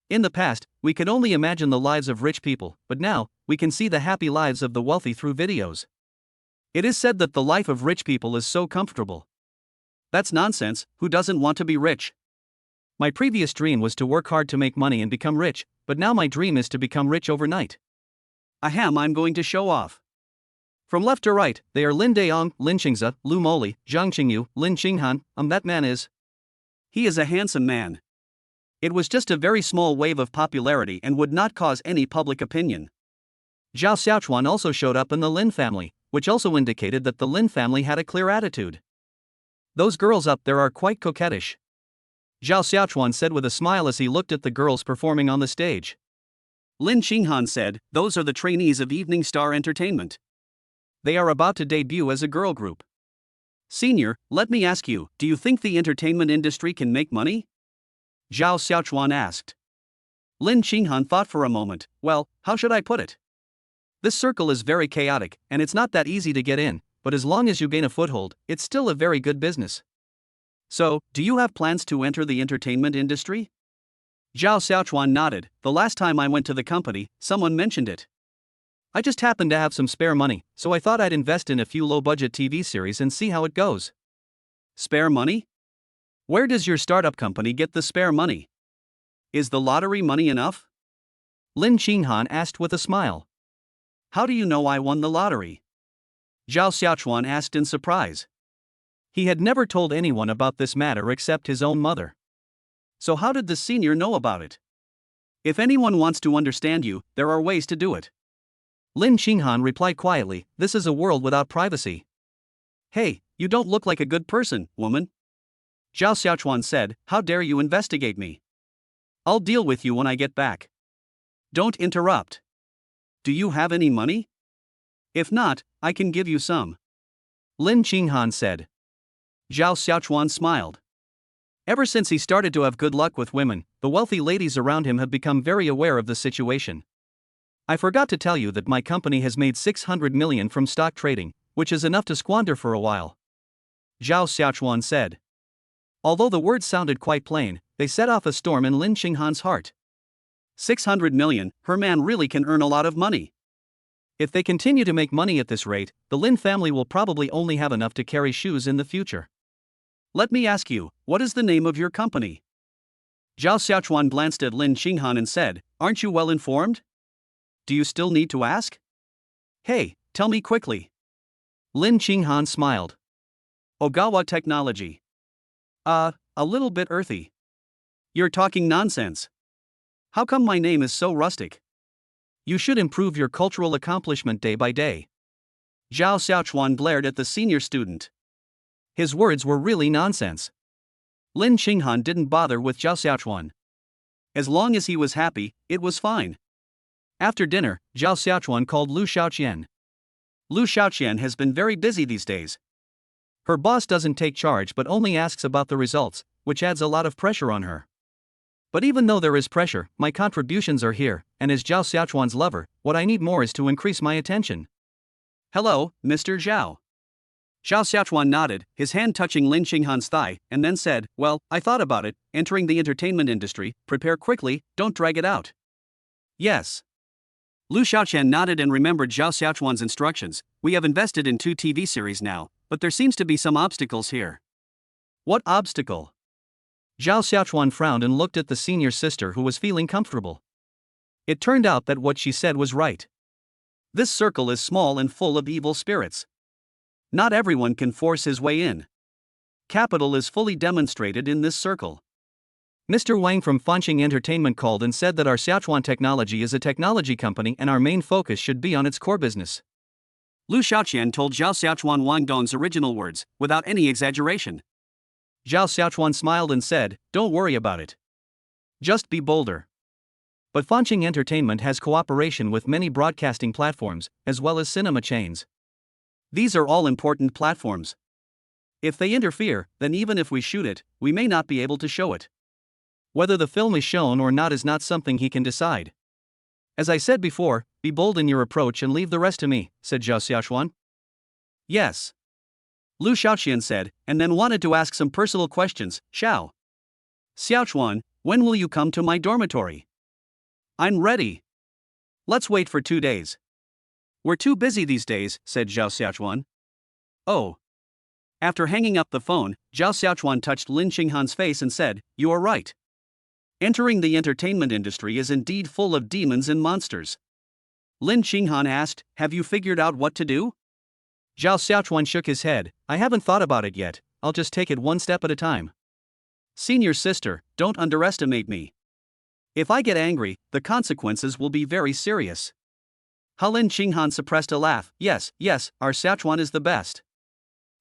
S1: In the past, we could only imagine the lives of rich people, but now, we can see the happy lives of the wealthy through videos. It is said that the life of rich people is so comfortable. That's nonsense. Who doesn't want to be rich? My previous dream was to work hard to make money and become rich, but now my dream is to become rich overnight. Ahem, I'm going to show off. From left to right, they are Lin Daong, Lin Qingze, Lu Moli, Zhang Qingyu, Lin Qinghan. That man is. He is a handsome man. It was just a very small wave of popularity and would not cause any public opinion. Zhao Xiaochuan also showed up in the Lin family, which also indicated that the Lin family had a clear attitude. Those girls up there are quite coquettish. Zhao Xiaochuan said with a smile as he looked at the girls performing on the stage. Lin Qinghan said, those are the trainees of Evening Star Entertainment. They are about to debut as a girl group. Senior, let me ask you, do you think the entertainment industry can make money? Zhao Xiaochuan asked. Lin Qinghan thought for a moment. Well, how should I put it? This circle is very chaotic, and it's not that easy to get in,
S2: but as long as you gain a foothold, it's still a very good business.
S1: So, do you have plans to enter the entertainment industry? Zhao Xiaochuan nodded. The last time I went to the company, someone mentioned it.
S2: I just happened to have some spare money, so I thought I'd invest in a few low-budget TV series and see how it goes.
S1: Spare money? Where does your startup company get the spare money? Is the lottery money enough?
S2: Lin Qinghan asked with a smile.
S1: How do you know I won the lottery? Zhao Xiaochuan asked in surprise.
S2: He had never told anyone about this matter except his own mother.
S1: So how did the senior know about it? If anyone wants to understand you, there are ways to do it.
S2: Lin Qinghan replied quietly, this is a world without privacy.
S1: Hey, you don't look like a good person, woman. Zhao Xiaochuan said, how dare you investigate me? I'll deal with you when I get back. Don't interrupt. Do you have any money? If not, I can give you some.
S2: Lin Qinghan said.
S1: Zhao Xiaochuan smiled. Ever since he started to have good luck with women, the wealthy ladies around him have become very aware of the situation.
S2: I forgot to tell you that my company has made 600 million from stock trading, which is enough to squander for a while.
S1: Zhao Xiaochuan said.
S2: Although the words sounded quite plain, they set off a storm in Lin Qinghan's heart.
S1: 600 million, her man really can earn a lot of money.
S2: If they continue to make money at this rate, the Lin family will probably only have enough to carry shoes in the future.
S1: Let me ask you, what is the name of your company? Zhao Xiaochuan glanced at Lin Qinghan and said, aren't you well informed? Do you still need to ask? Hey, tell me quickly.
S2: Lin Qinghan smiled.
S1: Ogawa Technology. A little bit earthy. You're talking nonsense. How come my name is so rustic?
S2: You should improve your cultural accomplishment day by day.
S1: Zhao Xiaochuan glared at the senior student.
S2: His words were really nonsense.
S1: Lin Qinghan didn't bother with Zhao Xiaochuan. As long as he was happy, it was fine.
S2: After dinner, Zhao Xiaochuan called Lu Xiaoqian.
S1: Lu Xiaoqian has been very busy these days.
S2: Her boss doesn't take charge but only asks about the results, which adds a lot of pressure on her. But even though there is pressure, my contributions are here, and as Zhao Xiaochuan's lover, what I need more is to increase my attention.
S1: Hello, Mr. Zhao. Zhao Xiaochuan nodded, his hand touching Lin Qinghan's thigh, and then said, well, I thought about it, entering the entertainment industry, prepare quickly, don't drag it out. Yes. Lu Xiaoqian nodded and remembered Zhao Xiaochuan's instructions. We have invested in 2 TV series now, but there seems to be some obstacles here. What obstacle?
S2: Zhao Xiaochuan frowned and looked at the senior sister who was feeling comfortable. It turned out that what she said was right.
S1: This circle is small and full of evil spirits. Not everyone can force his way in. Capital is fully demonstrated in this circle.
S2: Mr. Wang from Fanqing Entertainment called and said that our Xiaochuan Technology is a technology company and our main focus should be on its core business.
S1: Lu Xiaoqian told Zhao Xiaochuan Wang Dong's original words, without any exaggeration.
S2: Zhao Xiaochuan smiled and said, don't worry about it. Just be bolder. But Fanqing Entertainment has cooperation with many broadcasting platforms, as well as cinema chains.
S1: These are all important platforms. If they interfere, then even if we shoot it, we may not be able to show it.
S2: Whether the film is shown or not is not something he can decide. As I said before, be bold in your approach and leave the rest to me, said Zhao Xiaochuan.
S1: Yes. Lu Xiaoqian said, and then wanted to ask some personal questions. Xiaochuan, when will you come to my dormitory? I'm ready. Let's wait for 2 days. We're too busy these days, said Zhao Xiaochuan. Oh. After hanging up the phone, Zhao Xiaochuan touched Lin Qinghan's face and said, you are right. Entering the entertainment industry is indeed full of demons and monsters. Lin Qinghan asked, have you figured out what to do?
S2: Zhao Xiaochuan shook his head, I haven't thought about it yet, I'll just take it one step at a time.
S1: Senior sister, don't underestimate me. If I get angry, the consequences will be very serious. Lin Qinghan suppressed a laugh. Yes, our Xiaochuan is the best.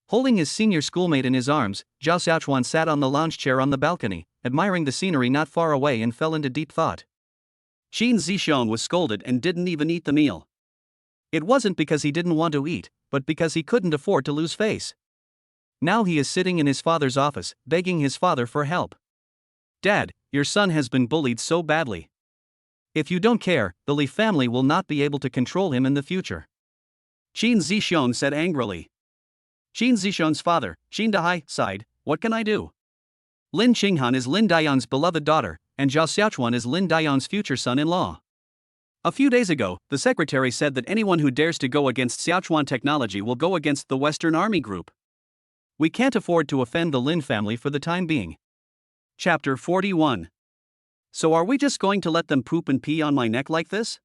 S2: Holding his senior schoolmate in his arms, Zhao Xiaochuan sat on the lounge chair on the balcony, admiring the scenery not far away and fell into deep thought.
S1: Qin Zishong was scolded and didn't even eat the meal.
S2: It wasn't because he didn't want to eat, but because he couldn't afford to lose face. Now he is sitting in his father's office, begging his father for help. Dad, your son has been bullied so badly. If you don't care, the Li family will not be able to control him in the future.
S1: Qin Zishong said angrily. Shin Zishang's father, Shin Dahai, sighed, what can I do? Lin Qinghan is Lin Dayan's beloved daughter, and Zhao Xiaochuan is Lin Dayan's future son-in-law. A few days ago, the secretary said that anyone who dares to go against Xiaochuan technology will go against the Western Army Group. We can't afford to offend the Lin family for the time being. Chapter 41. So are we just going to let them poop and pee on my neck like this?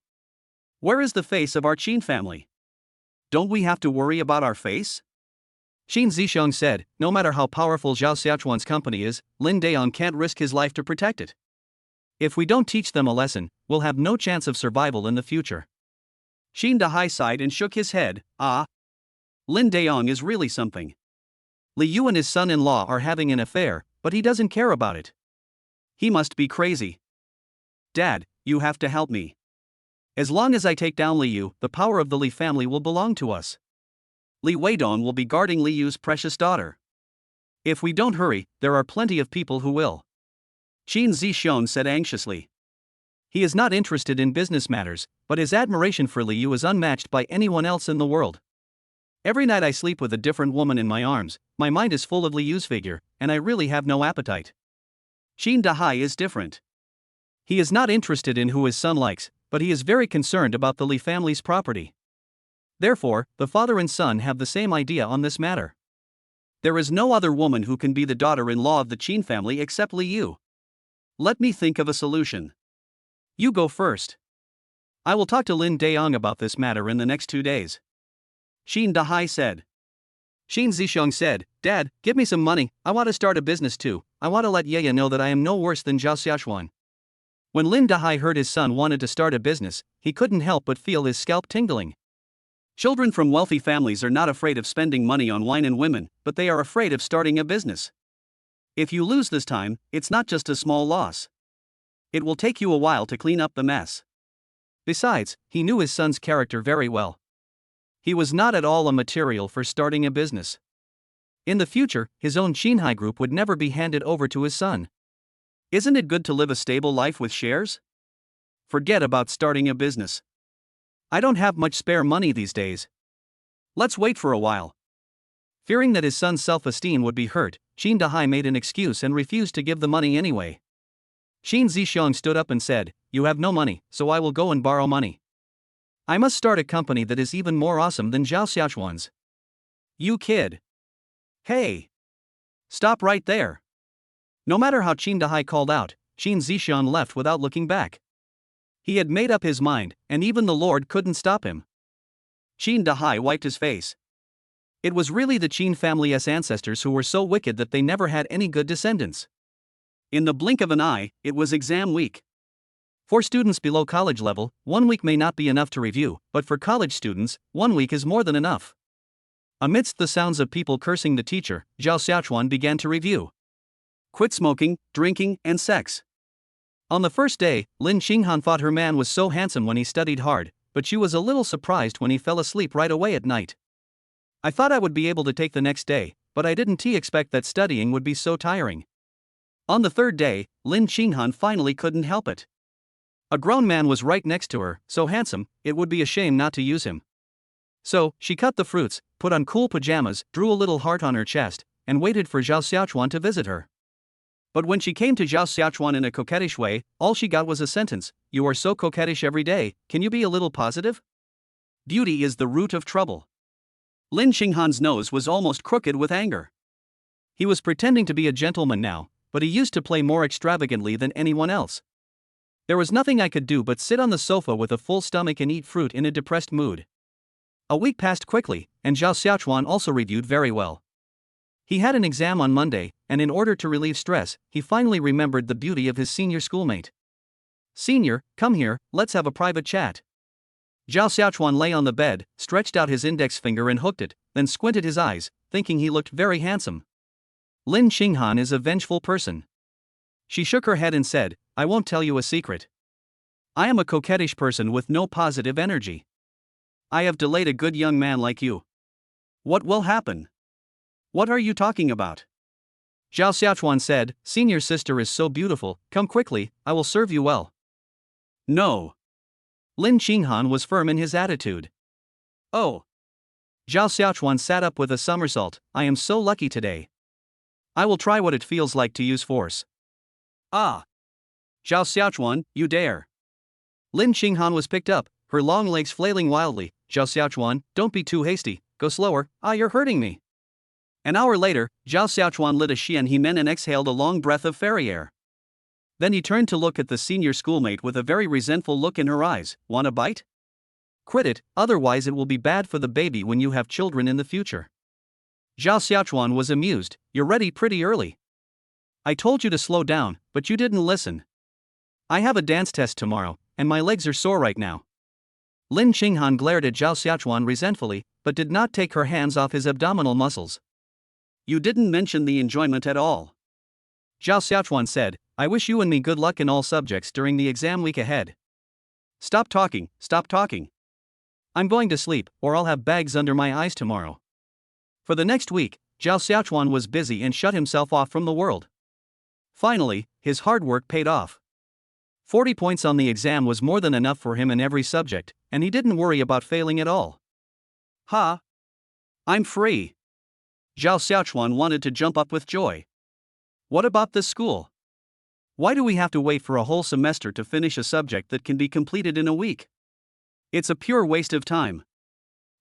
S1: Where is the face of our Qin family? Don't we have to worry about our face? Qin Zisheng said, no matter how powerful Zhao Xiaochuan's company is, Lin Dayong can't risk his life to protect it. If we don't teach them a lesson, we'll have no chance of survival in the future. Qin Dahai sighed and shook his head. Lin Dayong is really something. Li Yu and his son-in-law are having an affair, but he doesn't care about it. He must be crazy. Dad, you have to help me. As long as I take down Li Yu, the power of the Li family will belong to us. Li Weidong will be guarding Li Yu's precious daughter. If we don't hurry, there are plenty of people who will. Qin Zisheng said anxiously. He is not interested in business matters, but his admiration for Li Yu is unmatched by anyone else in the world. Every night I sleep with a different woman in my arms, my mind is full of Li Yu's figure, and I really have no appetite. Qin Dahai is different. He is not interested in who his son likes, but he is very concerned about the Li family's property. Therefore, the father and son have the same idea on this matter. There is no other woman who can be the daughter-in-law of the Qin family except Li Yu. Let me think of a solution. You go first. I will talk to Lin Dayong about this matter in the next 2 days. Qin Dahai said. Qin Zisheng said, Dad, give me some money, I want to start a business too, I want to let Yaya know that I am no worse than Zhao Xiaochuan. When Lin Dahai heard his son wanted to start a business, he couldn't help but feel his scalp tingling. Children from wealthy families are not afraid of spending money on wine and women, but they are afraid of starting a business. If you lose this time, it's not just a small loss. It will take you a while to clean up the mess. Besides, he knew his son's character very well. He was not at all a material for starting a business. In the future, his own Qinghai group would never be handed over to his son. Isn't it good to live a stable life with shares? Forget about starting a business. I don't have much spare money these days. Let's wait for a while. Fearing that his son's self-esteem would be hurt, Qin Dahai made an excuse and refused to give the money anyway. Qin Zisheng stood up and said, You have no money, so I will go and borrow money. I must start a company that is even more awesome than Zhao Xiaochuan's. You kid. Hey! Stop right there. No matter how Qin Dahai called out, Qin Zisheng left without looking back. He had made up his mind, and even the Lord couldn't stop him. Qin Dahai wiped his face. It was really the Qin family's ancestors who were so wicked that they never had any good descendants. In the blink of an eye, it was exam week. For students below college level, 1 week may not be enough to review, but for college students, 1 week is more than enough. Amidst the sounds of people cursing the teacher, Zhao Xiaochuan began to review. Quit smoking, drinking, and sex. On the first day, Lin Qinghan thought her man was so handsome when he studied hard, but she was a little surprised when he fell asleep right away at night. I thought I would be able to take the next day, but I didn't expect that studying would be so tiring. On the third day, Lin Qinghan finally couldn't help it. A grown man was right next to her, so handsome, it would be a shame not to use him. So, she cut the fruits, put on cool pajamas, drew a little heart on her chest, and waited for Zhao Xiaochuan to visit her. But when she came to Zhao Xiaochuan in a coquettish way, all she got was a sentence, You are so coquettish every day, can you be a little positive? Beauty is the root of trouble. Lin Qinghan's nose was almost crooked with anger. He was pretending to be a gentleman now, but he used to play more extravagantly than anyone else. There was nothing I could do but sit on the sofa with a full stomach and eat fruit in a depressed mood. A week passed quickly, and Zhao Xiaochuan also reviewed very well. He had an exam on Monday, and in order to relieve stress, he finally remembered the beauty of his senior schoolmate. Senior, come here, let's have a private chat. Zhao Xiaochuan lay on the bed, stretched out his index finger and hooked it, then squinted his eyes, thinking he looked very handsome. Lin Qinghan is a vengeful person. She shook her head and said, I won't tell you a secret. I am a coquettish person with no positive energy. I have delayed a good young man like you. What will happen? What are you talking about? Zhao Xiaochuan said, Senior's sister is so beautiful, come quickly, I will serve you well. No. Lin Qinghan was firm in his attitude. Oh.
S2: Zhao Xiaochuan sat up with a somersault. I am so lucky today. I will try what it feels like to use force.
S1: Ah! Zhao Xiaochuan, you dare.
S2: Lin Qinghan was picked up, her long legs flailing wildly. Zhao Xiaochuan, don't be too hasty, go slower, you're hurting me.
S1: An hour later, Zhao Xiaochuan lit a Xian Hemen and exhaled a long breath of fairy air. Then he turned to look at the senior schoolmate with a very resentful look in her eyes. Want a bite?
S2: Quit it, otherwise it will be bad for the baby when you have children in the future.
S1: Zhao Xiaochuan was amused. You're ready pretty early.
S2: I told you to slow down, but you didn't listen. I have a dance test tomorrow, and my legs are sore right now. Lin Qinghan glared at Zhao Xiaochuan resentfully, but did not take her hands off his abdominal muscles.
S1: You didn't mention the enjoyment at all.
S2: Zhao Xiaochuan said, I wish you and me good luck in all subjects during the exam week ahead.
S1: Stop talking, stop talking.
S2: I'm going to sleep, or I'll have bags under my eyes tomorrow. For the next week, Zhao Xiaochuan was busy and shut himself off from the world. Finally, his hard work paid off. 40 points on the exam was more than enough for him in every subject, and he didn't worry about failing at all.
S1: Ha! I'm free. Zhao Xiaochuan wanted to jump up with joy. What about this school? Why do we have to wait for a whole semester to finish a subject that can be completed in a week? It's a pure waste of time.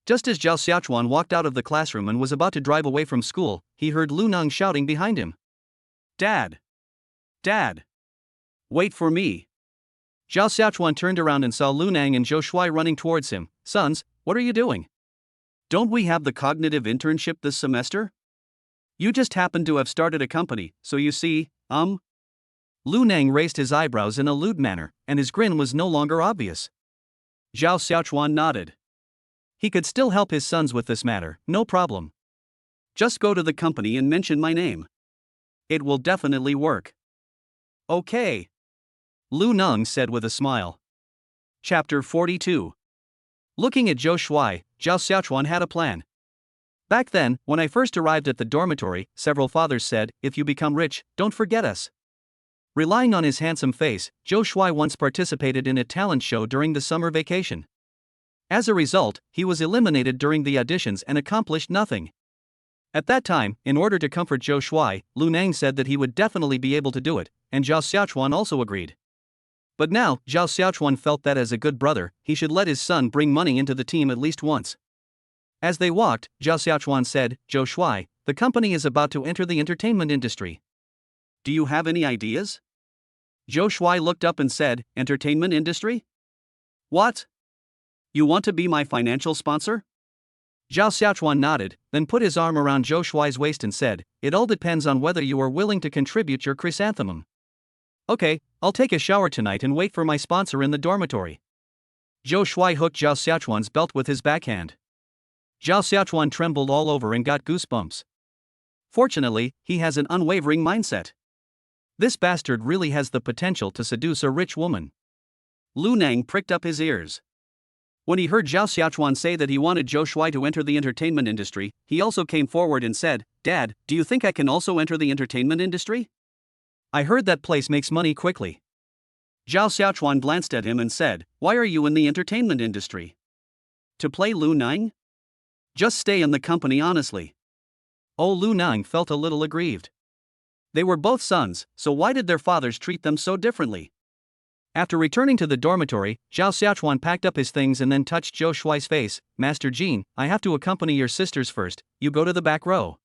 S2: Just as Zhao Xiaochuan walked out of the classroom and was about to drive away from school, he heard Lu Neng shouting behind him.
S1: Dad! Dad! Wait for me!
S2: Zhao Xiaochuan turned around and saw Lu Neng and Zhou Shuai running towards him. Sons, what are you doing?
S1: Don't we have the cognitive internship this semester? You just happen to have started a company, so you see,
S2: Lu Neng raised his eyebrows in a lewd manner, and his grin was no longer obvious.
S1: Zhao Xiaochuan nodded.
S2: He could still help his sons with this matter, no problem.
S1: Just go to the company and mention my name. It will definitely work. Okay.
S2: Lu Neng said with a smile.
S1: Chapter 42.
S2: Looking at Zhou Shuai, Zhao Xiaochuan had a plan. Back then, when I first arrived at the dormitory, several fathers said, if you become rich, don't forget us. Relying on his handsome face, Zhou Shuai once participated in a talent show during the summer vacation. As a result, he was eliminated during the auditions and accomplished nothing. At that time, in order to comfort Zhou Shuai, Lu Neng said that he would definitely be able to do it, and Zhao Xiaochuan also agreed. But now, Zhao Xiaochuan felt that as a good brother, he should let his son bring money into the team at least once. As they walked, Zhao Xiaochuan said, Zhou Shuai, the company is about to enter the entertainment industry.
S1: Do you have any ideas? Zhou Shuai looked up and said, entertainment industry? What? You want to be my financial sponsor?
S2: Zhao Xiaochuan nodded, then put his arm around Zhou Shuai's waist and said, it all depends on whether you are willing to contribute your chrysanthemum. Okay, I'll take a shower tonight and wait for my sponsor in the dormitory. Zhou Shuai hooked Zhao Xiaochuan's belt with his backhand. Zhao Xiaochuan trembled all over and got goosebumps. Fortunately, he has an unwavering mindset. This bastard really has the potential to seduce a rich woman.
S1: Lu Neng pricked up his ears. When he heard Zhao Xiaochuan say that he wanted Zhou Shuai to enter the entertainment industry, he also came forward and said, Dad, do you think I can also enter the entertainment industry?
S2: I heard that place makes money quickly.
S1: Zhao Xiaochuan glanced at him and said, why are you in the entertainment industry? To play Lu Neng? Just stay in the company honestly.
S2: Oh, Lu Neng felt a little aggrieved.
S1: They were both sons, so why did their fathers treat them so differently?
S2: After returning to the dormitory, Zhao Xiaochuan packed up his things and then touched Zhou Shuai's face. Master Jean, I have to accompany your sisters first, you go to the back row.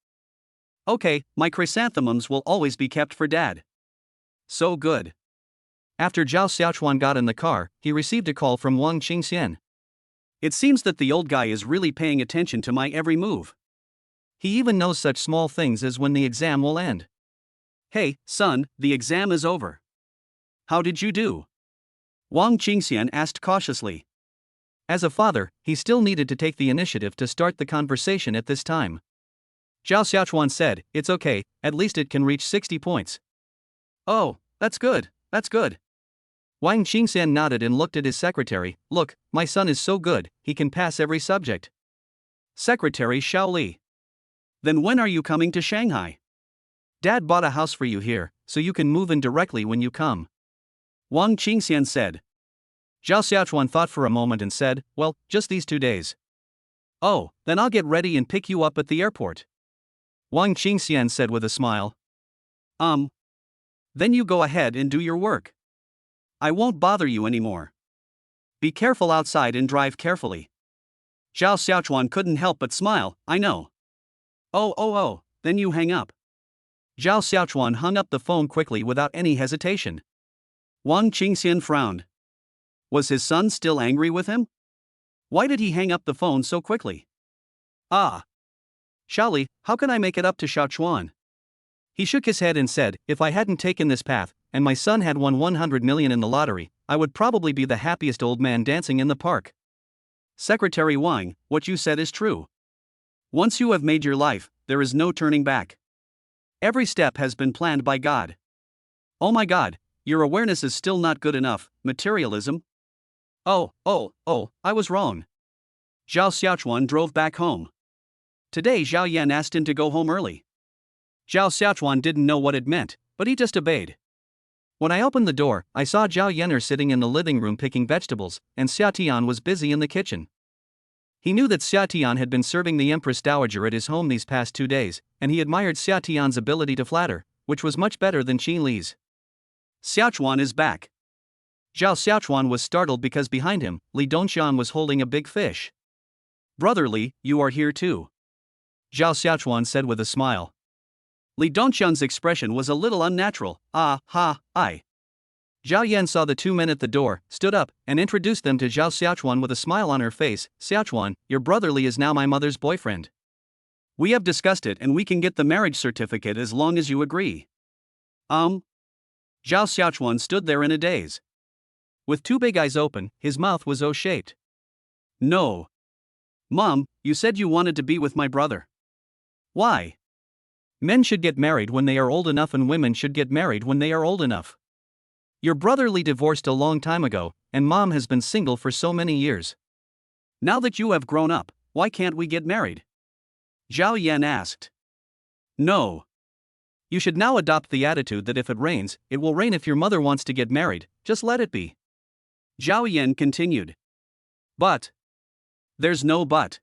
S1: Okay, my chrysanthemums will always be kept for Dad. So good.
S2: After Zhao Xiaochuan got in the car, he received a call from Wang Qingxian.
S1: It seems that the old guy is really paying attention to my every move.
S2: He even knows such small things as when the exam will end.
S1: Hey, son, the exam is over. How did you do? Wang Qingxian asked cautiously.
S2: As a father, he still needed to take the initiative to start the conversation at this time. Zhao Xiaochuan said, it's okay, at least it can reach 60 points.
S1: Oh, that's good, that's good.
S2: Wang Qingxian nodded and looked at his secretary. Look, my son is so good, he can pass every subject.
S1: Secretary Xiao Li. Then when are you coming to Shanghai?
S2: Dad bought a house for you here, so you can move in directly when you come.
S1: Wang Qingxian said.
S2: Zhao Xiaochuan thought for a moment and said, well, just these 2 days.
S1: Oh, then I'll get ready and pick you up at the airport,
S2: Wang Qingxian said with a smile.
S1: Then you go ahead and do your work. I won't bother you anymore. Be careful outside and drive carefully. Zhao Xiaochuan couldn't help but smile. I know. Oh, then you hang up.
S2: Zhao Xiaochuan hung up the phone quickly without any hesitation.
S1: Wang Qingxian frowned. Was his son still angry with him? Why did he hang up the phone so quickly?
S2: Xiaoli, how can I make it up to Xiaochuan? He shook his head and said, if I hadn't taken this path, and my son had won 100 million in the lottery, I would probably be the happiest old man dancing in the park.
S1: Secretary Wang, what you said is true. Once you have made your life, there is no turning back. Every step has been planned by God. Oh my God, your awareness is still not good enough. Materialism? Oh, I was wrong. Zhao Xiaochuan drove back home. Today Zhao Yan asked him to go home early. Zhao Xiaochuan didn't know what it meant, but he just obeyed.
S2: When I opened the door, I saw Zhao Yan'er sitting in the living room picking vegetables, and Xia Tian was busy in the kitchen. He knew that Xia Tian had been serving the Empress Dowager at his home these past 2 days, and he admired Xia Tian's ability to flatter, which was much better than Qin Li's.
S1: Xiaochuan is back.
S2: Zhao Xiaochuan was startled because behind him, Li Dongxian was holding a big fish.
S1: Brother Li, you are here too.
S2: Zhao Xiaochuan said with a smile.
S1: Li Dongxian's expression was a little unnatural. I.
S2: Zhao Yan saw the 2 men at the door, stood up, and introduced them to Zhao Xiaochuan with a smile on her face. Xiaochuan, your brother Li is now my mother's boyfriend.
S1: We have discussed it and we can get the marriage certificate as long as you agree. Zhao Xiaochuan stood there in a daze.
S2: With 2 big eyes open, his mouth was O-shaped.
S1: No. Mom, you said you wanted to be with my brother. Why?
S2: Men should get married when they are old enough and women should get married when they are old enough. Your brother Li divorced a long time ago, and Mom has been single for so many years.
S1: Now that you have grown up, why can't we get married? Zhao Yan asked. No.
S2: You should now adopt the attitude that if it rains, it will rain. If your mother wants to get married, just let it be.
S1: Zhao Yan continued. But. There's no but.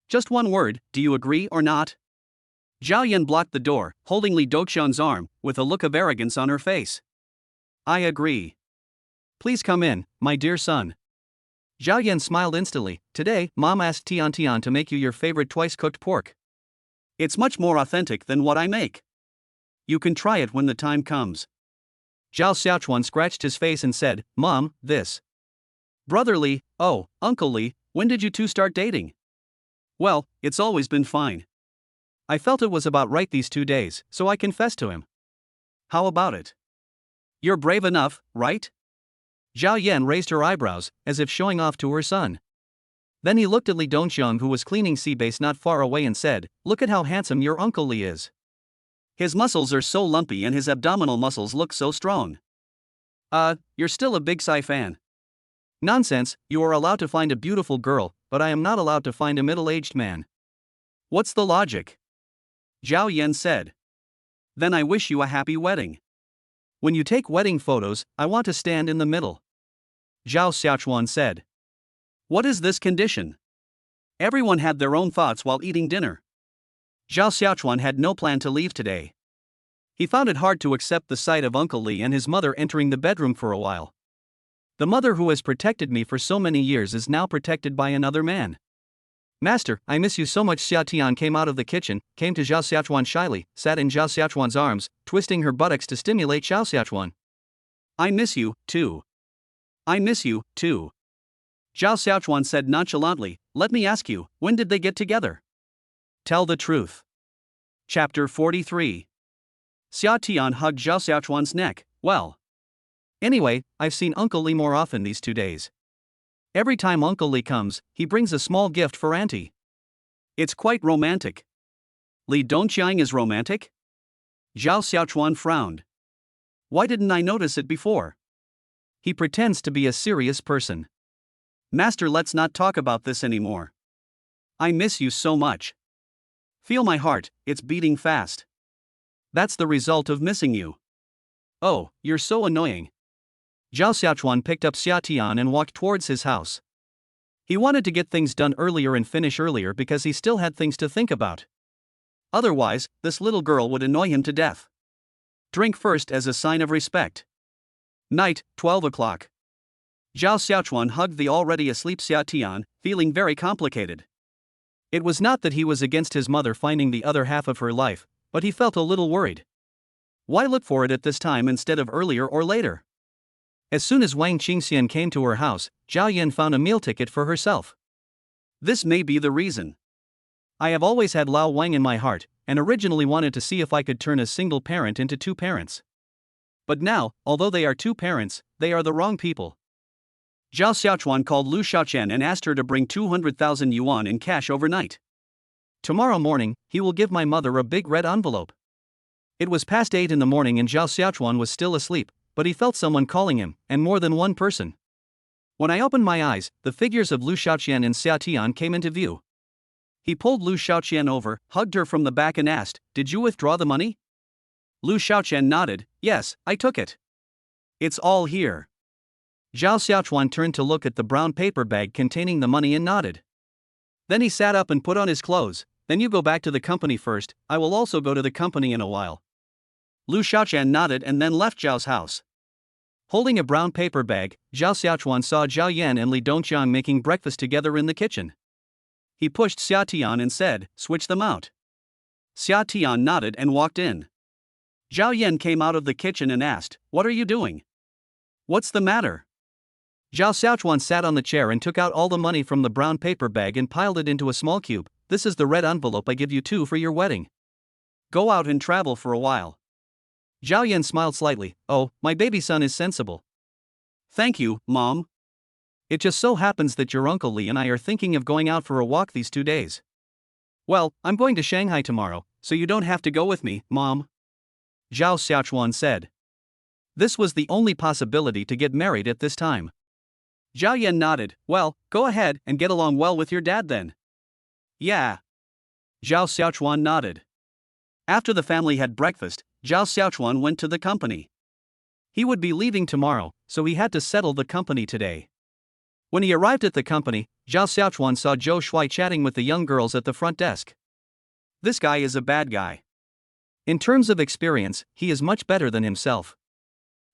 S1: Just one word, do you agree or not? Zhao Yan blocked the door, holding Li Dongxian's arm, with a look of arrogance on her face. I agree.
S2: Please come in, my dear son. Zhao Yan smiled instantly. Today, Mom asked Tian Tian to make you your favorite twice-cooked pork.
S1: It's much more authentic than what I make. You can try it when the time comes.
S2: Zhao Xiaochuan scratched his face and said, Mom, this.
S1: Brother Li, oh, Uncle Li, when did you two start dating? Well, it's always been fine.
S2: I felt it was about right these 2 days, so I confessed to him.
S1: How about it? You're brave enough, right?
S2: Zhao Yan raised her eyebrows, as if showing off to her son. Then he looked at Li Dongxiang, who was cleaning sea base not far away, and said, Look at how handsome your Uncle Li is.
S1: His muscles are so lumpy and his abdominal muscles look so strong. You're still a Big Psy fan.
S2: Nonsense, you are allowed to find a beautiful girl, but I am not allowed to find a middle-aged man.
S1: What's the logic? Zhao Yan said. Then I wish you a happy wedding.
S2: When you take wedding photos, I want to stand in the middle. Zhao Xiaochuan said.
S1: What is this condition? Everyone had their own thoughts while eating dinner. Zhao Xiaochuan had no plan to leave today. He found it hard to accept the sight of Uncle Li and his mother entering the bedroom for a while. The mother who has protected me for so many years is now protected by another man.
S2: Master, I miss you so much. Xia Tian came out of the kitchen, came to Zhao Xiaochuan shyly, sat in Zhao Xiaochuan's arms, twisting her buttocks to stimulate Zhao Xiaochuan.
S1: I miss you, too. I miss you, too. Zhao Xiaochuan said nonchalantly, Let me ask you, when did they get together? Tell the truth. Chapter 43. Xia Tian hugged Zhao Xiaochuan's neck. Well.
S2: Anyway, I've seen Uncle Li more often these 2 days. Every time Uncle Li comes, he brings a small gift for Auntie.
S1: It's quite romantic. Li Dongqiang is romantic? Zhao Xiaochuan frowned. Why didn't I notice it before?
S2: He pretends to be a serious person.
S1: Master, let's not talk about this anymore. I miss you so much. Feel my heart, it's beating fast. That's the result of missing you. Oh, you're so annoying.
S2: Zhao Xiaochuan picked up Xia Tian and walked towards his house. He wanted to get things done earlier and finish earlier because he still had things to think about. Otherwise, this little girl would annoy him to death. Drink first as a sign of respect. Night, 12 o'clock. Zhao Xiaochuan hugged the already asleep Xia Tian, feeling very complicated. It was not that he was against his mother finding the other half of her life, but he felt a little worried. Why look for it at this time instead of earlier or later? As soon as Wang Qingxian came to her house, Zhao Yan found a meal ticket for herself. This may be the reason. I have always had Lao Wang in my heart, and originally wanted to see if I could turn a single parent into two parents. But now, although they are two parents, they are the wrong people. Zhao Xiaochuan called Lu Xiaoqian and asked her to bring 200,000 yuan in cash overnight. Tomorrow morning, he will give my mother a big red envelope. It was past 8 in the morning and Zhao Xiaochuan was still asleep, but he felt someone calling him, and more than one person. When I opened my eyes, the figures of Lu Xiaoqian and Xia Tian came into view. He pulled Lu Xiaoqian over, hugged her from the back and asked, "Did you withdraw the money?" Lu Xiaoqian nodded, "Yes, I took it. It's all here." Zhao Xiaochuan turned to look at the brown paper bag containing the money and nodded. Then he sat up and put on his clothes. "Then you go back to the company first, I will also go to the company in a while." Lu Xiaoqian nodded and then left Zhao's house. Holding a brown paper bag, Zhao Xiaochuan saw Zhao Yan and Li Dongqiang making breakfast together in the kitchen. He pushed Xia Tian and said, "Switch them out." Xia Tian nodded and walked in. Zhao Yan came out of the kitchen and asked, "What are you doing? What's the matter?" Zhao Xiaochuan sat on the chair and took out all the money from the brown paper bag and piled it into a small cube. "This is the red envelope I give you too for your wedding. Go out and travel for a while." Zhao Yan smiled slightly. "Oh, my baby son is sensible. Thank you, Mom. It just so happens that your Uncle Li and I are thinking of going out for a walk these 2 days. Well, I'm going to Shanghai tomorrow, so you don't have to go with me, Mom," Zhao Xiaochuan said. This was the only possibility to get married at this time. Zhao Yan nodded. "Well, go ahead and get along well with your dad then." "Yeah." Zhao Xiaochuan nodded. After the family had breakfast, Zhao Xiaochuan went to the company. He would be leaving tomorrow, so he had to settle the company today. When he arrived at the company, Zhao Xiaochuan saw Zhou Shuai chatting with the young girls at the front desk. This guy is a bad guy. In terms of experience, he is much better than himself.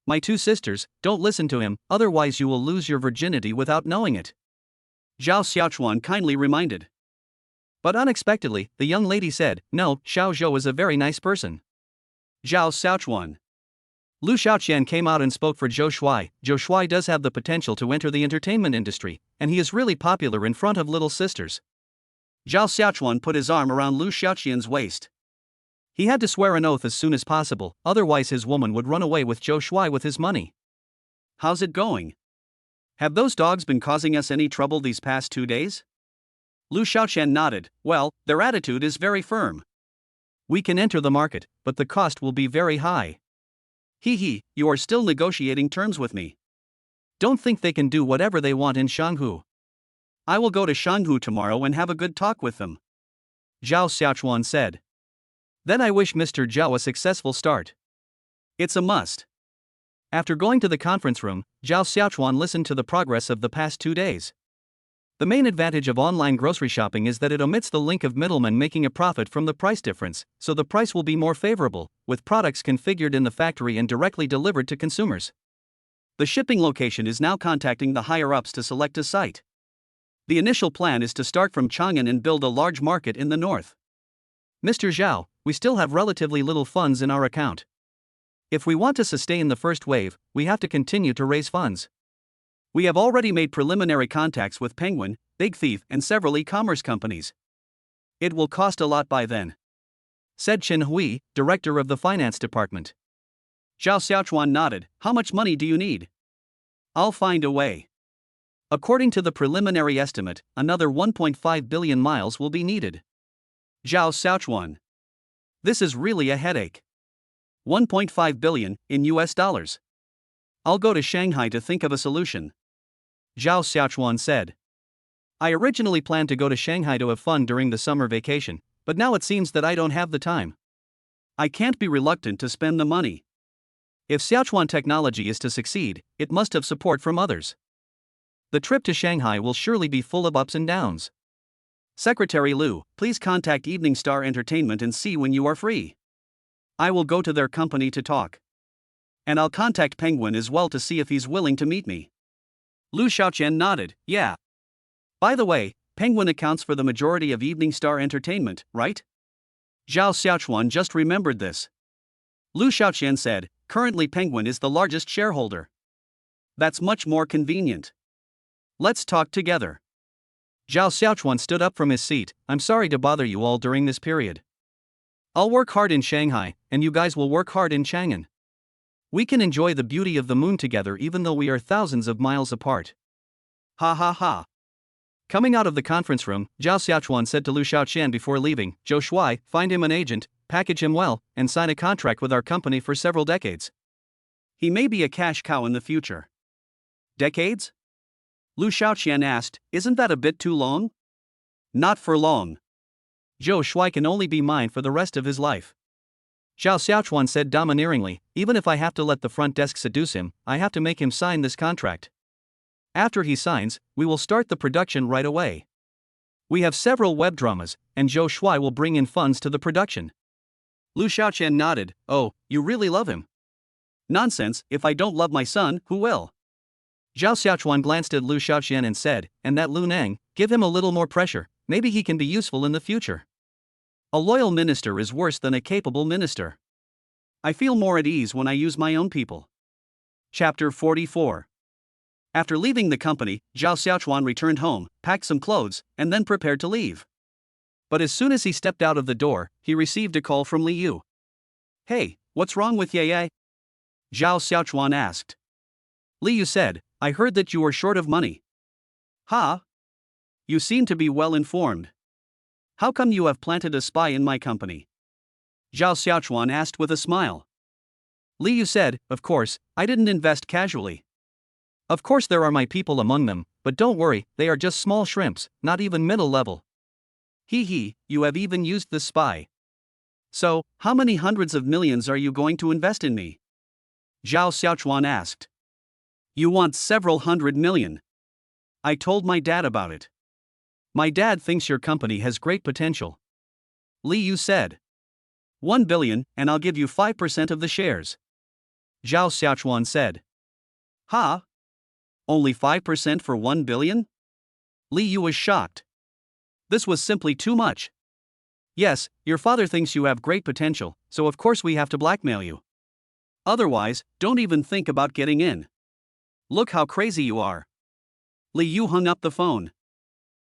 S2: "My two sisters, don't listen to him, otherwise you will lose your virginity without knowing it," Zhao Xiaochuan kindly reminded. But unexpectedly, the young lady said, "No, Xiao Zhou is a very nice person." Zhao Xiaochuan. Lu Xiaoqian came out and spoke for Zhou Shuai. Zhou Shuai does have the potential to enter the entertainment industry, and he is really popular in front of little sisters. Zhao Xiaochuan put his arm around Lu Xiaoqian's waist. He had to swear an oath as soon as possible, otherwise his woman would run away with Zhou Shuai with his money. "How's it going? Have those dogs been causing us any trouble these past 2 days?" Lu Xiaoqian nodded. "Well, their attitude is very firm. We can enter the market, but the cost will be very high. Hee, you are still negotiating terms with me. Don't think they can do whatever they want in Shanghu. I will go to Shanghu tomorrow and have a good talk with them," Zhao Xiaochuan said. "Then I wish Mr. Zhao a successful start. It's a must." After going to the conference room, Zhao Xiaochuan listened to the progress of the past 2 days. The main advantage of online grocery shopping is that it omits the link of middlemen making a profit from the price difference, so the price will be more favorable, with products configured in the factory and directly delivered to consumers. The shipping location is now contacting the higher-ups to select a site. The initial plan is to start from Chang'an and build a large market in the north. "Mr. Zhao, we still have relatively little funds in our account. If we want to sustain the first wave, we have to continue to raise funds. We have already made preliminary contacts with Penguin, Big Thief, and several e-commerce companies. It will cost a lot by then," said Chen Hui, director of the finance department. Zhao Xiaochuan nodded. "How much money do you need?" "I'll find a way. According to the preliminary estimate, another 1.5 billion miles will be needed." Zhao Xiaochuan. This is really a headache. 1.5 billion in US dollars. I'll go to Shanghai to think of a solution, Zhao Xiaochuan said. "I originally planned to go to Shanghai to have fun during the summer vacation, but now it seems that I don't have the time. I can't be reluctant to spend the money. If Siachuan technology is to succeed, it must have support from others. The trip to Shanghai will surely be full of ups and downs.
S1: Secretary Lu, please contact Evening Star Entertainment and see when you are free. I will go to their company to talk. And I'll contact Penguin as well to see if he's willing to meet me. Lu Xiaoqian nodded, yeah. By the way, Penguin accounts for the majority of Evening Star Entertainment, right? Zhao Xiaochuan just remembered this. Lu Xiaoqian said, currently Penguin is the largest shareholder. That's much more convenient. Let's talk together.
S2: Zhao Xiaochuan stood up from his seat. I'm sorry to bother you all during this period. I'll work hard in Shanghai, and you guys will work hard in Chang'an. We can enjoy the beauty of the moon together even though we are thousands of miles apart.
S1: Ha ha ha.
S2: Coming out of the conference room, Zhao Xiaochuan said to Lu Xiaoqian before leaving, Zhou Shuai, find him an agent, package him well, and sign a contract with our company for several decades.
S1: He may be a cash cow in the future. Decades? Lu Xiaoqian asked, isn't that a bit too long? Not for long.
S2: Zhou Shuai can only be mine for the rest of his life. Zhao Xiaochuan said domineeringly, even if I have to let the front desk seduce him, I have to make him sign this contract. After he signs, we will start the production right away. We have several web dramas, and Zhou Shuai will bring in funds to the production.
S1: Lu Xiaoqian nodded, oh, you really love him? Nonsense, if I don't love my son, who will?
S2: Zhao Xiaochuan glanced at Lu Xiaoqian and said, and that Lu Nang, give him a little more pressure, maybe he can be useful in the future.
S1: A loyal minister is worse than a capable minister. I feel more at ease when I use my own people. Chapter 44. After leaving the company, Zhao Xiaochuan returned home, packed some clothes, and then prepared to leave. But as soon as he stepped out of the door, he received a call from Li Yu. Hey, what's wrong with Ye? Zhao Xiaochuan asked.
S2: Li Yu said, I heard that you were short of money.
S1: Ha? You seem to be well informed. How come you have planted a spy in my company? Zhao Xiaochuan asked with a smile.
S2: Li Yu said, of course, I didn't invest casually. Of course there are my people among them, but don't worry, they are just small shrimps, not even middle level.
S1: Hee, you have even used the spy. So, how many hundreds of millions are you going to invest in me? Zhao Xiaochuan asked. You want several hundred million. I told my dad about it.
S2: My dad thinks your company has great potential.
S1: Li Yu said. 1 billion, and I'll give you 5% of the shares.
S2: Zhao Xiaochuan said.
S1: Ha? Only 5% for 1 billion? Li Yu was shocked. This was simply too much.
S2: Yes, your father thinks you have great potential, so of course we have to blackmail you.
S1: Otherwise, don't even think about getting in. Look how crazy you are. Li Yu hung up the phone.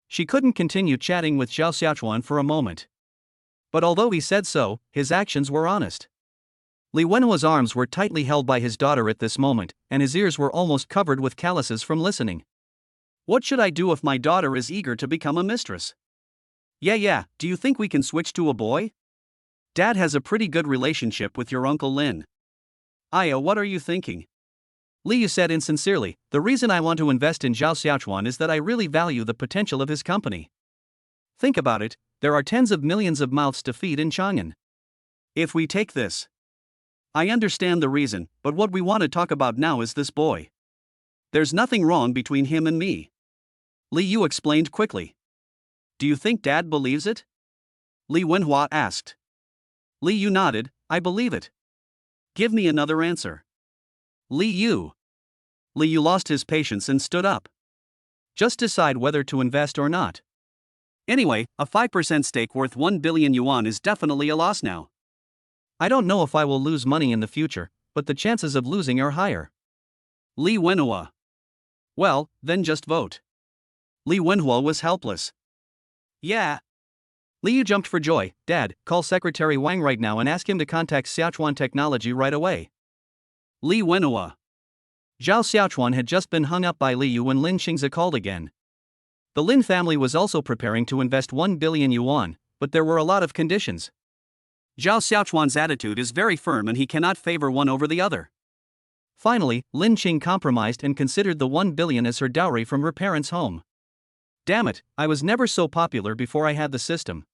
S2: She couldn't continue chatting with Zhao Xiaochuan for a moment. But although he said so, his actions were honest. Li Wenhua's arms were tightly held by his daughter at this moment, and his ears were almost covered with calluses from listening.
S1: What should I do if my daughter is eager to become a mistress? Yeah, do you think we can switch to a boy? Dad has a pretty good relationship with your Uncle Lin. Aya, what are you thinking?
S2: Li Yu said insincerely, the reason I want to invest in Zhao Xiaochuan is that I really value the potential of his company. Think about it, there are tens of millions of mouths to feed in Chang'an.
S1: If we take this. I understand the reason, but what we want to talk about now is this boy. There's nothing wrong between him and me. Li Yu explained quickly. Do you think Dad believes it? Li Wenhua asked. Li Yu nodded, I believe it. Give me another answer. Li Yu. Li Yu lost his patience and stood up.
S2: Just decide whether to invest or not.
S1: Anyway, a 5% stake worth 1 billion yuan is definitely a loss now.
S2: I don't know if I will lose money in the future, but the chances of losing are higher.
S1: Li Wenhua. Well, then just vote. Li Wenhua was helpless. Yeah.
S2: Li Yu jumped for joy. Dad, call Secretary Wang right now and ask him to contact Xiaochuan Technology right away.
S1: Li Wenhua.
S2: Zhao Xiaochuan had just been hung up by Li Yu when Lin Qingze called again. The Lin family was also preparing to invest 1 billion yuan, but there were a lot of conditions.
S1: Zhao Xiaochuan's attitude is very firm and he cannot favor one over the other.
S2: Finally, Lin Qing compromised and considered the 1 billion as her dowry from her parents' home. Damn it, I was never so popular before I had the system.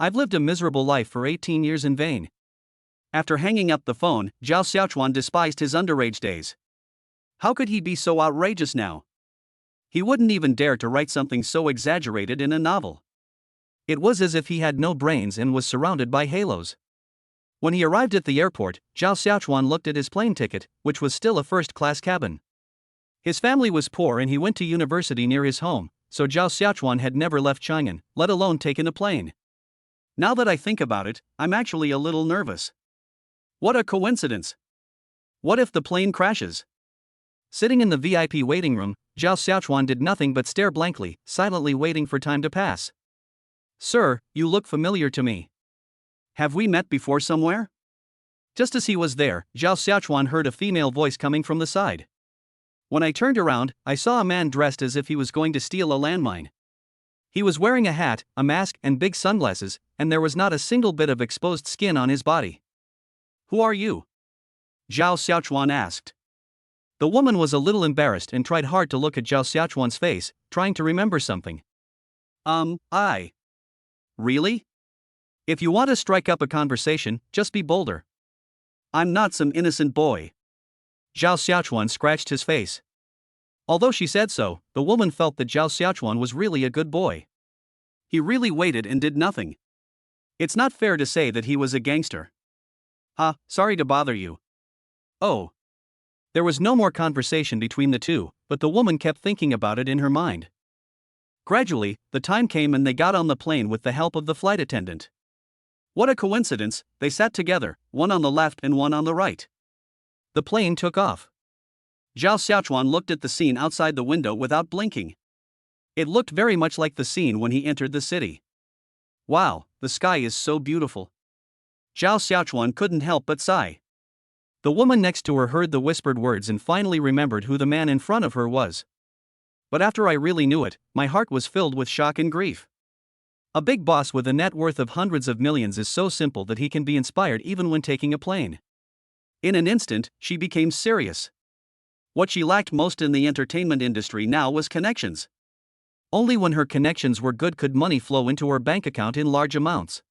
S2: I've lived a miserable life for 18 years in vain.
S1: After hanging up the phone, Zhao Xiaochuan despised his underage days. How could he be so outrageous now? He wouldn't even dare to write something so exaggerated in a novel.
S2: It was as if he had no brains and was surrounded by halos. When he arrived at the airport, Zhao Xiaochuan looked at his plane ticket, which was still a first-class cabin. His family was poor and he went to university near his home, so Zhao Xiaochuan had never left Chang'an, let alone taken a plane.
S1: Now that I think about it, I'm actually a little nervous. What a coincidence! What if the plane crashes?
S2: Sitting in the VIP waiting room, Zhao Xiaochuan did nothing but stare blankly, silently waiting for time to pass.
S1: Sir, you look familiar to me. Have we met before somewhere?
S2: Just as he was there, Zhao Xiaochuan heard a female voice coming from the side.
S1: When I turned around, I saw a man dressed as if he was going to steal a landmine.
S2: He was wearing a hat, a mask, and big sunglasses, and there was not a single bit of exposed skin on his body.
S1: Who are you? Zhao Xiaochuan asked.
S2: The woman was a little embarrassed and tried hard to look at Zhao Xiaochuan's face, trying to remember something.
S1: Really?
S2: If you want to strike up a conversation, just be bolder.
S1: I'm not some innocent boy.
S2: Zhao Xiaochuan scratched his face. Although she said so, the woman felt that Zhao Xiaochuan was really a good boy.
S1: He really waited and did nothing. It's not fair to say that he was a gangster. Sorry to bother you.
S2: Oh. There was no more conversation between the two, but the woman kept thinking about it in her mind.
S1: Gradually, the time came and they got on the plane with the help of the flight attendant. What a coincidence, they sat together, one on the left and one on the right.
S2: The plane took off.
S1: Zhao Xiaochuan looked at the scene outside the window without blinking. It looked very much like the scene when he entered the city. Wow, the sky is so beautiful. Zhao Xiaochuan couldn't help but sigh.
S2: The woman next to her heard the whispered words and finally remembered who the man in front of her was.
S1: But after I really knew it, my heart was filled with shock and grief.
S2: A big boss with a net worth of hundreds of millions is so simple that he can be inspired even when taking a plane.
S1: In an instant, she became serious. What she lacked most in the entertainment industry now was connections.
S2: Only when her connections were good could money flow into her bank account in large amounts.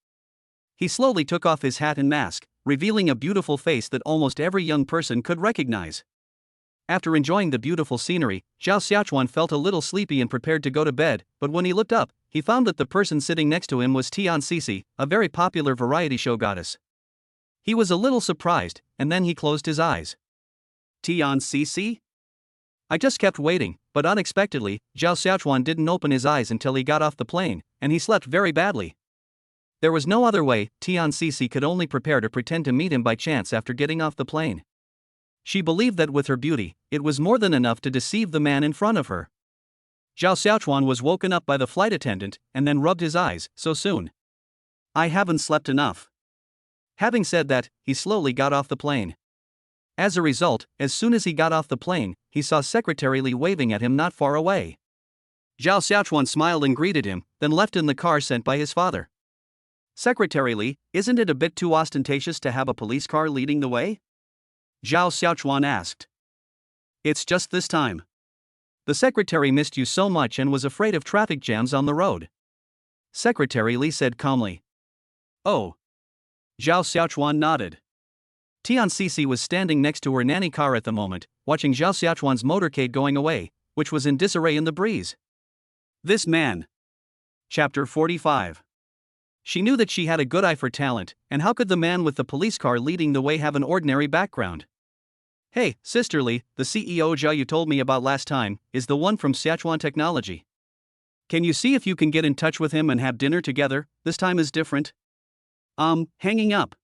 S1: He slowly took off his hat and mask, revealing a beautiful face that almost every young person could recognize.
S2: After enjoying the beautiful scenery, Zhao Xiaochuan felt a little sleepy and prepared to go to bed, but when he looked up, he found that the person sitting next to him was Tian Cece, a very popular variety show goddess. He was a little surprised, and then he closed his eyes.
S1: Tian Cece?
S2: I just kept waiting, but unexpectedly, Zhao Xiaochuan didn't open his eyes until he got off the plane, and he slept very badly. There was no other way. Tian Cece could only prepare to pretend to meet him by chance after getting off the plane. She believed that with her beauty, it was more than enough to deceive the man in front of her. Zhao Xiaochuan was woken up by the flight attendant and then rubbed his eyes. So soon?
S1: I haven't slept enough.
S2: Having said that, he slowly got off the plane. As a result, as soon as he got off the plane, he saw Secretary Li waving at him not far away.
S1: Zhao Xiaochuan smiled and greeted him, then left in the car sent by his father. Secretary Li, isn't it a bit too ostentatious to have a police car leading the way? Zhao Xiaochuan asked.
S2: It's just this time. The secretary missed you so much and was afraid of traffic jams on the road. Secretary Li said calmly.
S1: Oh. Zhao Xiaochuan nodded.
S2: Tian Cece was standing next to her nanny car at the moment, watching Zhao Xiaochuan's motorcade going away, which was in disarray in the breeze.
S1: This man. Chapter 45.
S2: She knew that she had a good eye for talent, and how could the man with the police car leading the way have an ordinary background?
S1: Hey, sisterly, the CEO Zhao you told me about last time is the one from Sichuan Technology. Can you see if you can get in touch with him and have dinner together? This time is different. Hanging up.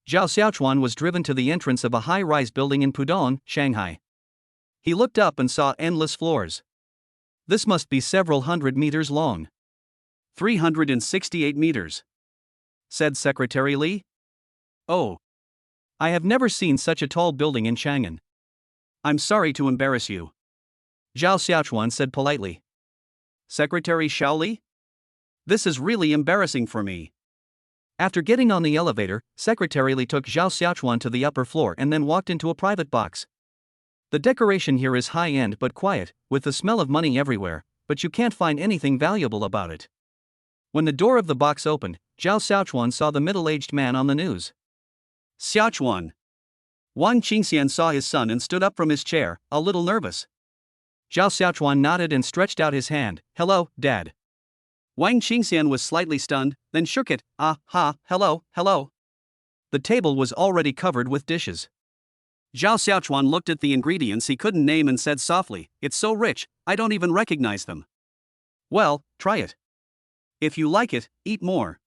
S2: Zhao Xiaochuan was driven to the entrance of a high-rise building in Pudong, Shanghai. He looked up and saw endless floors. This must be several hundred meters long.
S1: 368 meters. Said Secretary Li.
S2: Oh. I have never seen such a tall building in Chang'an.
S1: I'm sorry to embarrass you.
S2: Zhao Xiaochuan said politely.
S1: Secretary Li? This is really embarrassing for me.
S2: After getting on the elevator, Secretary Li took Zhao Xiaochuan to the upper floor and then walked into a private box. The decoration here is high-end but quiet, with the smell of money everywhere, but you can't find anything valuable about it. When the door of the box opened, Zhao Xiaochuan saw the middle-aged man on the news.
S1: Xiaochuan. Wang Qingxian saw his son and stood up from his chair, a little nervous.
S2: Zhao Xiaochuan nodded and stretched out his hand. Hello, Dad.
S1: Wang Qingxian was slightly stunned, then shook it. Hello, hello.
S2: The table was already covered with dishes.
S1: Zhao Xiaochuan looked at the ingredients he couldn't name and said softly, "It's so rich, I don't even recognize them."
S2: Well, try it.
S1: If you like it, eat more.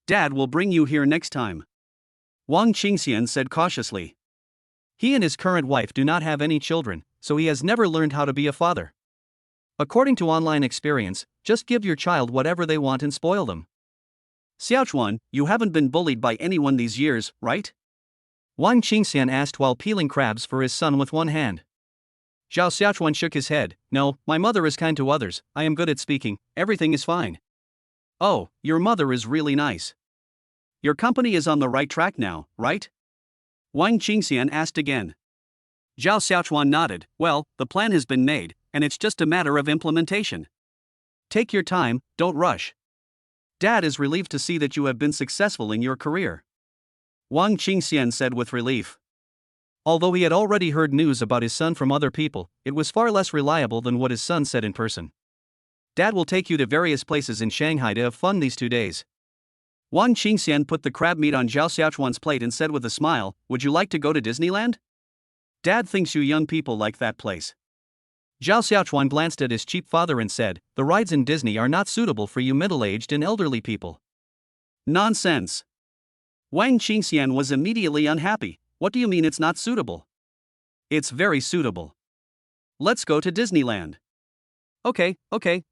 S1: Dad will bring you here next time. Wang Qingxian said cautiously.
S2: He and his current wife do not have any children, so he has never learned how to be a father. According to online experience, just give your child whatever they want and spoil them.
S1: Xiaochuan, you haven't been bullied by anyone these years, right?
S2: Wang Qingxian asked while peeling crabs for his son with one hand.
S1: Zhao Xiaochuan shook his head. No, my mother is kind to others, I am good at speaking, everything is fine. Oh, your mother is really nice. Your company is on the right track now, right? Wang Qingxian asked again. Zhao Xiaochuan nodded. Well, the plan has been made, and it's just a matter of implementation. Take your time, don't rush. Dad is relieved to see that you have been successful in your career. Wang Qingxian said with relief.
S2: Although he had already heard news about his son from other people, it was far less reliable than what his son said in person.
S1: Dad will take you to various places in Shanghai to have fun these 2 days. Wang Qingxian put the crab meat on Zhao Xiaochuan's plate and said with a smile, "Would you like to go to Disneyland? Dad thinks you young people like that place."
S2: Zhao Xiaochuan glanced at his cheap father and said, "The rides in Disney are not suitable for you middle-aged and elderly people."
S1: Nonsense. Wang Qingxian was immediately unhappy. What do you mean it's not suitable? It's very suitable. Let's go to Disneyland. Okay,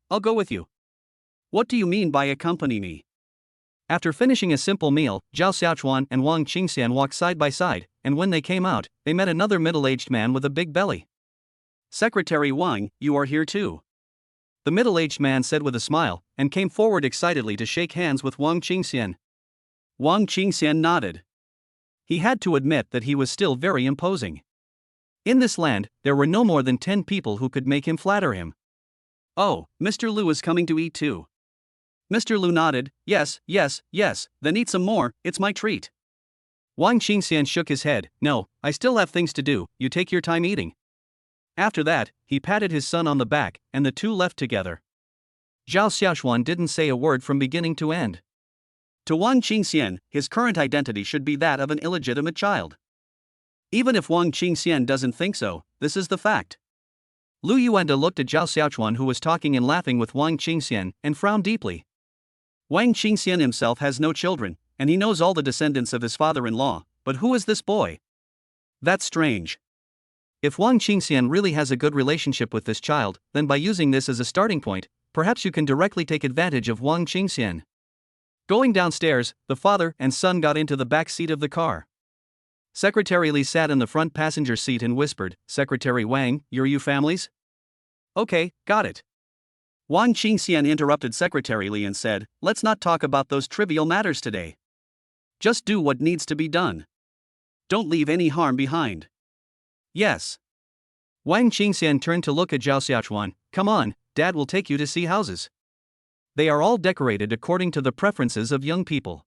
S1: I'll go with you. What do you mean by accompany me?
S2: After finishing a simple meal, Zhao Xiaochuan and Wang Qingxian walked side by side, and when they came out, they met another middle-aged man with a big belly.
S1: Secretary Wang, you are here too.
S2: The middle-aged man said with a smile, and came forward excitedly to shake hands with Wang Qingxian.
S1: Wang Qingxian nodded.
S2: He had to admit that he was still very imposing. In this land, there were no more than 10 people who could make him flatter him.
S1: Oh, Mr. Liu is coming to eat too. Mr. Liu nodded. Yes, then eat some more, it's my treat.
S2: Wang Qingxian shook his head. No, I still have things to do, you take your time eating. After that, he patted his son on the back, and the two left together. Zhao Xiaochuan didn't say a word from beginning to end.
S1: To Wang Qingxian, his current identity should be that of an illegitimate child. Even if Wang Qingxian doesn't think so, this is the fact.
S2: Lu Yuanda looked at Zhao Xiaochuan, who was talking and laughing with Wang Qingxian, and frowned deeply.
S1: Wang Qingxian himself has no children, and he knows all the descendants of his father-in-law, but who is this boy? That's strange.
S2: If Wang Qingxian really has a good relationship with this child, then by using this as a starting point, perhaps you can directly take advantage of Wang Qingxian. Going downstairs, the father and son got into the back seat of the car. Secretary Li sat in the front passenger seat and whispered, "Secretary Wang, you're you families?"
S1: Okay, got it. Wang Qingxian interrupted Secretary Li and said, "Let's not talk about those trivial matters today. Just do what needs to be done. Don't leave any harm behind." Yes.
S2: Wang Qingxian turned to look at Zhao Xiaochuan. Come on, Dad will take you to see houses. They are all decorated according to the preferences of young people.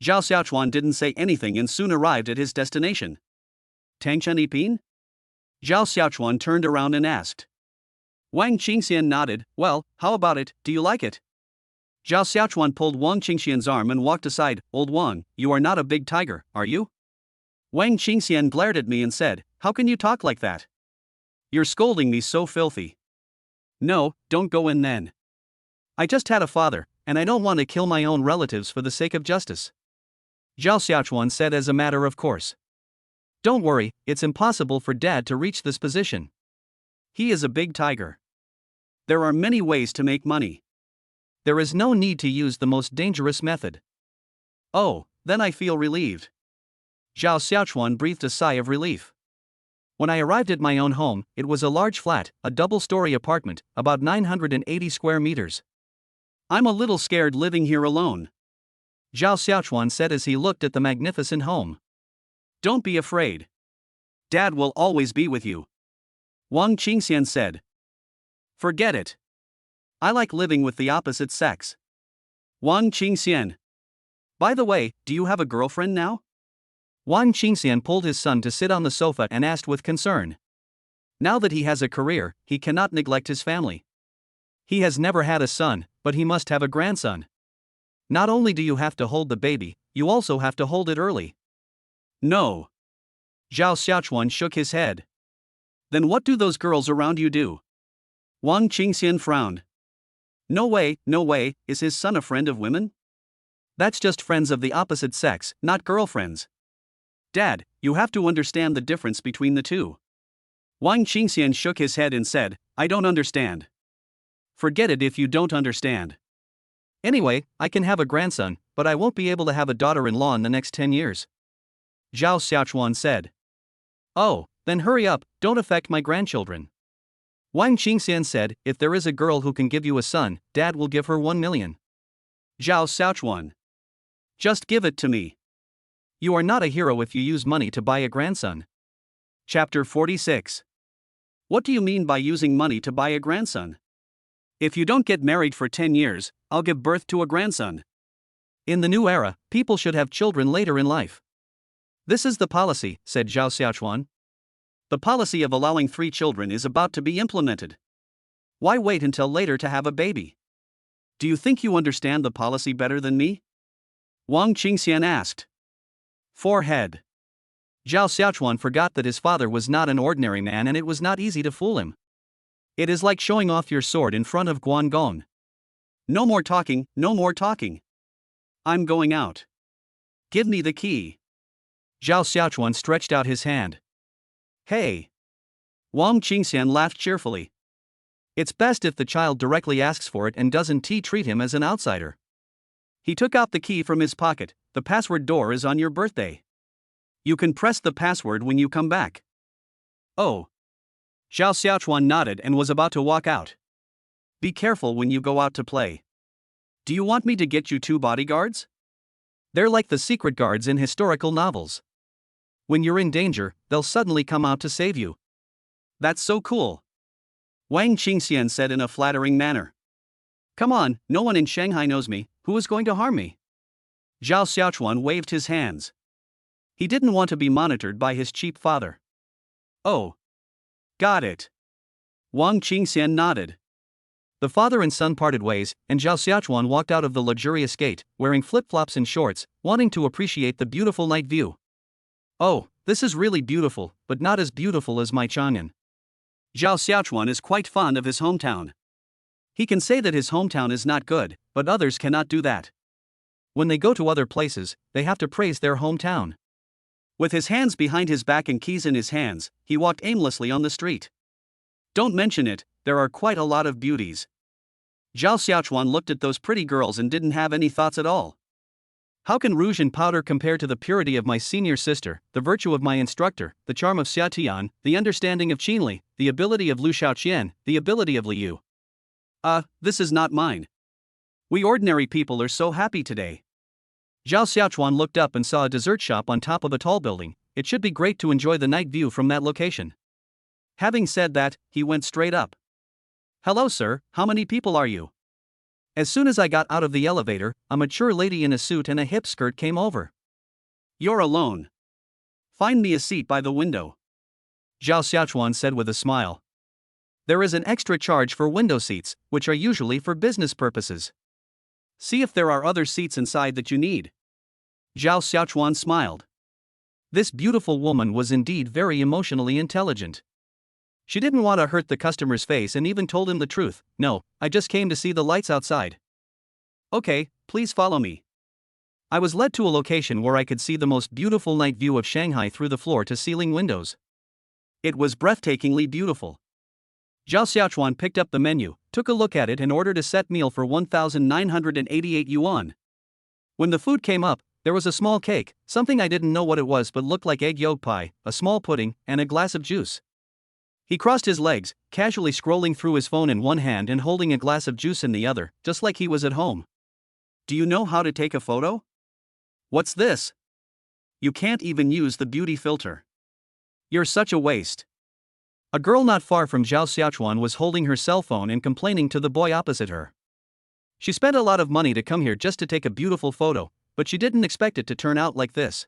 S1: Zhao Xiaochuan didn't say anything and soon arrived at his destination. Tangchen Yipin? Zhao Xiaochuan turned around and asked. Wang Qingxian nodded. Well, how about it, do you like it? Zhao Xiaochuan pulled Wang Qingxian's arm and walked aside. Old Wang, you are not a big tiger, are you? Wang Qingxian glared at me and said, how can you talk like that? You're scolding me so filthy. No, don't go in then. I just had a father, and I don't want to kill my own relatives for the sake of justice.
S2: Zhao Xiaochuan said as a matter of course. Don't worry, it's impossible for Dad to reach this position.
S1: He is a big tiger. There are many ways to make money.
S2: There is no need to use the most dangerous method.
S1: Oh, then I feel relieved.
S2: Zhao Xiaochuan breathed a sigh of relief. When I arrived at my own home, it was a large flat, a double-story apartment, about 980 square meters.
S1: I'm a little scared living here alone.
S2: Zhao Xiaochuan said as he looked at the magnificent home.
S1: Don't be afraid. Dad will always be with you. Wang Qingxian said. Forget it. I like living with the opposite sex. Wang Qingxian. By the way, do you have a girlfriend now?
S2: Wang Qingxian pulled his son to sit on the sofa and asked with concern. Now that he has a career, he cannot neglect his family. He has never had a son, but he must have a grandson. Not only do you have to hold the baby, you also have to hold it early.
S1: No.
S2: Zhao Xiaochuan shook his head.
S1: Then what do those girls around you do? Wang Qingxian frowned. No way, is his son a friend of women?
S2: That's just friends of the opposite sex, not girlfriends.
S1: Dad, you have to understand the difference between the two. Wang Qingxian shook his head and said, I don't understand.
S2: Forget it if you don't understand. Anyway, I can have a grandson, but I won't be able to have a daughter-in-law in the next 10 years. Zhao Xiaochuan said. Oh, then hurry up, don't affect my grandchildren. Wang Qingxian said, if there is a girl who can give you a son, Dad will give her 1 million.
S1: Zhao Xiaochuan. Just give it to me.
S2: You are not a hero if you use money to buy a grandson.
S1: Chapter 46. What do you mean by using money to buy a grandson? If you don't get married for 10 years, I'll give birth to a grandson.
S2: In the new era, people should have children later in life. This is the policy, said Zhao Xiaochuan.
S1: The policy of allowing 3 children is about to be implemented. Why wait until later to have a baby? Do you think you understand the policy better than me? Wang Qingxian asked.
S2: Forehead. Zhao Xiaochuan forgot that his father was not an ordinary man and it was not easy to fool him. It is like showing off your sword in front of Guangong.
S1: No more talking, no more talking. I'm going out. Give me the key.
S2: Zhao Xiaochuan stretched out his hand.
S1: Hey. Wang Qingxian laughed cheerfully.
S2: It's best if the child directly asks for it and doesn't treat him as an outsider.
S1: He took out the key from his pocket. The password door is on your birthday. You can press the password when you come back.
S2: Oh.
S1: Zhao Xiaochuan nodded and was about to walk out. Be careful when you go out to play. Do you want me to get you 2 bodyguards?
S2: They're like the secret guards in historical novels. When you're in danger, they'll suddenly come out to save you.
S1: That's so cool. Wang Qingxian said in a flattering manner. Come on, no one in Shanghai knows me, who is going to harm me?
S2: Zhao Xiaochuan waved his hands. He didn't want to be monitored by his cheap father.
S1: Oh. Got it. Wang Qingxian nodded.
S2: The father and son parted ways, and Zhao Xiaochuan walked out of the luxurious gate, wearing flip-flops and shorts, wanting to appreciate the beautiful night view. Oh, this is really beautiful, but not as beautiful as my Chang'an.
S1: Zhao Xiaochuan is quite fond of his hometown. He can say that his hometown is not good, but others cannot do that.
S2: When they go to other places, they have to praise their hometown.
S1: With his hands behind his back and keys in his hands, he walked aimlessly on the street. Don't mention it, there are quite a lot of beauties. Zhao Xiaochuan looked at those pretty girls and didn't have any thoughts at all.
S2: How can rouge and powder compare to the purity of my senior sister, the virtue of my instructor, the charm of Xia Tian, the understanding of Qinli, the ability of Lu Shaoqian, the ability of Liu?
S1: This is not mine. We ordinary people are so happy today.
S2: Zhao Xiaochuan looked up and saw a dessert shop on top of a tall building. It should be great to enjoy the night view from that location.
S1: Having said that, he went straight up.
S2: Hello sir, how many people are you? As soon as I got out of the elevator, a mature lady in a suit and a hip skirt came over.
S1: You're alone. Find me a seat by the window.
S2: Zhao Xiaochuan said with a smile. There is an extra charge for window seats, which are usually for business purposes.
S1: See if there are other seats inside that you need.
S2: Zhao Xiaochuan smiled. This beautiful woman was indeed very emotionally intelligent. She didn't want to hurt the customer's face and even told him the truth. No, I just came to see the lights outside.
S1: Okay, please follow me.
S2: I was led to a location where I could see the most beautiful night view of Shanghai through the floor-to-ceiling windows.
S1: It was breathtakingly beautiful.
S2: Zhao Xiaochuan picked up the menu, took a look at it and ordered a set meal for 1,988 yuan. When the food came up, there was a small cake, something I didn't know what it was but looked like egg yolk pie, a small pudding, and a glass of juice. He crossed his legs, casually scrolling through his phone in one hand and holding a glass of juice in the other, just like he was at home.
S1: Do you know how to take a photo? What's this? You can't even use the beauty filter. You're such a waste.
S2: A girl not far from Zhao Xiaochuan was holding her cell phone and complaining to the boy opposite her. She spent a lot of money to come here just to take a beautiful photo, but she didn't expect it to turn out like this.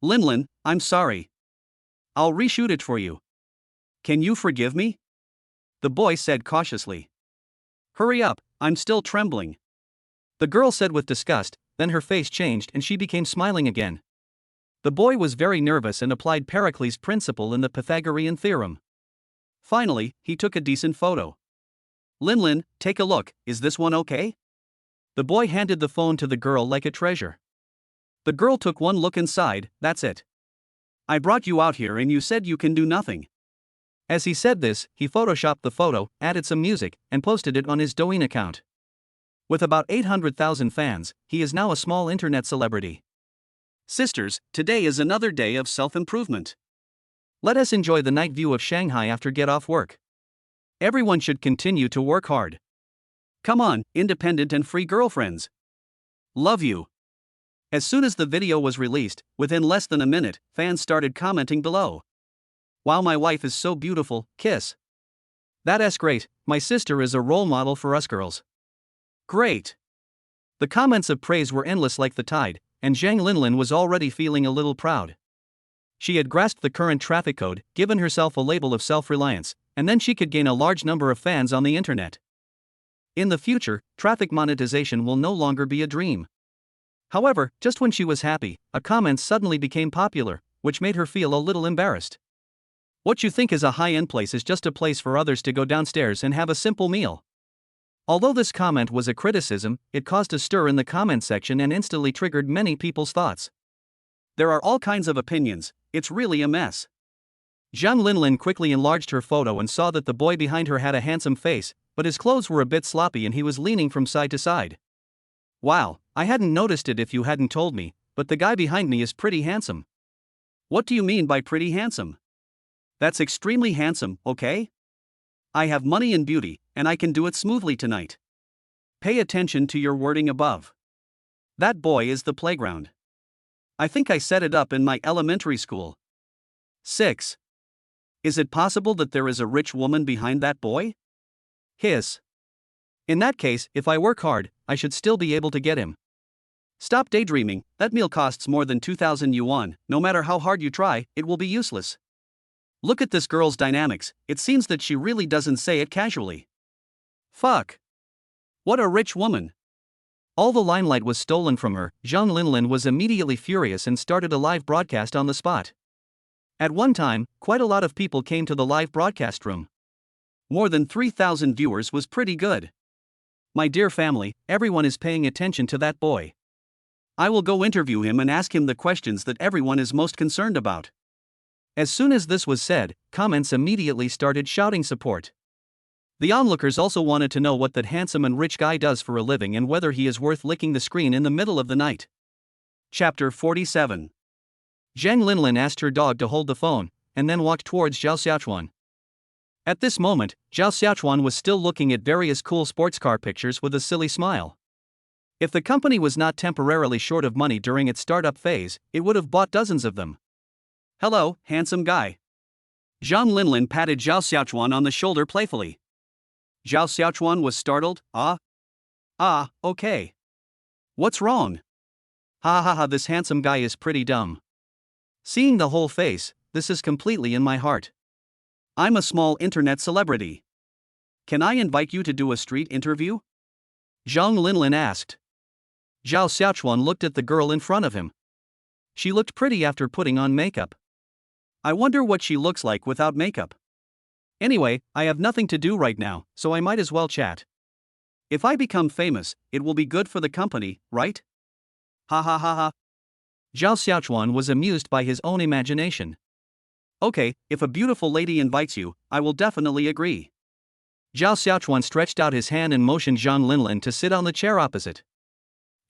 S1: Linlin, I'm sorry. I'll reshoot it for you. Can you forgive me? The boy said cautiously. Hurry up, I'm still trembling.
S2: The girl said with disgust, then her face changed and she became smiling again. The boy was very nervous and applied Pericles' principle in the Pythagorean theorem.
S1: Finally, he took a decent photo. Lin, take a look, is this one okay?
S2: The boy handed the phone to the girl like a treasure.
S1: The girl took one look inside, that's it. I brought you out here and you said you can do nothing.
S2: As he said this, he photoshopped the photo, added some music, and posted it on his Douyin account. With about 800,000 fans, he is now a small internet celebrity.
S1: Sisters, today is another day of self-improvement.
S2: Let us enjoy the night view of Shanghai after get off work. Everyone should continue to work hard.
S1: Come on, independent and free girlfriends. Love you. As soon as the video was released, within less than a minute, fans started commenting below. Wow, my wife is so beautiful, kiss.
S2: That's great, my sister is a role model for us girls.
S1: Great.
S2: The comments of praise were endless like the tide, and Zhang Linlin was already feeling a little proud. She had grasped the current traffic code, given herself a label of self-reliance, and then she could gain a large number of fans on the internet. In the future, traffic monetization will no longer be a dream. However, just when she was happy, a comment suddenly became popular, which made her feel a little embarrassed. What you think is a high-end place is just a place for others to go downstairs and have a simple meal. Although this comment was a criticism, it caused a stir in the comment section and instantly triggered many people's thoughts.
S1: There are all kinds of opinions, it's really a mess.
S2: Zhang Linlin quickly enlarged her photo and saw that the boy behind her had a handsome face, but his clothes were a bit sloppy and he was leaning from side to side.
S1: Wow, I hadn't noticed it if you hadn't told me, but the guy behind me is pretty handsome. What do you mean by pretty handsome? That's extremely handsome, okay? I have money and beauty, and I can do it smoothly tonight. Pay attention to your wording above. That boy is the playground. I think I set it up in my elementary school. 6. Is it possible that there is a rich woman behind that boy?
S2: Hiss. In that case, if I work hard, I should still be able to get him.
S1: Stop daydreaming, that meal costs more than 2,000 yuan, no matter how hard you try, it will be useless. Look at this girl's dynamics, it seems that she really doesn't say it casually. Fuck. What a rich woman.
S2: All the limelight was stolen from her. Zhang Linlin was immediately furious and started a live broadcast on the spot. At one time, quite a lot of people came to the live broadcast room.
S1: More than 3,000 viewers was pretty good. My dear family, everyone is paying attention to that boy. I will go interview him and ask him the questions that everyone is most concerned about.
S2: As soon as this was said, comments immediately started shouting support. The onlookers also wanted to know what that handsome and rich guy does for a living and whether he is worth licking the screen in the middle of the night.
S1: Chapter 47.
S2: Zhang Linlin asked her dog to hold the phone, and then walked towards Zhao Xiaochuan. At this moment, Zhao Xiaochuan was still looking at various cool sports car pictures with a silly smile. If the company was not temporarily short of money during its startup phase, it would have bought dozens of them.
S1: Hello, handsome guy. Zhang Linlin patted Zhao Xiaochuan on the shoulder playfully. Zhao Xiaochuan was startled. Okay. What's wrong?
S2: Ha, this handsome guy is pretty dumb. Seeing the whole face, this is completely in my heart.
S1: I'm a small internet celebrity. Can I invite you to do a street interview?
S2: Zhang Linlin asked. Zhao Xiaochuan looked at the girl in front of him. She looked pretty after putting on makeup.
S1: I wonder what she looks like without makeup.
S2: Anyway, I have nothing to do right now, so I might as well chat.
S1: If I become famous, it will be good for the company, right? Ha.
S2: Zhao Xiaochuan was amused by his own imagination.
S1: Okay, if a beautiful lady invites you, I will definitely agree.
S2: Zhao Xiaochuan stretched out his hand and motioned Zhang Linlin to sit on the chair opposite.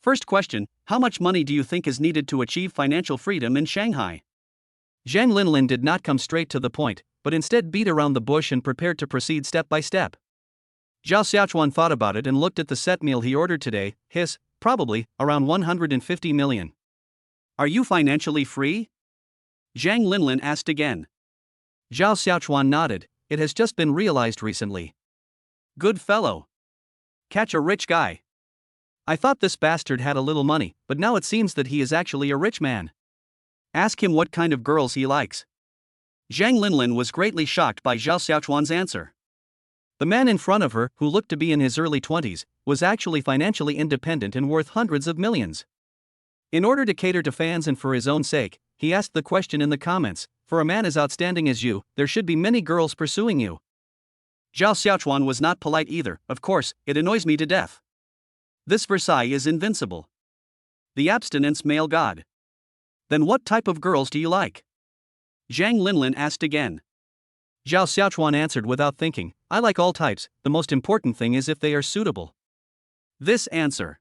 S1: First question, how much money do you think is needed to achieve financial freedom in Shanghai?
S2: Zhang Linlin did not come straight to the point, but instead beat around the bush and prepared to proceed step by step. Zhao Xiaochuan thought about it and looked at the set meal he ordered today. Probably, around 150 million.
S1: Are you financially free? Zhang Linlin asked again.
S2: Zhao Xiaochuan nodded. It has just been realized recently.
S1: Good fellow. Catch a rich guy.
S2: I thought this bastard had a little money, but now it seems that he is actually a rich man.
S1: Ask him what kind of girls he likes. Zhang Linlin was greatly shocked by Zhao Xiaochuan's answer.
S2: The man in front of her, who looked to be in his early 20s, was actually financially independent and worth hundreds of millions. In order to cater to fans and for his own sake, he asked the question in the comments, "For a man as outstanding as you, there should be many girls pursuing you."
S1: Zhao Xiaochuan was not polite either. "Of course, it annoys me to death. This Versailles is invincible. The abstinence male god. Then what type of girls do you like?" Zhang Linlin asked again.
S2: Zhao Xiaochuan answered without thinking, "I like all types, the most important thing is if they are suitable."
S1: This answer.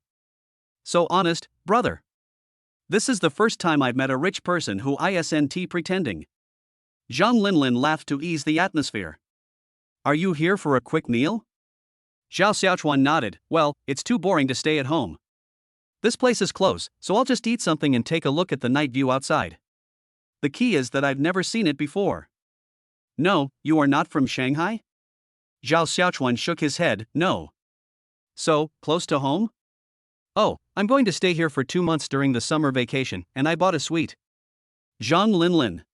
S1: So honest, brother. This is the first time I've met a rich person who isn't pretending. Zhang Linlin laughed to ease the atmosphere. "Are you here for a quick meal?" Zhao Xiaochuan nodded. "Well, it's too boring to stay at home. This place is close, so I'll just eat something and take a look at the night view outside. The key is that I've never seen it before." "No, you are not from Shanghai?" Zhao Xiaochuan shook his head. "No." "So, close to home?"
S2: "Oh, I'm going to stay here for 2 months during the summer vacation, and I bought a suite."
S1: Zhang Linlin.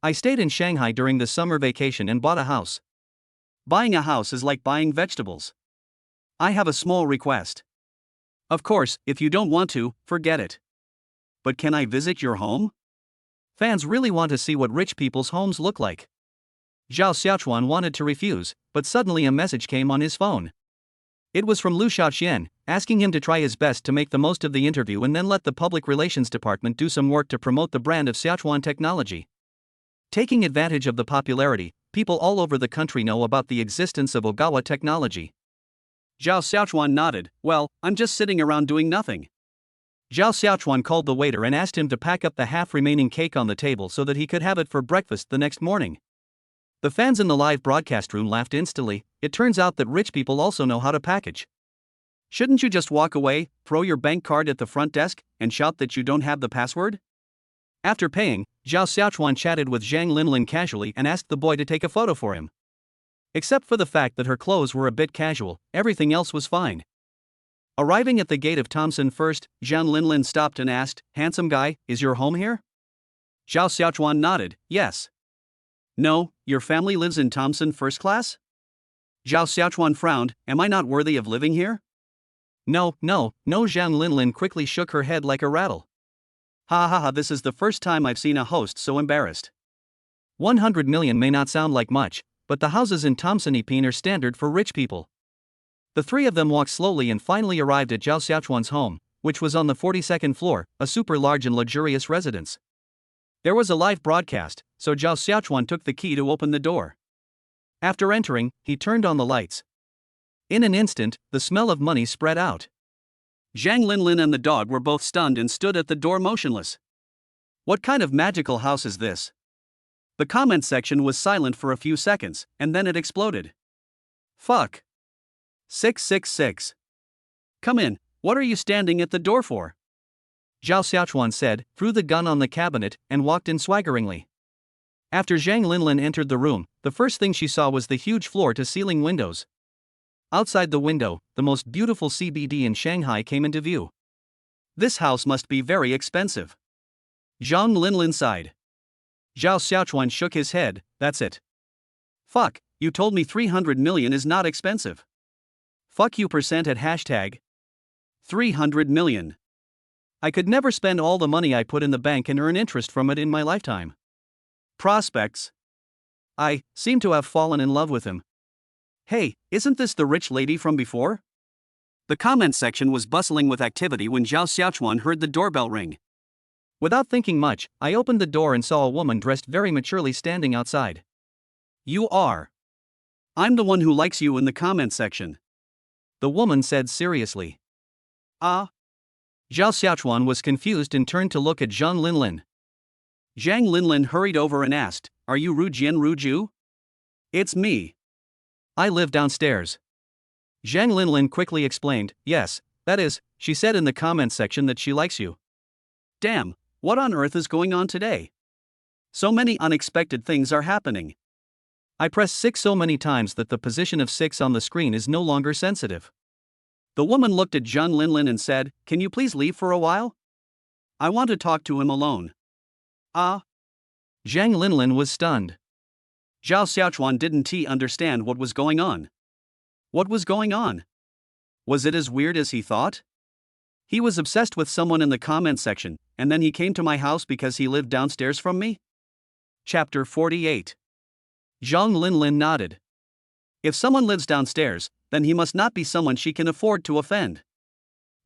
S2: "I stayed in Shanghai during the summer vacation and bought a house."
S1: Buying a house is like buying vegetables. I have a small request. Of course, if you don't want to, forget it. But can I visit your home?
S2: Fans really want to see what rich people's homes look like. Zhao Xiaochuan wanted to refuse, but suddenly a message came on his phone. It was from Lu Xiaoxian, asking him to try his best to make the most of the interview and then let the public relations department do some work to promote the brand of Xiaochuan technology. Taking advantage of the popularity, people all over the country know about the existence of Ogawa technology.
S1: Zhao Xiaochuan nodded. "Well, I'm just sitting around doing nothing."
S2: Zhao Xiaochuan called the waiter and asked him to pack up the half-remaining cake on the table so that he could have it for breakfast the next morning. The fans in the live broadcast room laughed instantly. It turns out that rich people also know how to package.
S1: Shouldn't you just walk away, throw your bank card at the front desk, and shout that you don't have the password?
S2: After paying, Zhao Xiaochuan chatted with Zhang Linlin casually and asked the boy to take a photo for him. Except for the fact that her clothes were a bit casual, everything else was fine.
S1: Arriving at the gate of Thompson First, Zhang Linlin stopped and asked, "Handsome guy, is your home here?" Zhao Xiaochuan nodded. "Yes." "No, your family lives in Thompson First Class?" Zhao Xiaochuan frowned. "Am I not worthy of living here?"
S2: No, Zhang Linlin quickly shook her head like a rattle.
S1: Ha ha ha, this is the first time I've seen a host so embarrassed.
S2: 100 million may not sound like much, but the houses in Thompson Epine are standard for rich people. The three of them walked slowly and finally arrived at Zhao Xiaochuan's home, which was on the 42nd floor, a super large and luxurious residence. There was a live broadcast, so Zhao Xiaochuan took the key to open the door. After entering, he turned on the lights. In an instant, the smell of money spread out.
S1: Zhang Linlin and the dog were both stunned and stood at the door motionless. What kind of magical house is this? The comment section was silent for a few seconds, and then it exploded. Fuck. 666. Come in, what are you standing at the door for?
S2: Zhao Xiaochuan said, threw the gun on the cabinet, and walked in swaggeringly. After Zhang Linlin entered the room, the first thing she saw was the huge floor-to-ceiling windows. Outside the window, the most beautiful CBD in Shanghai came into view.
S1: This house must be very expensive. Zhang Linlin sighed.
S2: Zhao Xiaochuan shook his head. That's it.
S1: Fuck, you told me 300 million is not expensive. Fuck you percent at hashtag 300 million.
S2: I could never spend all the money I put in the bank and earn interest from it in my lifetime.
S1: Prospects.
S2: I seem to have fallen in love with him.
S1: Hey, isn't this the rich lady from before? The comment section was bustling with activity when Zhao Xiaochuan heard the doorbell ring.
S2: Without thinking much, I opened the door and saw a woman dressed very maturely standing outside.
S1: You are. I'm the one who likes you in the comment section.
S2: The woman said seriously.
S1: Ah?
S2: Zhao Xiaochuan was confused and turned to look at Zhang Linlin.
S1: Zhang Linlin hurried over and asked, "Are you Ru Jianru?" "It's me.
S2: I live downstairs." Zhang Linlin quickly explained, "Yes, that is, she said in the comments section that she likes you."
S1: Damn, what on earth is going on today? So many unexpected things are happening.
S2: I press 6 so many times that the position of 6 on the screen is no longer sensitive.
S1: The woman looked at Zhang Linlin and said, "Can you please leave for a while? I want to talk to him alone." Ah?
S2: Zhang Linlin was stunned.
S1: Zhao Xiaochuan didn't understand what was going on. What was going on? Was it as weird as he thought? He was obsessed with someone in the comment section, and then he came to my house because he lived downstairs from me? Chapter 48. Zhang Linlin nodded. If someone lives downstairs, then he must not be someone she can afford to offend.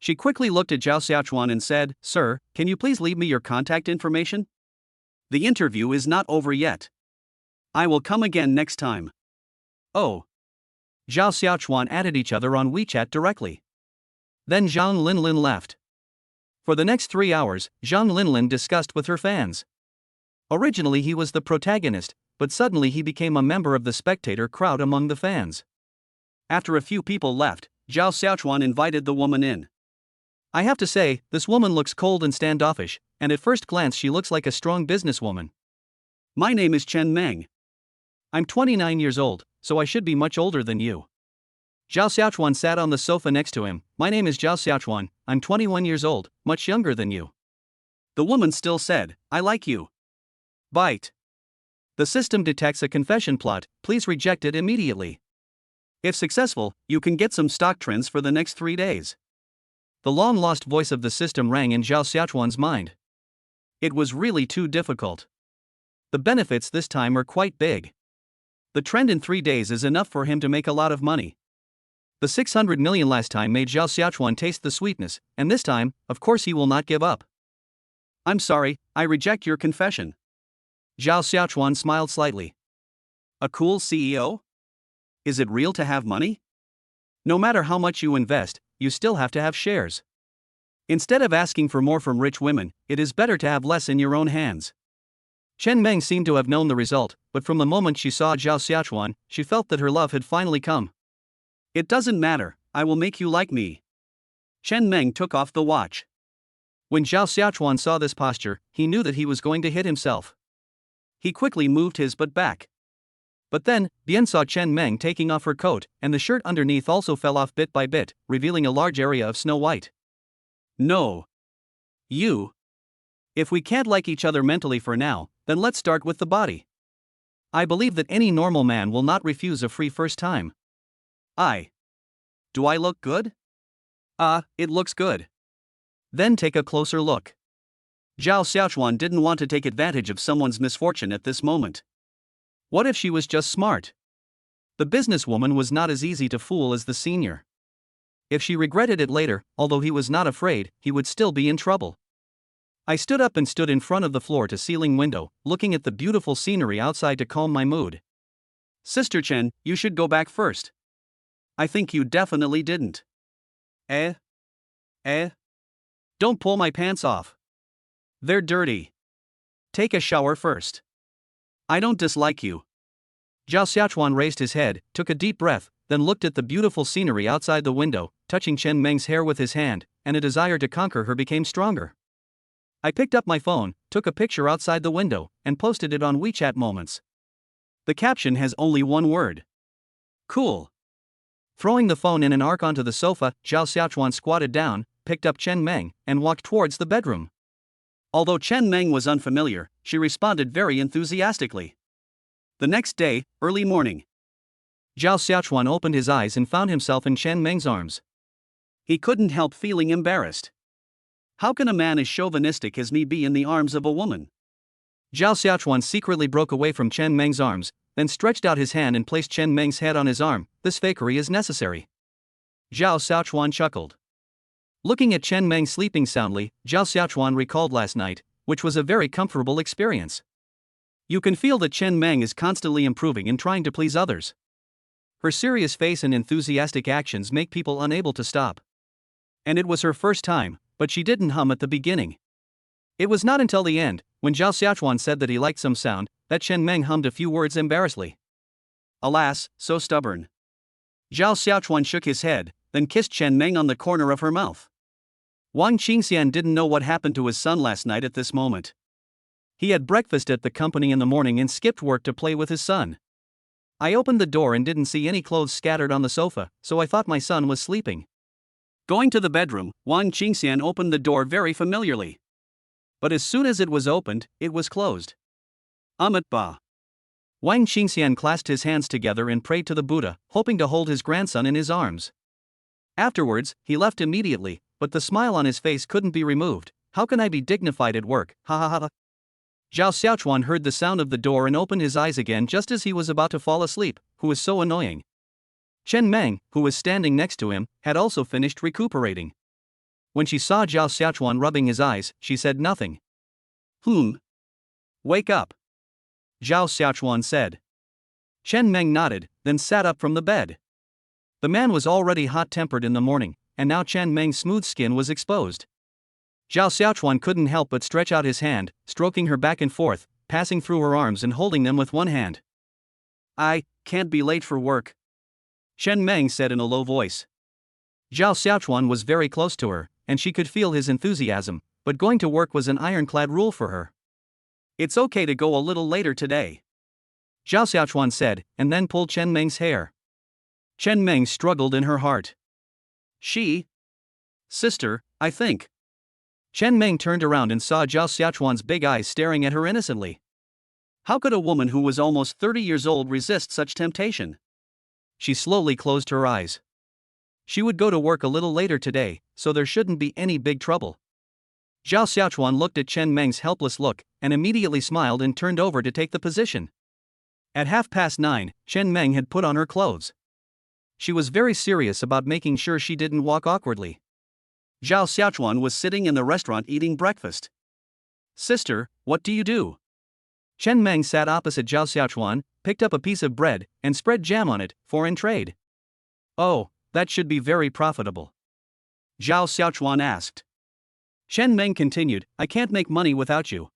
S1: She quickly looked at Zhao Xiaochuan and said, "Sir, can you please leave me your contact information? The interview is not over yet. I will come again next time." Oh. Zhao Xiaochuan added each other on WeChat directly. Then Zhang Linlin left. For the next 3 hours, Zhang Linlin discussed with her fans. Originally he was the protagonist, but suddenly he became a member of the spectator crowd among the fans. After a few people left, Zhao Xiaochuan invited the woman in. I have to say, this woman looks cold and standoffish, and at first glance she looks like a strong businesswoman. My name is Chen Meng. I'm 29 years old, so I should be much older than you. Zhao Xiaochuan sat on the sofa next to him. My name is Zhao Xiaochuan, I'm 21 years old, much younger than you. The woman still said, I like you. Bite. The system detects a confession plot, please reject it immediately. If successful, you can get some stock trends for the next 3 days. The long-lost voice of the system rang in Zhao Xiaochuan's mind. It was really too difficult. The benefits this time are quite big. The trend in 3 days is enough for him to make a lot of money. The 600 million last time made Zhao Xiaochuan taste the sweetness, and this time, of course he will not give up. I'm sorry, I reject your confession. Zhao Xiaochuan smiled slightly. A cool CEO? Is it real to have money? No matter how much you invest, you still have to have shares. Instead of asking for more from rich women, it is better to have less in your own hands. Chen Meng seemed to have known the result, but from the moment she saw Zhao Xiaochuan, she felt that her love had finally come. It doesn't matter, I will make you like me. Chen Meng took off the watch. When Zhao Xiaochuan saw this posture, he knew that he was going to hit himself. He quickly moved his butt back. But then, Bian saw Chen Meng taking off her coat, and the shirt underneath also fell off bit by bit, revealing a large area of snow white. No. You. If we can't like each other mentally for now, then let's start with the body. I believe that any normal man will not refuse a free first time. Do I look good? It looks good. Then take a closer look. Zhao Xiaochuan didn't want to take advantage of someone's misfortune at this moment. What if she was just smart? The businesswoman was not as easy to fool as the senior. If she regretted it later, although he was not afraid, he would still be in trouble. I stood up and stood in front of the floor-to-ceiling window, looking at the beautiful scenery outside to calm my mood. Sister Chen, you should go back first. I think you definitely didn't. Don't pull my pants off. They're dirty. Take a shower first. I don't dislike you. Zhao Xiaochuan raised his head, took a deep breath, then looked at the beautiful scenery outside the window, touching Chen Meng's hair with his hand, and a desire to conquer her became stronger. I picked up my phone, took a picture outside the window, and posted it on WeChat Moments. The caption has only one word. Cool. Throwing the phone in an arc onto the sofa, Zhao Xiaochuan squatted down, picked up Chen Meng, and walked towards the bedroom. Although Chen Meng was unfamiliar, she responded very enthusiastically. The next day, early morning. Zhao Xiaochuan opened his eyes and found himself in Chen Meng's arms. He couldn't help feeling embarrassed. How can a man as chauvinistic as me be in the arms of a woman? Zhao Xiaochuan secretly broke away from Chen Meng's arms, then stretched out his hand and placed Chen Meng's head on his arm. This fakery is necessary. Zhao Xiaochuan chuckled. Looking at Chen Meng sleeping soundly, Zhao Xiaochuan recalled last night, which was a very comfortable experience. You can feel that Chen Meng is constantly improving and trying to please others. Her serious face and enthusiastic actions make people unable to stop. And it was her first time, but she didn't hum at the beginning. It was not until the end, when Zhao Xiaochuan said that he liked some sound, that Chen Meng hummed a few words embarrassedly. Alas, so stubborn. Zhao Xiaochuan shook his head, then kissed Chen Meng on the corner of her mouth. Wang Qingxian didn't know what happened to his son last night at this moment. He had breakfast at the company in the morning and skipped work to play with his son. I opened the door and didn't see any clothes scattered on the sofa, so I thought my son was sleeping. Going to the bedroom, Wang Qingxian opened the door very familiarly. But as soon as it was opened, it was closed. Ba.
S2: Wang Qingxian clasped his hands together and prayed to the Buddha, hoping to hold his grandson in his arms. Afterwards, he left immediately, but the smile on his face couldn't be removed. How can I be dignified at work? Ha ha ha ha. Zhao Xiaochuan heard the sound of the door and opened his eyes again just as he was about to fall asleep. Who was so annoying? Chen Meng, who was standing next to him, had also finished recuperating. When she saw Zhao Xiaochuan rubbing his eyes, she said nothing.
S1: Wake up,
S2: Zhao Xiaochuan said. Chen Meng nodded, then sat up from the bed. The man was already hot-tempered in the morning, and now Chen Meng's smooth skin was exposed. Zhao Xiaochuan couldn't help but stretch out his hand, stroking her back and forth, passing through her arms and holding them with one hand.
S1: I can't be late for work,
S2: Chen Meng said in a low voice. Zhao Xiaochuan was very close to her, and she could feel his enthusiasm, but going to work was an ironclad rule for her.
S1: It's okay to go a little later today,
S2: Zhao Xiaochuan said, and then pulled Chen Meng's hair. Chen Meng struggled in her heart.
S1: Sister, I think.
S2: Chen Meng turned around and saw Zhao Xiaochuan's big eyes staring at her innocently.
S1: How could a woman who was almost 30 years old resist such temptation?
S2: She slowly closed her eyes. She would go to work a little later today, so there shouldn't be any big trouble. Zhao Xiaochuan looked at Chen Meng's helpless look, and immediately smiled and turned over to take the position. At 9:30, Chen Meng had put on her clothes. She was very serious about making sure she didn't walk awkwardly.
S1: Zhao Xiaochuan was sitting in the restaurant eating breakfast. Sister, what do you do?
S2: Chen Meng sat opposite Zhao Xiaochuan, picked up a piece of bread, and spread jam on it, foreign trade.
S1: Oh, that should be very profitable, Zhao Xiaochuan asked.
S2: Chen Meng continued, I can't make money without you.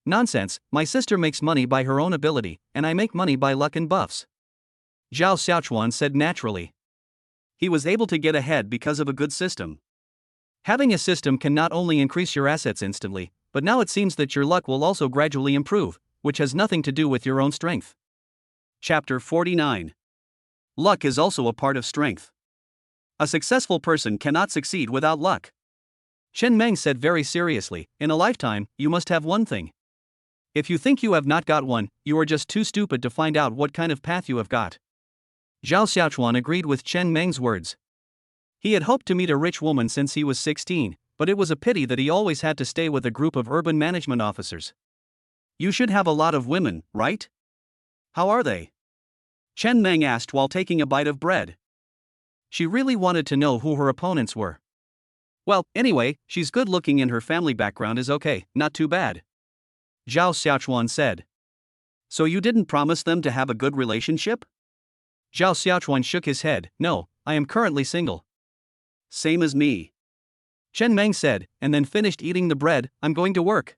S2: Nonsense, my sister makes money by her own ability, and I make money by luck and buffs, Zhao Xiaochuan said naturally.
S1: He was able to get ahead because of a good system.
S2: Having a system can not only increase your assets instantly, but now it seems that your luck will also gradually improve, which has nothing to do with your own strength.
S1: Chapter 49. Luck is also a part of strength. A successful person cannot succeed without luck.
S2: Chen Meng said very seriously, in a lifetime, you must have one thing. If you think you have not got one, you are just too stupid to find out what kind of path you have got. Zhao Xiaochuan agreed with Chen Meng's words. He had hoped to meet a rich woman since he was 16, but it was a pity that he always had to stay with a group of urban management officers.
S1: You should have a lot of women, right? How are they? Chen Meng asked while taking a bite of bread.
S2: She really wanted to know who her opponents were.
S1: Well, anyway, she's good looking and her family background is okay, not too bad,
S2: Zhao Xiaochuan said.
S1: So you didn't promise them to have a good relationship?
S2: Zhao Xiaochuan shook his head. No, I am currently single.
S1: Same as me,
S2: Chen Meng said, and then finished eating the bread. I'm going to work.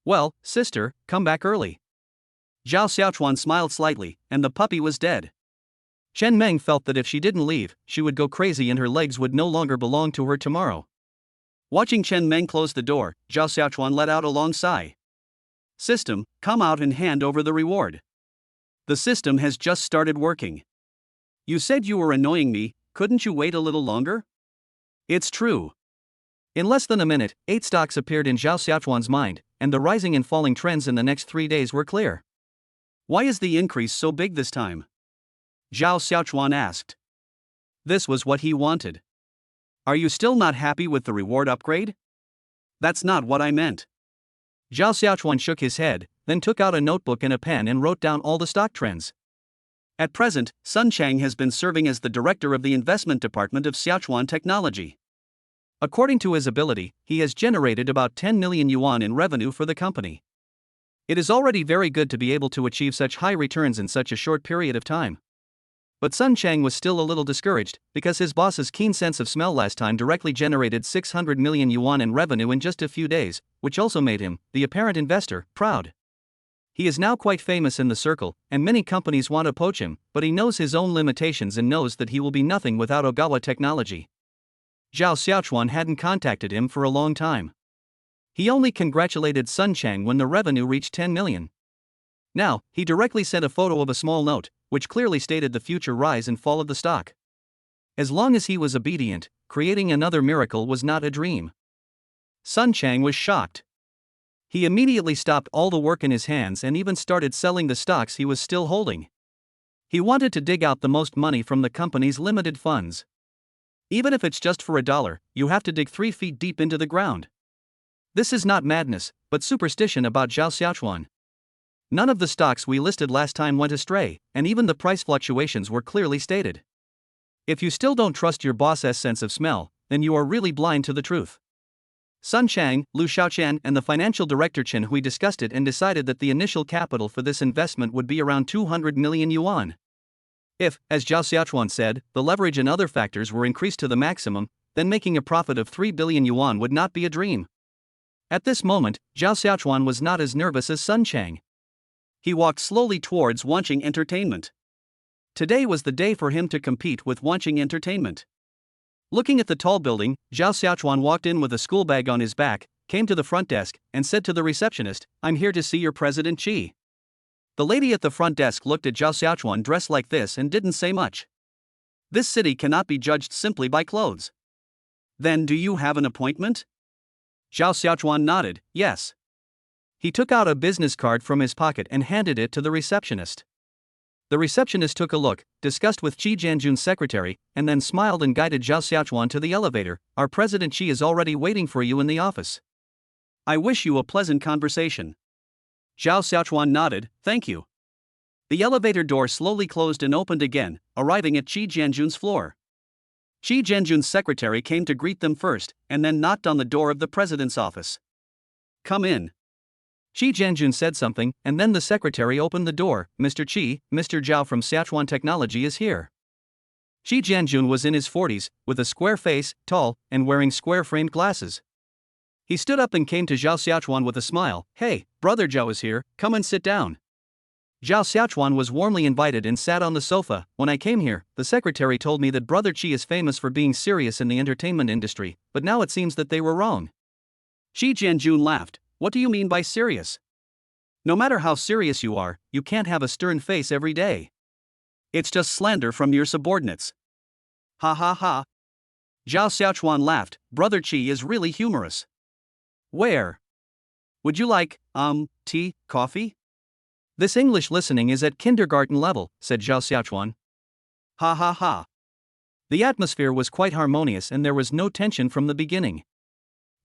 S2: Well, sister, come back early.
S1: Zhao Xiaochuan smiled slightly, and the puppy was dead.
S2: Chen Meng felt that if she didn't leave, she would go crazy and her legs would no longer belong to her tomorrow.
S1: Watching Chen Meng close the door, Zhao Xiaochuan let out a long sigh. System, come out and hand over the reward. The system has just started working. You said you were annoying me, couldn't you wait a little longer?
S2: It's true. In less than a minute, 8 stocks appeared in Zhao Xiaochuan's mind, and the rising and falling trends in the next 3 days were clear.
S1: Why is the increase so big this time? Zhao Xiaochuan asked.
S2: This was what he wanted.
S1: Are you still not happy with the reward upgrade? That's not what I meant.
S2: Zhao Xiaochuan shook his head, then took out a notebook and a pen and wrote down all the stock trends.
S1: At present, Sun Chang has been serving as the director of the investment department of Siachuan Technology.
S2: According to his ability, he has generated about 10 million yuan in revenue for the company. It is already very good to be able to achieve such high returns in such a short period of time. But Sun Chang was still a little discouraged, because his boss's keen sense of smell last time directly generated 600 million yuan in revenue in just a few days, which also made him, the apparent investor, proud. He is now quite famous in the circle, and many companies want to poach him, but he knows his own limitations and knows that he will be nothing without Ogawa technology. Zhao Xiaochuan hadn't contacted him for a long time. He only congratulated Sun Chang when the revenue reached 10 million. Now, he directly sent a photo of a small note, which clearly stated the future rise and fall of the stock. As long as he was obedient, creating another miracle was not a dream. Sun Chang was shocked. He immediately stopped all the work in his hands and even started selling the stocks he was still holding. He wanted to dig out the most money from the company's limited funds. Even if it's just for $1, you have to dig 3 feet deep into the ground. This is not madness, but superstition about Zhao Xiaochuan. None of the stocks we listed last time went astray, and even the price fluctuations were clearly stated. If you still don't trust your boss's sense of smell, then you are really blind to the truth. Sun Chang, Lu Xiaoqian, and the financial director Chen Hui discussed it and decided that the initial capital for this investment would be around 200 million yuan. If, as Zhao Xiaochuan said, the leverage and other factors were increased to the maximum, then making a profit of 3 billion yuan would not be a dream. At this moment, Zhao Xiaochuan was not as nervous as Sun Chang. He walked slowly towards watching entertainment. Today was the day for him to compete with watching entertainment. Looking at the tall building, Zhao Xiaochuan walked in with a school bag on his back, came to the front desk, and said to the receptionist, "I'm here to see your President Xi." The lady at the front desk looked at Zhao Xiaochuan dressed like this and didn't say much. This city cannot be judged simply by clothes. "Then do you have an appointment?" Zhao Xiaochuan nodded, yes. He took out a business card from his pocket and handed it to the receptionist. The receptionist took a look, discussed with Qi Jianjun's secretary, and then smiled and guided Zhao Xiaochuan to the elevator. "Our President Xi is already waiting for you in the office." "I wish you a pleasant conversation." Zhao Xiaochuan nodded, "Thank you." The elevator door slowly closed and opened again, arriving at Qi Jianjun's floor. Qi Jianjun's secretary came to greet them first, and then knocked on the door of the president's office. "Come in." Qi Jianjun said something, and then the secretary opened the door. "Mr. Qi, Mr. Zhao from Sichuan Technology is here." Qi Jianjun was in his 40s, with a square face, tall, and wearing square-framed glasses. He stood up and came to Zhao Xiaochuan with a smile. "Hey, brother Zhao is here, come and sit down." Zhao Xiaochuan was warmly invited and sat on the sofa. "When I came here, the secretary told me that brother Qi is famous for being serious in the entertainment industry, but now it seems that they were wrong." Qi Jianjun laughed. "What do you mean by serious? No matter how serious you are, you can't have a stern face every day. It's just slander from your subordinates." "Ha ha ha." Zhao Xiaochuan laughed. "Brother Qi is really humorous." "Where? Would you like, tea, coffee?" "This English listening is at kindergarten level," said Zhao Xiaochuan. "Ha ha ha." The atmosphere was quite harmonious and there was no tension from the beginning.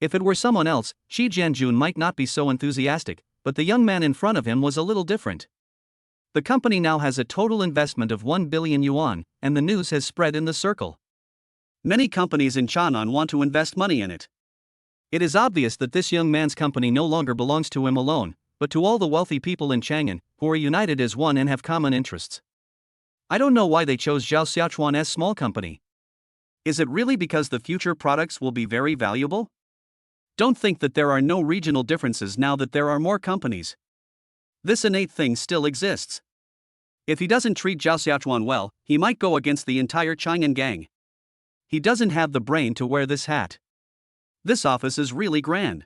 S2: If it were someone else, Qi Jianjun might not be so enthusiastic, but the young man in front of him was a little different. The company now has a total investment of 1 billion yuan, and the news has spread in the circle. Many companies in Chang'an want to invest money in it. It is obvious that this young man's company no longer belongs to him alone, but to all the wealthy people in Chang'an, who are united as one and have common interests. I don't know why they chose Zhao Xiaochuan's small company. Is it really because the future products will be very valuable? Don't think that there are no regional differences now that there are more companies. This innate thing still exists. If he doesn't treat Zhao Xiaochuan well, he might go against the entire Chang'an gang. He doesn't have the brain to wear this hat. This office is really grand.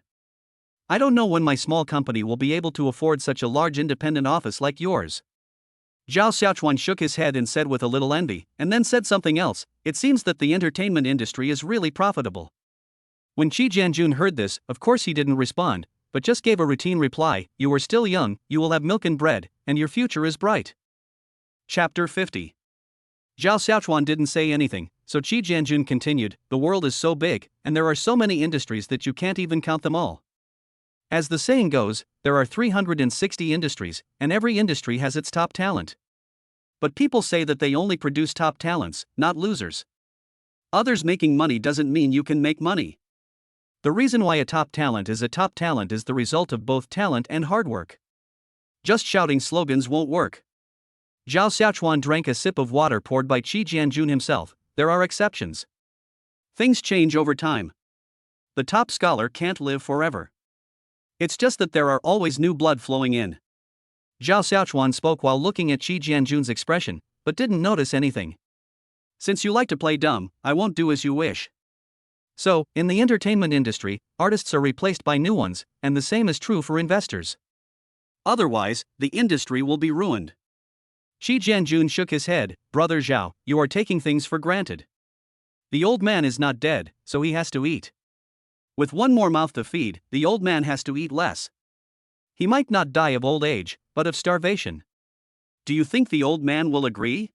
S2: I don't know when my small company will be able to afford such a large independent office like yours. Zhao Xiaochuan shook his head and said with a little envy, and then said something else. "It seems that the entertainment industry is really profitable." When Qi Jianjun heard this, of course he didn't respond, but just gave a routine reply. "You are still young, you will have milk and bread, and your future is bright." Chapter 50. Zhao Xiaochuan didn't say anything, so Qi Jianjun continued. "The world is so big, and there are so many industries that you can't even count them all. As the saying goes, there are 360 industries, and every industry has its top talent. But people say that they only produce top talents, not losers. Others making money doesn't mean you can make money. The reason why a top talent is the result of both talent and hard work. Just shouting slogans won't work." Zhao Xiaochuan drank a sip of water poured by Qi Jianjun himself. There are exceptions. Things change over time. The top scholar can't live forever. It's just that there are always new blood flowing in. Zhao Xiaochuan spoke while looking at Qi Jianjun's expression, but didn't notice anything. "Since you like to play dumb, I won't do as you wish." So, in the entertainment industry, artists are replaced by new ones, and the same is true for investors. Otherwise, the industry will be ruined. Qi Jianjun shook his head. "Brother Zhao, you are taking things for granted. The old man is not dead, so he has to eat. With one more mouth to feed, the old man has to eat less. He might not die of old age, but of starvation.
S1: Do you think the old man will agree?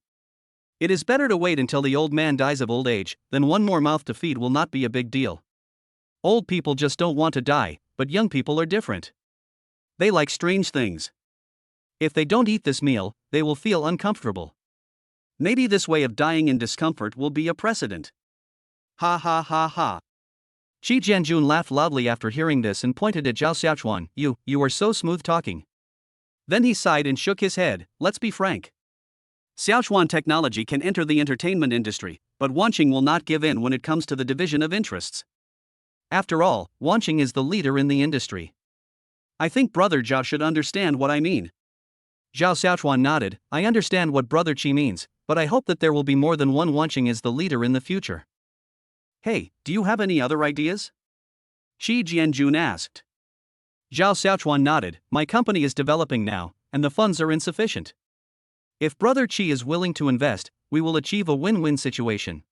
S2: It is better to wait until the old man dies of old age, then one more mouth to feed will not be a big deal. Old people just don't want to die, but young people are different.
S1: They like strange things.
S2: If they don't eat this meal, they will feel uncomfortable.
S1: Maybe this way of dying in discomfort will be a precedent. Ha ha ha ha.
S2: Qi Jianjun laughed loudly after hearing this and pointed at Zhao Xiaochuan. You are so smooth talking.
S1: Then he sighed and shook his head. Let's be frank. Xiaochuan technology can enter the entertainment industry, but Wanqing will not give in when it comes to the division of interests.
S2: After all, Wanqing is the leader in the industry.
S1: I think Brother Zhao should understand what I mean.
S2: Zhao Xiaochuan nodded. I understand what Brother Qi means, but I hope that there will be more than one Wanqing as the leader in the future.
S1: Hey, do you have any other ideas? Qi Jianjun asked.
S2: Zhao Xiaochuan nodded. My company is developing now, and the funds are insufficient. If Brother Qi is willing to invest, we will achieve a win-win situation.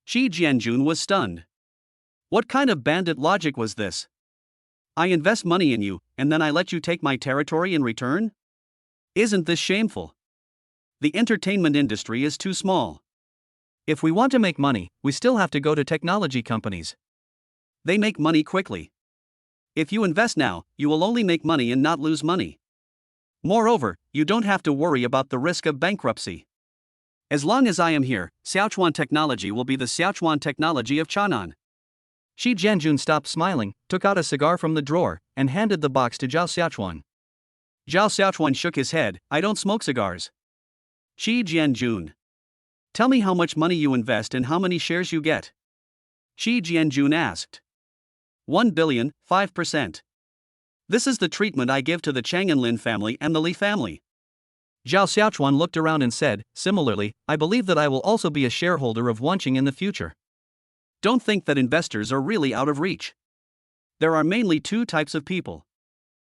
S1: Qi Jianjun was stunned. What kind of bandit logic was this? I invest money in you, and then I let you take my territory in return? Isn't this shameful? The entertainment industry is too small.
S2: If we want to make money, we still have to go to technology companies.
S1: They make money quickly. If you invest now, you will only make money and not lose money. Moreover, you don't have to worry about the risk of bankruptcy. As long as I am here, Xiaochuan technology will be the Xiaochuan technology of Chanan.
S2: Qi Jianjun stopped smiling, took out a cigar from the drawer, and handed the box to Zhao Xiaochuan.
S1: Zhao Xiaochuan shook his head. I don't smoke cigars. Qi Jianjun. Tell me how much money you invest and how many shares you get. Qi Jianjun asked. 1 billion, 5%. This is the treatment I give to the Chang and Lin family and the Li family.
S2: Zhao Xiaochuan looked around and said, similarly, I believe that I will also be a shareholder of Wanqing in the future.
S1: Don't think that investors are really out of reach. There are mainly two types of people.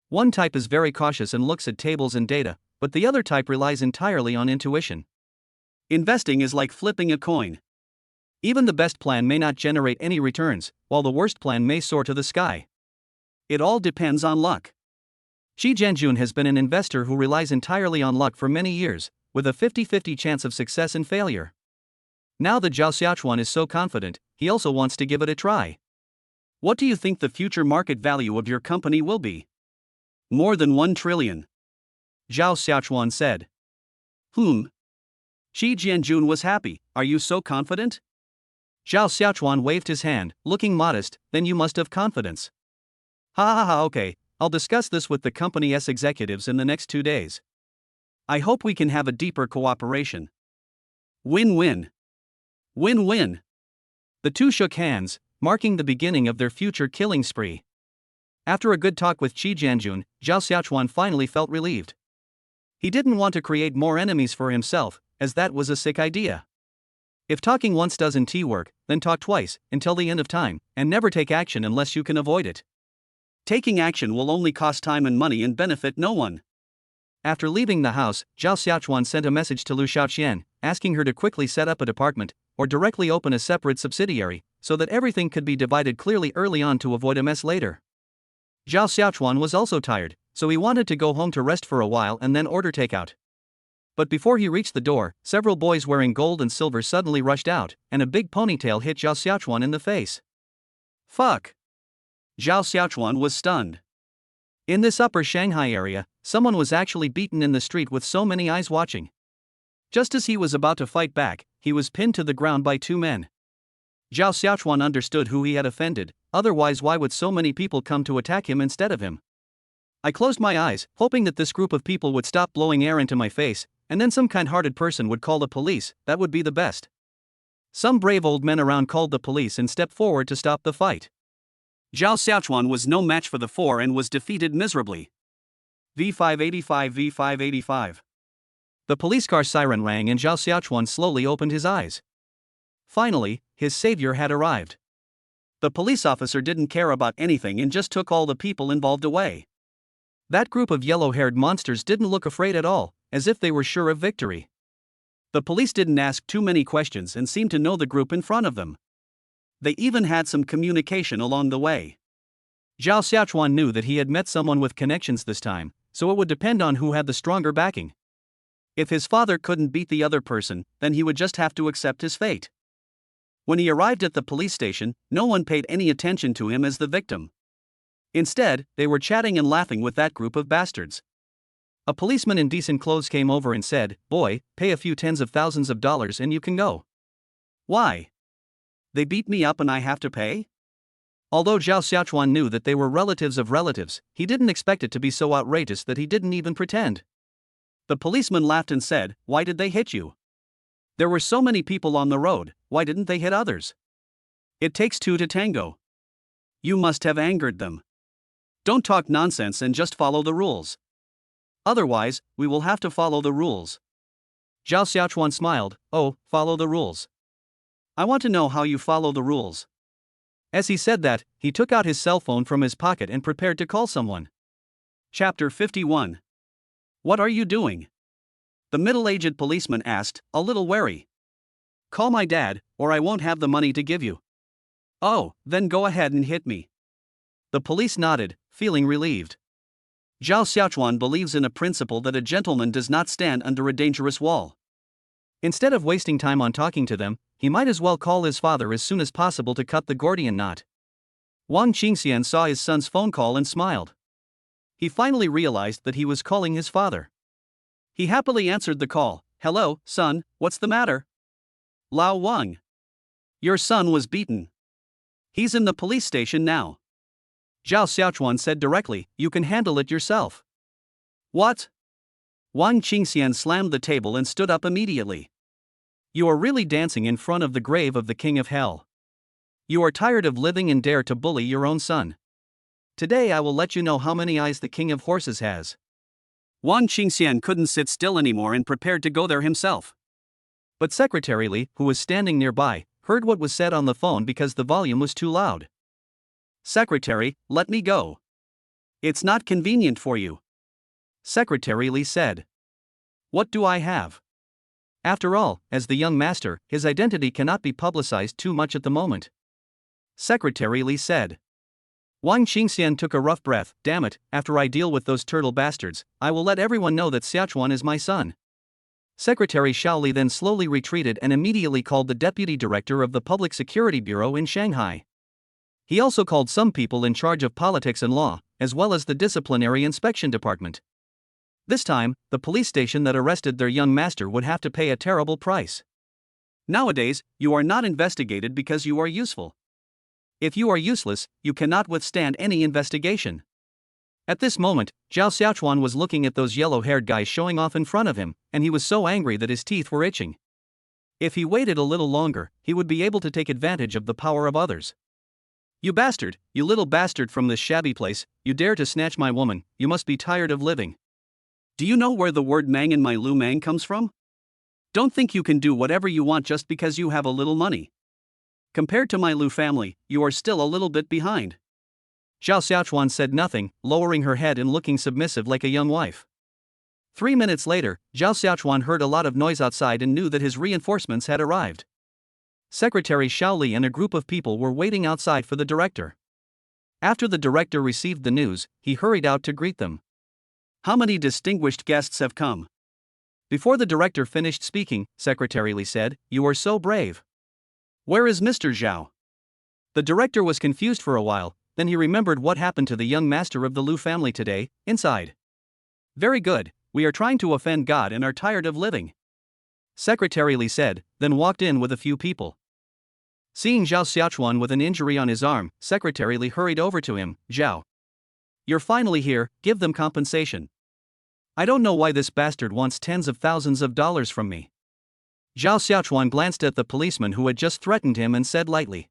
S2: One type is very cautious and looks at tables and data, but the other type relies entirely on intuition.
S1: Investing is like flipping a coin.
S2: Even the best plan may not generate any returns, while the worst plan may soar to the sky.
S1: It all depends on luck.
S2: Qi Jianjun has been an investor who relies entirely on luck for many years, with a 50-50 chance of success and failure. Now that Zhao Xiaochuan is so confident, he also wants to give it a try.
S1: What do you think the future market value of your company will be? More than 1 trillion.
S2: Zhao Xiaochuan said.
S1: Qi Jianjun was happy. Are you so confident?
S2: Zhao Xiaochuan waved his hand, looking modest. Then you must have confidence.
S1: Okay, I'll discuss this with the company's executives in the next 2 days. I hope we can have a deeper cooperation. Win-win. Win-win.
S2: The two shook hands, marking the beginning of their future killing spree. After a good talk with Qi Jianjun, Zhao Xiaochuan finally felt relieved. He didn't want to create more enemies for himself, as that was a sick idea. If talking once doesn't work, then talk twice, until the end of time, and never take action unless you can avoid it.
S1: Taking action will only cost time and money and benefit no one.
S2: After leaving the house, Zhao Xiaochuan sent a message to Lu Xiaoqian, asking her to quickly set up a department, or directly open a separate subsidiary, so that everything could be divided clearly early on to avoid a mess later. Zhao Xiaochuan was also tired, so he wanted to go home to rest for a while and then order takeout. But before he reached the door, several boys wearing gold and silver suddenly rushed out, and a big ponytail hit Zhao Xiaochuan in the face.
S1: Fuck! Zhao Xiaochuan was stunned.
S2: In this upper Shanghai area, someone was actually beaten in the street with so many eyes watching. Just as he was about to fight back, he was pinned to the ground by 2 men. Zhao Xiaochuan understood who he had offended, otherwise why would so many people come to attack him instead of him? I closed my eyes, hoping that this group of people would stop blowing air into my face, and then some kind-hearted person would call the police. That would be the best. Some brave old men around called the police and stepped forward to stop the fight.
S1: Zhao Xiaochuan was no match for the 4 and was defeated miserably. V585 V585.
S2: The police car siren rang and Zhao Xiaochuan slowly opened his eyes. Finally, his savior had arrived.
S1: The police officer didn't care about anything and just took all the people involved away.
S2: That group of yellow-haired monsters didn't look afraid at all, as if they were sure of victory.
S1: The police didn't ask too many questions and seemed to know the group in front of them. They even had some communication along the way.
S2: Zhao Xiaochuan knew that he had met someone with connections this time, so it would depend on who had the stronger backing. If his father couldn't beat the other person, then he would just have to accept his fate. When he arrived at the police station, no one paid any attention to him as the victim. Instead, they were chatting and laughing with that group of bastards. A policeman in decent clothes came over and said, "Boy, pay a few tens of thousands of dollars and you can go."
S1: Why? They beat me up and I have to pay?
S2: Although Zhao Xiaochuan knew that they were relatives of relatives, he didn't expect it to be so outrageous that he didn't even pretend.
S1: The policeman laughed and said, "Why did they hit you? There were so many people on the road, why didn't they hit others? It takes two to tango. You must have angered them. Don't talk nonsense and just follow the rules. Otherwise, we will have to follow the rules."
S2: Zhao Xiaochuan smiled. "Oh, follow the rules.
S1: I want to know how you follow the rules."
S2: As he said that, he took out his cell phone from his pocket and prepared to call someone.
S1: Chapter 51. What are you doing? The middle-aged policeman asked, a little wary. "Call my dad, or I won't have the money to give you." "Oh, then go ahead and hit me."
S2: The police nodded, feeling relieved.
S1: Zhao Xiaochuan believes in a principle that a gentleman does not stand under a dangerous wall.
S2: Instead of wasting time on talking to them, he might as well call his father as soon as possible to cut the Gordian knot. Wang Qingxian saw his son's phone call and smiled. He finally realized that he was calling his father.
S1: He happily answered the call. "Hello, son, what's the matter?" "Lao Wang. Your son was beaten. He's in the police station now."
S2: Zhao Xiaochuan said directly, "You can handle it yourself."
S1: "What?" Wang Qingxian slammed the table and stood up immediately.
S2: "You are really dancing in front of the grave of the king of hell. You are tired of living and dare to bully your own son. Today I will let you know how many eyes the king of horses has."
S1: Wang Qingxian couldn't sit still anymore and prepared to go there himself.
S2: But Secretary Li, who was standing nearby, heard what was said on the phone because the volume was too loud.
S1: "Secretary, let me go. It's not convenient for you."
S2: Secretary Li said. "What do I have? After all, as the young master, his identity cannot be publicized too much at the moment." Secretary Li said. Wang Qingxian took a rough breath. "Damn it, after I deal with those turtle bastards, I will let everyone know that Xiaochuan is my son." Secretary Shaoli then slowly retreated and immediately called the deputy director of the Public Security Bureau in Shanghai. He also called some people in charge of politics and law, as well as the disciplinary inspection department. This time, the police station that arrested their young master would have to pay a terrible price.
S1: Nowadays, you are not investigated because you are useful. If you are useless, you cannot withstand any investigation.
S2: At this moment, Zhao Xiaochuan was looking at those yellow-haired guys showing off in front of him, and he was so angry that his teeth were itching. If he waited a little longer, he would be able to take advantage of the power of others. "You bastard, you little bastard from this shabby place, you dare to snatch my woman, you must be tired of living.
S1: Do you know where the word mang in my Lu Mang comes from? Don't think you can do whatever you want just because you have a little money. Compared to my Lu family, you are still a little bit behind."
S2: Zhao Xiaochuan said nothing, lowering her head and looking submissive like a young wife. 3 minutes later, Zhao Xiaochuan heard a lot of noise outside and knew that his reinforcements had arrived. Secretary Shaoli and a group of people were waiting outside for the director. After the director received the news, he hurried out to greet them.
S1: "How many distinguished guests have come?"
S2: Before the director finished speaking, Secretary Li said, "You are so brave.
S1: Where is Mr. Zhao?"
S2: The director was confused for a while, then he remembered what happened to the young master of the Lu family today. "Inside."
S1: "Very good, we are trying to offend God and are tired of living,"
S2: Secretary Li said, then walked in with a few people. Seeing Zhao Xiaochuan with an injury on his arm, Secretary Li hurried over to him. "Zhao, you're finally here, give them compensation. I don't know why this bastard wants tens of thousands of dollars from me." Zhao Xiaochuan glanced at the policeman who had just threatened him and said lightly.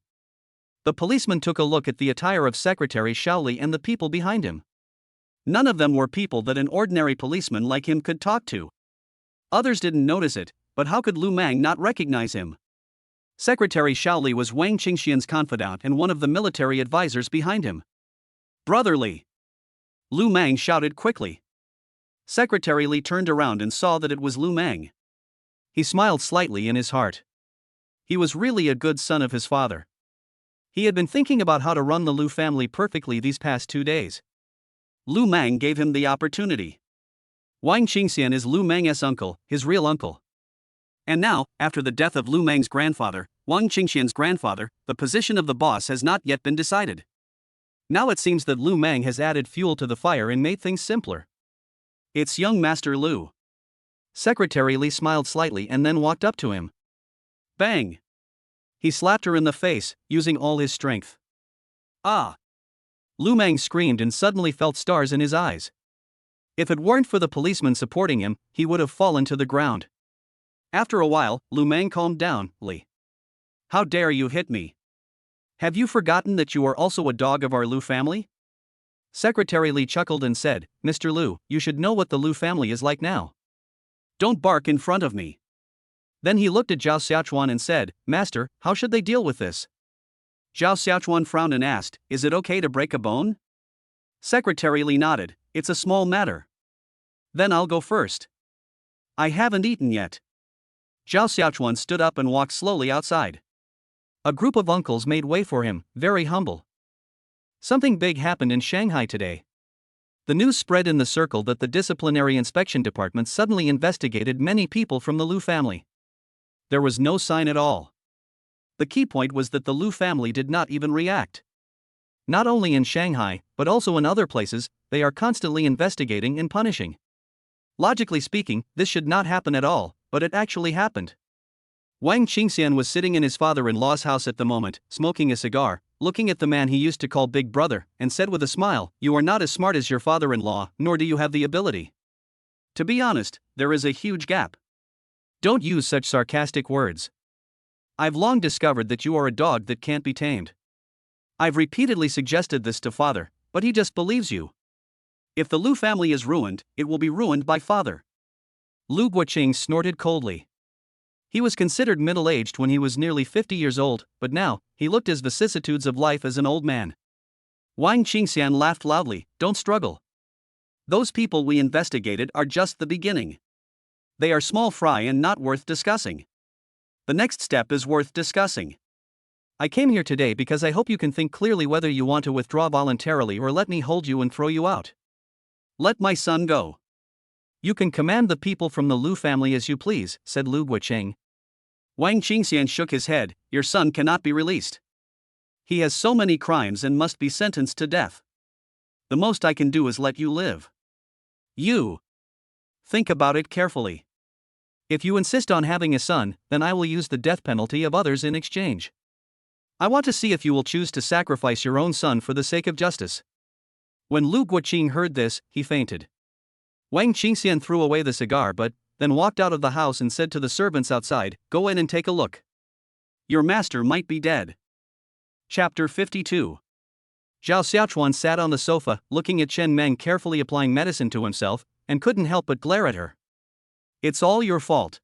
S2: The policeman took a look at the attire of Secretary Shaoli and the people behind him.
S1: None of them were people that an ordinary policeman like him could talk to. Others didn't notice it, but how could Lu Mang not recognize him? Secretary Shaoli was Wang Qingxian's confidant and one of the military advisors behind him. "Brotherly!" Lu Mang shouted quickly. Secretary Li turned around and saw that it was Lu Mang.
S2: He smiled slightly in his heart. He was really a good son of his father. He had been thinking about how to run the Lu family perfectly these past 2 days.
S1: Lu Mang gave him the opportunity. Wang Qingxian is Lu Mang's uncle, his real uncle. And now, after the death of Lu Mang's grandfather, Wang Qingxian's grandfather, the position of the boss has not yet been decided. Now it seems that Lu Mang has added fuel to the fire and made things simpler. It's young Master Lu.
S2: Secretary Li smiled slightly and then walked up to him.
S1: Bang! He slapped her in the face, using all his strength. Ah!
S2: Lu Mang screamed and suddenly felt stars in his eyes. If it weren't for the policeman supporting him, he would have fallen to the ground.
S1: After a while, Lu Mang calmed down. Li, how dare you hit me? Have you forgotten that you are also a dog of our Lu family?
S2: Secretary Li chuckled and said, Mr. Lu, you should know what the Lu family is like now.
S1: Don't bark in front of me.
S2: Then he looked at Zhao Xiaochuan and said, Master, how should they deal with this?
S1: Zhao Xiaochuan frowned and asked, Is it okay to break a bone? Secretary Li nodded, It's a small matter.
S2: Then I'll go first.
S1: I haven't eaten yet.
S2: Zhao Xiaochuan stood up and walked slowly outside. A group of uncles made way for him, very humble. Something big happened in Shanghai today. The news spread in the circle that the Disciplinary Inspection Department suddenly investigated many people from the Lu family. There was no sign at all. The key point was that the Lu family did not even react. Not only in Shanghai, but also in other places, they are constantly investigating and punishing. Logically speaking, this should not happen at all, but it actually happened. Wang Qingxian was sitting in his father-in-law's house at the moment, smoking a cigar, looking at the man he used to call Big Brother, and said with a smile, You are not as smart as your father-in-law, nor do you have the ability.
S1: To be honest, there is a huge gap.
S2: Don't use such sarcastic words. I've long discovered that you are a dog that can't be tamed. I've repeatedly suggested this to father, but he just believes you.
S1: If the Lu family is ruined, it will be ruined by father.
S2: Lu Guoqing snorted coldly. He was considered middle-aged when he was nearly 50 years old, but now, he looked as vicissitudes of life as an old man.
S1: Wang Qingxian laughed loudly, Don't struggle. Those people we investigated are just the beginning. They are small fry and not worth discussing. The next step is worth discussing.
S2: I came here today because I hope you can think clearly whether you want to withdraw voluntarily or let me hold you and throw you out.
S1: Let my son go.
S2: You can command the people from the Lu family as you please, said Lu Guoqing.
S1: Wang Qingxian shook his head, Your son cannot be released. He has so many crimes and must be sentenced to death. The most I can do is let you live.
S2: You. Think about it carefully. If you insist on having a son, then I will use the death penalty of others in exchange. I want to see if you will choose to sacrifice your own son for the sake of justice. When Lu Guoqing heard this, he fainted. Wang Qingxian threw away the cigar but then walked out of the house and said to the servants outside, Go in and take a look.
S1: Your master might be dead. Chapter 52.
S2: Zhao Xiaochuan sat on the sofa, looking at Chen Meng carefully applying medicine to himself, and couldn't help but glare at her.
S1: It's all your fault.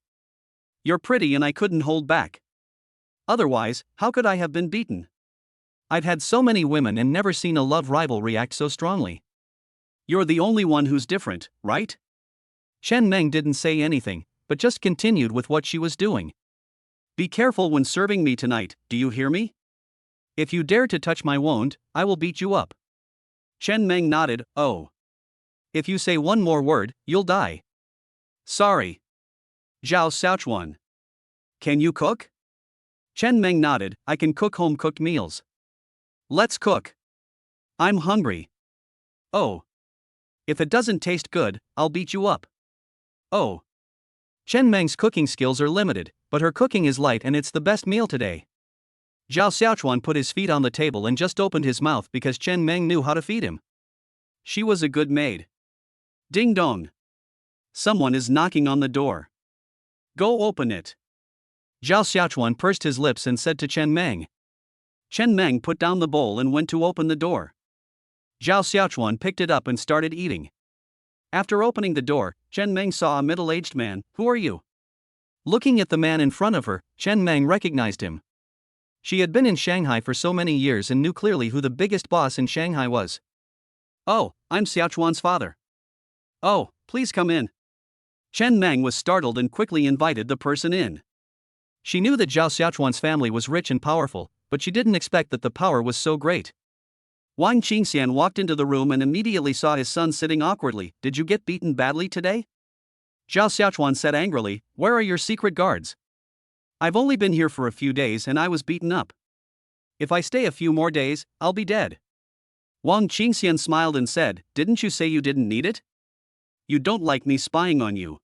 S1: You're pretty and I couldn't hold back. Otherwise, how could I have been beaten?
S2: I've had so many women and never seen a love rival react so strongly.
S1: You're the only one who's different, right?
S2: Chen Meng didn't say anything, but just continued with what she was doing.
S1: Be careful when serving me tonight, do you hear me?
S2: If you dare to touch my wound, I will beat you up.
S1: Chen Meng nodded, Oh.
S2: If you say one more word, you'll die.
S1: Sorry. Zhao Xiaochuan. Can you cook?
S2: Chen Meng nodded, I can cook home-cooked meals.
S1: Let's cook. I'm hungry.
S2: Oh. If it doesn't taste good, I'll beat you up.
S1: Oh.
S2: Chen Meng's cooking skills are limited, but her cooking is light and it's the best meal today. Zhao Xiaochuan put his feet on the table and just opened his mouth because Chen Meng knew how to feed him.
S1: She was a good maid. Ding dong. Someone is knocking on the door. Go open it.
S2: Zhao Xiaochuan pursed his lips and said to Chen Meng.
S1: Chen Meng put down the bowl and went to open the door.
S2: Zhao Xiaochuan picked it up and started eating.
S1: After opening the door, Chen Meng saw a middle-aged man. Who are you?
S2: Looking at the man in front of her, Chen Meng recognized him. She had been in Shanghai for so many years and knew clearly who the biggest boss in Shanghai was.
S1: Oh, I'm Xiaochuan's father. Oh, please come in. Chen Meng was startled and quickly invited the person in.
S2: She knew that Zhao Xiaochuan's family was rich and powerful, but she didn't expect that the power was so great.
S1: Wang Qingxian walked into the room and immediately saw his son sitting awkwardly. Did you get beaten badly today? Zhao Xiaochuan said angrily, where are your secret guards? I've only been here for a few days and I was beaten up. If I stay a few more days, I'll be dead. Wang Qingxian smiled and said, didn't you say you didn't need it? You don't like me spying on you.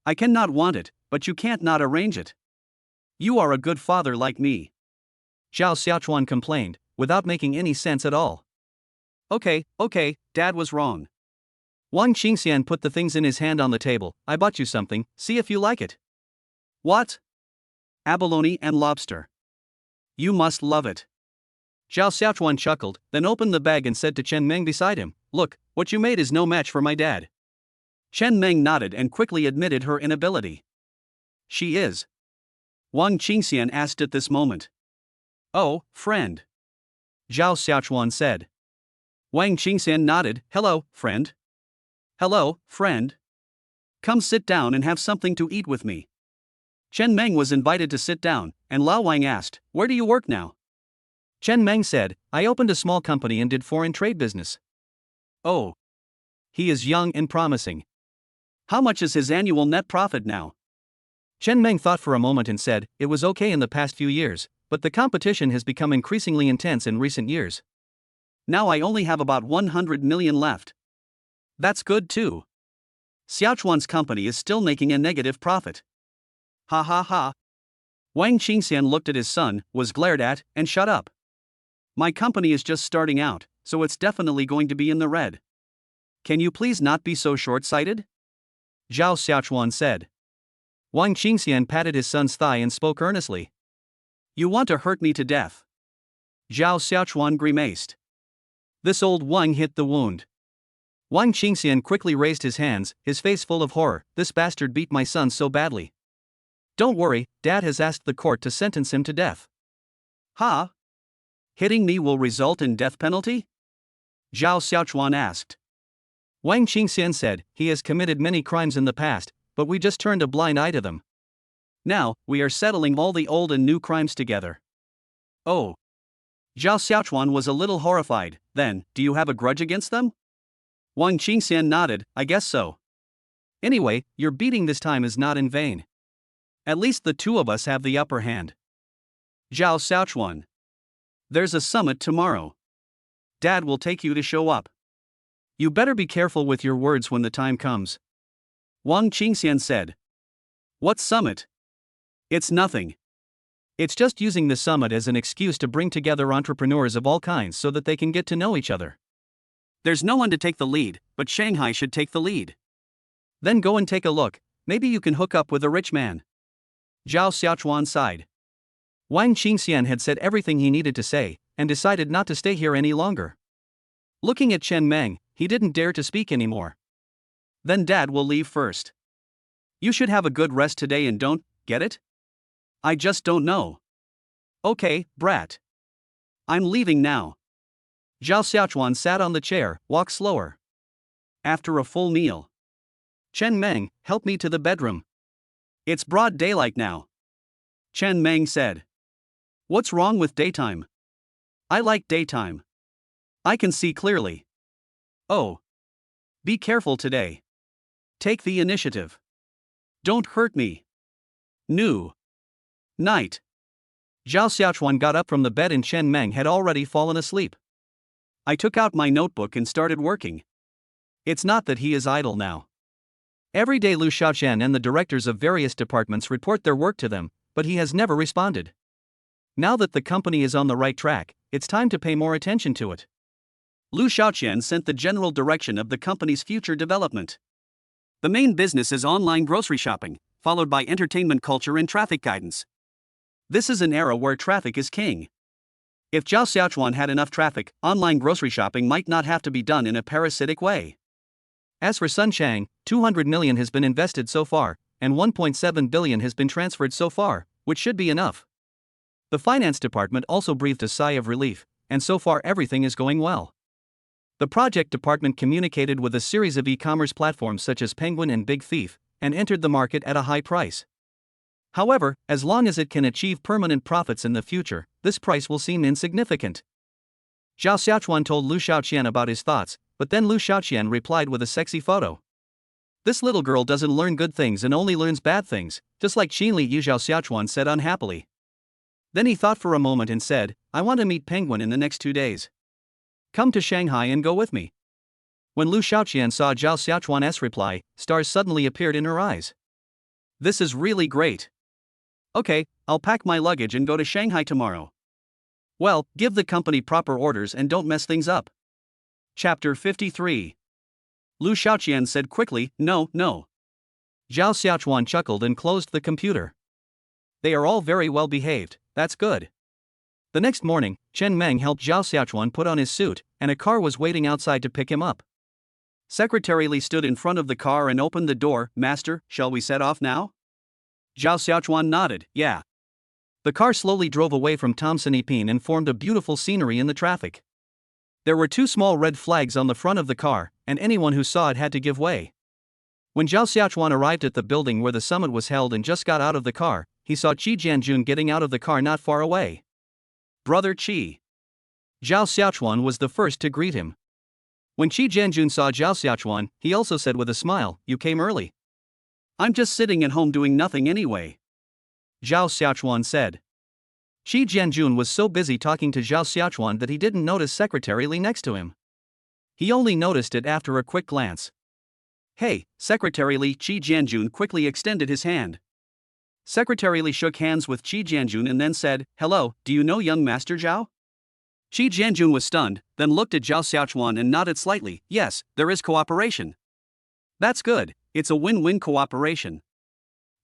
S1: I cannot want it, but you can't not arrange it. You are a good father like me.
S2: Zhao Xiaochuan complained, without making any sense at all.
S1: Okay, Dad was wrong.
S2: Wang Qingxian put the things in his hand on the table. I bought you something, see if you like it.
S1: What? Abalone and lobster. You must love it.
S2: Zhao Xiaochuan chuckled, then opened the bag and said to Chen Meng beside him, look, what you made is no match for my dad.
S1: Chen Meng nodded and quickly admitted her inability. She is. Wang Qingxian asked at this moment. Oh, friend.
S2: Zhao Xiaochuan said.
S1: Wang Qingxian nodded, hello, friend. Hello, friend. Come sit down and have something to eat with me. Chen Meng was invited to sit down, and Lao Wang asked, where do you work now?
S2: Chen Meng said, I opened a small company and did foreign trade business.
S1: Oh.
S2: He is young and promising.
S1: How much is his annual net profit now?
S2: Chen Meng thought for a moment and said, it was okay in the past few years, but the competition has become increasingly intense in recent years.
S1: Now I only have about 100 million left. That's good too. Xiaochuan's company is still making a negative profit. Ha ha ha. Wang Qingxian looked at his son, was glared at, and shut up. My company is just starting out, so it's definitely going to be in the red. Can you please not be so short-sighted?
S2: Zhao Xiaochuan said. Wang Qingxian patted his son's thigh and spoke earnestly.
S1: You want to hurt me to death. Zhao Xiaochuan grimaced.
S2: This old Wang hit the wound. Wang Qingxian quickly raised his hands, his face full of horror. This bastard beat my son so badly. Don't worry, Dad has asked the court to sentence him to death.
S1: Ha? Hitting me will result in death penalty? Zhao Xiaochuan asked.
S2: Wang Qingxian said, he has committed many crimes in the past, but we just turned a blind eye to them.
S1: Now, we are settling all the old and new crimes together. Oh. Zhao Xiaochuan was a little horrified. Then, do you have a grudge against them? Wang Qingxian nodded, I guess so.
S2: Anyway, your beating this time is not in vain.
S1: At least the two of us have the upper hand. Zhao Xiaochuan. There's a summit tomorrow. Dad will take you to show up.
S2: You better be careful with your words when the time comes.
S1: Wang Qingxian said. What summit? It's nothing.
S2: It's just using the summit as an excuse to bring together entrepreneurs of all kinds so that they can get to know each other.
S1: There's no one to take the lead, but Shanghai should take the lead.
S2: Then go and take a look, maybe you can hook up with a rich man.
S1: Zhao Xiaochuan sighed.
S2: Wang Qingxian had said everything he needed to say, and decided not to stay here any longer. Looking at Chen Meng, he didn't dare to speak anymore.
S1: Then Dad will leave first. You should have a good rest today and don't, get it? I just don't know. Okay, brat. I'm leaving now.
S2: Zhao Xiaochuan sat on the chair, walked slower.
S1: After a full meal.
S2: Chen Meng, help me to the bedroom.
S1: It's broad daylight now. Chen Meng said. What's wrong with daytime? I like daytime. I can see clearly. Oh. Be careful today. Take the initiative. Don't hurt me. New. Night.
S2: Zhao Xiaochuan got up from the bed and Chen Meng had already fallen asleep.
S1: I took out my notebook and started working. It's not that he is idle now.
S2: Every day Lu Xiaoqian and the directors of various departments report their work to them, but he has never responded. Now that the company is on the right track, it's time to pay more attention to it.
S1: Lu Xiaoqian sent the general direction of the company's future development. The main business is online grocery shopping, followed by entertainment culture and traffic guidance. This is an era where traffic is king. If Zhao Xiaochuan had enough traffic, online grocery shopping might not have to be done in a parasitic way.
S2: As for Sun Chang, 200 million has been invested so far, and 1.7 billion has been transferred so far, which should be enough. The finance department also breathed a sigh of relief, and so far everything is going well. The project department communicated with a series of e-commerce platforms such as Penguin and Big Thief, and entered the market at a high price. However, as long as it can achieve permanent profits in the future, this price will seem insignificant. Zhao Xiaochuan told Lu Xiaoqian about his thoughts, but then Lu Xiaoqian replied with a sexy photo. This little girl doesn't learn good things and only learns bad things, just like Qinli Yu, Zhao Xiaochuan said unhappily. Then he thought for a moment and said, I want to meet Penguin in the next 2 days. Come to Shanghai and go with me. When Lu Xiaoqian saw Zhao Xiaochuan's reply, stars suddenly appeared in her eyes. This is really great. Okay, I'll pack my luggage and go to Shanghai tomorrow. Well, give the company proper orders and don't mess things up. Chapter 53. Lu Xiaoqian said quickly, no. Zhao Xiaochuan chuckled and closed the computer. They are all very well behaved, that's good. The next morning, Chen Meng helped Zhao Xiaochuan put on his suit, and a car was waiting outside to pick him up. Secretary Li stood in front of the car and opened the door. Master, shall we set off now? Zhao Xiaochuan nodded, yeah. The car slowly drove away from Thompson Epine and formed a beautiful scenery in the traffic. There were 2 small red flags on the front of the car, and anyone who saw it had to give way. When Zhao Xiaochuan arrived at the building where the summit was held and just got out of the car, he saw Qi Jianjun getting out of the car not far away. Brother Qi. Zhao Xiaochuan was the first to greet him. When Qi Jianjun saw Zhao Xiaochuan, he also said with a smile, you came early. I'm just sitting at home doing nothing anyway. Zhao Xiaochuan said. Qi Jianjun was so busy talking to Zhao Xiaochuan that he didn't notice Secretary Li next to him. He only noticed it after a quick glance. Hey, Secretary Li. Qi Jianjun quickly extended his hand. Secretary Li shook hands with Qi Jianjun and then said, hello, do you know young Master Zhao? Qi Jianjun was stunned, then looked at Zhao Xiaochuan and nodded slightly. Yes, there is cooperation. That's good, it's a win-win cooperation.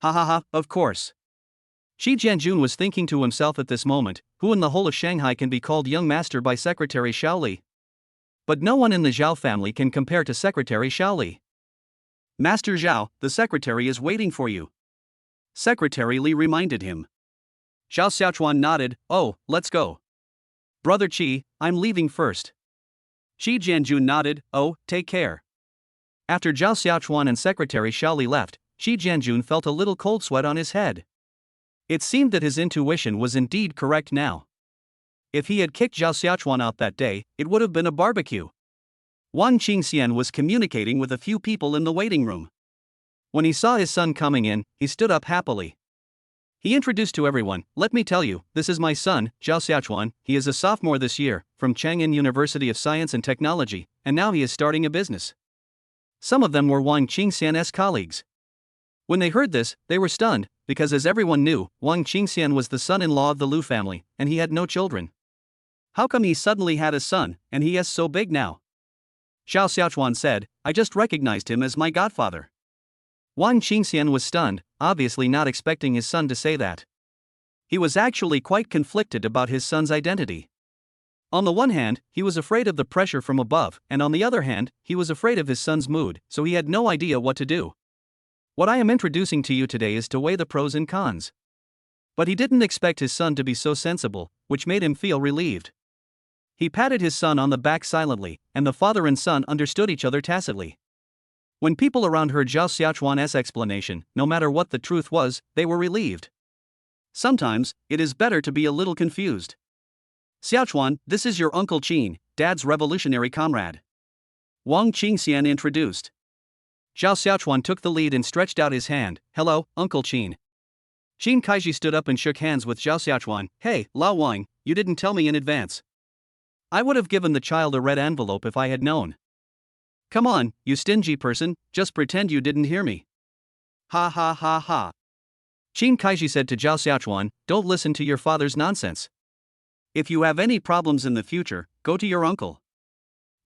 S2: Ha, of course. Qi Jianjun was thinking to himself at this moment, who in the whole of Shanghai can be called young master by Secretary Xiao Li? But no one in the Zhao family can compare to Secretary Xiao Li. Master Zhao, the secretary is waiting for you. Secretary Li reminded him. Zhao Xiaochuan nodded, oh, let's go. Brother Qi, I'm leaving first. Qi Jianjun nodded, oh, take care. After Zhao Xiaochuan and Secretary Xiao Li left, Qi Jianjun felt a little cold sweat on his head. It seemed that his intuition was indeed correct now. If he had kicked Zhao Xiaochuan out that day, it would have been a barbecue. Wang Qingxian was communicating with a few people in the waiting room. When he saw his son coming in, he stood up happily. He introduced to everyone, let me tell you, this is my son, Zhao Xiaochuan, he is a sophomore this year, from Chang'an University of Science and Technology, and now he is starting a business. Some of them were Wang Qingxian's colleagues. When they heard this, they were stunned, because as everyone knew, Wang Qingxian was the son-in-law of the Lu family, and he had no children. How come he suddenly had a son, and he is so big now? Zhao Xiaochuan said, I just recognized him as my godfather. Wang Qingxian was stunned, obviously not expecting his son to say that. He was actually quite conflicted about his son's identity. On the one hand, he was afraid of the pressure from above, and on the other hand, he was afraid of his son's mood, so he had no idea what to do. What I am introducing to you today is to weigh the pros and cons. But he didn't expect his son to be so sensible, which made him feel relieved. He patted his son on the back silently, and the father and son understood each other tacitly. When people around heard Zhao Xiaochuan's explanation, no matter what the truth was, they were relieved. Sometimes, it is better to be a little confused. Xiaochuan, this is your Uncle Qin, Dad's revolutionary comrade. Wang Qingxian introduced. Zhao Xiaochuan took the lead and stretched out his hand. Hello, Uncle Qin. Qin Kaiji stood up and shook hands with Zhao Xiaochuan. Hey, Lao Wang, you didn't tell me in advance. I would have given the child a red envelope if I had known. Come on, you stingy person, just pretend you didn't hear me. Ha. Qin Kaiji said to Zhao Xiaochuan, don't listen to your father's nonsense. If you have any problems in the future, go to your uncle.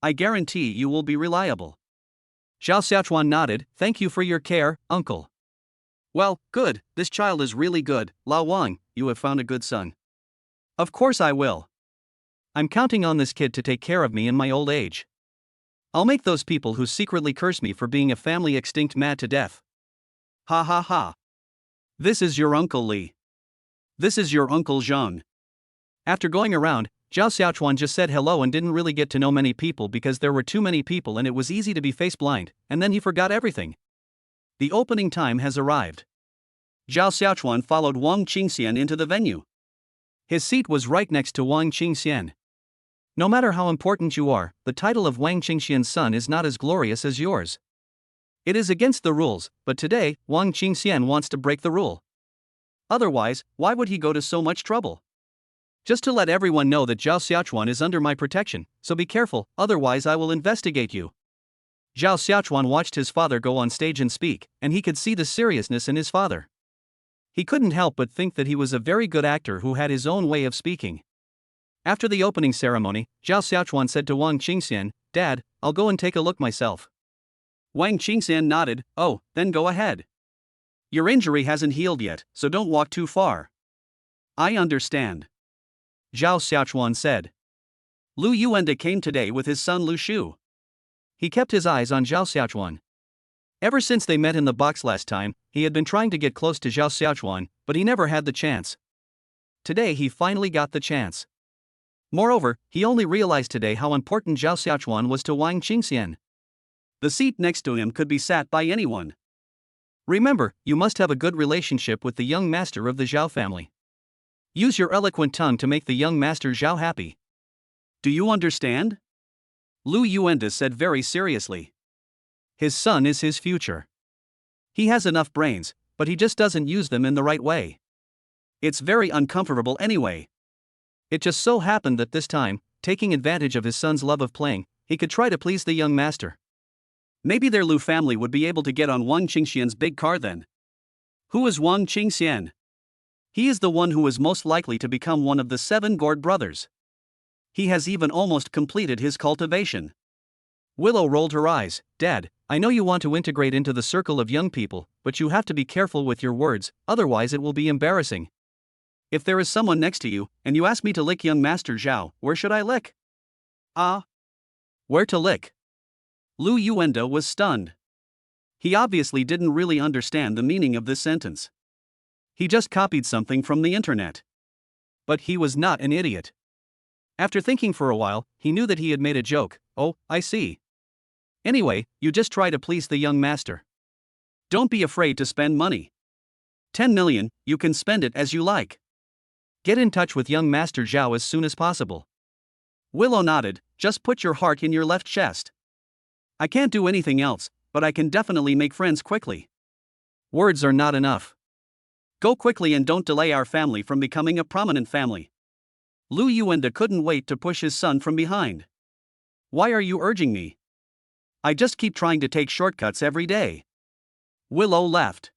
S2: I guarantee you will be reliable. Zhao Xiaochuan nodded, thank you for your care, uncle. Well, good, this child is really good, Lao Wang, you have found a good son. Of course I will. I'm counting on this kid to take care of me in my old age. I'll make those people who secretly curse me for being a family extinct mad to death. Ha. This is your Uncle Li. This is your Uncle Zhang. After going around, Zhao Xiaochuan just said hello and didn't really get to know many people because there were too many people and it was easy to be face blind, and then he forgot everything. The opening time has arrived.
S1: Zhao Xiaochuan followed Wang Qingxian into the venue.
S2: His seat was right next to Wang Qingxian. No matter how important you are, the title of Wang Qingxian's son is not as glorious as yours. It is against the rules, but today, Wang Qingxian wants to break the rule.
S1: Otherwise, why would he go to so much trouble? Just to let everyone know that Zhao Xiaochuan is under my protection, so be careful, otherwise I will investigate you.
S2: Zhao Xiaochuan watched his father go on stage and speak, and he could see the seriousness in his father. He couldn't help but think that he was a very good actor who had his own way of speaking. After the opening ceremony, Zhao Xiaochuan said to Wang Qingxian, "Dad, I'll go and take a look myself."
S1: Wang Qingxian nodded. "Oh, then go ahead. Your injury hasn't healed yet, so don't walk too far." "I understand,"
S2: Zhao Xiaochuan said.
S1: Lu Yuanda came today with his son Lu Shu.
S2: He kept his eyes on Zhao Xiaochuan. Ever since they met in the box last time, he had been trying to get close to Zhao Xiaochuan, but he never had the chance. Today he finally got the chance. Moreover, he only realized today how important Zhao Xiaochuan was to Wang Qingxian.
S1: The seat next to him could be sat by anyone.
S2: Remember, you must have a good relationship with the young master of the Zhao family. Use your eloquent tongue to make the young master Zhao happy.
S1: Do you understand? Lu Yuanda said very seriously.
S2: His son is his future. He has enough brains, but he just doesn't use them in the right way.
S1: It's very uncomfortable anyway.
S2: It just so happened that this time, taking advantage of his son's love of playing, he could try to please the young master.
S1: Maybe their Lu family would be able to get on Wang Qingxian's big car then. Who is Wang Qingxian? He is the one who is most likely to become one of the 7 gourd brothers. He has even almost completed his cultivation.
S2: Willow rolled her eyes. "Dad, I know you want to integrate into the circle of young people, but you have to be careful with your words, otherwise it will be embarrassing."
S1: "If there is someone next to you, and you ask me to lick young Master Zhao, where should I lick?"
S2: Where to lick?
S1: Lu Yuanda was stunned. He obviously didn't really understand the meaning of this sentence. He just copied something from the internet.
S2: But he was not an idiot. After thinking for a while, he knew that he had made a joke. "Oh, I see. Anyway, you just try to please the young master.
S1: Don't be afraid to spend money. 10 million, you can spend it as you like.
S2: Get in touch with young Master Zhao as soon as possible."
S1: Willow nodded. "Just put your heart in your left chest. I can't do anything else, but I can definitely make friends quickly."
S2: Words are not enough.
S1: Go quickly and don't delay our family from becoming a prominent family. Lu Yuanda couldn't wait to push his son from behind. "Why are you urging me? I just keep trying to take shortcuts every day." Willow left.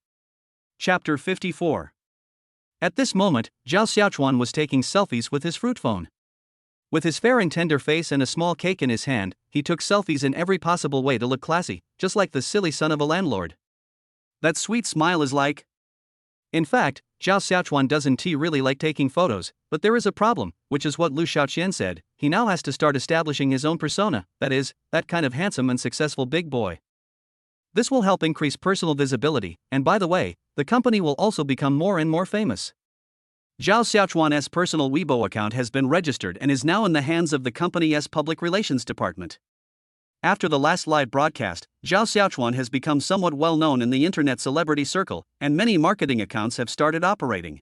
S1: Chapter 54.
S2: At this moment, Zhao Xiaochuan was taking selfies with his fruit phone. With his fair and tender face and a small cake in his hand, he took selfies in every possible way to look classy, just like the silly son of a landlord.
S1: That sweet smile is like...
S2: In fact, Zhao Xiaochuan doesn't really like taking photos, but there is a problem, which is what Lu Xiaoqian said. He now has to start establishing his own persona, that is, that kind of handsome and successful big boy. This will help increase personal visibility, and by the way, the company will also become more and more famous.
S1: Zhao Xiaochuan's personal Weibo account has been registered and is now in the hands of the company's public relations department. After the last live broadcast, Zhao Xiaochuan has become somewhat well known in the internet celebrity circle, and many marketing accounts have started operating.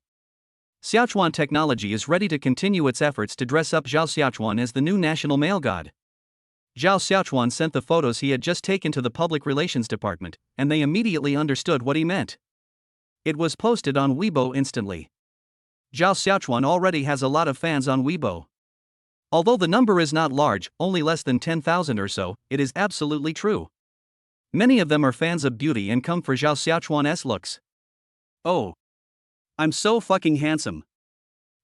S2: Xiaochuan Technology is ready to continue its efforts to dress up Zhao Xiaochuan as the new national male god. Zhao Xiaochuan sent the photos he had just taken to the public relations department, and they immediately understood what he meant. It was posted on Weibo instantly. Zhao Xiaochuan already has a lot of fans on Weibo. Although the number is not large, only less than 10,000 or so, it is absolutely true. Many of them are fans of beauty and come for Zhao Xiaochuan's looks.
S1: "Oh, I'm so fucking handsome."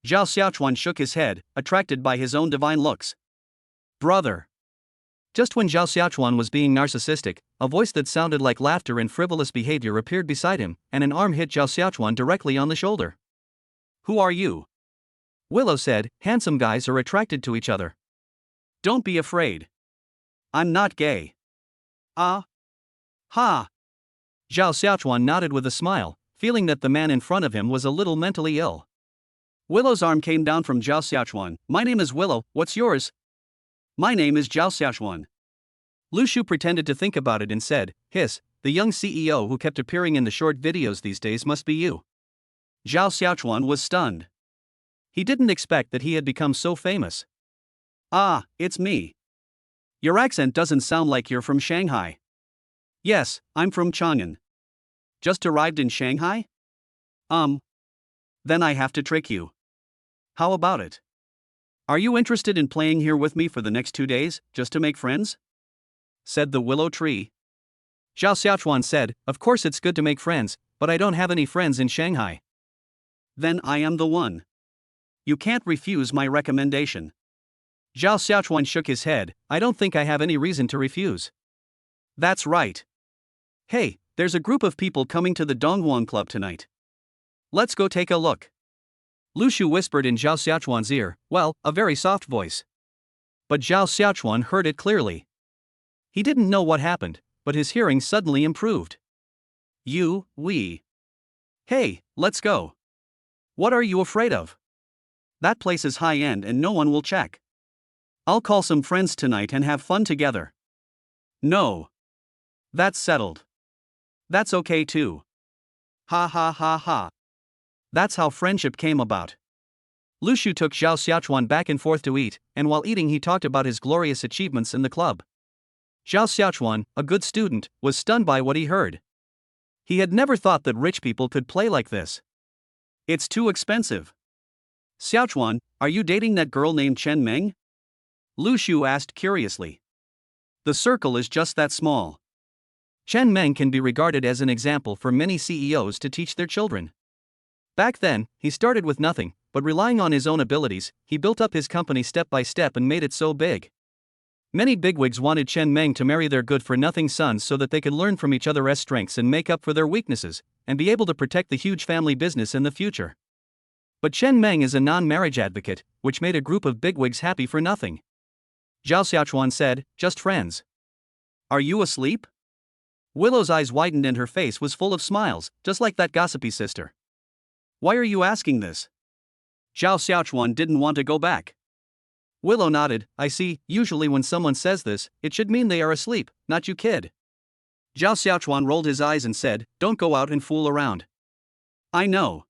S1: Zhao Xiaochuan shook his head, attracted by his own divine looks.
S2: "Brother." Just when Zhao Xiaochuan was being narcissistic, a voice that sounded like laughter and frivolous behavior appeared beside him, and an arm hit Zhao Xiaochuan directly on the shoulder.
S1: "Who are you?"
S2: Willow said. "Handsome guys are attracted to each other.
S1: Don't be afraid. I'm not gay."
S2: Ha!
S1: Zhao
S2: Xiaochuan nodded with a smile, feeling that the man in front of him was a little mentally ill.
S1: Willow's arm came down from Zhao Xiaochuan. "My name is Willow, what's yours?" "My name is Zhao Xiaochuan."
S2: Lu Shu pretended to think about it and said, "Hiss, the young CEO who kept appearing in the short videos these days must be you.
S1: Zhao Xiaochuan was stunned. He didn't expect that he had become so famous. Ah, it's me. Your accent doesn't sound like you're from Shanghai. Yes, I'm from Chang'an. Just arrived in Shanghai? Then I have to trick you. How about it? Are you interested in playing here with me for the next 2 days, just to make friends? Said the willow tree. Zhao Xiaochuan said, of course it's good to make friends, but I don't have any friends in Shanghai. Then I am the one. You can't refuse my recommendation. Zhao Xiaochuan shook his head, I don't think I have any reason to refuse. That's right. Hey, there's a group of people coming to the Donghuang Club tonight. Let's go take a look. Lu Shu whispered in Zhao Xiaochuan's ear, well, a very soft voice. But Zhao Xiaochuan heard it clearly. He didn't know what happened, but his hearing suddenly improved. We. Hey, let's go. What are you afraid of? That place is high-end and no one will check. I'll call some friends tonight and have fun together. No. That's settled. That's okay too. Ha ha ha ha. That's how friendship came about. Lu Shu took Zhao Xiaochuan back and forth to eat, and while eating he talked about his glorious achievements in the club. Zhao Xiaochuan, a good student, was stunned by what he heard. He had never thought that rich people could play like this. It's too expensive. Xiaochuan, are you dating that girl named Chen Meng? Lu Shu asked curiously. The circle is just that small. Chen Meng can be regarded as an example for many CEOs to teach their children. Back then, he started with nothing, but relying on his own abilities, he built up his company step by step and made it so big. Many bigwigs wanted Chen Meng to marry their good-for-nothing sons so that they could learn from each other's strengths and make up for their weaknesses, and be able to protect the huge family business in the future. But Chen Meng is a non-marriage advocate, which made a group of bigwigs happy for nothing. Zhao Xiaochuan said, just friends. Are you asleep? Willow's eyes widened and her face was full of smiles, just like that gossipy sister. Why are you asking this? Zhao Xiaochuan didn't want to go back. Willow nodded, I see, usually when someone says this, it should mean they are asleep, not you kid. Zhao Xiaochuan rolled his eyes and said, don't go out and fool around. I know.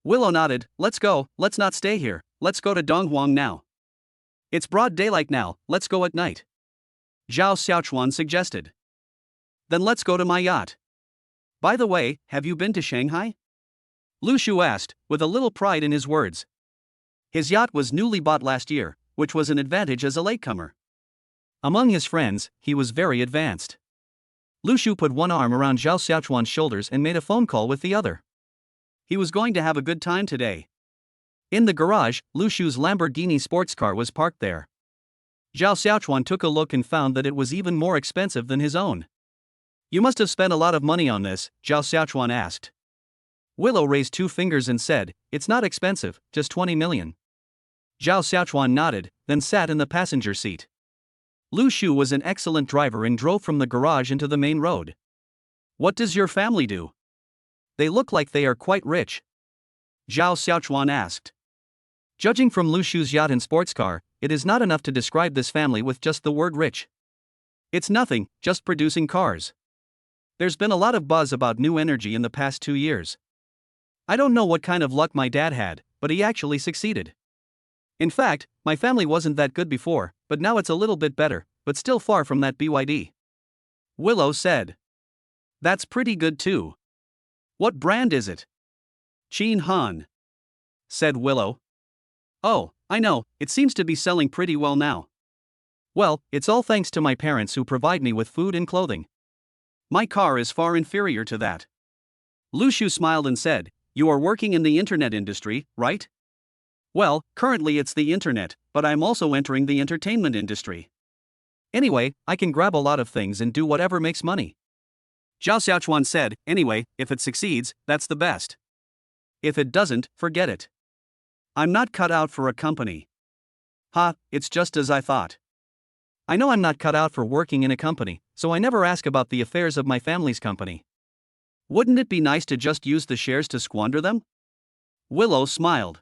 S1: Willow nodded, let's go, let's not stay here, let's go to Donghuang now. It's broad daylight now, let's go at night. Zhao Xiaochuan suggested. Then let's go to my yacht. By the way, have you been to Shanghai? Lu Shu asked, with a little pride in his words. His yacht was newly bought last year, which was an advantage as a latecomer. Among his friends, he was very advanced. Lu Shu put one arm around Zhao Xiaochuan's shoulders and made a phone call with the other. He was going to have a good time today. In the garage, Lu Shu's Lamborghini sports car was parked there. Zhao Xiaochuan took a look and found that it was even more expensive than his own. You must have spent a lot of money on this, Zhao Xiaochuan asked. Willow raised 2 fingers and said, it's not expensive, just 20 million. Zhao Xiaochuan nodded, then sat in the passenger seat. Lu Shu was an excellent driver and drove from the garage into the main road. What does your family do? They look like they are quite rich. Zhao Xiaochuan asked. Judging from Lu Shu's yacht and sports car, it is not enough to describe this family with just the word rich. It's nothing, just producing cars. There's been a lot of buzz about new energy in the past 2 years. I don't know what kind of luck my dad had, but he actually succeeded. In fact, my family wasn't that good before, but now it's a little bit better, but still far from that BYD. Willow said. That's pretty good too. What brand is it? Qin Han. Said Willow. Oh, I know, it seems to be selling pretty well now. Well, it's all thanks to my parents who provide me with food and clothing. My car is far inferior to that. Lu Shu smiled and said, you are working in the internet industry, right? Well, currently it's the internet, but I'm also entering the entertainment industry. Anyway, I can grab a lot of things and do whatever makes money. Zhao Xiaochuan said, anyway, if it succeeds, that's the best. If it doesn't, forget it. I'm not cut out for a company. Ha, it's just as I thought. I know I'm not cut out for working in a company, so I never ask about the affairs of my family's company. Wouldn't it be nice to just use the shares to squander them? Willow smiled.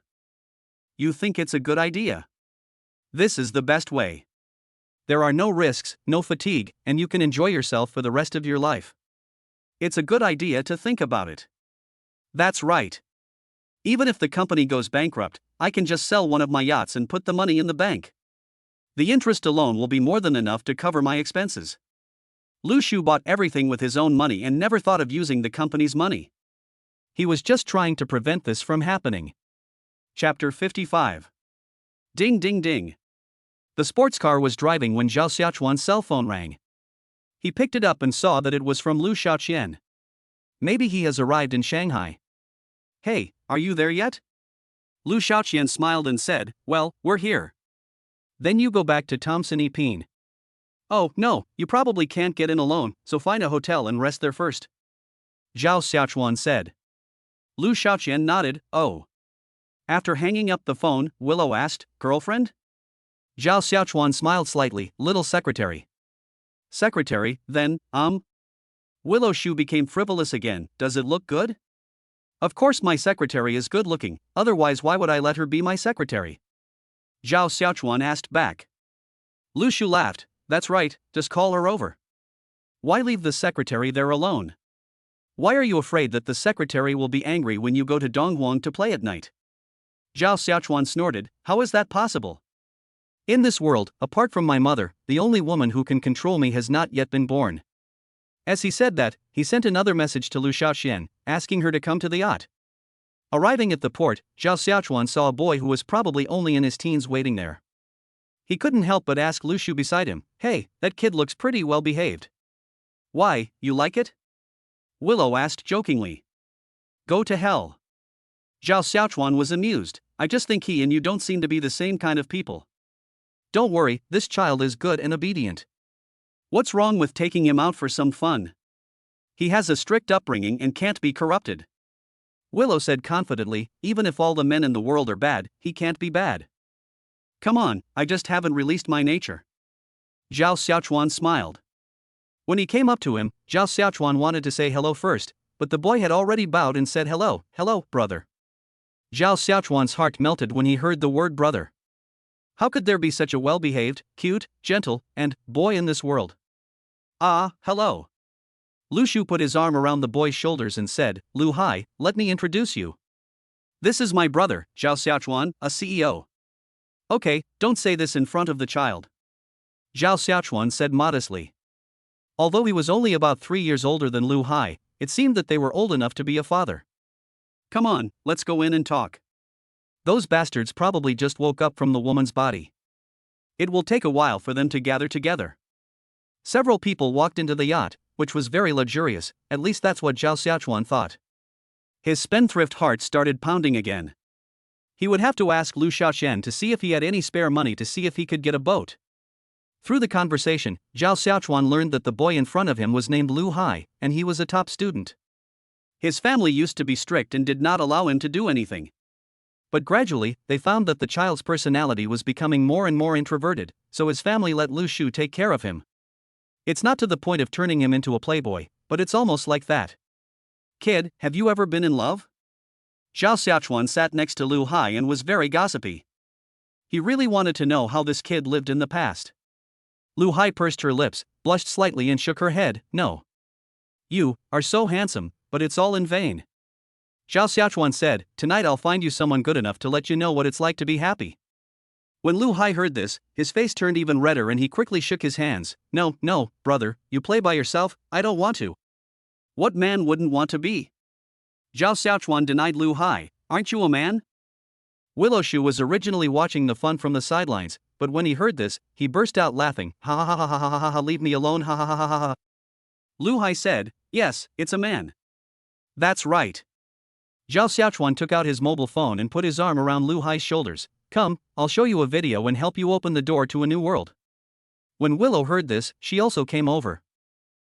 S1: You think it's a good idea? This is the best way. There are no risks, no fatigue, and you can enjoy yourself for the rest of your life. It's a good idea to think about it. That's right. Even if the company goes bankrupt, I can just sell one of my yachts and put the money in the bank. The interest alone will be more than enough to cover my expenses. Lu Shu bought everything with his own money and never thought of using the company's money. He was just trying to prevent this from happening. Chapter 55. Ding ding ding. The sports car was driving when Zhao Xiaochuan's cell phone rang. He picked it up and saw that it was from Lu Xiaoqian. Maybe he has arrived in Shanghai. Hey, are you there yet? Lu Xiaoqian smiled and said, well, we're here. Then you go back to Thompson Epine. Oh, no, you probably can't get in alone, so find a hotel and rest there first. Zhao Xiaochuan said. Lu Xiaoqian nodded, oh. After hanging up the phone, Willow asked, girlfriend? Zhao Xiaochuan smiled slightly, little secretary. Secretary, then, Willow Shu became frivolous again, does it look good? Of course my secretary is good looking, otherwise why would I let her be my secretary? Zhao Xiaochuan asked back. Lu Shu laughed, that's right, just call her over. Why leave the secretary there alone? Why are you afraid that the secretary will be angry when you go to Donghuang to play at night? Zhao Xiaochuan snorted, how is that possible? In this world, apart from my mother, the only woman who can control me has not yet been born. As he said that, he sent another message to Lu Xiaoqian, asking her to come to the yacht. Arriving at the port, Zhao Xiaochuan saw a boy who was probably only in his teens waiting there. He couldn't help but ask Lu Shu beside him, hey, that kid looks pretty well behaved. Why, you like it? Willow asked jokingly. Go to hell. Zhao Xiaochuan was amused, I just think he and you don't seem to be the same kind of people. Don't worry, this child is good and obedient. What's wrong with taking him out for some fun? He has a strict upbringing and can't be corrupted. Willow said confidently, even if all the men in the world are bad, he can't be bad. Come on, I just haven't released my nature. Zhao Xiaochuan smiled. When he came up to him, Zhao Xiaochuan wanted to say hello first, but the boy had already bowed and said hello, brother. Zhao Xiaochuan's heart melted when he heard the word brother. How could there be such a well-behaved, cute, gentle, and boy in this world? Ah, hello. Lu Shu put his arm around the boy's shoulders and said, Lu Hai, let me introduce you. This is my brother, Zhao Xiaochuan, a CEO. Okay, don't say this in front of the child. Zhao Xiaochuan said modestly. Although he was only about 3 years older than Lu Hai, it seemed that they were old enough to be a father. Come on, let's go in and talk. Those bastards probably just woke up from the woman's body. It will take a while for them to gather together. Several people walked into the yacht, which was very luxurious, at least that's what Zhao Xiaochuan thought. His spendthrift heart started pounding again. He would have to ask Lu Xiaoqian to see if he had any spare money to see if he could get a boat. Through the conversation, Zhao Xiaochuan learned that the boy in front of him was named Lu Hai, and he was a top student. His family used to be strict and did not allow him to do anything. But gradually, they found that the child's personality was becoming more and more introverted, so his family let Lu Shu take care of him. It's not to the point of turning him into a playboy, but it's almost like that. Kid, have you ever been in love? Zhao Xiaochuan sat next to Lu Hai and was very gossipy. He really wanted to know how this kid lived in the past. Lu Hai pursed her lips, blushed slightly and shook her head, no. You are so handsome, but it's all in vain. Zhao Xiaochuan said, tonight I'll find you someone good enough to let you know what it's like to be happy. When Lu Hai heard this, his face turned even redder and he quickly shook his hands. No, brother, you play by yourself, I don't want to. What man wouldn't want to be? Zhao Xiaochuan denied Lu Hai, aren't you a man? Willow Shu was originally watching the fun from the sidelines, but when he heard this, he burst out laughing, ha ha ha ha ha ha ha, leave me alone, ha ha ha ha ha ha. Lu Hai said, yes, it's a man. That's right. Zhao Xiaochuan took out his mobile phone and put his arm around Lu Hai's shoulders. Come, I'll show you a video and help you open the door to a new world. When Willow heard this, she also came over.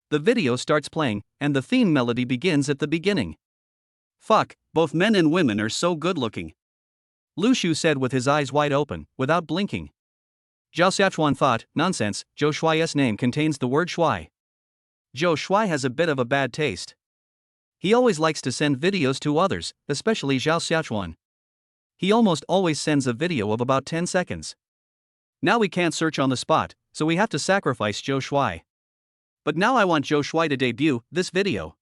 S1: The video starts playing, and the theme melody begins at the beginning. Fuck, both men and women are so good looking. Lu Shu said with his eyes wide open, without blinking. Zhao Xiaochuan thought, nonsense, Zhou Shuai's name contains the word Shuai. Zhou Shuai has a bit of a bad taste. He always likes to send videos to others, especially Zhao Xiaochuan. He almost always sends a video of about 10 seconds. Now we can't search on the spot, so we have to sacrifice Zhou Shuai. But now I want Zhou Shuai to debut this video.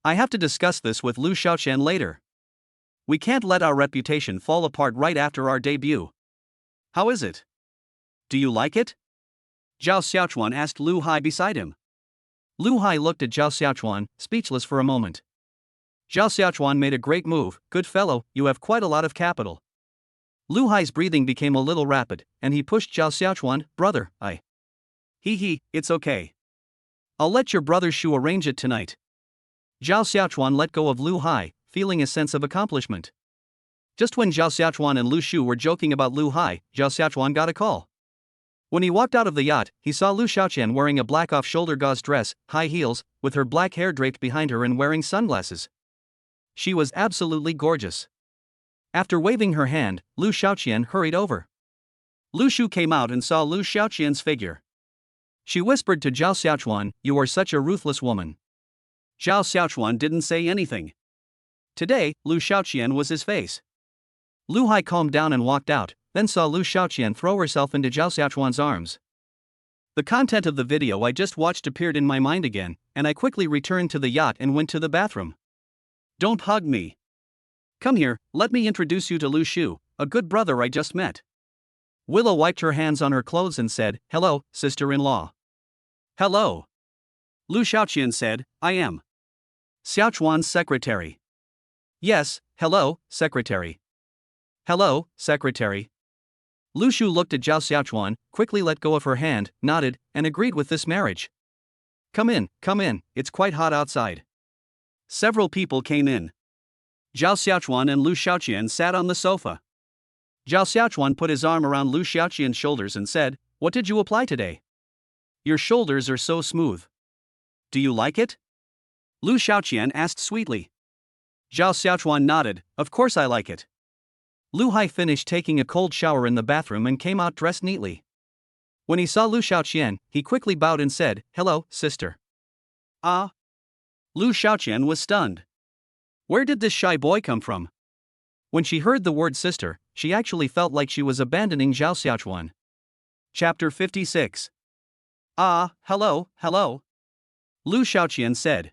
S1: I have to discuss this with Lu Xiaoqian later. We can't let our reputation fall apart right after our debut. How is it? Do you like it? Zhao Xiaochuan asked Lu Hai beside him.
S2: Lu Hai looked at Zhao Xiaochuan, speechless for a moment.
S1: Zhao Xiaochuan made a great move. Good fellow, you have quite a lot of capital.
S2: Lu Hai's breathing became a little rapid, and he pushed Zhao Xiaochuan. Brother,
S1: it's okay. I'll let your brother Shu arrange it tonight.
S2: Zhao Xiaochuan let go of Lu Hai, feeling a sense of accomplishment.
S1: Just when Zhao Xiaochuan and Lu Shu were joking about Lu Hai, Zhao Xiaochuan got a call. When he walked out of the yacht, he saw Lu Xiaoqian wearing a black off-shoulder gauze dress, high heels, with her black hair draped behind her and wearing sunglasses. She was absolutely gorgeous. After waving her hand, Lu Xiaoqian hurried over. Lu Shu came out and saw Lu Xiaoqian's figure. She whispered to Zhao Xiaochuan, "You are such a ruthless woman." Zhao Xiaochuan didn't say anything. Today, Lu Xiaoqian was his face. Lu Hai calmed down and walked out, then saw Lu Xiaoqian throw herself into Zhao Xiaochuan's arms. The content of the video I just watched appeared in my mind again, and I quickly returned to the yacht and went to the bathroom. Don't hug me. Come here, let me introduce you to Lu Shu, a good brother I just met. Willow wiped her hands on her clothes and said, "Hello, sister-in-law." Hello. Lu Xiaoqian said, "I am Xiaochuan's secretary." Yes, hello, secretary. Hello, secretary. Lu Shu looked at Zhao Xiaochuan, quickly let go of her hand, nodded, and agreed with this marriage. Come in, it's quite hot outside. Several people came in. Zhao Xiaochuan and Lu Xiaoqian sat on the sofa. Zhao Xiaochuan put his arm around Lu Xiaoqian's shoulders and said, "What did you apply today? Your shoulders are so smooth. Do you like it?" Lu Xiaoqian asked sweetly. Zhao Xiaochuan nodded, "Of course I like it." Lu Hai finished taking a cold shower in the bathroom and came out dressed neatly. When he saw Lu Xiaoqian, he quickly bowed and said, "Hello, sister." Ah. Lu Xiaoqian was stunned. Where did this shy boy come from? When she heard the word sister, she actually felt like she was abandoning Zhao Xiaochuan. Chapter 56. Ah, hello. Lu Xiaoqian said.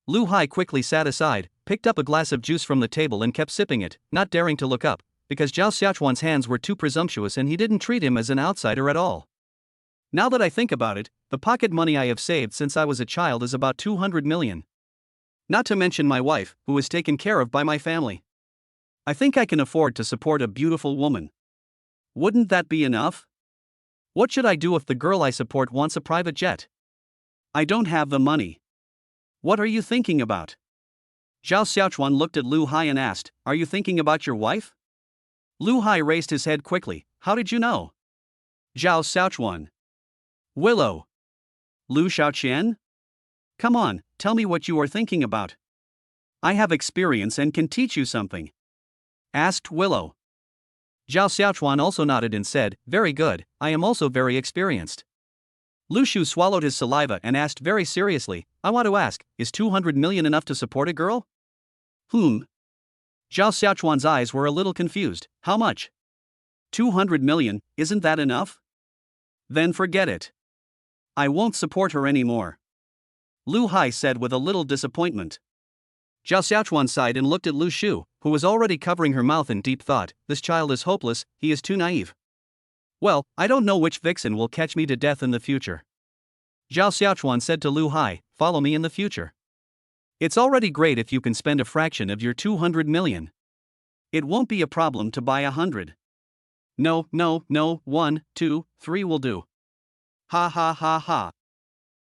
S1: Lu Hai quickly sat aside, picked up a glass of juice from the table and kept sipping it, not daring to look up, because Zhao Xiaochuan's hands were too presumptuous and he didn't treat him as an outsider at all. Now that I think about it, the pocket money I have saved since I was a child is about 200 million. Not to mention my wife, who is taken care of by my family. I think I can afford to support a beautiful woman. Wouldn't that be enough? What should I do if the girl I support wants a private jet? I don't have the money. What are you thinking about? Zhao Xiaochuan looked at Lu Hai and asked, "Are you thinking about your wife?" Lu Hai raised his head quickly. "How did you know?" Zhao Xiaochuan. Willow. Lu Xiaoqian? Come on, tell me what you are thinking about. I have experience and can teach you something. Asked Willow. Zhao Xiaochuan also nodded and said, "Very good, I am also very experienced." Lu Shu swallowed his saliva and asked very seriously, "I want to ask, is 200 million enough to support a girl?" Zhao Xiaochuan's eyes were a little confused. How much? 200 million, isn't that enough? Then forget it. I won't support her anymore. Lu Hai said with a little disappointment. Zhao Xiaochuan sighed and looked at Lu Shu, who was already covering her mouth in deep thought. This child is hopeless, he is too naive. Well, I don't know which vixen will catch me to death in the future. Zhao Xiaochuan said to Lu Hai, "Follow me in the future. It's already great if you can spend a fraction of your 200 million. It won't be a problem to buy 100. No, 1, 2, 3 will do." Ha ha ha ha.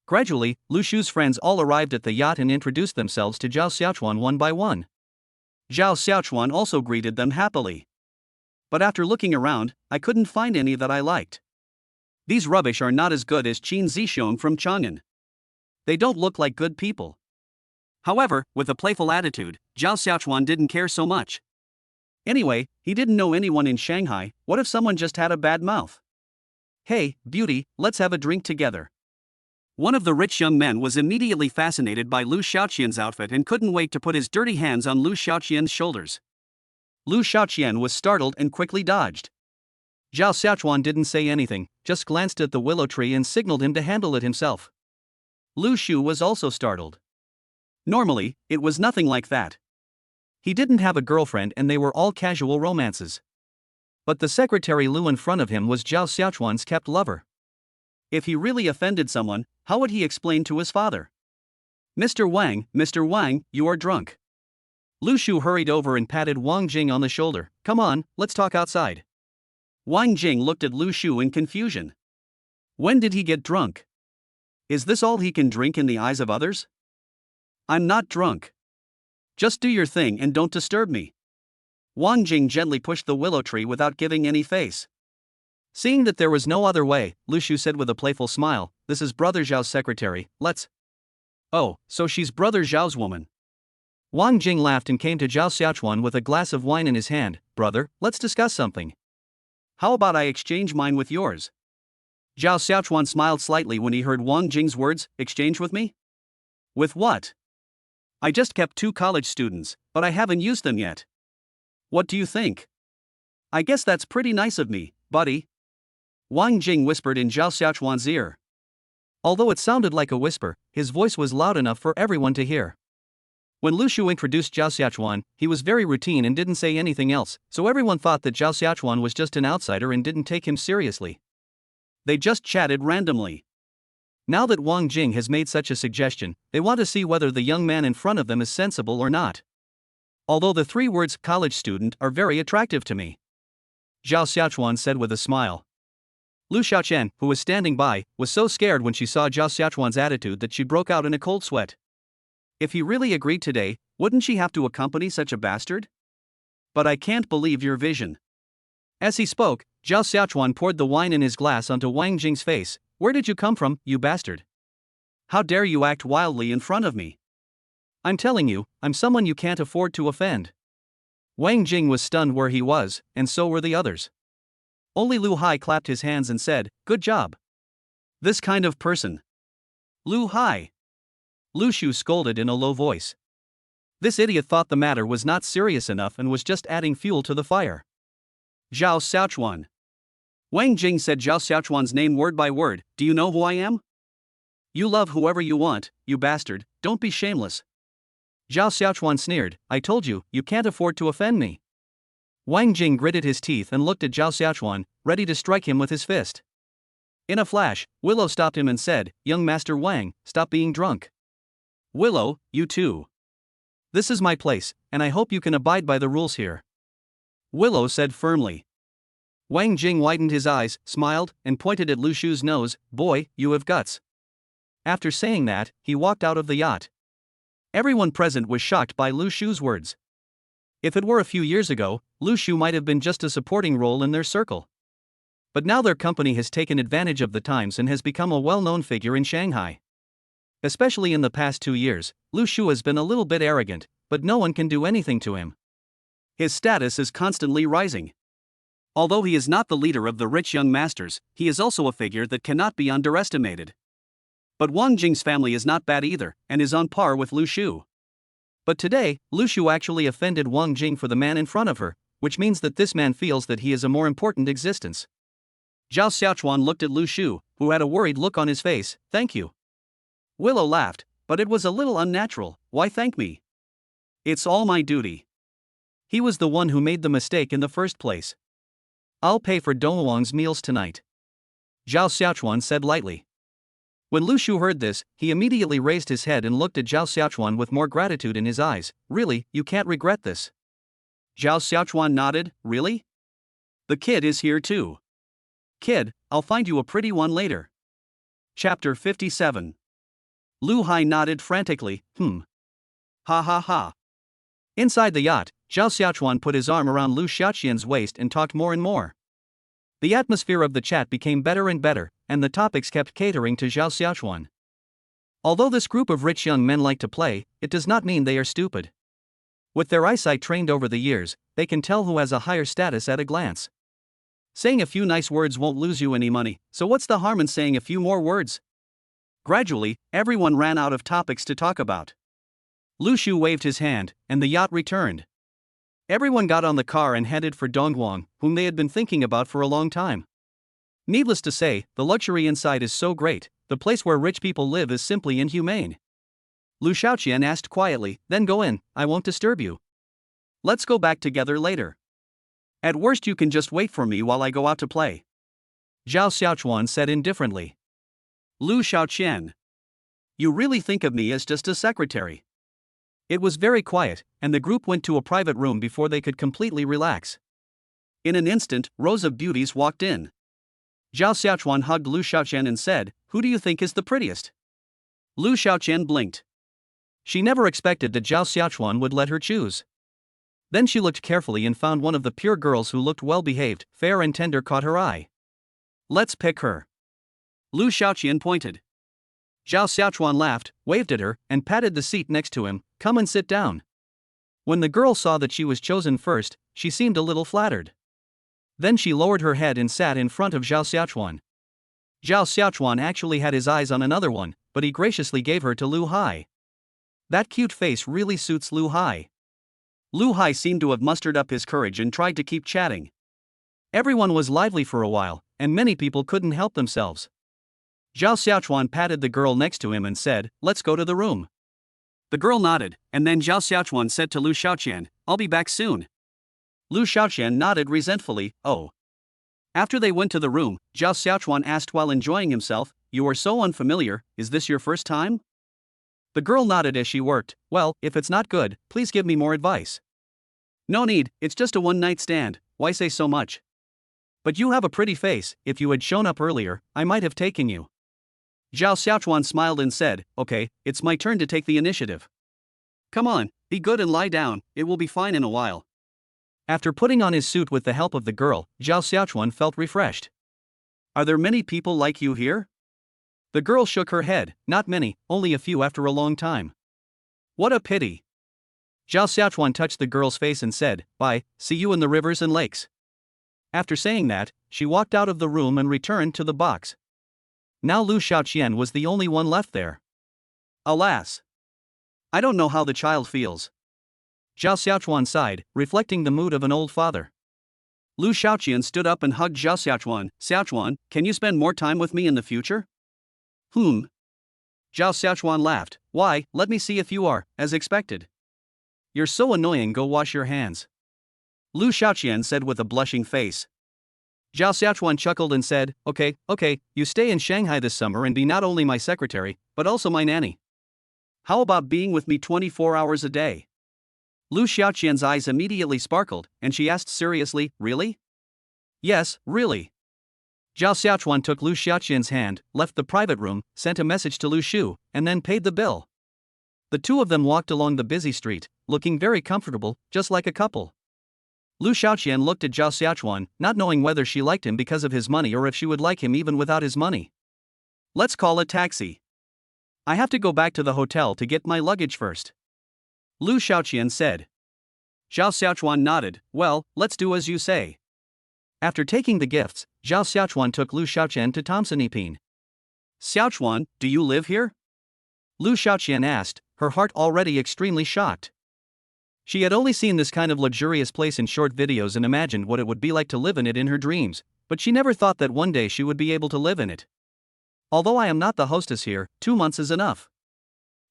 S1: Gradually, Lu Shu's friends all arrived at the yacht and introduced themselves to Zhao Xiaochuan one by one. Zhao Xiaochuan also greeted them happily. But after looking around, I couldn't find any that I liked. These rubbish are not as good as Qin Zishong from Chang'an. They don't look like good people. However, with a playful attitude, Zhao Xiaochuan didn't care so much. Anyway, he didn't know anyone in Shanghai. What if someone just had a bad mouth? "Hey, beauty, let's have a drink together." One of the rich young men was immediately fascinated by Lu Xiaoqian's outfit and couldn't wait to put his dirty hands on Lu Xiaoqian's shoulders. Lu Xiaoqian was startled and quickly dodged. Zhao Xiaochuan didn't say anything, just glanced at the willow tree and signaled him to handle it himself. Lu Shu was also startled. Normally, it was nothing like that.
S2: He didn't have a girlfriend and they were all casual romances. But the secretary Lu in front of him was Zhao Xiaochuan's kept lover.
S1: If he really offended someone, how would he explain to his father? Mr. Wang, you are drunk.
S2: Lu Shu hurried over and patted Wang Jing on the shoulder. Come on, let's talk outside.
S1: Wang Jing looked at Lu Shu in confusion. When did he get drunk? Is this all he can drink in the eyes of others? I'm not drunk. Just do your thing and don't disturb me. Wang Jing gently pushed the willow tree without giving any face.
S2: Seeing that there was no other way, Lu Shu said with a playful smile, this is Brother Zhao's secretary, let's.
S1: Oh, so she's Brother Zhao's woman.
S2: Wang Jing laughed and came to Zhao Xiaochuan with a glass of wine in his hand. Brother, let's discuss something.
S1: How about I exchange mine with yours? Zhao Xiaochuan smiled slightly when he heard Wang Jing's words, exchange with me? With what? I just kept 2 college students, but I haven't used them yet. What do you think? I guess that's pretty nice of me, buddy. Wang Jing whispered in Zhao Xiaochuan's ear.
S2: Although it sounded like a whisper, his voice was loud enough for everyone to hear. When Lu Shu introduced Zhao Xiaochuan, he was very routine and didn't say anything else, so everyone thought that Zhao Xiaochuan was just an outsider and didn't take him seriously.
S1: They just chatted randomly.
S2: Now that Wang Jing has made such a suggestion, they want to see whether the young man in front of them is sensible or not. Although the 3 words college student are very attractive to me. Zhao Xiaochuan said with a smile. Lu Xiaochen, who was standing by, was so scared when she saw Zhao Xiaochuan's attitude that she broke out in a cold sweat.
S1: If he really agreed today, wouldn't she have to accompany such a bastard? But I can't believe your vision.
S2: As he spoke, Zhao Xiaochuan poured the wine in his glass onto Wang Jing's face. Where did you come from, you bastard?
S1: How dare you act wildly in front of me?
S2: I'm telling you, I'm someone you can't afford to offend. Wang Jing was stunned where he was, and so were the others. Only Lu Hai clapped his hands and said, good job.
S1: This kind of person. Lu Hai.
S2: Lu Shu scolded in a low voice. This idiot thought the matter was not serious enough and was just adding fuel to the fire.
S1: Zhao Xiaochuan. Wang Jing said Zhao Xiaochuan's name word by word. Do you know who I am? You love whoever you want, you bastard, don't be shameless.
S2: Zhao Xiaochuan sneered, I told you, you can't afford to offend me. Wang Jing gritted his teeth and looked at Zhao Xiaochuan, ready to strike him with his fist. In a flash, Willow stopped him and said, young Master Wang, stop being drunk.
S1: Willow, you too.
S2: This is my place, and I hope you can abide by the rules here.
S1: Willow said firmly.
S2: Wang Jing widened his eyes, smiled, and pointed at Lu Shu's nose, boy, you have guts. After saying that, he walked out of the yacht. Everyone present was shocked by Lu Shu's words. If it were a few years ago, Lu Shu might have been just a supporting role in their circle. But now their company has taken advantage of the times and has become a well-known figure in Shanghai. Especially in the past 2 years, Lu Shu has been a little bit arrogant, but no one can do anything to him.
S1: His status is constantly rising. Although he is not the leader of the rich young masters, he is also a figure that cannot be underestimated. But Wang Jing's family is not bad either, and is on par with Lu Shu. But today, Lu Shu actually offended Wang Jing for the man in front of her, which means that this man feels that he is a more important existence. Zhao Xiaochuan looked at Lu Shu, who had a worried look on his face. Thank you. Willow laughed, but it was a little unnatural. Why thank me? It's all my duty.
S2: He was the one who made the mistake in the first place. I'll pay for Dongwang's meals tonight. Zhao Xiaochuan said lightly. When Lu Shu heard this, he immediately raised his head and looked at Zhao Xiaochuan with more gratitude in his eyes. Really, you can't regret this.
S1: Zhao Xiaochuan nodded, really? The kid is here too. Kid, I'll find you a pretty one later. Chapter 57. Lu Hai nodded frantically, Ha ha ha.
S2: Inside the yacht, Zhao Xiaochuan put his arm around Lu Xiaoqian's waist and talked more and more. The atmosphere of the chat became better and better, and the topics kept catering to Zhao Xiaochuan. Although this group of rich young men like to play, it does not mean they are stupid. With their eyesight trained over the years, they can tell who has a higher status at a glance.
S1: Saying a few nice words won't lose you any money, so what's the harm in saying a few more words? Gradually, everyone ran out of topics to talk about.
S2: Lu Shu waved his hand, and the yacht returned. Everyone got on the car and headed for Dongguang, whom they had been thinking about for a long time. Needless to say, the luxury inside is so great, the place where rich people live is simply inhumane. Lu Xiaoqian asked quietly, then go in, I won't disturb you.
S1: Let's go back together later. At worst, you can just wait for me while I go out to play.
S2: Zhao Xiaochuan said indifferently.
S1: Lu Xiaoqian. You really think of me as just a secretary?
S2: It was very quiet, and the group went to a private room before they could completely relax.
S1: In an instant, rows of beauties walked in. Zhao Xiaochuan hugged Lu Xiaoqian and said, "Who do you think is the prettiest?" Lu Xiaoqian blinked.
S2: She never expected that Zhao Xiaochuan would let her choose. Then she looked carefully and found one of the pure girls who looked well-behaved, fair and tender caught her eye.
S1: Let's pick her. Lu Xiaoqian pointed.
S2: Zhao Xiaochuan laughed, waved at her, and patted the seat next to him. Come and sit down. When the girl saw that she was chosen first, she seemed a little flattered. Then she lowered her head and sat in front of Zhao Xiaochuan. Zhao Xiaochuan actually had his eyes on another one, but he graciously gave her to Lu Hai. That cute face really suits Lu Hai.
S1: Lu Hai seemed to have mustered up his courage and tried to keep chatting.
S2: Everyone was lively for a while, and many people couldn't help themselves.
S1: Zhao Xiaochuan patted the girl next to him and said, "Let's go to the room." The girl nodded, and then Zhao Xiaochuan said to Lu Xiaoqian, "I'll be back soon." Lu Xiaoqian nodded resentfully, "Oh." After they went to the room, Zhao Xiaochuan asked while enjoying himself, "You are so unfamiliar, is this your first time?"
S2: The girl nodded as she worked. "Well, if it's not good, please give me more advice."
S1: "No need, it's just a one-night stand, why say so much?"
S2: "But you have a pretty face, if you had shown up earlier, I might have taken you."
S1: Zhao Xiaochuan smiled and said, "Okay, it's my turn to take the initiative. Come on, be good and lie down, it will be fine in a while."
S2: After putting on his suit with the help of the girl, Zhao Xiaochuan felt refreshed.
S1: "Are there many people like you here?"
S2: The girl shook her head. "Not many, only a few after a long time."
S1: "What a pity."
S2: Zhao Xiaochuan touched the girl's face and said, "Bye, see you in the rivers and lakes." After saying that, she walked out of the room and returned to the box. Now Lu Xiaoqian was the only one left there.
S1: Alas. I don't know how the child feels.
S2: Zhao Xiaochuan sighed, reflecting the mood of an old father.
S1: Lu Xiaoqian stood up and hugged Zhao Xiaochuan. "Xiaochuan, can you spend more time with me in the future?"
S2: Zhao
S1: Xiaochuan laughed. "Why, let me see if you are, as expected."
S2: "You're so annoying, go wash your hands,"
S1: Lu Xiaoqian said with a blushing face.
S2: Zhao Xiaochuan chuckled and said, Okay, you stay in Shanghai this summer and be not only my secretary, but also my nanny."
S1: "How about being with me 24 hours a day?" Lu Xiaoqian's eyes immediately sparkled, and she asked seriously, "Really?"
S2: "Yes, really." Zhao Xiaochuan took Lu Xiaoqian's hand, left the private room, sent a message to Lu Shu, and then paid the bill. The two of them walked along the busy street, looking very comfortable, just like a couple. Lu Xiaoqian looked at Zhao Xiaochuan, not knowing whether she liked him because of his money or if she would like him even without his money.
S1: "Let's call a taxi. I have to go back to the hotel to get my luggage first," Lu Xiaoqian said. Zhao Xiaochuan nodded. "Well, let's do as you say."
S2: After taking the gifts, Zhao Xiaochuan took Lu Xiaoqian to Consolidating.
S1: "Xiaochuan, do you live here?"
S2: Lu Xiaoqian asked, her heart already extremely shocked. She had only seen this kind of luxurious place in short videos and imagined what it would be like to live in it in her dreams, but she never thought that one day she would be able to live in it. "Although I am not the hostess here, 2 months is enough."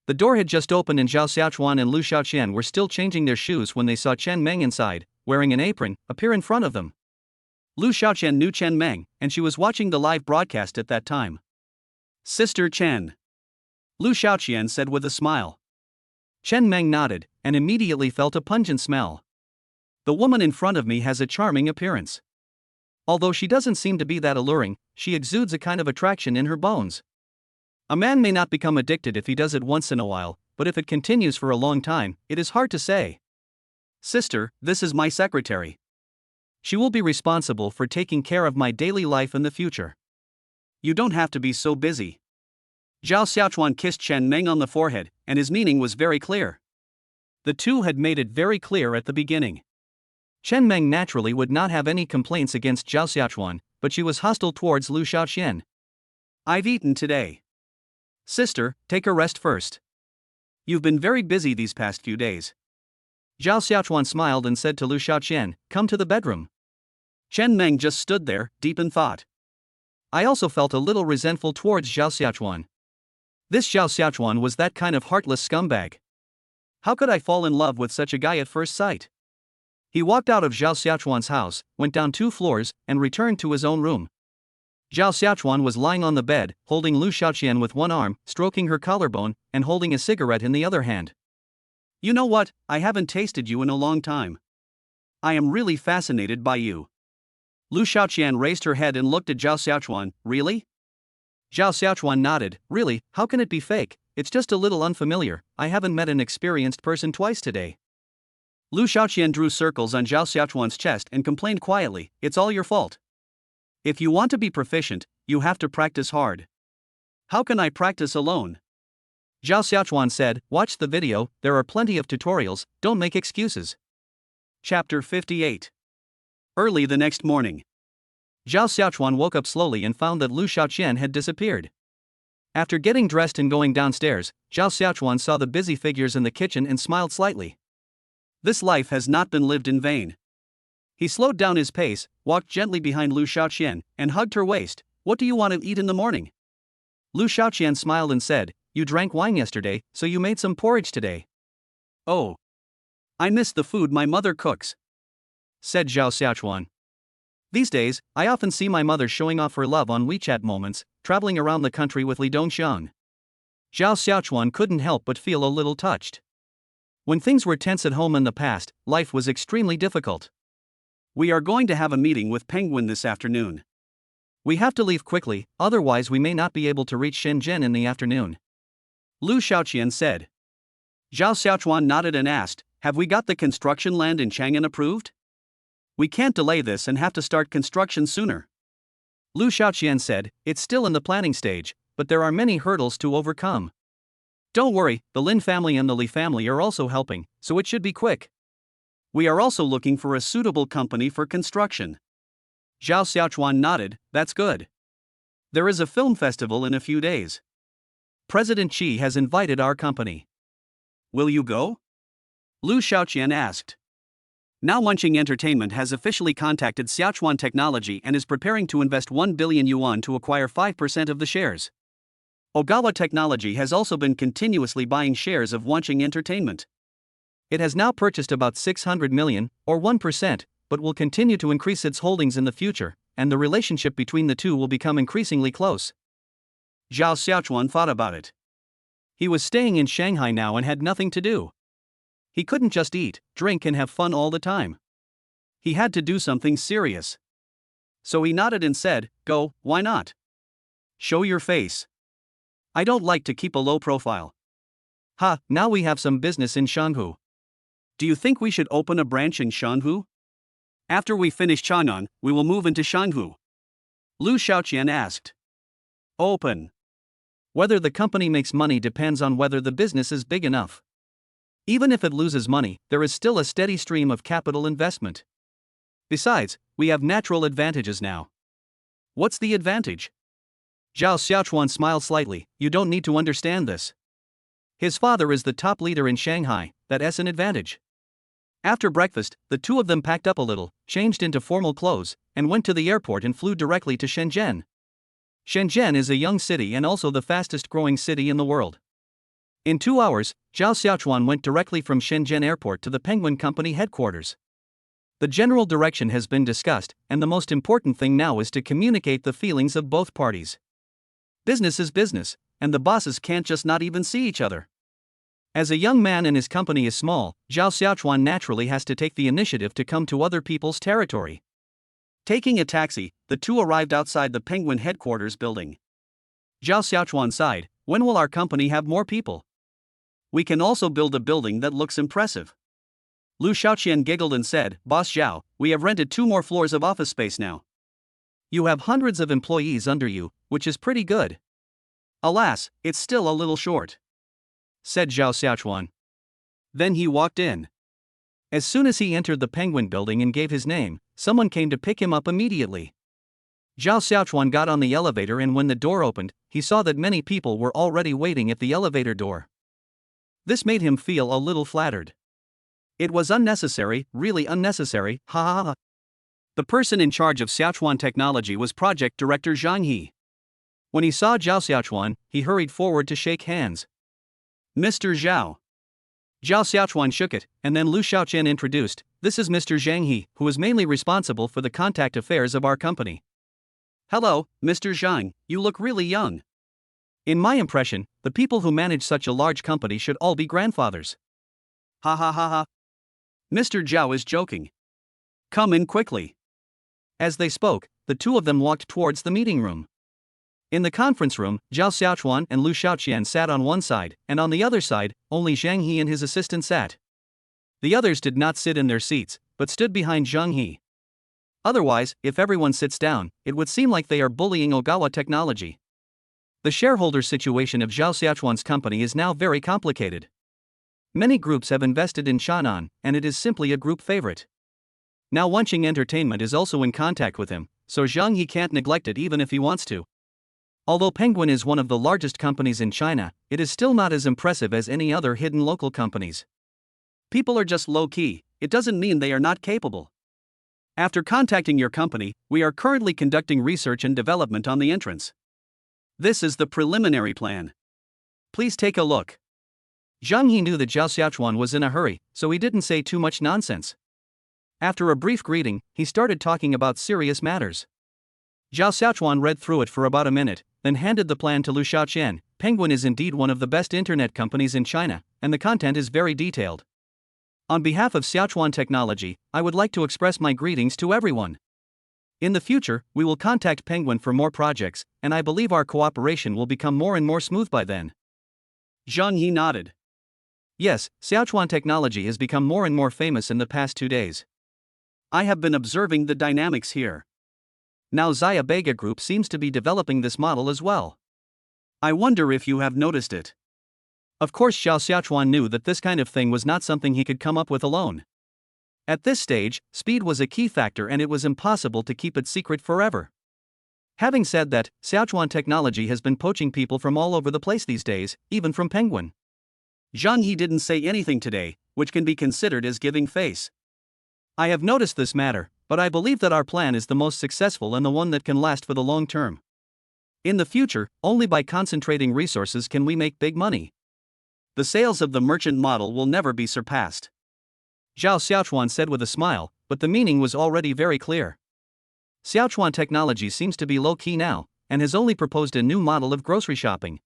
S2: The door had just opened and Zhao Xiaochuan and Lu Xiaoqian were still changing their shoes when they saw Chen Meng inside, wearing an apron, appear in front of them.
S1: Lu Xiaoqian knew Chen Meng, and she was watching the live broadcast at that time. "Sister Chen," Lu Xiaoqian said with a smile.
S2: Chen Meng nodded, and immediately felt a pungent smell. "The woman in front of me has a charming appearance. Although she doesn't seem to be that alluring, she exudes a kind of attraction in her bones. A man may not become addicted if he does it once in a while, but if it continues for a long time, it is hard to say."
S1: "Sister, this is my secretary.
S2: She will be responsible for taking care of my daily life in the future."
S1: "You don't have to be so busy." Zhao Xiaochuan kissed Chen Meng on the forehead, and his meaning was very clear. The two had made it very clear at the beginning. Chen Meng naturally would not have any complaints against Zhao Xiaochuan, but she was hostile towards Lu Xiaoqian. "I've eaten today. Sister, take a rest first. You've been very busy these past few days."
S2: Zhao Xiaochuan smiled and said to Lu Xiaoqian, "Come to the bedroom."
S1: Chen Meng just stood there, deep in thought.
S2: I also felt a little resentful towards Zhao Xiaochuan. This Zhao Xiaochuan was that kind of heartless scumbag. How could I fall in love with such a guy at first sight? He walked out of Zhao Xiaochuan's house, went down 2 floors, and returned to his own room. Zhao Xiaochuan was lying on the bed, holding Lu Xiaoqian with one arm, stroking her collarbone, and holding a cigarette in the other hand.
S1: You know what, I haven't tasted you in a long time. I am really fascinated by you. Lu Xiaoqian raised her head and looked at Zhao Xiaochuan. Really?
S2: Zhao Xiaochuan nodded. Really, how can it be fake? It's just a little unfamiliar. I haven't met an experienced person twice today.
S1: Lu Xiaoqian drew circles on Zhao Xiaochuan's chest and complained quietly, it's all your fault. If you want to be proficient, you have to practice hard. How can I practice alone?
S2: Zhao Xiaochuan said, watch the video, there are plenty of tutorials, don't make excuses.
S1: Chapter 58. Early the next morning.
S2: Zhao Xiaochuan woke up slowly and found that Lu Xiaoqian had disappeared. After getting dressed and going downstairs, Zhao Xiaochuan saw the busy figures in the kitchen and smiled slightly.
S1: This life has not been lived in vain. He slowed down his pace, walked gently behind Lu Xiaoqian, and hugged her waist. What do you want to eat in the morning?
S2: Lu Xiaoqian smiled and said, you drank wine yesterday, so you made some porridge today.
S1: Oh. I miss the food my mother cooks,
S2: said Zhao Xiaochuan. These days, I often see my mother showing off her love on WeChat moments, traveling around the country with Li Dongxiang. Zhao Xiaochuan couldn't help but feel a little touched. When things were tense at home in the past, life was extremely difficult.
S1: We are going to have a meeting with Penguin this afternoon.
S2: We have to leave quickly, otherwise we may not be able to reach Shenzhen in the afternoon.
S1: Lu Xiaoqian said. Zhao Xiaochuan nodded and asked, have we got the construction land in Chang'an approved? We can't delay this and have to start construction sooner.
S2: Lu Xiaoqian said, it's still in the planning stage, but there are many hurdles to overcome. Don't worry, the Lin family and the Li family are also helping, so it should be quick.
S1: We are also looking for a suitable company for construction. Zhao Xiaochuan nodded, that's good. There is a film festival in a few days.
S2: President Xi has invited our company.
S1: Will you go? Lu Xiaoqian asked. Now Munching Entertainment has officially contacted Xiaochuan Technology and is preparing to invest 1 billion yuan to acquire 5% of the shares. Ogawa Technology has also been continuously buying shares of Munching Entertainment.
S2: It has now purchased about 600 million, or 1%, but will continue to increase its holdings in the future, and the relationship between the two will become increasingly close.
S1: Zhao Xiaochuan thought about it.
S2: He was staying in Shanghai now and had nothing to do. He couldn't just eat, drink and have fun all the time.
S1: He had to do something serious. So he nodded and said, go, why not? Show your face. I don't like to keep a low profile.
S2: Ha, now we have some business in Shanhu.
S1: Do you think we should open a branch in Shanhu? After we finish Chang'an, we will move into Shanhu. Lu Xiaoqian asked. Open.
S2: Whether the company makes money depends on whether the business is big enough. Even if it loses money, there is still a steady stream of capital investment. Besides, we have natural advantages now.
S1: What's the advantage?
S2: Zhao Xiaochuan smiled slightly, you don't need to understand this. His father is the top leader in Shanghai, that's an advantage. After breakfast, the two of them packed up a little, changed into formal clothes, and went to the airport and flew directly to Shenzhen. Shenzhen is a young city and also the fastest growing city in the world. In 2 hours, Zhao Xiaochuan went directly from Shenzhen Airport to the Penguin Company headquarters. The general direction has been discussed, and the most important thing now is to communicate the feelings of both parties. Business is business, and the bosses can't just not even see each other. As a young man and his company is small, Zhao Xiaochuan naturally has to take the initiative to come to other people's territory.
S1: Taking a taxi, the two arrived outside the Penguin headquarters building. Zhao Xiaochuan sighed, when will our company have more people? We can also build a building that looks impressive. Lu Xiaoqian giggled and said, Boss Zhao, we have rented 2 more floors of office space now.
S2: You have hundreds of employees under you, which is pretty good.
S1: Alas, it's still a little short,
S2: said Zhao Xiaochuan.
S1: Then he walked in.
S2: As soon as he entered the Penguin building and gave his name, someone came to pick him up immediately. Zhao Xiaochuan got on the elevator, and when the door opened, he saw that many people were already waiting at the elevator door. This made him feel a little flattered.
S1: It was unnecessary, really unnecessary, ha ha ha. The person in charge of Xiaochuan Technology was Project Director Zhang He.
S2: When he saw Zhao Xiaochuan, he hurried forward to shake hands.
S1: Mr. Zhao.
S2: Zhao Xiaochuan shook it, and then Lu Xiaoqian introduced, "This is Mr. Zhang He, who is mainly responsible for the contact affairs of our company."
S1: Hello, Mr. Zhang, you look really young.
S2: In my impression, the people who manage such a large company should all be grandfathers.
S1: Ha ha ha ha. Mr. Zhao is joking. Come in quickly.
S2: As they spoke, the two of them walked towards the meeting room. In the conference room, Zhao Xiaochuan and Lu Xiaoqian sat on one side, and on the other side, only Zhang He and his assistant sat. The others did not sit in their seats, but stood behind Zhang He. Otherwise, if everyone sits down, it would seem like they are bullying Ogawa Technology. The shareholder situation of Zhao Xiaochuan's company is now very complicated. Many groups have invested in Shannon, and it is simply a group favorite. Now Wenqing Entertainment is also in contact with him, so Zhang He can't neglect it even if he wants to. Although Penguin is one of the largest companies in China, it is still not as impressive as any other hidden local companies.
S1: People are just low-key, it doesn't mean they are not capable. After contacting your company, we are currently conducting research and development on the entrance. This is the preliminary plan. Please take a look.
S2: Zhang He knew that Zhao Xiaochuan was in a hurry, so he didn't say too much nonsense. After a brief greeting, he started talking about serious matters. Zhao Xiaochuan read through it for about a minute, then handed the plan to Lu Xiaoqian. Penguin is indeed one of the best internet companies in China, and the content is very detailed. On behalf of Xiaochuan Technology, I would like to express my greetings to everyone. In the future, we will contact Penguin for more projects, and I believe our cooperation will become more and more smooth by then.
S1: Zhang He nodded.
S2: Yes, Xiaochuan Technology has become more and more famous in the past 2 days.
S1: I have been observing the dynamics here.
S2: Now Zaya Bega Group seems to be developing this model as well.
S1: I wonder if you have noticed it.
S2: Of course Zhao Xiaochuan knew that this kind of thing was not something he could come up with alone. At this stage, speed was a key factor and it was impossible to keep it secret forever. Having said that, Xiaochuan Technology has been poaching people from all over the place these days, even from Penguin.
S1: Zhang He didn't say anything today, which can be considered as giving face.
S2: I have noticed this matter, but I believe that our plan is the most successful and the one that can last for the long term. In the future, only by concentrating resources can we make big money.
S1: The sales of the merchant model will never be surpassed.
S2: Zhao Xiaochuan said with a smile, but the meaning was already very clear. Xiaochuan Technology seems to be low-key now, and has only proposed a new model of grocery shopping.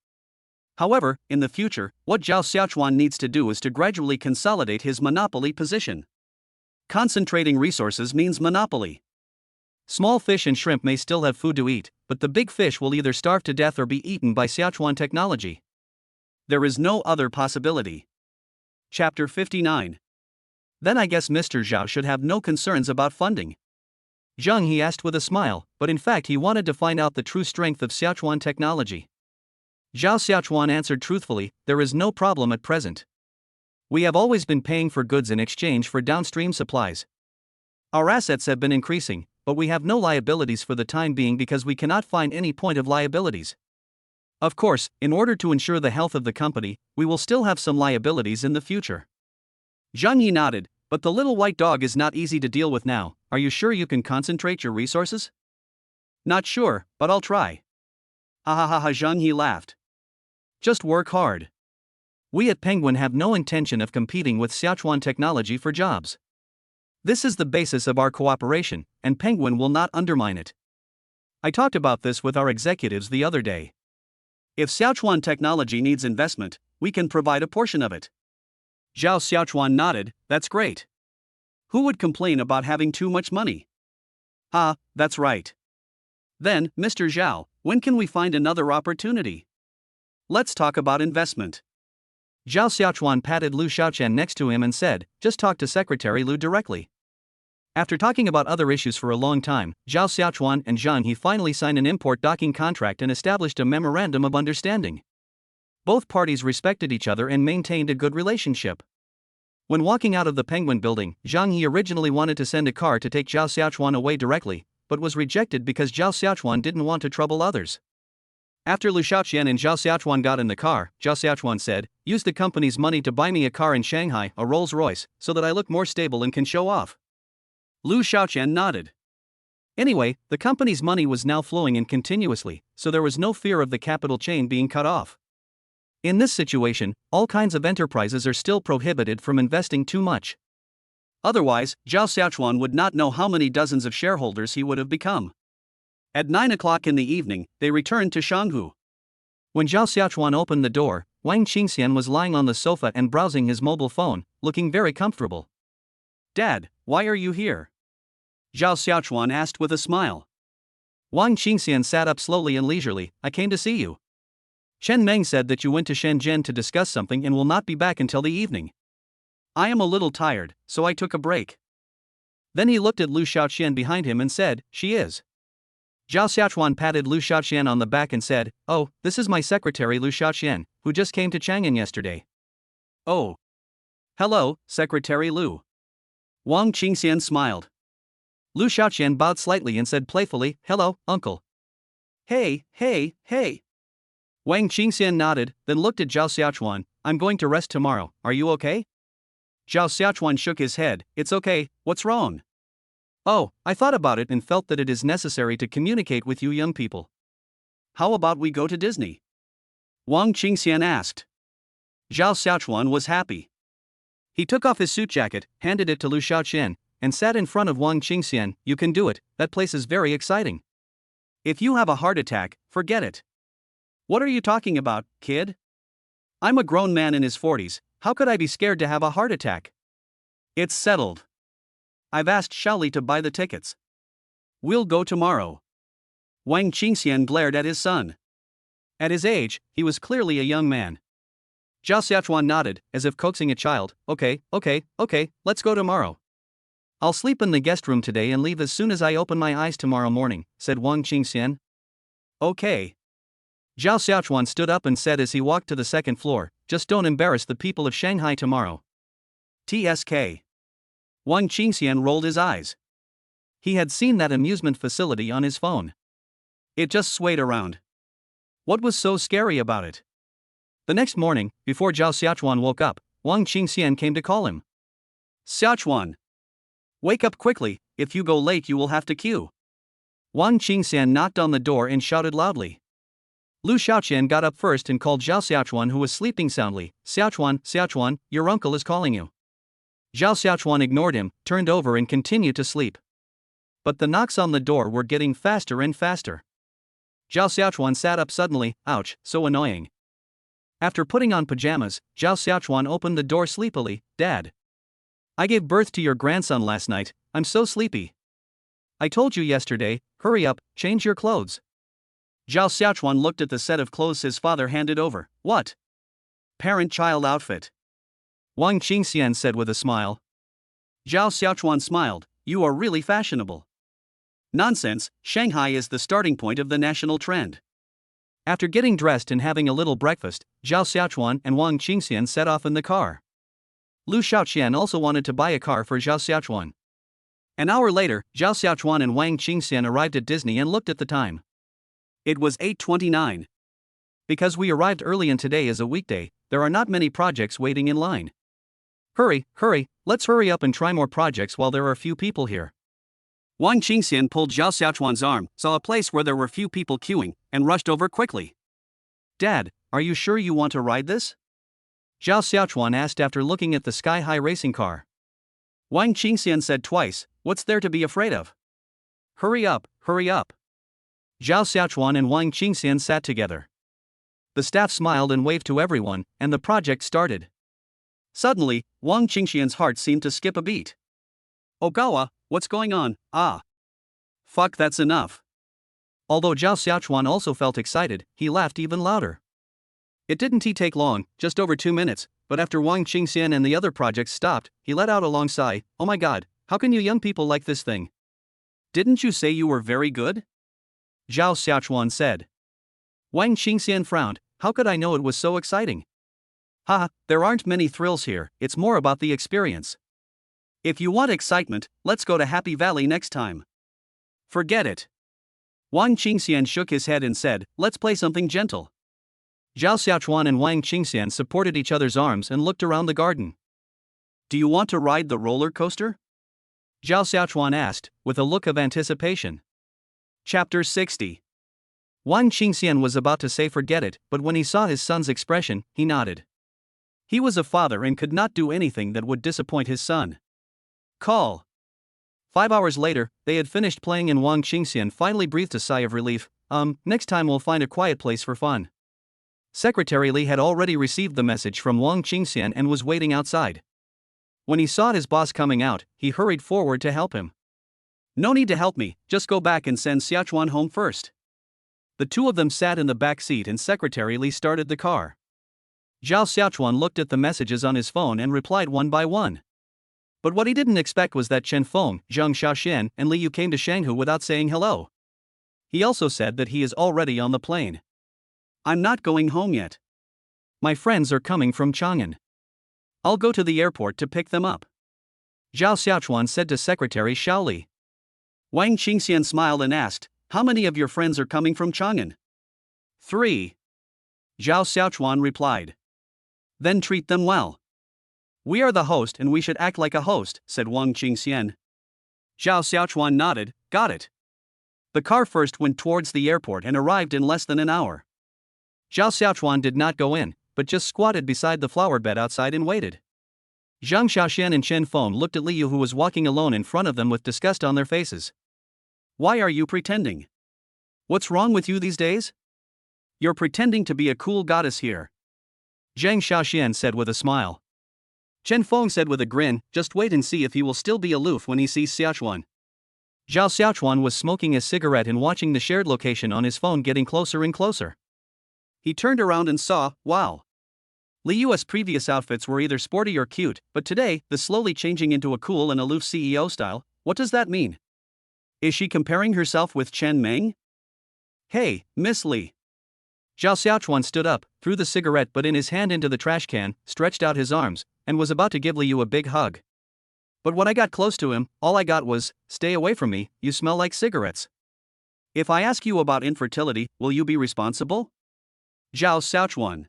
S1: However, in the future, what Zhao Xiaochuan needs to do is to gradually consolidate his monopoly position. Concentrating resources means monopoly.
S2: Small fish and shrimp may still have food to eat, but the big fish will either starve to death or be eaten by Xiaochuan Technology.
S1: There is no other possibility. Chapter 59.
S2: Then I guess Mr. Zhao should have no concerns about funding. Zhang He asked with a smile, but in fact he wanted to find out the true strength of Xiaochuan Technology. Zhao Xiaochuan answered truthfully, "There is no problem at present. We have always been paying for goods in exchange for downstream supplies. Our assets have been increasing, but we have no liabilities for the time being because we cannot find any point of liabilities. Of course, in order to ensure the health of the company, we will still have some liabilities in the future."
S1: Zhang He nodded, "But the little white dog is not easy to deal with now. Are you sure you can concentrate your resources?"
S2: "Not sure, but I'll try."
S1: Ha. Zhang He laughed.
S2: "Just work hard. We at Penguin have no intention of competing with Xiaochuan Technology for jobs. This is the basis of our cooperation, and Penguin will not undermine it. I talked about this with our executives the other day.
S1: If Xiaochuan Technology needs investment, we can provide a portion of it." Zhao Xiaochuan nodded, "That's great. Who would complain about having too much money?"
S2: "Ah, that's right."
S1: "Then, Mr. Zhao, when can we find another opportunity? Let's talk about investment."
S2: Zhao Xiaochuan patted Lu Xiaoqian next to him and said, "Just talk to Secretary Lu directly." After talking about other issues for a long time, Zhao Xiaochuan and Zhang He finally signed an import docking contract and established a memorandum of understanding. Both parties respected each other and maintained a good relationship. When walking out of the Penguin building, Zhang He originally wanted to send a car to take Zhao Xiaochuan away directly, but was rejected because Zhao Xiaochuan didn't want to trouble others. After Lu Xiaoqian and Zhao Xiaochuan got in the car, Zhao Xiaochuan said, "Use the company's money to buy me a car in Shanghai, a Rolls-Royce, so that I look more stable and can show off."
S1: Lu Xiaoqian nodded.
S2: Anyway, the company's money was now flowing in continuously, so there was no fear of the capital chain being cut off. In this situation, all kinds of enterprises are still prohibited from investing too much.
S1: Otherwise, Zhao Xiaochuan would not know how many dozens of shareholders he would have become. At 9 o'clock in the evening, they returned to Shanghu.
S2: When Zhao Xiaochuan opened the door, Wang Qingxian was lying on the sofa and browsing his mobile phone, looking very comfortable.
S1: "Dad, why are you here?" Zhao Xiaochuan asked with a smile.
S2: Wang Qingxian sat up slowly and leisurely. "I came to see you. Chen Meng said that you went to Shenzhen to discuss something and will not be back until the evening."
S1: "I am a little tired, so I took a break."
S2: Then he looked at Lu Xiaoqian behind him and said, "She is." Zhao Xiaochuan patted Lu Xiaoqian on the back and said, "Oh, this is my secretary Lu Xiaoqian, who just came to Chang'an yesterday."
S1: "Oh. Hello, Secretary Lu." Wang Qingxian smiled.
S2: Lu Xiaoqian bowed slightly and said playfully, "Hello, uncle."
S1: Hey.
S2: Wang Qingxian nodded, then looked at Zhao Xiaochuan. "I'm going to rest tomorrow, are you okay?"
S1: Zhao Xiaochuan shook his head. "It's okay, what's wrong?"
S2: "Oh, I thought about it and felt that it is necessary to communicate with you young people."
S1: "How about we go to Disney?" Wang Qingxian asked. Zhao Xiaochuan was happy.
S2: He took off his suit jacket, handed it to Lu Xiaoqian, and sat in front of Wang Qingxian. "You can do it, that place is very exciting."
S1: "If you have a heart attack, forget it." "What are you talking about, kid? I'm a grown man in his 40s, how could I be scared to have a heart attack?" "It's settled. I've asked Shaoli to buy the tickets. We'll go tomorrow." Wang Qingxian glared at his son. At his age, he was clearly a young man.
S2: Zhao Xiaochuan nodded, as if coaxing a child. Okay, let's go tomorrow." "I'll sleep in the guest room today and leave as soon as I open my eyes tomorrow morning," said Wang Qingxian.
S1: "Okay."
S2: Zhao Xiaochuan stood up and said as he walked to the second floor, "Just don't embarrass the people of Shanghai tomorrow."
S1: TSK. Wang Qingxian rolled his eyes.
S2: He had seen that amusement facility on his phone.
S1: It just swayed around. What was so scary about it?
S2: The next morning, before Zhao Xiaochuan woke up, Wang Qingxian came to call him.
S1: "Xiaochuan, wake up quickly, if you go late you will have to queue."
S2: Wang Qingxian knocked on the door and shouted loudly. Lu Xiaoqian got up first and called Zhao Xiaochuan, who was sleeping soundly. Xiaochuan, your uncle is calling you." Zhao Xiaochuan ignored him, turned over and continued to sleep. But the knocks on the door were getting faster and faster. Zhao Xiaochuan sat up suddenly. Ouch, so annoying. After putting on pajamas, Zhao Xiaochuan opened the door sleepily. "Dad. I gave birth to your grandson last night, I'm so sleepy." "I told you yesterday, hurry up, change your clothes."
S1: Zhao Xiaochuan looked at the set of clothes his father handed over. "What? Parent-child outfit?"
S2: Wang Qingxian said with a smile.
S1: Zhao Xiaochuan smiled. "You are really fashionable." "Nonsense, Shanghai is the starting point of the national trend."
S2: After getting dressed and having a little breakfast, Zhao Xiaochuan and Wang Qingxian set off in the car. Lu Xiaoqian also wanted to buy a car for Zhao Xiaochuan. An hour later, Zhao Xiaochuan and Wang Qingxian arrived at Disney and looked at the time.
S1: It was 8:29.
S2: "Because we arrived early and today is a weekday, there are not many projects waiting in line." Hurry, let's hurry up and try more projects while there are few people here."
S1: Wang Qingxian pulled Zhao Xiaochuan's arm, saw a place where there were few people queuing, and rushed over quickly.
S2: "Dad, are you sure you want to ride this?" Zhao Xiaochuan asked after looking at the sky-high racing car.
S1: Wang Qingxian said twice, "What's there to be afraid of? Hurry up."
S2: Zhao Xiaochuan and Wang Qingxian sat together. The staff smiled and waved to everyone, and the project started.
S1: Suddenly, Wang Qingxian's heart seemed to skip a beat. "Ogawa, what's going on? Fuck, that's enough."
S2: Although Zhao Xiaochuan also felt excited, he laughed even louder. It didn't take long, just over 2 minutes, but after Wang Qingxian and the other projects stopped, he let out a long sigh. "Oh my god, how can you young people like this thing?"
S1: "Didn't you say you were very good?"
S2: Zhao Xiaochuan said. Wang Qingxian frowned. "How could I know it was so exciting?"
S1: "Haha, there aren't many thrills here, it's more about the experience. If you want excitement, let's go to Happy Valley next time." "Forget it." Wang Qingxian shook his head and said, "Let's play something gentle."
S2: Zhao Xiaochuan and Wang Qingxian supported each other's arms and looked around the garden.
S1: "Do you want to ride the roller coaster?"
S2: Zhao Xiaochuan asked, with a look of anticipation.
S1: Chapter 60.
S2: Wang Qingxian was about to say forget it, but when he saw his son's expression, he nodded. He was a father and could not do anything that would disappoint his son. Call. 5 hours later, they had finished playing and Wang Qingxian finally breathed a sigh of relief. Next time we'll find a quiet place for fun. Secretary Li had already received the message from Wang Qingxian and was waiting outside. When he saw his boss coming out, he hurried forward to help him.
S1: No need to help me, just go back and send Xiaochuan home first.
S2: The two of them sat in the back seat and Secretary Li started the car. Zhao Xiaochuan looked at the messages on his phone and replied one by one. But what he didn't expect was that Chen Feng, Zhang Xiaoxian, and Li Yu came to Shanghu without saying hello. He also said that he is already on the plane.
S1: I'm not going home yet.
S2: My friends are coming from Chang'an. I'll go to the airport to pick them up. Zhao Xiaochuan said to Secretary Xiao Li.
S1: Wang Qingxian smiled and asked, how many of your friends are coming from Chang'an?
S2: 3.
S1: Zhao Xiaochuan replied. Then treat them well.
S2: We are the host and we should act like a host, said Wang Qingxian.
S1: Zhao Xiaochuan nodded, got it.
S2: The car first went towards the airport and arrived in less than an hour. Zhao Xiaochuan did not go in, but just squatted beside the flower bed outside and waited. Zhang Xiaoxian and Chen Feng looked at Li Yu who was walking alone in front of them with disgust on their faces.
S1: Why are you pretending? What's wrong with you these days? You're pretending to be a cool goddess here.
S2: Zhang Xiaoxian said with a smile.
S1: Chen Feng said with a grin, just wait and see if he will still be aloof when he sees Xiaochuan.
S2: Zhao Xiaochuan was smoking a cigarette and watching the shared location on his phone getting closer and closer.
S1: He turned around and saw, wow. Li Yu's previous outfits were either sporty or cute, but today, the slowly changing into a cool and aloof CEO style, what does that mean? Is she comparing herself with Chen Meng? Hey, Miss Li.
S2: Zhao Xiaochuan stood up, threw the cigarette butt in his hand into the trash can, stretched out his arms, and was about to give Li Yu a big hug. But when I got close to him, all I got was, stay away from me, you smell like cigarettes.
S1: If I ask you about infertility, will you be responsible? Zhao Xiaochuan.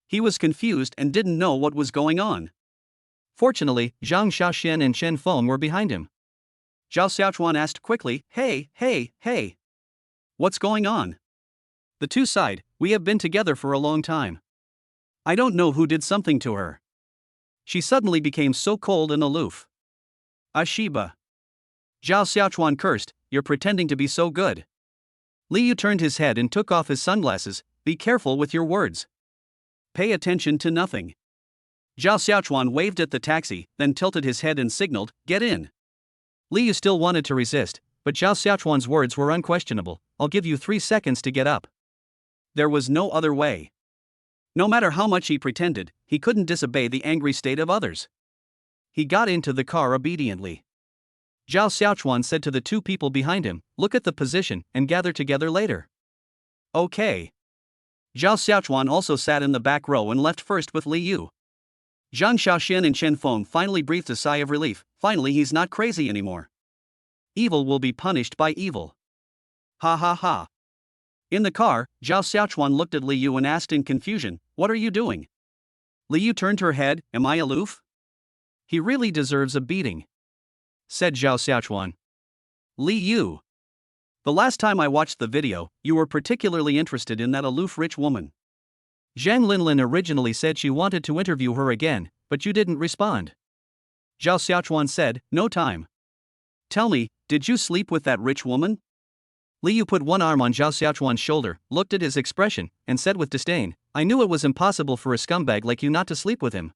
S1: He was confused and didn't know what was going on.
S2: Fortunately, Zhang Xiaoxian and Chen Feng were behind him.
S1: Zhao Xiaochuan asked quickly, hey. What's going on?
S2: The two sighed, we have been together for a long time.
S1: I don't know who did something to her. She suddenly became so cold and aloof. Ashiba.
S2: Zhao Xiaochuan cursed, you're pretending to be so good. Li Yu turned his head and took off his sunglasses, be careful with your words.
S1: Pay attention to nothing. Zhao Xiaochuan waved at the taxi, then tilted his head and signaled, get in.
S2: Li Yu still wanted to resist, but Zhao Xiaochuan's words were unquestionable, I'll give you 3 seconds to get up.
S1: There was no other way. No matter how much he pretended, he couldn't disobey the angry state of others. He got into the car obediently.
S2: Zhao Xiaochuan said to the two people behind him, look at the position and gather together later.
S1: Okay. Zhao Xiaochuan also sat in the back row and left first with Li Yu. Zhang Xiaoxian and Chen Feng finally breathed a sigh of relief, finally he's not crazy anymore. Evil will be punished by evil. Ha ha ha. In the car, Zhao Xiaochuan looked at Li Yu and asked in confusion, what are you doing? Li Yu turned her head, am I aloof?
S2: He really deserves a beating, said Zhao Xiaochuan.
S1: Li Yu. The last time I watched the video, you were particularly interested in that aloof rich woman.
S2: Zhang Linlin originally said she wanted to interview her again, but you didn't respond.
S1: Zhao Xiaochuan said, no time. Tell me, did you sleep with that rich woman?
S2: Li Yu put one arm on Zhao Xiaochuan's shoulder, looked at his expression, and said with disdain, I knew it was impossible for a scumbag like you not to sleep with him.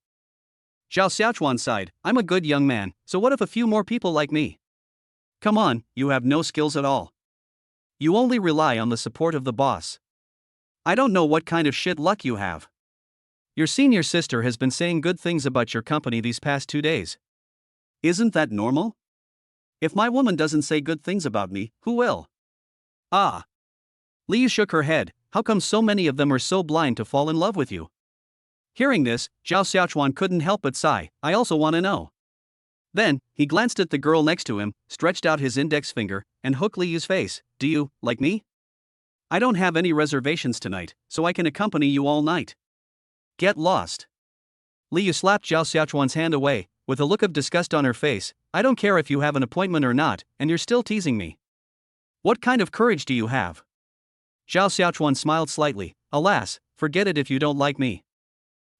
S1: Zhao Xiaochuan sighed, I'm a good young man, so what if a few more people like me? Come on, you have no skills at all. You only rely on the support of the boss. I don't know what kind of shit luck you have.
S2: Your senior sister has been saying good things about your company these past 2 days.
S1: Isn't that normal? If my woman doesn't say good things about me, who will? Ah.
S2: Li Yu shook her head, how come so many of them are so blind to fall in love with you?
S1: Hearing this, Zhao Xiaochuan couldn't help but sigh, I also want to know. Then, he glanced at the girl next to him, stretched out his index finger, and hooked Li Yu's face, do you, like me? I don't have any reservations tonight, so I can accompany you all night. Get lost.
S2: Li Yu slapped Zhao Xiaochuan's hand away, with a look of disgust on her face, I don't care if you have an appointment or not, and you're still teasing me.
S1: What kind of courage do you have?
S2: Zhao Xiaochuan smiled slightly. Alas, forget it if you don't like me.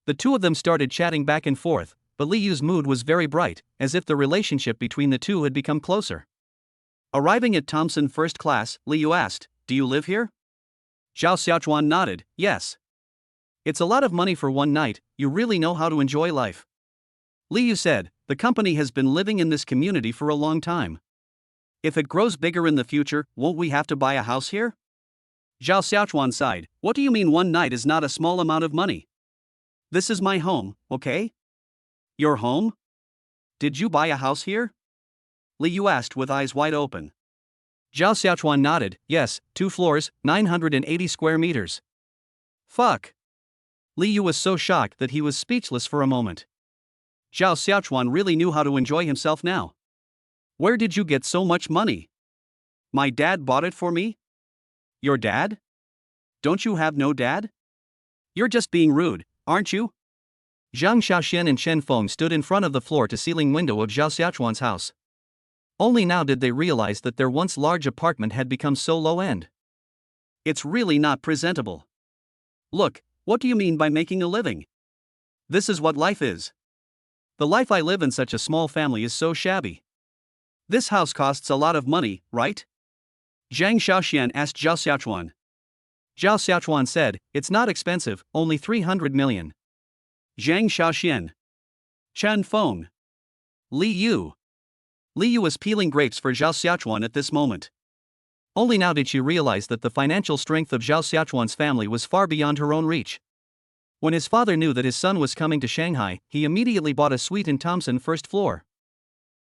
S2: The two of them started chatting back and forth, but Li Yu's mood was very bright, as if the relationship between the two had become closer.
S1: Arriving at Thompson first class, Li Yu asked, "Do you live here?"
S2: Zhao Xiaochuan nodded, yes.
S1: It's a lot of money for one night, you really know how to enjoy life.
S2: Li Yu said, the company has been living in this community for a long time.
S1: If it grows bigger in the future, won't we have to buy a house here?
S2: Zhao Xiaochuan sighed.
S1: What do you mean one night is not a small amount of money? This is my home, okay?
S2: Your home?
S1: Did you buy a house here? Li Yu asked with eyes wide open.
S2: Zhao Xiaochuan nodded, yes, 2 floors, 980 square meters.
S1: Fuck.
S2: Li Yu was so shocked that he was speechless for a moment.
S1: Zhao Xiaochuan really knew how to enjoy himself now. Where did you get so much money? My dad bought it for me?
S2: Your dad?
S1: Don't you have no dad? You're just being rude, aren't you?
S2: Zhang Xiaoxian and Chen Feng stood in front of the floor-to-ceiling window of Zhao Xiaochuan's house. Only now did they realize that their once large apartment had become so low-end.
S1: It's really not presentable. Look, what do you mean by making a living? This is what life is.
S2: The life I live in such a small family is so shabby.
S1: This house costs a lot of money, right? Zhang Xiaoxian asked Zhao Xiaochuan.
S2: Zhao Xiaochuan said, it's not expensive, only 300 million.
S1: Zhang Xiaoxian. Chen Feng.
S2: Li Yu.
S1: Li Yu was peeling grapes for Zhao Xiaochuan at this moment.
S2: Only now did she realize that the financial strength of Zhao Xiaochuan's family was far beyond her own reach. When his father knew that his son was coming to Shanghai, he immediately bought a suite in Thompson first floor.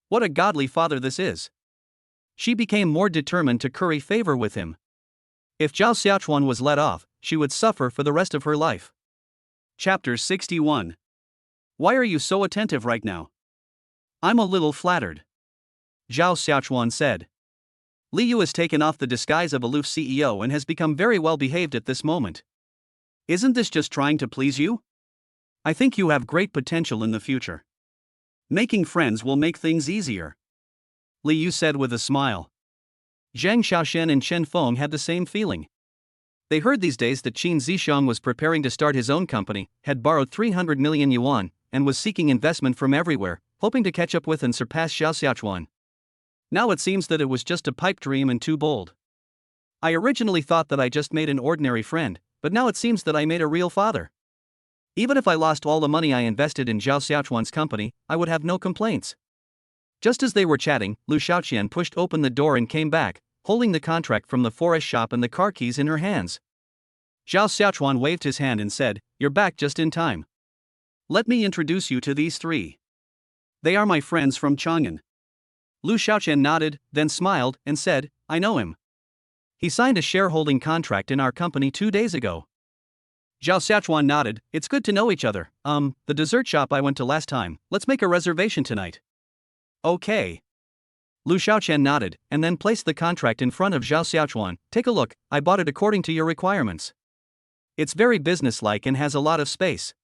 S1: What a godly father this is.
S2: She became more determined to curry favor with him. If Zhao Xiaochuan was let off, she would suffer for the rest of her life.
S1: Chapter 61. Why are you so attentive right now?
S2: I'm a little flattered. Zhao Xiaochuan said.
S1: Li Yu has taken off the disguise of aloof CEO and has become very well behaved at this moment. Isn't this just trying to please you?
S2: I think you have great potential in the future.
S1: Making friends will make things easier.
S2: Li Yu said with a smile. Zhang Xiaoxian and Chen Feng had the same feeling. They heard these days that Qin Zhixiang was preparing to start his own company, had borrowed 300 million yuan, and was seeking investment from everywhere, hoping to catch up with and surpass Zhao Xiaochuan. Now it seems that it was just a pipe dream and too bold. I originally thought that I just made an ordinary friend, but now it seems that I made a real father. Even if I lost all the money I invested in Zhao Xiaochuan's company, I would have no complaints. Just as they were chatting, Lu Xiaoqian pushed open the door and came back, holding the contract from the forest shop and the car keys in her hands. Zhao Xiaochuan waved his hand and said, "You're back just in time.
S1: Let me introduce you to these three. They are my friends from Chang'an."
S2: Lu Xiaoqian nodded, then smiled, and said, "I know him. He signed a shareholding contract in our company 2 days ago."
S1: Zhao Xiaochuan nodded, "It's good to know each other.
S2: The dessert shop I went to last time, let's make a reservation tonight."
S1: Okay.
S2: Lu Xiaoqian nodded, and then placed the contract in front of Zhao Xiaochuan. "Take a look, I bought it according to your requirements. It's very businesslike and has a lot of space."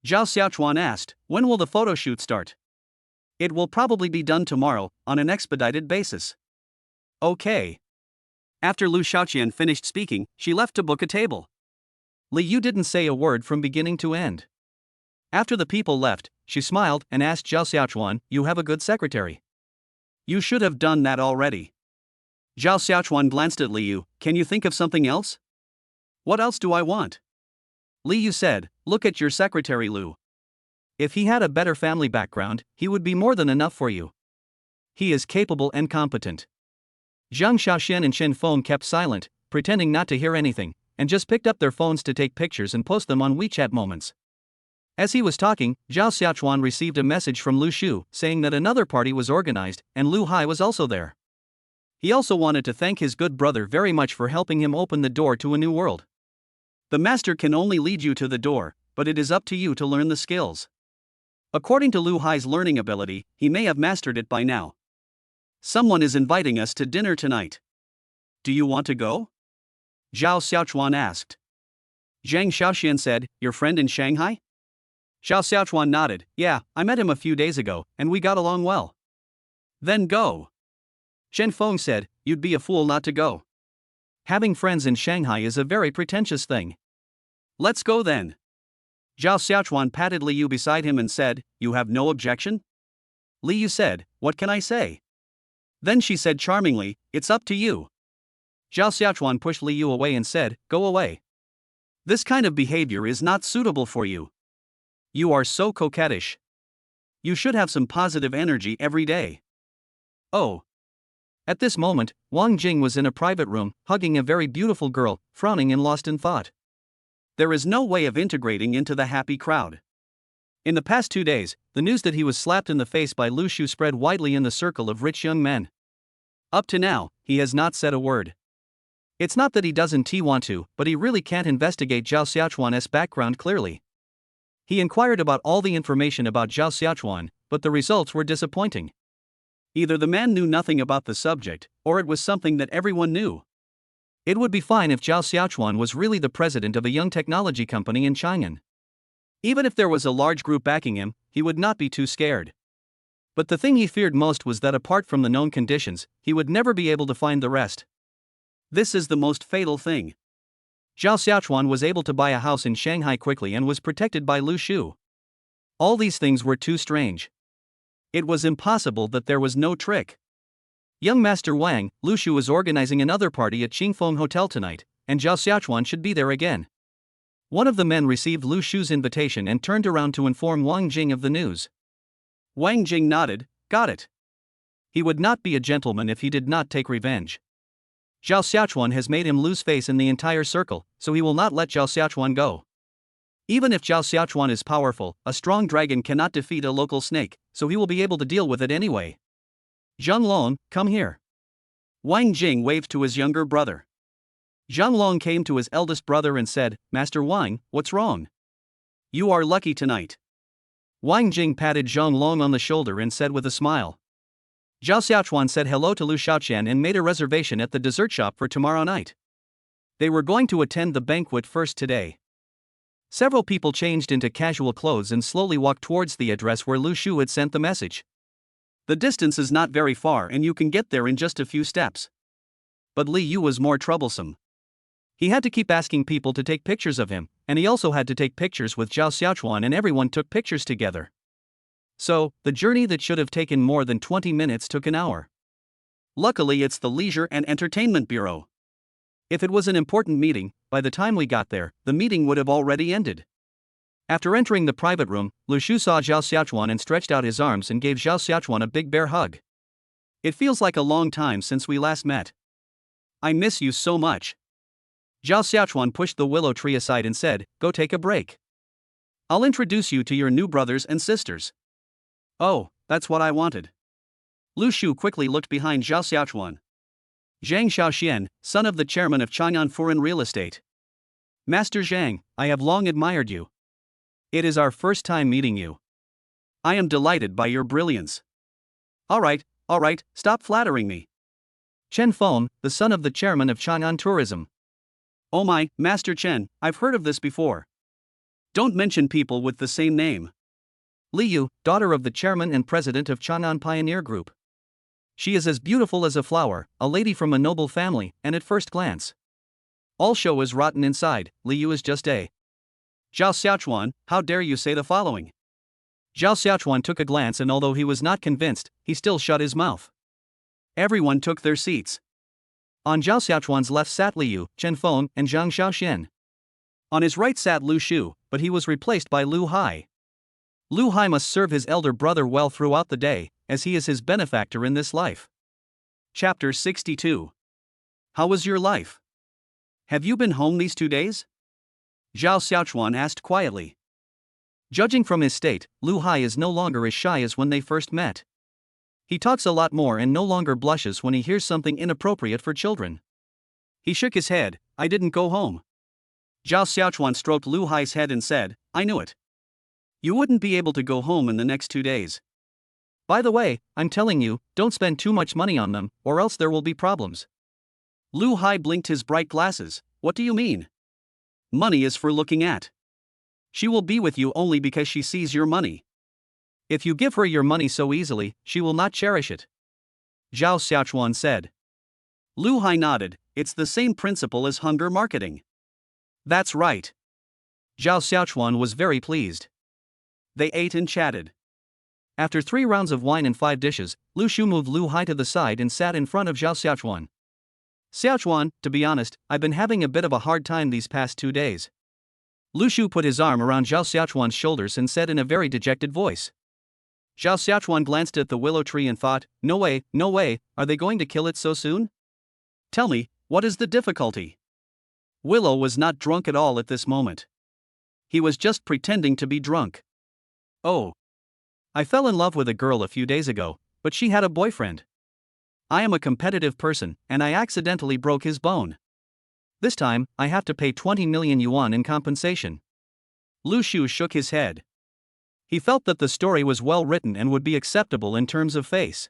S1: Zhao Xiaochuan asked, "When will the photo shoot start?"
S2: "It will probably be done tomorrow, on an expedited basis."
S1: Okay. After Lu Xiaoqian finished speaking, she left to book a table.
S2: Li Yu didn't say a word from beginning to end. After the people left, she smiled and asked Zhao Xiaochuan, "You have a good secretary."
S1: "You should have done that already." Zhao Xiaochuan glanced at Li Yu. "Can you think of something else?"
S2: "What else do I want?"
S1: Li Yu said, "Look at your secretary Lu.
S2: If he had a better family background, he would be more than enough for you. He is capable and competent." Zhang Xiaoxian and Chen Feng kept silent, pretending not to hear anything, and just picked up their phones to take pictures and post them on WeChat Moments. As he was talking, Zhao Xiaochuan received a message from Lu Shu saying that another party was organized, and Lu Hai was also there. He also wanted to thank his good brother very much for helping him open the door to a new world.
S1: "The master can only lead you to the door, but it is up to you to learn the skills. According to Lu Hai's learning ability, he may have mastered it by now. Someone is inviting us to dinner tonight. Do you want to go?" Zhao Xiaochuan asked.
S2: Zhang Xiaoxian said, "Your friend in Shanghai?"
S1: Zhao Xiaochuan nodded, "Yeah, I met him a few days ago, and we got along well."
S2: "Then go."
S1: Chen Feng said, "You'd be a fool not to go."
S2: Having friends in Shanghai is a very pretentious thing.
S1: Let's go then. Zhao Xiaochuan patted Li Yu beside him and said, "You have no objection?"
S2: Li Yu said, "What can I say?"
S1: Then she said charmingly, "It's up to you."
S2: Zhao Xiaochuan pushed Li Yu away and said, "Go away.
S1: This kind of behavior is not suitable for you. You are so coquettish. You should have some positive energy every day."
S2: Oh. At this moment, Wang Jing was in a private room, hugging a very beautiful girl, frowning and lost in thought.
S1: There is no way of integrating into the happy crowd.
S2: In the past 2 days, the news that he was slapped in the face by Lu Shu spread widely in the circle of rich young men. Up to now, he has not said a word. It's not that he doesn't want to, but he really can't investigate Zhao Xiaochuan's background clearly. He inquired about all the information about Zhao Xiaochuan, but the results were disappointing.
S1: Either the man knew nothing about the subject, or it was something that everyone knew.
S2: It would be fine if Zhao Xiaochuan was really the president of a young technology company in Chang'an. Even if there was a large group backing him, he would not be too scared. But the thing he feared most was that apart from the known conditions, he would never be able to find the rest.
S1: This is the most fatal thing.
S2: Zhao Xiaochuan was able to buy a house in Shanghai quickly and was protected by Lu Shu. All these things were too strange.
S1: It was impossible that there was no trick.
S2: Young Master Wang, Lu Shu is organizing another party at Qingfeng Hotel tonight, and Zhao Xiaochuan should be there again. One of the men received Lu Shu's invitation and turned around to inform Wang Jing of the news.
S1: Wang Jing nodded, "Got it."
S2: He would not be a gentleman if he did not take revenge. Zhao Xiaochuan has made him lose face in the entire circle, so he will not let Zhao Xiaochuan go. Even if Zhao Xiaochuan is powerful, a strong dragon cannot defeat a local snake, so he will be able to deal with it anyway.
S1: Zhang Long, come here. Wang Jing waved to his younger brother.
S2: Zhang Long came to his eldest brother and said, "Master Wang, what's wrong?"
S1: "You are lucky tonight."
S2: Wang Jing patted Zhang Long on the shoulder and said with a smile. Zhao Xiaochuan said hello to Lu Xiaoqian and made a reservation at the dessert shop for tomorrow night. They were going to attend the banquet first today. Several people changed into casual clothes and slowly walked towards the address where Lu Shu had sent the message.
S1: The distance is not very far and you can get there in just a few steps.
S2: But Li Yu was more troublesome. He had to keep asking people to take pictures of him, and he also had to take pictures with Zhao Xiaochuan, and everyone took pictures together. So, the journey that should have taken more than 20 minutes took an hour.
S1: Luckily, it's the Leisure and Entertainment Bureau.
S2: If it was an important meeting, by the time we got there, the meeting would have already ended. After entering the private room, Lu Shu saw Zhao Xiaochuan and stretched out his arms and gave Zhao Xiaochuan a big bear hug.
S1: "It feels like a long time since we last met. I miss you so much."
S2: Zhao Xiaochuan pushed the willow tree aside and said, "Go take a break.
S1: I'll introduce you to your new brothers and sisters."
S2: "Oh, that's what I wanted."
S1: Lu Shu quickly looked behind Zhao Xiaochuan.
S2: Zhang Xiaoxian, son of the chairman of Chang'an Foreign Real Estate. "Master Zhang, I have long admired you. It is our first time meeting you.
S1: I am delighted by your brilliance." All right, stop flattering me."
S2: Chen Feng, the son of the chairman of Chang'an Tourism.
S1: "Oh my, Master Chen, I've heard of this before. Don't mention people with the same name."
S2: Li Yu, daughter of the chairman and president of Chang'an Pioneer Group. She is as beautiful as a flower, a lady from a noble family, and at first glance, all show is rotten inside. Li Yu is just a.
S1: Zhao Xiaochuan, how dare you say the following?
S2: Zhao Xiaochuan took a glance, and although he was not convinced, he still shut his mouth.
S1: Everyone took their seats.
S2: On Zhao Xiaochuan's left sat Li Yu, Chen Feng, and Zhang Xiaoxian.
S1: On his right sat Lu Shu, but he was replaced by Lu Hai.
S2: Lu Hai must serve his elder brother well throughout the day, as he is his benefactor in this life.
S1: Chapter 62. How was your life? Have you been home these 2 days? Zhao Xiaochuan asked quietly.
S2: Judging from his state, Lu Hai is no longer as shy as when they first met. He talks a lot more and no longer blushes when he hears something inappropriate for children.
S1: He shook his head. "I didn't go home." Zhao Xiaochuan stroked Lu Hai's head and said, "I knew it. You wouldn't be able to go home in the next 2 days.
S2: By the way, I'm telling you, don't spend too much money on them, or else there will be problems."
S1: Lu Hai blinked his bright glasses. "What do you mean?" "Money is for looking at. She will be with you only because she sees your money.
S2: If you give her your money so easily, she will not cherish it,"
S1: Zhao Xiaochuan said. Lu Hai nodded. It's the same principle as hunger marketing. That's right.
S2: Zhao Xiaochuan was very pleased.
S1: They ate and chatted.
S2: After 3 rounds of wine and 5 dishes, Lu Shu moved Lu Hai to the side and sat in front of Zhao Xiaochuan.
S1: Xiaochuan, to be honest, I've been having a bit of a hard time these past 2 days.
S2: Lu Shu put his arm around Zhao Xiaochuan's shoulders and said in a very dejected voice.
S1: Zhao Xiaochuan glanced at the willow tree and thought, no way, are they going to kill it so soon? Tell me, what is the difficulty? Willow was not drunk at all at this moment. He was just pretending to be drunk. Oh.
S2: I fell in love with a girl a few days ago, but she had a boyfriend.
S1: I am a competitive person, and I accidentally broke his bone.
S2: This time, I have to pay 20 million yuan in compensation.
S1: Lu Shu shook his head.
S2: He felt that the story was well written and would be acceptable in terms of face.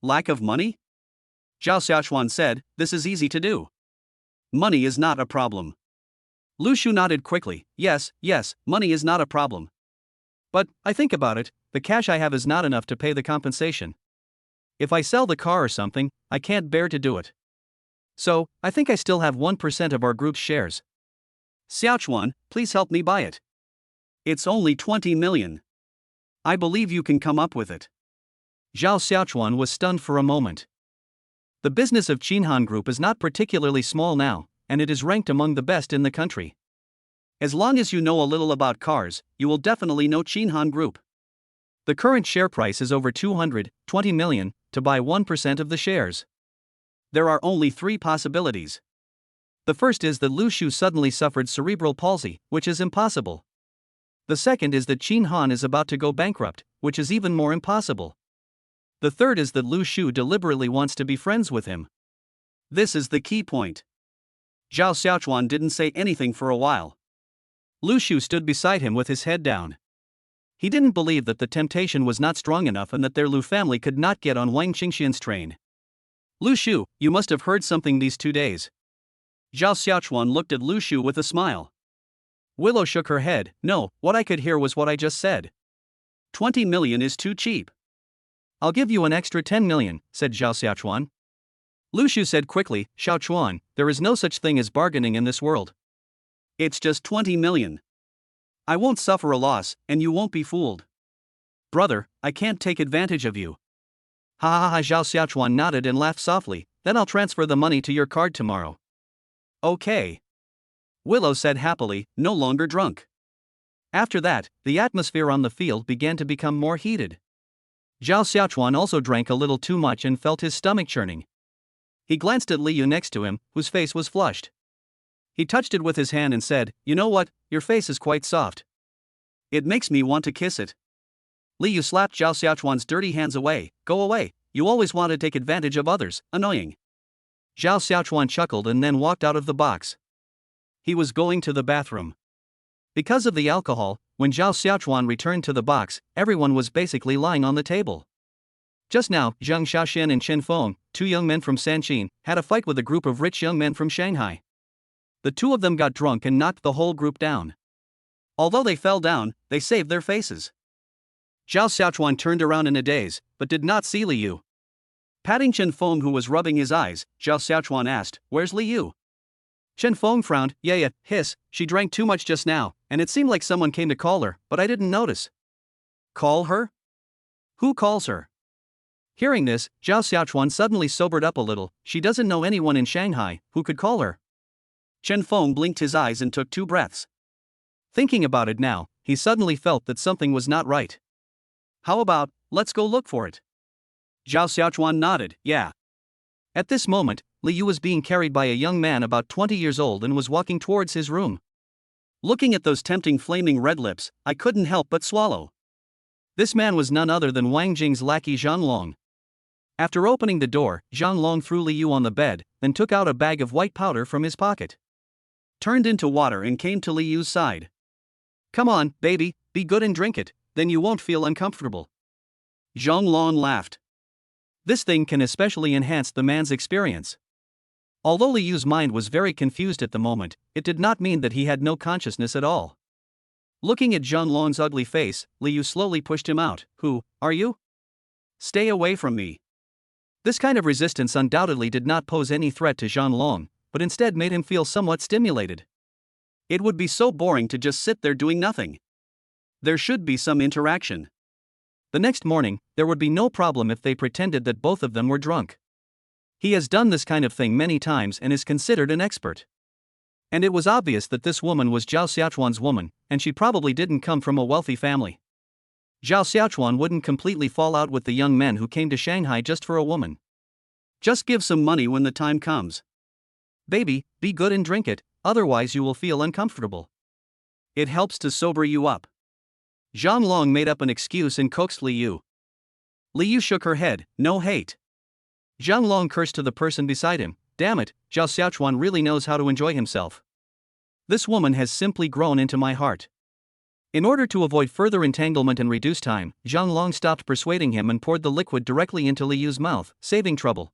S1: Lack of money? Zhao Xiaochuan said, this is easy to do. Money is not a problem.
S2: Lu Shu nodded quickly, yes, money is not a problem. But, I think about it, the cash I have is not enough to pay the compensation. If I sell the car or something, I can't bear to do it. So, I think I still have 1% of our group's shares.
S1: Xiaochuan, please help me buy it. It's only 20 million. I believe you can come up with it.
S2: Zhao Xiaochuan was stunned for a moment. The business of Qinhan Group is not particularly small now, and it is ranked among the best in the country.
S1: As long as you know a little about cars, you will definitely know Qinhan Group.
S2: The current share price is over 220 million to buy 1% of the shares.
S1: There are only 3 possibilities.
S2: The first is that Lu Shu suddenly suffered cerebral palsy, which is impossible. The second is that Qinhan is about to go bankrupt, which is even more impossible. The third is that Lu Shu deliberately wants to be friends with him.
S1: This is the key point. Zhao Xiaochuan didn't say anything for a while.
S2: Lu Shu stood beside him with his head down. He didn't believe that the temptation was not strong enough and that their Lu family could not get on Wang Qingxian's train.
S1: Lu Shu, you must have heard something these 2 days. Zhao Xiaochuan looked at Lu Shu with a smile.
S2: Willow shook her head, no, what I could hear was what I just said.
S1: 20 million is too cheap.
S2: I'll give you an extra 10 million, said Zhao Xiaochuan. Lu Shu said quickly, Xiaochuan, there is no such thing as bargaining in this world.
S1: It's just 20 million. I won't suffer a loss, and you won't be fooled.
S2: Brother, I can't take advantage of you. Ha. Zhao Xiaochuan nodded and laughed softly, then I'll transfer the money to your card tomorrow.
S1: Okay. Willow said happily, no longer drunk.
S2: After that, the atmosphere on the field began to become more heated. Zhao Xiaochuan also drank a little too much and felt his stomach churning. He glanced at Li Yu next to him, whose face was flushed. He touched it with his hand and said, you know what, your face is quite soft.
S1: It makes me want to kiss it.
S2: Li Yu slapped Zhao Xiaochuan's dirty hands away, go away, you always want to take advantage of others, annoying. Zhao Xiaochuan chuckled and then walked out of the box. He was going to the bathroom. Because of the alcohol, when Zhao Xiaochuan returned to the box, everyone was basically lying on the table. Just now, Zhang Xiaoxian and Chen Feng, 2 young men from Sanqin, had a fight with a group of rich young men from Shanghai. The 2 of them got drunk and knocked the whole group down.
S1: Although they fell down, they saved their faces.
S2: Zhao Xiaochuan turned around in a daze, but did not see Li Yu.
S1: Patting Chen Feng, who was rubbing his eyes, Zhao Xiaochuan asked, where's Li Yu?
S2: Chen Feng frowned, yeah, hiss, she drank too much just now, and it seemed like someone came to call her, but I didn't notice.
S1: Call her? Who calls her?
S2: Hearing this, Zhao Xiaochuan suddenly sobered up a little, she doesn't know anyone in Shanghai who could call her.
S1: Chen Feng blinked his eyes and took 2 breaths.
S2: Thinking about it now, he suddenly felt that something was not right.
S1: How about, let's go look for it? Zhao Xiaochuan nodded, yeah.
S2: At this moment, Li Yu was being carried by a young man about 20 years old and was walking towards his room.
S1: Looking at those tempting flaming red lips, I couldn't help but swallow.
S2: This man was none other than Wang Jing's lackey Zhang Long. After opening the door, Zhang Long threw Li Yu on the bed, then took out a bag of white powder from his pocket.
S1: Turned into water and came to Li Yu's side.
S2: Come on, baby, be good and drink it, then you won't feel uncomfortable.
S1: Zhang Long laughed.
S2: This thing can especially enhance the man's experience. Although Li Yu's mind was very confused at the moment, it did not mean that he had no consciousness at all. Looking at Zhang Long's ugly face, Li Yu slowly pushed him out. Who are you?
S1: Stay away from me.
S2: This kind of resistance undoubtedly did not pose any threat to Zhang Long, but instead made him feel somewhat stimulated.
S1: It would be so boring to just sit there doing nothing. There should be some interaction.
S2: The next morning, there would be no problem if they pretended that both of them were drunk. He has done this kind of thing many times and is considered an expert. And it was obvious that this woman was Zhao Xiaochuan's woman, and she probably didn't come from a wealthy family. Zhao Xiaochuan wouldn't completely fall out with the young men who came to Shanghai just for a woman.
S1: Just give some money when the time comes.
S2: Baby, be good and drink it, otherwise you will feel uncomfortable.
S1: It helps to sober you up.
S2: Zhang Long made up an excuse and coaxed Li Yu.
S1: Li Yu shook her head, no hate.
S2: Zhang Long cursed to the person beside him, damn it, Zhao Xiaochuan really knows how to enjoy himself. This woman has simply grown into my heart. In order to avoid further entanglement and reduce time, Zhang Long stopped persuading him and poured the liquid directly into Li Yu's mouth, saving trouble.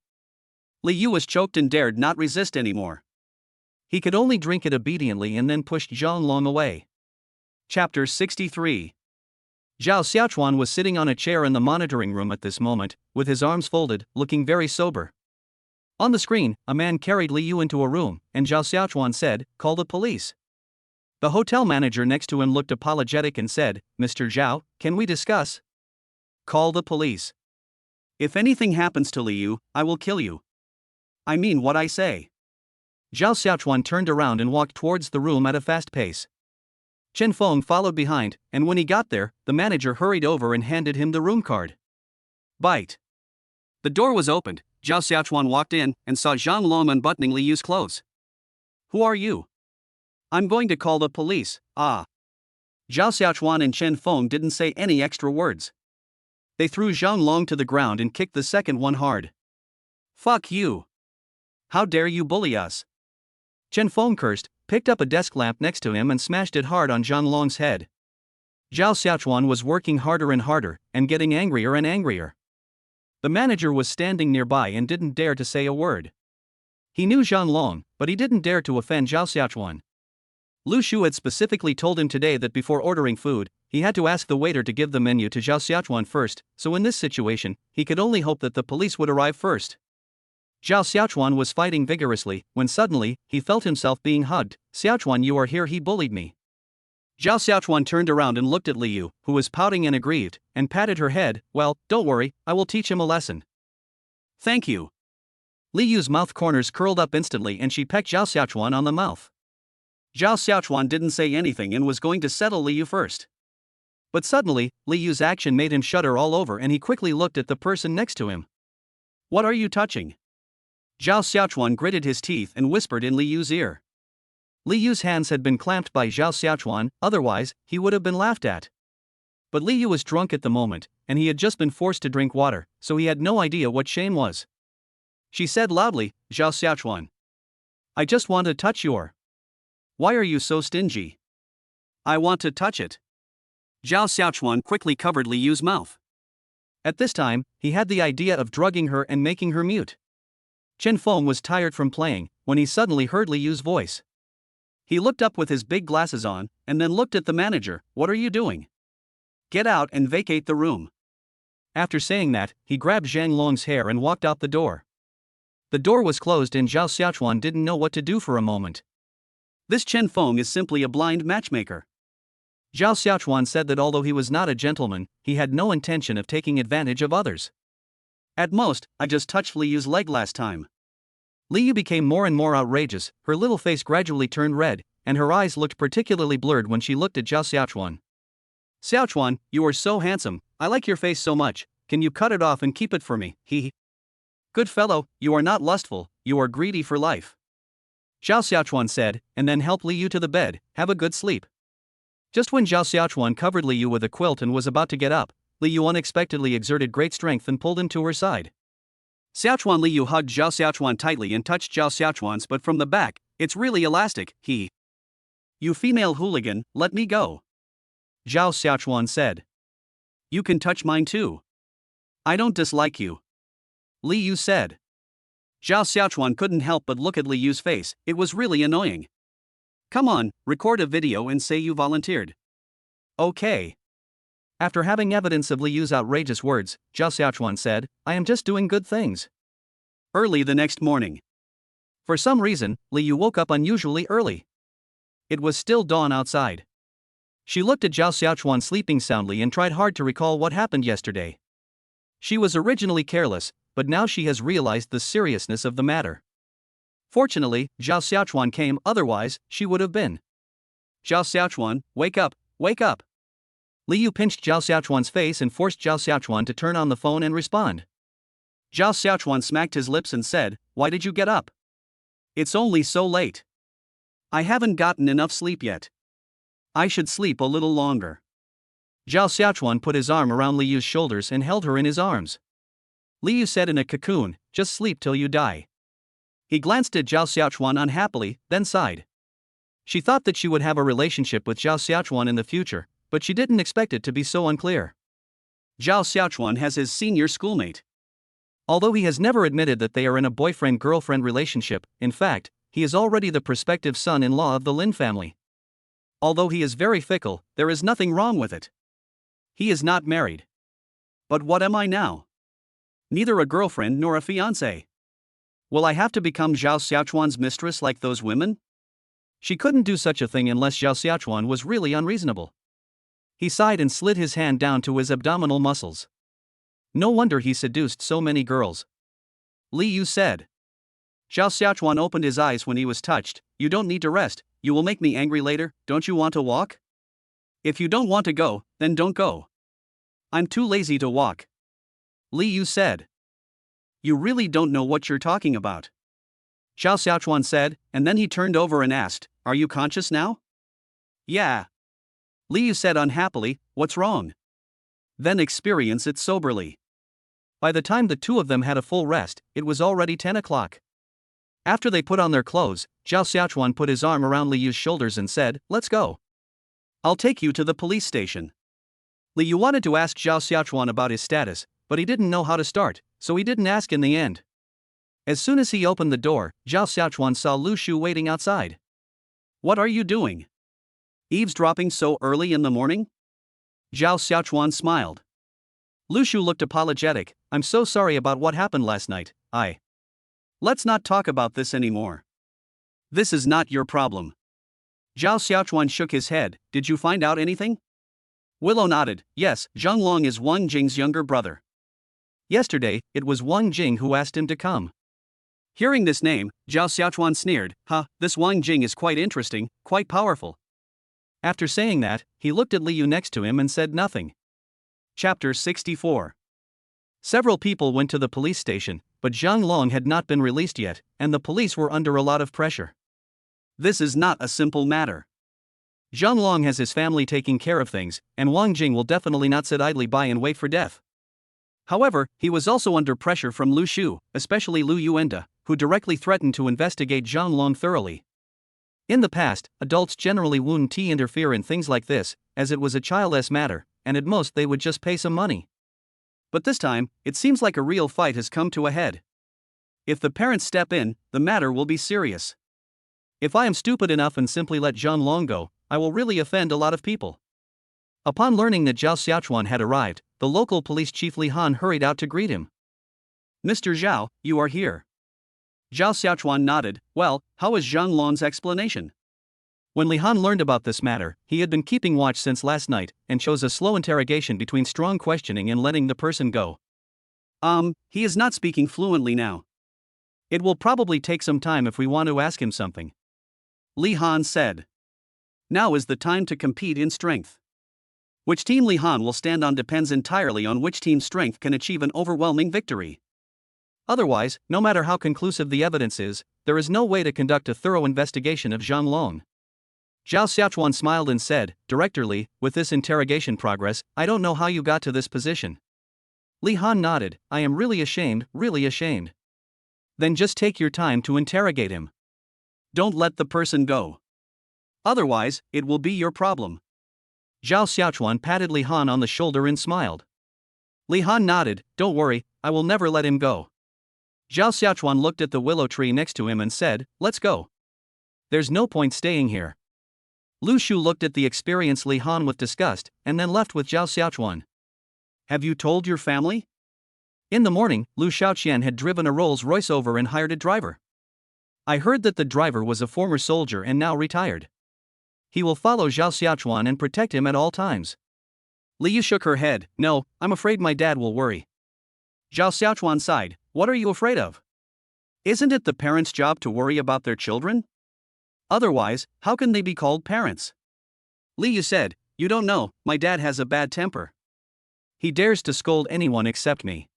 S1: Li Yu was choked and dared not resist anymore.
S2: He could only drink it obediently and then pushed Zhang Long away.
S1: Chapter 63.
S2: Zhao Xiaochuan was sitting on a chair in the monitoring room at this moment, with his arms folded, looking very sober. On the screen, a man carried Li Yu into a room, and Zhao Xiaochuan said, "Call the police." The hotel manager next to him looked apologetic and said, "Mr. Zhao, can we discuss?"
S1: Call the police. If anything happens to Li Yu, I will kill you. I mean what I say.
S2: Zhao Xiaochuan turned around and walked towards the room at a fast pace. Chen Feng followed behind, and when he got there, the manager hurried over and handed him the room card.
S1: Bite. The door was opened, Zhao Xiaochuan walked in and saw Zhang Long unbuttoning Li Yu's clothes. Who are you? I'm going to call the police, ah. Zhao Xiaochuan and Chen Feng didn't say any extra words. They threw Zhang Long to the ground and kicked the second one hard. Fuck you. How dare you bully us?
S2: Chen Feng cursed, picked up a desk lamp next to him and smashed it hard on Zhang Long's head. Zhao Xiaochuan was working harder and harder, and getting angrier and angrier. The manager was standing nearby and didn't dare to say a word. He knew Zhang Long, but he didn't dare to offend Zhao Xiaochuan. Lu Shu had specifically told him today that before ordering food, he had to ask the waiter to give the menu to Zhao Xiaochuan first, so in this situation, he could only hope that the police would arrive first. Zhao Xiaochuan was fighting vigorously, when suddenly, he felt himself being hugged. "Xiaochuan, you are here," he bullied me.
S1: Zhao Xiaochuan turned around and looked at Li Yu, who was pouting and aggrieved, and patted her head. "Well, don't worry, I will teach him a lesson." "Thank you."
S2: Li Yu's mouth corners curled up instantly and she pecked Zhao Xiaochuan on the mouth.
S1: Zhao Xiaochuan didn't say anything and was going to settle Li Yu first.
S2: But suddenly, Li Yu's action made him shudder all over and he quickly looked at the person next to him.
S1: "What are you touching?" Zhao Xiaochuan gritted his teeth and whispered in Li Yu's ear.
S2: Li Yu's hands had been clamped by Zhao Xiaochuan, otherwise, he would have been laughed at. But Li Yu was drunk at the moment, and he had just been forced to drink water, so he had no idea what shame was.
S1: She said loudly, "Zhao Xiaochuan, I just want to touch your. Why are you so stingy?" "I want to touch it." Zhao Xiaochuan quickly covered Li Yu's mouth.
S2: At this time, he had the idea of drugging her and making her mute. Chen Feng was tired from playing, when he suddenly heard Li Yu's voice.
S1: He looked up with his big glasses on, and then looked at the manager. "What are you doing? Get out and vacate the room."
S2: After saying that, he grabbed Zhang Long's hair and walked out the door. The door was closed and Zhao Xiaochuan didn't know what to do for a moment.
S1: This Chen Feng is simply a blind matchmaker.
S2: Zhao Xiaochuan said that although he was not a gentleman, he had no intention of taking advantage of others.
S1: "At most, I just touched Li Yu's leg last time."
S2: Li Yu became more and more outrageous, her little face gradually turned red, and her eyes looked particularly blurred when she looked at Zhao Xiaochuan.
S1: "Xiaochuan, you are so handsome, I like your face so much, can you cut it off and keep it for me, he. Good fellow, you are not lustful, you are greedy for life."
S2: Zhao Xiaochuan said, and then helped Li Yu to the bed. "Have a good sleep." Just when Zhao Xiaochuan covered Li Yu with a quilt and was about to get up, Li Yu unexpectedly exerted great strength and pulled him to her side.
S1: Xiaochuan Li Yu hugged Zhao Xiaochuan tightly and touched Zhao Xiaochuan's butt from the back. "It's really elastic, he. You female hooligan, let me go."
S2: Zhao Xiaochuan said.
S1: "You can touch mine too. I don't dislike you," Li Yu said. Zhao Xiaochuan couldn't help but look at Li Yu's face, it was really annoying. "Come on, record a video and say you volunteered." "Okay." After having evidence of Li Yu's outrageous words, Zhao Xiaochuan said, "I am just doing good things." Early the next morning.
S2: For some reason, Li Yu woke up unusually early. It was still dawn outside. She looked at Zhao Xiaochuan sleeping soundly and tried hard to recall what happened yesterday. She was originally careless, but now she has realized the seriousness of the matter. Fortunately, Zhao Xiaochuan came, otherwise, she would have been.
S1: Zhao Xiaochuan, wake up, wake up.
S2: Li Yu pinched Zhao Xiaochuan's face and forced Zhao Xiaochuan to turn on the phone and respond.
S1: Zhao Xiaochuan smacked his lips and said, "Why did you get up? It's only so late. I haven't gotten enough sleep yet. I should sleep a little longer."
S2: Zhao Xiaochuan put his arm around Li Yu's shoulders and held her in his arms. Li Yu said in a cocoon, "Just sleep till you die." He glanced at Zhao Xiaochuan unhappily, then sighed. She thought that she would have a relationship with Zhao Xiaochuan in the future, but she didn't expect it to be so unclear.
S1: Zhao Xiaochuan has his senior schoolmate.
S2: Although he has never admitted that they are in a boyfriend-girlfriend relationship, in fact, he is already the prospective son-in-law of the Lin family.
S1: Although he is very fickle, there is nothing wrong with it. He is not married. But what am I now? Neither a girlfriend nor a fiancé. Will I have to become Zhao Xiaochuan's mistress like those women?
S2: She couldn't do such a thing unless Zhao Xiaochuan was really unreasonable. He sighed and slid his hand down to his abdominal muscles. No wonder he seduced so many girls.
S1: Li Yu said. Zhao Xiaochuan opened his eyes when he was touched. "You don't need to rest, you will make me angry later, don't you want to walk? If you don't want to go, then don't go." "I'm too lazy to walk."
S2: Li Yu said.
S1: "You really don't know what you're talking about,"
S2: Zhao Xiaochuan said, and then he turned over and asked, "Are you conscious now?"
S1: "Yeah."
S2: Li Yu said unhappily, "What's wrong?"
S1: "Then experience it soberly."
S2: By the time the two of them had a full rest, it was already 10 o'clock. After they put on their clothes, Zhao Xiaochuan put his arm around Li Yu's shoulders and said, "Let's go.
S1: I'll take you to the police station."
S2: Li Yu wanted to ask Zhao Xiaochuan about his status, but he didn't know how to start, so he didn't ask in the end. As soon as he opened the door, Zhao Xiaochuan saw Lu Shu waiting outside.
S1: "What are you doing? Eavesdropping so early in the morning?"
S2: Zhao Xiaochuan smiled.
S1: Lu Shu looked apologetic. "I'm so sorry about what happened last night. Let's not talk about this anymore. This is not your problem."
S2: Zhao Xiaochuan shook his head. "Did you find out anything?"
S1: Willow nodded. "Yes, Zhang Long is Wang Jing's younger brother.
S2: Yesterday, it was Wang Jing who asked him to come."
S1: Hearing this name, Zhao Xiaochuan sneered. This Wang Jing is quite interesting, quite powerful."
S2: After saying that, he looked at Li Yu next to him and said nothing.
S1: Chapter 64.
S2: Several people went to the police station, but Zhang Long had not been released yet, and the police were under a lot of pressure.
S1: This is not a simple matter.
S2: Zhang Long has his family taking care of things, and Wang Jing will definitely not sit idly by and wait for death.
S1: However, he was also under pressure from Lu Shu, especially Lu Yuenda, who directly threatened to investigate Zhang Long thoroughly.
S2: In the past, adults generally wouldn't interfere in things like this, as it was a childless matter, and at most they would just pay some money.
S1: But this time, it seems like a real fight has come to a head. If the parents step in, the matter will be serious.
S2: If I am stupid enough and simply let Zhang Long go, I will really offend a lot of people. Upon learning that Zhao Xiaochuan had arrived, the local police chief Li Han hurried out to greet him.
S1: "Mr. Zhao, you are here." Zhao Xiaochuan nodded. "Well, how is Zhang Long's explanation?"
S2: When Li Han learned about this matter, he had been keeping watch since last night, and chose a slow interrogation between strong questioning and letting the person go.
S1: He is not speaking fluently now.
S2: It will probably take some time if we want to ask him something,"
S1: Li Han said. "Now is the time to compete in strength. Which team Li Han will stand on depends entirely on which team's strength can achieve an overwhelming victory.
S2: Otherwise, no matter how conclusive the evidence is, there is no way to conduct a thorough investigation of Zhang Long." Zhao Xiaochuan smiled and said, "Director Li, with this interrogation progress, I don't know how you got to this position." Li Han nodded. "I am really ashamed, really ashamed." "Then just take your time to interrogate him.
S1: Don't let the person go. Otherwise, it will be your problem."
S2: Zhao Xiaochuan patted Li Han on the shoulder and smiled. Li Han nodded. "Don't worry, I will never let him go." Zhao Xiaochuan looked at the willow tree next to him and said, "Let's go. There's no point staying here." Lu Shu looked at the experienced Li Han with disgust, and then left with Zhao Xiaochuan.
S1: "Have you told your family?"
S2: In the morning, Lu Xiaoqian had driven a Rolls-Royce over and hired a driver. I heard that the driver was a former soldier and now retired. He will follow Zhao Xiaochuan and protect him at all times.
S1: Li Yu shook her head. No, I'm afraid my dad will worry. Zhao Xiaochuan sighed. What are you afraid of? Isn't it the parents' job to worry about their children? Otherwise, how can they be called parents? Li Yu said, you don't know, my dad has a bad temper. He dares to scold anyone except me.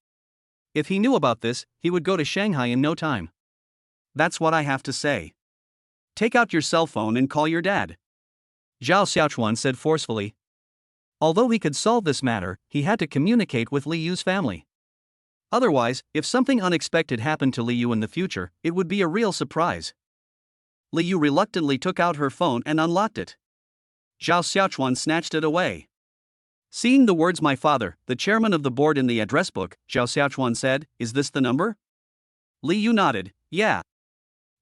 S1: If he knew about this, he would go to Shanghai in no time. That's what I have to say. Take out your cell phone and call your dad. Zhao Xiaochuan said forcefully. Although he could solve this matter, he had to communicate with Li Yu's family. Otherwise, if something unexpected happened to Li Yu in the future, it would be a real surprise. Li Yu reluctantly took out her phone and unlocked it. Zhao Xiaochuan snatched it away. Seeing the words my father, the chairman of the board in the address book, Zhao Xiaochuan said, is this the number? Li Yu nodded, yeah.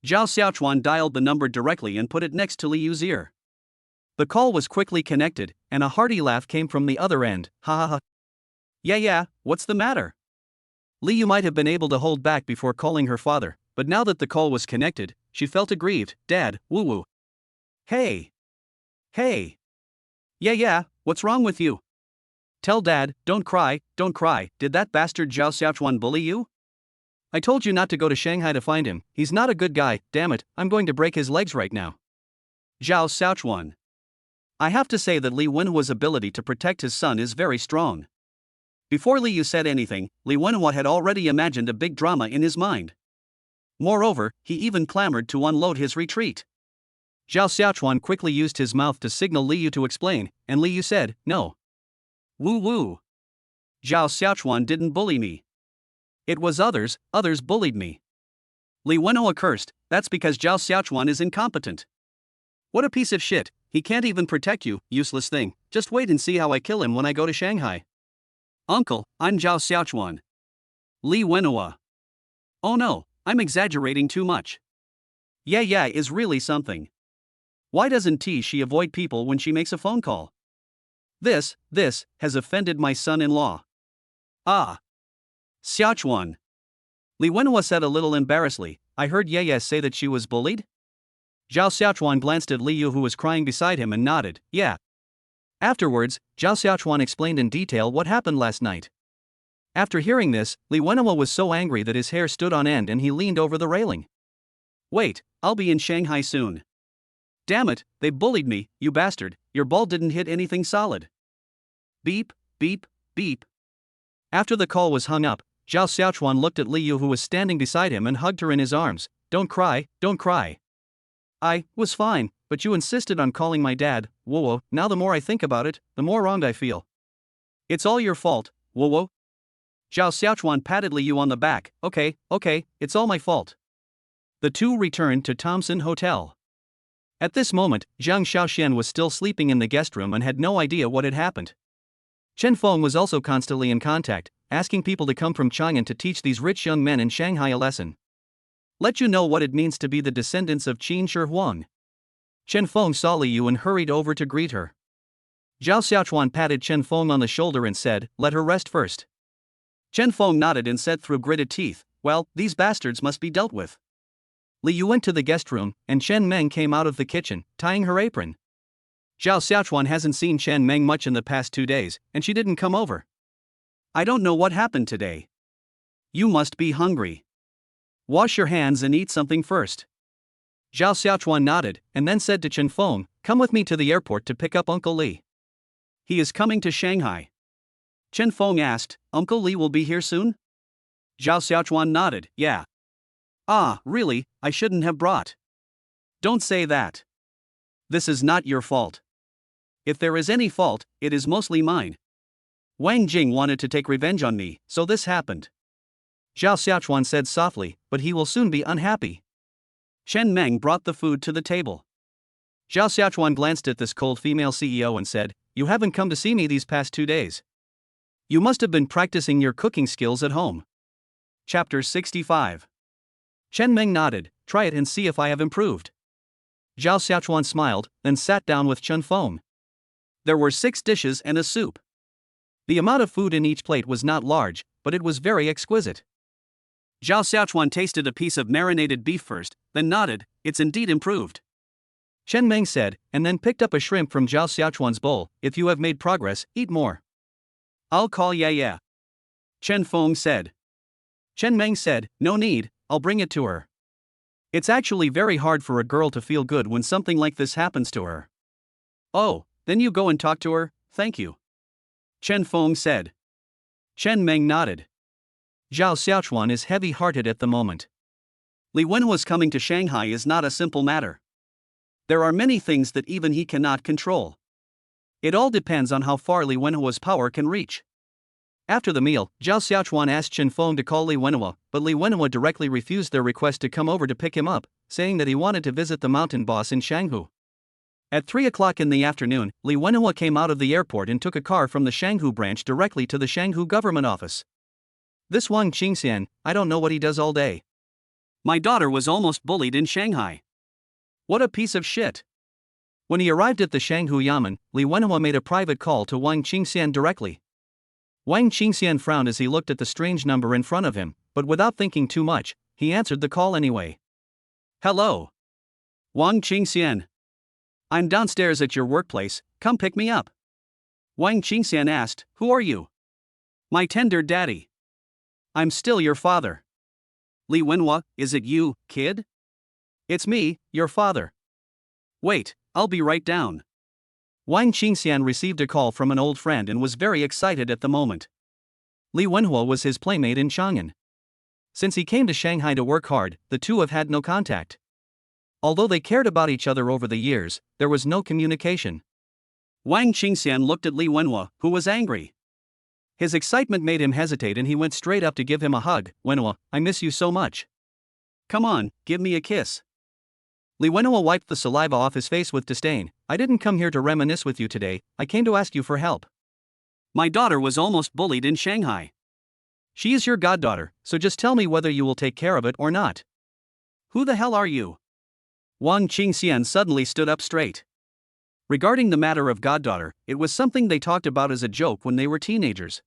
S1: Zhao Xiaochuan dialed the number directly and put it next to Li Yu's ear. The call was quickly connected, and a hearty laugh came from the other end. Ha ha ha. Yeah, what's the matter? Li Yu might have been able to hold back before calling her father, but now that the call was connected, she felt aggrieved. Dad, woo-woo. Hey. Yeah, what's wrong with you? Tell Dad, don't cry, did that bastard Zhao Xiaochuan bully you? I told you not to go to Shanghai to find him, he's not a good guy, damn it, I'm going to break his legs right now. Zhao Xiaochuan. I have to say that Li Wenhua's ability to protect his son is very strong. Before Li Yu said anything, Li Wenhua had already imagined a big drama in his mind. Moreover, he even clamored to unload his retreat. Zhao Xiaochuan quickly used his mouth to signal Li Yu to explain, and Li Yu said, no. Woo. Zhao Xiaochuan didn't bully me. It was others bullied me. Li Wenhua cursed, that's because Zhao Xiaochuan is incompetent. What a piece of shit, he can't even protect you, useless thing, just wait and see how I kill him when I go to Shanghai. Uncle, I'm Zhao Xiaochuan. Li Wenhua. Oh no, I'm exaggerating too much. Yeah is really something. Why doesn't she avoid people when she makes a phone call? This has offended my son-in-law. Ah. Xiaochuan. Li Wenhua said a little embarrassedly, I heard Ye say that she was bullied? Zhao Xiaochuan glanced at Li Yu who was crying beside him and nodded, yeah. Afterwards, Zhao Xiaochuan explained in detail what happened last night. After hearing this, Li Wenhua was so angry that his hair stood on end and he leaned over the railing. Wait, I'll be in Shanghai soon. Damn it, they bullied me, you bastard, your ball didn't hit anything solid. Beep. After the call was hung up, Zhao Xiaochuan looked at Li Yu who was standing beside him and hugged her in his arms. Don't cry. I was fine, but you insisted on calling my dad, Wowo. Now the more I think about it, the more wronged I feel. It's all your fault, Wowo. Zhao Xiaochuan patted Li Yu on the back. Okay, it's all my fault. The two returned to Thomson Hotel. At this moment, Zhang Xiaoxian was still sleeping in the guest room and had no idea what had happened. Chen Feng was also constantly in contact, asking people to come from Chang'an to teach these rich young men in Shanghai a lesson. Let you know what it means to be the descendants of Qin Shi Huang. Chen Feng saw Li Yu and hurried over to greet her. Zhao Xiaochuan patted Chen Feng on the shoulder and said, let her rest first. Chen Feng nodded and said through gritted teeth, well, these bastards must be dealt with. Li Yu went to the guest room, and Chen Meng came out of the kitchen, tying her apron. Zhao Xiaochuan hasn't seen Chen Meng much in the past 2 days, and she didn't come over. I don't know what happened today. You must be hungry. Wash your hands and eat something first. Zhao Xiaochuan nodded, and then said to Chen Feng, come with me to the airport to pick up Uncle Li. He is coming to Shanghai. Chen Feng asked, Uncle Li will be here soon? Zhao Xiaochuan nodded, yeah. Ah, really, I shouldn't have brought. Don't say that. This is not your fault. If there is any fault, it is mostly mine. Wang Jing wanted to take revenge on me, so this happened. Zhao Xiaochuan said softly, but he will soon be unhappy. Chen Meng brought the food to the table. Zhao Xiaochuan glanced at this cold female CEO and said, you haven't come to see me these past 2 days. You must have been practicing your cooking skills at home. Chapter 65. Chen Meng nodded, try it and see if I have improved. Zhao Xiaochuan smiled, then sat down with Chen Feng. There were 6 dishes and a soup. The amount of food in each plate was not large,
S2: but it was very exquisite.
S1: Zhao Xiaochuan tasted a piece of marinated beef first, then nodded, it's indeed improved.
S2: Chen Meng said, and then picked up a shrimp from Zhao Xiaochuan's bowl. If you have made progress, eat more.
S1: I'll call yeah. Chen Feng said.
S2: Chen Meng said, no need, I'll bring it to her.
S1: It's actually very hard for a girl to feel good when something like this happens to her. Oh, then you go and talk to her, thank you. Chen Feng said.
S2: Chen Meng nodded. Zhao Xiaochuan is heavy-hearted at the moment.
S1: Li Wenhua's coming to Shanghai is not a simple matter. There are many things that even he cannot control. It all depends on how far Li Wenhua's power can reach.
S2: After the meal, Zhao Xiaochuan asked Chen Feng to call Li Wenhua, but Li Wenhua directly refused their request to come over to pick him up, saying that he wanted to visit the mountain boss in Shanghu. At 3 o'clock in the afternoon, Li Wenhua came out of the airport and took a car from the Shanghu branch directly to the Shanghu government office. This Wang Qingxian, I don't know what he does all day.
S1: My daughter was almost bullied in Shanghai.
S2: What a piece of shit. When he arrived at the Shanghu Yamen, Li Wenhua made a private call to Wang Qingxian directly. Wang Qingxian frowned as he looked at the strange number in front of him, but without thinking too much, he answered the call anyway.
S1: Hello. Wang Qingxian. I'm downstairs at your workplace, come pick me up. Wang Qingxian asked, who are you? My tender daddy. I'm still your father. Li Wenhua, is it you, kid?
S2: It's me, your father.
S1: Wait, I'll be right down.
S2: Wang Qingxian received a call from an old friend and was very excited at the moment. Li Wenhua was his playmate in Chang'an. Since he came to Shanghai to work hard, the two have had no contact. Although they cared about each other over the years, there was no communication.
S1: Wang Qingxian looked at Li Wenhua, who was angry.
S2: His excitement made him hesitate and he went straight up to give him a hug. Wenhua, I miss you so much.
S1: Come on, give me a kiss.
S2: Li Wenhua wiped the saliva off his face with disdain. I didn't come here to reminisce with you today, I came to ask you for help.
S1: My daughter was almost bullied in Shanghai.
S2: She is your goddaughter, so just tell me whether you will take care of it or not.
S1: Who the hell are you? Wang Qingxian suddenly stood up straight. Regarding the matter of goddaughter, it was something they talked about as a joke when they were teenagers.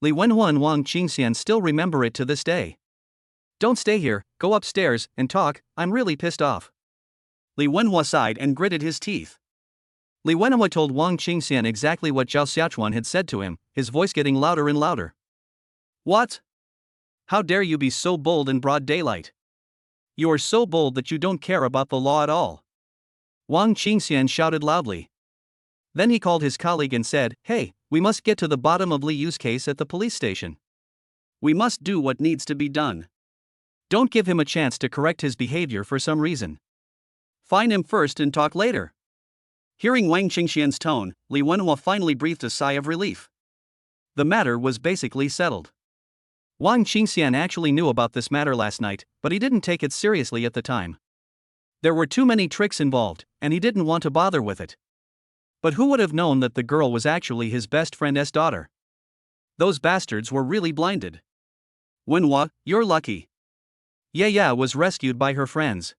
S2: Li Wenhua and Wang Qingxian still remember it to this day. Don't stay here, go upstairs and talk, I'm really pissed off.
S1: Li Wenhua sighed and gritted his teeth.
S2: Li Wenhua told Wang Qingxian exactly what Zhao Xiaochuan had said to him, his voice getting louder and louder.
S1: What? How dare you be so bold in broad daylight? You are so bold that you don't care about the law at all.
S2: Wang Qingxian shouted loudly. Then he called his colleague and said, hey, we must get to the bottom of Li Yu's case at the police station.
S1: We must do what needs to be done.
S2: Don't give him a chance to correct his behavior for some reason.
S1: Find him first and talk later. Hearing Wang Qingxian's tone, Li Wenhua finally breathed a sigh of relief. The matter was basically settled.
S2: Wang Qingxian actually knew about this matter last night, but he didn't take it seriously at the time. There were too many tricks involved, and he didn't want to bother with it. But who would have known that the girl was actually his best friend's daughter? Those bastards were really blinded.
S1: Wenhua, you're lucky.
S2: Yeah was rescued by her friends.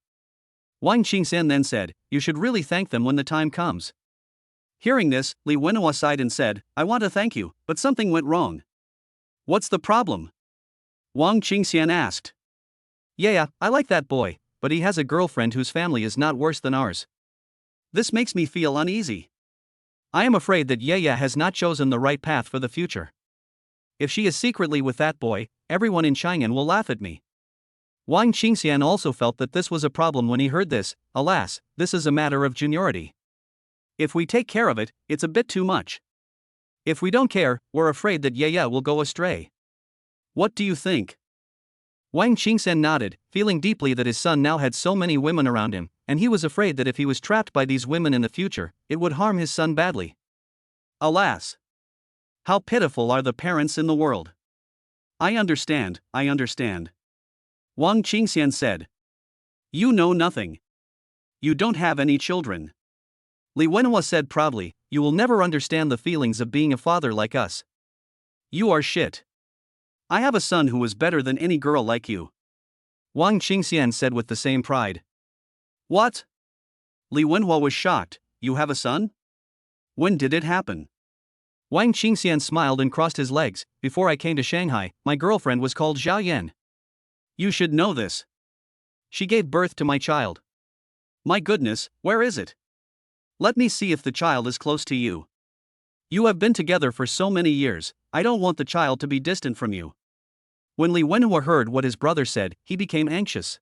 S2: Wang Qingxian then said, you should really thank them when the time comes.
S1: Hearing this, Li Wenhua sighed and said, I want to thank you, but something went wrong. What's the problem? Wang Qingxian asked.
S2: Yeah, I like that boy, but he has a girlfriend whose family is not worse than ours.
S1: This makes me feel uneasy.
S2: I am afraid that Yaya has not chosen the right path for the future. If she is secretly with that boy, everyone in Chang'an will laugh at me. Wang Qingxian also felt that this was a problem when he heard this. Alas, this is a matter of juniority.
S1: If we take care of it, it's a bit too much.
S2: If we don't care, we're afraid that Yaya will go astray.
S1: What do you think?
S2: Wang Qingxian nodded, feeling deeply that his son now had so many women around him, and he was afraid that if he was trapped by these women in the future, it would harm his son badly.
S1: Alas! How pitiful are the parents in the world. I understand. Wang Qingxian said. You know nothing. You don't have any children.
S2: Li Wenhua said proudly, you will never understand the feelings of being a father like us.
S1: You are shit. I have a son who is better than any girl like you.
S2: Wang Qingxian said with the same pride.
S1: What? Li Wenhua was shocked. You have a son? When did it happen?
S2: Wang Qingxian smiled and crossed his legs. Before I came to Shanghai, my girlfriend was called Zhao Yan.
S1: You should know this.
S2: She gave birth to my child.
S1: My goodness, where is it? Let me see if the child is close to you. You have been together for so many years, I don't want the child to be distant from you.
S2: When Li Wenhua heard what his brother said, he became anxious.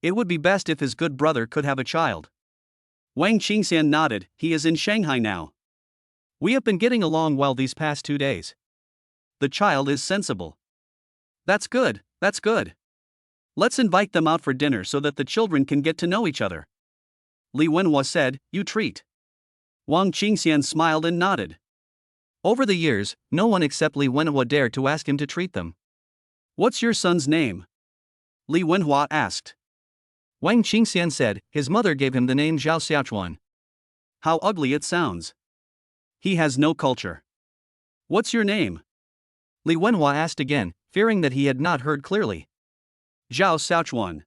S1: It would be best if his good brother could have a child. Wang Qingxian nodded. He is in Shanghai now.
S2: We have been getting along well these past 2 days.
S1: The child is sensible. That's good, that's good. Let's invite them out for dinner so that the children can get to know each other. Li Wenhua said, you treat. Wang Qingxian smiled and nodded.
S2: Over the years, no one except Li Wenhua dared to ask him to treat them.
S1: What's your son's name? Li Wenhua asked.
S2: Wang Qingxian said, his mother gave him the name Zhao Xiaochuan.
S1: How ugly it sounds. He has no culture. What's your name?
S2: Li Wenhua asked again, fearing that he had not heard clearly.
S1: Zhao Xiaochuan.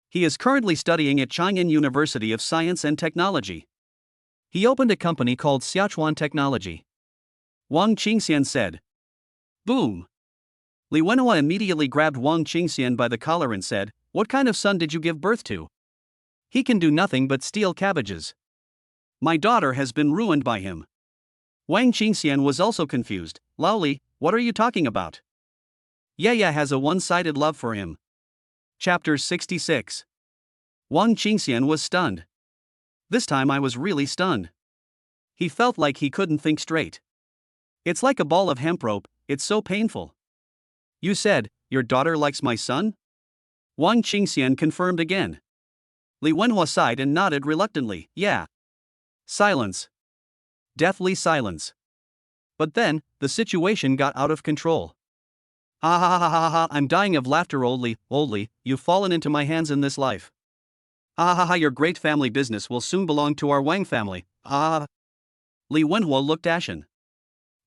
S1: He is currently studying at Chang'an University of Science and Technology.
S2: He opened a company called Xiaochuan Technology.
S1: Wang Qingxian said. Boom. Li Wenhua immediately grabbed Wang Qingxian by the collar and said, what kind of son did you give birth to?
S2: He can do nothing but steal cabbages.
S1: My daughter has been ruined by him. Wang Qingxian was also confused. Lao Li, what are you talking about? Yaya has a one-sided love for him. Chapter 66. Wang Qingxian was stunned. This time I was really stunned. He felt like he couldn't think straight. It's like a ball of hemp rope, it's so painful. You said, your daughter likes my son? Wang Qingxian confirmed again. Li Wenhua sighed and nodded reluctantly, yeah. Silence. Deathly silence. But then, the situation got out of control. Ha ha ha ha ha, I'm dying of laughter. Old Li, you've fallen into my hands in this life. Ha ha ha, your great family business will soon belong to our Wang family. Ah. Li Wenhua looked ashen.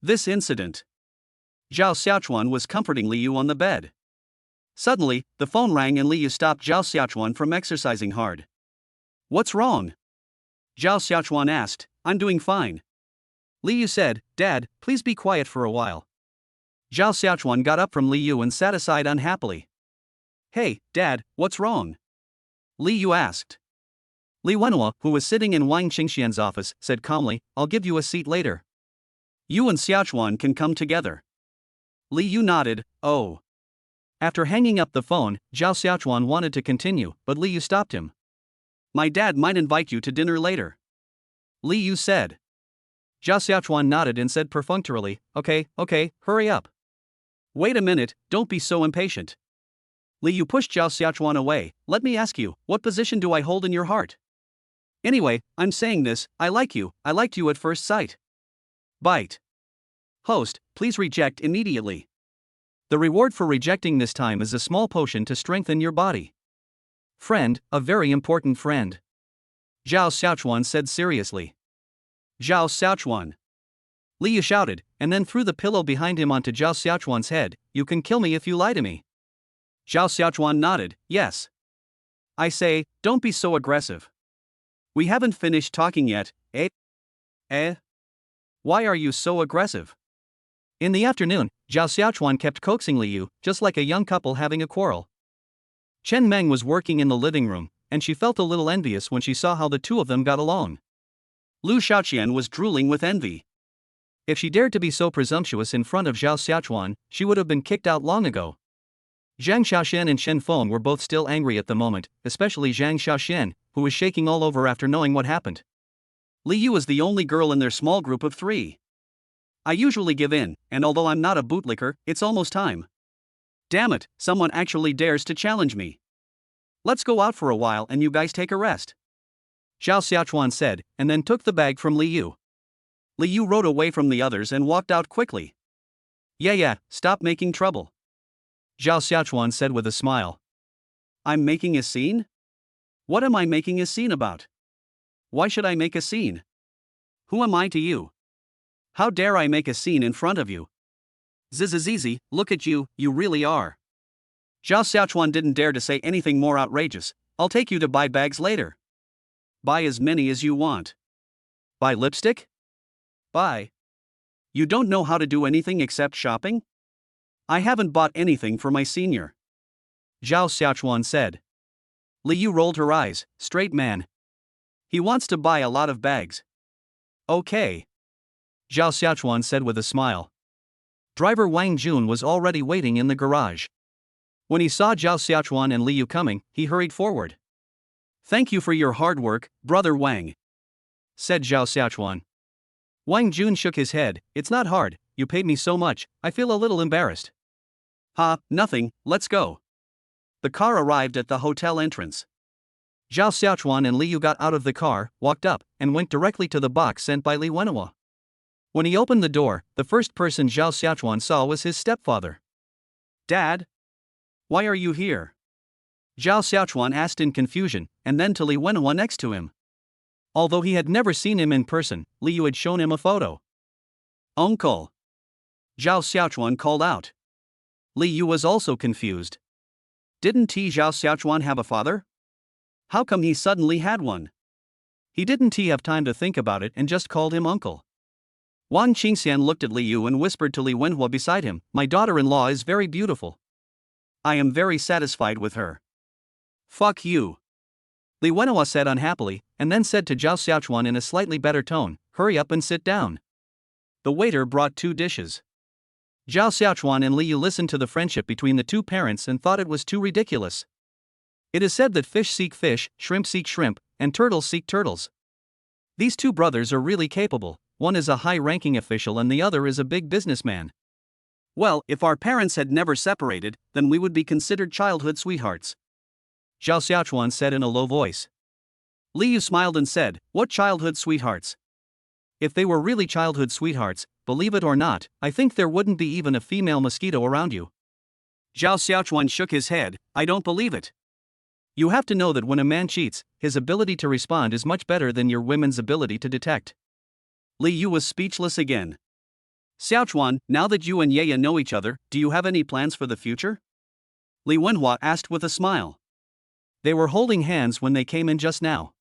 S1: This incident. Zhao Xiaochuan was comforting Li Yu on the bed. Suddenly, the phone rang and Li Yu stopped Zhao Xiaochuan from exercising hard. What's wrong? Zhao Xiaochuan asked. I'm doing fine. Li Yu said, Dad, please be quiet for a while. Zhao Xiaochuan got up from Li Yu and sat aside unhappily. Hey, Dad, what's wrong? Li Yu asked. Li Wenhua, who was sitting in Wang Qingxian's office, said calmly, I'll give you a seat later. You and Xiaochuan can come together. Li Yu nodded, oh. After hanging up the phone, Zhao Xiaochuan wanted to continue, but Li Yu stopped him. My dad might invite you to dinner later. Li Yu said. Zhao Xiaochuan nodded and said perfunctorily, okay, hurry up. Wait a minute, don't be so impatient. Li Yu pushed Zhao Xiaochuan away. Let me ask you, what position do I hold in your heart? Anyway, I'm saying this, I like you, I liked you at first sight. Bite. Host, please reject immediately. The reward for rejecting this time is a small potion to strengthen your body. Friend, a very important friend. Zhao Xiaochuan said seriously. Zhao Xiaochuan. Li Yu shouted, and then threw the pillow behind him onto Zhao Xiaochuan's head. You can kill me if you lie to me. Zhao Xiaochuan nodded, yes. I say, don't be so aggressive. We haven't finished talking yet, eh? Why are you so aggressive? In the afternoon, Zhao Xiaochuan kept coaxing Li Yu, just like a young couple having a quarrel. Chen Meng was working in the living room, and she felt a little envious when she saw how the two of them got along. Lu Xiaoqian was drooling with envy. If she dared to be so presumptuous in front of Zhao Xiaochuan, she would have been kicked out long ago. Zhang Xiaoxian and Shen Feng were both still angry at the moment, especially Zhang Xiaoxian, who was shaking all over after knowing what happened. Li Yu is the only girl in their small group of 3. I usually give in, and although I'm not a bootlicker, it's almost time. Damn it, someone actually dares to challenge me. Let's go out for a while and you guys take a rest. Zhao Xiaochuan said, and then took the bag from Li Yu. Li Yu rode away from the others and walked out quickly. Yeah, stop making trouble. Zhao Xiaochuan said with a smile. I'm making a scene? What am I making a scene about? Why should I make a scene? Who am I to you? How dare I make a scene in front of you? Zizizizi, look at you, you really are. Zhao Xiaochuan didn't dare to say anything more outrageous. I'll take you to buy bags later. Buy as many as you want. Buy lipstick? Buy. You don't know how to do anything except shopping? I haven't bought anything for my senior.
S2: Zhao Xiaochuan said.
S1: Li Yu rolled her eyes. Straight man. He wants to buy a lot of bags. Okay.
S2: Zhao Xiaochuan said with a smile. Driver Wang Jun was already waiting in the garage. When he saw Zhao Xiaochuan and Li Yu coming, he hurried forward.
S1: Thank you for your hard work, brother Wang,
S2: said Zhao Xiaochuan. Wang Jun shook his head. It's not hard, you paid me so much, I feel a little embarrassed.
S1: Ha, nothing, let's go. The car arrived at the hotel entrance.
S2: Zhao Xiaochuan and Li Yu got out of the car, walked up, and went directly to the box sent by Li Wenhua. When he opened the door, the first person Zhao Xiaochuan saw was his stepfather.
S1: Dad? Why are you here?
S2: Zhao Xiaochuan asked in confusion, and then to Li Wenhua next to him. Although he had never seen him in person, Li Yu had shown him a photo.
S1: Uncle! Zhao Xiaochuan called out. Li Yu was also confused. Didn't Zhao Xiaochuan have a father? How come he suddenly had one?
S2: He didn't have time to think about it and just called him uncle.
S1: Wang Qingxian looked at Li Yu and whispered to Li Wenhua beside him, My daughter-in-law is very beautiful. I am very satisfied with her. Fuck you.
S2: Li Wenhua said unhappily, and then said to Zhao Xiaochuan in a slightly better tone, Hurry up and sit down.
S1: The waiter brought 2 dishes.
S2: Zhao Xiaochuan and Li Yu listened to the friendship between the 2 parents and thought it was too ridiculous. It is said that fish seek fish, shrimp seek shrimp, and turtles seek turtles. These 2 brothers are really capable, one is a high-ranking official and the other is a big businessman.
S1: Well, if our parents had never separated, then we would be considered childhood sweethearts.
S2: Zhao Xiaochuan said in a low voice.
S1: Li Yu smiled and said, What childhood sweethearts?
S2: If they were really childhood sweethearts, believe it or not, I think there wouldn't be even a female mosquito around you.
S1: Zhao Xiaochuan shook his head, I don't believe it.
S2: You have to know that when a man cheats, his ability to respond is much better than your women's ability to detect.
S1: Li Yu was speechless again. Xiaochuan, now that you and Yaya know each other, do you have any plans for the future? Li Wenhua asked with a smile.
S2: They were holding hands when they came in just now.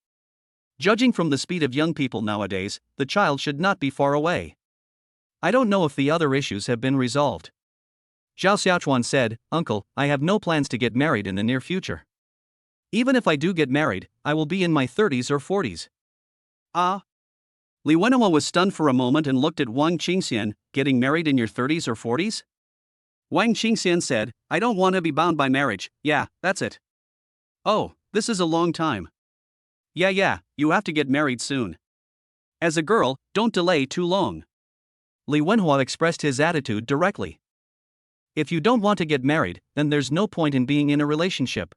S2: Judging from the speed of young people nowadays, the child should not be far away. I don't know if the other issues have been resolved. Zhao Xiaochuan said, Uncle, I have no plans to get married in the near future. Even if I do get married, I will be in my 30s or 40s.
S1: Ah? Li Wenhua was stunned for a moment and looked at Wang Qingxian, getting married in your 30s or 40s? Wang Qingxian said, I don't want to be bound by marriage, yeah, that's it. Oh, this is a long time. Yeah, you have to get married soon. As a girl, don't delay too long.
S2: Li Wenhua expressed his attitude directly. If you don't want to get married, then there's no point in being in a relationship.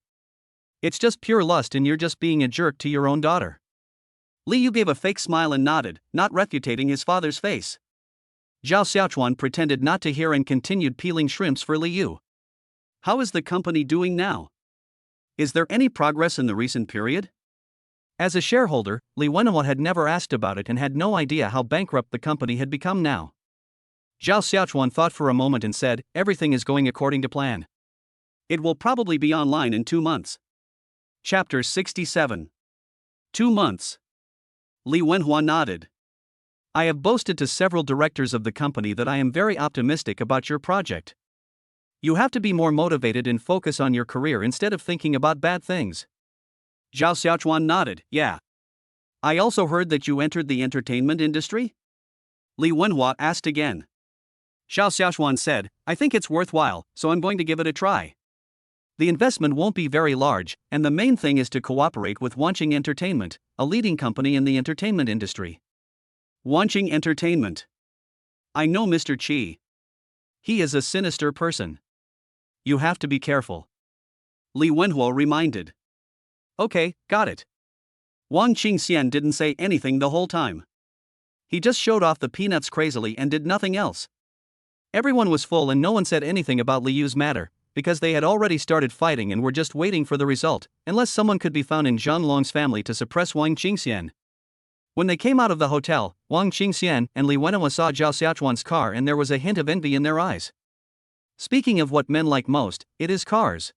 S2: It's just pure lust and you're just being a jerk to your own daughter.
S1: Li Yu gave a fake smile and nodded, not refuting his father's face.
S2: Zhao Xiaochuan pretended not to hear and continued peeling shrimps for Li Yu.
S1: How is the company doing now? Is there any progress in the recent period?
S2: As a shareholder, Li Wenhua had never asked about it and had no idea how bankrupt the company had become now. Zhao Xiaochuan thought for a moment and said, Everything is going according to plan.
S1: It will probably be online in 2 months. Chapter 67. 2 months. Li Wenhua nodded.
S2: I have boasted to several directors of the company that I am very optimistic about your project. You have to be more motivated and focus on your career instead of thinking about bad things.
S1: Zhao Xiaochuan nodded, yeah. I also heard that you entered the entertainment industry? Li Wenhua asked again.
S2: Zhao Xiaochuan said, I think it's worthwhile, so I'm going to give it a try. The investment won't be very large, and the main thing is to cooperate with Wanqing Entertainment, a leading company in the entertainment industry.
S1: Wanqing Entertainment. I know Mr. Qi.
S2: He is a sinister person. You have to be careful.
S1: Li Wenhua reminded.
S2: Okay, got it.
S1: Wang Qingxian didn't say anything the whole time.
S2: He just showed off the peanuts crazily and did nothing else. Everyone was full and no one said anything about Li Yu's matter, because they had already started fighting and were just waiting for the result, unless someone could be found in Zhang Long's family to suppress Wang Qingxian. When they came out of the hotel, Wang Qingxian and Li Wenhua saw Zhao Xiaochuan's car and there was a hint of envy in their eyes. Speaking of what men like most, it is cars.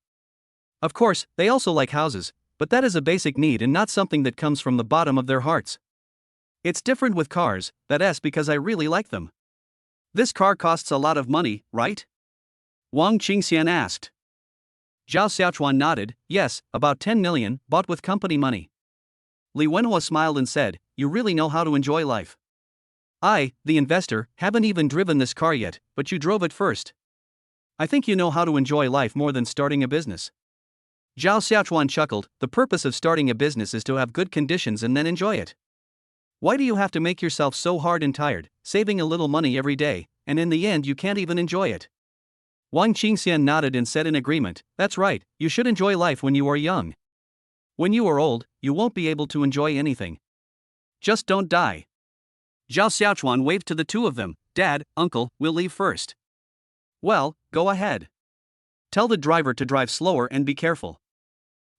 S2: Of course, they also like houses, but that is a basic need and not something that comes from the bottom of their hearts. It's different with cars, that's because I really like them.
S1: This car costs a lot of money, right? Wang Qingxian asked.
S2: Zhao Xiaochuan nodded, yes, about 10 million, bought with company money.
S1: Li Wenhua smiled and said, you really know how to enjoy life.
S2: I, the investor, haven't even driven this car yet, but you drove it first.
S1: I think you know how to enjoy life more than starting a business.
S2: Zhao Xiaochuan chuckled, the purpose of starting a business is to have good conditions and then enjoy it.
S1: Why do you have to make yourself so hard and tired, saving a little money every day, and in the end you can't even enjoy it?
S2: Wang Qingxian nodded and said in agreement, that's right, you should enjoy life when you are young.
S1: When you are old, you won't be able to enjoy anything. Just don't die. Zhao Xiaochuan waved to the two of them, Dad, Uncle, we'll leave first. Well, go ahead. Tell the driver to drive slower and be careful.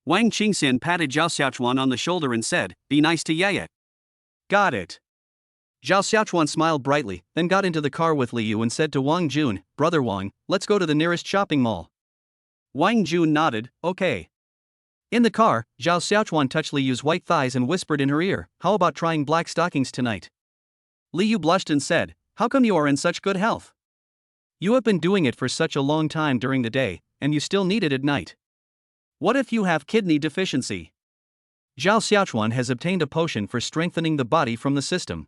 S1: Wang Qingxian patted Zhao Xiaochuan on the shoulder and said, be nice to Yaya. Got it.
S2: Zhao Xiaochuan smiled brightly, then got into the car with Li Yu and said to Wang Jun, Brother Wang, let's go to the nearest shopping mall.
S1: Wang Jun nodded, okay.
S2: In the car, Zhao Xiaochuan touched Li Yu's white thighs and whispered in her ear, how about trying black stockings tonight?
S1: Li Yu blushed and said, how come you are in such good health?
S2: You have been doing it for such a long time during the day, and you still need it at night.
S1: What if you have kidney deficiency?
S2: Zhao Xiaochuan has obtained a potion for strengthening the body from the system.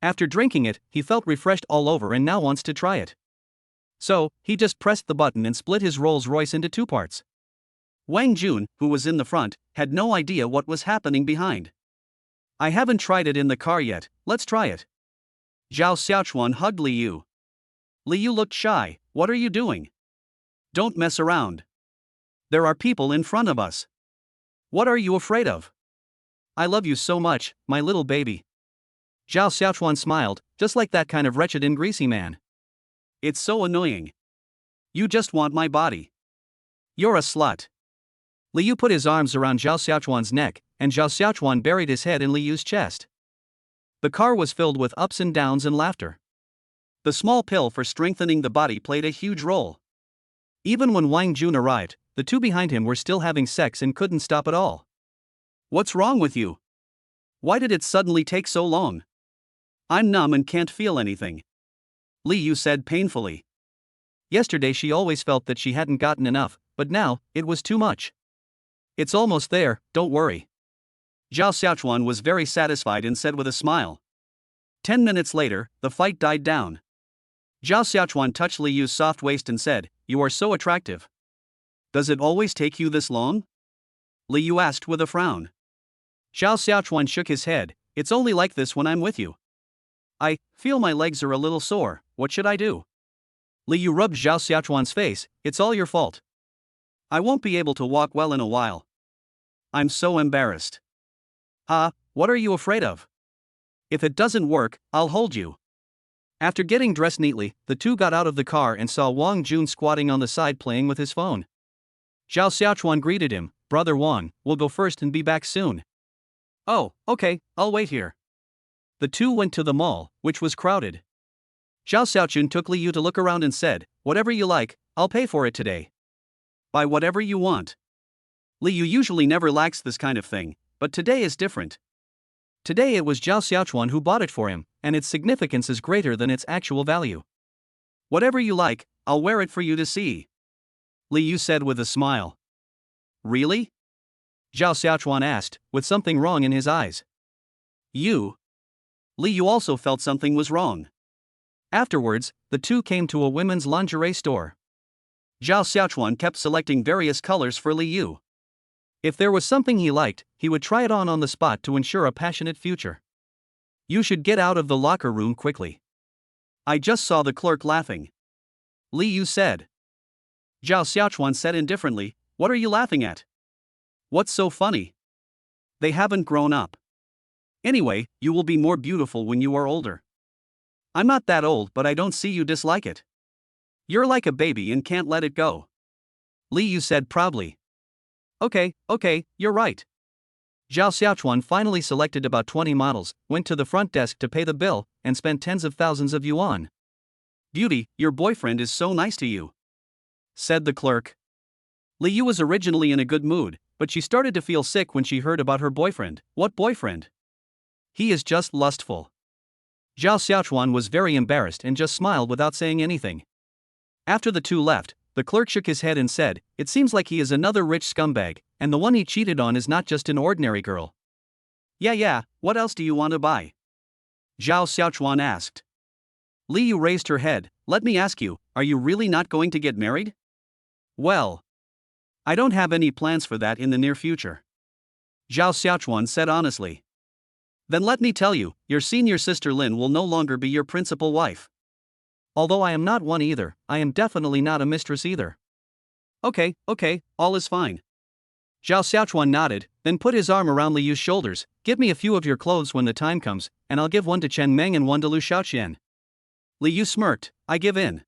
S2: After drinking it, he felt refreshed all over and now wants to try it.
S1: So, he just pressed the button and split his Rolls-Royce into two parts. Wang Jun, who was in the front, had no idea what was happening behind. I haven't tried it in the car yet, let's try it. Zhao Xiaochuan hugged Li Yu. Li Yu looked shy, what are you doing? Don't mess around. There are people in front of us. What are you afraid of? I love you so much, my little baby.
S2: Zhao Xiaochuan smiled, just like that kind of wretched and greasy man.
S1: It's so annoying. You just want my body. You're a slut.
S2: Li Yu put his arms around Zhao Xiaochuan's neck, and Zhao Xiaochuan buried his head in Li Yu's chest. The car was filled with ups and downs and laughter.
S1: The small pill for strengthening the body played a huge role.
S2: Even when Wang Jun arrived, the two behind him were still having sex and couldn't stop at all.
S1: What's wrong with you? Why did it suddenly take so long? I'm numb and can't feel anything. Li Yu said painfully.
S2: Yesterday she always felt that she hadn't gotten enough, but now, it was too much.
S1: It's almost there, don't worry. Zhao Xiaochuan was very satisfied and said with a smile. 10 minutes later, the fight died down. Zhao Xiaochuan touched Li Yu's soft waist and said, you are so attractive. Does it always take you this long? Li Yu asked with a frown.
S2: Zhao Xiaochuan shook his head, it's only like this when I'm with you.
S1: I feel my legs are a little sore, what should I do?
S2: Li Yu rubbed Zhao Xiaochuan's face, it's all your fault.
S1: I won't be able to walk well in a while. I'm so embarrassed. What are you afraid of? If it doesn't work, I'll hold you.
S2: After getting dressed neatly, the two got out of the car and saw Wang Jun squatting on the side playing with his phone. Zhao Xiaochuan greeted him, Brother Wang, we'll go first and be back soon.
S1: Oh, okay, I'll wait here.
S2: The two went to the mall, which was crowded.
S1: Zhao Xiaochun took Li Yu to look around and said, whatever you like, I'll pay for it today. Buy whatever you want. Li Yu usually never lacks this kind of thing, but today is different.
S2: Today it was Zhao Xiaochuan who bought it for him, and its significance is greater than its actual value.
S1: Whatever you like, I'll wear it for you to see. Li Yu said with a smile. Really?
S2: Zhao Xiaochuan asked, with something wrong in his eyes.
S1: You? Li Yu also felt something was wrong.
S2: Afterwards, the two came to a women's lingerie store.
S1: Zhao Xiaochuan kept selecting various colors for Li Yu.
S2: If there was something he liked, he would try it on the spot to ensure a passionate future. You should get out of the locker room quickly.
S1: I just saw the clerk laughing. Li Yu said. Zhao Xiaochuan said indifferently, what are you laughing at? What's so funny? They haven't grown up. Anyway, you will be more beautiful when you are older. I'm not that old, but I don't see you dislike it. You're like a baby and can't let it go.
S2: Li Yu said proudly.
S1: Okay, you're right.
S2: Zhao Xiaochuan finally selected about 20 models, went to the front desk to pay the bill, and spent tens of thousands of yuan.
S1: Beauty, your boyfriend is so nice to you, said the clerk. Li Yu was originally in a good mood, but she started to feel sick when she heard about her boyfriend. What boyfriend? He is just lustful.
S2: Zhao Xiaochuan was very embarrassed and just smiled without saying anything. After the two left, the clerk shook his head and said, "It seems like he is another rich scumbag, and the one he cheated on is not just an ordinary girl."
S1: Yeah, what else do you want to buy?" Zhao Xiaochuan asked. Li Yu raised her head. "Let me ask you, are you really not going to get married?" "Well, I don't have any plans for that in the near future," Zhao Xiaochuan said honestly. "Then let me tell you, your senior sister Lin will no longer be your principal wife."
S2: "Although I am not one either, I am definitely not a mistress either."
S1: Okay, all is fine."
S2: Zhao Xiaochuan nodded, then put his arm around Li Yu's shoulders. "Give me a few of your clothes when the time comes, and I'll give one to Chen Meng and one to Lu Xiaoqian."
S1: Li Yu smirked. "I give in."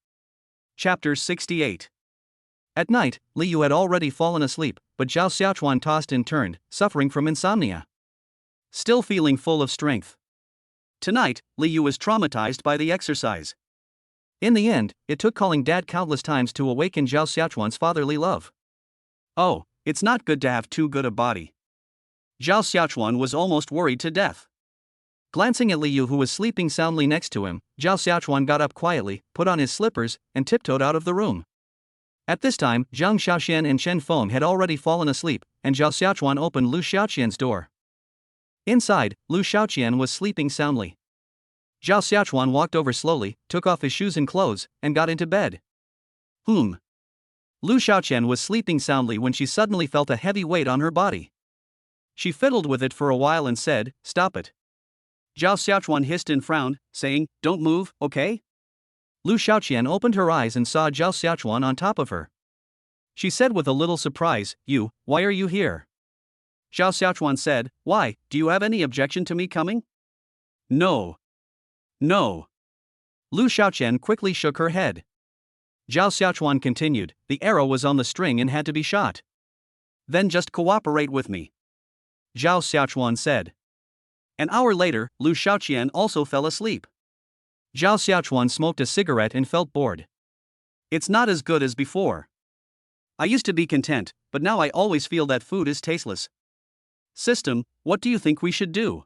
S1: Chapter 68.
S2: At night, Li Yu had already fallen asleep, but Zhao Xiaochuan tossed and turned, suffering from insomnia.
S1: Still feeling full of strength. Tonight, Li Yu was traumatized by the exercise.
S2: In the end, it took calling Dad countless times to awaken Zhao Xiaochuan's fatherly love.
S1: Oh, it's not good to have too good a body. Zhao Xiaochuan was almost worried to death.
S2: Glancing at Li Yu, who was sleeping soundly next to him, Zhao Xiaochuan got up quietly, put on his slippers, and tiptoed out of the room. At this time, Zhang Xiaoxian and Chen Feng had already fallen asleep, and Zhao Xiaochuan opened Lu Xiaoqian's door. Inside, Lu Xiaoqian was sleeping soundly. Zhao Xiaochuan walked over slowly, took off his shoes and clothes, and got into bed.
S1: Lu
S2: Xiaoqian was sleeping soundly when she suddenly felt a heavy weight on her body.
S1: She fiddled with it for a while and said, "Stop it." Zhao Xiaochuan hissed and frowned, saying, "Don't move, okay?"
S2: Lu Xiaoqian opened her eyes and saw Zhao Xiaochuan on top of her. She said with a little surprise, "Why are you here?"
S1: Zhao Xiaochuan said, "Why, do you have any objection to me coming?" No.
S2: Lu Xiaoqian quickly shook her head. Zhao Xiaochuan continued, "The arrow was on the string and had to be shot."
S1: "Then just cooperate with me,"
S2: Zhao Xiaochuan said.
S1: An hour later, Lu Xiaoqian also fell asleep.
S2: Zhao Xiaochuan smoked a cigarette and felt bored.
S1: "It's not as good as before. I used to be content, but now I always feel that food is tasteless. System, what do you think we should do?"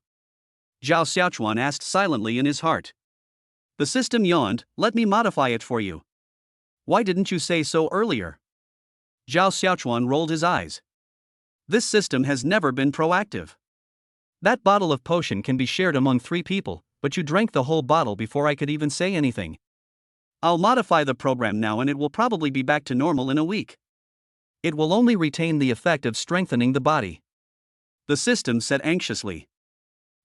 S1: Zhao Xiaochuan asked silently in his heart. The system yawned. "Let me modify it for you." "Why didn't you say so earlier?" Zhao Xiaochuan rolled his eyes. "This system has never been proactive.
S2: That bottle of potion can be shared among 3 people, but you drank the whole bottle before I could even say anything."
S1: "I'll modify the program now and it will probably be back to normal in a week."
S2: "It will only retain the effect of strengthening the body,"
S1: the system said anxiously.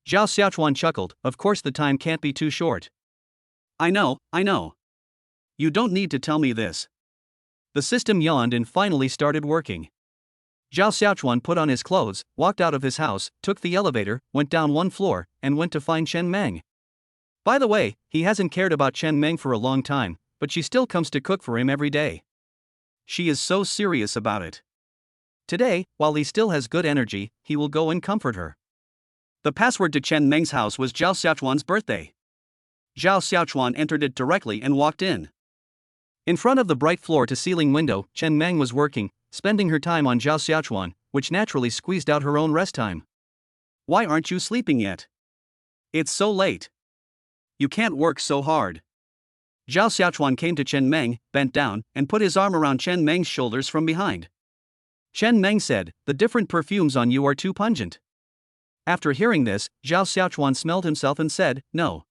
S2: Zhao Xiaochuan chuckled. "Of course the time can't be too short."
S1: I know. You don't need to tell me this."
S2: The system yawned and finally started working. Zhao Xiaochuan put on his clothes, walked out of his house, took the elevator, went down 1 floor, and went to find Chen Meng. By the way, he hasn't cared about Chen Meng for a long time, but she still comes to cook for him every day.
S1: She is so serious about it.
S2: Today, while he still has good energy, he will go and comfort her.
S1: The password to Chen Meng's house was Zhao Xiaochuan's birthday. Zhao Xiaochuan entered it directly and walked in.
S2: In front of the bright floor-to-ceiling window, Chen Meng was working, spending her time on Zhao Xiaochuan, which naturally squeezed out her own rest time.
S1: "Why aren't you sleeping yet? It's so late. You can't work so hard." Zhao Xiaochuan came to Chen Meng, bent down, and put his arm around Chen Meng's shoulders from behind.
S2: Chen Meng said, "The different perfumes on you are too pungent." After hearing this, Zhao Xiaochuan smelled himself and said, "No.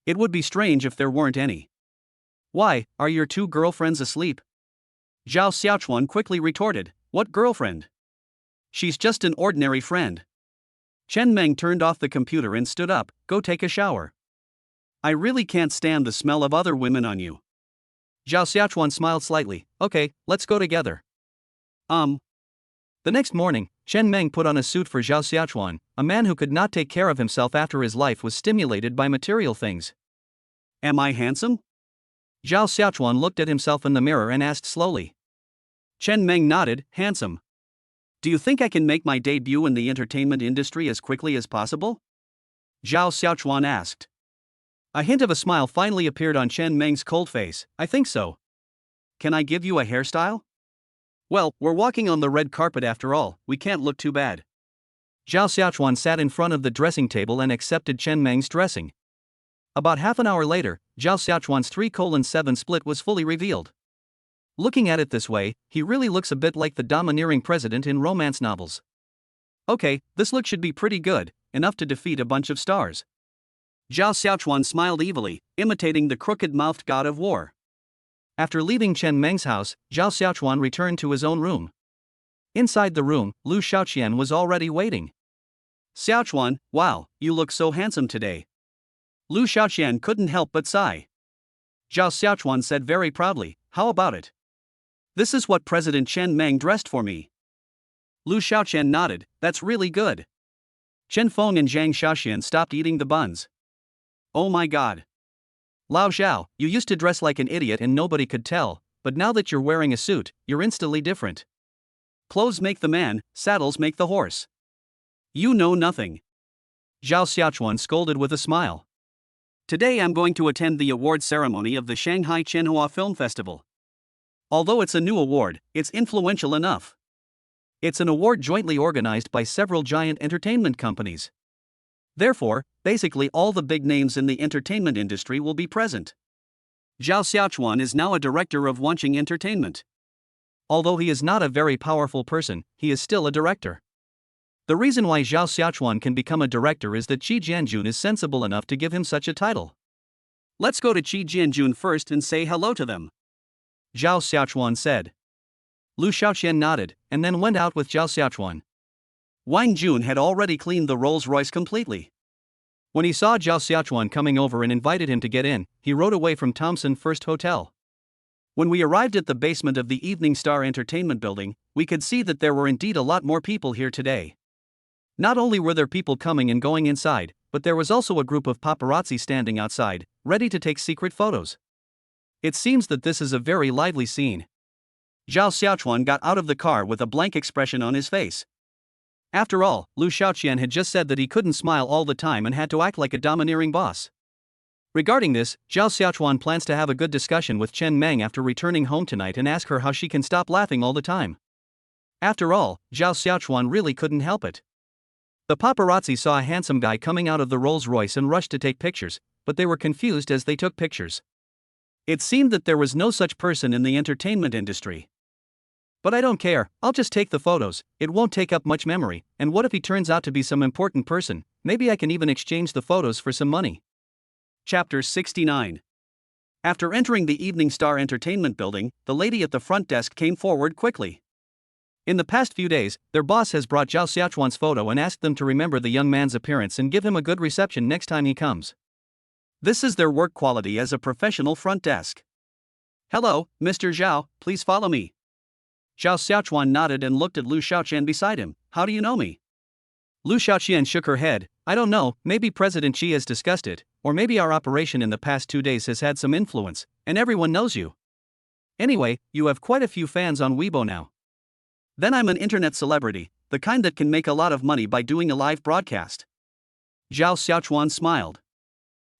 S1: It would be strange if there weren't any."
S2: "Why, are your 2 girlfriends asleep?"
S1: Zhao Xiaochuan quickly retorted, "What girlfriend? She's just an ordinary friend." Chen Meng turned off the computer and stood up. "Go take a shower. I really can't stand the smell of other women on you."
S2: Zhao Xiaochuan smiled slightly. "Okay, let's go together."
S1: The
S2: next morning, Chen Meng put on a suit for Zhao Xiaochuan, a man who could not take care of himself after his life was stimulated by material things.
S1: "Am I handsome?"
S2: Zhao Xiaochuan looked at himself in the mirror and asked slowly.
S1: Chen Meng nodded. "Handsome. Do you think I can make my debut in the entertainment industry as quickly as possible?" Zhao Xiaochuan asked.
S2: A hint of a smile finally appeared on Chen Meng's cold face. "I think so."
S1: "Can I give you a hairstyle?" "Well, we're walking on the red carpet after all, we can't look too bad."
S2: Zhao Xiaochuan sat in front of the dressing table and accepted Chen Meng's dressing. About half an hour later, Zhao Xiaochuan's 3:7 split was fully revealed. Looking at it this way, he really looks a bit like the domineering president in romance novels. Okay, this look should be pretty good, enough to defeat a bunch of stars.
S1: Zhao Xiaochuan smiled evilly, imitating the crooked-mouthed god of war.
S2: After leaving Chen Meng's house, Zhao Xiaochuan returned to his own room. Inside the room, Lu Xiaoqian was already waiting.
S1: Xiaochuan, wow, you look so handsome today. Lu Xiaoqian couldn't help but sigh.
S2: Zhao Xiaochuan said very proudly, how about it?
S1: This is what President Chen Meng dressed for me.
S2: Lu Xiaoqian nodded, that's really good.
S1: Chen Feng and Zhang Xiaoxian stopped eating the buns.
S2: Oh my god. Lao Zhao, you used to dress like an idiot and nobody could tell, but now that you're wearing a suit, you're instantly different.
S1: Clothes make the man, saddles make the horse. You know nothing.
S2: Zhao Xiaochuan scolded with a smile.
S1: Today I'm going to attend the award ceremony of the Shanghai Chenhua Film Festival. Although it's a new award, it's influential enough.
S2: It's an award jointly organized by several giant entertainment companies.
S1: Therefore, basically all the big names in the entertainment industry will be present. Zhao Xiaochuan is now a director of Wanqing Entertainment.
S2: Although he is not a very powerful person, he is still a director. The reason why Zhao Xiaochuan can become a director is that Qi Jianjun is sensible enough to give him such a title.
S1: Let's go to Qi Jianjun first and say hello to them,
S2: Zhao Xiaochuan said. Lu Xiaoqian nodded, and then went out with Zhao Xiaochuan.
S1: Wang Jun had already cleaned the Rolls-Royce completely.
S2: When he saw Zhao Xiaochuan coming over and invited him to get in, he rode away from Thompson First Hotel.
S1: When we arrived at the basement of the Evening Star Entertainment building, we could see that there were indeed a lot more people here today.
S2: Not only were there people coming and going inside, but there was also a group of paparazzi standing outside, ready to take secret photos. It seems that this is a very lively scene.
S1: Zhao Xiaochuan got out of the car with a blank expression on his face.
S2: After all, Lu Xiaoqian had just said that he couldn't smile all the time and had to act like a domineering boss. Regarding this, Zhao Xiaochuan plans to have a good discussion with Chen Meng after returning home tonight and ask her how she can stop laughing all the time. After all, Zhao Xiaochuan really couldn't help it. The paparazzi saw a handsome guy coming out of the Rolls-Royce and rushed to take pictures, but they were confused as they took pictures. It seemed that there was no such person in the entertainment industry. But I don't care, I'll just take the photos, it won't take up much memory, and what if he turns out to be some important person, maybe I can even exchange the photos for some money.
S1: Chapter 69. After entering the Evening Star Entertainment building, the lady at the front desk came forward quickly.
S2: In the past few days, their boss has brought Zhao Xiaochuan's photo and asked them to remember the young man's appearance and give him a good reception next time he comes.
S1: This is their work quality as a professional front desk. Hello, Mr. Zhao, please follow me.
S2: Zhao Xiaochuan nodded and looked at Lu Xiaoqian beside him. How do you know me? Lu Xiaoqian shook her head. I don't know, maybe President Xi has discussed it, or maybe our operation in the past 2 days has had some influence, and everyone knows you. Anyway, you have quite a few fans on Weibo now.
S1: Then I'm an internet celebrity, the kind that can make a lot of money by doing a live broadcast.
S2: Zhao Xiaochuan smiled.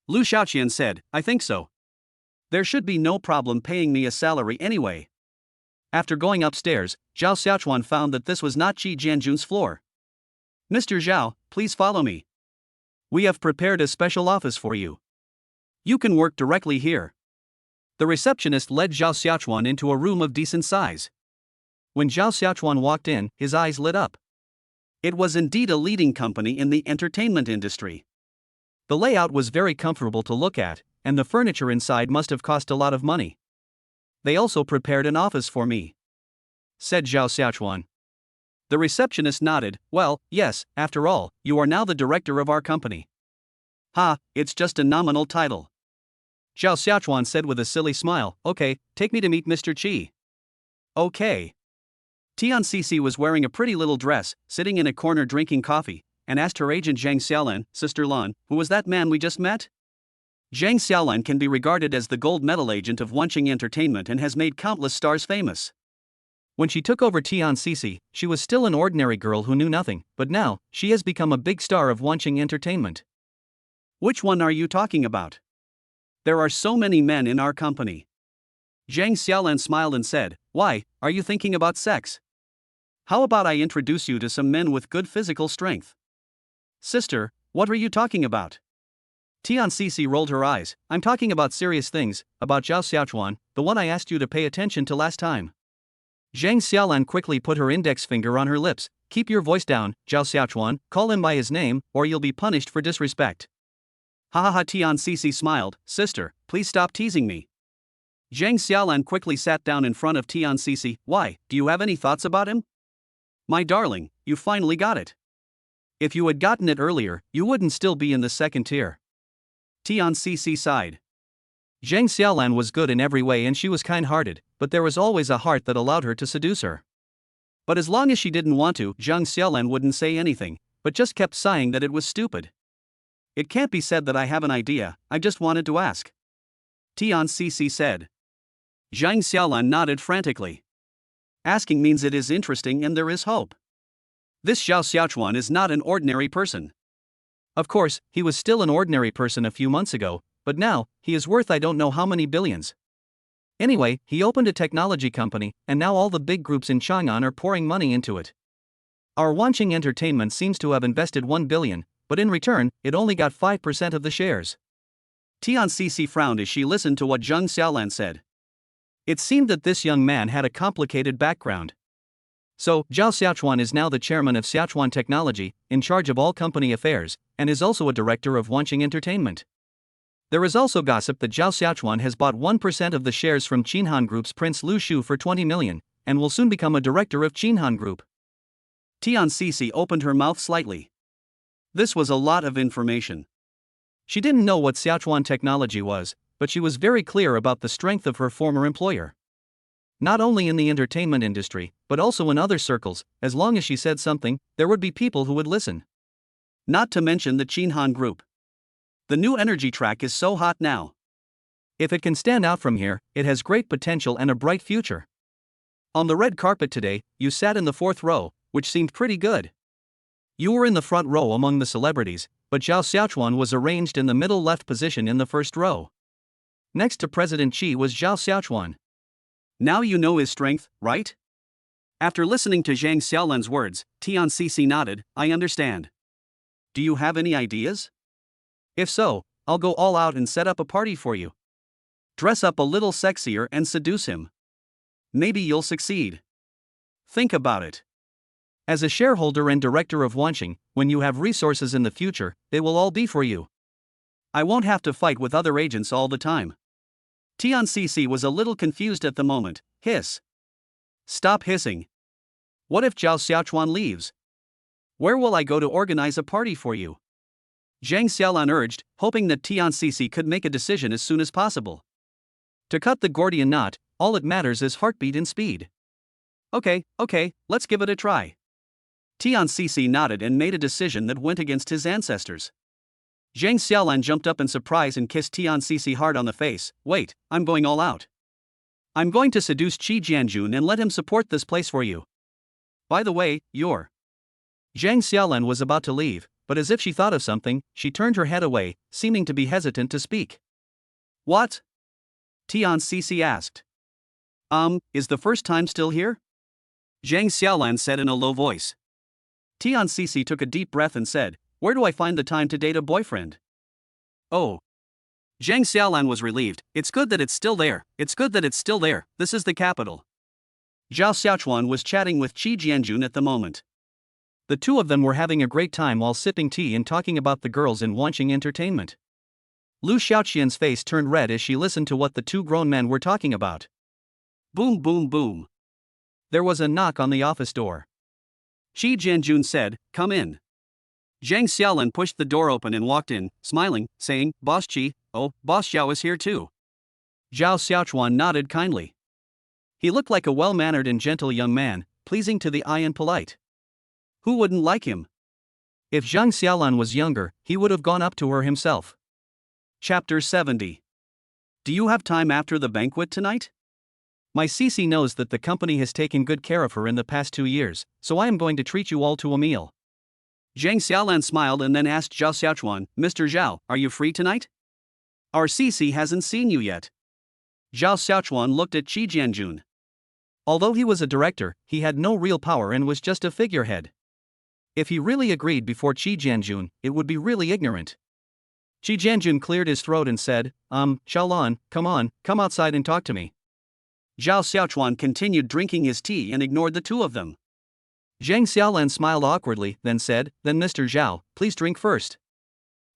S1: Lu Xiaoqian said, I think so. There should be no problem paying me a salary anyway.
S2: After going upstairs, Zhao Xiaochuan found that this was not Qi Jianjun's floor.
S1: Mr. Zhao, please follow me.
S2: We have prepared a special office for you.
S1: You can work directly here.
S2: The receptionist led Zhao Xiaochuan into a room of decent size. When Zhao Xiaochuan walked in, his eyes lit up.
S1: It was indeed a leading company in the entertainment industry.
S2: The layout was very comfortable to look at, and the furniture inside must have cost a lot of money.
S1: They also prepared an office for me,
S2: said Zhao Xiaochuan.
S1: The receptionist nodded. Well, yes, after all, you are now the director of our company.
S2: Ha, it's just a nominal title. Zhao Xiaochuan said with a silly smile. Okay, take me to meet Mr. Qi.
S1: Okay. Tian Cici was wearing a pretty little dress, sitting in a corner drinking coffee, and asked her agent Zhang Xiaolan, Sister Lan, who was that man we just met? Zhang Xiaolan can be regarded as the gold medal agent of Wanqing Entertainment and has made countless stars famous.
S2: When she took over Tian Cici, she was still an ordinary girl who knew nothing, but now, she has become a big star of Wanqing Entertainment.
S1: Which one are you talking about? There are so many men in our company.
S2: Zhang Xiaolan smiled and said, Why, are you thinking about sex?
S1: How about I introduce you to some men with good physical strength?
S2: Sister, what are you talking about? Tian Cici rolled her eyes. I'm talking about serious things, about Zhao Xiaochuan, the one I asked you to pay attention to last time. Zhang Xiaolan quickly put her index finger on her lips. Keep your voice down, Zhao Xiaochuan, call him by his name, or you'll be punished for disrespect.
S1: Ha ha ha, Tian Cici smiled. Sister, please stop teasing me. Zhang Xiaolan quickly sat down in front of Tian Cici. Why, do you have any thoughts about him? My darling, you finally got it. If you had gotten it earlier, you wouldn't still be in the second tier. Tian Cici sighed.
S2: Zhang Xiaolan was good in every way and she was kind-hearted, but there was always a heart that allowed her to seduce her.
S1: But as long as she didn't want to, Zhang Xiaolan wouldn't say anything, but just kept sighing that it was stupid. It can't be said that I have an idea, I just wanted to ask. Tian Cici said. Zhang Xiaolan nodded frantically. Asking means it is interesting and there is hope. This Zhao Xiaochuan is not an ordinary person.
S2: Of course, he was still an ordinary person a few months ago, but now, he is worth I don't know how many billions. Anyway, he opened a technology company, and now all the big groups in Chang'an are pouring money into it. Our Wanqing Entertainment seems to have invested 1 billion, but in return, it only got 5% of the shares.
S1: Tian Cici frowned as she listened to what Zhang Xiaolan said.
S2: It seemed that this young man had a complicated background. So, Zhao Xiaochuan is now the chairman of Xiaochuan Technology, in charge of all company affairs, and is also a director of Wanqing Entertainment. There is also gossip that Zhao Xiaochuan has bought 1% of the shares from Qinhan Group's Prince Lu Shu for 20 million, and will soon become a director of Qinhan Group.
S1: Tian Cici opened her mouth slightly. This was a lot of information.
S2: She didn't know what Xiaochuan Technology was, but she was very clear about the strength of her former employer. Not only in the entertainment industry, but also in other circles, as long as she said something, there would be people who would listen.
S1: Not to mention the Qinhan Group. The new energy track is so hot now.
S2: If it can stand out from here, it has great potential and a bright future. On the red carpet today, you sat in the 4th row, which seemed pretty good. You were in the front row among the celebrities, but Zhao Xiaochuan was arranged in the middle left position in the 1st row. Next to President Xi was Zhao Xiaochuan.
S1: Now you know his strength, right? After listening to Zhang Xiaolan's words, Tian Cici nodded. I understand. Do you have any ideas?
S2: If so, I'll go all out and set up a party for you.
S1: Dress up a little sexier and seduce him. Maybe you'll succeed. Think about it.
S2: As a shareholder and director of Wanqing, when you have resources in the future, they will all be for you.
S1: I won't have to fight with other agents all the time. Tian Cici was a little confused at the moment. Hiss. Stop hissing. What if Zhao Xiaochuan leaves? Where will I go to organize a party for you? Zhang Xiaolan urged, hoping that Tian Cici could make a decision as soon as possible.
S2: To cut the Gordian knot, all it matters is heartbeat and speed.
S1: Okay, let's give it a try. Tian Cici nodded and made a decision that went against his ancestors. Zhang Xiaolan jumped up in surprise and kissed Tian Cici hard on the face. Wait, I'm going all out. I'm going to seduce Qi Jianjun and let him support this place for you. By the way, you're...
S2: Zhang Xiaolan was about to leave, but as if she thought of something, she turned her head away, seeming to be hesitant to speak.
S1: What? Tian Cici asked. Is the first time still here? Zhang Xiaolan said in a low voice. Tian Cici took a deep breath and said, where do I find the time to date a boyfriend? Oh. Zhang Xiaolan was relieved. It's good that it's still there. This is the capital. Zhao Xiaochuan was chatting with Qi Jianjun at the moment.
S2: The two of them were having a great time while sipping tea and talking about the girls in Wanqing Entertainment. Lu Xiaoqian's face turned red as she listened to what the two grown men were talking about.
S1: Boom boom boom.
S2: There was a knock on the office door.
S1: Qi Jianjun said, come in. Zhang Xiaolan pushed the door open and walked in, smiling, saying, Boss Qi, oh, Boss Xiao is here too.
S2: Zhao Xiaochuan nodded kindly. He looked like a well-mannered and gentle young man, pleasing to the eye and polite.
S1: Who wouldn't like him?
S2: If Zhang Xiaolan was younger, he would have gone up to her himself.
S1: Chapter 70. Do you have time after the banquet tonight?
S2: My Cici knows that the company has taken good care of her in the past 2 years, so I am going to treat you all to a meal.
S1: Zhang Xiaolan smiled and then asked Zhao Xiaochuan, Mr. Zhao, are you free tonight? Our Cici hasn't seen you yet. Zhao Xiaochuan looked at Qi Jianjun.
S2: Although he was a director, he had no real power and was just a figurehead. If he really agreed before Qi Jianjun, it would be really ignorant. Qi Jianjun cleared his throat and said, Xiaolan, come outside and talk to me.
S1: Zhao Xiaochuan continued drinking his tea and ignored the two of them.
S2: Zhang Xiaolan smiled awkwardly, then said, then Mr. Zhao, please drink first.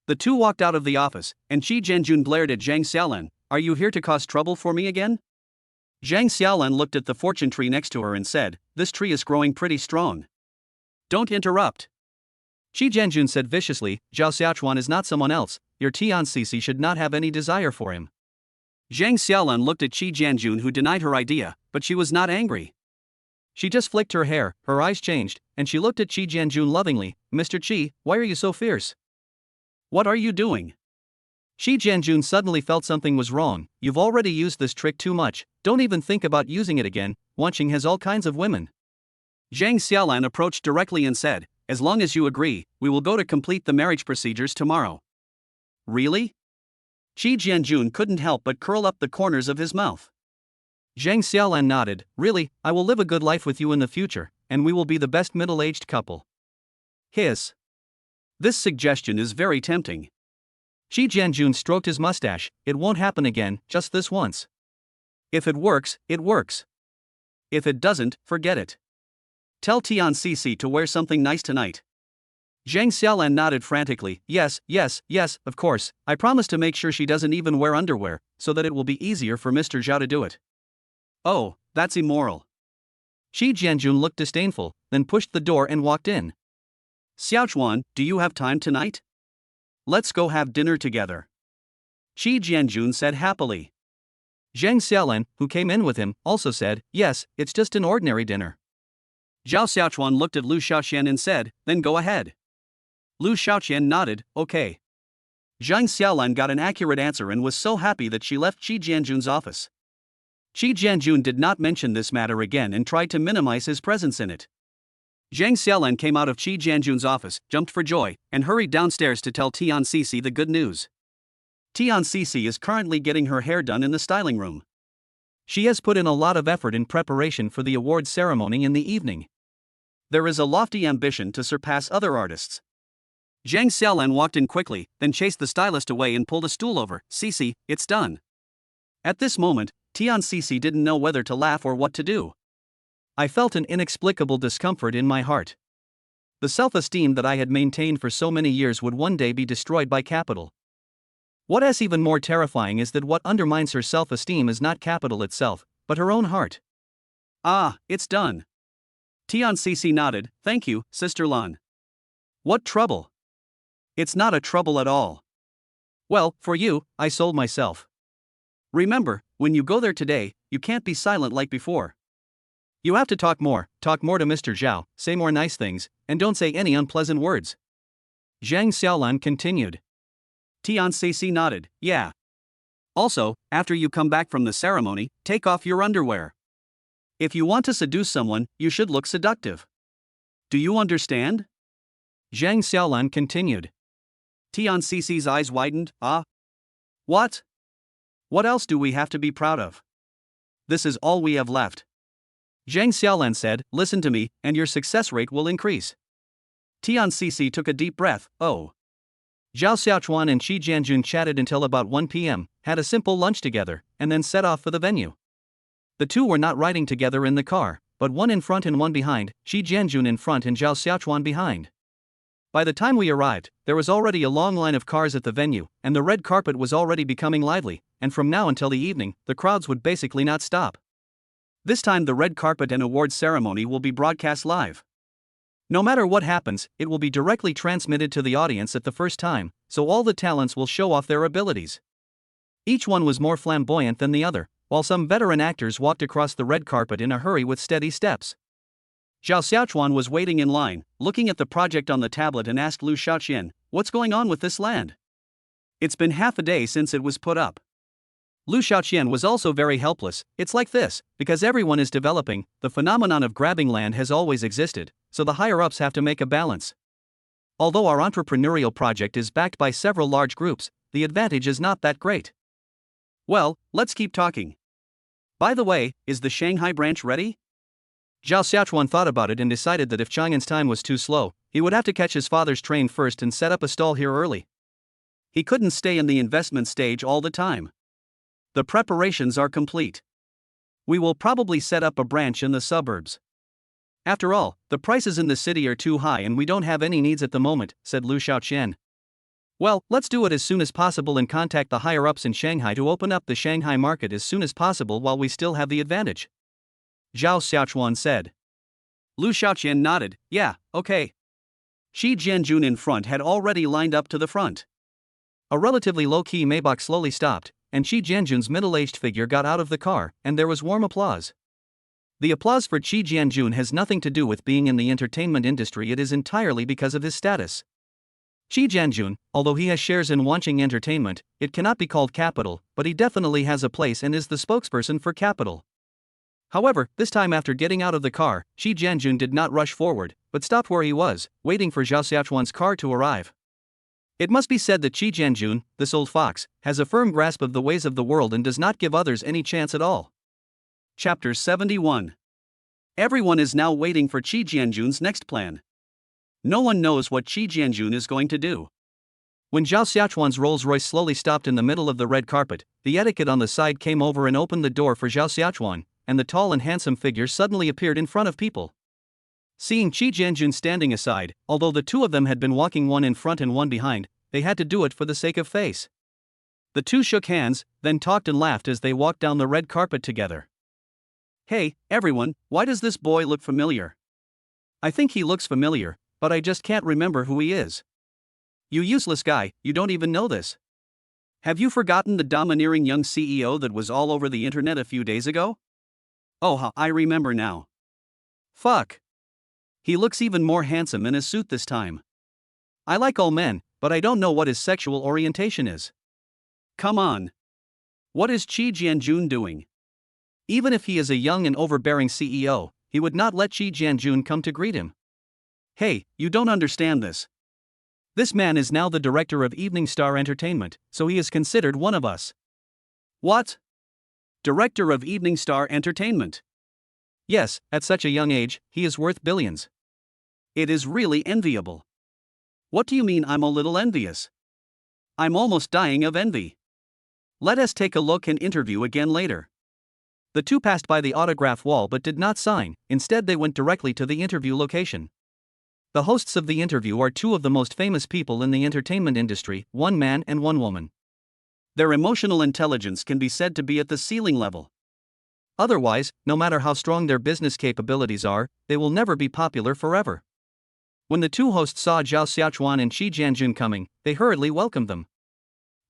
S1: The two walked out of the office, and Qi Jianjun glared at Zhang Xiaolan. Are you here to cause trouble for me again? Zhang Xiaolan looked at the fortune tree next to her and said, this tree is growing pretty strong. Don't interrupt.
S2: Qi Jianjun said viciously, Zhao Xiaochuan is not someone else, your Tian Sisi should not have any desire for him.
S1: Zhang Xiaolan looked at Qi Jianjun, who denied her idea, but she was not angry.
S2: She just flicked her hair, her eyes changed, and she looked at Qi Jianjun lovingly. Mr. Qi, why are you so fierce?
S1: What are you doing?
S2: Qi Jianjun suddenly felt something was wrong. You've already used this trick too much, don't even think about using it again. Wanqing has all kinds of women.
S1: Zhang Xiaolan approached directly and said, as long as you agree, we will go to complete the marriage procedures tomorrow. Really? Qi Jianjun couldn't help but curl up the corners of his mouth.
S2: Zhang Xiaolan nodded, really, I will live a good life with you in the future, and we will be the best middle-aged couple.
S1: Hiss. This suggestion is very tempting.
S2: Qi Jianjun stroked his mustache, it won't happen again, just this once.
S1: If it works, it works. If it doesn't, forget it. Tell Tian Sisi to wear something nice tonight.
S2: Zhang Xiaolan nodded frantically, yes, of course, I promise to make sure she doesn't even wear underwear, so that it will be easier for Mr. Zhao to do it.
S1: Oh, that's immoral.
S2: Qi Jianjun looked disdainful, then pushed the door and walked in.
S1: Xiaochuan, do you have time tonight? Let's go have dinner together. Qi Jianjun said happily.
S2: Zhang Xiaolan, who came in with him, also said, yes, it's just an ordinary dinner.
S1: Zhao Xiaochuan looked at Lu Xiaoxian and said, then go ahead. Lu Xiaoxian nodded, okay. Zhang Xiaolan got an accurate answer and was so happy that she left Qi Jianjun's office. Qi Jianjun did not mention this matter again and tried to minimize his presence in it. Zhang Xiaolan came out of Qi Jianjun's office, jumped for joy, and hurried downstairs to tell Tian Sisi the good news. Tian Sisi is currently getting her hair done in the styling room.
S2: She has put in a lot of effort in preparation for the award ceremony in the evening.
S1: There is a lofty ambition to surpass other artists. Zhang Xiaolan walked in quickly, then chased the stylist away and pulled a stool over. Sisi, it's done. At this moment, Tian Sisi didn't know whether to laugh or what to do.
S2: I felt an inexplicable discomfort in my heart. The self-esteem that I had maintained for so many years would one day be destroyed by capital. What is even more terrifying is that what undermines her self-esteem is not capital itself, but her own heart.
S1: Ah, it's done. Tian Sisi nodded, thank you, Sister Lan. What trouble? It's not a trouble at all.
S2: Well, for you, I sold myself.
S1: Remember, when you go there today, you can't be silent like before.
S2: You have to talk more to Mr. Zhao, say more nice things, and don't say any unpleasant words. Zhang Xiaolan continued.
S1: Tian Sisi nodded, yeah. Also, after you come back from the ceremony, take off your underwear. If you want to seduce someone, you should look seductive. Do you understand?
S2: Zhang Xiaolan continued.
S1: Tian Sisi's eyes widened, ah? What? What else do we have to be proud of? This is all we have left.
S2: Zhang Xiaolan said, listen to me, and your success rate will increase.
S1: Tian Sisi took a deep breath, oh.
S2: Zhao Xiaochuan and Qi Jianjun chatted until about 1 p.m., had a simple lunch together, and then set off for the venue. The two were not riding together in the car, but one in front and one behind, Qi Jianjun in front and Zhao Xiaochuan behind. By the time we arrived, there was already a long line of cars at the venue, and the red carpet was already becoming lively, and from now until the evening, the crowds would basically not stop. This time the red carpet and awards ceremony will be broadcast live. No matter what happens, it will be directly transmitted to the audience at the first time, so all the talents will show off their abilities. Each one was more flamboyant than the other, while some veteran actors walked across the red carpet in a hurry with steady steps.
S1: Zhao Xiaochuan was waiting in line, looking at the project on the tablet and asked Lu Xiaoxian, what's going on with this land? It's been half a day since it was put up. Lu Xiaoxian was also very helpless. It's like this, because everyone is developing, the phenomenon of grabbing land has always existed, so the higher-ups have to make a balance. Although our entrepreneurial project is backed by several large groups, the advantage is not that great. Well, let's keep talking. By the way, is the Shanghai branch ready?
S2: Zhao Xiaochuan thought about it and decided that if Chang'an's time was too slow, he would have to catch his father's train first and set up a stall here early.
S1: He couldn't stay in the investment stage all the time. The preparations are complete. We will probably set up a branch in the suburbs. After all, the prices in the city are too high and we don't have any needs at the moment, said Liu Xiaoqian. Well, let's do it as soon as possible and contact the higher-ups in Shanghai to open up the Shanghai market as soon as possible while we still have the advantage. Zhao Xiaochuan said. Liu Xiaoqian nodded, yeah, okay. Shi Jianjun in front had already lined up to the front. A relatively low-key Maybach slowly stopped, and Shi Jianjun's middle-aged figure got out of the car, and there was warm applause. The applause for Shi Jianjun has nothing to do with being in the entertainment industry, it is entirely because of his status. Shi Jianjun, although he has shares in Wanqing Entertainment, it cannot be called capital, but he definitely has a place and is the spokesperson for capital. However, this time after getting out of the car, Shi Jianjun did not rush forward, but stopped where he was, waiting for Zhao Xiaochuan's car to arrive. It must be said that Shi Jianjun, this old fox, has a firm grasp of the ways of the world and does not give others any chance at all. Chapter 71. Everyone is now waiting for Shi Jianjun's next plan. No one knows what Shi Jianjun is going to do. When Zhao Xiaochuan's Rolls-Royce slowly stopped in the middle of the red carpet, the etiquette on the side came over and opened the door for Zhao Xiaochuan, and the tall and handsome figure suddenly appeared in front of people. Seeing Shi Jianjun standing aside, although the two of them had been walking one in front and one behind, they had to do it for the sake of face. The two shook hands, then talked and laughed as they walked down the red carpet together. Hey, everyone, why does this boy look familiar? I think he looks familiar, but I just can't remember who he is. You useless guy, you don't even know this. Have you forgotten the domineering young CEO that was all over the internet a few days ago? Oh, I remember now. Fuck. He looks even more handsome in his suit this time. I like all men, but I don't know what his sexual orientation is. Come on. What is Shi Jianjun doing? Even if he is a young and overbearing CEO, he would not let Shi Jianjun come to greet him. Hey, you don't understand this. This man is now the director of Evening Star Entertainment, so he is considered one of us. What? Director of Evening Star Entertainment? Yes, at such a young age, he is worth billions. It is really enviable. What do you mean I'm a little envious? I'm almost dying of envy. Let us take a look and interview again later. The two passed by the autograph wall but did not sign, instead they went directly to the interview location. The hosts of the interview are two of the most famous people in the entertainment industry, one man and one woman. Their emotional intelligence can be said to be at the ceiling level. Otherwise, no matter how strong their business capabilities are, they will never be popular forever. When the two hosts saw Zhao Xiaochuan and Shi Jianjun coming, they hurriedly welcomed them.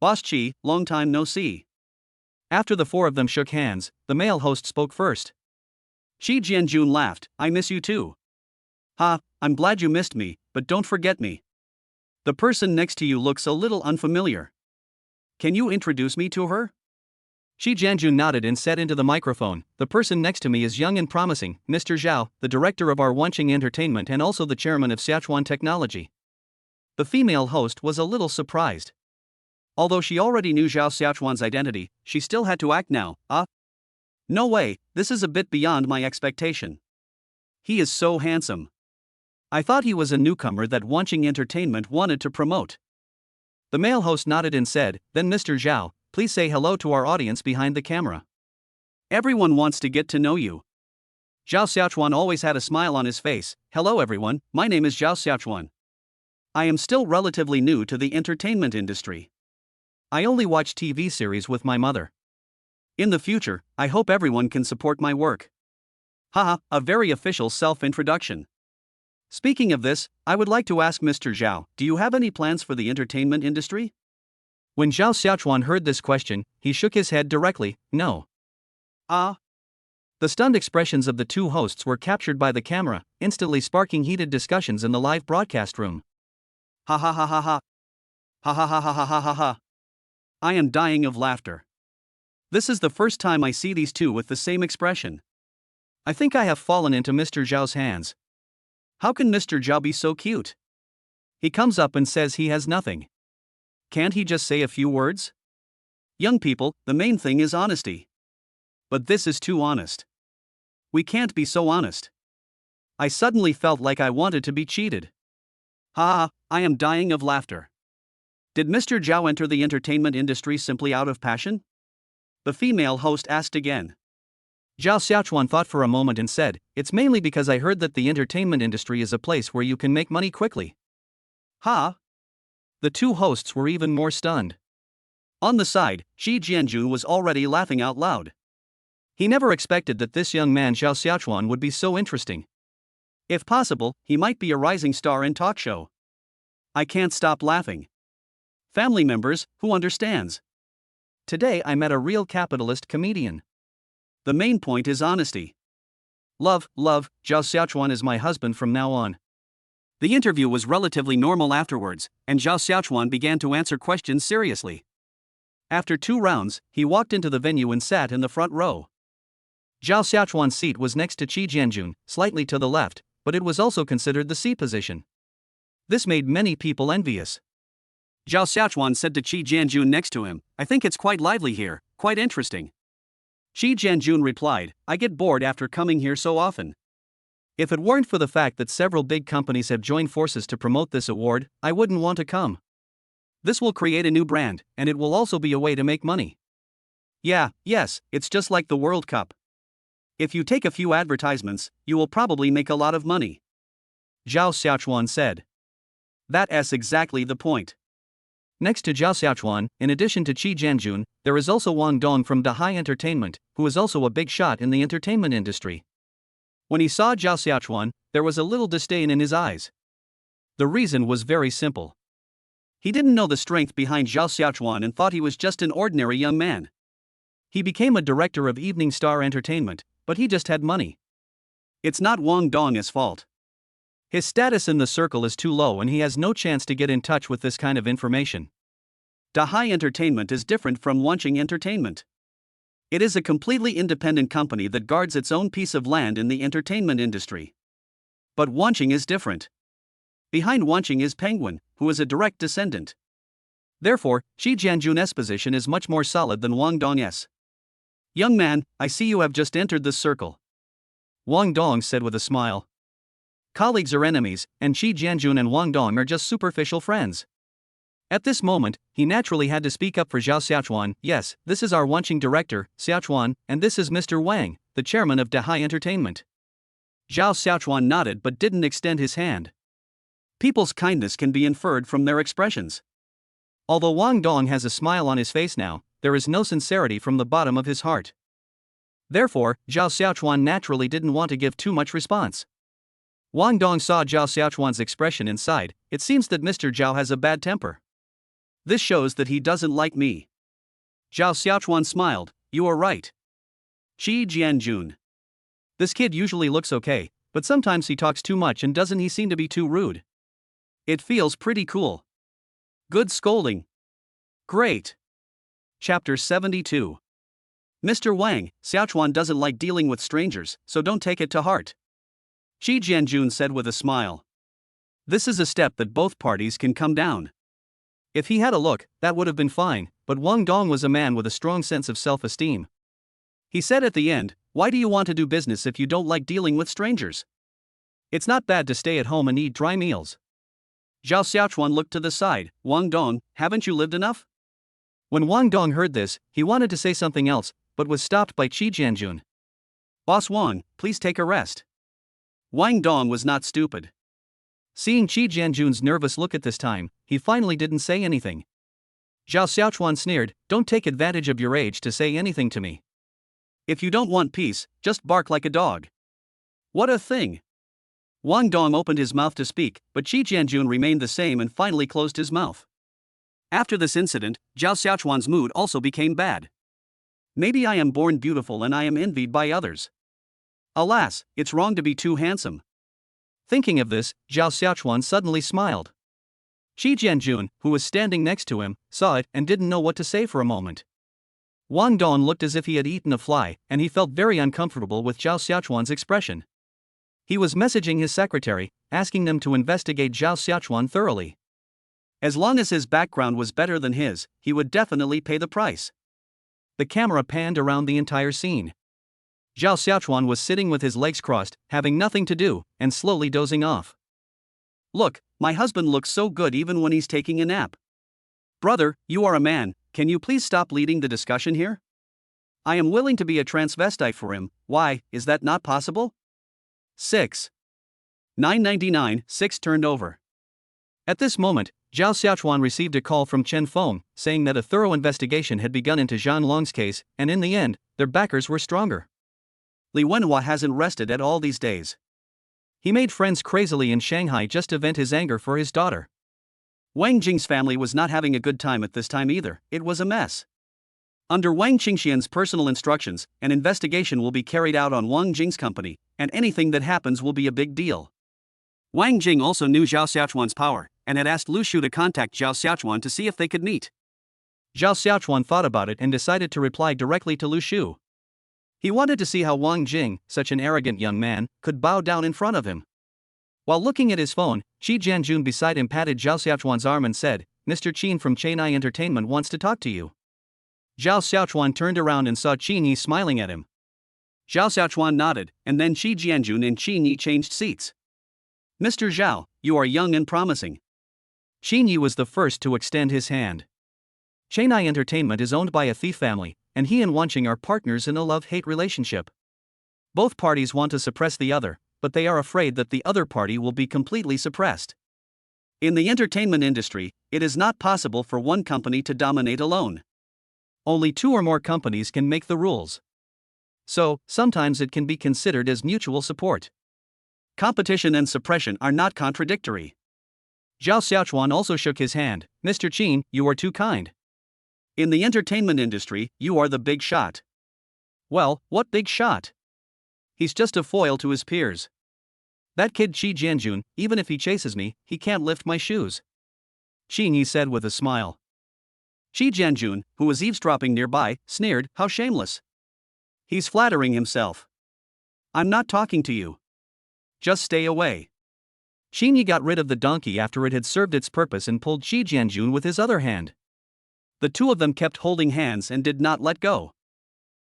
S1: Boss Chi, long time no see. After the four of them shook hands, the male host spoke first. Shi Jianjun laughed, I miss you too. Ha, I'm glad you missed me, but don't forget me. The person next to you looks a little unfamiliar. Can you introduce me to her? Shi Jianjun nodded and said into the microphone, the person next to me is young and promising, Mr. Zhao, the director of our Wanqing Entertainment and also the chairman of Sichuan Technology. The female host was a little surprised. Although she already knew Zhao Xiaochuan's identity, she still had to act now. No way, this is a bit beyond my expectation. He is so handsome. I thought he was a newcomer that Wanqing Entertainment wanted to promote. The male host nodded and said, then Mr. Zhao, please say hello to our audience behind the camera. Everyone wants to get to know you. Zhao Xiaochuan always had a smile on his face. Hello everyone, my name is Zhao Xiaochuan. I am still relatively new to the entertainment industry. I only watch TV series with my mother. In the future, I hope everyone can support my work. Haha, a very official self-introduction. Speaking of this, I would like to ask Mr. Zhao, do you have any plans for the entertainment industry? When Zhao Xiaochuan heard this question, he shook his head directly, no. The stunned expressions of the two hosts were captured by the camera, instantly sparking heated discussions in the live broadcast room. Ha ha ha ha ha. Ha ha ha ha ha ha ha ha. I am dying of laughter. This is the first time I see these two with the same expression. I think I have fallen into Mr. Zhao's hands. How can Mr. Zhao be so cute? He comes up and says he has nothing. Can't he just say a few words? Young people, the main thing is honesty. But this is too honest. We can't be so honest. I suddenly felt like I wanted to be cheated. Ha ha, I am dying of laughter. Did Mr. Zhao enter the entertainment industry simply out of passion? The female host asked again.
S2: Zhao Xiaochuan thought for a moment and said, "It's mainly because I heard that the entertainment industry is a place where you can make money quickly."
S1: Ha!
S2: The two hosts were even more stunned.
S1: On the side, Shi Jianjun was already laughing out loud.
S2: He never expected that this young man Zhao Xiaochuan would be so interesting.
S1: If possible, he might be a rising star in talk show. I can't stop laughing. Family members, who understands?
S2: Today I met a real capitalist comedian.
S1: The main point is honesty.
S2: Love, Zhao Xiaochuan is my husband from now on.
S1: The interview was relatively normal afterwards, and Zhao Xiaochuan began to answer questions seriously. After 2 rounds, he walked into the venue and sat in the front row.
S2: Zhao Xiaochuan's seat was next to Qi Jianjun, slightly to the left, but it was also considered the C position. This made many people envious.
S1: Zhao Xiaochuan said to Qi Jianjun next to him, "I think it's quite lively here, quite interesting." Qi Jianjun replied, "I get bored after coming here so often.
S2: If it weren't for the fact that several big companies have joined forces to promote this award, I wouldn't want to come.
S1: This will create a new brand, and it will also be a way to make money. Yes, it's just like the World Cup. If you take a few advertisements, you will probably make a lot of money,"
S2: Zhao Xiaochuan said.
S1: That's exactly the point.
S2: Next to Zhao Xiaochuan, in addition to Qi Jianjun, there is also Wang Dong from Dahai Entertainment, who is also a big shot in the entertainment industry. When he saw Zhao Xiaochuan, there was a little disdain in his eyes. The reason was very simple.
S1: He didn't know the strength behind Zhao Xiaochuan and thought he was just an ordinary young man.
S2: He became a director of Evening Star Entertainment, but he just had money.
S1: It's not Wang Dong's fault.
S2: His status in the circle is too low and he has no chance to get in touch with this kind of information.
S1: Dahai Entertainment is different from Wanqing Entertainment. It is a completely independent company that guards its own piece of land in the entertainment industry. But Wanqing is different. Behind Wanqing is Penguin, who is a direct descendant.
S2: Therefore, Qi Jianjun's position is much more solid than Wang Dong's.
S1: "Young man, I see you have just entered this circle,"
S2: Wang Dong said with a smile. Colleagues are enemies, and Qi Jianjun and Wang Dong are just superficial friends. At this moment, he naturally had to speak up for Zhao Xiaochuan. "Yes, this is our Wanqing director, Xiaochuan, and this is Mr. Wang, the chairman of Dahai Entertainment."
S1: Zhao Xiaochuan nodded but didn't extend his hand. People's kindness can be inferred from their expressions.
S2: Although Wang Dong has a smile on his face now, there is no sincerity from the bottom of his heart. Therefore, Zhao Xiaochuan naturally didn't want to give too much response. Wang Dong saw Zhao Xiaochuan's expression inside. "It seems that Mr. Zhao has a bad temper.
S1: This shows that he doesn't like me." Zhao Xiaochuan smiled. "You are right. Qi Jianjun.
S2: This kid usually looks okay, but sometimes he talks too much and doesn't he seem to be too rude?
S1: It feels pretty cool. Good scolding. Great." Chapter 72. "Mr. Wang, Xiaochuan doesn't like dealing with strangers, so don't take it to heart," Qi Jianjun said with a smile.
S2: "This is a step that both parties can come down. If he had a look, that would have been fine, but Wang Dong was a man with a strong sense of self-esteem.
S1: He said at the end, "Why do you want to do business if you don't like dealing with strangers?
S2: It's not bad to stay at home and eat dry meals."
S1: Zhao Xiaochuan looked to the side. "Wang Dong, haven't you lived enough?"
S2: When Wang Dong heard this, he wanted to say something else, but was stopped by Qi Jianjun.
S1: "Boss Wang, please take a rest." Wang Dong was not stupid.
S2: Seeing Qi Jianjun's nervous look at this time, he finally didn't say anything. Zhao Xiaochuan sneered, "Don't take advantage of your age to say anything to me.
S1: If you don't want peace, just bark like a dog." What a thing! Wang Dong opened his mouth to speak, but Qi Jianjun remained the same and finally closed his mouth. After this incident, Zhao Xiaochuan's mood also became bad. "Maybe I am born beautiful and I am envied by others. Alas, it's wrong to be too handsome."
S2: Thinking of this, Zhao Xiaochuan suddenly smiled. Qi Jianjun, who was standing next to him, saw it and didn't know what to say for a moment. Wang Dong looked as if he had eaten a fly, and he felt very uncomfortable with Zhao Xiaochuan's expression. He was messaging his secretary, asking them to investigate Zhao Xiaochuan thoroughly.
S1: As long as his background was better than his, he would definitely pay the price.
S2: The camera panned around the entire scene. Zhao Xiaochuan was sitting with his legs crossed, having nothing to do, and slowly dozing off.
S1: "Look, my husband looks so good even when he's taking a nap. Brother, you are a man, can you please stop leading the discussion here? I am willing to be a transvestite for him, why, is that not possible? 6. 999, 6 turned over.
S2: At this moment, Zhao Xiaochuan received a call from Chen Feng, saying that a thorough investigation had begun into Zhang Long's case, and in the end, their backers were stronger.
S1: Li Wenhua hasn't rested at all these days.
S2: He made friends crazily in Shanghai just to vent his anger for his daughter.
S1: Wang Jing's family was not having a good time at this time either, it was a mess. Under Wang Qingxian's personal instructions, an investigation will be carried out on Wang Jing's company, and anything that happens will be a big deal. Wang Jing also knew Zhao Xiaochuan's power, and had asked Lu Shu to contact Zhao Xiaochuan to see if they could meet.
S2: Zhao Xiaochuan thought about it and decided to reply directly to Lu Shu. He wanted to see how Wang Jing, such an arrogant young man, could bow down in front of him. While looking at his phone, Qi Jianjun beside him patted Zhao Xiaochuan's arm and said, "Mr. Qin from Chennai Entertainment wants to talk to you." Zhao Xiaochuan turned around and saw Qin Yi smiling at him.
S1: Zhao Xiaochuan nodded, and then Qi Jianjun and Qin Yi changed seats. "Mr. Zhao, you are young and promising."
S2: Qin Yi was the first to extend his hand. Chennai Entertainment is owned by a thief family, and he and Wanqing are partners in a love-hate relationship. Both parties want to suppress the other, but they are afraid that the other party will be completely suppressed.
S1: In the entertainment industry, it is not possible for one company to dominate alone.
S2: Only 2 or more companies can make the rules. So, sometimes it can be considered as mutual support.
S1: Competition and suppression are not contradictory.
S2: Zhao Xiaochuan also shook his hand. "Mr. Qin, you are too kind.
S1: In the entertainment industry, you are the big shot."
S2: "Well, what big shot?
S1: He's just a foil to his peers.
S2: That kid Qi Jianjun, even if he chases me, he can't lift my shoes," Qin Yi said with a smile.
S1: Qi Jianjun, who was eavesdropping nearby, sneered, "How shameless. He's flattering himself. I'm not talking to you. Just stay away."
S2: Qin Yi got rid of the donkey after it had served its purpose and pulled Qi Jianjun with his other hand.
S1: The two of them kept holding hands and did not let go.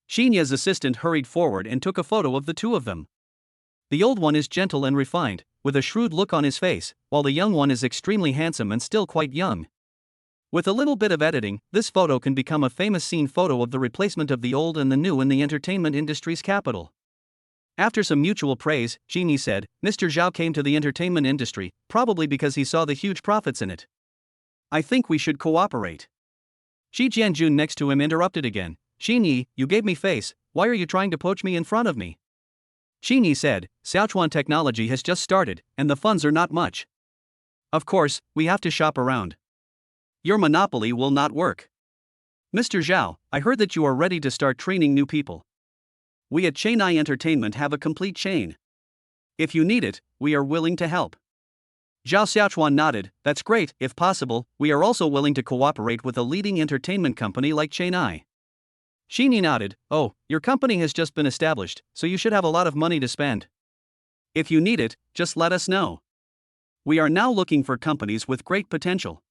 S1: Qin Yi's assistant hurried forward and took a photo of the two of them.
S2: The old one is gentle and refined, with a shrewd look on his face, while the young one is extremely handsome and still quite young. With a little bit of editing, this photo can become a famous scene photo of the replacement of the old and the new in the entertainment industry's capital. After some mutual praise, Qin Yi said, "Mr. Zhao came to the entertainment industry, probably because he saw the huge profits in it.
S1: I think we should cooperate."
S2: Qi Jianjun next to him interrupted again. "Qin Yi, you gave me face, why are you trying to poach me in front of me?" Qin Yi said, "Xiaochuan technology has just started, and the funds are not much. Of course, we have to shop around.
S1: Your monopoly will not work. Mr. Zhao, I heard that you are ready to start training new people. We at Chennai Entertainment have a complete chain. If you need it, we are willing to help." Zhao Xiaochuan nodded, "That's great, if possible, we are also willing to cooperate with a leading entertainment company like Chennai."
S2: Qin Yi nodded, "Oh, your company has just been established, so you should have a lot of money to spend.
S1: If you need it, just let us know. We are now looking for companies with great potential.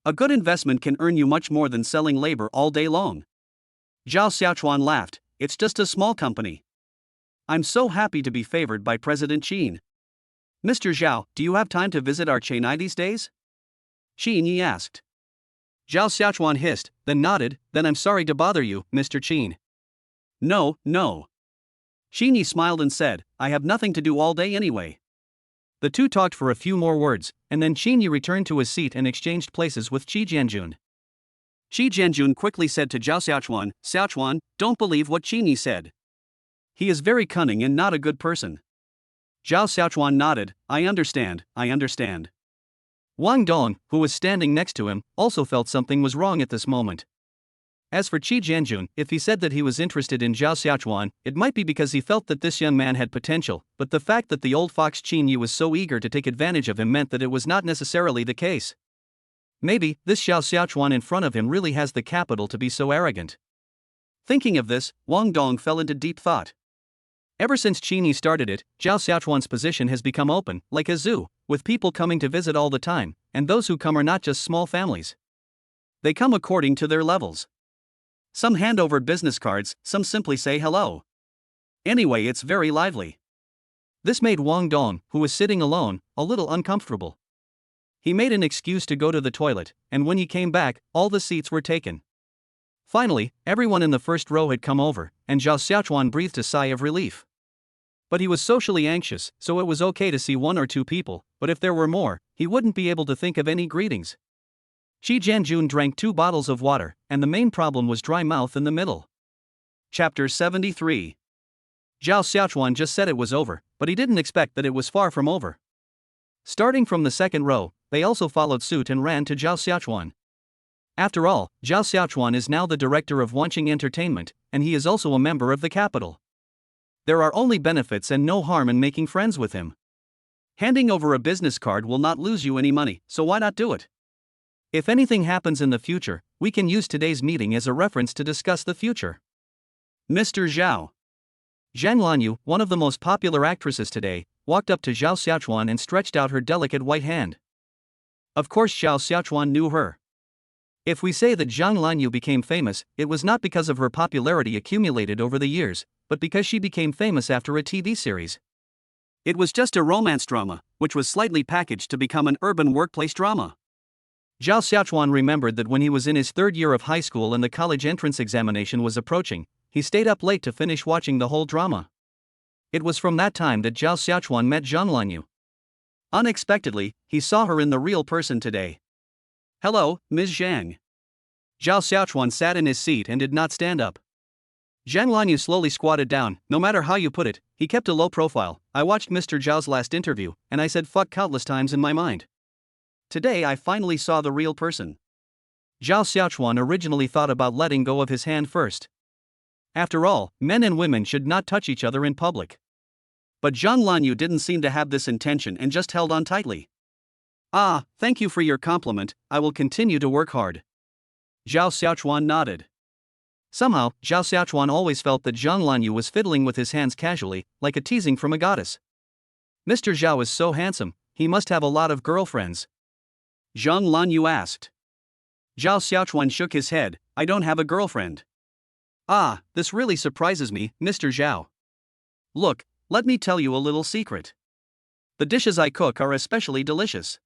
S1: A good investment can earn you much more than selling labor all day long." Zhao Xiaochuan laughed, "It's just a small company. I'm so happy to be favored by President Qin. Mr. Zhao, do you have time to visit our Chennai these days?" Qin Yi asked.
S2: Zhao Xiaochuan hissed, then nodded, "Then I'm sorry to bother you, Mr. Qin."
S1: No. Qin Yi smiled and said, "I have nothing to do all day anyway."
S2: The two talked for a few more words, and then Qin Yi returned to his seat and exchanged places with Qi Jianjun.
S1: Qi Jianjun quickly said to Zhao Xiaochuan, "Xiaochuan, don't believe what Qin Yi said. He is very cunning and not a good person." Zhao Xiaochuan nodded, I understand.
S2: Wang Dong, who was standing next to him, also felt something was wrong at this moment. As for Qi Jianjun, if he said that he was interested in Zhao Xiaochuan, it might be because he felt that this young man had potential, but the fact that the old fox Qin Yi was so eager to take advantage of him meant that it was not necessarily the case. Maybe, this Zhao Xiaochuan in front of him really has the capital to be so arrogant.
S1: Thinking of this, Wang Dong fell into deep thought.
S2: Ever since Qin Yi started it, Zhao Xiaochuan's position has become open, like a zoo, with people coming to visit all the time, and those who come are not just small families.
S1: They come according to their levels. Some hand over business cards, some simply say hello. Anyway, it's very lively.
S2: This made Wang Dong, who was sitting alone, a little uncomfortable. He made an excuse to go to the toilet, and when he came back, all the seats were taken. Finally, everyone in the first row had come over, and Zhao Xiaochuan breathed a sigh of relief. But he was socially anxious, so it was okay to see 1 or 2 people, but if there were more, he wouldn't be able to think of any greetings. Shi Jianjun drank 2 bottles of water, and the main problem was dry mouth in the middle.
S1: Chapter 73.
S2: Zhao Xiaochuan just said it was over, but he didn't expect that it was far from over. Starting from the second row, they also followed suit and ran to Zhao Xiaochuan. After all, Zhao Xiaochuan is now the director of Wanqing Entertainment, and he is also a member of the capital. There are only benefits and no harm in making friends with him.
S1: Handing over a business card will not lose you any money, so why not do it?
S2: If anything happens in the future, we can use today's meeting as a reference to discuss the future.
S1: Mr. Zhao.
S2: Zhang Lanyu, one of the most popular actresses today, walked up to Zhao Xiaochuan and stretched out her delicate white hand. Of course Zhao Xiaochuan knew her. If we say that Zhang Lanyu became famous, it was not because of her popularity accumulated over the years, but because she became famous after a TV series.
S1: It was just a romance drama, which was slightly packaged to become an urban workplace drama.
S2: Zhao Xiaochuan remembered that when he was in his 3rd year of high school and the college entrance examination was approaching, he stayed up late to finish watching the whole drama. It was from that time that Zhao Xiaochuan met Zhang Lanyu.
S1: Unexpectedly, he saw her in the real person today. Hello, Ms. Zhang.
S2: Zhao Xiaochuan sat in his seat and did not stand up. Zhang Lanyu slowly squatted down. No matter how you put it, he kept a low profile. I watched Mr. Zhao's last interview, and I said fuck countless times in my mind.
S1: Today I finally saw the real person.
S2: Zhao Xiaochuan originally thought about letting go of his hand first. After all, men and women should not touch each other in public.
S1: But Zhang Lanyu didn't seem to have this intention and just held on tightly. Ah, thank you for your compliment, I will continue to work hard.
S2: Zhao Xiaochuan nodded. Somehow, Zhao Xiaochuan always felt that Zhang Lanyu was fiddling with his hands casually, like a teasing from a goddess. Mr. Zhao is so handsome, he must have a lot of girlfriends.
S1: Zhang Lanyu asked.
S2: Zhao Xiaochuan shook his head. I don't have a girlfriend.
S1: Ah, this really surprises me, Mr. Zhao. Look, let me tell you a little secret. The dishes I cook are especially delicious.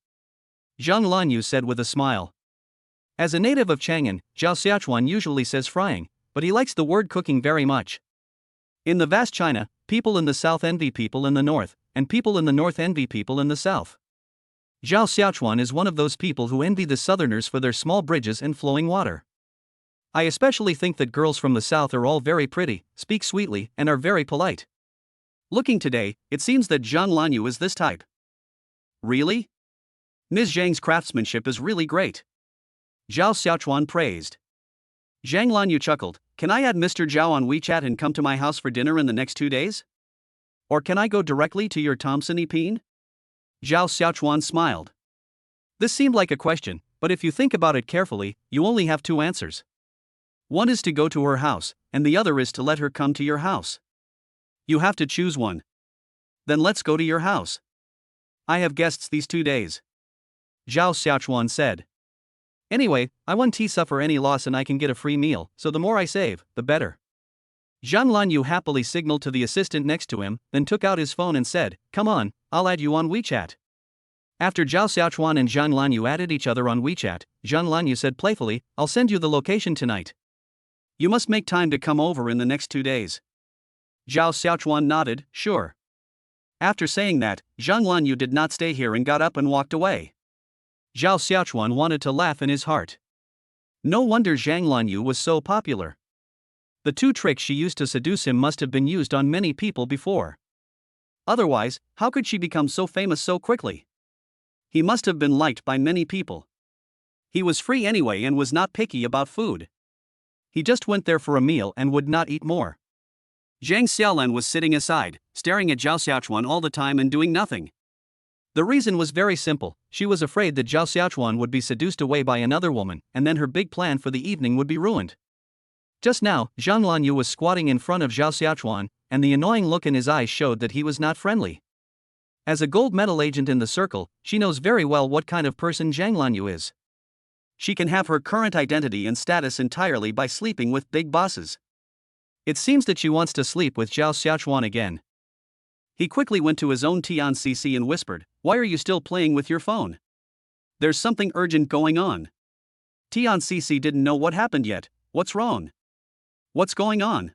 S2: Zhang Lanyu said with a smile. As a native of Chang'an, Zhao Xiaochuan usually says frying, but he likes the word cooking very much. In the vast China, people in the south envy people in the north, and people in the north envy people in the south. Zhao Xiaochuan is one of those people who envy the southerners for their small bridges and flowing water. I especially think that girls from the south are all very pretty, speak sweetly, and are very polite.
S1: Looking today, it seems that Zhang Lanyu is this type. Really? Ms. Zhang's craftsmanship is really great.
S2: Zhao Xiaochuan praised.
S1: Zhang Lanyu chuckled. Can I add Mr. Zhao on WeChat and come to my house for dinner in the next 2 days? Or can I go directly to your Thompson Epine?
S2: Zhao Xiaochuan smiled. This seemed like a question, but if you think about it carefully, you only have 2 answers. One is to go to her house, and the other is to let her come to your house. You have to choose one.
S1: Then let's go to your house.
S2: I have guests these 2 days. Zhao Xiaochuan said. Anyway, I won't suffer any loss and I can get a free meal, so the more I save, the better. Zhang Lanyu happily signaled to the assistant next to him, then took out his phone and said, come on, I'll add you on WeChat. After Zhao Xiaochuan and Zhang Lanyu added each other on WeChat, Zhang Lanyu said playfully, I'll send you the location tonight.
S1: You must make time to come over in the next 2 days.
S2: Zhao Xiaochuan nodded, sure.
S1: After saying that, Zhang Lanyu did not stay here and got up and walked away.
S2: Zhao Xiaochuan wanted to laugh in his heart. No wonder Zhang Lanyu was so popular. The 2 tricks she used to seduce him must have been used on many people before.
S1: Otherwise, how could she become so famous so quickly? He must have been liked by many people. He was free anyway and was not picky about food.
S2: He just went there for a meal and would not eat more.
S1: Zhang Xiaolan was sitting aside, staring at Zhao Xiaochuan all the time and doing nothing.
S2: The reason was very simple. She was afraid that Zhao Xiaochuan would be seduced away by another woman, and then her big plan for the evening would be ruined. Just now, Zhang Lanyu was squatting in front of Zhao Xiaochuan, and the annoying look in his eyes showed that he was not friendly. As a gold medal agent in the circle, she knows very well what kind of person Zhang Lanyu is.
S1: She can have her current identity and status entirely by sleeping with big bosses.
S2: It seems that she wants to sleep with Zhao Xiaochuan again.
S1: He quickly went to his own Tian CC and whispered, why are you still playing with your phone? There's something urgent going on. Tian Cece didn't know what happened yet. What's wrong? What's going on?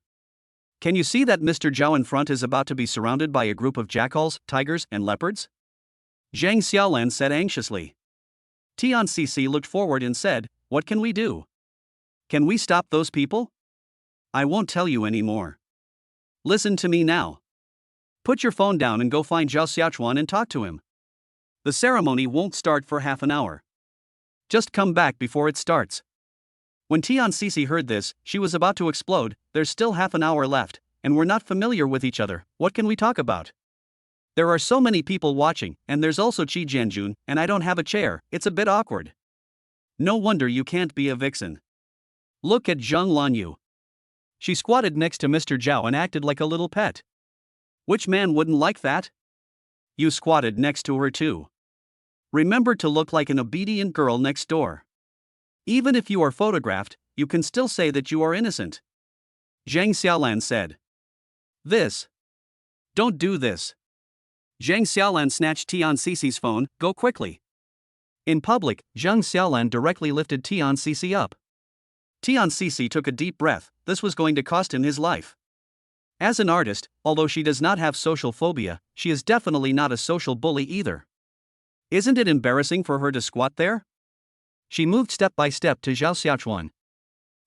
S1: Can you see that Mr. Zhao in front is about to be surrounded by a group of jackals, tigers, and leopards? Zhang Xiaolan said anxiously. Tian Cece looked forward and said, what can we do? Can we stop those people? I won't tell you anymore. Listen to me now. Put your phone down and go find Zhao Xiaochuan and talk to him. The ceremony won't start for half an hour. Just come back before it starts. When Tian Cece heard this, she was about to explode. There's still half an hour left, and we're not familiar with each other. What can we talk about? There are so many people watching, and there's also Qi Jianjun, and I don't have a chair. It's a bit awkward. No wonder you can't be a vixen. Look at Zheng Lanyu. She squatted next to Mr. Zhao and acted like a little pet. Which man wouldn't like that? You squatted next to her too. Remember to look like an obedient girl next door. Even if you are photographed, you can still say that you are innocent. Zhang Xiaolan said. This. Don't do this. Zhang Xiaolan snatched Tian Cece's phone. Go quickly. In public, Zhang Xiaolan directly lifted Tian Cece up. Tian Cece took a deep breath. This was going to cost him his life. As an artist, although she does not have social phobia, she is definitely not a social bully either. Isn't it embarrassing for her to squat there? She moved step by step to Zhao Xiaochuan.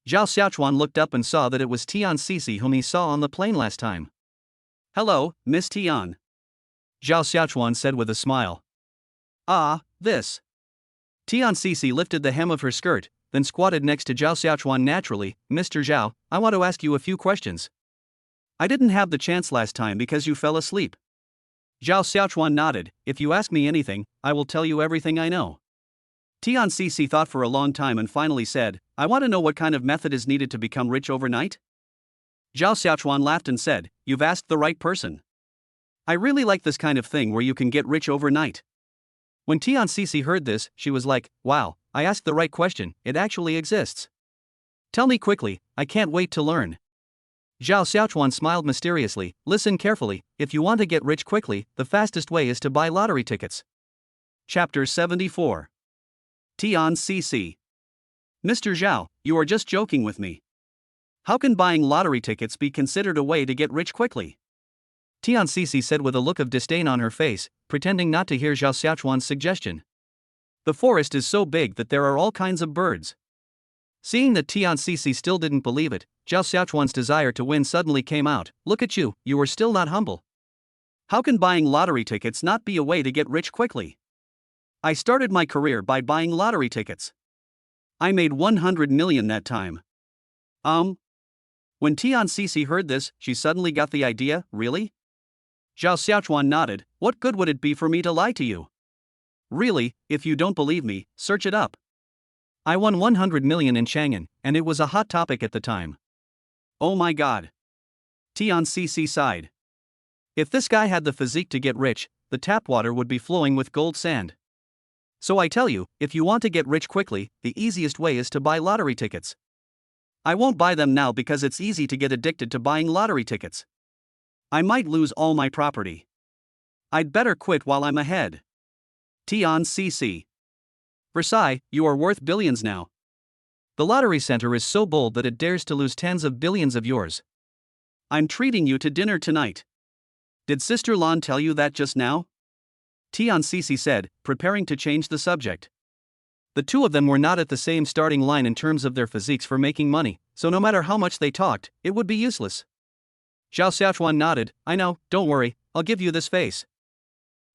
S1: Zhao Xiaochuan looked up and saw that it was Tian Cece whom he saw on the plane last time. Hello, Miss Tian. Zhao Xiaochuan said with a smile. Ah, this. Tian Cece lifted the hem of her skirt, then squatted next to Zhao Xiaochuan naturally. Mr. Zhao, I want to ask you a few questions. I didn't have the chance last time because you fell asleep. Zhao Xiaochuan nodded. If you ask me anything, I will tell you everything I know. Tian Cece thought for a long time and finally said, I want to know what kind of method is needed to become rich overnight? Zhao Xiaochuan laughed and said, you've asked the right person. I really like this kind of thing where you can get rich overnight. When Tian Cece heard this, she was like, wow, I asked the right question, it actually exists. Tell me quickly, I can't wait to learn. Zhao Xiaochuan smiled mysteriously. Listen carefully, if you want to get rich quickly, the fastest way is to buy lottery tickets. Chapter 74. Tian Cece. Mr. Zhao, you are just joking with me. How can buying lottery tickets be considered a way to get rich quickly? Tian Cece said with a look of disdain on her face, pretending not to hear Zhao Xiaochuan's suggestion. The forest is so big that there are all kinds of birds. Seeing that Tian Cece still didn't believe it, Zhao Xiaochuan's desire to win suddenly came out. Look at you, you are still not humble. How can buying lottery tickets not be a way to get rich quickly? I started my career by buying lottery tickets. I made 100 million that time. When Tian Cece heard this, she suddenly got the idea. Really? Zhao Xiaochuan nodded. What good would it be for me to lie to you? Really, if you don't believe me, search it up. I won 100 million in Chang'an, and it was a hot topic at the time. Oh my god. Tian Cece sighed. If this guy had the physique to get rich, the tap water would be flowing with gold sand. So I tell you, if you want to get rich quickly, the easiest way is to buy lottery tickets. I won't buy them now because it's easy to get addicted to buying lottery tickets. I might lose all my property. I'd better quit while I'm ahead. Tian Cece. Versailles, you are worth billions now. The lottery center is so bold that it dares to lose tens of billions of yours. I'm treating you to dinner tonight. Did Sister Lan tell you that just now? Tian Cece said, preparing to change the subject. The two of them were not at the same starting line in terms of their physiques for making money, so no matter how much they talked, it would be useless. Zhao Xiaochuan nodded. I know, don't worry, I'll give you this face.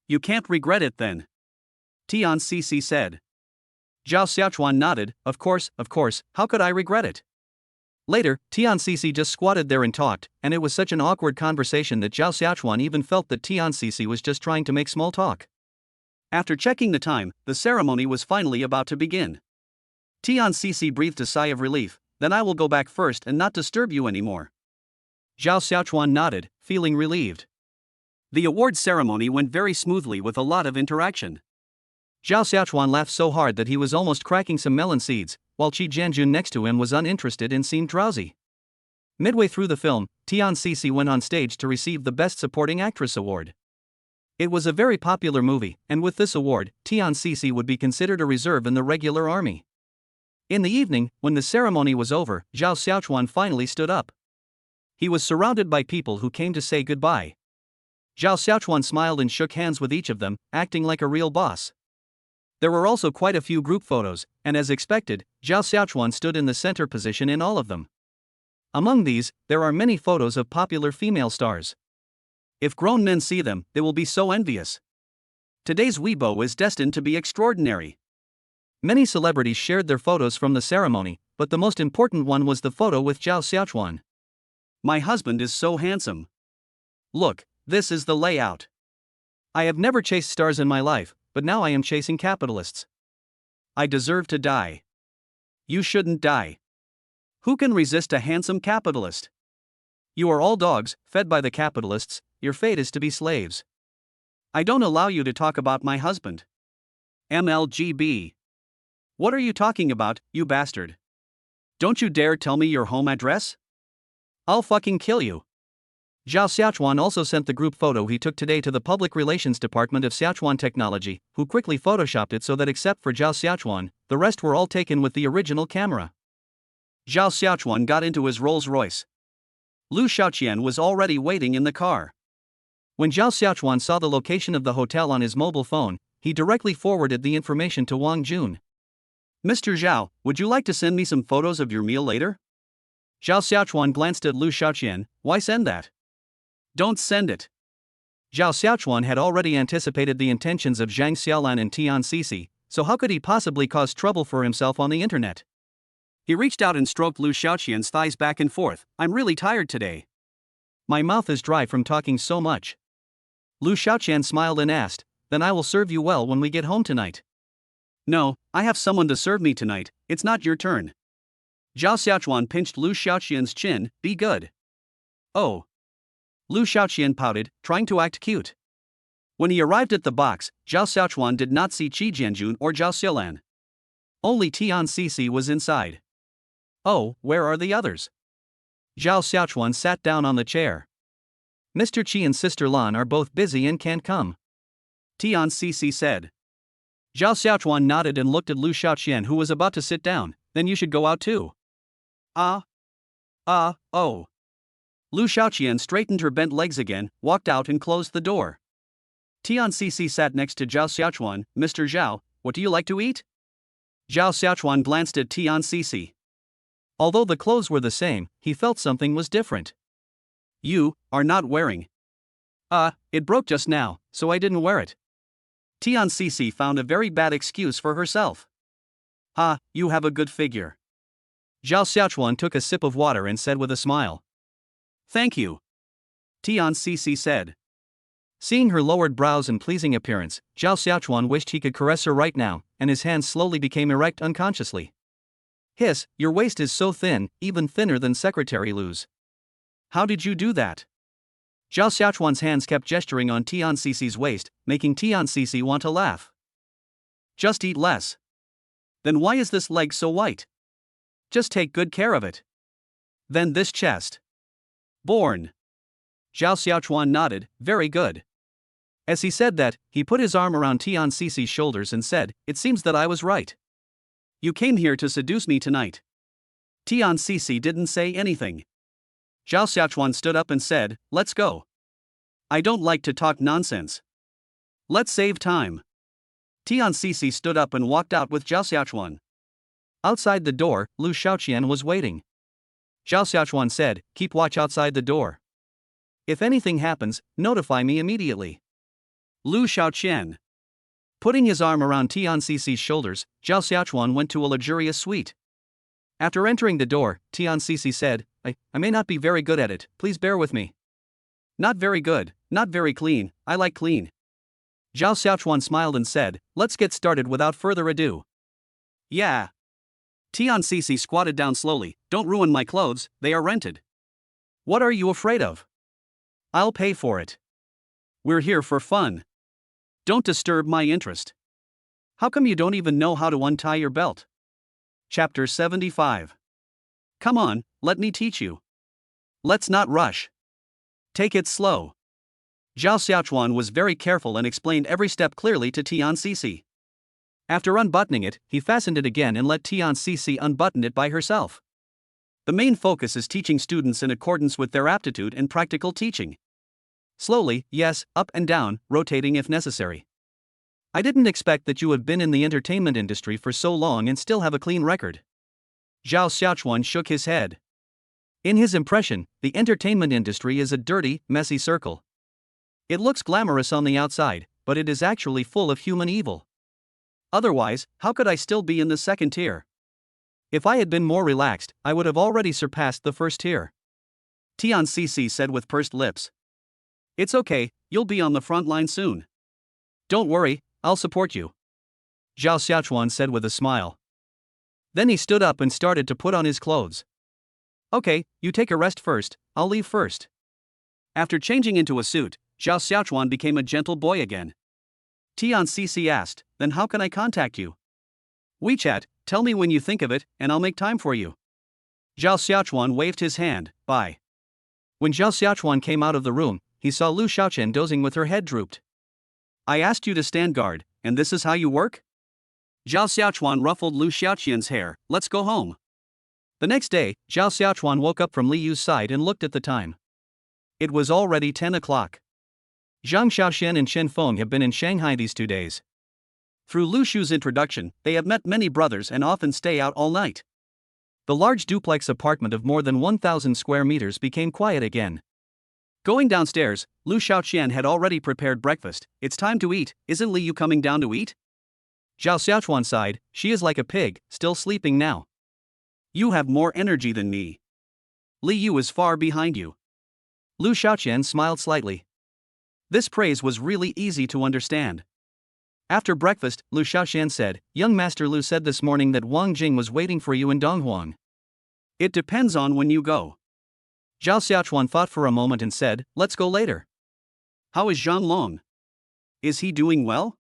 S1: You can't regret it then. Tian Cece said. Zhao Xiaochuan nodded. Of course, how could I regret it? Later, Tian Cece just squatted there and talked, and it was such an awkward conversation that Zhao Xiaochuan even felt that Tian Cece was just trying to make small talk. After checking the time, the ceremony was finally about to begin. Tian Cece breathed a sigh of relief. Then I will go back first and not disturb you anymore. Zhao Xiaochuan nodded, feeling relieved. The award ceremony went very smoothly with a lot of interaction. Zhao Xiaochuan laughed so hard that he was almost cracking some melon seeds, while Qi Jianjun next to him was uninterested and seemed drowsy. Midway through the film, Tian Cece went on stage to receive the Best Supporting Actress award.
S2: It was a very popular movie, and with this award, Tian Sisi would be considered a reserve in the regular army. In the evening, when the ceremony was over, Zhao Xiaochuan finally stood up. He was surrounded by people who came to say goodbye. Zhao Xiaochuan smiled and shook hands with each of them, acting like a real boss. There were also quite a few group photos, and as expected, Zhao Xiaochuan stood in the center position in all of them. Among these, there are many photos of popular female stars. If grown men see them, they will be so envious. Today's Weibo is destined to be extraordinary. Many celebrities shared their photos from the ceremony, but the most important one was the photo with Zhao Xiaochuan.
S1: My husband is so handsome. Look, this is the layout.
S2: I have never chased stars in my life, but now I am chasing capitalists.
S1: I deserve to die. You shouldn't die. Who can resist a handsome capitalist?
S2: You are all dogs, fed by the capitalists, your fate is to be slaves.
S1: I don't allow you to talk about my husband. MLGB. What are you talking about, you bastard? Don't you dare tell me your home address? I'll fucking kill you.
S2: Zhao Xiaochuan also sent the group photo he took today to the Public Relations Department of Siachuan Technology, who quickly photoshopped it so that except for Zhao Xiaochuan, the rest were all taken with the original camera.
S1: Zhao Xiaochuan got into his Rolls-Royce. Lu Xiaoqian was already waiting in the car.
S2: When Zhao Xiaochuan saw the location of the hotel on his mobile phone, he directly forwarded the information to Wang Jun.
S1: Mr. Zhao, would you like to send me some photos of your meal later?
S2: Zhao Xiaochuan glanced at Lu Xiaoqian. Why send that?
S1: Don't send it.
S2: Zhao Xiaochuan had already anticipated the intentions of Zhang Xiaolan and Tian Sisi, so how could he possibly cause trouble for himself on the internet?
S1: He reached out and stroked Lu Xiaoqian's thighs back and forth. I'm really tired today.
S2: My mouth is dry from talking so much. Lu Xiaoqian smiled and asked, then I will serve you well when we get home tonight.
S1: No, I have someone to serve me tonight, it's not your turn. Zhao Xiaochuan pinched Lu Xiaoqian's chin, be good.
S2: Oh.
S1: Lu Xiaoqian pouted, trying to act cute. When he arrived at the box, Zhao Xiaochuan did not see Qi Jianjun or Zhao Xiaolan. Only Tian Sisi was inside.
S2: Oh, where are the others? Zhao Xiaochuan sat down on the chair. Mr. Qi and Sister Lan are both busy and can't come.
S1: Tian Sisi said.
S2: Zhao Xiaochuan nodded and looked at Lu Xiaoqian, who was about to sit down. Then you should go out too.
S1: Oh. Lu Xiaoqian straightened her bent legs again, walked out and closed the door. Tian Sisi sat next to Zhao Xiaochuan. Mr. Zhao, what do you like to eat? Zhao Xiaochuan glanced at Tian Sisi.
S2: Although the clothes were the same, he felt something was different.
S1: You are not wearing.
S2: It broke just now, so I didn't wear it.
S1: Tian Sisi found a very bad excuse for herself. You have a good figure.
S2: Zhao Xiaochuan took a sip of water and said with a smile.
S1: Thank you. Tian Sisi said.
S2: Seeing her lowered brows and pleasing appearance, Zhao Xiaochuan wished he could caress her right now, and his hands slowly became erect unconsciously. Hiss, your waist is so thin, even thinner than Secretary Lu's.
S1: How did you do that?
S2: Zhao Xiaochuan's hands kept gesturing on Tian Sisi's waist, making Tian Sisi want to laugh.
S1: Just eat less. Then why is this leg so white? Just take good care of it. Then this chest. Born.
S2: Zhao Xiaochuan nodded, very good. As he said that, he put his arm around Tian Sisi's shoulders and said, it seems that I was right.
S1: You came here to seduce me tonight. Tian Sisi didn't say anything. Zhao Xiaochuan stood up and said, let's go. I don't like to talk nonsense. Let's save time. Tian Sisi stood up and walked out with Zhao Xiaochuan.
S2: Outside the door, Lu Xiaoqian was waiting. Zhao Xiaochuan said, keep watch outside the door. If anything happens, notify me immediately.
S1: Lu Xiaoqian.
S2: Putting his arm around Tian Sisi's shoulders, Zhao Xiaochuan went to a luxurious suite. After entering the door, Tian Sisi said, I may not be very good at it, please bear with me.
S1: Not very good, not very clean, I like clean.
S2: Zhao Xiaochuan smiled and said, let's get started without further ado.
S1: Yeah. Tian Sisi squatted down slowly, don't ruin my clothes, they are rented.
S2: What are you afraid of?
S1: I'll pay for it. We're here for fun. Don't disturb my interest. How come you don't even know how to untie your belt? Chapter 75. Come on, let me teach you. Let's not rush. Take it slow. Zhao Xiaochuan was very careful and explained every step clearly to Tian Cece. After unbuttoning it, he fastened it again and let Tian Cece unbutton it by herself. The main focus is teaching students in accordance with their aptitude and practical teaching. Slowly, yes, up and down, rotating if necessary. I didn't expect that you have been in the entertainment industry for so long and still have a clean record. Zhao Xiaochuan shook his head. In his impression, the entertainment industry is a dirty, messy circle. It looks glamorous on the outside, but it is actually full of human evil. Otherwise, how could I still be in the second tier? If I had been more relaxed, I would have already surpassed the first tier. Tian Cece said with pursed lips. It's okay, you'll be on the front line soon. Don't worry, I'll support you. Zhao Xiaochuan said with a smile. Then he stood up and started to put on his clothes. Okay, you take a rest first, I'll leave first. After changing into a suit, Zhao Xiaochuan became a gentle boy again. Tian Cece asked, then how can I contact you? WeChat, tell me when you think of it, and I'll make time for you. Zhao Xiaochuan waved his hand, bye. When Zhao Xiaochuan came out of the room, he saw Lu Xiaoqian dozing with her head drooped. I asked you to stand guard, and this is how you work? Zhao Xiaochuan ruffled Lu Xiaoqian's hair, let's go home. The next day, Zhao Xiaochuan woke up from Li Yu's side and looked at the time. It was already 10 o'clock. Zhang Xiaoxian and Chen Feng have been in Shanghai these 2 days. Through Lu Shu's introduction, they have met many brothers and often stay out all night. The large duplex apartment of more than 1,000 square meters became quiet again. Going downstairs, Lu Xiaoqian had already prepared breakfast. It's time to eat, isn't Li Yu coming down to eat? Zhao Xiaochuan sighed, she is like a pig, still sleeping now. You have more energy than me. Li Yu is far behind you. Lu Xiaoqian smiled slightly. This praise was really easy to understand. After breakfast, Lu Xiaoxian said, Young Master Lu said this morning that Wang Jing was waiting for you in Donghuang. It depends on when you go. Zhao Xiaochuan thought for a moment and said, let's go later. How is Zhang Long? Is he doing well?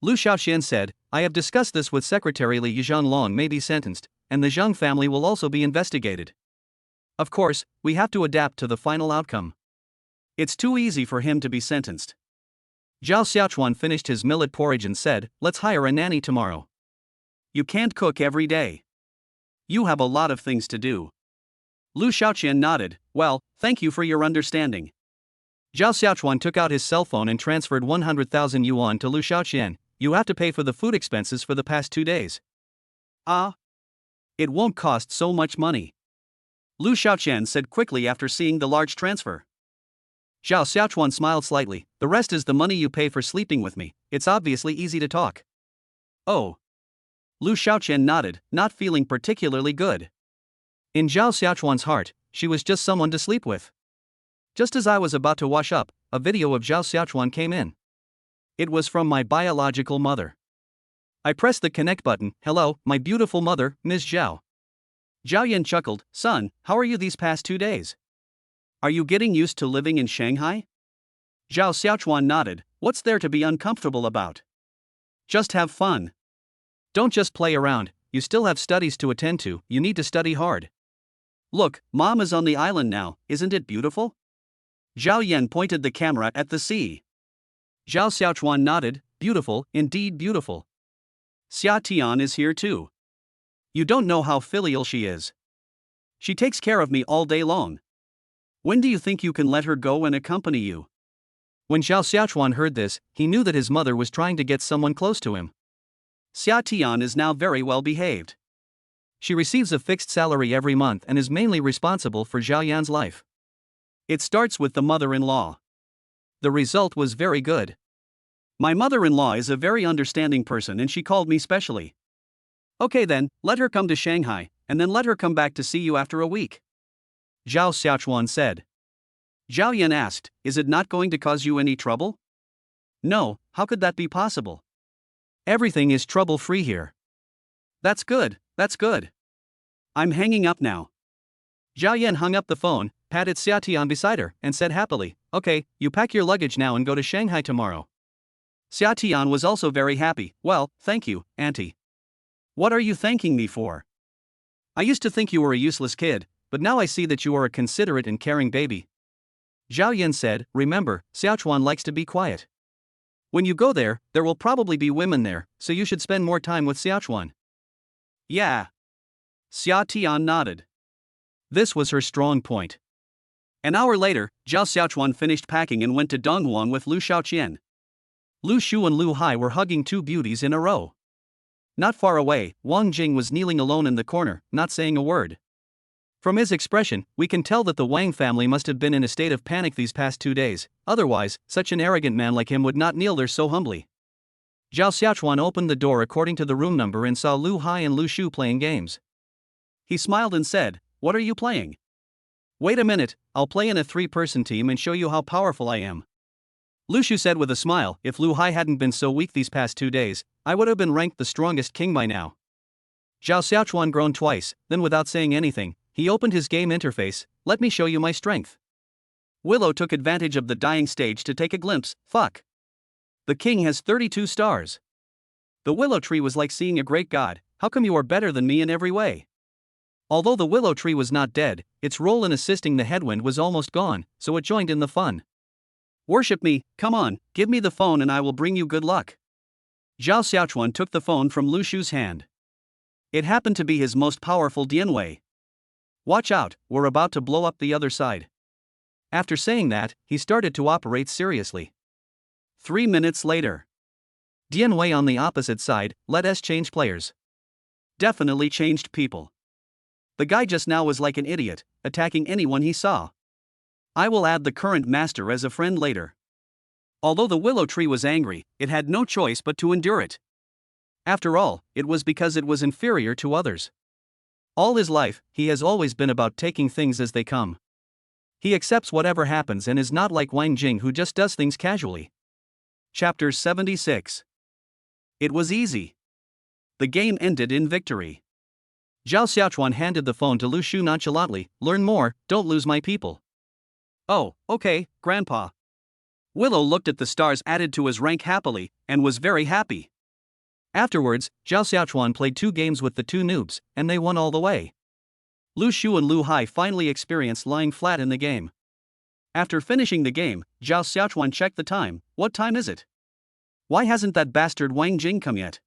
S1: Lu Xiaoxian said, I have discussed this with Secretary Li Zhang Long may be sentenced, and the Zhang family will also be investigated. Of course, we have to adapt to the final outcome. It's too easy for him to be sentenced. Zhao Xiaochuan finished his millet porridge and said, let's hire a nanny tomorrow. You can't cook every day. You have a lot of things to do. Lu Xiaoqian nodded, well, thank you for your understanding. Zhao Xiaochuan took out his cell phone and transferred 100,000 yuan to Lu Xiaoqian. You have to pay for the food expenses for the past 2 days. Ah? It won't cost so much money. Lu Xiaoqian said quickly after seeing the large transfer. Zhao Xiaochuan smiled slightly, the rest is the money you pay for sleeping with me, it's obviously easy to talk. Oh. Lu Xiaoqian nodded, not feeling particularly good. In Zhao Xiaochuan's heart, she was just someone to sleep with. Just as I was about to wash up, a video of Zhao Xiaochuan came in. It was from my biological mother. I pressed the connect button, hello, my beautiful mother, Ms. Zhao. Zhao Yan chuckled, son, how are you these past 2 days? Are you getting used to living in Shanghai? Zhao Xiaochuan nodded, what's there to be uncomfortable about? Just have fun. Don't just play around, you still have studies to attend to, you need to study hard. Look, Mom is on the island now, isn't it beautiful? Zhao Yan pointed the camera at the sea. Zhao Xiaochuan nodded, beautiful, indeed beautiful. Xia Tian is here too. You don't know how filial she is. She takes care of me all day long. When do you think you can let her go and accompany you? When Zhao Xiaochuan heard this, he knew that his mother was trying to get someone close to him. Xia Tian is now very well behaved. She receives a fixed salary every month and is mainly responsible for Zhao Yan's life. It starts with the mother-in-law. The result was very good. My mother-in-law is a very understanding person and she called me specially. Okay then, let her come to Shanghai, and then let her come back to see you after a week. Zhao Xiaochuan said. Zhao Yan asked, is it not going to cause you any trouble? No, how could that be possible? Everything is trouble-free here. That's good, that's good. I'm hanging up now. Zhao Yan hung up the phone, patted Xia Tian beside her, and said happily, okay, you pack your luggage now and go to Shanghai tomorrow. Xia Tian was also very happy, well, thank you, Auntie. What are you thanking me for? I used to think you were a useless kid, but now I see that you are a considerate and caring baby.
S2: Zhao Yan said, remember, Xiaochuan likes to be quiet. When you go there, there will probably be women there, so you should spend more time with Xiaochuan.
S1: Yeah. Xia Tian nodded.
S2: This was her strong point.
S1: An hour later, Zhao Xiaochuan finished packing and went to Donghuang with Lu Shaoqian.
S2: Lu Shu and Lu Hai were hugging two beauties in a row. Not far away, Wang Jing was kneeling alone in the corner, not saying a word. From his expression, we can tell that the Wang family must have been in a state of panic these past 2 days, otherwise, such an arrogant man like him would not kneel there so humbly. Zhao Xiaochuan opened the door according to the room number and saw Lu Hai and Lu Shu playing games.
S1: He smiled and said, "What are you playing?"
S2: Wait a minute, I'll play in a 3-person team and show you how powerful I am. Lu Shu said with a smile, if Lu Hai hadn't been so weak these past 2 days, I would have been ranked the strongest king by now. Zhao Xiaochuan groaned twice, then without saying anything, he opened his game interface. Let me show you my strength.
S1: Willow took advantage of the dying stage to take a glimpse. Fuck.
S2: The king has 32 stars.
S1: The willow tree was like seeing a great god. How come you are better than me in every way?
S2: Although the willow tree was not dead, its role in assisting the headwind was almost gone, so it joined in the fun.
S1: Worship me, come on, give me the phone and I will bring you good luck. Zhao Xiaochuan took the phone from Lu Shu's hand. It happened to be his most powerful Dianwei.
S2: Watch out, we're about to blow up the other side. After saying that, he started to operate seriously.
S1: 3 minutes later.
S2: Dianwei on the opposite side, let us change players.
S1: Definitely changed people. The guy just now was like an idiot, attacking anyone he saw. I will add the current master as a friend later. Although the willow tree was angry, it had no choice but to endure it. After all, it was because it was inferior to others. All his life, he has always been about taking things as they come. He accepts whatever happens and is not like Wang Jing who just does things casually. Chapter 76. It was easy. The game ended in victory.
S2: Zhao Xiaochuan handed the phone to Lu Shu nonchalantly. Learn more, don't lose my people.
S1: Oh, okay, Grandpa. Willow looked at the stars added to his rank happily, and was very happy.
S2: Afterwards, Zhao Xiaochuan played 2 games with the 2 noobs, and they won all the way. Lu Shu and Lu Hai finally experienced lying flat in the game.
S1: After finishing the game, Zhao Xiaochuan checked the time. What time is it? Why hasn't that bastard Wang Jing come yet?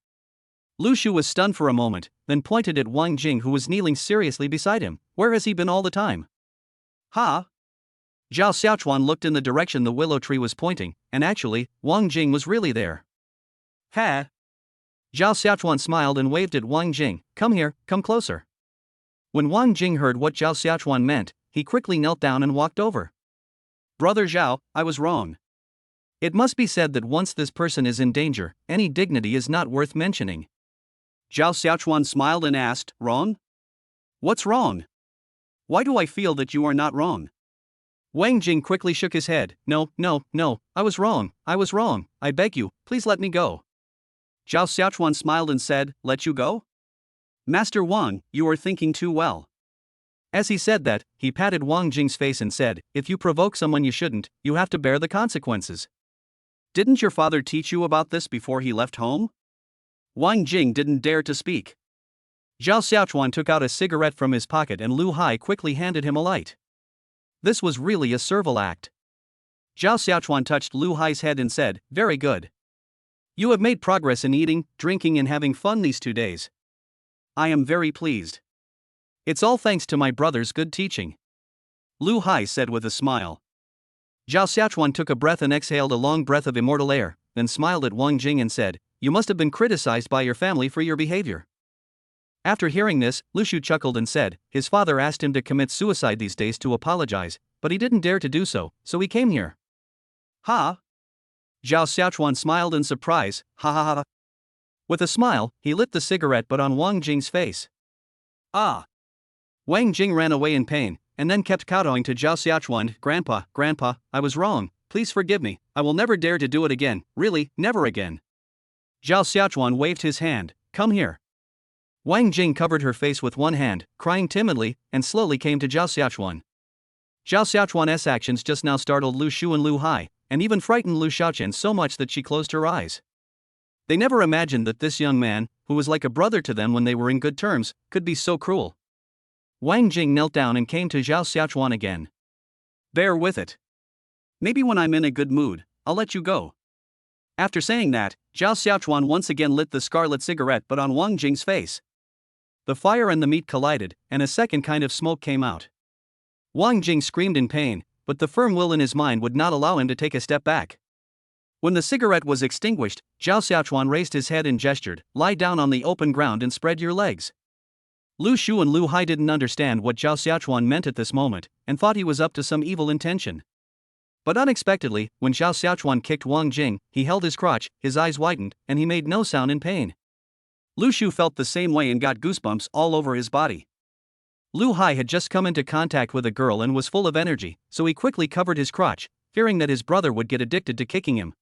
S2: Lu Shu was stunned for a moment, then pointed at Wang Jing who was kneeling seriously beside him. Where has he been all the time?
S1: Ha!
S2: Zhao Xiaochuan looked in the direction the willow tree was pointing, and actually, Wang Jing was really there.
S1: Ha!
S2: Zhao Xiaochuan smiled and waved at Wang Jing. Come here, come closer. When Wang Jing heard what Zhao Xiaochuan meant, he quickly knelt down and walked over.
S1: Brother Zhao, I was wrong.
S2: It must be said that once this person is in danger, any dignity is not worth mentioning.
S1: Zhao Xiaochuan smiled and asked, Wrong? What's wrong? Why do I feel that you are not wrong?
S2: Wang Jing quickly shook his head. No, I was wrong, I beg you, please let me go.
S1: Zhao Xiaochuan smiled and said, Let you go? Master Wang, you are thinking too well.
S2: As he said that, he patted Wang Jing's face and said, If you provoke someone you shouldn't, you have to bear the consequences.
S1: Didn't your father teach you about this before he left home? Wang Jing didn't dare to speak.
S2: Zhao Xiaochuan took out a cigarette from his pocket and Lu Hai quickly handed him a light. This was really a servile act. Zhao Xiaochuan touched Lu Hai's head and said, Very good. You have made progress in eating, drinking and having fun these 2 days.
S1: I am very pleased.
S2: It's all thanks to my brother's good teaching.
S1: Lu Hai said with a smile.
S2: Zhao Xiaochuan took a breath and exhaled a long breath of immortal air, then smiled at Wang Jing and said, You must have been criticized by your family for your behavior. After hearing this, Lu Shu chuckled and said, His father asked him to commit suicide these days to apologize, but he didn't dare to do so he came here.
S1: Ha!
S2: Zhao Xiaochuan smiled in surprise. Ha ha ha. With a smile, he lit the cigarette but on Wang Jing's face.
S1: Ah!
S2: Wang Jing ran away in pain, and then kept kowtowing to Zhao Xiaochuan. Grandpa, I was wrong, please forgive me, I will never dare to do it again, really, never again.
S1: Zhao Xiaochuan waved his hand, Come here.
S2: Wang Jing covered her face with one hand, crying timidly, and slowly came to Zhao Xiaochuan. Zhao Xiaochuan's actions just now startled Lu Shu and Lu Hai, and even frightened Lu Shaoqian so much that she closed her eyes. They never imagined that this young man, who was like a brother to them when they were in good terms, could be so cruel. Wang Jing knelt down and came to Zhao Xiaochuan again.
S1: Bear with it. Maybe when I'm in a good mood, I'll let you go. After saying that, Zhao Xiaochuan once again lit the scarlet cigarette but on Wang Jing's face. The fire and the meat collided, and a second kind of smoke came out. Wang Jing screamed in pain, but the firm will in his mind would not allow him to take a step back. When the cigarette was extinguished, Zhao Xiaochuan raised his head and gestured, "Lie down on the open ground and spread your legs." Lu Shu and Lu Hai didn't understand what Zhao Xiaochuan meant at this moment, and thought he was up to some evil intention. But unexpectedly, when Zhao Xiaochuan kicked Wang Jing, he held his crotch, his eyes widened, and he made no sound in pain. Lu Shu felt the same way and got goosebumps all over his body. Lu Hai had just come into contact with a girl and was full of energy, so he quickly covered his crotch, fearing that his brother would get addicted to kicking him.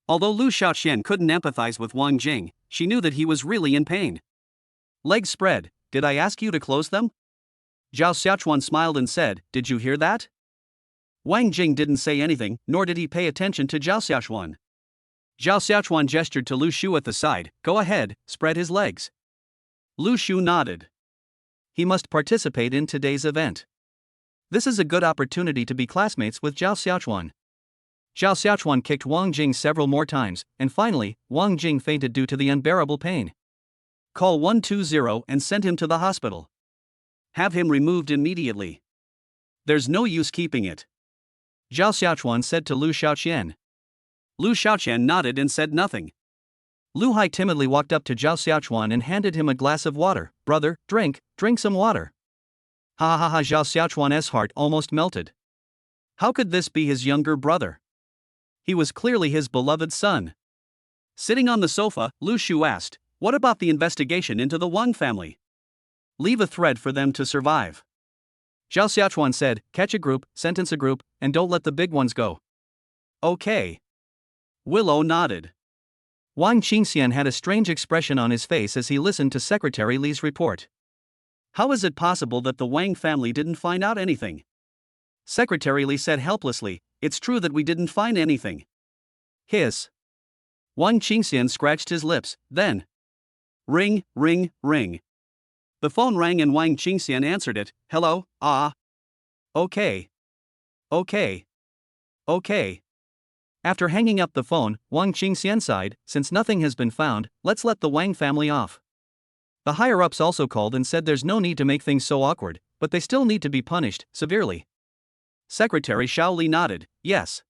S1: Although Lu Xiaoxian couldn't empathize with Wang Jing, she knew that he was really in pain. "Legs spread, did I ask you to close them?" Zhao Xiaochuan smiled and said, "Did you hear that?" Wang Jing didn't say anything, nor did he pay attention to Zhao Xiaochuan. Zhao Xiaochuan gestured to Lu Shu at the side, "Go ahead, spread his legs." Lu Shu nodded. He must participate in today's event. This is a good opportunity to be classmates with Zhao Xiaochuan. Zhao Xiaochuan kicked Wang Jing several more times, and finally, Wang Jing fainted due to the unbearable pain. "Call 120 and send him to the hospital. Have him removed immediately. There's no use keeping it," Zhao Xiaochuan said to Lu Xiaoqian. Lu Xiaoqian nodded and said nothing. Lu Hai timidly walked up to Zhao Xiaochuan and handed him a glass of water. "Brother, drink some water." Ha ha ha, Zhao Xiaochuan's heart almost melted. How could this be his younger brother? He was clearly his beloved son. Sitting on the sofa, Lu Shu asked, "What about the investigation into the Wang family? Leave a thread for them to survive." Zhao Xiaochuan said, "Catch a group, sentence a group, and don't let the big ones go." "Okay." Willow nodded. Wang Qingxian had a strange expression on his face as he listened to Secretary Li's report. How is it possible that the Wang family didn't find out anything? Secretary Li said helplessly, "It's true that we didn't find anything." Hiss. Wang Qingxian scratched his lips, then. Ring, ring, ring. The phone rang and Wang Qingxian answered it. "Hello, Okay. Okay. Okay." After hanging up the phone, Wang Qingxian sighed, "Since nothing has been found, let's let the Wang family off." The higher-ups also called and said there's no need to make things so awkward, but they still need to be punished, severely. Secretary Xiao Li nodded, "Yes."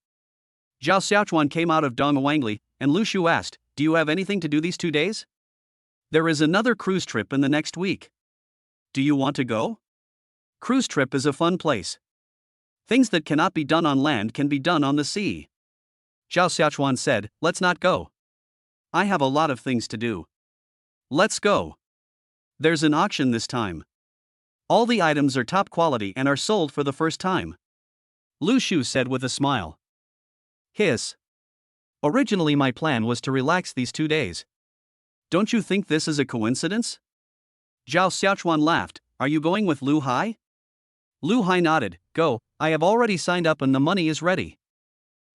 S1: Zhao Xiaochuan came out of Dongwangli, and Lu Shu asked, "Do you have anything to do these 2 days? There is another cruise trip in the next week. Do you want to go? Cruise trip is a fun place. Things that cannot be done on land can be done on the sea." Zhao Xiaochuan said, "Let's not go. I have a lot of things to do. Let's go. There's an auction this time. All the items are top quality and are sold for the first time," Lu Shu said with a smile. Hiss. Originally my plan was to relax these 2 days. Don't you think this is a coincidence? Zhao Xiaochuan laughed, "Are you going with Lu Hai?" Lu Hai nodded, "Go, I have already signed up and the money is ready."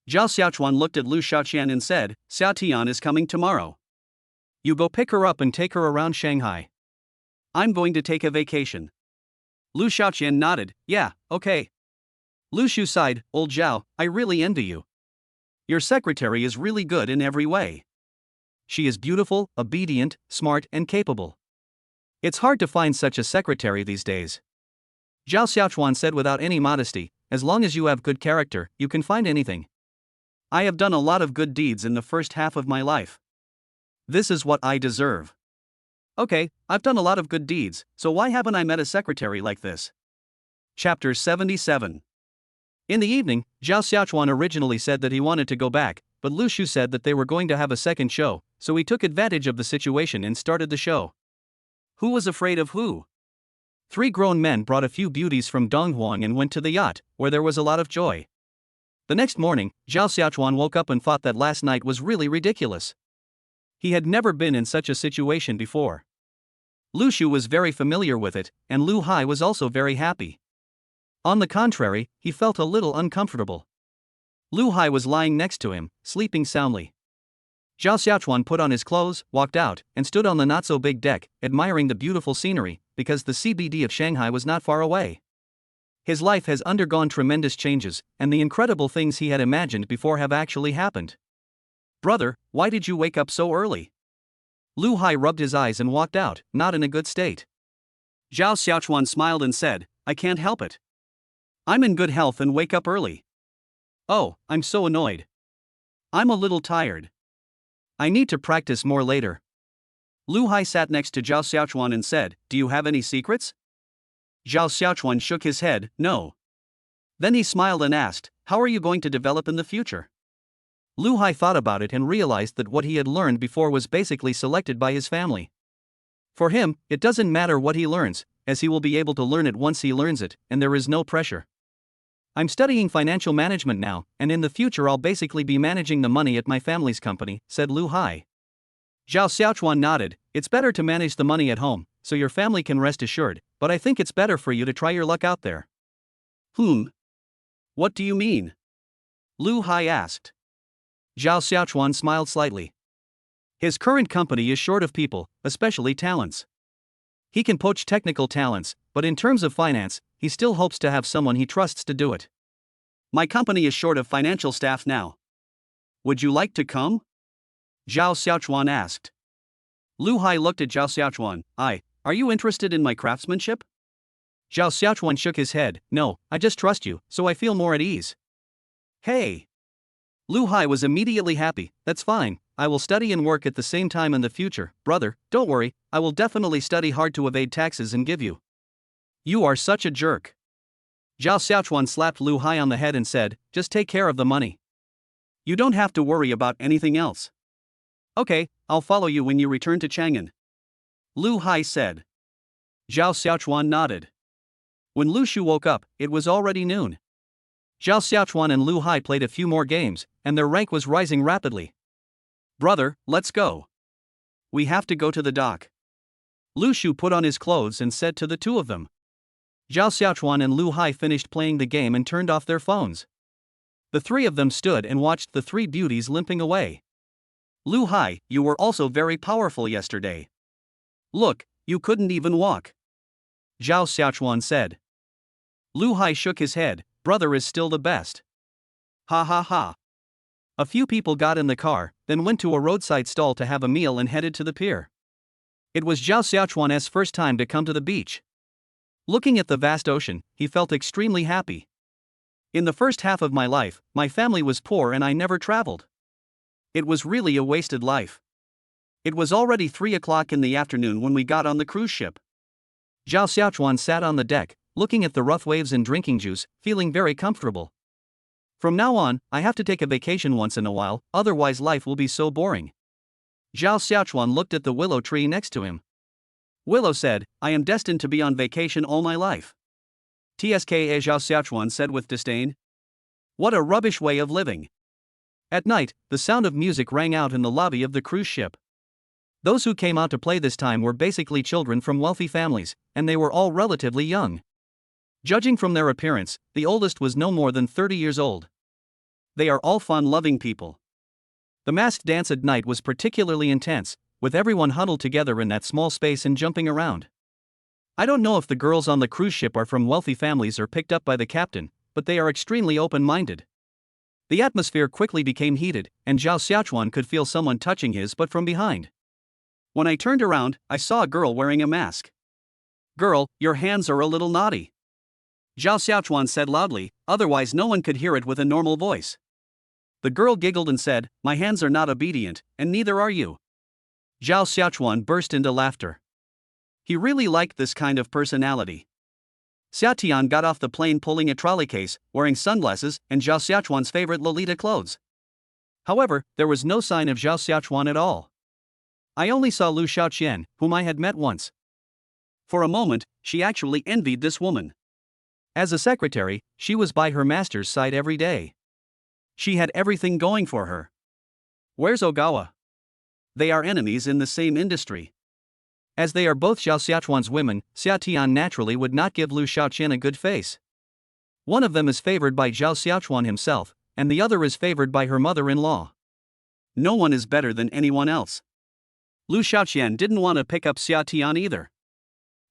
S1: Zhao Xiaochuan looked at Lu Xiaoqian and said, "Xiao Tian is coming tomorrow. You go pick her up and take her around Shanghai. I'm going to take a vacation." Lu Xiaoqian nodded, "Yeah, okay." Lu Shu sighed, "Old Zhao, I really envy you. Your secretary is really good in every way. She is beautiful, obedient, smart, and capable. It's hard to find such a secretary these days." Zhao Xiaochuan said without any modesty, "As long as you have good character, you can find anything. I have done a lot of good deeds in the first half of my life. This is what I deserve. Okay, I've done a lot of good deeds, so why haven't I met a secretary like this?" Chapter 77. In the evening, Zhao Xiaochuan originally said that he wanted to go back, but Lu Shu said that they were going to have a second show, so he took advantage of the situation and started the show. Who was afraid of who? 3 grown men brought a few beauties from Donghuang and went to the yacht, where there was a lot of joy. The next morning, Zhao Xiaochuan woke up and thought that last night was really ridiculous. He had never been in such a situation before. Lu Shu was very familiar with it, and Lu Hai was also very happy. On the contrary, he felt a little uncomfortable. Lu Hai was lying next to him, sleeping soundly. Zhao Xiaochuan put on his clothes, walked out, and stood on the not-so-big deck, admiring the beautiful scenery, because the CBD of Shanghai was not far away.
S2: His life has undergone tremendous changes, and the incredible things he had imagined before have actually happened.
S1: Brother, why did you wake up so early?
S2: Lu Hai rubbed his eyes and walked out, not in a good state.
S1: Zhao Xiaochuan smiled and said, I can't help it. I'm in good health and wake up early. Oh, I'm so annoyed. I'm a little tired.
S2: I need to practice more later.
S1: Lu Hai sat next to Zhao Xiaochuan and said, Do you have any secrets? Zhao Xiaochuan shook his head, no. Then he smiled and asked, How are you going to develop in the future?
S2: Lu Hai thought about it and realized that what he had learned before was basically selected by his family. For him, it doesn't matter what he learns, as he will be able to learn it once he learns it, and there is no pressure. I'm studying financial management now, and in the future I'll basically be managing the money at my family's company, said Lu Hai.
S1: Zhao Xiaochuan nodded, It's better to manage the money at home, so your family can rest assured, but I think it's better for you to try your luck out there. What do you mean? Lu Hai asked.
S2: Zhao Xiaochuan smiled slightly.
S1: His current company is short of people, especially talents.
S2: He can poach technical talents, but in terms of finance, he still hopes to have someone he trusts to do it.
S1: My company is short of financial staff now. Would you like to come? Zhao Xiaochuan asked. Lu Hai looked at Zhao Xiaochuan. Are you interested in my craftsmanship?
S2: Zhao Xiaochuan shook his head. No, I just trust you, so I feel more at ease.
S1: Hey!
S2: Lu Hai was immediately happy. That's fine, I will study and work at the same time in the future. Brother, don't worry, I will definitely study hard to evade taxes and give you.
S1: You are such a jerk.
S2: Zhao Xiaochuan slapped Lu Hai on the head and said, Just take care of the money.
S1: You don't have to worry about anything else. Okay, I'll follow you when you return to Chang'an. Lu Hai said.
S2: Zhao Xiaochuan nodded. When Lu Shu woke up, it was already noon. Zhao Xiaochuan and Lu Hai played a few more games, and their rank was rising rapidly.
S1: Brother, let's go. We have to go to the dock.
S2: Lu Shu put on his clothes and said to the two of them. Zhao Xiaochuan and Lu Hai finished playing the game and turned off their phones. The three of them stood and watched the three beauties limping away.
S1: Lu Hai, you were also very powerful yesterday. Look, you couldn't even walk.
S2: Zhao Xiaochuan said.
S1: Lu Hai shook his head, brother is still the best.
S2: Ha ha ha. A few people got in the car, then went to a roadside stall to have a meal and headed to the pier. It was Zhao Xiaochuan's first time to come to the beach. Looking at the vast ocean, he felt extremely happy. In the first half of my life, my family was poor and I never traveled. It was really a wasted life.
S1: It was already 3 o'clock in the afternoon when we got on the cruise ship.
S2: Zhao Xiaochuan sat on the deck, looking at the rough waves and drinking juice, feeling very comfortable. From now on, I have to take a vacation once in a while, otherwise life will be so boring.
S1: Zhao Xiaochuan looked at the willow tree next to him. Willow said, I am destined to be on vacation all my life. Tska Zhao Xiaochuan said with disdain. What a rubbish way of living.
S2: At night, the sound of music rang out in the lobby of the cruise ship. Those who came out to play this time were basically children from wealthy families, and they were all relatively young. Judging from their appearance, the oldest was no more than 30 years old.
S1: They are all fun-loving people.
S2: The masked dance at night was particularly intense, with everyone huddled together in that small space and jumping around. I don't know if the girls on the cruise ship are from wealthy families or picked up by the captain, but they are extremely open-minded. The atmosphere quickly became heated, and Zhao Xiaochuan could feel someone touching his butt from behind.
S1: When I turned around, I saw a girl wearing a mask. Girl, your hands are a little naughty. Zhao Xiaochuan said loudly, otherwise no one could hear it with a normal voice. The girl giggled and said, My hands are not obedient, and neither are you.
S2: Zhao Xiaochuan burst into laughter.
S1: He really liked this kind of personality. Xia Tian got off the plane pulling a trolley case, wearing sunglasses and Zhao Xiaochuan's favorite Lolita clothes.
S2: However, there was no sign of Zhao Xiaochuan at all. I only saw Lu Xiaoqian, whom I had met once.
S1: For a moment, she actually envied this woman.
S2: As a secretary, she was by her master's side every day.
S1: She had everything going for her. Where's Ogawa? They are enemies in the same industry.
S2: As they are both Zhao Xiaochuan's women, Xia Tian naturally would not give Lu Xiaoqian a good face. One of them is favored by Zhao Xiaochuan himself, and the other is favored by her mother-in-law.
S1: No one is better than anyone else. Lu Xiaoqian didn't want to pick up Xia Tian either.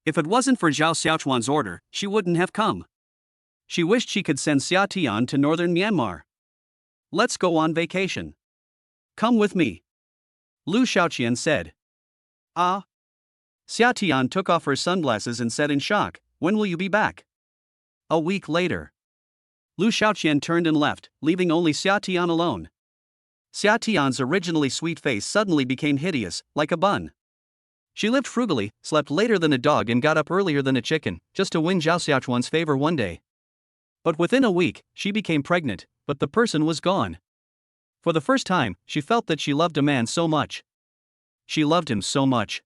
S1: If it wasn't for Zhao Xiaochuan's order, she wouldn't have come. She wished she could send Xia Tian to northern Myanmar. Let's go on vacation. Come with me, Lu Xiaoqian said. Ah. Xia Tian took off her sunglasses and said in shock, when will you be back? A week later. Lu Xiaoqian turned and left, leaving only Xia Tian alone. Xia Tian's originally sweet face suddenly became hideous, like a bun. She lived frugally, slept later than a dog and got up earlier than a chicken, just to win Zhao Xiaochuan's favor one day. But within a week, she became pregnant, but the person was gone. For the first time, she felt that she loved a man so much. She loved him so much.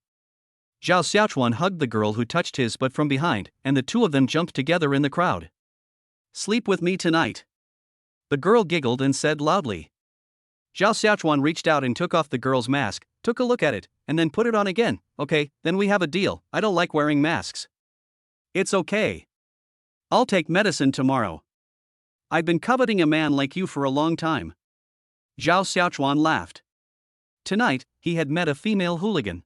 S1: Zhao Xiaochuan hugged the girl who touched his butt from behind, and the two of them jumped together in the crowd. Sleep with me tonight. The girl giggled and said loudly. Zhao Xiaochuan reached out and took off the girl's mask, took a look at it, and then put it on again. Okay, then we have a deal. I don't like wearing masks. It's okay. I'll take medicine tomorrow. I've been coveting a man like you for a long time. Zhao Xiaochuan laughed. Tonight, he had met a female hooligan.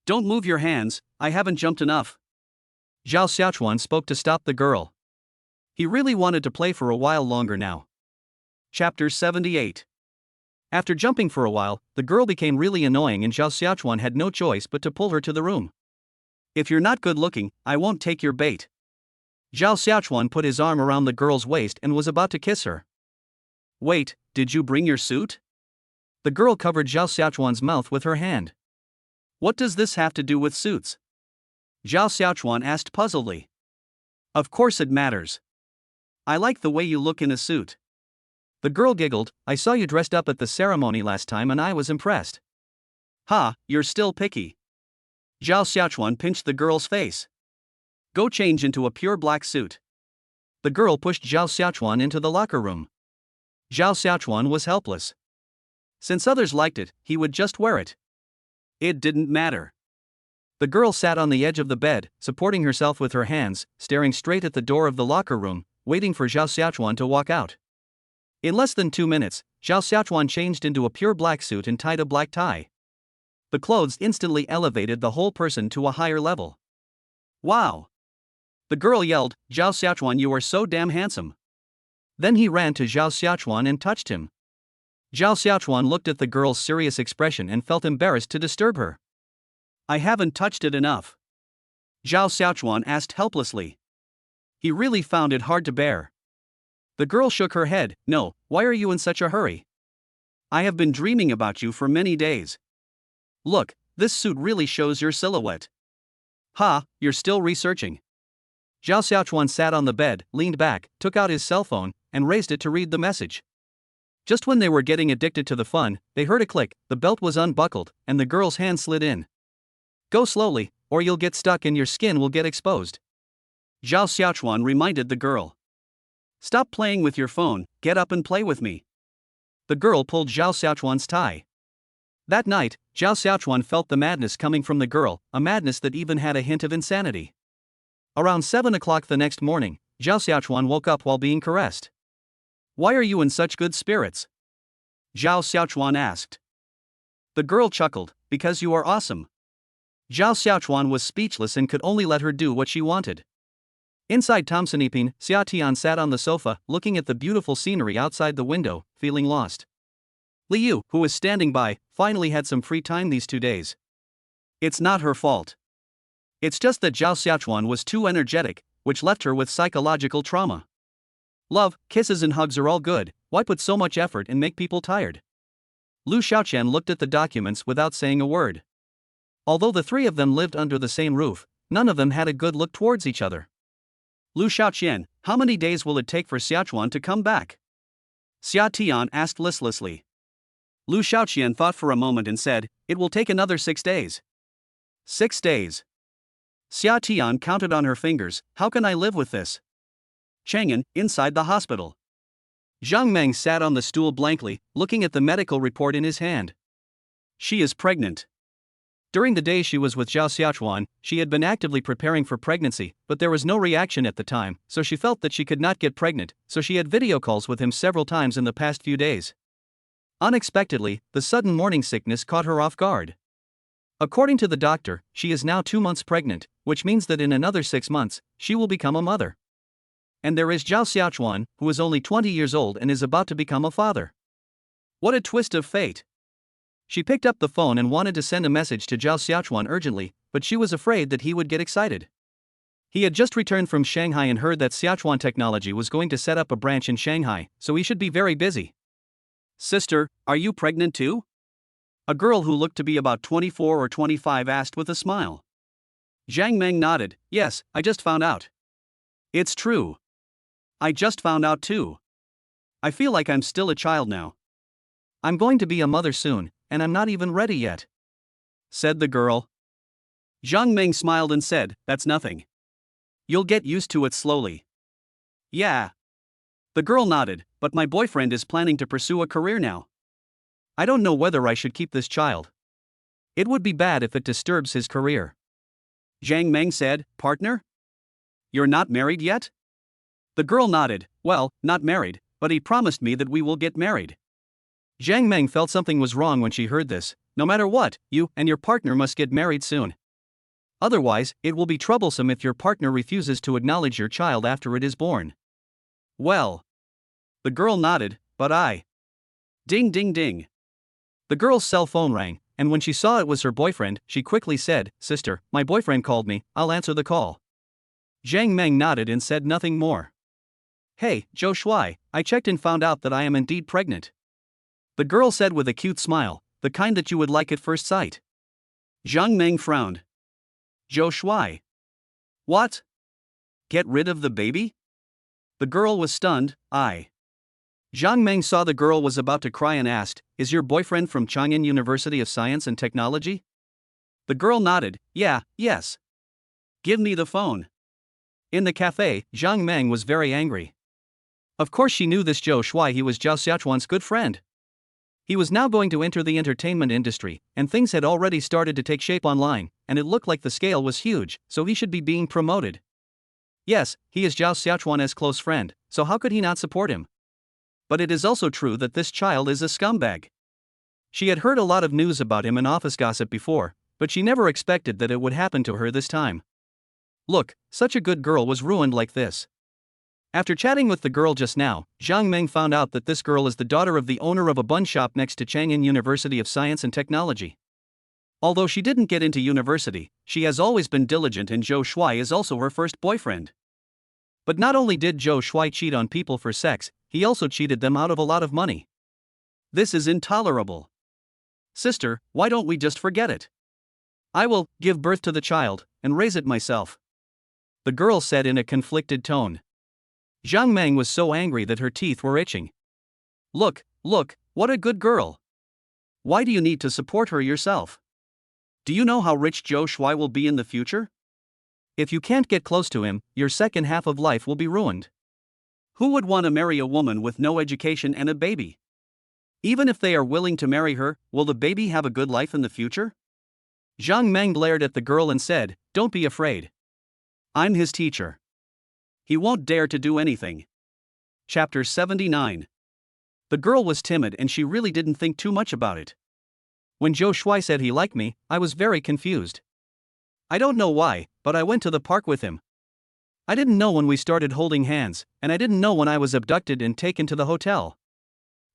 S1: Don't move your hands, I haven't jumped enough. Zhao Xiaochuan spoke to stop the girl. He really wanted to play for a while longer now. Chapter 78. After jumping for a while, the girl became really annoying and Zhao Xiaochuan had no choice but to pull her to the room. If you're not good looking, I won't take your bait. Zhao Xiaochuan put his arm around the girl's waist and was about to kiss her. Wait, did you bring your suit? The girl covered Zhao Xiaochuan's mouth with her hand. What does this have to do with suits? Zhao Xiaochuan asked puzzledly. Of course it matters. I like the way you look in a suit. The girl giggled. I saw you dressed up at the ceremony last time and I was impressed. Ha, you're still picky. Zhao Xiaochuan pinched the girl's face. Go change into a pure black suit. The girl pushed Zhao Xiaochuan into the locker room. Zhao Xiaochuan was helpless. Since others liked it, he would just wear it. It didn't matter. The girl sat on the edge of the bed, supporting herself with her hands, staring straight at the door of the locker room, waiting for Zhao Xiaochuan to walk out. In less than 2 minutes, Zhao Xiaochuan changed into a pure black suit and tied a black tie. The clothes instantly elevated the whole person to a higher level. Wow! The girl yelled, Zhao Xiaochuan, you are so damn handsome. Then he ran to Zhao Xiaochuan and touched him. Zhao Xiaochuan looked at the girl's serious expression and felt embarrassed to disturb her. I haven't touched it enough. Zhao Xiaochuan asked helplessly. He really found it hard to bear. The girl shook her head. No, why are you in such a hurry? I have been dreaming about you for many days. Look, this suit really shows your silhouette. Ha, you're still researching. Zhao Xiaochuan sat on the bed, leaned back, took out his cell phone, and raised it to read the message. Just when they were getting addicted to the fun, they heard a click, the belt was unbuckled, and the girl's hand slid in. Go slowly, or you'll get stuck and your skin will get exposed. Zhao Xiaochuan reminded the girl. Stop playing with your phone, get up and play with me. The girl pulled Zhao Xiaochuan's tie. That night, Zhao Xiaochuan felt the madness coming from the girl, a madness that even had a hint of insanity. Around 7 o'clock the next morning, Zhao Xiaochuan woke up while being caressed. Why are you in such good spirits? Zhao Xiaochuan asked. The girl chuckled, because you are awesome. Zhao Xiaochuan was speechless and could only let her do what she wanted. Inside Tomsonipin, Xia Tian sat on the sofa, looking at the beautiful scenery outside the window, feeling lost. Liu, who was standing by, finally had some free time these 2 days. It's not her fault. It's just that Zhao Xiaochuan was too energetic, which left her with psychological trauma. Love, kisses and hugs are all good, why put so much effort and make people tired? Lu Xiaoqian looked at the documents without saying a word. Although the three of them lived under the same roof, none of them had a good look towards each other. Lu Xiaoqian, how many days will it take for Xiaochuan to come back? Xia Tian asked listlessly. Lu Xiaoqian thought for a moment and said, it will take another 6 days. 6 days. Xia Tian counted on her fingers, how can I live with this? Chang'an, inside the hospital. Zhang Meng sat on the stool blankly, looking at the medical report in his hand. She is pregnant. During the day she was with Zhao Xiaochuan, she had been actively preparing for pregnancy, but there was no reaction at the time, so she felt that she could not get pregnant, so she had video calls with him several times in the past few days. Unexpectedly, the sudden morning sickness caught her off guard. According to the doctor, she is now 2 months pregnant, which means that in another 6 months, she will become a mother.
S2: And there is Zhao Xiaochuan, who is only 20 years old and is about to become a father. What a twist of fate. She picked up the phone and wanted to send a message to Zhao Xiaochuan urgently, but she was afraid that he would get excited. He had just returned from Shanghai and heard that Xiaochuan Technology was going to set up a branch in Shanghai, so he should be very busy.
S1: Sister, are you pregnant too? A girl who looked to be about 24 or 25 asked with a smile. Zhang Meng nodded. Yes, I just found out. It's true. I just found out too. I feel like I'm still a child now.
S2: I'm going to be a mother soon, and I'm not even ready yet,
S1: said the girl. Zhang Meng smiled and said, That's nothing. You'll get used to it slowly. Yeah. The girl nodded, but my boyfriend is planning to pursue a career now.
S2: I don't know whether I should keep this child. It would be bad if it disturbs his career.
S1: Zhang Meng said, Partner? You're not married yet? The girl nodded. Well, not married, but he promised me that we will get married.
S2: Zhang Meng felt something was wrong when she heard this. No matter what, you and your partner must get married soon. Otherwise, it will be troublesome if your partner refuses to acknowledge your child after it is born.
S1: Well. The girl nodded, but I. Ding ding ding.
S2: The girl's cell phone rang, and when she saw it was her boyfriend, she quickly said, Sister, my boyfriend called me, I'll answer the call.
S1: Zhang Meng nodded and said nothing more.
S2: Hey, Zhou Shuai, I checked and found out that I am indeed pregnant. The girl said with a cute smile, the kind that you would like at first sight.
S1: Zhang Meng frowned. Zhou Shuai. What? Get rid of the baby? The girl was stunned.
S2: Zhang Meng saw the girl was about to cry and asked, Is your boyfriend from Chang'an University of Science and Technology?
S1: The girl nodded. Yes. Give me the phone.
S2: In the cafe, Zhang Meng was very angry. Of course she knew this Zhou Shuai, he was Zhao Xiaochuan's good friend. He was now going to enter the entertainment industry, and things had already started to take shape online, and it looked like the scale was huge, so he should be being promoted. Yes, he is Zhao Xiaochuan's close friend, so how could he not support him? But it is also true that this child is a scumbag. She had heard a lot of news about him in office gossip before, but she never expected that it would happen to her this time. Look, such a good girl was ruined like this. After chatting with the girl just now, Zhang Meng found out that this girl is the daughter of the owner of a bun shop next to Chang'an University of Science and Technology. Although she didn't get into university, she has always been diligent, and Zhou Shuai is also her first boyfriend. But not only did Zhou Shuai cheat on people for sex, he also cheated them out of a lot of money.
S1: This is intolerable. Sister, why don't we just forget it?
S2: I will give birth to the child and raise it myself, the girl said in a conflicted tone. Zhang Meng was so angry that her teeth were itching.
S1: Look, what a good girl. Why do you need to support her yourself? Do you know how rich Zhou Shuai will be in the future?
S2: If you can't get close to him, your second half of life will be ruined.
S1: Who would want to marry a woman with no education and a baby? Even if they are willing to marry her, will the baby have a good life in the future?
S2: Zhang Meng glared at the girl and said, Don't be afraid.
S1: I'm his teacher. He won't dare to do anything. Chapter 79. The girl was timid and she really didn't think too much about it.
S2: When Zhou Shuai said he liked me, I was very confused. I don't know why, but I went to the park with him. I didn't know when we started holding hands, and I didn't know when I was abducted and taken to the hotel.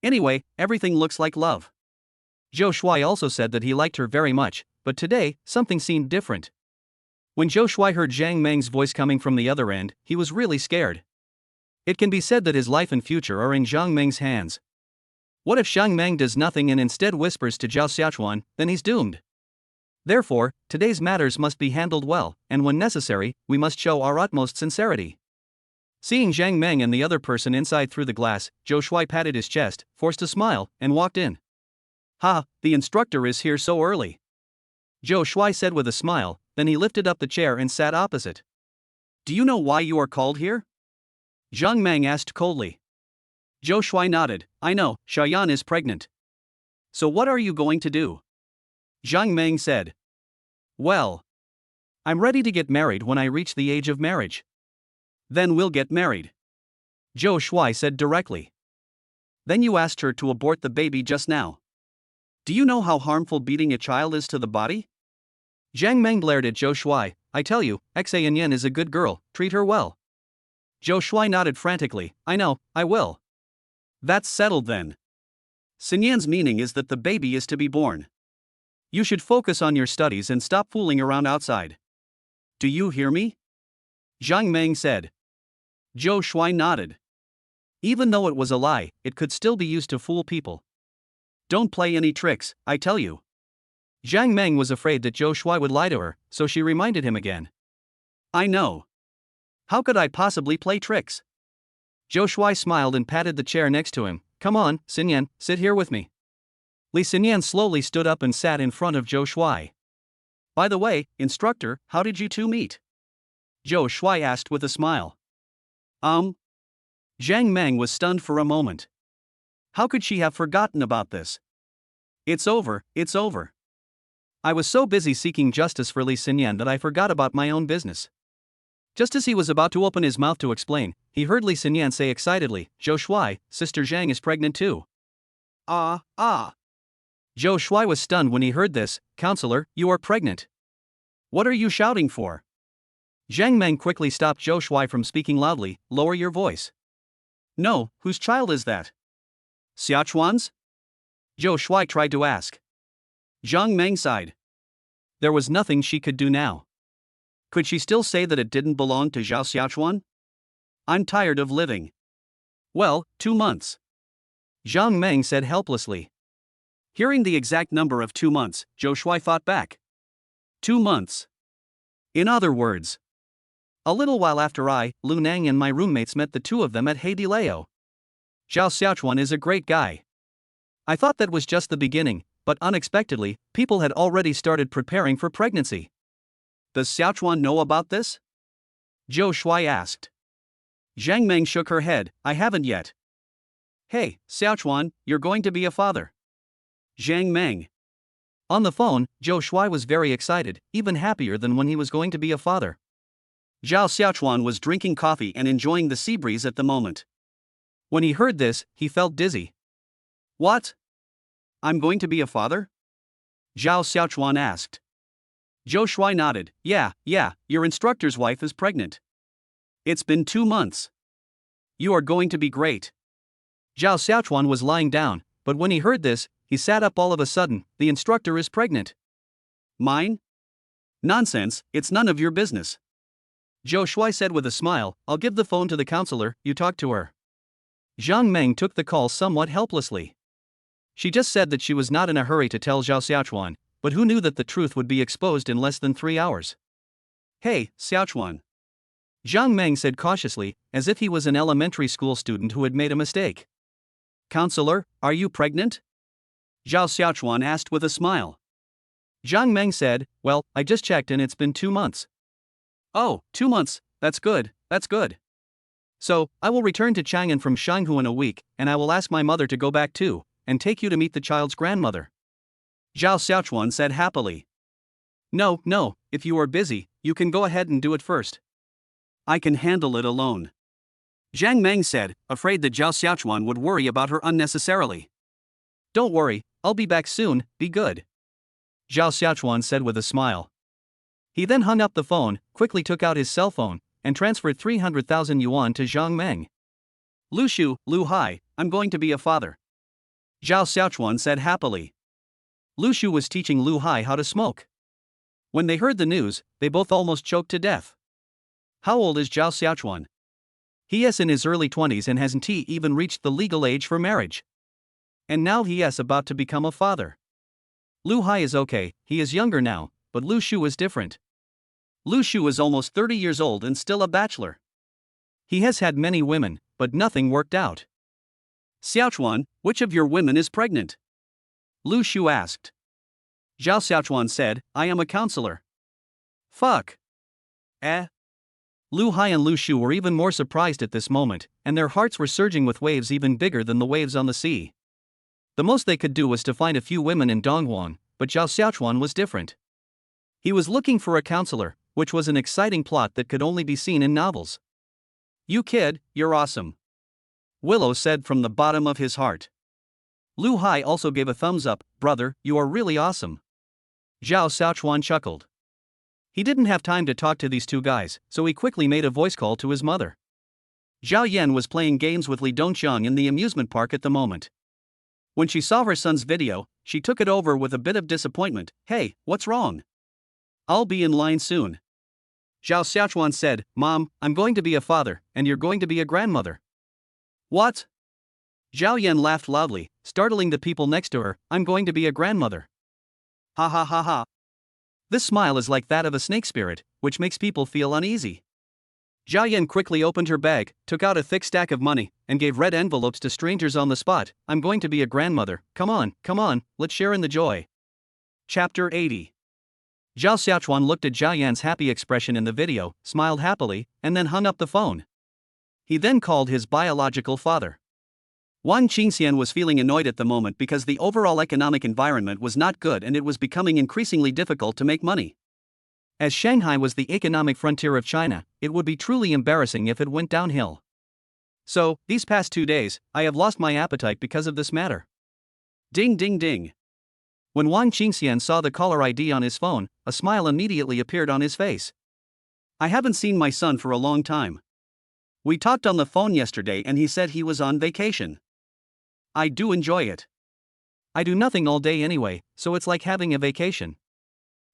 S1: Anyway, everything looks like love.
S2: Zhou Shuai also said that he liked her very much, but today, something seemed different. When Zhou Shuai heard Zhang Meng's voice coming from the other end, he was really scared. It can be said that his life and future are in Zhang Meng's hands. What if Zhang Meng does nothing and instead whispers to Zhao Xiaochuan, then he's doomed. Therefore, today's matters must be handled well, and when necessary, we must show our utmost sincerity. Seeing Zhang Meng and the other person inside through the glass, Zhou Shuai patted his chest, forced a smile, and walked in.
S1: Ha, the instructor is here so early.
S2: Zhou Shuai said with a smile, then he lifted up the chair and sat opposite.
S1: Do you know why you are called here?
S2: Zhang Meng asked coldly.
S1: Zhou Shuai nodded. I know, Xiaoyan is pregnant. So what are you going to do?
S2: Zhang Meng said.
S1: Well,
S2: I'm ready to get married when I reach the age of marriage.
S1: Then we'll get married.
S2: Zhou Shuai said directly.
S1: Then you asked her to abort the baby just now. Do you know how harmful beating a child is to the body?
S2: Zhang Meng glared at Zhou Shuai. I tell you, Xan Yan is a good girl, treat her well.
S1: Zhou Shuai nodded frantically. I know, I will. That's settled then. Xinyan's meaning is that the baby is to be born. You should focus on your studies and stop fooling around outside. Do you hear me? Zhang Meng said. Zhou Shuai nodded. Even though it was a lie, it could still be used to fool people. Don't play any tricks, I tell you. Zhang Meng was afraid that Zhou Shuai would lie to her, so she reminded him again. I know. How could I possibly play tricks? Zhou Shuai smiled and patted the chair next to him. Come on, Xinyan, sit here with me. Li Xinyan slowly stood up and sat in front of Zhou Shuai. By the way, instructor, how did you two meet? Zhou Shuai asked with a smile. Zhang Meng was stunned for a moment. How could she have forgotten about this? It's over, it's over. I was so busy seeking justice for Li Xinyan that I forgot about my own business. Just as he was about to open his mouth to explain, he heard Li Xinyan say excitedly, Zhou Shuai, Sister Zhang is pregnant too. Zhou Shuai was stunned when he heard this. Counselor, you are pregnant. What are you shouting for? Zhang Meng quickly stopped Zhou Shuai from speaking loudly. Lower your voice. No, whose child is that? Xiaochuan's? Zhou Shuai tried to ask. Zhang Meng sighed. There was nothing she could do now. Could she still say that it didn't belong to Zhao Xiaochuan? I'm tired of living. Well, 2 months. Zhang Meng said helplessly. Hearing the exact number of 2 months, Zhou Shuai thought back. 2 months. In other words. A little while after I, Lu Nang and my roommates met the two of them at Heidileo. Zhao Xiaochuan is a great guy. I thought that was just the beginning, but unexpectedly, people had already started preparing for pregnancy. Does Xiaochuan know about this? Zhou Shuai asked. Zhang Meng shook her head. I haven't yet. Hey, Xiaochuan, you're going to be a father. Zhang Meng. On the phone, Zhou Shuai was very excited, even happier than when he was going to be a father. Zhao Xiaochuan was drinking coffee and enjoying the sea breeze at the moment. When he heard this, he felt dizzy. What? I'm going to be a father? Zhao Xiaochuan asked. Zhou Shuai nodded. Yeah, your instructor's wife is pregnant. It's been 2 months. You are going to be great. Zhao Xiaochuan was lying down, but when he heard this, he sat up all of a sudden. The instructor is pregnant. Mine? Nonsense, it's none of your business. Zhou Shuai said with a smile, I'll give the phone to the counselor, you talk to her. Zhang Meng took the call somewhat helplessly. She just said that she was not in a hurry to tell Zhao Xiaochuan, but who knew that the truth would be exposed in less than 3 hours? Hey, Xiaochuan. Zhang Meng said cautiously, as if he was an elementary school student who had made a mistake. Counselor, are you pregnant? Zhao Xiaochuan asked with a smile. Zhang Meng said, well, I just checked and it's been 2 months. Oh, 2 months, that's good, that's good. So, I will return to Chang'an from Shanghu in a week, and I will ask my mother to go back too, and take you to meet the child's grandmother. Zhao Xiaochuan said happily. No, if you are busy, you can go ahead and do it first. I can handle it alone. Zhang Meng said, afraid that Zhao Xiaochuan would worry about her unnecessarily. Don't worry, I'll be back soon, be good. Zhao Xiaochuan said with a smile. He then hung up the phone, quickly took out his cell phone, and transferred 300,000 yuan to Zhang Meng. Lu Shu, Lu Hai, I'm going to be a father. Zhao Xiaochuan said happily. Lu Shu was teaching Lu Hai how to smoke. When they heard the news, they both almost choked to death. How old is Zhao Xiaochuan? He is in his early 20s and hasn't even reached the legal age for marriage. And now he is about to become a father. Lu Hai is okay, he is younger now, but Lu Shu is different. Lu Shu is almost 30 years old and still a bachelor. He has had many women, but nothing worked out. Xiaochuan, which of your women is pregnant? Lu Shu asked. Zhao Xiaochuan said, I am a counselor. Fuck. Lu Hai and Lu Shu were even more surprised at this moment, and their hearts were surging with waves even bigger than the waves on the sea. The most they could do was to find a few women in Donghuan, but Zhao Xiaochuan was different. He was looking for a counselor, which was an exciting plot that could only be seen in novels. You kid, you're awesome. Willow said from the bottom of his heart. Lu Hai also gave a thumbs up, brother, you are really awesome. Zhao Xiaochuan chuckled. He didn't have time to talk to these two guys, so he quickly made a voice call to his mother. Zhao Yan was playing games with Li Dongxiang in the amusement park at the moment. When she saw her son's video, she took it over with a bit of disappointment. "Hey, what's wrong? I'll be in line soon." Zhao Xiaochuan said, "Mom, I'm going to be a father, and you're going to be a grandmother." "What?" Zhao Yan laughed loudly, startling the people next to her. "I'm going to be a grandmother." Ha ha ha ha. This smile is like that of a snake spirit, which makes people feel uneasy. Zhao Yan quickly opened her bag, took out a thick stack of money, and gave red envelopes to strangers on the spot. "I'm going to be a grandmother. Come on, let's share in the joy." Chapter 80. Zhao Xiaochuan looked at Zhao Yan's happy expression in the video, smiled happily, and then hung up the phone. He then called his biological father. Wang Qingxian was feeling annoyed at the moment because the overall economic environment was not good and it was becoming increasingly difficult to make money. As Shanghai was the economic frontier of China, it would be truly embarrassing if it went downhill. So, these past 2 days, I have lost my appetite because of this matter. Ding ding ding. When Wang Qingxian saw the caller ID on his phone, a smile immediately appeared on his face. "I haven't seen my son for a long time. We talked on the phone yesterday and he said he was on vacation. I do enjoy it. I do nothing all day anyway, so it's like having a vacation."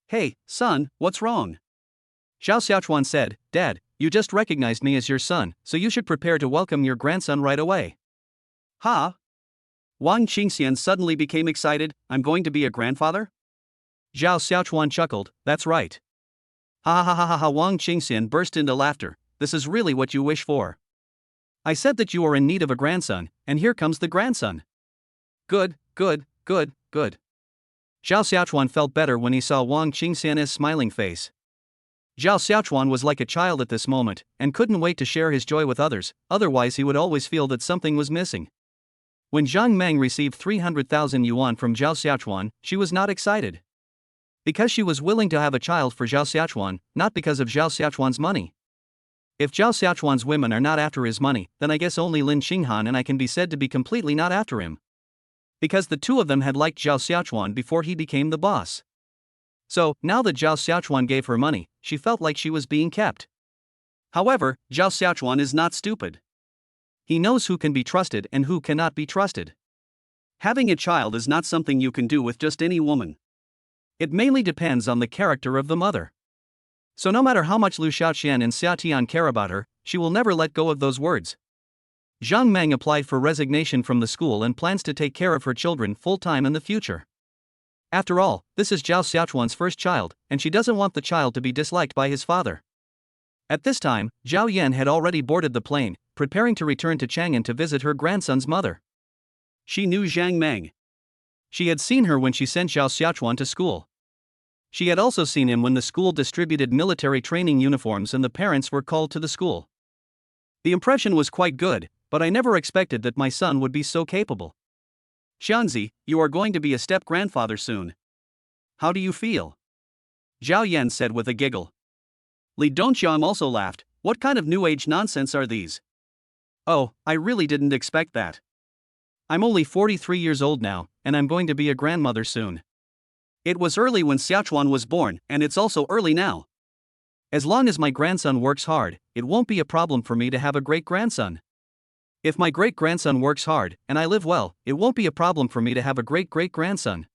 S1: "Hey, son, what's wrong?" Zhao Xiaochuan said, "Dad, you just recognized me as your son, so you should prepare to welcome your grandson right away." "Huh?" Wang Qingxian suddenly became excited. "I'm going to be a grandfather?" Zhao Xiaochuan chuckled, "That's right." Ha ha ha ha ha. Wang Qingxian burst into laughter. "This is really what you wish for. I said that you are in need of a grandson, and here comes the grandson." Good. Zhao Xiaochuan felt better when he saw Wang Qingxian's smiling face. Zhao Xiaochuan was like a child at this moment, and couldn't wait to share his joy with others, otherwise he would always feel that something was missing. When Zhang Meng received 300,000 yuan from Zhao Xiaochuan, she was not excited. Because she was willing to have a child for Zhao Xiaochuan, not because of Zhao Xiaochuan's money. If Zhao Xiaochuan's women are not after his money, then I guess only Lin Xinghan and I can be said to be completely not after him. Because the two of them had liked Zhao Xiaochuan before he became the boss. So, now that Zhao Xiaochuan gave her money, she felt like she was being kept. However, Zhao Xiaochuan is not stupid. He knows who can be trusted and who cannot be trusted. Having a child is not something you can do with just any woman. It mainly depends on the character of the mother. So no matter how much Lu Xiaoqian and Xia Tian care about her, she will never let go of those words. Zhang Meng applied for resignation from the school and plans to take care of her children full-time in the future. After all, this is Zhao Xiaochuan's first child, and she doesn't want the child to be disliked by his father. At this time, Zhao Yan had already boarded the plane, preparing to return to Chang'an to visit her grandson's mother. She knew Zhang Meng. She had seen her when she sent Zhao Xiaochuan to school. She had also seen him when the school distributed military training uniforms and the parents were called to the school. The impression was quite good, but I never expected that my son would be so capable. Xianzi, you are going to be a step-grandfather soon. How do you feel? Zhao Yan said with a giggle. Li Dongxiang also laughed. What kind of new age nonsense are these? Oh, I really didn't expect that. I'm only 43 years old now, and I'm going to be a grandmother soon. It was early when Xiaochuan was born, and it's also early now. As long as my grandson works hard, it won't be a problem for me to have a great-grandson. If my great-grandson works hard, and I live well, it won't be a problem for me to have a great-great-grandson.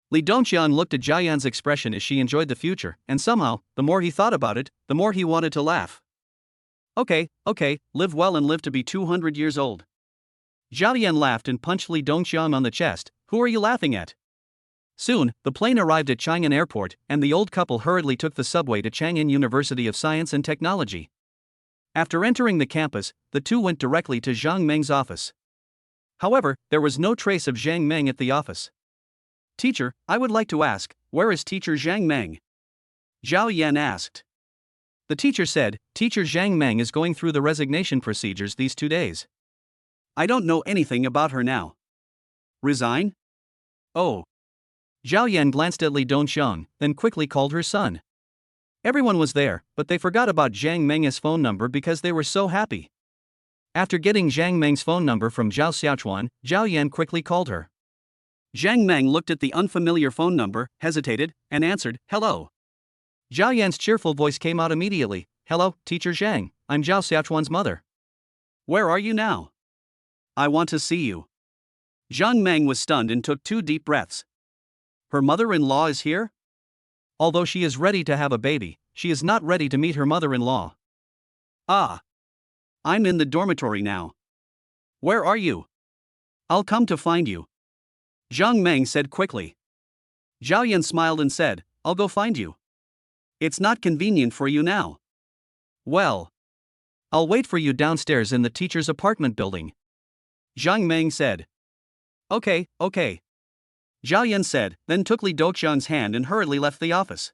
S1: Li Dongxian looked at Zhao Yan's expression as she enjoyed the future, and somehow, the more he thought about it, the more he wanted to laugh. Okay, live well and live to be 200 years old. Zhao Yan laughed and punched Li Dongxian on the chest. Who are you laughing at? Soon, the plane arrived at Chang'an Airport, and the old couple hurriedly took the subway to Chang'an University of Science and Technology. After entering the campus, the two went directly to Zhang Meng's office. However, there was no trace of Zhang Meng at the office. Teacher, I would like to ask, where is Teacher Zhang Meng? Zhao Yan asked. The teacher said, Teacher Zhang Meng is going through the resignation procedures these 2 days. I don't know anything about her now. Resign? Oh. Zhao Yan glanced at Li Dongxiang, then quickly called her son. Everyone was there, but they forgot about Zhang Meng's phone number because they were so happy. After getting Zhang Meng's phone number from Zhao Xiaochuan, Zhao Yan quickly called her. Zhang Meng looked at the unfamiliar phone number, hesitated, and answered, Hello. Zhao Yan's cheerful voice came out immediately. Hello, Teacher Zhang, I'm Zhao Xiaochuan's mother. Where are you now? I want to see you. Zhang Meng was stunned and took 2 deep breaths. Her mother-in-law is here?
S2: Although she is ready to have a baby, she is not ready to meet her mother-in-law.
S1: Ah. I'm in the dormitory now. Where are you? I'll come to find you. Zhang Meng said quickly. Zhao Yan smiled and said, I'll go find you. It's not convenient for you now.
S2: Well, I'll wait for you downstairs in the teacher's apartment building.
S1: Zhang Meng said. Okay. Zhao Yan said, then took Li Doqiang's hand and hurriedly left the office.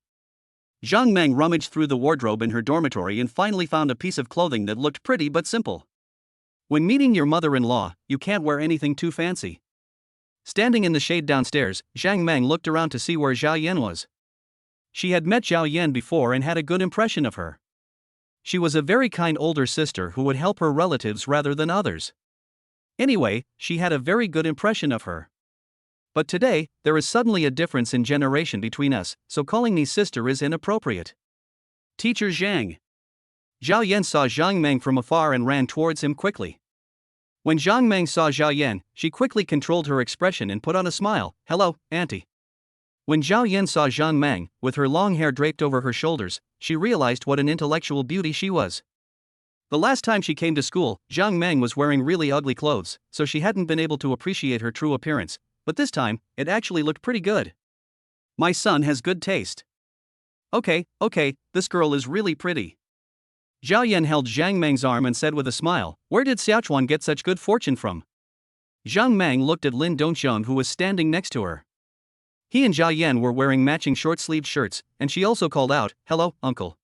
S1: Zhang Meng rummaged through the wardrobe in her dormitory and finally found a piece of clothing that looked pretty but simple.
S2: When meeting your mother-in-law, you can't wear anything too fancy. Standing in the shade downstairs, Zhang Meng looked around to see where Zhao Yan was. She had met Zhao Yan before and had a good impression of her. She was a very kind older sister who would help her relatives rather than others. Anyway, she had a very good impression of her. But today, there is suddenly a difference in generation between us, so calling me sister is inappropriate.
S1: Teacher Zhang.
S2: Zhao Yan saw Zhang Meng from afar and ran towards him quickly. When Zhang Meng saw Zhao Yan, she quickly controlled her expression and put on a smile. Hello, auntie. When Zhao Yan saw Zhang Meng, with her long hair draped over her shoulders, she realized what an intellectual beauty she was. The last time she came to school, Zhang Meng was wearing really ugly clothes, so she hadn't been able to appreciate her true appearance, but this time, it actually looked pretty good.
S1: My son has good taste.
S2: Okay, this girl is really pretty. Zhao Yan held Zhang Meng's arm and said with a smile, where did Xiaochuan get such good fortune from? Zhang Meng looked at Lin Dongxiang who was standing next to her. He and Zhao Yan were wearing matching short-sleeved shirts, and she also called out, hello, uncle.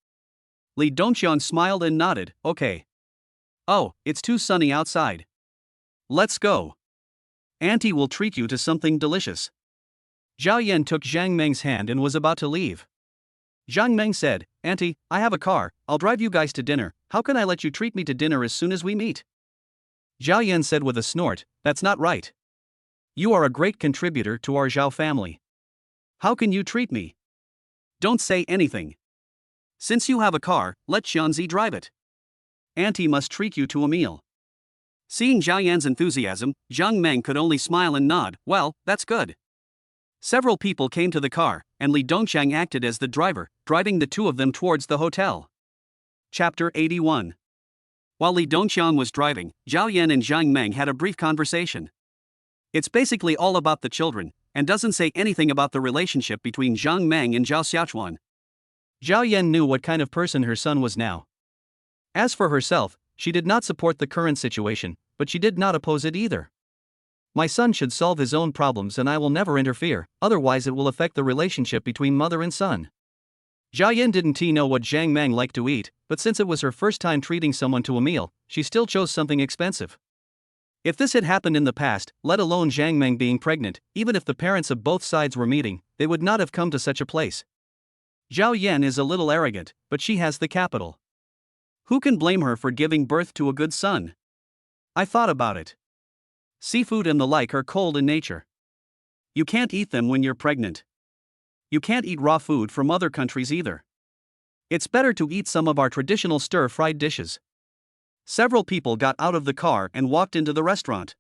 S1: Li Dongxiang smiled and nodded, okay. Oh, it's too sunny outside. Let's go. Auntie will treat you to something delicious.
S2: Zhao Yan took Zhang Meng's hand and was about to leave. Zhang Meng said, Auntie, I have a car, I'll drive you guys to dinner, how can I let you treat me to dinner as soon as we meet? Zhao Yan said with a snort, that's not right. You are a great contributor to our Zhao family.
S1: How can you treat me? Don't say anything. Since you have a car, let Xianzi drive it. Auntie must treat you to a meal. Seeing Zhao Yan's enthusiasm, Zhang Meng could only smile and nod, well, that's good. Several people came to the car, and Li Dongxiang acted as the driver, driving the two of them towards the hotel. Chapter 81. While Li Dongxiang was driving, Zhao Yan and Zhang Meng had a brief conversation. It's basically all about the children, and doesn't say anything about the relationship between Zhang Meng and Zhao Xiaochuan.
S2: Zhao Yan knew what kind of person her son was now. As for herself, she did not support the current situation, but she did not oppose it either. My son should solve his own problems and I will never interfere, otherwise it will affect the relationship between mother and son. Zhao Yan didn't know what Zhang Meng liked to eat, but since it was her first time treating someone to a meal, she still chose something expensive. If this had happened in the past, let alone Zhang Meng being pregnant, even if the parents of both sides were meeting, they would not have come to such a place. Zhao Yan is a little arrogant, but she has the capital.
S1: Who can blame her for giving birth to a good son? I thought about it. Seafood and the like are cold in nature. You can't eat them when you're pregnant. You can't eat raw food from other countries either. It's better to eat some of our traditional stir-fried dishes. Several people got out of the car and walked into the restaurant.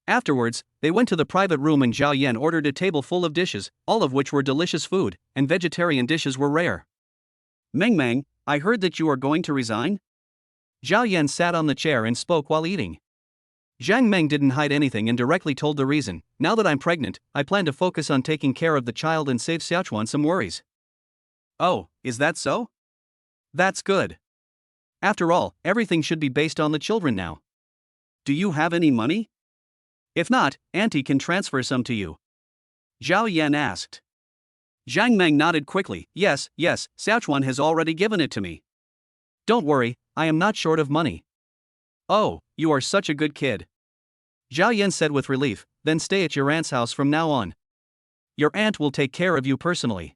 S1: Afterwards, they went to the private room and Zhao Yan ordered a table full of dishes, all of which were delicious food, and vegetarian dishes were rare.
S2: Meng, I heard that you are going to resign? Zhao Yan sat on the chair and spoke while eating. Zhang Meng didn't hide anything and directly told the reason. Now that I'm pregnant, I plan to focus on taking care of the child and save Xiaochuan some worries.
S1: Oh, is that so?
S2: That's good. After all, everything should be based on the children now.
S1: Do you have any money?
S2: If not, Auntie can transfer some to you.
S1: Zhao Yan asked. Zhang Meng nodded quickly. Yes, Xiaochuan has already given it to me.
S2: Don't worry, I am not short of money.
S1: Oh, you are such a good kid.
S2: Zhao Yan said with relief, then stay at your aunt's house from now on. Your aunt will take care of you personally.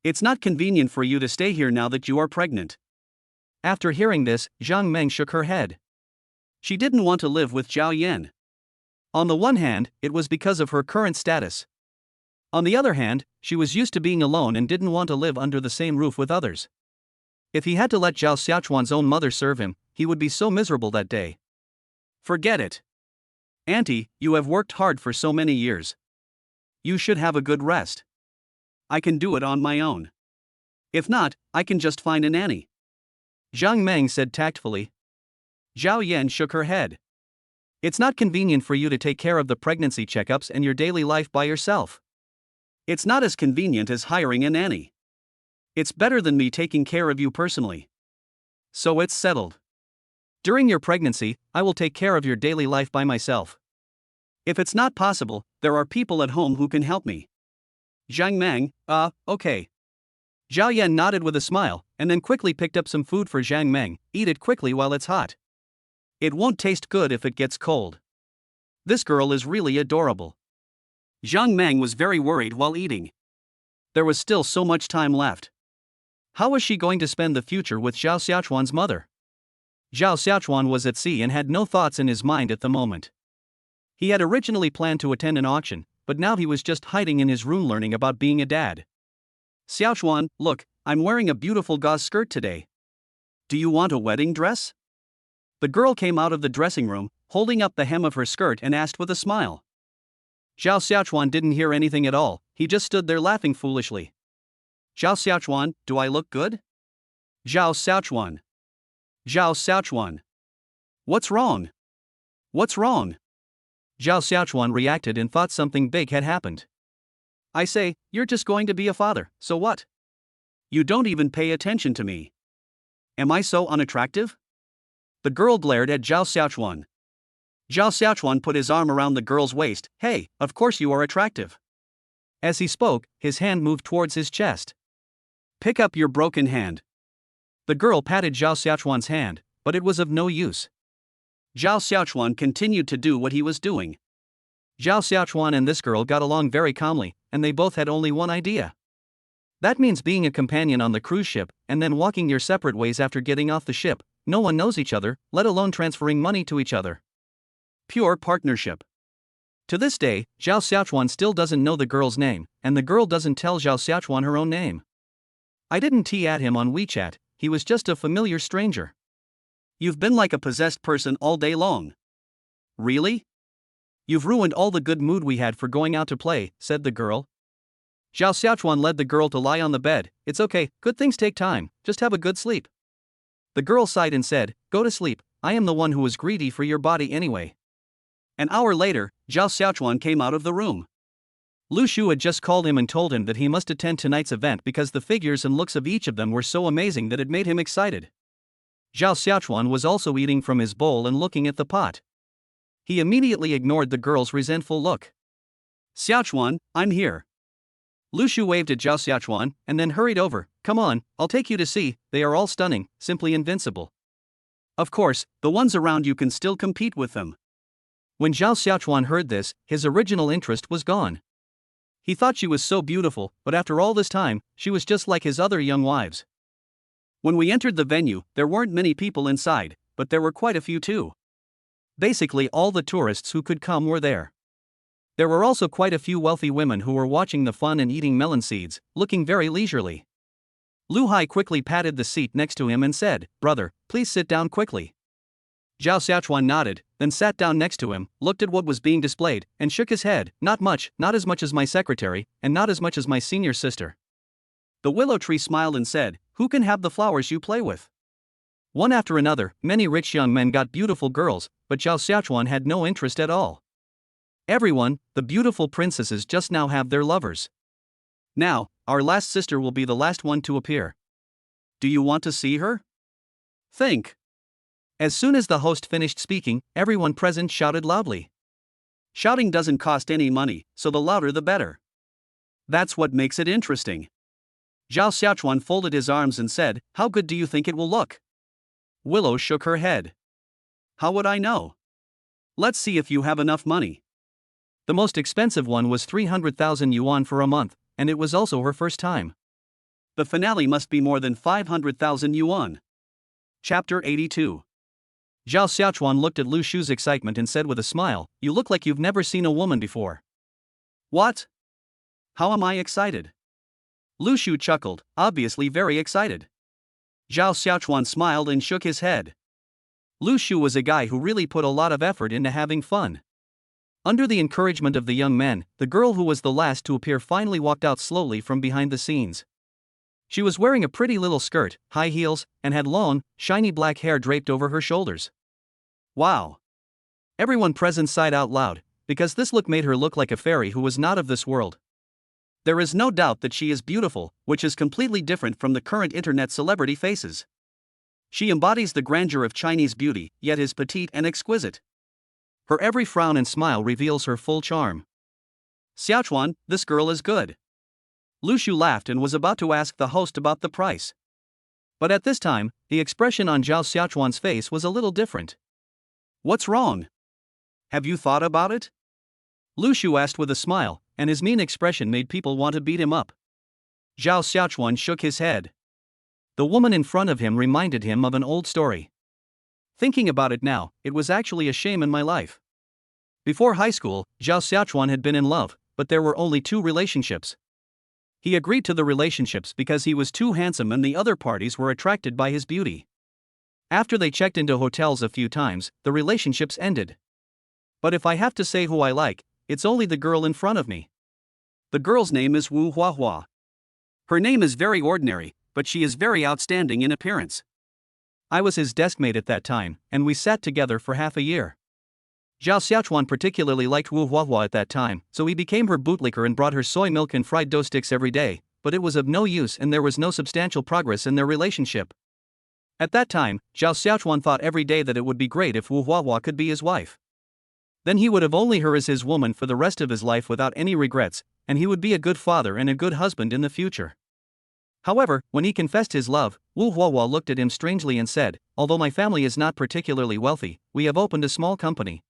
S1: It's not convenient for you to stay here now that you are pregnant.
S2: After hearing this, Zhang Meng shook her head.
S1: She didn't want to live with Zhao Yan.
S2: On the one hand, it was because of her current status. On the other hand, she was used to being alone and didn't want to live under the same roof with others. If he had to let Zhao Xiaochuan's own mother serve him, he would be so miserable that day.
S1: Forget it. Auntie, you have worked hard for so many years. You should have a good rest. I can do it on my own. If not, I can just find a nanny.
S2: Zhang Meng said tactfully.
S1: Zhao Yan shook her head.
S2: It's not convenient for you to take care of the pregnancy checkups and your daily life by yourself.
S1: It's not as convenient as hiring a nanny. It's better than me taking care of you personally. So it's settled.
S2: During your pregnancy, I will take care of your daily life by myself.
S1: If it's not possible, there are people at home who can help me. Zhang Meng, okay.
S2: Zhao Yan nodded with a smile, and then quickly picked up some food for Zhang Meng. Eat it quickly while it's hot.
S1: It won't taste good if it gets cold. This girl is really adorable. Zhang Meng was very worried while eating. There was still so much time left.
S2: How was she going to spend the future with Zhao Xiaochuan's mother? Zhao Xiaochuan was at sea and had no thoughts in his mind at the moment. He had originally planned to attend an auction, but now he was just hiding in his room learning about being a dad.
S1: Xiaochuan, look, I'm wearing a beautiful gauze skirt today. Do you want a wedding dress? The girl came out of the dressing room, holding up the hem of her skirt and asked with a smile.
S2: Zhao Xiaochuan didn't hear anything at all, he just stood there laughing foolishly.
S1: Zhao Xiaochuan, do I look good? Zhao Xiaochuan. Zhao Xiaochuan. What's wrong? What's wrong?
S2: Zhao Xiaochuan reacted and thought something big had happened.
S1: I say, you're just going to be a father, so what? You don't even pay attention to me. Am I so unattractive? The girl glared at Zhao Xiaochuan. Zhao Xiaochuan put his arm around the girl's waist. Hey, of course you are attractive.
S2: As he spoke, his hand moved towards his chest.
S1: Pick up your broken hand.
S2: The girl patted Zhao Xiaochuan's hand, but it was of no use.
S1: Zhao Xiaochuan continued to do what he was doing.
S2: Zhao Xiaochuan and this girl got along very calmly, and they both had only one idea. That means being a companion on the cruise ship, and then walking your separate ways after getting off the ship. No one knows each other, let alone transferring money to each other.
S1: Pure partnership.
S2: To this day, Zhao Xiaochuan still doesn't know the girl's name, and the girl doesn't tell Zhao Xiaochuan her own name. I didn't tee at him on WeChat, he was just a familiar stranger.
S1: You've been like a possessed person all day long. Really?
S2: You've ruined all the good mood we had for going out to play, said the girl. Zhao Xiaochuan led the girl to lie on the bed. It's okay, good things take time, just have a good sleep. The girl sighed and said, go to sleep, I am the one who was greedy for your body anyway.
S1: An hour later, Zhao Xiaochuan came out of the room.
S2: Lu Shu had just called him and told him that he must attend tonight's event because the figures and looks of each of them were so amazing that it made him excited. Zhao Xiaochuan was also eating from his bowl and looking at the pot. He immediately ignored the girl's resentful look.
S1: Xiaochuan, I'm here.
S2: Lu Shu waved at Zhao Xiaochuan and then hurried over. Come on, I'll take you to see, they are all stunning, simply invincible.
S1: Of course, the ones around you can still compete with them.
S2: When Zhao Xiaochuan heard this, his original interest was gone. He thought she was so beautiful, but after all this time, she was just like his other young wives.
S1: When we entered the venue, there weren't many people inside, but there were quite a few too.
S2: Basically, all the tourists who could come were there. There were also quite a few wealthy women who were watching the fun and eating melon seeds, looking very leisurely. Lu Hai quickly patted the seat next to him and said, brother, please sit down quickly. Zhao Xiaochuan nodded, then sat down next to him, looked at what was being displayed, and shook his head. Not much, not as much as my secretary, and not as much as my senior sister.
S1: The willow tree smiled and said, who can have the flowers you play with?
S2: One after another, many rich young men got beautiful girls, but Zhao Xiaochuan had no interest at all. Everyone, the beautiful princesses just now have their lovers.
S1: Now, our last sister will be the last one to appear. Do you want to see her? Think.
S2: As soon as the host finished speaking, everyone present shouted loudly.
S1: Shouting doesn't cost any money, so the louder the better. That's what makes it interesting. Zhao Xiaochuan folded his arms and said, how good do you think it will look? Willow shook her head. How would I know? Let's see if you have enough money.
S2: The most expensive one was 300,000 yuan for a month, and it was also her first time.
S1: The finale must be more than 500,000 yuan. Chapter 82.
S2: Zhao Xiaochuan looked at Lu Shu's excitement and said with a smile, you look like you've never seen a woman before.
S1: What? How am I excited? Lu Shu chuckled, obviously very excited. Zhao Xiaochuan smiled and shook his head.
S2: Lu Shu was a guy who really put a lot of effort into having fun. Under the encouragement of the young men, the girl who was the last to appear finally walked out slowly from behind the scenes. She was wearing a pretty little skirt, high heels, and had long, shiny black hair draped over her shoulders. Wow! Everyone present sighed out loud, because this look made her look like a fairy who was not of this world. There is no doubt that she is beautiful, which is completely different from the current internet celebrity faces. She embodies the grandeur of Chinese beauty, yet is petite and exquisite. Her every frown and smile reveals her full charm. Xiaochuan, this girl is good. Lu Shu laughed and was about to ask the host about the price. But at this time, the expression on Zhao Xiaochuan's face was a little different. What's wrong? Have you thought about it? Lu Shu asked with a smile, and his mean expression made people want to beat him up. Zhao Xiaochuan shook his head. The woman in front of him reminded him of an old story. Thinking about it now, it was actually a shame in my life. Before high school, Zhao Xiaochuan had been in love, but there were only 2 relationships. He agreed to the relationships because he was too handsome and the other parties were attracted by his beauty. After they checked into hotels a few times, the relationships ended. But if I have to say who I like, it's only the girl in front of me. The girl's name is Wu Huahua. Her name is very ordinary, but she is very outstanding in appearance. I was his deskmate at that time, and we sat together for half a year. Zhao Xiaochuan particularly liked Wu Huahua at that time, so he became her bootlicker and brought her soy milk and fried dough sticks every day, but it was of no use and there was no substantial progress in their relationship. At that time, Zhao Xiaochuan thought every day that it would be great if Wu Huahua could be his wife. Then he would have only her as his woman for the rest of his life without any regrets, and he would be a good father and a good husband in the future. However, when he confessed his love, Wu Huahua looked at him strangely and said, "Although my family is not particularly wealthy, we have opened a small company.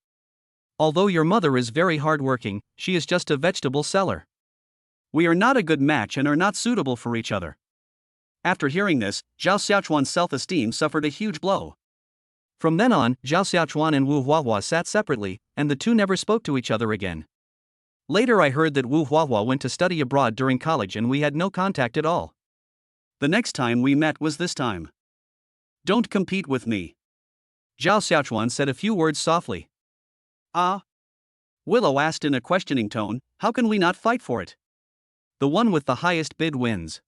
S2: Although your mother is very hardworking, she is just a vegetable seller. We are not a good match and are not suitable for each other." After hearing this, Zhao Xiaochuan's self-esteem suffered a huge blow. From then on, Zhao Xiaochuan and Wu Huahua sat separately, and the two never spoke to each other again. Later I heard that Wu Huahua went to study abroad during college and we had no contact at all. The next time we met was this time. "Don't compete with me." Zhao Xiaochuan said a few words softly. "Ah?" Willow asked in a questioning tone, "How can we not fight for it? The one with the highest bid wins."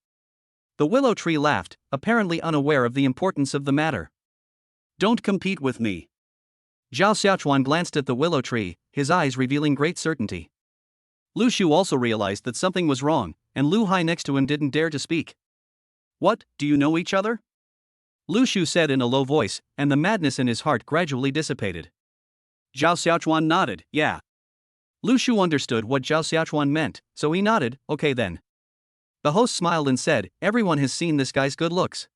S2: The willow tree laughed, apparently unaware of the importance of the matter. "Don't compete with me." Zhao Xiaochuan glanced at the willow tree, his eyes revealing great certainty. Lu Shu also realized that something was wrong, and Lu Hai next to him didn't dare to speak. "What, do you know each other?" Lu Shu said in a low voice, and the madness in his heart gradually dissipated. Zhao Xiaochuan nodded, "Yeah." Lu Shu understood what Zhao Xiaochuan meant, so he nodded, "Okay then." The host smiled and said, "Everyone has seen this guy's good looks.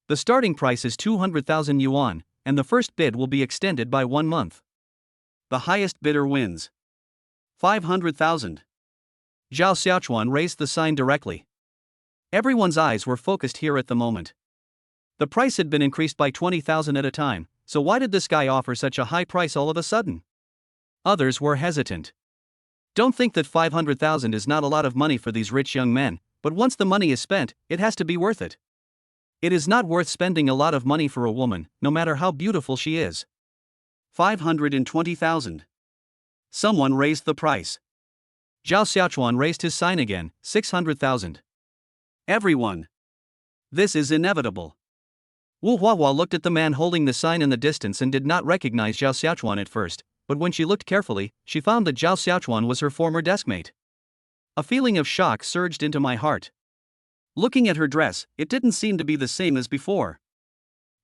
S2: The starting price is 200,000 yuan, and the first bid will be extended by 1 month. The highest bidder wins. 500,000. Zhao Xiaochuan raised the sign directly. Everyone's eyes were focused here at the moment. The price had been increased by 20,000 at a time, so why did this guy offer such a high price all of a sudden? Others were hesitant. Don't think that 500,000 is not a lot of money for these rich young men, but once the money is spent, it has to be worth it. It is not worth spending a lot of money for a woman, no matter how beautiful she is. 520,000. Someone raised the price. Zhao Xiaochuan raised his sign again, 600,000. Everyone. This is inevitable. Wu Huahua looked at the man holding the sign in the distance and did not recognize Zhao Xiaochuan at first, but when she looked carefully, she found that Zhao Xiaochuan was her former deskmate. A feeling of shock surged into my heart. Looking at her dress, it didn't seem to be the same as before.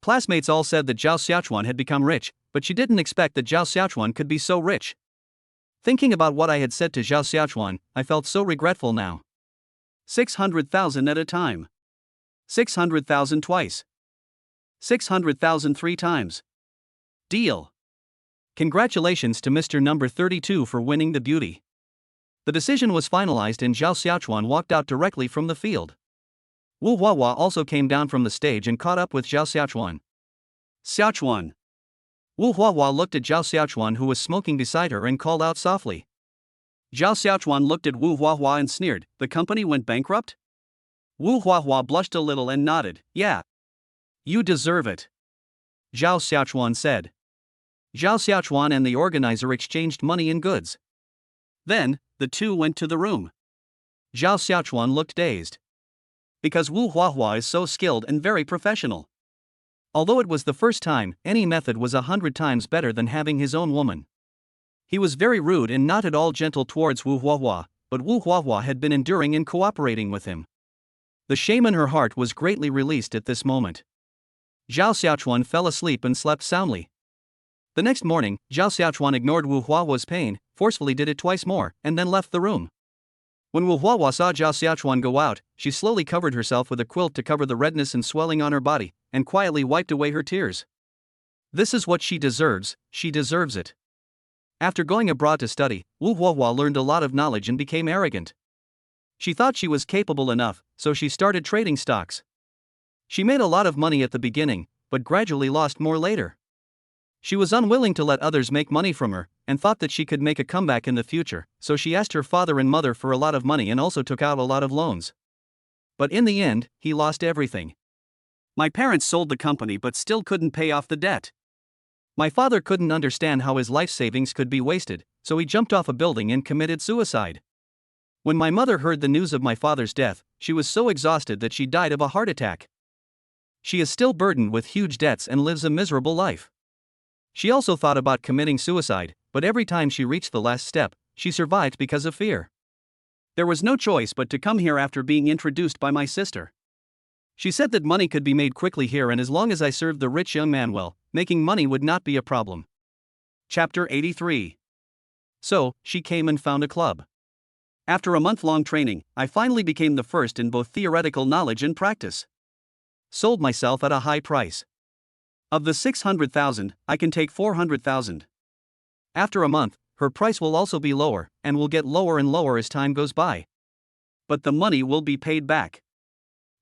S2: Classmates all said that Zhao Xiaochuan had become rich, but she didn't expect that Zhao Xiaochuan could be so rich. Thinking about what I had said to Zhao Xiaochuan, I felt so regretful now. 600,000 at a time. 600,000 twice. 600,000 3 times. Deal. Congratulations to Mr. Number 32 for winning the beauty. The decision was finalized and Zhao Xiaochuan walked out directly from the field. Wu Huahua also came down from the stage and caught up with Zhao Xiaochuan. "Xiaochuan." Wu Huahua looked at Zhao Xiaochuan who was smoking beside her and called out softly. Zhao Xiaochuan looked at Wu Huahua and sneered, "The company went bankrupt?" Wu Huahua blushed a little and nodded, "Yeah. You deserve it." Zhao Xiaochuan said. Zhao Xiaochuan and the organizer exchanged money and goods.
S1: Then, the two went to the room.
S2: Zhao Xiaochuan looked dazed.
S1: Because Wu Huahua is so skilled and very professional.
S2: Although it was the first time, any method was 100 times better than having his own woman. He was very rude and not at all gentle towards Wu Huahua, but Wu Huahua had been enduring and cooperating with him. The shame in her heart was greatly released at this moment. Zhao Xiaochuan fell asleep and slept soundly. The next morning, Zhao Xiaochuan ignored Wu Huahua's pain, forcefully did it twice more, and then left the room. When Wu Huahua saw Zhao Xiaochuan go out, she slowly covered herself with a quilt to cover the redness and swelling on her body, and quietly wiped away her tears. This is what she deserves it. After going abroad to study, Wu Huahua learned a lot of knowledge and became arrogant. She thought she was capable enough, so she started trading stocks. She made a lot of money at the beginning, but gradually lost more later. She was unwilling to let others make money from her, and thought that she could make a comeback in the future, so she asked her father and mother for a lot of money and also took out a lot of loans. But in the end, he lost everything.
S1: My parents sold the company but still couldn't pay off the debt.
S2: My father couldn't understand how his life savings could be wasted, so he jumped off a building and committed suicide. When my mother heard the news of my father's death, she was so exhausted that she died of a heart attack. She is still burdened with huge debts and lives a miserable life. She also thought about committing suicide, but every time she reached the last step, she survived because of fear.
S1: There was no choice but to come here after being introduced by my sister. She said that money could be made quickly here, and as long as I served the rich young man well, making money would not be a problem.
S2: Chapter 83. So, she came and found a club.
S1: After a month-long training, I finally became the first in both theoretical knowledge and practice.
S2: Sold myself at a high price.
S1: Of the 600,000, I can take 400,000.
S2: After a month, her price will also be lower, and will get lower and lower as time goes by.
S1: But the money will be paid back.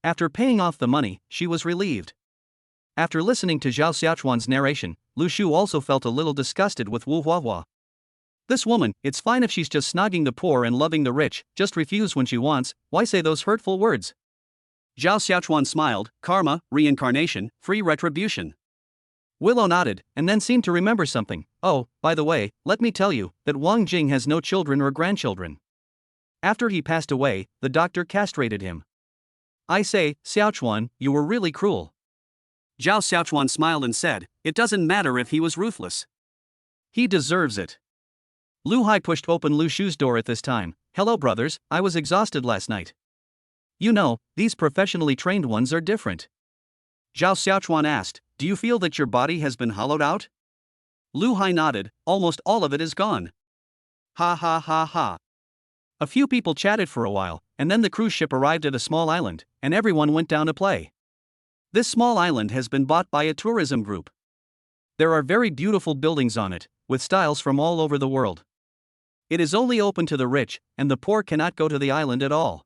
S2: After paying off the money, she was relieved. After listening to Zhao Xiaochuan's narration, Lu Shu also felt a little disgusted with Wu Huahua. This woman, it's fine if she's just snogging the poor and loving the rich, just refuse when she wants, why say those hurtful words?
S1: Zhao Xiaochuan smiled, karma, reincarnation, free retribution.
S2: Willow nodded, and then seemed to remember something. Oh, by the way, let me tell you, that Wang Jing has no children or grandchildren. After he passed away, the doctor castrated him. I say, Xiaochuan, you were really cruel.
S1: Zhao Xiaochuan smiled and said, it doesn't matter if he was ruthless.
S2: He deserves it. Lu Hai pushed open Lu Shu's door at this time. Hello brothers, I was exhausted last night. You know, these professionally trained ones are different.
S1: Zhao Xiaochuan asked, do you feel that your body has been hollowed out?
S2: Lu Hai nodded, almost all of it is gone.
S1: Ha ha ha ha.
S2: A few people chatted for a while, and then the cruise ship arrived at a small island, and everyone went down to play.
S1: This small island has been bought by a tourism group.
S2: There are very beautiful buildings on it, with styles from all over the world. It is only open to the rich, and the poor cannot go to the island at all.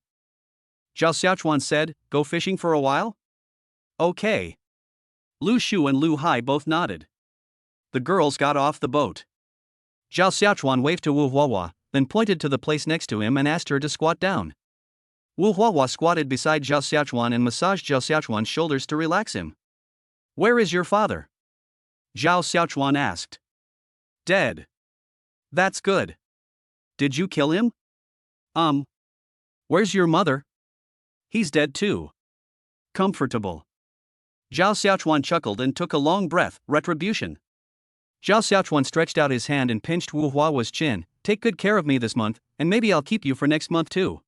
S1: Zhao Xiaochuan said, go fishing for a while?
S2: Okay.
S1: Lu Shu and Lu Hai both nodded. The girls got off the boat.
S2: Zhao Xiaochuan waved to Wu Huahua, then pointed to the place next to him and asked her to squat down. Wu Huahua squatted beside Zhao Xiaochuan and massaged Zhao Xiaochuan's shoulders to relax him. Where is your father?
S1: Zhao Xiaochuan asked.
S2: Dead.
S1: That's good.
S2: Did you kill him? Where's your mother?
S1: He's dead too.
S2: Comfortable.
S1: Zhao Xiaochuan chuckled and took a long breath, retribution.
S2: Zhao Xiaochuan stretched out his hand and pinched Wu Huahua's chin. Take good care of me this month, and maybe I'll keep you for next month too.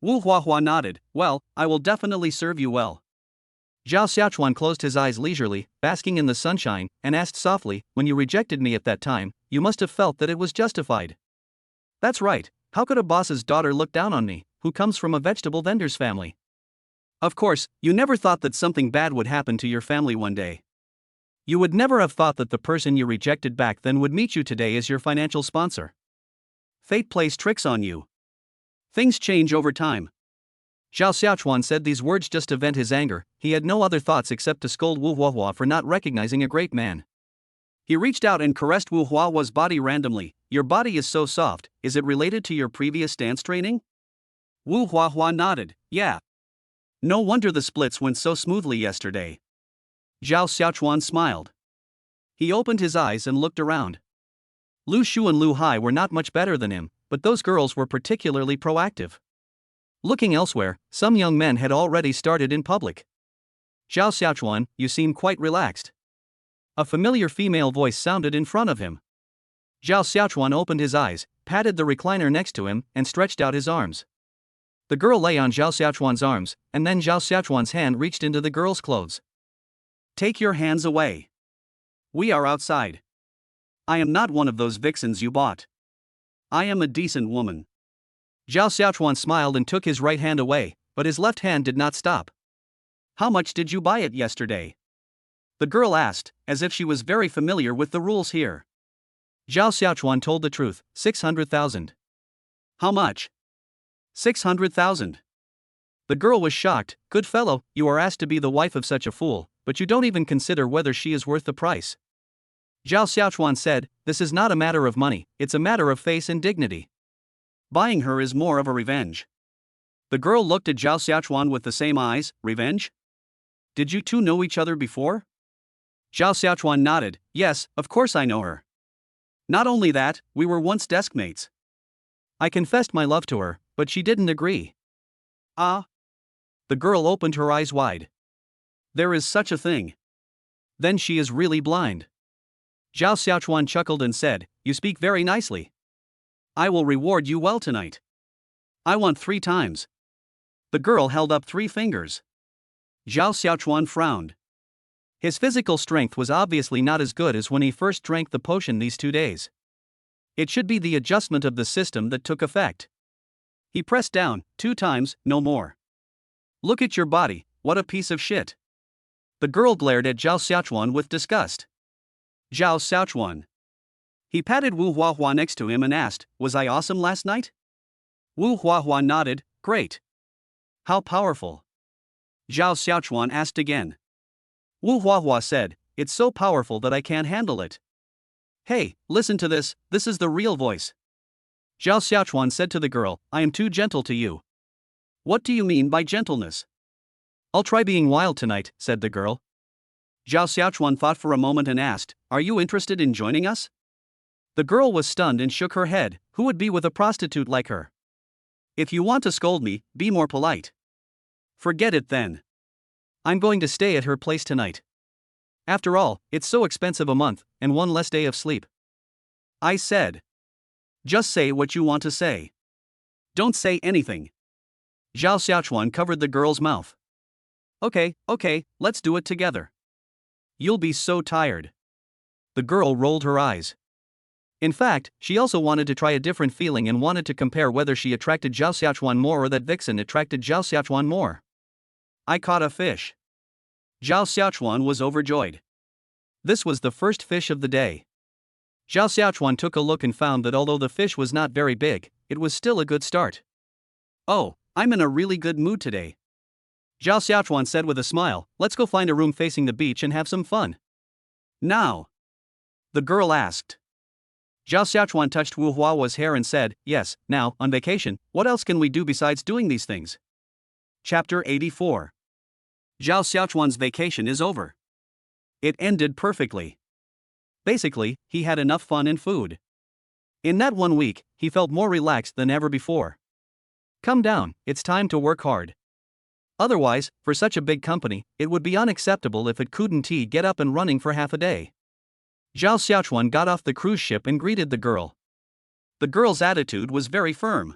S1: Wu Huahua nodded, well, I will definitely serve you well.
S2: Zhao Xiaochuan closed his eyes leisurely, basking in the sunshine, and asked softly, when you rejected me at that time, you must have felt that it was justified. That's right, how could a boss's daughter look down on me, who comes from a vegetable vendor's family?
S1: Of course, you never thought that something bad would happen to your family one day.
S2: You would never have thought that the person you rejected back then would meet you today as your financial sponsor.
S1: Fate plays tricks on you. Things change over time.
S2: Zhao Xiaochuan said these words just to vent his anger. He had no other thoughts except to scold Wu Huahua for not recognizing a great man.
S1: He reached out and caressed Wu Huahua's body randomly. Your body is so soft, is it related to your previous dance training? Wu Huahua nodded, yeah. No wonder the splits went so smoothly yesterday. Zhao Xiaochuan smiled. He opened his eyes and looked around. Lu Shu and Lu Hai were not much better than him, but those girls were particularly proactive. Looking elsewhere, some young men had already started in public. Zhao Xiaochuan, you seem quite relaxed. A familiar female voice sounded in front of him. Zhao Xiaochuan opened his eyes, patted the recliner next to him, and stretched out his arms. The girl lay on Zhao Xiaochuan's arms, and then Zhao Xiaochuan's hand reached into the girl's clothes. Take your hands away. We are outside. I am not one of those vixens you bought. I am a decent woman. Zhao Xiaochuan smiled and took his right hand away, but his left hand did not stop. How much did you buy it yesterday? The girl asked, as if she was very familiar with the rules here. Zhao Xiaochuan told the truth, 600,000. How much? 600,000. The girl was shocked. Good fellow, you are asked to be the wife of such a fool, but you don't even consider whether she is worth the price. Zhao Xiaochuan said, this is not a matter of money, it's a matter of face and dignity. Buying her is more of a revenge. The girl looked at Zhao Xiaochuan with the same eyes. Revenge? Did you two know each other before? Zhao Xiaochuan nodded. Yes, of course I know her. Not only that, we were once desk mates. I confessed my love to her, but she didn't agree. Ah? The girl opened her eyes wide. There is such a thing. Then she is really blind. Zhao Xiaochuan chuckled and said, you speak very nicely. I will reward you well tonight. I want 3 times. The girl held up 3 fingers. Zhao Xiaochuan frowned. His physical strength was obviously not as good as when he first drank the potion these 2 days. It should be the adjustment of the system that took effect. He pressed down, 2 times, no more. Look at your body, what a piece of shit. The girl glared at Zhao Xiaochuan with disgust. Zhao Xiaochuan. He patted Wu Huahua next to him and asked, was I awesome last night? Wu Huahua nodded, great. How powerful? Zhao Xiaochuan asked again. Wu Huahua said, it's so powerful that I can't handle it. Hey, listen to this is the real voice. Zhao Xiaochuan said to the girl, I am too gentle to you. What do you mean by gentleness? I'll try being wild tonight, said the girl. Zhao Xiaochuan thought for a moment and asked, are you interested in joining us? The girl was stunned and shook her head. Who would be with a prostitute like her? If you want to scold me, be more polite. Forget it then. I'm going to stay at her place tonight. After all, it's so expensive a month, and 1 less day of sleep. I said. Just say what you want to say. Don't say anything. Zhao Xiaochuan covered the girl's mouth. Okay, let's do it together. You'll be so tired. The girl rolled her eyes. In fact, she also wanted to try a different feeling and wanted to compare whether she attracted Zhao Xiaochuan more or that vixen attracted Zhao Xiaochuan more. I caught a fish. Zhao Xiaochuan was overjoyed. This was the first fish of the day. Zhao Xiaochuan took a look and found that although the fish was not very big, it was still a good start. Oh, I'm in a really good mood today. Zhao Xiaochuan said with a smile, let's go find a room facing the beach and have some fun. Now? The girl asked. Zhao Xiaochuan touched Wu Huahua's hair and said, yes, now, on vacation, what else can we do besides doing these things? Chapter 84. Zhao Xiaochuan's vacation is over. It ended perfectly. Basically, he had enough fun and food. In that 1 week, he felt more relaxed than ever before. Come down, it's time to work hard. Otherwise, for such a big company, it would be unacceptable if it couldn't get up and running for half a day. Zhao Xiaochuan got off the cruise ship and greeted the girl. The girl's attitude was very firm.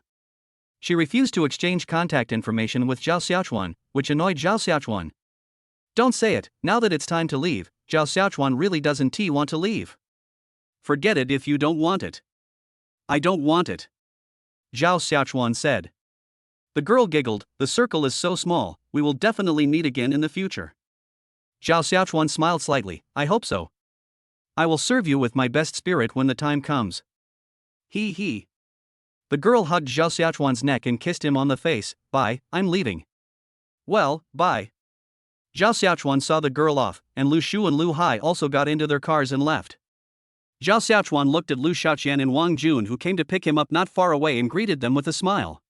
S1: She refused to exchange contact information with Zhao Xiaochuan, which annoyed Zhao Xiaochuan. Don't say it, now that it's time to leave, Zhao Xiaochuan really doesn't want to leave. Forget it if you don't want it. I don't want it. Zhao Xiaochuan said. The girl giggled, the circle is so small, we will definitely meet again in the future. Zhao Xiaochuan smiled slightly, I hope so. I will serve you with my best spirit when the time comes. He. The girl hugged Zhao Xiaochuan's neck and kissed him on the face. Bye, I'm leaving. Well, bye. Zhao Xiaochuan saw the girl off, and Lu Shu and Lu Hai also got into their cars and left. Zhao Xiaochuan looked at Lu Xiaoqian and Wang Jun, who came to pick him up not far away, and greeted them with a smile.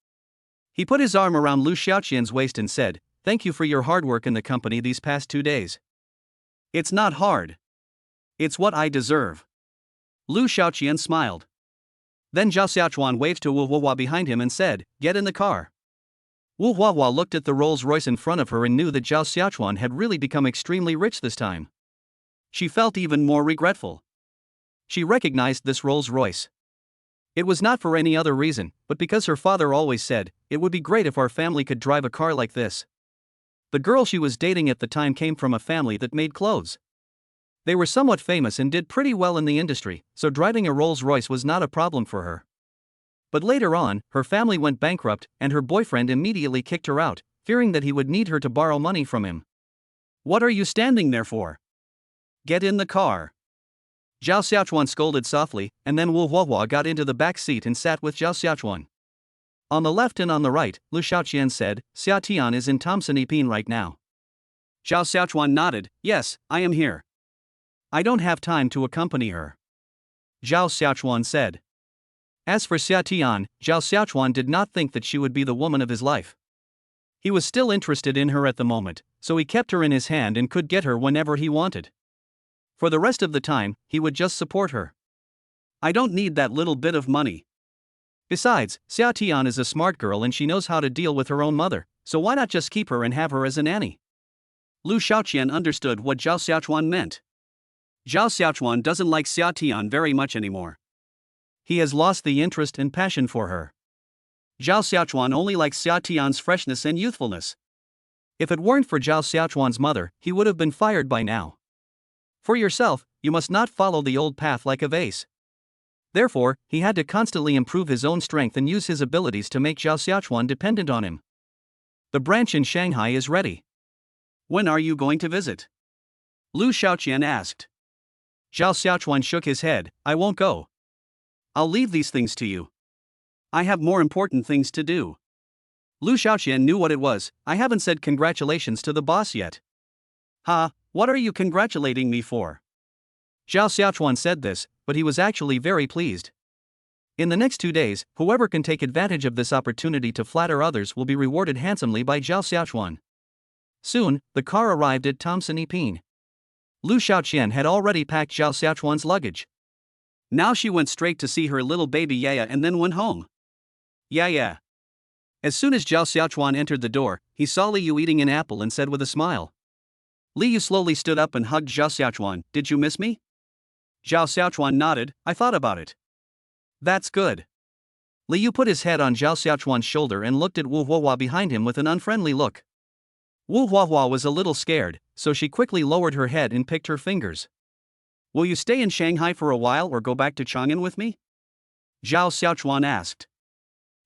S1: He put his arm around Lu Xiaoqian's waist and said, thank you for your hard work in the company these past 2 days. It's not hard. It's what I deserve. Lu Xiaoqian smiled. Then Zhao Xiaochuan waved to Wu Huahua behind him and said, "Get in the car." Wu Huahua looked at the Rolls-Royce in front of her and knew that Zhao Xiaochuan had really become extremely rich this time. She felt even more regretful. She recognized this Rolls-Royce. It was not for any other reason, but because her father always said, "It would be great if our family could drive a car like this." The girl she was dating at the time came from a family that made clothes. They were somewhat famous and did pretty well in the industry, so driving a Rolls-Royce was not a problem for her. But later on, her family went bankrupt, and her boyfriend immediately kicked her out, fearing that he would need her to borrow money from him. "What are you standing there for? Get in the car." Zhao Xiaochuan scolded softly, and then Wu Huahua got into the back seat and sat with Zhao Xiaochuan. On the left and on the right, Lu Xiaoqian said, "Xia Tian is in Consolidating right now." Zhao Xiaochuan nodded, "Yes, I am here. I don't have time to accompany her." Zhao Xiaochuan said. As for Xia Tian, Zhao Xiaochuan did not think that she would be the woman of his life. He was still interested in her at the moment, so he kept her in his hand and could get her whenever he wanted. For the rest of the time, he would just support her. "I don't need that little bit of money. Besides, Xia Tian is a smart girl and she knows how to deal with her own mother, so why not just keep her and have her as a nanny?" Lu Xiaoqian understood what Zhao Xiaochuan meant. Zhao Xiaochuan doesn't like Xia Tian very much anymore. He has lost the interest and passion for her. Zhao Xiaochuan only likes Xia Tian's freshness and youthfulness. If it weren't for Zhao Xiaochuan's mother, he would have been fired by now. For yourself, you must not follow the old path like a vase. Therefore, he had to constantly improve his own strength and use his abilities to make Zhao Xiaochuan dependent on him. The branch in Shanghai is ready. When are you going to visit? Lu Xiaoqian asked. Zhao Xiaochuan shook his head, "I won't go. I'll leave these things to you. I have more important things to do." Lu Xiaoqian knew what it was. "I haven't said congratulations to the boss yet." "Ha, what are you congratulating me for?" Zhao Xiaochuan said this, but he was actually very pleased. In the next 2 days, whoever can take advantage of this opportunity to flatter others will be rewarded handsomely by Zhao Xiaochuan. Soon, the car arrived at Consolidating. Lu Xiaoqian had already packed Zhao Xiaochuan's luggage. Now she went straight to see her little baby Yaya and then went home. Yeah. As soon as Zhao Xiaochuan entered the door, he saw Li Yu eating an apple and said with a smile. Li Yu slowly stood up and hugged Zhao Xiaochuan. "Did you miss me?" Zhao Xiaochuan nodded. "I thought about it." "That's good." Li Yu put his head on Zhao Xiaochuan's shoulder and looked at Wu Huahua behind him with an unfriendly look. Wu Huahua was a little scared, so she quickly lowered her head and picked her fingers. "Will you stay in Shanghai for a while or go back to Chang'an with me?" Zhao Xiaochuan asked.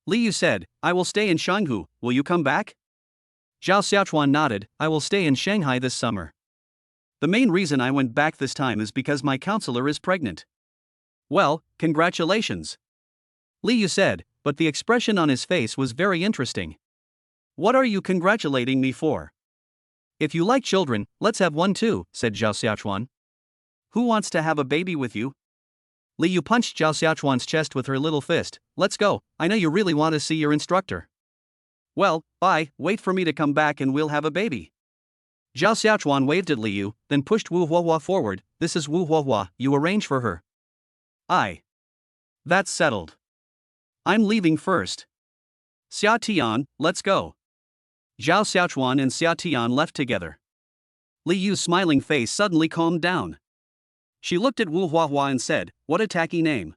S1: Li Yu said, "I will stay in Shanghai. Will you come back?" Zhao Xiaochuan nodded. "I will stay in Shanghai this summer. The main reason I went back this time is because my counselor is pregnant." "Well, congratulations," Li Yu said, but the expression on his face was very interesting. "What are you congratulating me for?" "If you like children, let's have one too," said Zhao Xiaochuan. "Who wants to have a baby with you?" Li Yu punched Zhao Xiaochuan's chest with her little fist. "Let's go, I know you really want to see your instructor." "Well, bye, wait for me to come back and we'll have a baby." Zhao Xiaochuan waved at Li Yu, then pushed Wu Huahua forward. "This is Wu Huahua, you arrange for her." That's settled. I'm leaving first." "Xia Tian, let's go." Zhao Xiaochuan and Xia Tian left together. Li Yu's smiling face suddenly calmed down. She looked at Wu Huahua and said, "What a tacky name."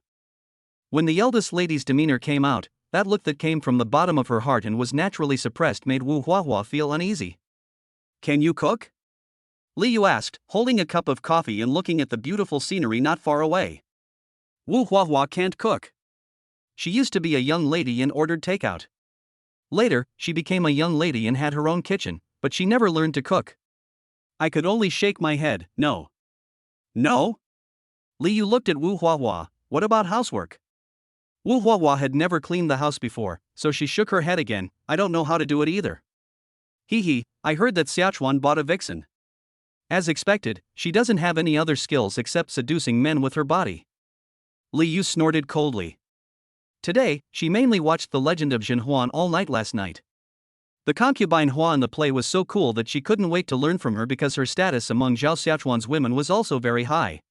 S1: When the eldest lady's demeanor came out, that look that came from the bottom of her heart and was naturally suppressed made Wu Huahua feel uneasy. "Can you cook?" Li Yu asked, holding a cup of coffee and looking at the beautiful scenery not far away. Wu Huahua can't cook. She used to be a young lady and ordered takeout. Later, she became a young lady and had her own kitchen, but she never learned to cook. I could only shake my head. No. No? Li Yu looked at Wu Huahua. What about housework? Wu Huahua had never cleaned the house before, so she shook her head again. I don't know how to do it either. Hee, I heard that Xiaochuan bought a vixen. As expected, she doesn't have any other skills except seducing men with her body. Li Yu snorted coldly. Today, she mainly watched The Legend of Zhenhuan all night last night.
S2: The concubine Hua in the play was so cool that she couldn't wait to learn from her because her status among Zhao Xiaochuan's women was also very high.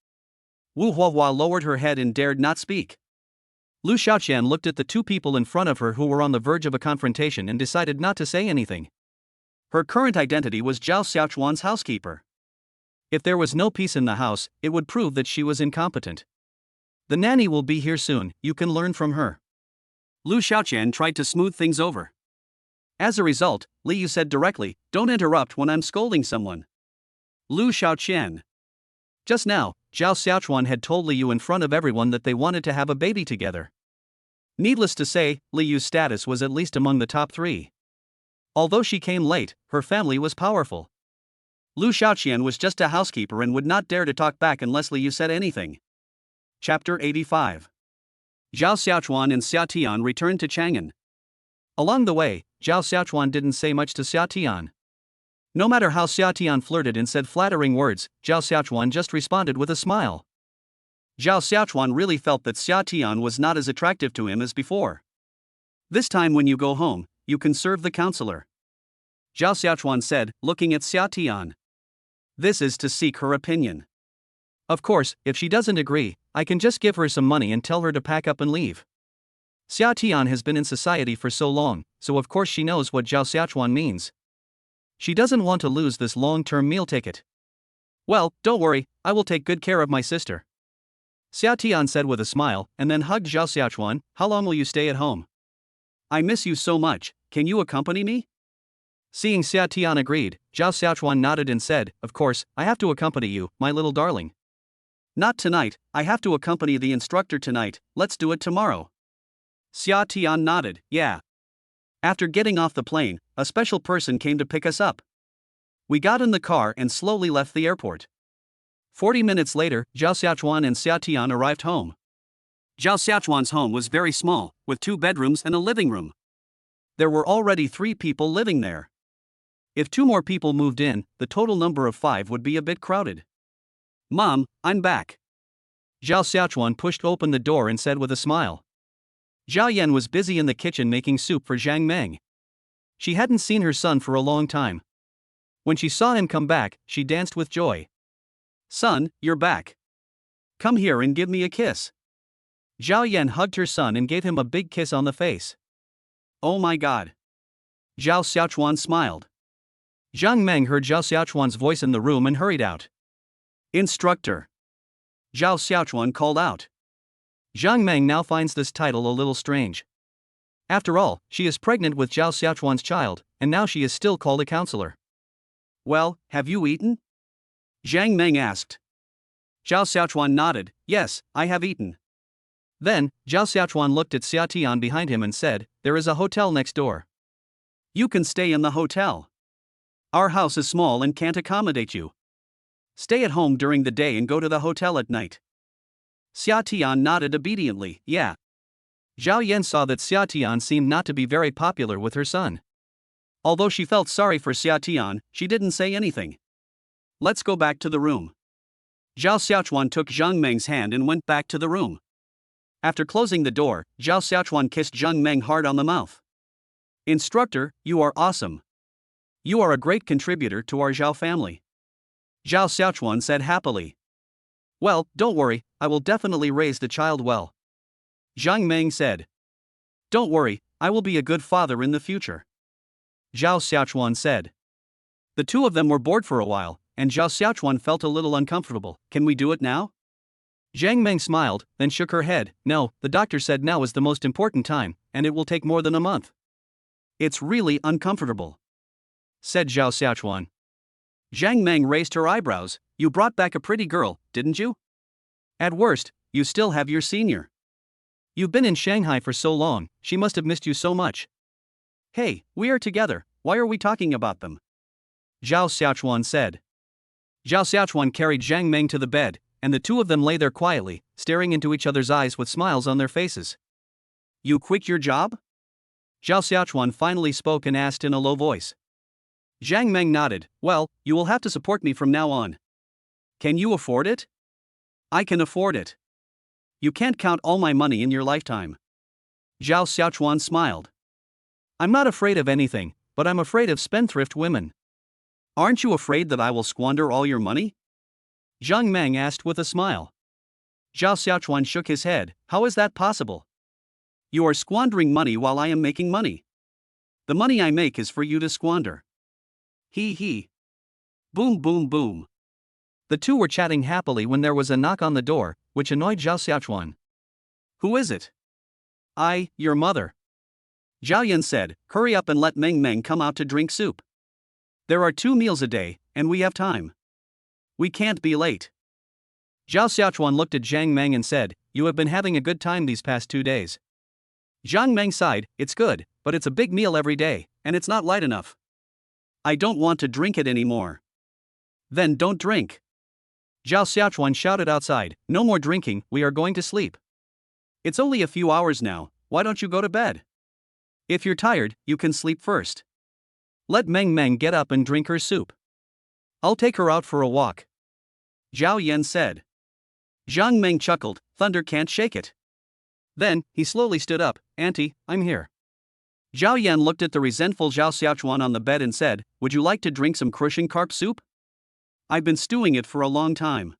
S2: Wu Huahua lowered her head and dared not speak. Lu Xiaoqian looked at the two people in front of her who were on the verge of a confrontation and decided not to say anything. Her current identity was Zhao Xiaochuan's housekeeper. If there was no peace in the house, it would prove that she was incompetent. The nanny will be here soon, you can learn from her.
S1: Lu Xiaoqian tried to smooth things over.
S2: As a result, Li Yu said directly, "Don't interrupt when I'm scolding someone."
S1: Lu Xiaoqian.
S2: Just now, Zhao Xiaochuan had told Li Yu in front of everyone that they wanted to have a baby together. Needless to say, Li Yu's status was at least among the top 3. Although she came late, her family was powerful.
S1: Lu Xiaoqian was just a housekeeper and would not dare to talk back unless Li Yu said anything. Chapter 85. Zhao Xiaochuan and Xia Tian returned to Chang'an.
S2: Along the way, Zhao Xiaochuan didn't say much to Xia Tian. No matter how Xia Tian flirted and said flattering words, Zhao Xiaochuan just responded with a smile.
S1: Zhao Xiaochuan really felt that Xia Tian was not as attractive to him as before. "This time when you go home, you can serve the counselor," Zhao Xiaochuan said, looking at Xia Tian. "This is to seek her opinion.
S2: Of course, if she doesn't agree, I can just give her some money and tell her to pack up and leave." Xia Tian has been in society for so long, so of course she knows what Zhao Xiaochuan means. She doesn't want to lose this long-term meal ticket.
S1: "Well, don't worry, I will take good care of my sister,"
S2: Xia Tian said with a smile, and then hugged Zhao Xiaochuan. "How long will you stay at home?"
S1: "I miss you so much, can you accompany me?"
S2: Seeing Xia Tian agreed, Zhao Xiaochuan nodded and said, "Of course, I have to accompany you, my little darling."
S1: "Not tonight, I have to accompany the instructor tonight, let's do it tomorrow." Xia Tian nodded, "Yeah." After getting off the plane, a special person came to pick us up. We got in the car and slowly left the airport.
S2: 40 minutes later, Zhao Xiaochuan and Xia Tian arrived home.
S1: Zhao Xiaochuan's home was very small, with 2 bedrooms and a living room.
S2: There were already 3 people living there. If 2 more people moved in, the total number of 5 would be a bit crowded.
S1: "Mom, I'm back."
S2: Zhao Xiaochuan pushed open the door and said with a smile. Zhao Yan was busy in the kitchen making soup for Zhang Meng. She hadn't seen her son for a long time. When she saw him come back, she danced with joy.
S1: "Son, you're back. Come here and give me a kiss."
S2: Zhao Yan hugged her son and gave him a big kiss on the face.
S1: "Oh my God." Zhao Xiaochuan smiled.
S2: Zhang Meng heard Zhao Xiaochuan's voice in the room and hurried out.
S1: "Instructor," Zhao Xiaochuan called out.
S2: Zhang Meng now finds this title a little strange. After all, she is pregnant with Zhao Xiaochuan's child, and now she is still called a counselor.
S1: "Well, have you eaten?" Zhang Meng asked. Zhao Xiaochuan nodded, "Yes, I have eaten."
S2: Then, Zhao Xiaochuan looked at Xia Tian behind him and said, "There is a hotel next door.
S1: "You can stay in the hotel. Our house is small and can't accommodate you. Stay at home during the day and go to the hotel at night." Xia Tian nodded obediently, "Yeah."
S2: Zhao Yan saw that Xia Tian seemed not to be very popular with her son.
S1: Although she felt sorry for Xia Tian, she didn't say anything. "Let's go back to the room." Zhao Xiaochuan took Zhang Meng's hand and went back to the room. After closing the door, Zhao Xiaochuan kissed Zhang Meng hard on the mouth. "Instructor, you are awesome. You are a great contributor to our Zhao family," Zhao Xiaochuan said happily.
S2: "Well, don't worry, I will definitely raise the child well,"
S1: Zhang Meng said.
S2: "Don't worry, I will be a good father in the future," Zhao Xiaochuan said.
S1: The two of them were bored for a while, and Zhao Xiaochuan felt a little uncomfortable. "Can we do it now?"
S2: Zhang Meng smiled, then shook her head. "No, the doctor said now is the most important time, and it will take more than a month."
S1: "It's really uncomfortable,"
S2: said Zhao Xiaochuan.
S1: Zhang Meng raised her eyebrows. "You brought back a pretty girl, didn't you? At worst, you still have your senior.
S2: You've been in Shanghai for so long, she must have missed you so much."
S1: "Hey, we are together, why are we talking about them?"
S2: Zhao Xiaochuan said.
S1: Zhao Xiaochuan carried Zhang Meng to the bed, and the two of them lay there quietly, staring into each other's eyes with smiles on their faces. "You quit your job?"
S2: Zhao Xiaochuan finally spoke and asked in a low voice.
S1: Zhang Meng nodded. "Well, you will have to support me from now on." "Can you afford it?" "I can afford it. You can't count all my money in your lifetime." Zhao Xiaochuan smiled.
S2: "I'm not afraid of anything, but I'm afraid of spendthrift women.
S1: Aren't you afraid that I will squander all your money?
S2: Zhang Meng asked with a smile.
S1: Zhao Xiaochuan shook his head. How is that possible? You are squandering money while I am making money. The money I make is for you to squander. He. Boom boom boom.
S2: The two were chatting happily when there was a knock on the door, which annoyed Zhao Xiaochuan.
S1: Who is it?
S2: Your mother.
S1: Zhao Yan said, hurry up and let Meng Meng come out to drink soup. There are 2 meals a day, and we have time. We can't be late.
S2: Zhao Xiaochuan looked at Zhang Meng and said, you have been having a good time these past 2 days.
S1: Zhang Meng sighed, it's good, but it's a big meal every day, and it's not light enough. I don't want to drink it anymore.
S2: Then don't drink. Zhao Xiaochuan shouted outside, no more drinking, we are going to sleep.
S1: It's only a few hours now, why don't you go to bed?
S2: If you're tired, you can sleep first. Let Meng Meng get up and drink her soup. I'll take her out for a walk.
S1: Zhao Yan said. Zhang Meng chuckled, thunder can't shake it.
S2: Then, he slowly stood up, Auntie, I'm here.
S1: Zhao Yan looked at the resentful Zhao Xiaochuan on the bed and said, would you like to drink some crushing carp soup? I've been stewing it for a long time.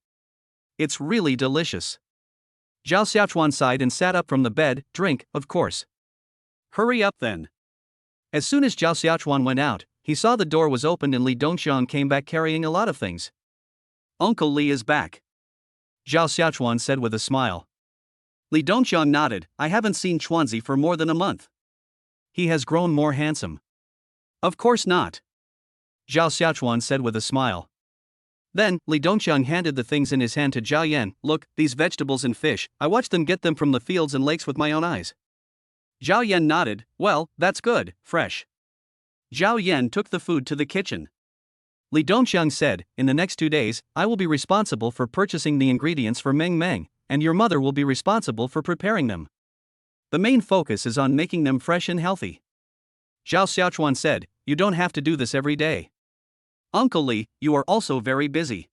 S2: It's really delicious. Zhao Xiaochuan sighed and sat up from the bed, drink, of course.
S1: Hurry up then.
S2: As soon as Zhao Xiaochuan went out, he saw the door was opened and Li Dongxiang came back carrying a lot of things.
S1: Uncle Li is back.
S2: Zhao Xiaochuan said with a smile.
S1: Li Dongxiang nodded, I haven't seen Chuanzi for more than a month.
S2: He has grown more handsome.
S1: Of course not.
S2: Zhao Xiaochuan said with a smile. Then, Li Dongxiang handed the things in his hand to Zhao Yan. Look, these vegetables and fish, I watched them get them from the fields and lakes with my own eyes.
S1: Zhao Yan nodded, well, that's good, fresh. Zhao Yan took the food to the kitchen.
S2: Li Dongxiang said, in the next 2 days, I will be responsible for purchasing the ingredients for Meng Meng, and your mother will be responsible for preparing them. The main focus is on making them fresh and healthy.
S1: Zhao Xiaochuan said, you don't have to do this every day. Uncle Li, you are also very busy.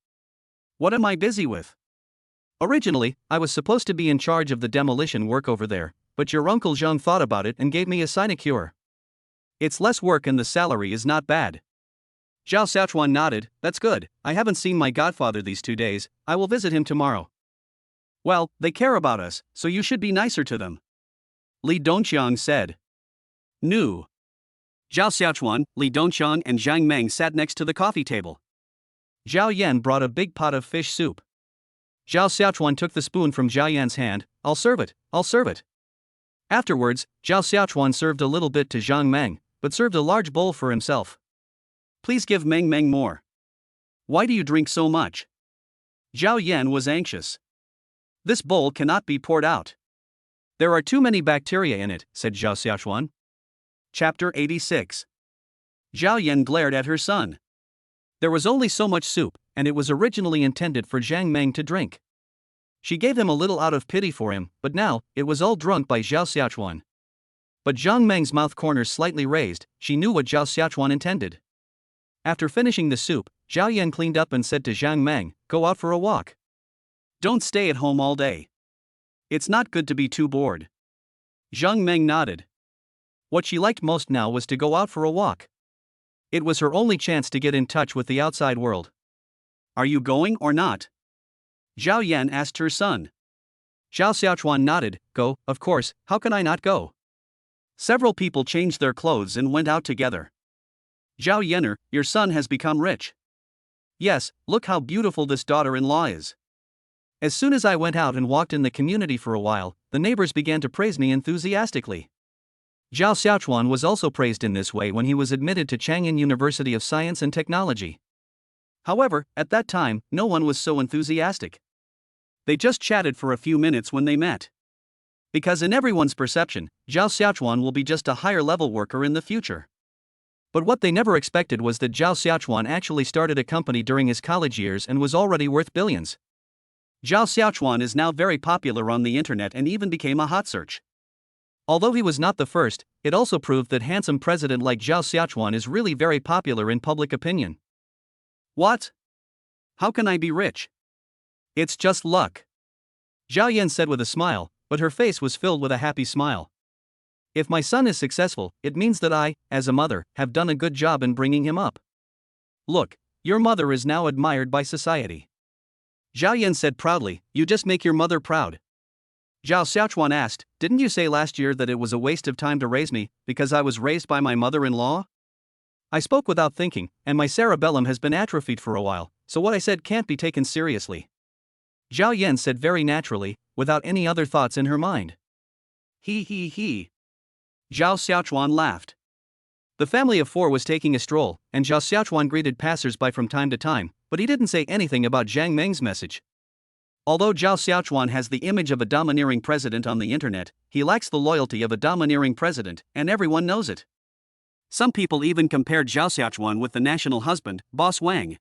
S1: What am I busy with?
S2: Originally, I was supposed to be in charge of the demolition work over there, but your Uncle Zhang thought about it and gave me a sinecure.
S1: It's less work and the salary is not bad.
S2: Zhao Xiaochuan nodded, that's good, I haven't seen my godfather these 2 days, I will visit him tomorrow.
S1: Well, they care about us, so you should be nicer to them. Li Dongxiang said. New. Zhao Xiaochuan, Li Dongxiang and Zhang Meng sat next to the coffee table.
S2: Zhao Yan brought a big pot of fish soup. Zhao Xiaochuan took the spoon from Zhao Yan's hand, I'll serve it. Afterwards, Zhao Xiaochuan served a little bit to Zhang Meng, but served a large bowl for himself.
S1: Please give Meng Meng more. Why do you drink so much? Zhao Yan was anxious. This bowl cannot be poured out.
S2: There are too many bacteria in it, said Zhao Xiaochuan.
S1: Chapter 86. Zhao Yan glared at her son.
S2: There was only so much soup, and it was originally intended for Zhang Meng to drink. She gave him a little out of pity for him, but now, it was all drunk by Zhao Xiaochuan. But Zhang Meng's mouth corners slightly raised, she knew what Zhao Xiaochuan intended. After finishing the soup, Zhao Yan cleaned up and said to Zhang Meng, go out for a walk.
S1: Don't stay at home all day. It's not good to be too bored. Zhang Meng nodded.
S2: What she liked most now was to go out for a walk. It was her only chance to get in touch with the outside world.
S1: Are you going or not? Zhao Yan asked her son.
S2: Zhao Xiaochuan nodded, go, of course, how can I not go?
S1: Several people changed their clothes and went out together. Zhao Yanner, your son has become rich.
S2: Yes, look how beautiful this daughter-in-law is. As soon as I went out and walked in the community for a while, the neighbors began to praise me enthusiastically. Zhao Xiaochuan was also praised in this way when he was admitted to Chang'an University of Science and Technology.
S1: However, at that time, no one was so enthusiastic. They just chatted for a few minutes when they met. Because in everyone's perception, Zhao Xiaochuan will be just a higher-level worker in the future.
S2: But what they never expected was that Zhao Xiaochuan actually started a company during his college years and was already worth billions.
S1: Zhao Xiaochuan is now very popular on the internet and even became a hot search.
S2: Although he was not the first, it also proved that handsome president like Zhao Xiaochuan is really very popular in public opinion.
S1: What? How can I be rich?
S2: It's just luck. Zhao Yan said with a smile, but her face was filled with a happy smile. If my son is successful, it means that I, as a mother, have done a good job in bringing him up. Look, your mother is now admired by society.
S1: Zhao Yan said proudly, you just make your mother proud. Zhao Xiaochuan asked, didn't you say last year that it was a waste of time to raise me, because I was raised by my mother-in-law?
S2: I spoke without thinking, and my cerebellum has been atrophied for a while, so what I said can't be taken seriously. Zhao Yan said very naturally, without any other thoughts in her mind.
S1: He. Zhao Xiaochuan laughed.
S2: The family of 4 was taking a stroll, and Zhao Xiaochuan greeted passers-by from time to time, but he didn't say anything about Zhang Meng's message.
S1: Although Zhao Xiaochuan has the image of a domineering president on the internet, he lacks the loyalty of a domineering president, and everyone knows it. Some people even compared Zhao Xiaochuan with the national husband, Boss Wang.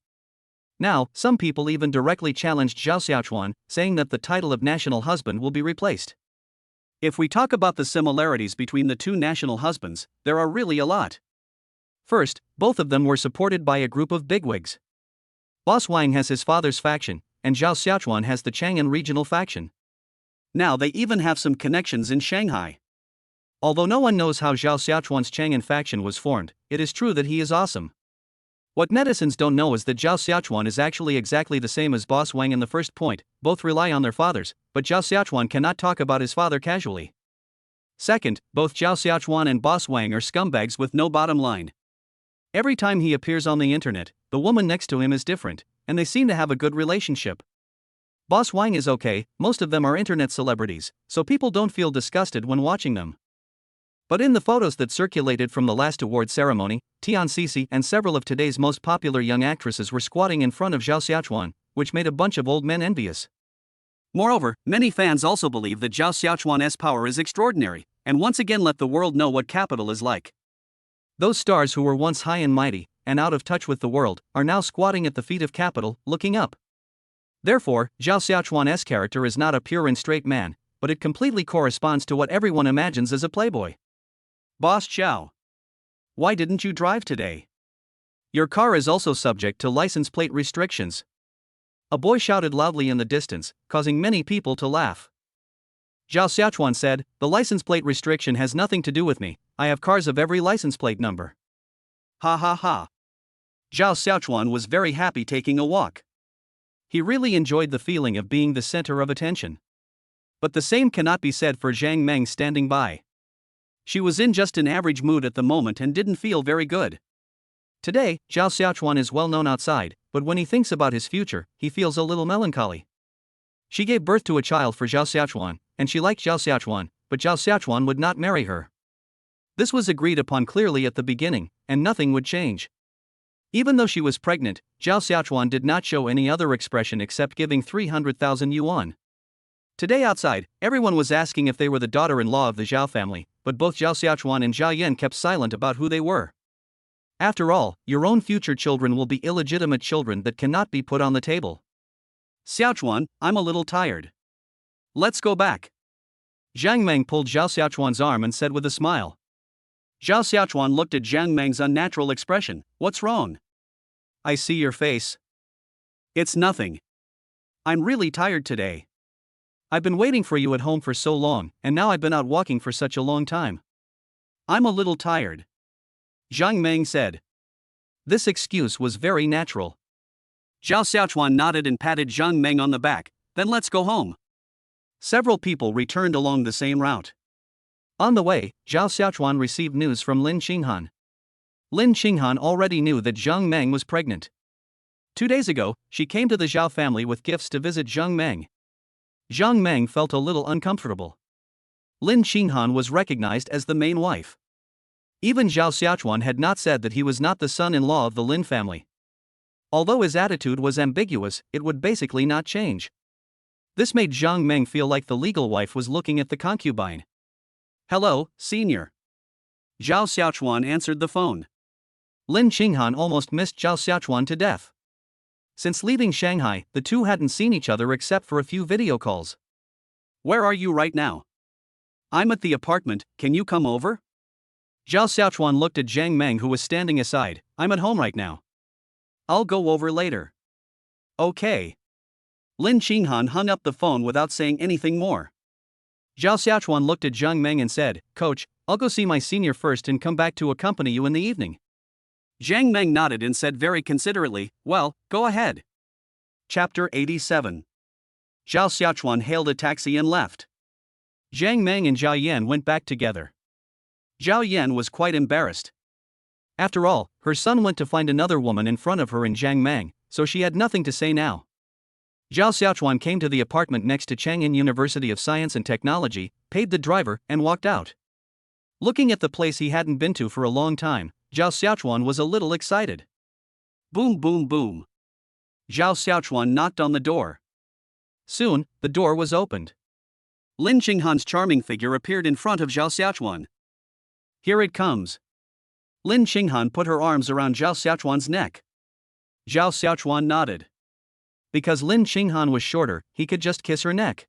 S2: Now, some people even directly challenged Zhao Xiaochuan, saying that the title of national husband will be replaced.
S1: If we talk about the similarities between the two national husbands, there are really a lot.
S2: First, both of them were supported by a group of bigwigs. Boss Wang has his father's faction, and Zhao Xiaochuan has the Chang'an regional faction.
S1: Now they even have some connections in Shanghai.
S2: Although no one knows how Zhao Xiaochuan's Chang'an faction was formed, it is true that he is awesome. What netizens don't know is that Zhao Xiaochuan is actually exactly the same as Boss Wang in the first point, both rely on their fathers, but Zhao Xiaochuan cannot talk about his father casually. Second, both Zhao Xiaochuan and Boss Wang are scumbags with no bottom line. Every time he appears on the internet, the woman next to him is different, and they seem to have a good relationship. Boss Wang is okay, most of them are internet celebrities, so people don't feel disgusted when watching them. But in the photos that circulated from the last award ceremony, Tian Sisi and several of today's most popular young actresses were squatting in front of Zhao Xiaochuan, which made a bunch of old men envious.
S1: Moreover, many fans also believe that Zhao Xiaochuan's power is extraordinary, and once again let the world know what capital is like.
S2: Those stars who were once high and mighty, and out of touch with the world, are now squatting at the feet of capital, looking up. Therefore, Zhao Xiaochuan's character is not a pure and straight man, but it completely corresponds to what everyone imagines as a playboy.
S1: Boss Zhao, why didn't you drive today?
S2: Your car is also subject to license plate restrictions. A boy shouted loudly in the distance, causing many people to laugh. Zhao Xiaochuan said, the license plate restriction has nothing to do with me, I have cars of every license plate number.
S1: Ha ha ha. Zhao Xiaochuan was very happy taking a walk.
S2: He really enjoyed the feeling of being the center of attention. But the same cannot be said for Zhang Meng standing by.
S1: She was in just an average mood at the moment and didn't feel very good.
S2: Today, Zhao Xiaochuan is well known outside, but when he thinks about his future, he feels a little melancholy. She gave birth to a child for Zhao Xiaochuan, and she liked Zhao Xiaochuan, but Zhao Xiaochuan would not marry her. This was agreed upon clearly at the beginning, and nothing would change. Even though she was pregnant, Zhao Xiaochuan did not show any other expression except giving 300,000 yuan. Today outside, everyone was asking if they were the daughter-in-law of the Zhao family, but both Zhao Xiaochuan and Zhao Yan kept silent about who they were. After all, your own future children will be illegitimate children that cannot be put on the table.
S1: Xiaochuan, I'm a little tired. Let's go back.
S2: Zhang Meng pulled Zhao Xiaochuan's arm and said with a smile.
S1: Zhao Xiaochuan looked at Zhang Meng's unnatural expression. What's wrong?
S2: I see your face.
S1: It's nothing. I'm really tired today.
S2: I've been waiting for you at home for so long, and now I've been out walking for such a long time.
S1: I'm a little tired. Zhang Meng said.
S2: This excuse was very natural.
S1: Zhao Xiaochuan nodded and patted Zhang Meng on the back. Then let's go home. Several people returned along the same route.
S2: On the way, Zhao Xiaochuan received news from Lin Qinghan. Lin Qinghan already knew that Zhang Meng was pregnant. 2 days ago, she came to the Zhao family with gifts to visit Zhang Meng. Zhang Meng felt a little uncomfortable. Lin Qinghan was recognized as the main wife. Even Zhao Xiaochuan had not said that he was not the son-in-law of the Lin family. Although his attitude was ambiguous, it would basically not change. This made Zhang Meng feel like the legal wife was looking at the concubine.
S1: Hello, senior. Zhao Xiaochuan answered the phone.
S2: Lin Qinghan almost missed Zhao Xiaochuan to death. Since leaving Shanghai, the two hadn't seen each other except for a few video calls.
S1: Where are you right now? I'm at the apartment, can you come over?
S2: Zhao Xiaochuan looked at Zhang Meng who was standing aside. I'm at home right now.
S1: I'll go over later. Okay. Lin Qinghan hung up the phone without saying anything more.
S2: Zhao Xiaochuan looked at Zhang Meng and said, Coach, I'll go see my senior first and come back to accompany you in the evening.
S1: Zhang Meng nodded and said very considerately, well, go ahead. Chapter 87. Zhao Xiaochuan hailed a taxi and left.
S2: Zhang Meng and Zhao Yan went back together.
S1: Zhao Yan was quite embarrassed.
S2: After all, her son went to find another woman in front of her in Zhang Meng, so she had nothing to say now. Zhao Xiaochuan came to the apartment next to Chang'an University of Science and Technology, paid the driver, and walked out. Looking at the place he hadn't been to for a long time, Zhao Xiaochuan was a little excited.
S1: Boom boom boom. Zhao Xiaochuan knocked on the door.
S2: Soon, the door was opened.
S1: Lin Qinghan's charming figure appeared in front of Zhao Xiaochuan.
S2: Here it comes.
S1: Lin Qinghan put her arms around Zhao Xiaochuan's neck.
S2: Zhao Xiaochuan nodded. Because Lin Qinghan was shorter, he could just kiss her neck.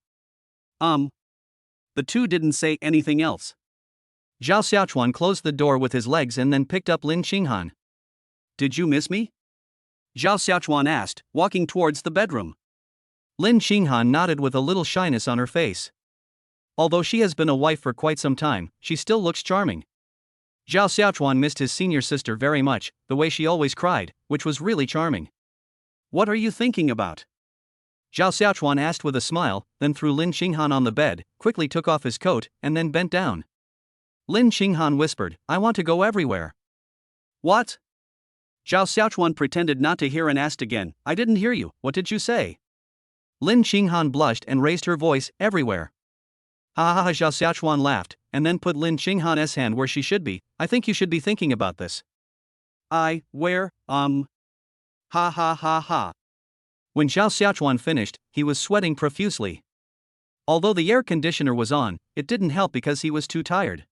S1: The two didn't say anything else.
S2: Zhao Xiaochuan closed the door with his legs and then picked up Lin Qinghan.
S1: Did you miss me? Zhao Xiaochuan asked, walking towards the bedroom.
S2: Lin Qinghan nodded with a little shyness on her face. Although she has been a wife for quite some time, she still looks charming. Zhao Xiaochuan missed his senior sister very much, the way she always cried, which was really charming.
S1: What are you thinking about?
S2: Zhao Xiaochuan asked with a smile, then threw Lin Qinghan on the bed, quickly took off his coat, and then bent down. Lin Qinghan whispered, I want to go everywhere.
S1: What? Zhao Xiaochuan pretended not to hear and asked again, I didn't hear you, what did you say?
S2: Lin Qinghan blushed and raised her voice, everywhere. Ha ha ha, Zhao Xiaochuan laughed, and then put Lin Qinghan's hand where she should be. I think you should be thinking about this.
S1: Where, Ha ha ha ha.
S2: When Zhao Xiaochuan finished, he was sweating profusely. Although the air conditioner was on, it didn't help because he was too tired.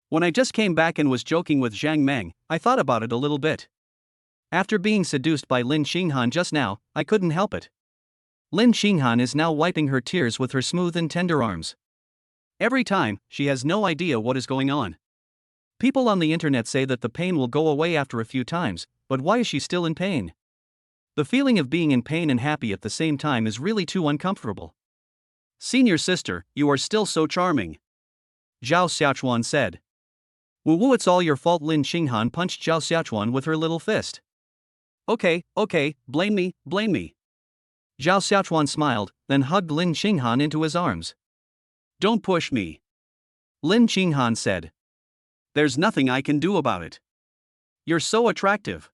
S1: When I just came back and was joking with Zhang Meng, I thought about it a little bit.
S2: After being seduced by Lin Qinghan just now, I couldn't help it. Lin Qinghan is now wiping her tears with her smooth and tender arms.
S1: Every time, she has no idea what is going on.
S2: People on the internet say that the pain will go away after a few times, but why is she still in pain? The feeling of being in pain and happy at the same time is really too uncomfortable.
S1: Senior sister, you are still so charming.
S2: Zhao Xiaochuan said. Woo, it's all your fault. Lin Qinghan punched Zhao Xiaochuan with her little fist.
S1: Okay, blame me.
S2: Zhao Xiaochuan smiled, then hugged Lin Qinghan into his arms.
S1: Don't push me.
S2: Lin Qinghan said.
S1: There's nothing I can do about it. You're so attractive.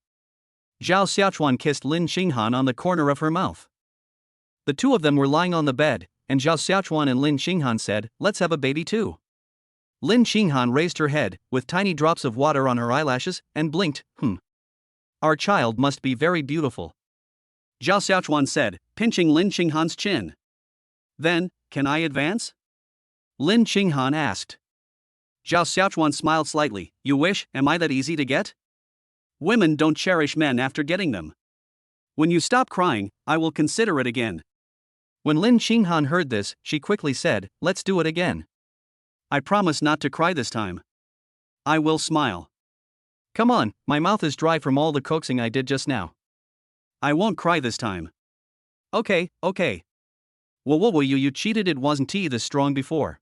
S2: Zhao Xiaochuan kissed Lin Qinghan on the corner of her mouth. The two of them were lying on the bed, and Zhao Xiaochuan and Lin Qinghan said, let's have a baby too. Lin Qinghan raised her head, with tiny drops of water on her eyelashes, and blinked, Our child must be very beautiful.
S1: Zhao Xiaochuan said, pinching Lin Qinghan's chin. Then, can I advance?
S2: Lin Qinghan asked.
S1: Zhao Xiaochuan smiled slightly, you wish, am I that easy to get? Women don't cherish men after getting them. When you stop crying, I will consider it again.
S2: When Lin Qinghan heard this, she quickly said, let's do it again.
S1: I promise not to cry this time. I will smile.
S2: Come on, my mouth is dry from all the coaxing I did just now.
S1: I won't cry this time.
S2: Okay.
S1: Well, you cheated, it wasn't this strong before.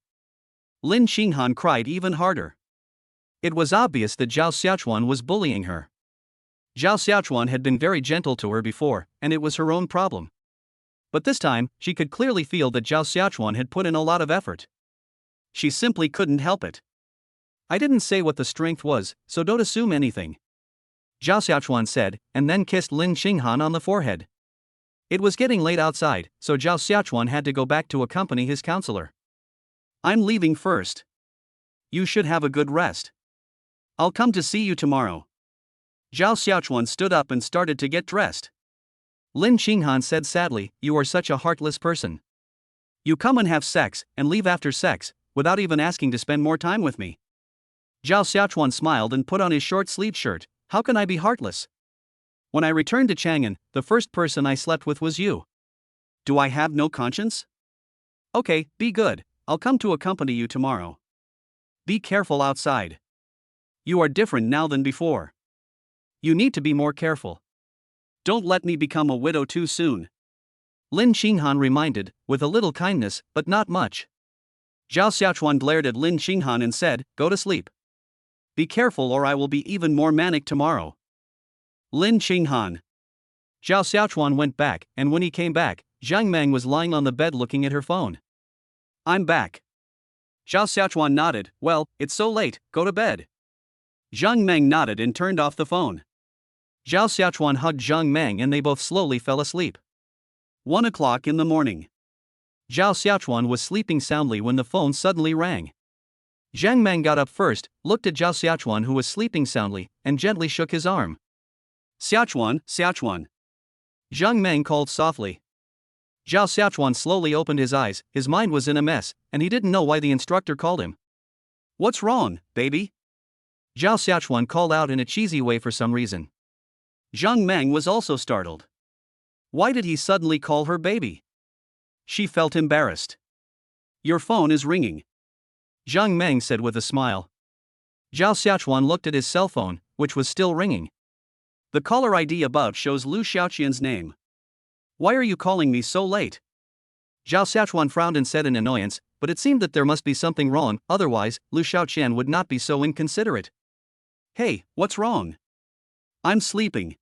S2: Lin Qinghan cried even harder. It was obvious that Zhao Xiaochuan was bullying her. Zhao Xiaochuan had been very gentle to her before, and it was her own problem. But this time, she could clearly feel that Zhao Xiaochuan had put in a lot of effort.
S1: She simply couldn't help it.
S2: I didn't say what the strength was, so don't assume anything. Zhao Xiaochuan said, and then kissed Lin Qinghan on the forehead. It was getting late outside, so Zhao Xiaochuan had to go back to accompany his counselor.
S1: I'm leaving first. You should have a good rest. I'll come to see you tomorrow. Zhao Xiaochuan stood up and started to get dressed.
S2: Lin Qinghan said sadly, you are such a heartless person.
S1: You come and have sex, and leave after sex, without even asking to spend more time with me.
S2: Zhao Xiaochuan smiled and put on his short-sleeved shirt. How can I be heartless? When I returned to Chang'an, the first person I slept with was you.
S1: Do I have no conscience? Okay, be good. I'll come to accompany you tomorrow. Be careful outside. You are different now than before.
S2: You need to be more careful.
S1: Don't let me become a widow too soon.
S2: Lin Qinghan reminded, with a little kindness, but not much.
S1: Zhao Xiaochuan glared at Lin Qinghan and said, "Go to sleep. Be careful or I will be even more manic tomorrow." Lin Qinghan. Zhao Xiaochuan went back, and when he came back, Zhang Meng was lying on the bed looking at her phone. "I'm back." Zhao Xiaochuan nodded. "Well, it's so late, go to bed." Zhang Meng nodded and turned off the phone. Zhao Xiaochuan hugged Zhang Meng and they both slowly fell asleep. 1 o'clock in the morning. Zhao Xiaochuan was sleeping soundly when the phone suddenly rang. Zhang Meng got up first, looked at Zhao Xiaochuan who was sleeping soundly, and gently shook his arm. "Xiaochuan, Xiaochuan." Zhang Meng called softly. Zhao Xiaochuan slowly opened his eyes, his mind was in a mess, and he didn't know why the instructor called him. "What's wrong, baby?" Zhao Xiaochuan called out in a cheesy way for some reason. Zhang Meng was also startled. Why did he suddenly call her baby? She felt embarrassed. "Your phone is ringing," Zhang Meng said with a smile. Zhao Xiaochuan looked at his cell phone, which was still ringing. The caller ID above shows Lu Xiaoqian's name. "Why are you calling me so late?" Zhao Xiaochuan frowned and said in annoyance, but it seemed that there must be something wrong, otherwise, Lu Xiaoqian would not be so inconsiderate. "Hey, what's wrong?" "I'm sleeping.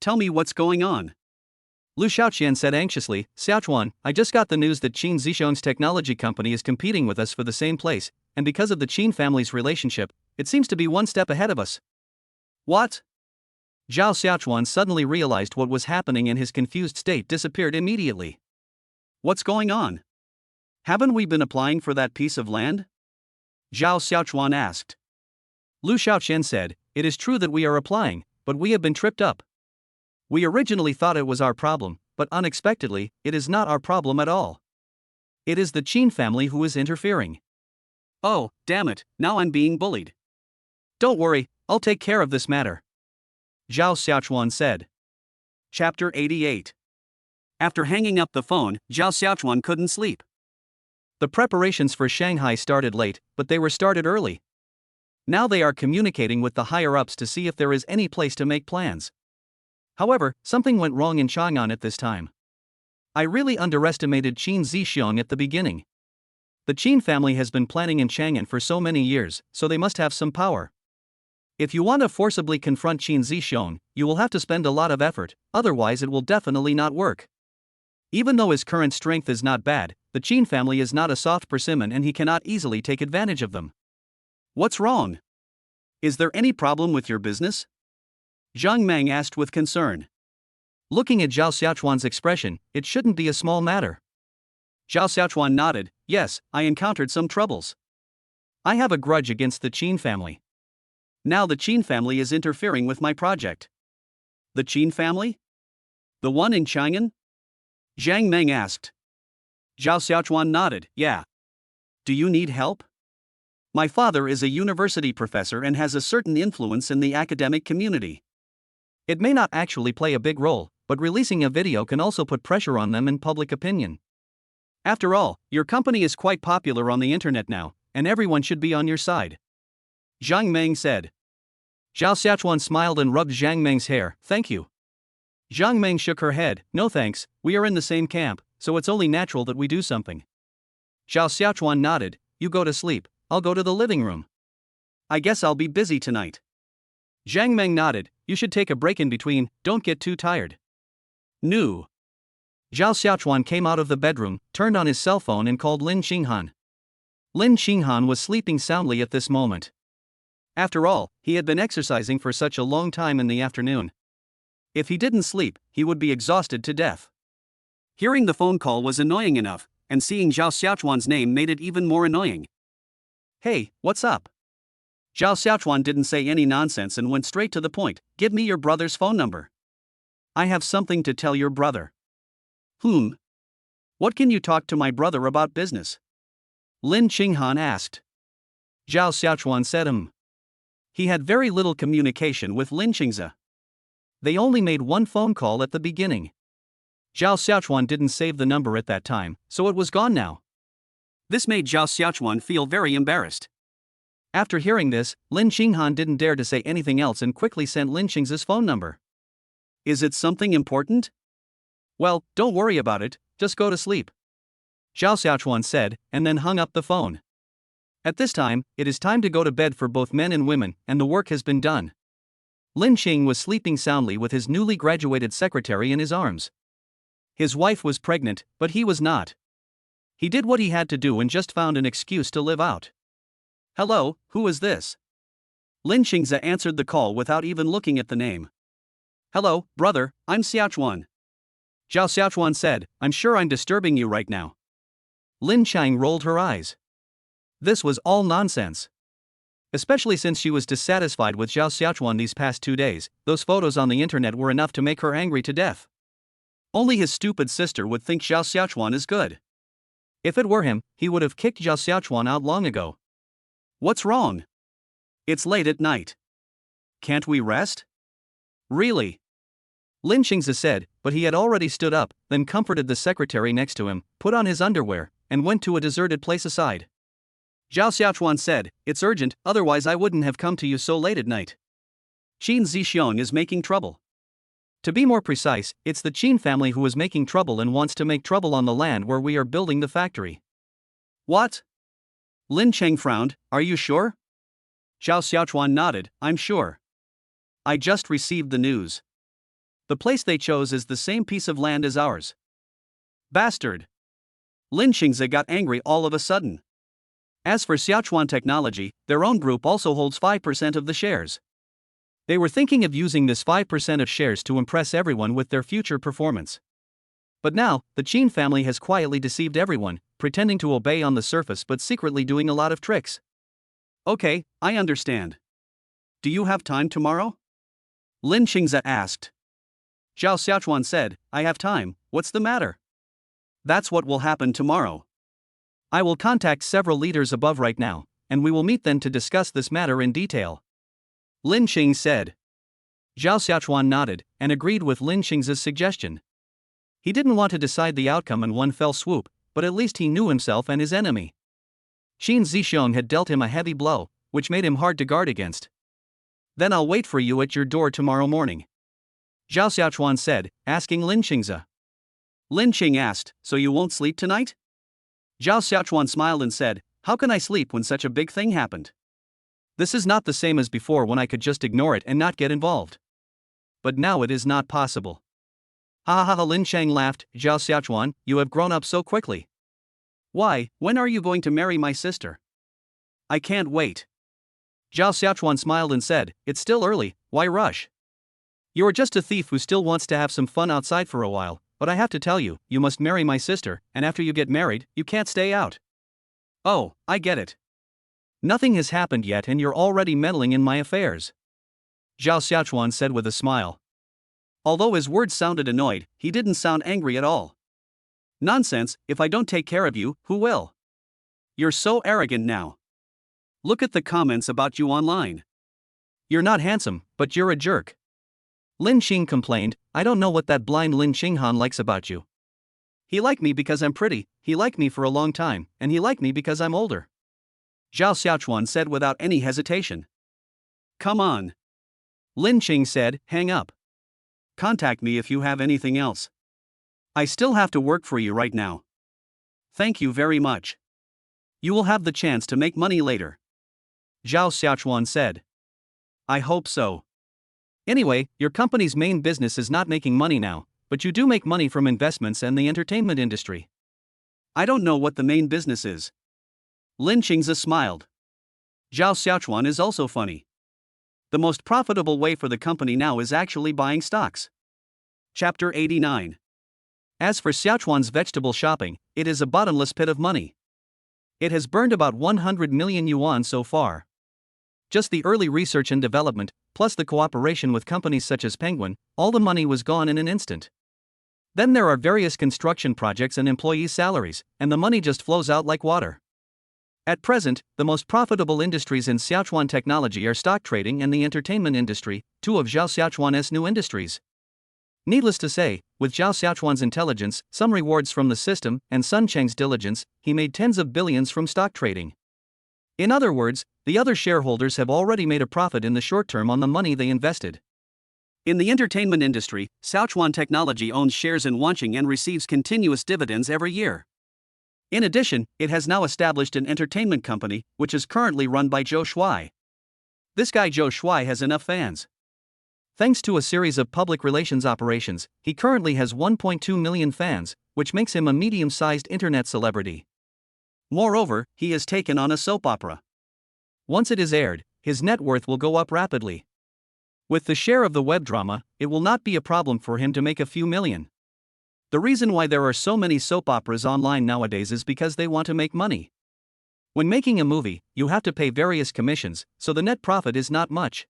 S1: Tell me what's going on." Lu Xiaoqian said anxiously, "Xiaochuan, I just got the news that Qin Zishong's technology company is competing with us for the same place, and because of the Qin family's relationship, it seems to be one step ahead of us." "What?" Zhao Xiaochuan suddenly realized what was happening and his confused state disappeared immediately. "What's going on? Haven't we been applying for that piece of land?" Zhao Xiaochuan asked. Lu Xiaoqian said, "It is true that we are applying, but we have been tripped up. We originally thought it was our problem, but unexpectedly, it is not our problem at all. It is the Qin family who is interfering." "Oh, damn it, now I'm being bullied." "Don't worry, I'll take care of this matter," Zhao Xiaochuan said. Chapter 88. After hanging up the phone, Zhao Xiaochuan couldn't sleep. The preparations for Shanghai started late, but they were started early. Now they are communicating with the higher-ups to see if there is any place to make plans. However, something went wrong in Chang'an at this time. I really underestimated Qin Zishong at the beginning. The Qin family has been planning in Chang'an for so many years, so they must have some power. If you want to forcibly confront Qin Zishong, you will have to spend a lot of effort, otherwise it will definitely not work. Even though his current strength is not bad, the Qin family is not a soft persimmon and he cannot easily take advantage of them. "What's wrong? Is there any problem with your business?" Zhang Meng asked with concern. Looking at Zhao Xiaochuan's expression, it shouldn't be a small matter. Zhao Xiaochuan nodded. "Yes, I encountered some troubles. I have a grudge against the Qin family. Now the Qin family is interfering with my project." "The Qin family? The one in Chang'an?" Zhang Meng asked. Zhao Xiaochuan nodded. "Yeah. Do you need help? My father is a university professor and has a certain influence in the academic community. It may not actually play a big role, but releasing a video can also put pressure on them in public opinion. After all, your company is quite popular on the internet now, and everyone should be on your side," Zhang Meng said. Zhao Xiaochuan smiled and rubbed Zhang Meng's hair. "Thank you." Zhang Meng shook her head. "No thanks, we are in the same camp, so it's only natural that we do something." Zhao Xiaochuan nodded. "You go to sleep, I'll go to the living room. I guess I'll be busy tonight." Zhang Meng nodded. "You should take a break in between, don't get too tired." "No." Zhao Xiaochuan came out of the bedroom, turned on his cell phone and called Lin Qinghan. Lin Qinghan was sleeping soundly at this moment. After all, he had been exercising for such a long time in the afternoon. If he didn't sleep, he would be exhausted to death. Hearing the phone call was annoying enough, and seeing Zhao Xiaochuan's name made it even more annoying. "Hey, what's up?" Zhao Xiaochuan didn't say any nonsense and went straight to the point. "Give me your brother's phone number. I have something to tell your brother." What can you talk to my brother about business?" Lin Qinghan asked. Zhao Xiaochuan said He had very little communication with Lin Qingze. They only made one phone call at the beginning. Zhao Xiaochuan didn't save the number at that time, so it was gone now. This made Zhao Xiaochuan feel very embarrassed. After hearing this, Lin Qinghan didn't dare to say anything else and quickly sent Lin Qingze's phone number. "Is it something important?" "Well, don't worry about it, just go to sleep."
S2: Zhao Xiaochuan said, and then hung up the phone. At this time, it is time to go to bed for both men and women, and the work has been done. Lin Qing was sleeping soundly with his newly graduated secretary in his arms. His wife was pregnant, but he was not. He did what he had to do and just found an excuse to live out.
S1: Hello, who is this? Lin Qingze answered the call without even looking at the name. Hello, brother, I'm Xiaochuan.
S2: Zhao Xiaochuan said, I'm sure I'm disturbing you right now. Lin Chang rolled her eyes. This was all nonsense. Especially since she was dissatisfied with Zhao Xiaochuan these past 2 days, those photos on the internet were enough to make her angry to death.
S1: Only his stupid sister would think Zhao Xiaochuan is good.
S2: If it were him, he would have kicked Zhao Xiaochuan out long ago.
S1: What's wrong? It's late at night. Can't we rest?
S2: Really? Lin Qingze said, but he had already stood up, then comforted the secretary next to him, put on his underwear, and went to a deserted place aside.
S1: Zhao Xiaochuan said, it's urgent, otherwise I wouldn't have come to you so late at night. Qin Zixiong is making trouble.
S2: To be more precise, it's the Qin family who is making trouble and wants to make trouble on the land where we are building the factory.
S1: What? Lin Cheng frowned, are you sure? Zhao Xiaochuan nodded, I'm sure. I just received the news. The place they chose is the same piece of land as ours. Bastard! Lin Qingze got angry all of a sudden. As for Xiaochuan Technology, their own group also holds 5% of the shares. They were thinking of using this 5% of shares to impress everyone with their future performance. But now, the Qin family has quietly deceived everyone, pretending to obey on the surface but secretly doing a lot of tricks. Okay, I understand. Do you have time tomorrow? Lin Qingze asked. Zhao Xiaochuan said, I have time, what's the matter? That's what will happen tomorrow. I will contact several leaders above right now, and we will meet then to discuss this matter in detail. Lin Qing said.
S2: Zhao Xiaochuan nodded, and agreed with Lin Qingze's suggestion. He didn't want to decide the outcome in one fell swoop, but at least he knew himself and his enemy. Qin Zixiong had dealt him a heavy blow, which made him hard to guard against. Then I'll wait for you at your door tomorrow morning. Zhao Xiaochuan said, asking Lin Qingze.
S1: Lin Qing asked, so you won't sleep tonight? Zhao Xiaochuan smiled and said, how can I sleep when such a big thing happened?
S2: This is not the same as before when I could just ignore it and not get involved. But now it is not possible.
S1: Ha ha ha, Lin Chang laughed, Zhao Xiaochuan, you have grown up so quickly. Why, when are you going to marry my sister? I can't wait.
S2: Zhao Xiaochuan smiled and said, it's still early, why rush? You are just a thief who still wants to have some fun outside for a while, but I have to tell you, you must marry my sister, and after you get married, you can't stay out.
S1: Oh, I get it.
S2: Nothing has happened yet and you're already meddling in my affairs. Zhao Xiaochuan said with a smile.
S1: Although his words sounded annoyed, he didn't sound angry at all. Nonsense, if I don't take care of you, who will? You're so arrogant now. Look at the comments about you online.
S2: You're not handsome, but you're a jerk. Lin Qing complained, I don't know what that blind Lin Qinghan likes about you.
S1: He liked me because I'm pretty, he liked me for a long time, and he liked me because I'm older. Zhao Xiaochuan said without any hesitation. Come on.
S2: Lin Qing said, hang up.
S1: Contact me if you have anything else. I still have to work for you right now. Thank you very much. You will have the chance to make money later.
S2: Zhao Xiaochuan said.
S1: I hope so.
S2: Anyway, your company's main business is not making money now, but you do make money from investments and the entertainment industry.
S1: I don't know what the main business is. Lin Qingze smiled. Zhao Xiaochuan is also funny. The most profitable way for the company now is actually buying stocks. Chapter 89.
S2: As for Xiaochuan's vegetable shopping, it is a bottomless pit of money. It has burned about 100 million yuan so far. Just the early research and development, plus the cooperation with companies such as Penguin, all the money was gone in an instant. Then there are various construction projects and employees' salaries, and the money just flows out like water. At present, the most profitable industries in Xiaochuan Technology are stock trading and the entertainment industry, two of Zhao Xiaochuan's new industries. Needless to say, with Zhao Xiaochuan's intelligence, some rewards from the system, and Sun Cheng's diligence, he made tens of billions from stock trading. In other words, the other shareholders have already made a profit in the short term on the money they invested.
S1: In the entertainment industry, Xiaochuan Technology owns shares in Wanqing and receives continuous dividends every year. In addition, it has now established an entertainment company, which is currently run by Zhou Shuai. This guy Zhou Shuai has enough fans. Thanks to a series of public relations operations, he currently has 1.2 million fans, which makes him a medium-sized internet celebrity. Moreover, he has taken on a soap opera. Once it is aired, his net worth will go up rapidly. With the share of the web drama, it will not be a problem for him to make a few million. The reason why there are so many soap operas online nowadays is because they want to make money. When making a movie, you have to pay various commissions, so the net profit is not much.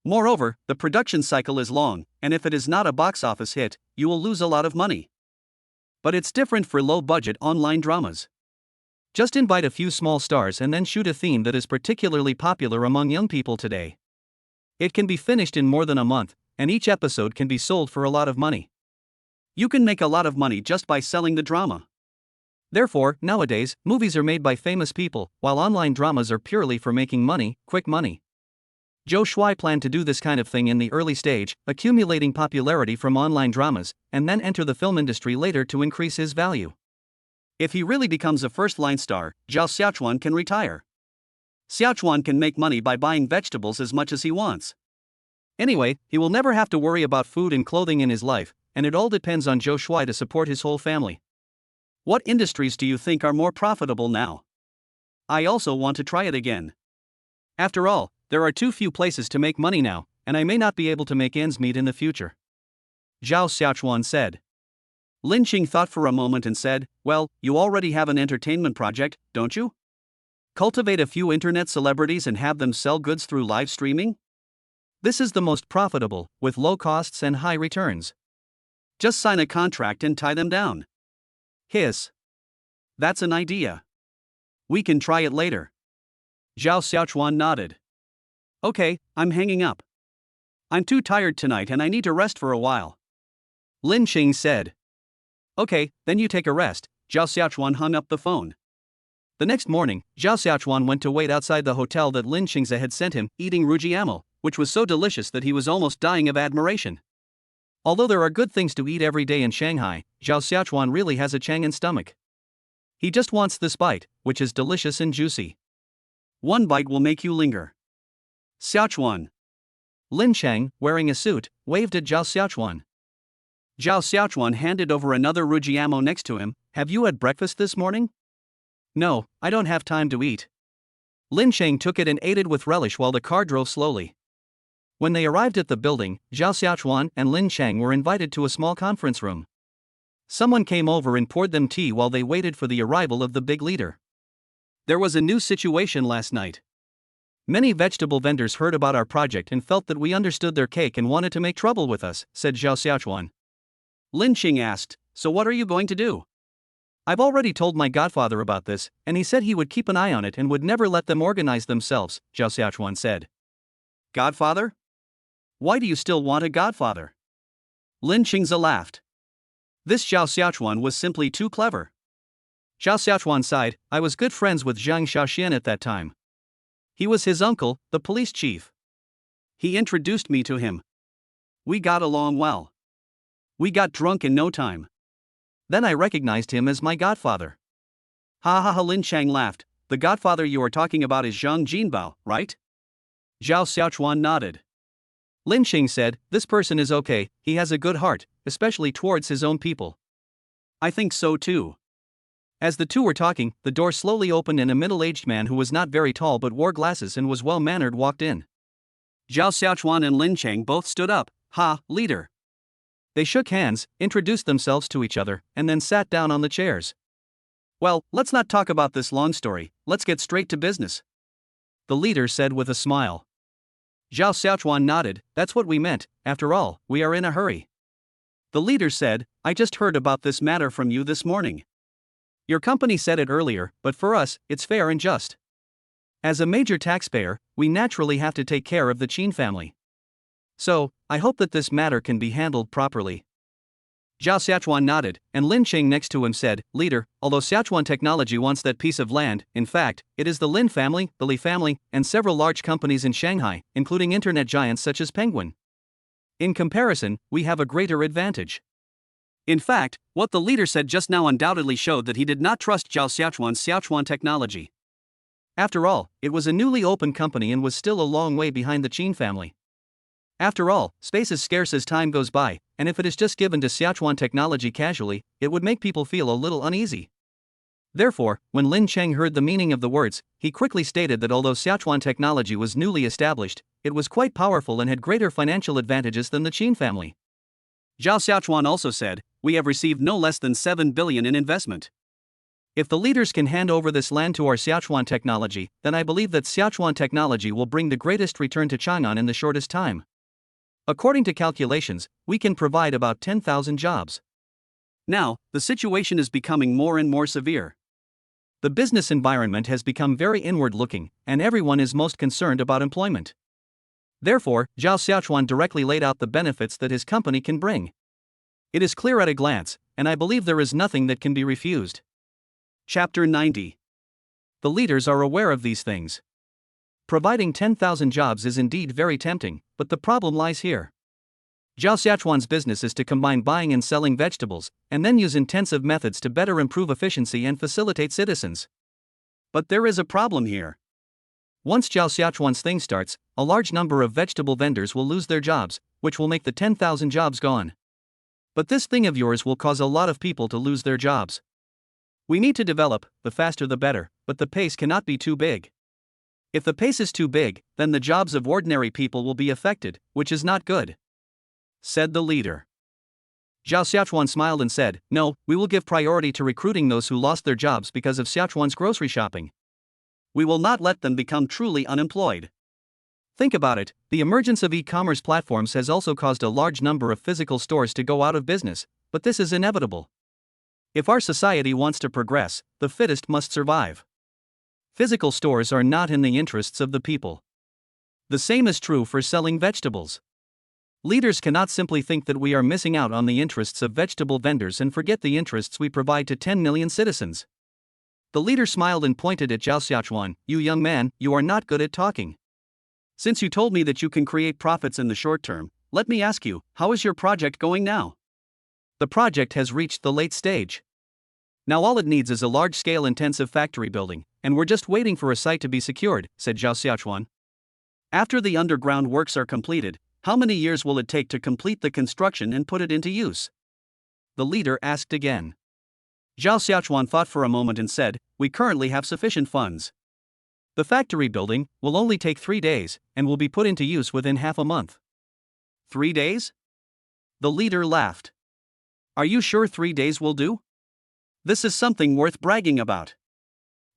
S1: Moreover, the production cycle is long, and if it is not a box office hit, you will lose a lot of money. But it's different for low-budget online dramas. Just invite a few small stars and then shoot a theme that is particularly popular among young people today. It can be finished in more than a month, and each episode can be sold for a lot of money. You can make a lot of money just by selling the drama. Therefore, nowadays, movies are made by famous people, while online dramas are purely for making money, quick money. Zhou Shuai planned to do this kind of thing in the early stage, accumulating popularity from online dramas, and then enter the film industry later to increase his value. If he really becomes a first-line star, Zhao Xiaochuan can retire. Xiaochuan can make money by buying vegetables as much as he wants. Anyway, he will never have to worry about food and clothing in his life, and it all depends on Zhou Shuai to support his whole family. What industries do you think are more profitable now? I also want to try it again. After all, there are too few places to make money now, and I may not be able to make ends meet in the future. Zhao Xiaochuan said. Lin Qing thought for a moment and said, well, you already have an entertainment project, don't you? Cultivate a few internet celebrities and have them sell goods through live streaming? This is the most profitable, with low costs and high returns. Just sign a contract and tie them down. Hiss. That's an idea. We can try it later. Zhao Xiaochuan nodded. Okay, I'm hanging up. I'm too tired tonight and I need to rest for a while. Lin Qing said. Okay, then you take a rest. Zhao Xiaochuan hung up the phone. The next morning, Zhao Xiaochuan went to wait outside the hotel that Lin Qingze had sent him, eating rujiamo, which was so delicious that he was almost dying of admiration. Although there are good things to eat every day in Shanghai, Zhao Xiaochuan really has a Chang'an stomach. He just wants this bite, which is delicious and juicy. One bite will make you linger. Xiaochuan. Lin Chang, wearing a suit, waved at Zhao Xiaochuan. Zhao Xiaochuan handed over another rujiamo next to him. Have you had breakfast this morning? No, I don't have time to eat. Lin Chang took it and ate it with relish while the car drove slowly. When they arrived at the building, Zhao Xiaochuan and Lin Chang were invited to a small conference room. Someone came over and poured them tea while they waited for the arrival of the big leader. There was a new situation last night. Many vegetable vendors heard about our project and felt that we understood their cake and wanted to make trouble with us, said Zhao Xiaochuan. Lin Qing asked, so what are you going to do? I've already told my godfather about this, and he said he would keep an eye on it and would never let them organize themselves, Zhao Xiaochuan said. Godfather? Why do you still want a godfather? Lin Qingze laughed. This Zhao Xiaochuan was simply too clever. Zhao Xiaochuan sighed. I was good friends with Zhang Xiaoxian at that time. He was his uncle, the police chief. He introduced me to him. We got along well. We got drunk in no time. Then I recognized him as my godfather. Ha ha ha, Lin Chang laughed. The godfather you are talking about is Zhang Jinbao, right? Zhao Xiaochuan nodded. Lin Qing said, this person is okay, he has a good heart, especially towards his own people. I think so too. As the two were talking, the door slowly opened and a middle-aged man who was not very tall but wore glasses and was well-mannered walked in. Zhao Xiaochuan and Lin Chang both stood up. Ha, leader. They shook hands, introduced themselves to each other, and then sat down on the chairs. Well, let's not talk about this long story, let's get straight to business. The leader said with a smile. Zhao Xiaochuan nodded, that's what we meant, after all, we are in a hurry. The leader said, I just heard about this matter from you this morning. Your company said it earlier, but for us, it's fair and just. As a major taxpayer, we naturally have to take care of the Qin family. So, I hope that this matter can be handled properly. Zhao Xiaochuan nodded, and Lin Qing next to him said, Leader, although Xiaochuan Technology wants that piece of land, in fact, it is the Lin family, the Li family, and several large companies in Shanghai, including internet giants such as Penguin. In comparison, we have a greater advantage. In fact, what the leader said just now undoubtedly showed that he did not trust Zhao Xiaochuan's Xiaochuan technology.
S2: After all, it was a newly opened company and was still a long way behind the Qin family. After all, space is scarce as time goes by, and if it is just given to Xiaochuan technology casually, it would make people feel a little uneasy. Therefore, when Lin Cheng heard the meaning of the words, he quickly stated that although Xiaochuan technology was newly established, it was quite powerful and had greater financial advantages than the Qin family.
S1: Zhao Xiaochuan also said, "We have received no less than 7 billion in investment.
S2: If the leaders can hand over this land to our Xiaochuan technology, then I believe that Xiaochuan technology will bring the greatest return to Chang'an in the shortest time. According to calculations, we can provide about 10,000 jobs."
S1: Now, the situation is becoming more and more severe.
S2: The business environment has become very inward-looking, and everyone is most concerned about employment. Therefore, Zhao Xiaochuan directly laid out the benefits that his company can bring. It is clear at a glance, and I believe there is nothing that can be refused.
S1: Chapter 90.
S2: The leaders are aware of these things. Providing 10,000 jobs is indeed very tempting, but the problem lies here. Zhao Xiaochuan's business is to combine buying and selling vegetables, and then use intensive methods to better improve efficiency and facilitate citizens.
S1: But there is a problem here.
S2: Once Zhao Xiaochuan's thing starts, a large number of vegetable vendors will lose their jobs, which will make the 10,000 jobs gone. But this thing of yours will cause a lot of people to lose their jobs. We need to develop, the faster the better, but the pace cannot be too big. If the pace is too big, then the jobs of ordinary people will be affected, which is not good, said the leader.
S1: Zhao Xiaochuan smiled and said, "No, we will give priority to recruiting those who lost their jobs because of Xiaochuan's grocery shopping. We will not let them become truly unemployed."
S2: Think about it, the emergence of e-commerce platforms has also caused a large number of physical stores to go out of business, but this is inevitable. If our society wants to progress, the fittest must survive. Physical stores are not in the interests of the people. The same is true for selling vegetables. Leaders cannot simply think that we are missing out on the interests of vegetable vendors and forget the interests we provide to 10 million citizens. The leader smiled and pointed at Zhao Xiaochuan, "You young man, you are not good at talking.
S1: Since you told me that you can create profits in the short term, let me ask you, how is your project going now?"
S2: The project has reached the late stage. Now all it needs is a large-scale intensive factory building, and we're just waiting for a site to be secured, said Zhao Xiaochuan.
S1: After the underground works are completed, how many years will it take to complete the construction and put it into use?
S2: The leader asked again.
S1: Zhao Xiaochuan thought for a moment and said, "We currently have sufficient funds.
S2: The factory building will only take 3 days, and will be put into use within half a month."
S1: 3 days?
S2: The leader laughed.
S1: Are you sure 3 days will do? This is something worth bragging about.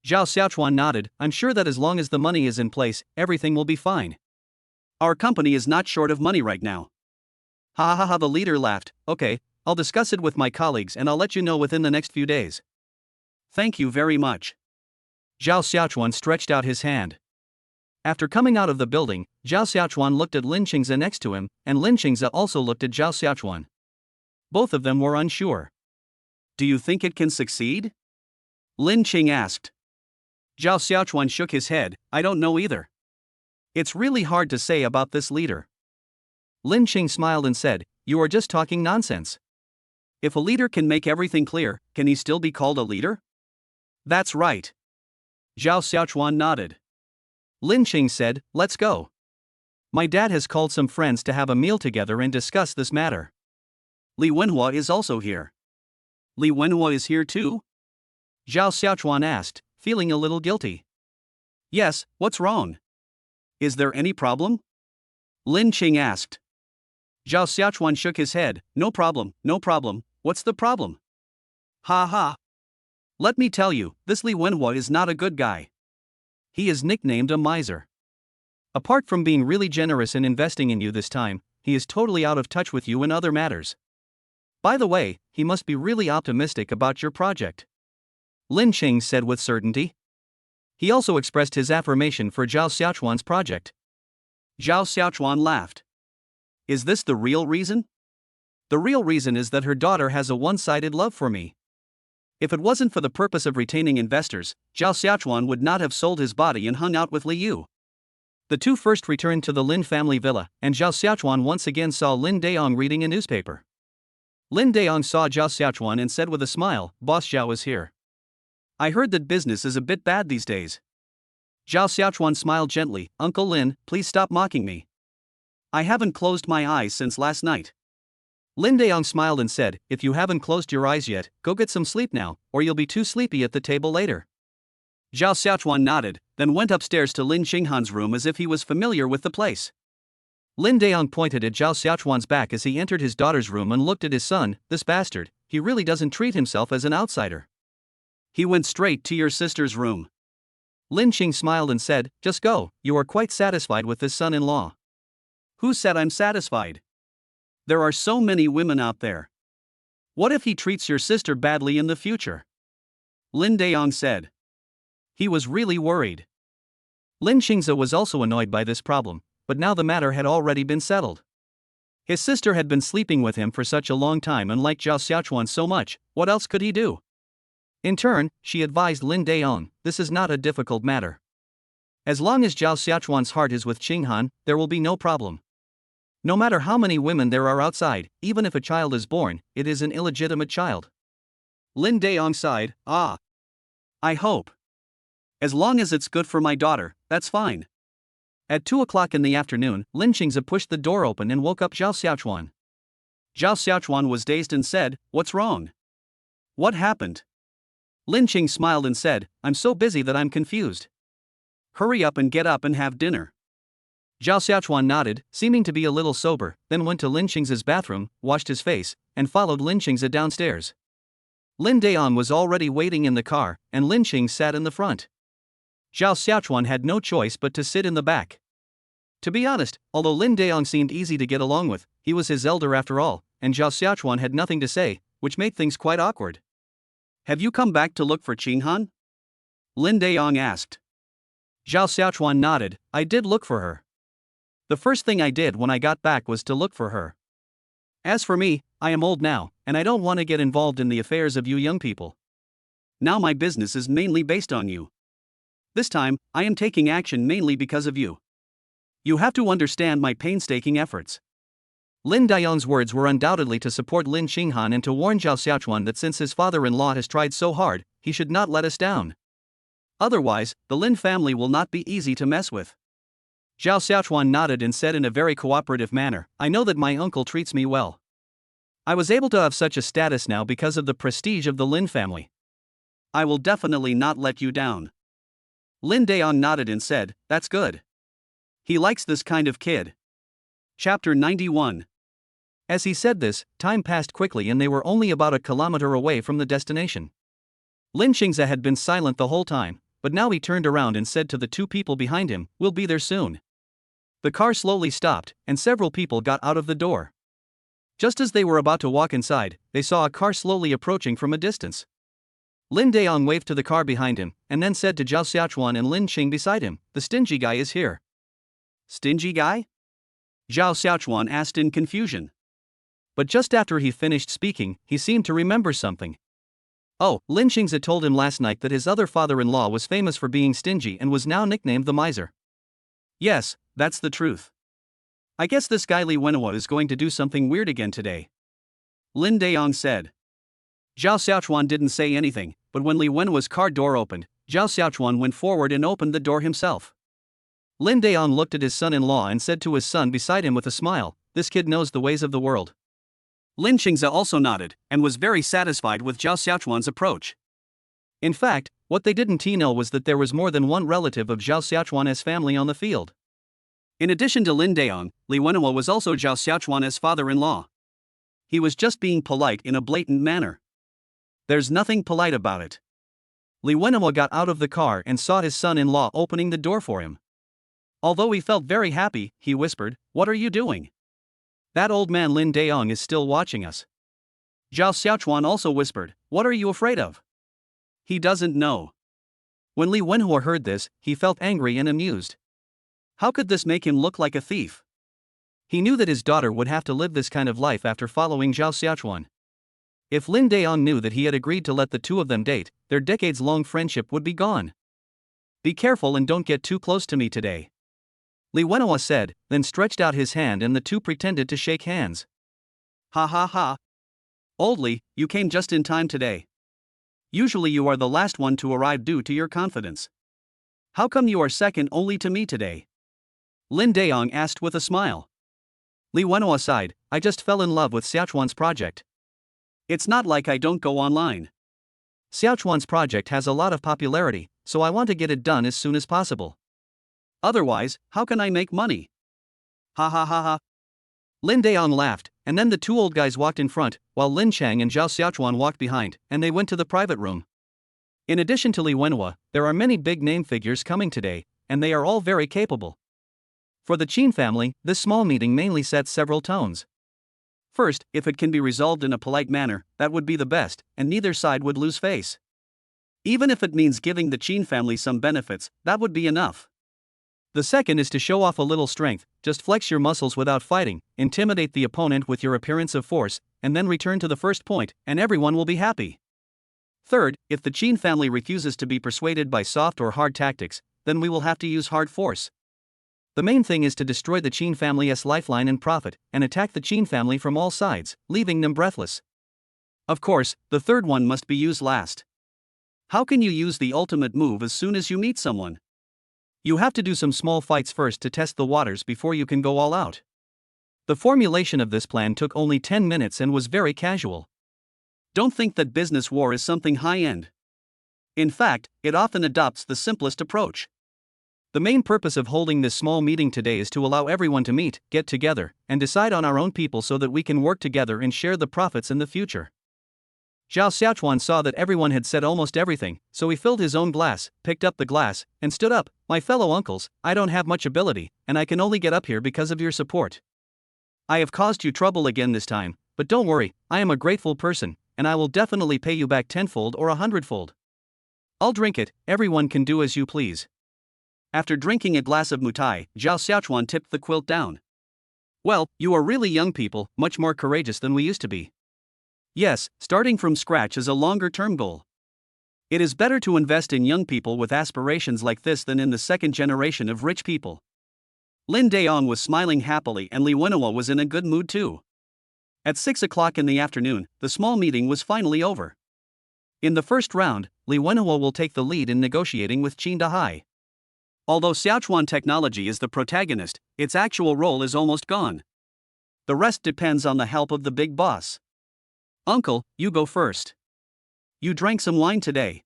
S2: Zhao Xiaochuan nodded, "I'm sure that as long as the money is in place, everything will be fine.
S1: Our company is not short of money right now."
S2: Ha ha ha, the leader laughed. "Okay, I'll discuss it with my colleagues and I'll let you know within the next few days."
S1: Thank you very much.
S2: Zhao Xiaochuan stretched out his hand. After coming out of the building, Zhao Xiaochuan looked at Lin Qingze next to him, and Lin Qingze also looked at Zhao Xiaochuan. Both of them were unsure.
S1: "Do you think it can succeed?"
S2: Lin Qing asked.
S1: Zhao Xiaochuan shook his head, "I don't know either. It's really hard to say about this leader."
S2: Lin Qing smiled and said, "You are just talking nonsense.
S1: If a leader can make everything clear, can he still be called a leader?"
S2: "That's right."
S1: Zhao Xiaochuan nodded.
S2: Lin Qing said, "Let's go. My dad has called some friends to have a meal together and discuss this matter."
S1: Li Wenhua is also here. Li Wenhua is here too?
S2: Zhao Xiaochuan asked, feeling a little guilty.
S1: "Yes, what's wrong? Is there any problem?"
S2: Lin Qing asked.
S1: Zhao Xiaochuan shook his head, no problem, what's the problem?"
S2: "Ha ha.
S1: Let me tell you, this Li Wenhua is not a good guy.
S2: He is nicknamed a miser. Apart from being really generous in investing in you this time, he is totally out of touch with you in other matters. By the way, he must be really optimistic about your project," Lin Qing said with certainty. He also expressed his affirmation for Zhao Xiaochuan's project.
S1: Zhao Xiaochuan laughed. "Is this the real reason?"
S2: "The real reason is that her daughter has a one-sided love for me.
S1: If it wasn't for the purpose of retaining investors, Zhao Xiaochuan would not have sold his body and hung out with Li Yu."
S2: The two first returned to the Lin family villa, and Zhao Xiaochuan once again saw Lin Daong reading a newspaper. Lin Daong saw Zhao Xiaochuan and said with a smile, "Boss Zhao is here. I heard that business is a bit bad these days." Zhao Xiaochuan smiled gently, "Uncle Lin, please stop mocking me. I haven't closed my eyes since last night." Lin Daong smiled and said, "If you haven't closed your eyes yet, go get some sleep now, or you'll be too sleepy at the table later." Zhao Xiaochuan nodded, then went upstairs to Lin Qinghan's room as if he was familiar with the place. Lin Daong pointed at Zhao Xiaochuan's back as he entered his daughter's room and looked at his son. "This bastard, he really doesn't treat himself as an outsider. He went straight to your sister's room." Lin Qing smiled and said, "Just go, you are quite satisfied with this son-in-law." "Who said I'm satisfied? There are so many women out there. What if he treats your sister badly in the future?" Lin Daong said. He was really worried. Lin Qingze was also annoyed by this problem, but now the matter had already been settled. His sister had been sleeping with him for such a long time and liked Zhao Xiaochuan so much, what else could he do? In turn, she advised Lin Daong, "This is not a difficult matter. As long as Zhao Xiaochuan's heart is with Qinghan, there will be no problem. No matter how many women there are outside, even if a child is born, it is an illegitimate child." Lin Daong sighed, "Ah. I hope. As long as it's good for my daughter, that's fine." At 2 o'clock in the afternoon, Lin Qingze pushed the door open and woke up Zhao Xiaochuan. Zhao Xiaochuan was dazed and said, "What's wrong? What happened?" Lin Qing smiled and said, "I'm so busy that I'm confused. Hurry up and get up and have dinner." Zhao Xiaochuan nodded, seeming to be a little sober, then went to Lin Qingze's bathroom, washed his face, and followed Lin Qingze downstairs. Lin Daong was already waiting in the car, and Lin Qing sat in the front. Zhao Xiaochuan had no choice but to sit in the back. To be honest, although Lin Daong seemed easy to get along with, he was his elder after all, and Zhao Xiaochuan had nothing to say, which made things quite awkward. "Have you come back to look for Qinghan?" Lin Daong asked. Zhao Xiaochuan nodded, "I did look for her. The first thing I did when I got back was to look for her. As for me, I am old now, and I don't want to get involved in the affairs of you young people. Now my business is mainly based on you. This time, I am taking action mainly because of you. You have to understand my painstaking efforts." Lin Daong's words were undoubtedly to support Lin Qinghan and to warn Zhao Xiaochuan that since his father-in-law has tried so hard, he should not let us down. Otherwise, the Lin family will not be easy to mess with. Zhao Xiaochuan nodded and said in a very cooperative manner, "I know that my uncle treats me well. I was able to have such a status now because of the prestige of the Lin family. I will definitely not let you down." Lin Daong nodded and said, "That's good. He likes this kind of kid." Chapter 91. As he said this, time passed quickly and they were only about a kilometer away from the destination. Lin Qingze had been silent the whole time, but now he turned around and said to the two people behind him, "We'll be there soon." The car slowly stopped, and several people got out of the door. Just as they were about to walk inside, they saw a car slowly approaching from a distance. Lin Daong waved to the car behind him, and then said to Zhao Xiaochuan and Lin Qing beside him, "The stingy guy is here." "Stingy guy?" Zhao Xiaochuan asked in confusion. But just after he finished speaking, he seemed to remember something. Oh, Lin Qingze told him last night that his other father-in-law was famous for being stingy and was now nicknamed the miser. "Yes, that's the truth. I guess this guy Li Wenhua is going to do something weird again today," Lin Daong said. Zhao Xiaochuan didn't say anything, but when Li Wenhua's car door opened, Zhao Xiaochuan went forward and opened the door himself. Lin Daong looked at his son-in-law and said to his son beside him with a smile, "This kid knows the ways of the world." Lin Qingze also nodded, and was very satisfied with Zhao Xiaochuan's approach. In fact, what they didn't know was that there was more than one relative of Zhao Xiaochuan's family on the field. In addition to Lin Daong, Li Wenhua was also Zhao Xiaochuan's father-in-law. He was just being polite in a blatant manner. There's nothing polite about it. Li Wenhua got out of the car and saw his son-in-law opening the door for him. Although he felt very happy, he whispered, "What are you doing? That old man Lin Daong is still watching us." Zhao Xiaochuan also whispered, "What are you afraid of? He doesn't know." When Li Wenhua heard this, he felt angry and amused. How could this make him look like a thief? He knew that his daughter would have to live this kind of life after following Zhao Xiaochuan. If Lin Daong knew that he had agreed to let the two of them date, their decades-long friendship would be gone. "Be careful and don't get too close to me today," Li Wenhua said, then stretched out his hand and the two pretended to shake hands. "Ha ha ha.
S1: Old Li, you came just in time today. Usually you are the last one to arrive due to your confidence. How come you are second only to me today? Lin Daong asked with a smile. Li Wenhua sighed, I just fell in love with Xiaochuan's project. It's not like I don't go online. Xiaochuan's project has a lot of popularity, so I want to get it done as soon as possible. Otherwise, how can I make money? Ha ha ha ha. Lin Daong laughed, and then the two old guys walked in front, while Lin Chang and Zhao Xiaochuan walked behind, and they went to the private room. In addition to Li Wenhua, there are many big name figures coming today, and they are all very capable. For the Qin family, this small meeting mainly sets several tones. First, if it can be resolved in a polite manner, that would be the best, and neither side would lose face. Even if it means giving the Qin family some benefits, that would be enough. The second is to show off a little strength, just flex your muscles without fighting, intimidate the opponent with your appearance of force, and then return to the first point, and everyone will be happy. Third, if the Qin family refuses to be persuaded by soft or hard tactics, then we will have to use hard force. The main thing is to destroy the Qin family's lifeline and profit, and attack the Qin family from all sides, leaving them breathless. Of course, the third one must be used last. How can you use the ultimate move as soon as you meet someone? You have to do some small fights first to test the waters before you can go all out. The formulation of this plan took only 10 minutes and was very casual. Don't think that business war is something high-end. In fact, it often adopts the simplest approach. The main purpose of holding this small meeting today is to allow everyone to meet, get together, and decide on our own people so that we can work together and share the profits in the future. Zhao Xiaochuan saw that everyone had said almost everything, so he filled his own glass, picked up the glass, and stood up. My fellow uncles, I don't have much ability, and I can only get up here because of your support. I have caused you trouble again this time, but don't worry, I am a grateful person, and I will definitely pay you back tenfold or 100-fold. I'll drink it, everyone can do as you please. After drinking a glass of mutai, Zhao Xiaochuan tipped the quilt down. Well, you are really young people, much more courageous than we used to be. Yes, starting from scratch is a longer-term goal. It is better to invest in young people with aspirations like this than in the second generation of rich people. Lin Daong was smiling happily and Li Wenhua was in a good mood too. At 6 o'clock in the afternoon, the small meeting was finally over. In the first round, Li Wenhua will take the lead in negotiating with Qin Dahai. Although Xiaochuan technology is the protagonist, its actual role is almost gone. The rest depends on the help of the big boss. Uncle, you go first. You drank some wine today.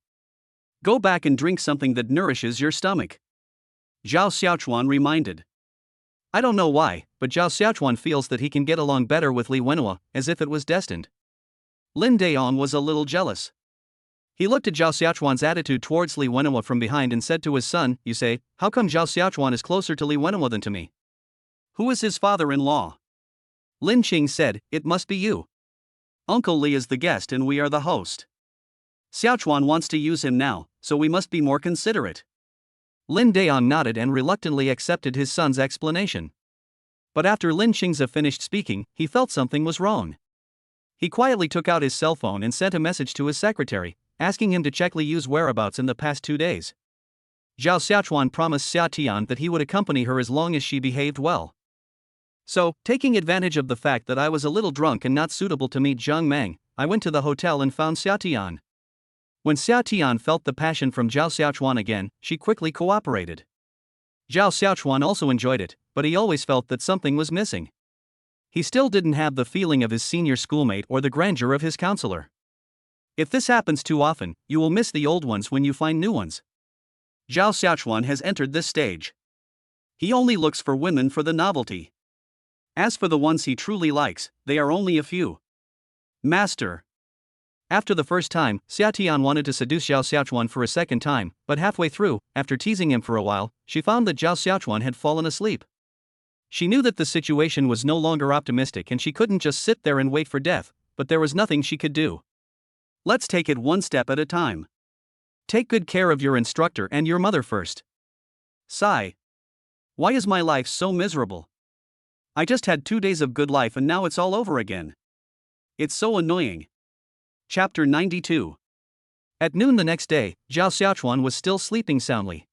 S1: Go back and drink something that nourishes your stomach. Zhao Xiaochuan reminded. I don't know why, but Zhao Xiaochuan feels that he can get along better with Li Wenhua, as if it was destined. Lin Daong was a little jealous. He looked at Zhao Xiaochuan's attitude towards Li Wenhua from behind and said to his son, You say, how come Zhao Xiaochuan is closer to Li Wenhua than to me? Who is his father-in-law? Lin Qing said, It must be you. Uncle Li is the guest and we are the host. Xiaochuan wants to use him now, so we must be more considerate. Lin Daong nodded and reluctantly accepted his son's explanation. But after Lin Qingze finished speaking, he felt something was wrong. He quietly took out his cell phone and sent a message to his secretary, asking him to check Li Yu's whereabouts in the past 2 days. Zhao Xiaochuan promised Xia Tian that he would accompany her as long as she behaved well. So, taking advantage of the fact that I was a little drunk and not suitable to meet Zhang Mang, I went to the hotel and found Xia Tian. When Xia Tian felt the passion from Zhao Xiaochuan again, she quickly cooperated. Zhao Xiaochuan also enjoyed it, but he always felt that something was missing. He still didn't have the feeling of his senior schoolmate or the grandeur of his counselor. If this happens too often, you will miss the old ones when you find new ones. Zhao Xiaochuan has entered this stage. He only looks for women for the novelty. As for the ones he truly likes, they are only a few. Master. After the first time, Xia Tian wanted to seduce Zhao Xiaochuan for a second time, but halfway through, after teasing him for a while, she found that Zhao Xiaochuan had fallen asleep. She knew that the situation was no longer optimistic and she couldn't just sit there and wait for death, but there was nothing she could do. Let's take it one step at a time. Take good care of your instructor and your mother first. Sigh. Why is my life so miserable? I just had 2 days of good life and now it's all over again. It's so annoying. Chapter 92. At noon the next day, Zhao Xiaochuan was still sleeping soundly.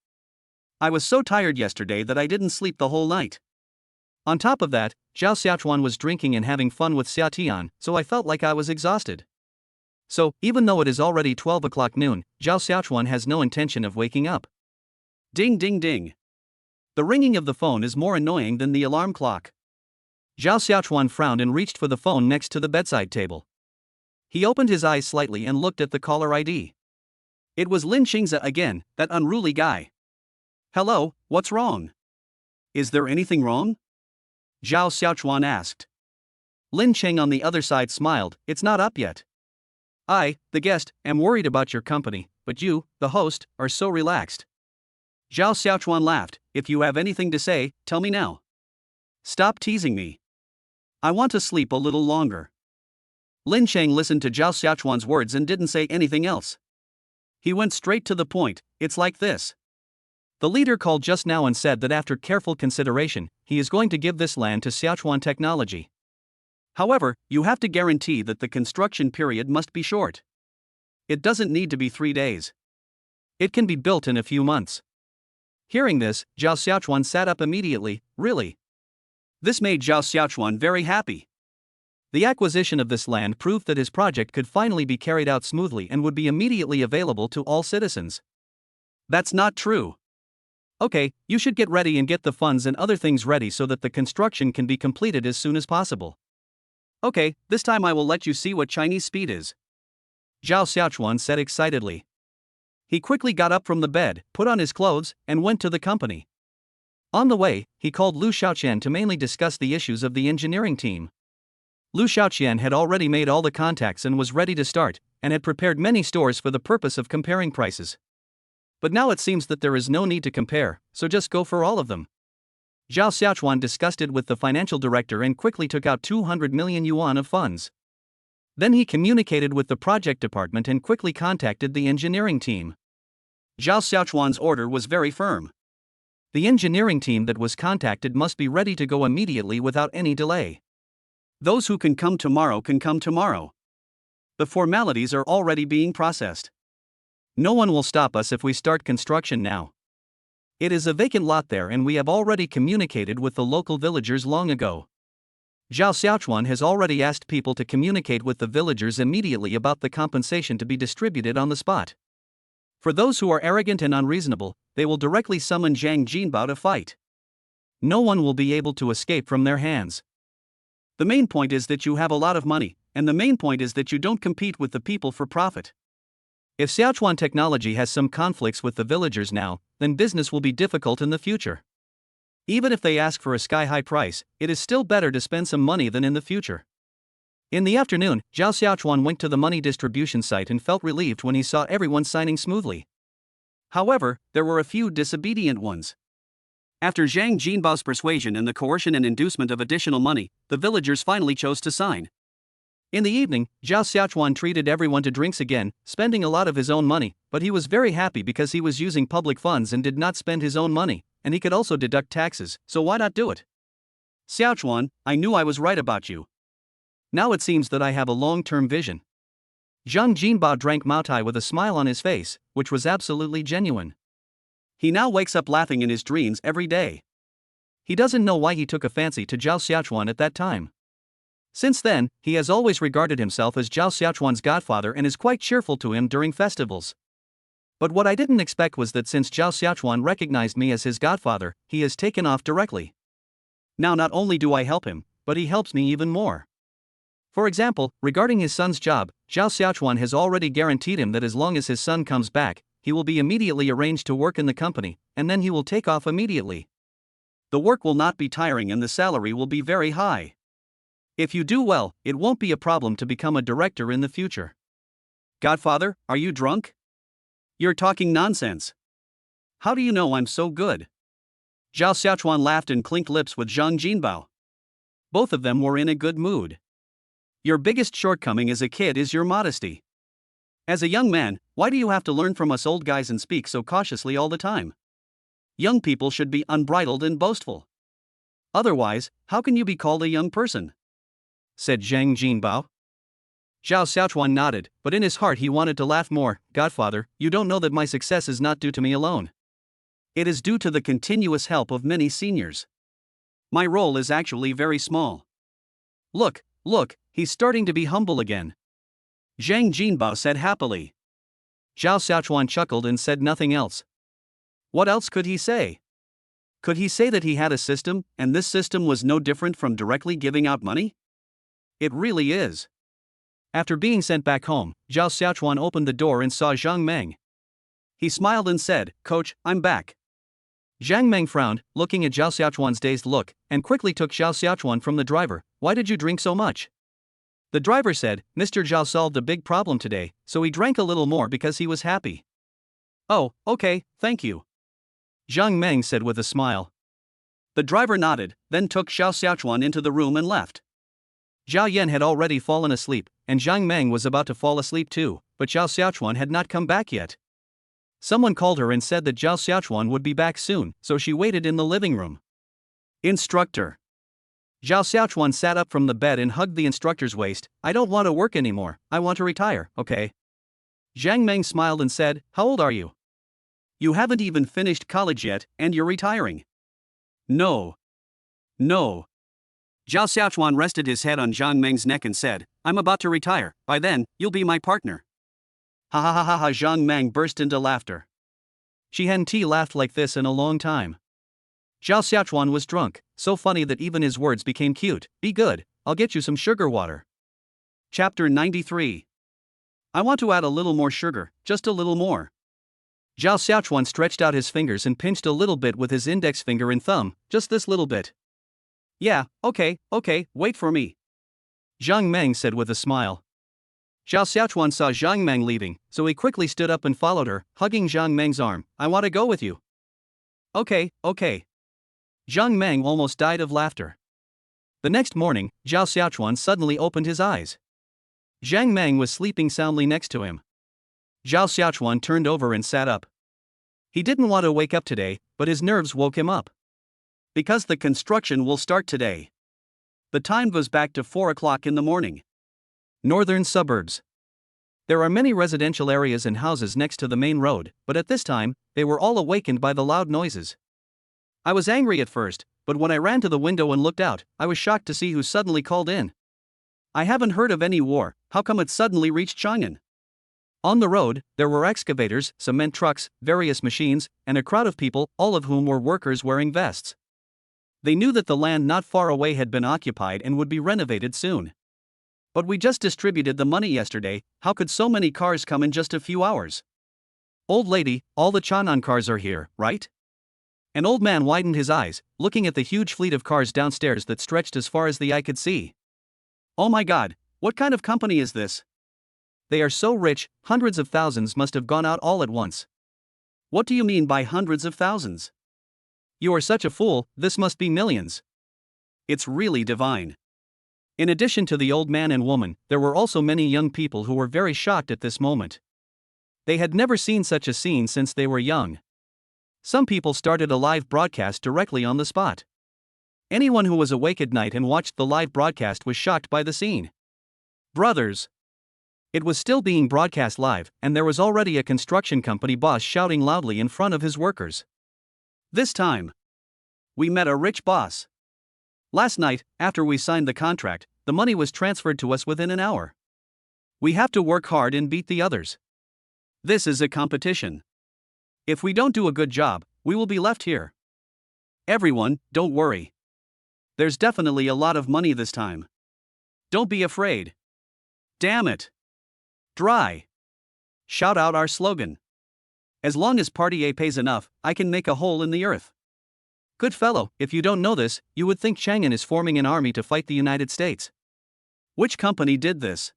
S1: I was so tired yesterday that I didn't sleep the whole night.
S2: On top of that, Zhao Xiaochuan was drinking and having fun with Xia Tian, so I felt like I was exhausted. So, even though it is already 12 o'clock noon, Zhao Xiaochuan has no intention of waking up.
S1: Ding ding ding. The ringing of the phone is more annoying than the alarm clock.
S2: Zhao Xiaochuan frowned and reached for the phone next to the bedside table. He opened his eyes slightly and looked at the caller ID.
S1: It was Lin Xingza again, that unruly guy. Hello, what's wrong? Is there anything wrong? Zhao Xiaochuan asked.
S2: Lin Cheng on the other side smiled, it's not up yet.
S1: I, the guest, am worried about your company, but you, the host, are so relaxed. Zhao Xiaochuan laughed. If you have anything to say, tell me now. Stop teasing me. I want to sleep a little longer.
S2: Lin Cheng listened to Zhao Xiaochuan's words and didn't say anything else.
S1: He went straight to the point. It's like this.
S2: The leader called just now and said that after careful consideration, he is going to give this land to Xiaochuan Technology.
S1: However, you have to guarantee that the construction period must be short. It doesn't need to be 3 days.
S2: It can be built in a few months.
S1: Hearing this, Zhao Xiaochuan sat up immediately. Really? This made Zhao Xiaochuan very happy.
S2: The acquisition of this land proved that his project could finally be carried out smoothly and would be immediately available to all citizens.
S1: That's not true.
S2: Okay, you should get ready and get the funds and other things ready so that the construction can be completed as soon as possible.
S1: Okay, this time I will let you see what Chinese speed is.
S2: Zhao Xiaochuan said excitedly. He quickly got up from the bed, put on his clothes, and went to the company. On the way, he called Lu Xiaoqian to mainly discuss the issues of the engineering team. Lu Xiaoqian had already made all the contacts and was ready to start, and had prepared many stores for the purpose of comparing prices. But now it seems that there is no need to compare, so just go for all of them. Zhao Xiaochuan discussed it with the financial director and quickly took out 200 million yuan of funds. Then he communicated with the project department and quickly contacted the engineering team.
S1: Zhao Xiaochuan's order was very firm.
S2: The engineering team that was contacted must be ready to go immediately without any delay.
S1: Those who can come tomorrow can come tomorrow. The formalities are already being processed.
S2: No one will stop us if we start construction now. It is a vacant lot there and we have already communicated with the local villagers long ago. Zhao Xiaochuan has already asked people to communicate with the villagers immediately about the compensation to be distributed on the spot. For those who are arrogant and unreasonable, they will directly summon Zhang Jinbao to fight. No one will be able to escape from their hands.
S1: The main point is that you have a lot of money, and the main point is that you don't compete with the people for profit.
S2: If Xiaochuan Technology has some conflicts with the villagers now, then business will be difficult in the future. Even if they ask for a sky-high price, it is still better to spend some money than in the future. In the afternoon, Zhao Xiaochuan went to the money distribution site and felt relieved when he saw everyone signing smoothly.
S1: However, there were a few disobedient ones. After Zhang Jinbao's persuasion and the coercion and inducement of additional money, the villagers finally chose to sign.
S2: In the evening, Zhao Xiaochuan treated everyone to drinks again, spending a lot of his own money, but he was very happy because he was using public funds and did not spend his own money, and he could also deduct taxes, so why not do it?
S1: Xiaochuan, I knew I was right about you.
S2: Now it seems that I have a long-term vision. Zhang Jinbao drank Maotai with a smile on his face, which was absolutely genuine.
S1: He now wakes up laughing in his dreams every day.
S2: He doesn't know why he took a fancy to Zhao Xiaochuan at that time. Since then, he has always regarded himself as Zhao Xiaochuan's godfather and is quite cheerful to him during festivals. But what I didn't expect was that since Zhao Xiaochuan recognized me as his godfather, he has taken off directly.
S1: Now not only do I help him, but he helps me even more.
S2: For example, regarding his son's job, Zhao Xiaochuan has already guaranteed him that as long as his son comes back, he will be immediately arranged to work in the company, and then he will take off immediately.
S1: The work will not be tiring and the salary will be very high. If you do well, it won't be a problem to become a director in the future.
S2: Godfather, are you drunk?
S1: You're talking nonsense. How do you know I'm so good? Zhao Xiaochuan laughed and clinked lips with Zhang Jinbao. Both of them were in a good mood. Your biggest shortcoming as a kid is your modesty. As a young man, why do you have to learn from us old guys and speak so cautiously all the time? Young people should be unbridled and boastful. Otherwise, how can you be called a young person?
S2: Said Zhang Jinbao. Zhao Xiaochuan nodded, but in his heart he wanted to laugh more. Godfather, you don't know that my success is not due to me alone.
S1: It is due to the continuous help of many seniors. My role is actually very small. Look, he's starting to be humble again. Zhang Jinbao said happily.
S2: Zhao Xiaochuan chuckled and said nothing else.
S1: What else could he say? Could he say that he had a system, and this system was no different from directly giving out money? It really is.
S2: After being sent back home, Zhao Xiaochuan opened the door and saw Zhang Meng.
S1: He smiled and said, "Coach, I'm back."
S2: Zhang Meng frowned, looking at Zhao Xiaochuan's dazed look, and quickly took Zhao Xiaochuan from the driver. "Why did you drink so much?" The driver said, "Mr. Zhao solved a big problem today, so he drank a little more because he was happy."
S1: "Oh, okay, thank you,"
S2: Zhang Meng said with a smile.
S1: The driver nodded, then took Zhao Xiaochuan into the room and left.
S2: Zhao Yan had already fallen asleep, and Zhang Meng was about to fall asleep too, but Zhao Xiaochuan had not come back yet. Someone called her and said that Zhao Xiaochuan would be back soon, so she waited in the living room.
S1: Instructor.
S2: Zhao Xiaochuan sat up from the bed and hugged the instructor's waist. "I don't want to work anymore, I want to retire, okay?" Zhang Meng smiled and said, "How old are you?"
S1: "You haven't even finished college yet, and you're retiring." No. Zhao Xiaochuan rested his head on Zhang Meng's neck and said, "I'm about to retire, by then, you'll be my partner."
S2: Ha ha ha ha ha! Zhang Meng burst into laughter. She hadn't laughed like this in a long time. Zhao Xiaochuan was drunk, so funny that even his words became cute. "Be good, I'll get you some sugar water."
S1: Chapter 93. I want to add a little more sugar, just a little more.
S2: Zhao Xiaochuan stretched out his fingers and pinched a little bit with his index finger and thumb, just this little bit.
S1: "Yeah, okay, wait for me,"
S2: Zhang Meng said with a smile. Zhao Xiaochuan saw Zhang Meng leaving, so he quickly stood up and followed her, hugging Zhang Meng's arm. "I want to go with you."
S1: Okay.
S2: Zhang Meng almost died of laughter. The next morning, Zhao Xiaochuan suddenly opened his eyes. Zhang Meng was sleeping soundly next to him. Zhao Xiaochuan turned over and sat up. He didn't want to wake up today, but his nerves woke him up.
S1: Because the construction will start today. The time goes back to 4 o'clock in the morning.
S2: Northern suburbs. There are many residential areas and houses next to the main road, but at this time, they were all awakened by the loud noises. I was angry at first, but when I ran to the window and looked out, I was shocked to see who suddenly called in.
S1: "I haven't heard of any war, how come it suddenly reached Chang'an?"
S2: On the road, there were excavators, cement trucks, various machines, and a crowd of people, all of whom were workers wearing vests. They knew that the land not far away had been occupied and would be renovated soon.
S1: "But we just distributed the money yesterday, how could so many cars come in just a few hours?"
S2: "Old lady, all the Chang'an cars are here, right?" An old man widened his eyes, looking at the huge fleet of cars downstairs that stretched as far as the eye could see.
S1: "Oh my God, what kind of company is this?"
S2: "They are so rich, hundreds of thousands must have gone out all at once."
S1: "What do you mean by hundreds of thousands?"
S2: "You are such a fool, this must be millions."
S1: It's really divine.
S2: In addition to the old man and woman, there were also many young people who were very shocked at this moment. They had never seen such a scene since they were young. Some people started a live broadcast directly on the spot. Anyone who was awake at night and watched the live broadcast was shocked by the scene.
S1: Brothers!
S2: It was still being broadcast live, and there was already a construction company boss shouting loudly in front of his workers.
S1: "This time, we met a rich boss. Last night, after we signed the contract, the money was transferred to us within an hour. We have to work hard and beat the others. This is a competition. If we don't do a good job, we will be left here. Everyone, don't worry. There's definitely a lot of money this time. Don't be afraid. Damn it. Dry. Shout out our slogan. As long as Party A pays enough, I can make a hole in the earth."
S2: Good fellow, if you don't know this, you would think Chang'an is forming an army to fight the United States.
S1: Which company did this?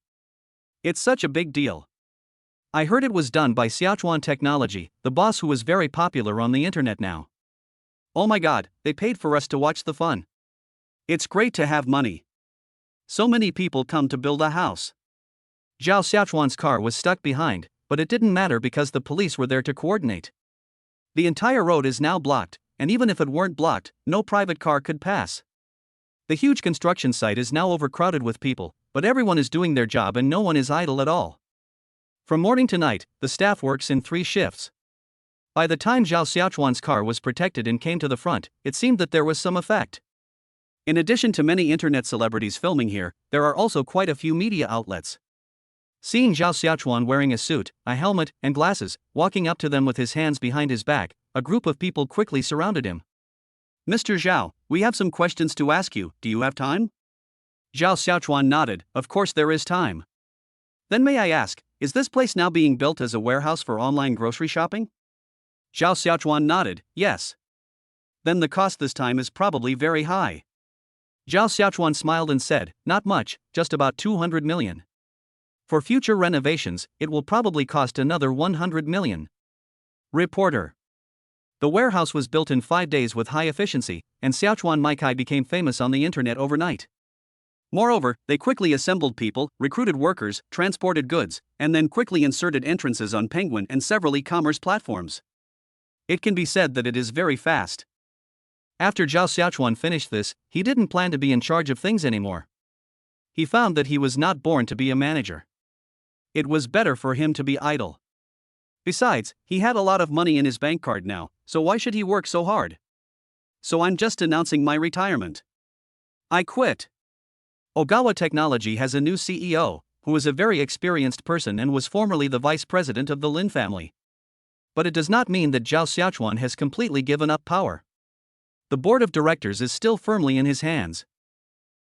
S1: It's such a big deal.
S2: I heard it was done by Siachuan Technology, the boss who is very popular on the internet now.
S1: Oh my God, they paid for us to watch the fun. It's great to have money. So many people come to build a house.
S2: Zhao Xiaochuan's car was stuck behind, but it didn't matter because the police were there to coordinate. The entire road is now blocked, and even if it weren't blocked, no private car could pass. The huge construction site is now overcrowded with people, but everyone is doing their job and no one is idle at all. From morning to night, the staff works in 3 shifts. By the time Zhao Xiaochuan's car was protected and came to the front, it seemed that there was some effect.
S1: In addition to many internet celebrities filming here, there are also quite a few media outlets.
S2: Seeing Zhao Xiaochuan wearing a suit, a helmet, and glasses, walking up to them with his hands behind his back, a group of people quickly surrounded him.
S1: Mr. Zhao, we have some questions to ask you, do you have time?
S2: Zhao Xiaochuan nodded, of course there is time.
S1: Then may I ask, is this place now being built as a warehouse for online grocery shopping?
S2: Zhao Xiaochuan nodded, yes.
S1: Then the cost this time is probably very high.
S2: Zhao Xiaochuan smiled and said, not much, just about 200 million. For future renovations, it will probably cost another 100 million.
S1: Reporter.
S2: The warehouse was built in 5 days with high efficiency, and Xiaochuan Maikai became famous on the internet overnight.
S1: Moreover, they quickly assembled people, recruited workers, transported goods, and then quickly inserted entrances on Penguin and several e-commerce platforms. It can be said that it is very fast.
S2: After Zhao Xiaochuan finished this, he didn't plan to be in charge of things anymore. He found that he was not born to be a manager.
S1: It was better for him to be idle. Besides, he had a lot of money in his bank card now, so why should he work so hard? So I'm just announcing my retirement. I quit.
S2: Ogawa Technology has a new CEO, who is a very experienced person and was formerly the vice president of the Lin family. But it does not mean that Zhao Xiaochuan has completely given up power. The board of directors is still firmly in his hands.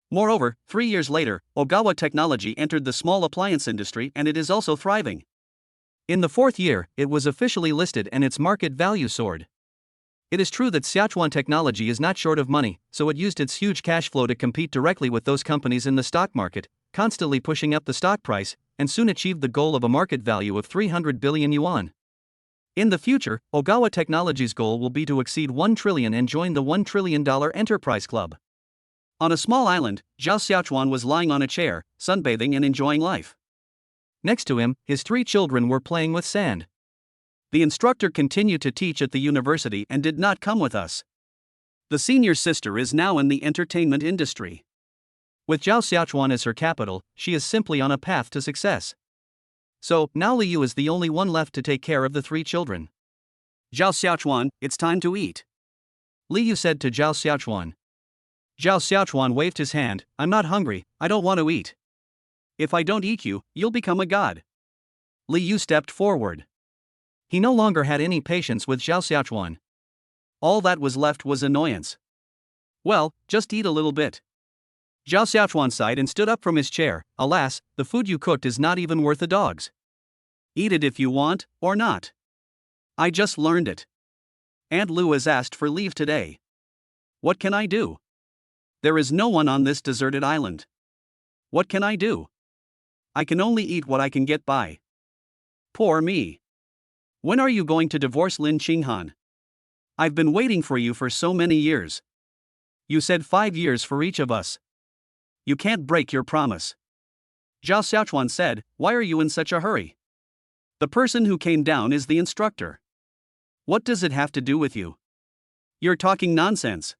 S1: Moreover, 3 years later, Ogawa Technology entered the small appliance industry and it is also thriving.
S2: In the 4th year, it was officially listed and its market value soared. It is true that Xiaochuan Technology is not short of money, so it used its huge cash flow to compete directly with those companies in the stock market, constantly pushing up the stock price, and soon achieved the goal of a market value of 300 billion yuan. In the future, Ogawa Technology's goal will be to exceed 1 trillion and join the $1 trillion enterprise club.
S1: On a small island, Zhao Xiaochuan was lying on a chair, sunbathing and enjoying life.
S2: Next to him, his 3 children were playing with sand.
S1: The instructor continued to teach at the university and did not come with us. The senior sister is now in the entertainment industry.
S2: With Zhao Xiaochuan as her capital, she is simply on a path to success. So, now Liu is the only one left to take care of the 3 children.
S1: Zhao Xiaochuan, it's time to eat.
S2: Liu said to Zhao Xiaochuan. Zhao Xiaochuan waved his hand, I'm not hungry, I don't want to eat.
S1: If I don't eat you, you'll become a god.
S2: Liu stepped forward. He no longer had any patience with Zhao Xiaochuan.
S1: All that was left was annoyance. Well, just eat a little bit.
S2: Zhao Xiaochuan sighed and stood up from his chair. Alas, the food you cooked is not even worth a dog's.
S1: Eat it if you want, or not. I just learned it. Aunt Lu has asked for leave today. What can I do? There is no one on this deserted island. What can I do? I can only eat what I can get by. Poor me. When are you going to divorce Lin Qinghan? I've been waiting for you for so many years. You said 5 years for each of us. You can't break your promise. Zhao Xiaochuan said, why are you in such a hurry? The person who came down is the instructor. What does it have to do with you? You're talking nonsense.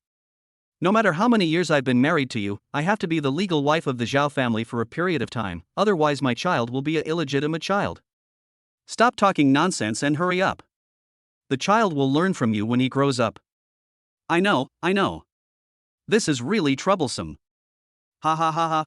S2: No matter how many years I've been married to you, I have to be the legal wife of the Zhao family for a period of time, otherwise my child will be an illegitimate child.
S1: Stop talking nonsense and hurry up.
S2: The child will learn from you when he grows up.
S1: I know. This is really troublesome. Ha ha ha ha,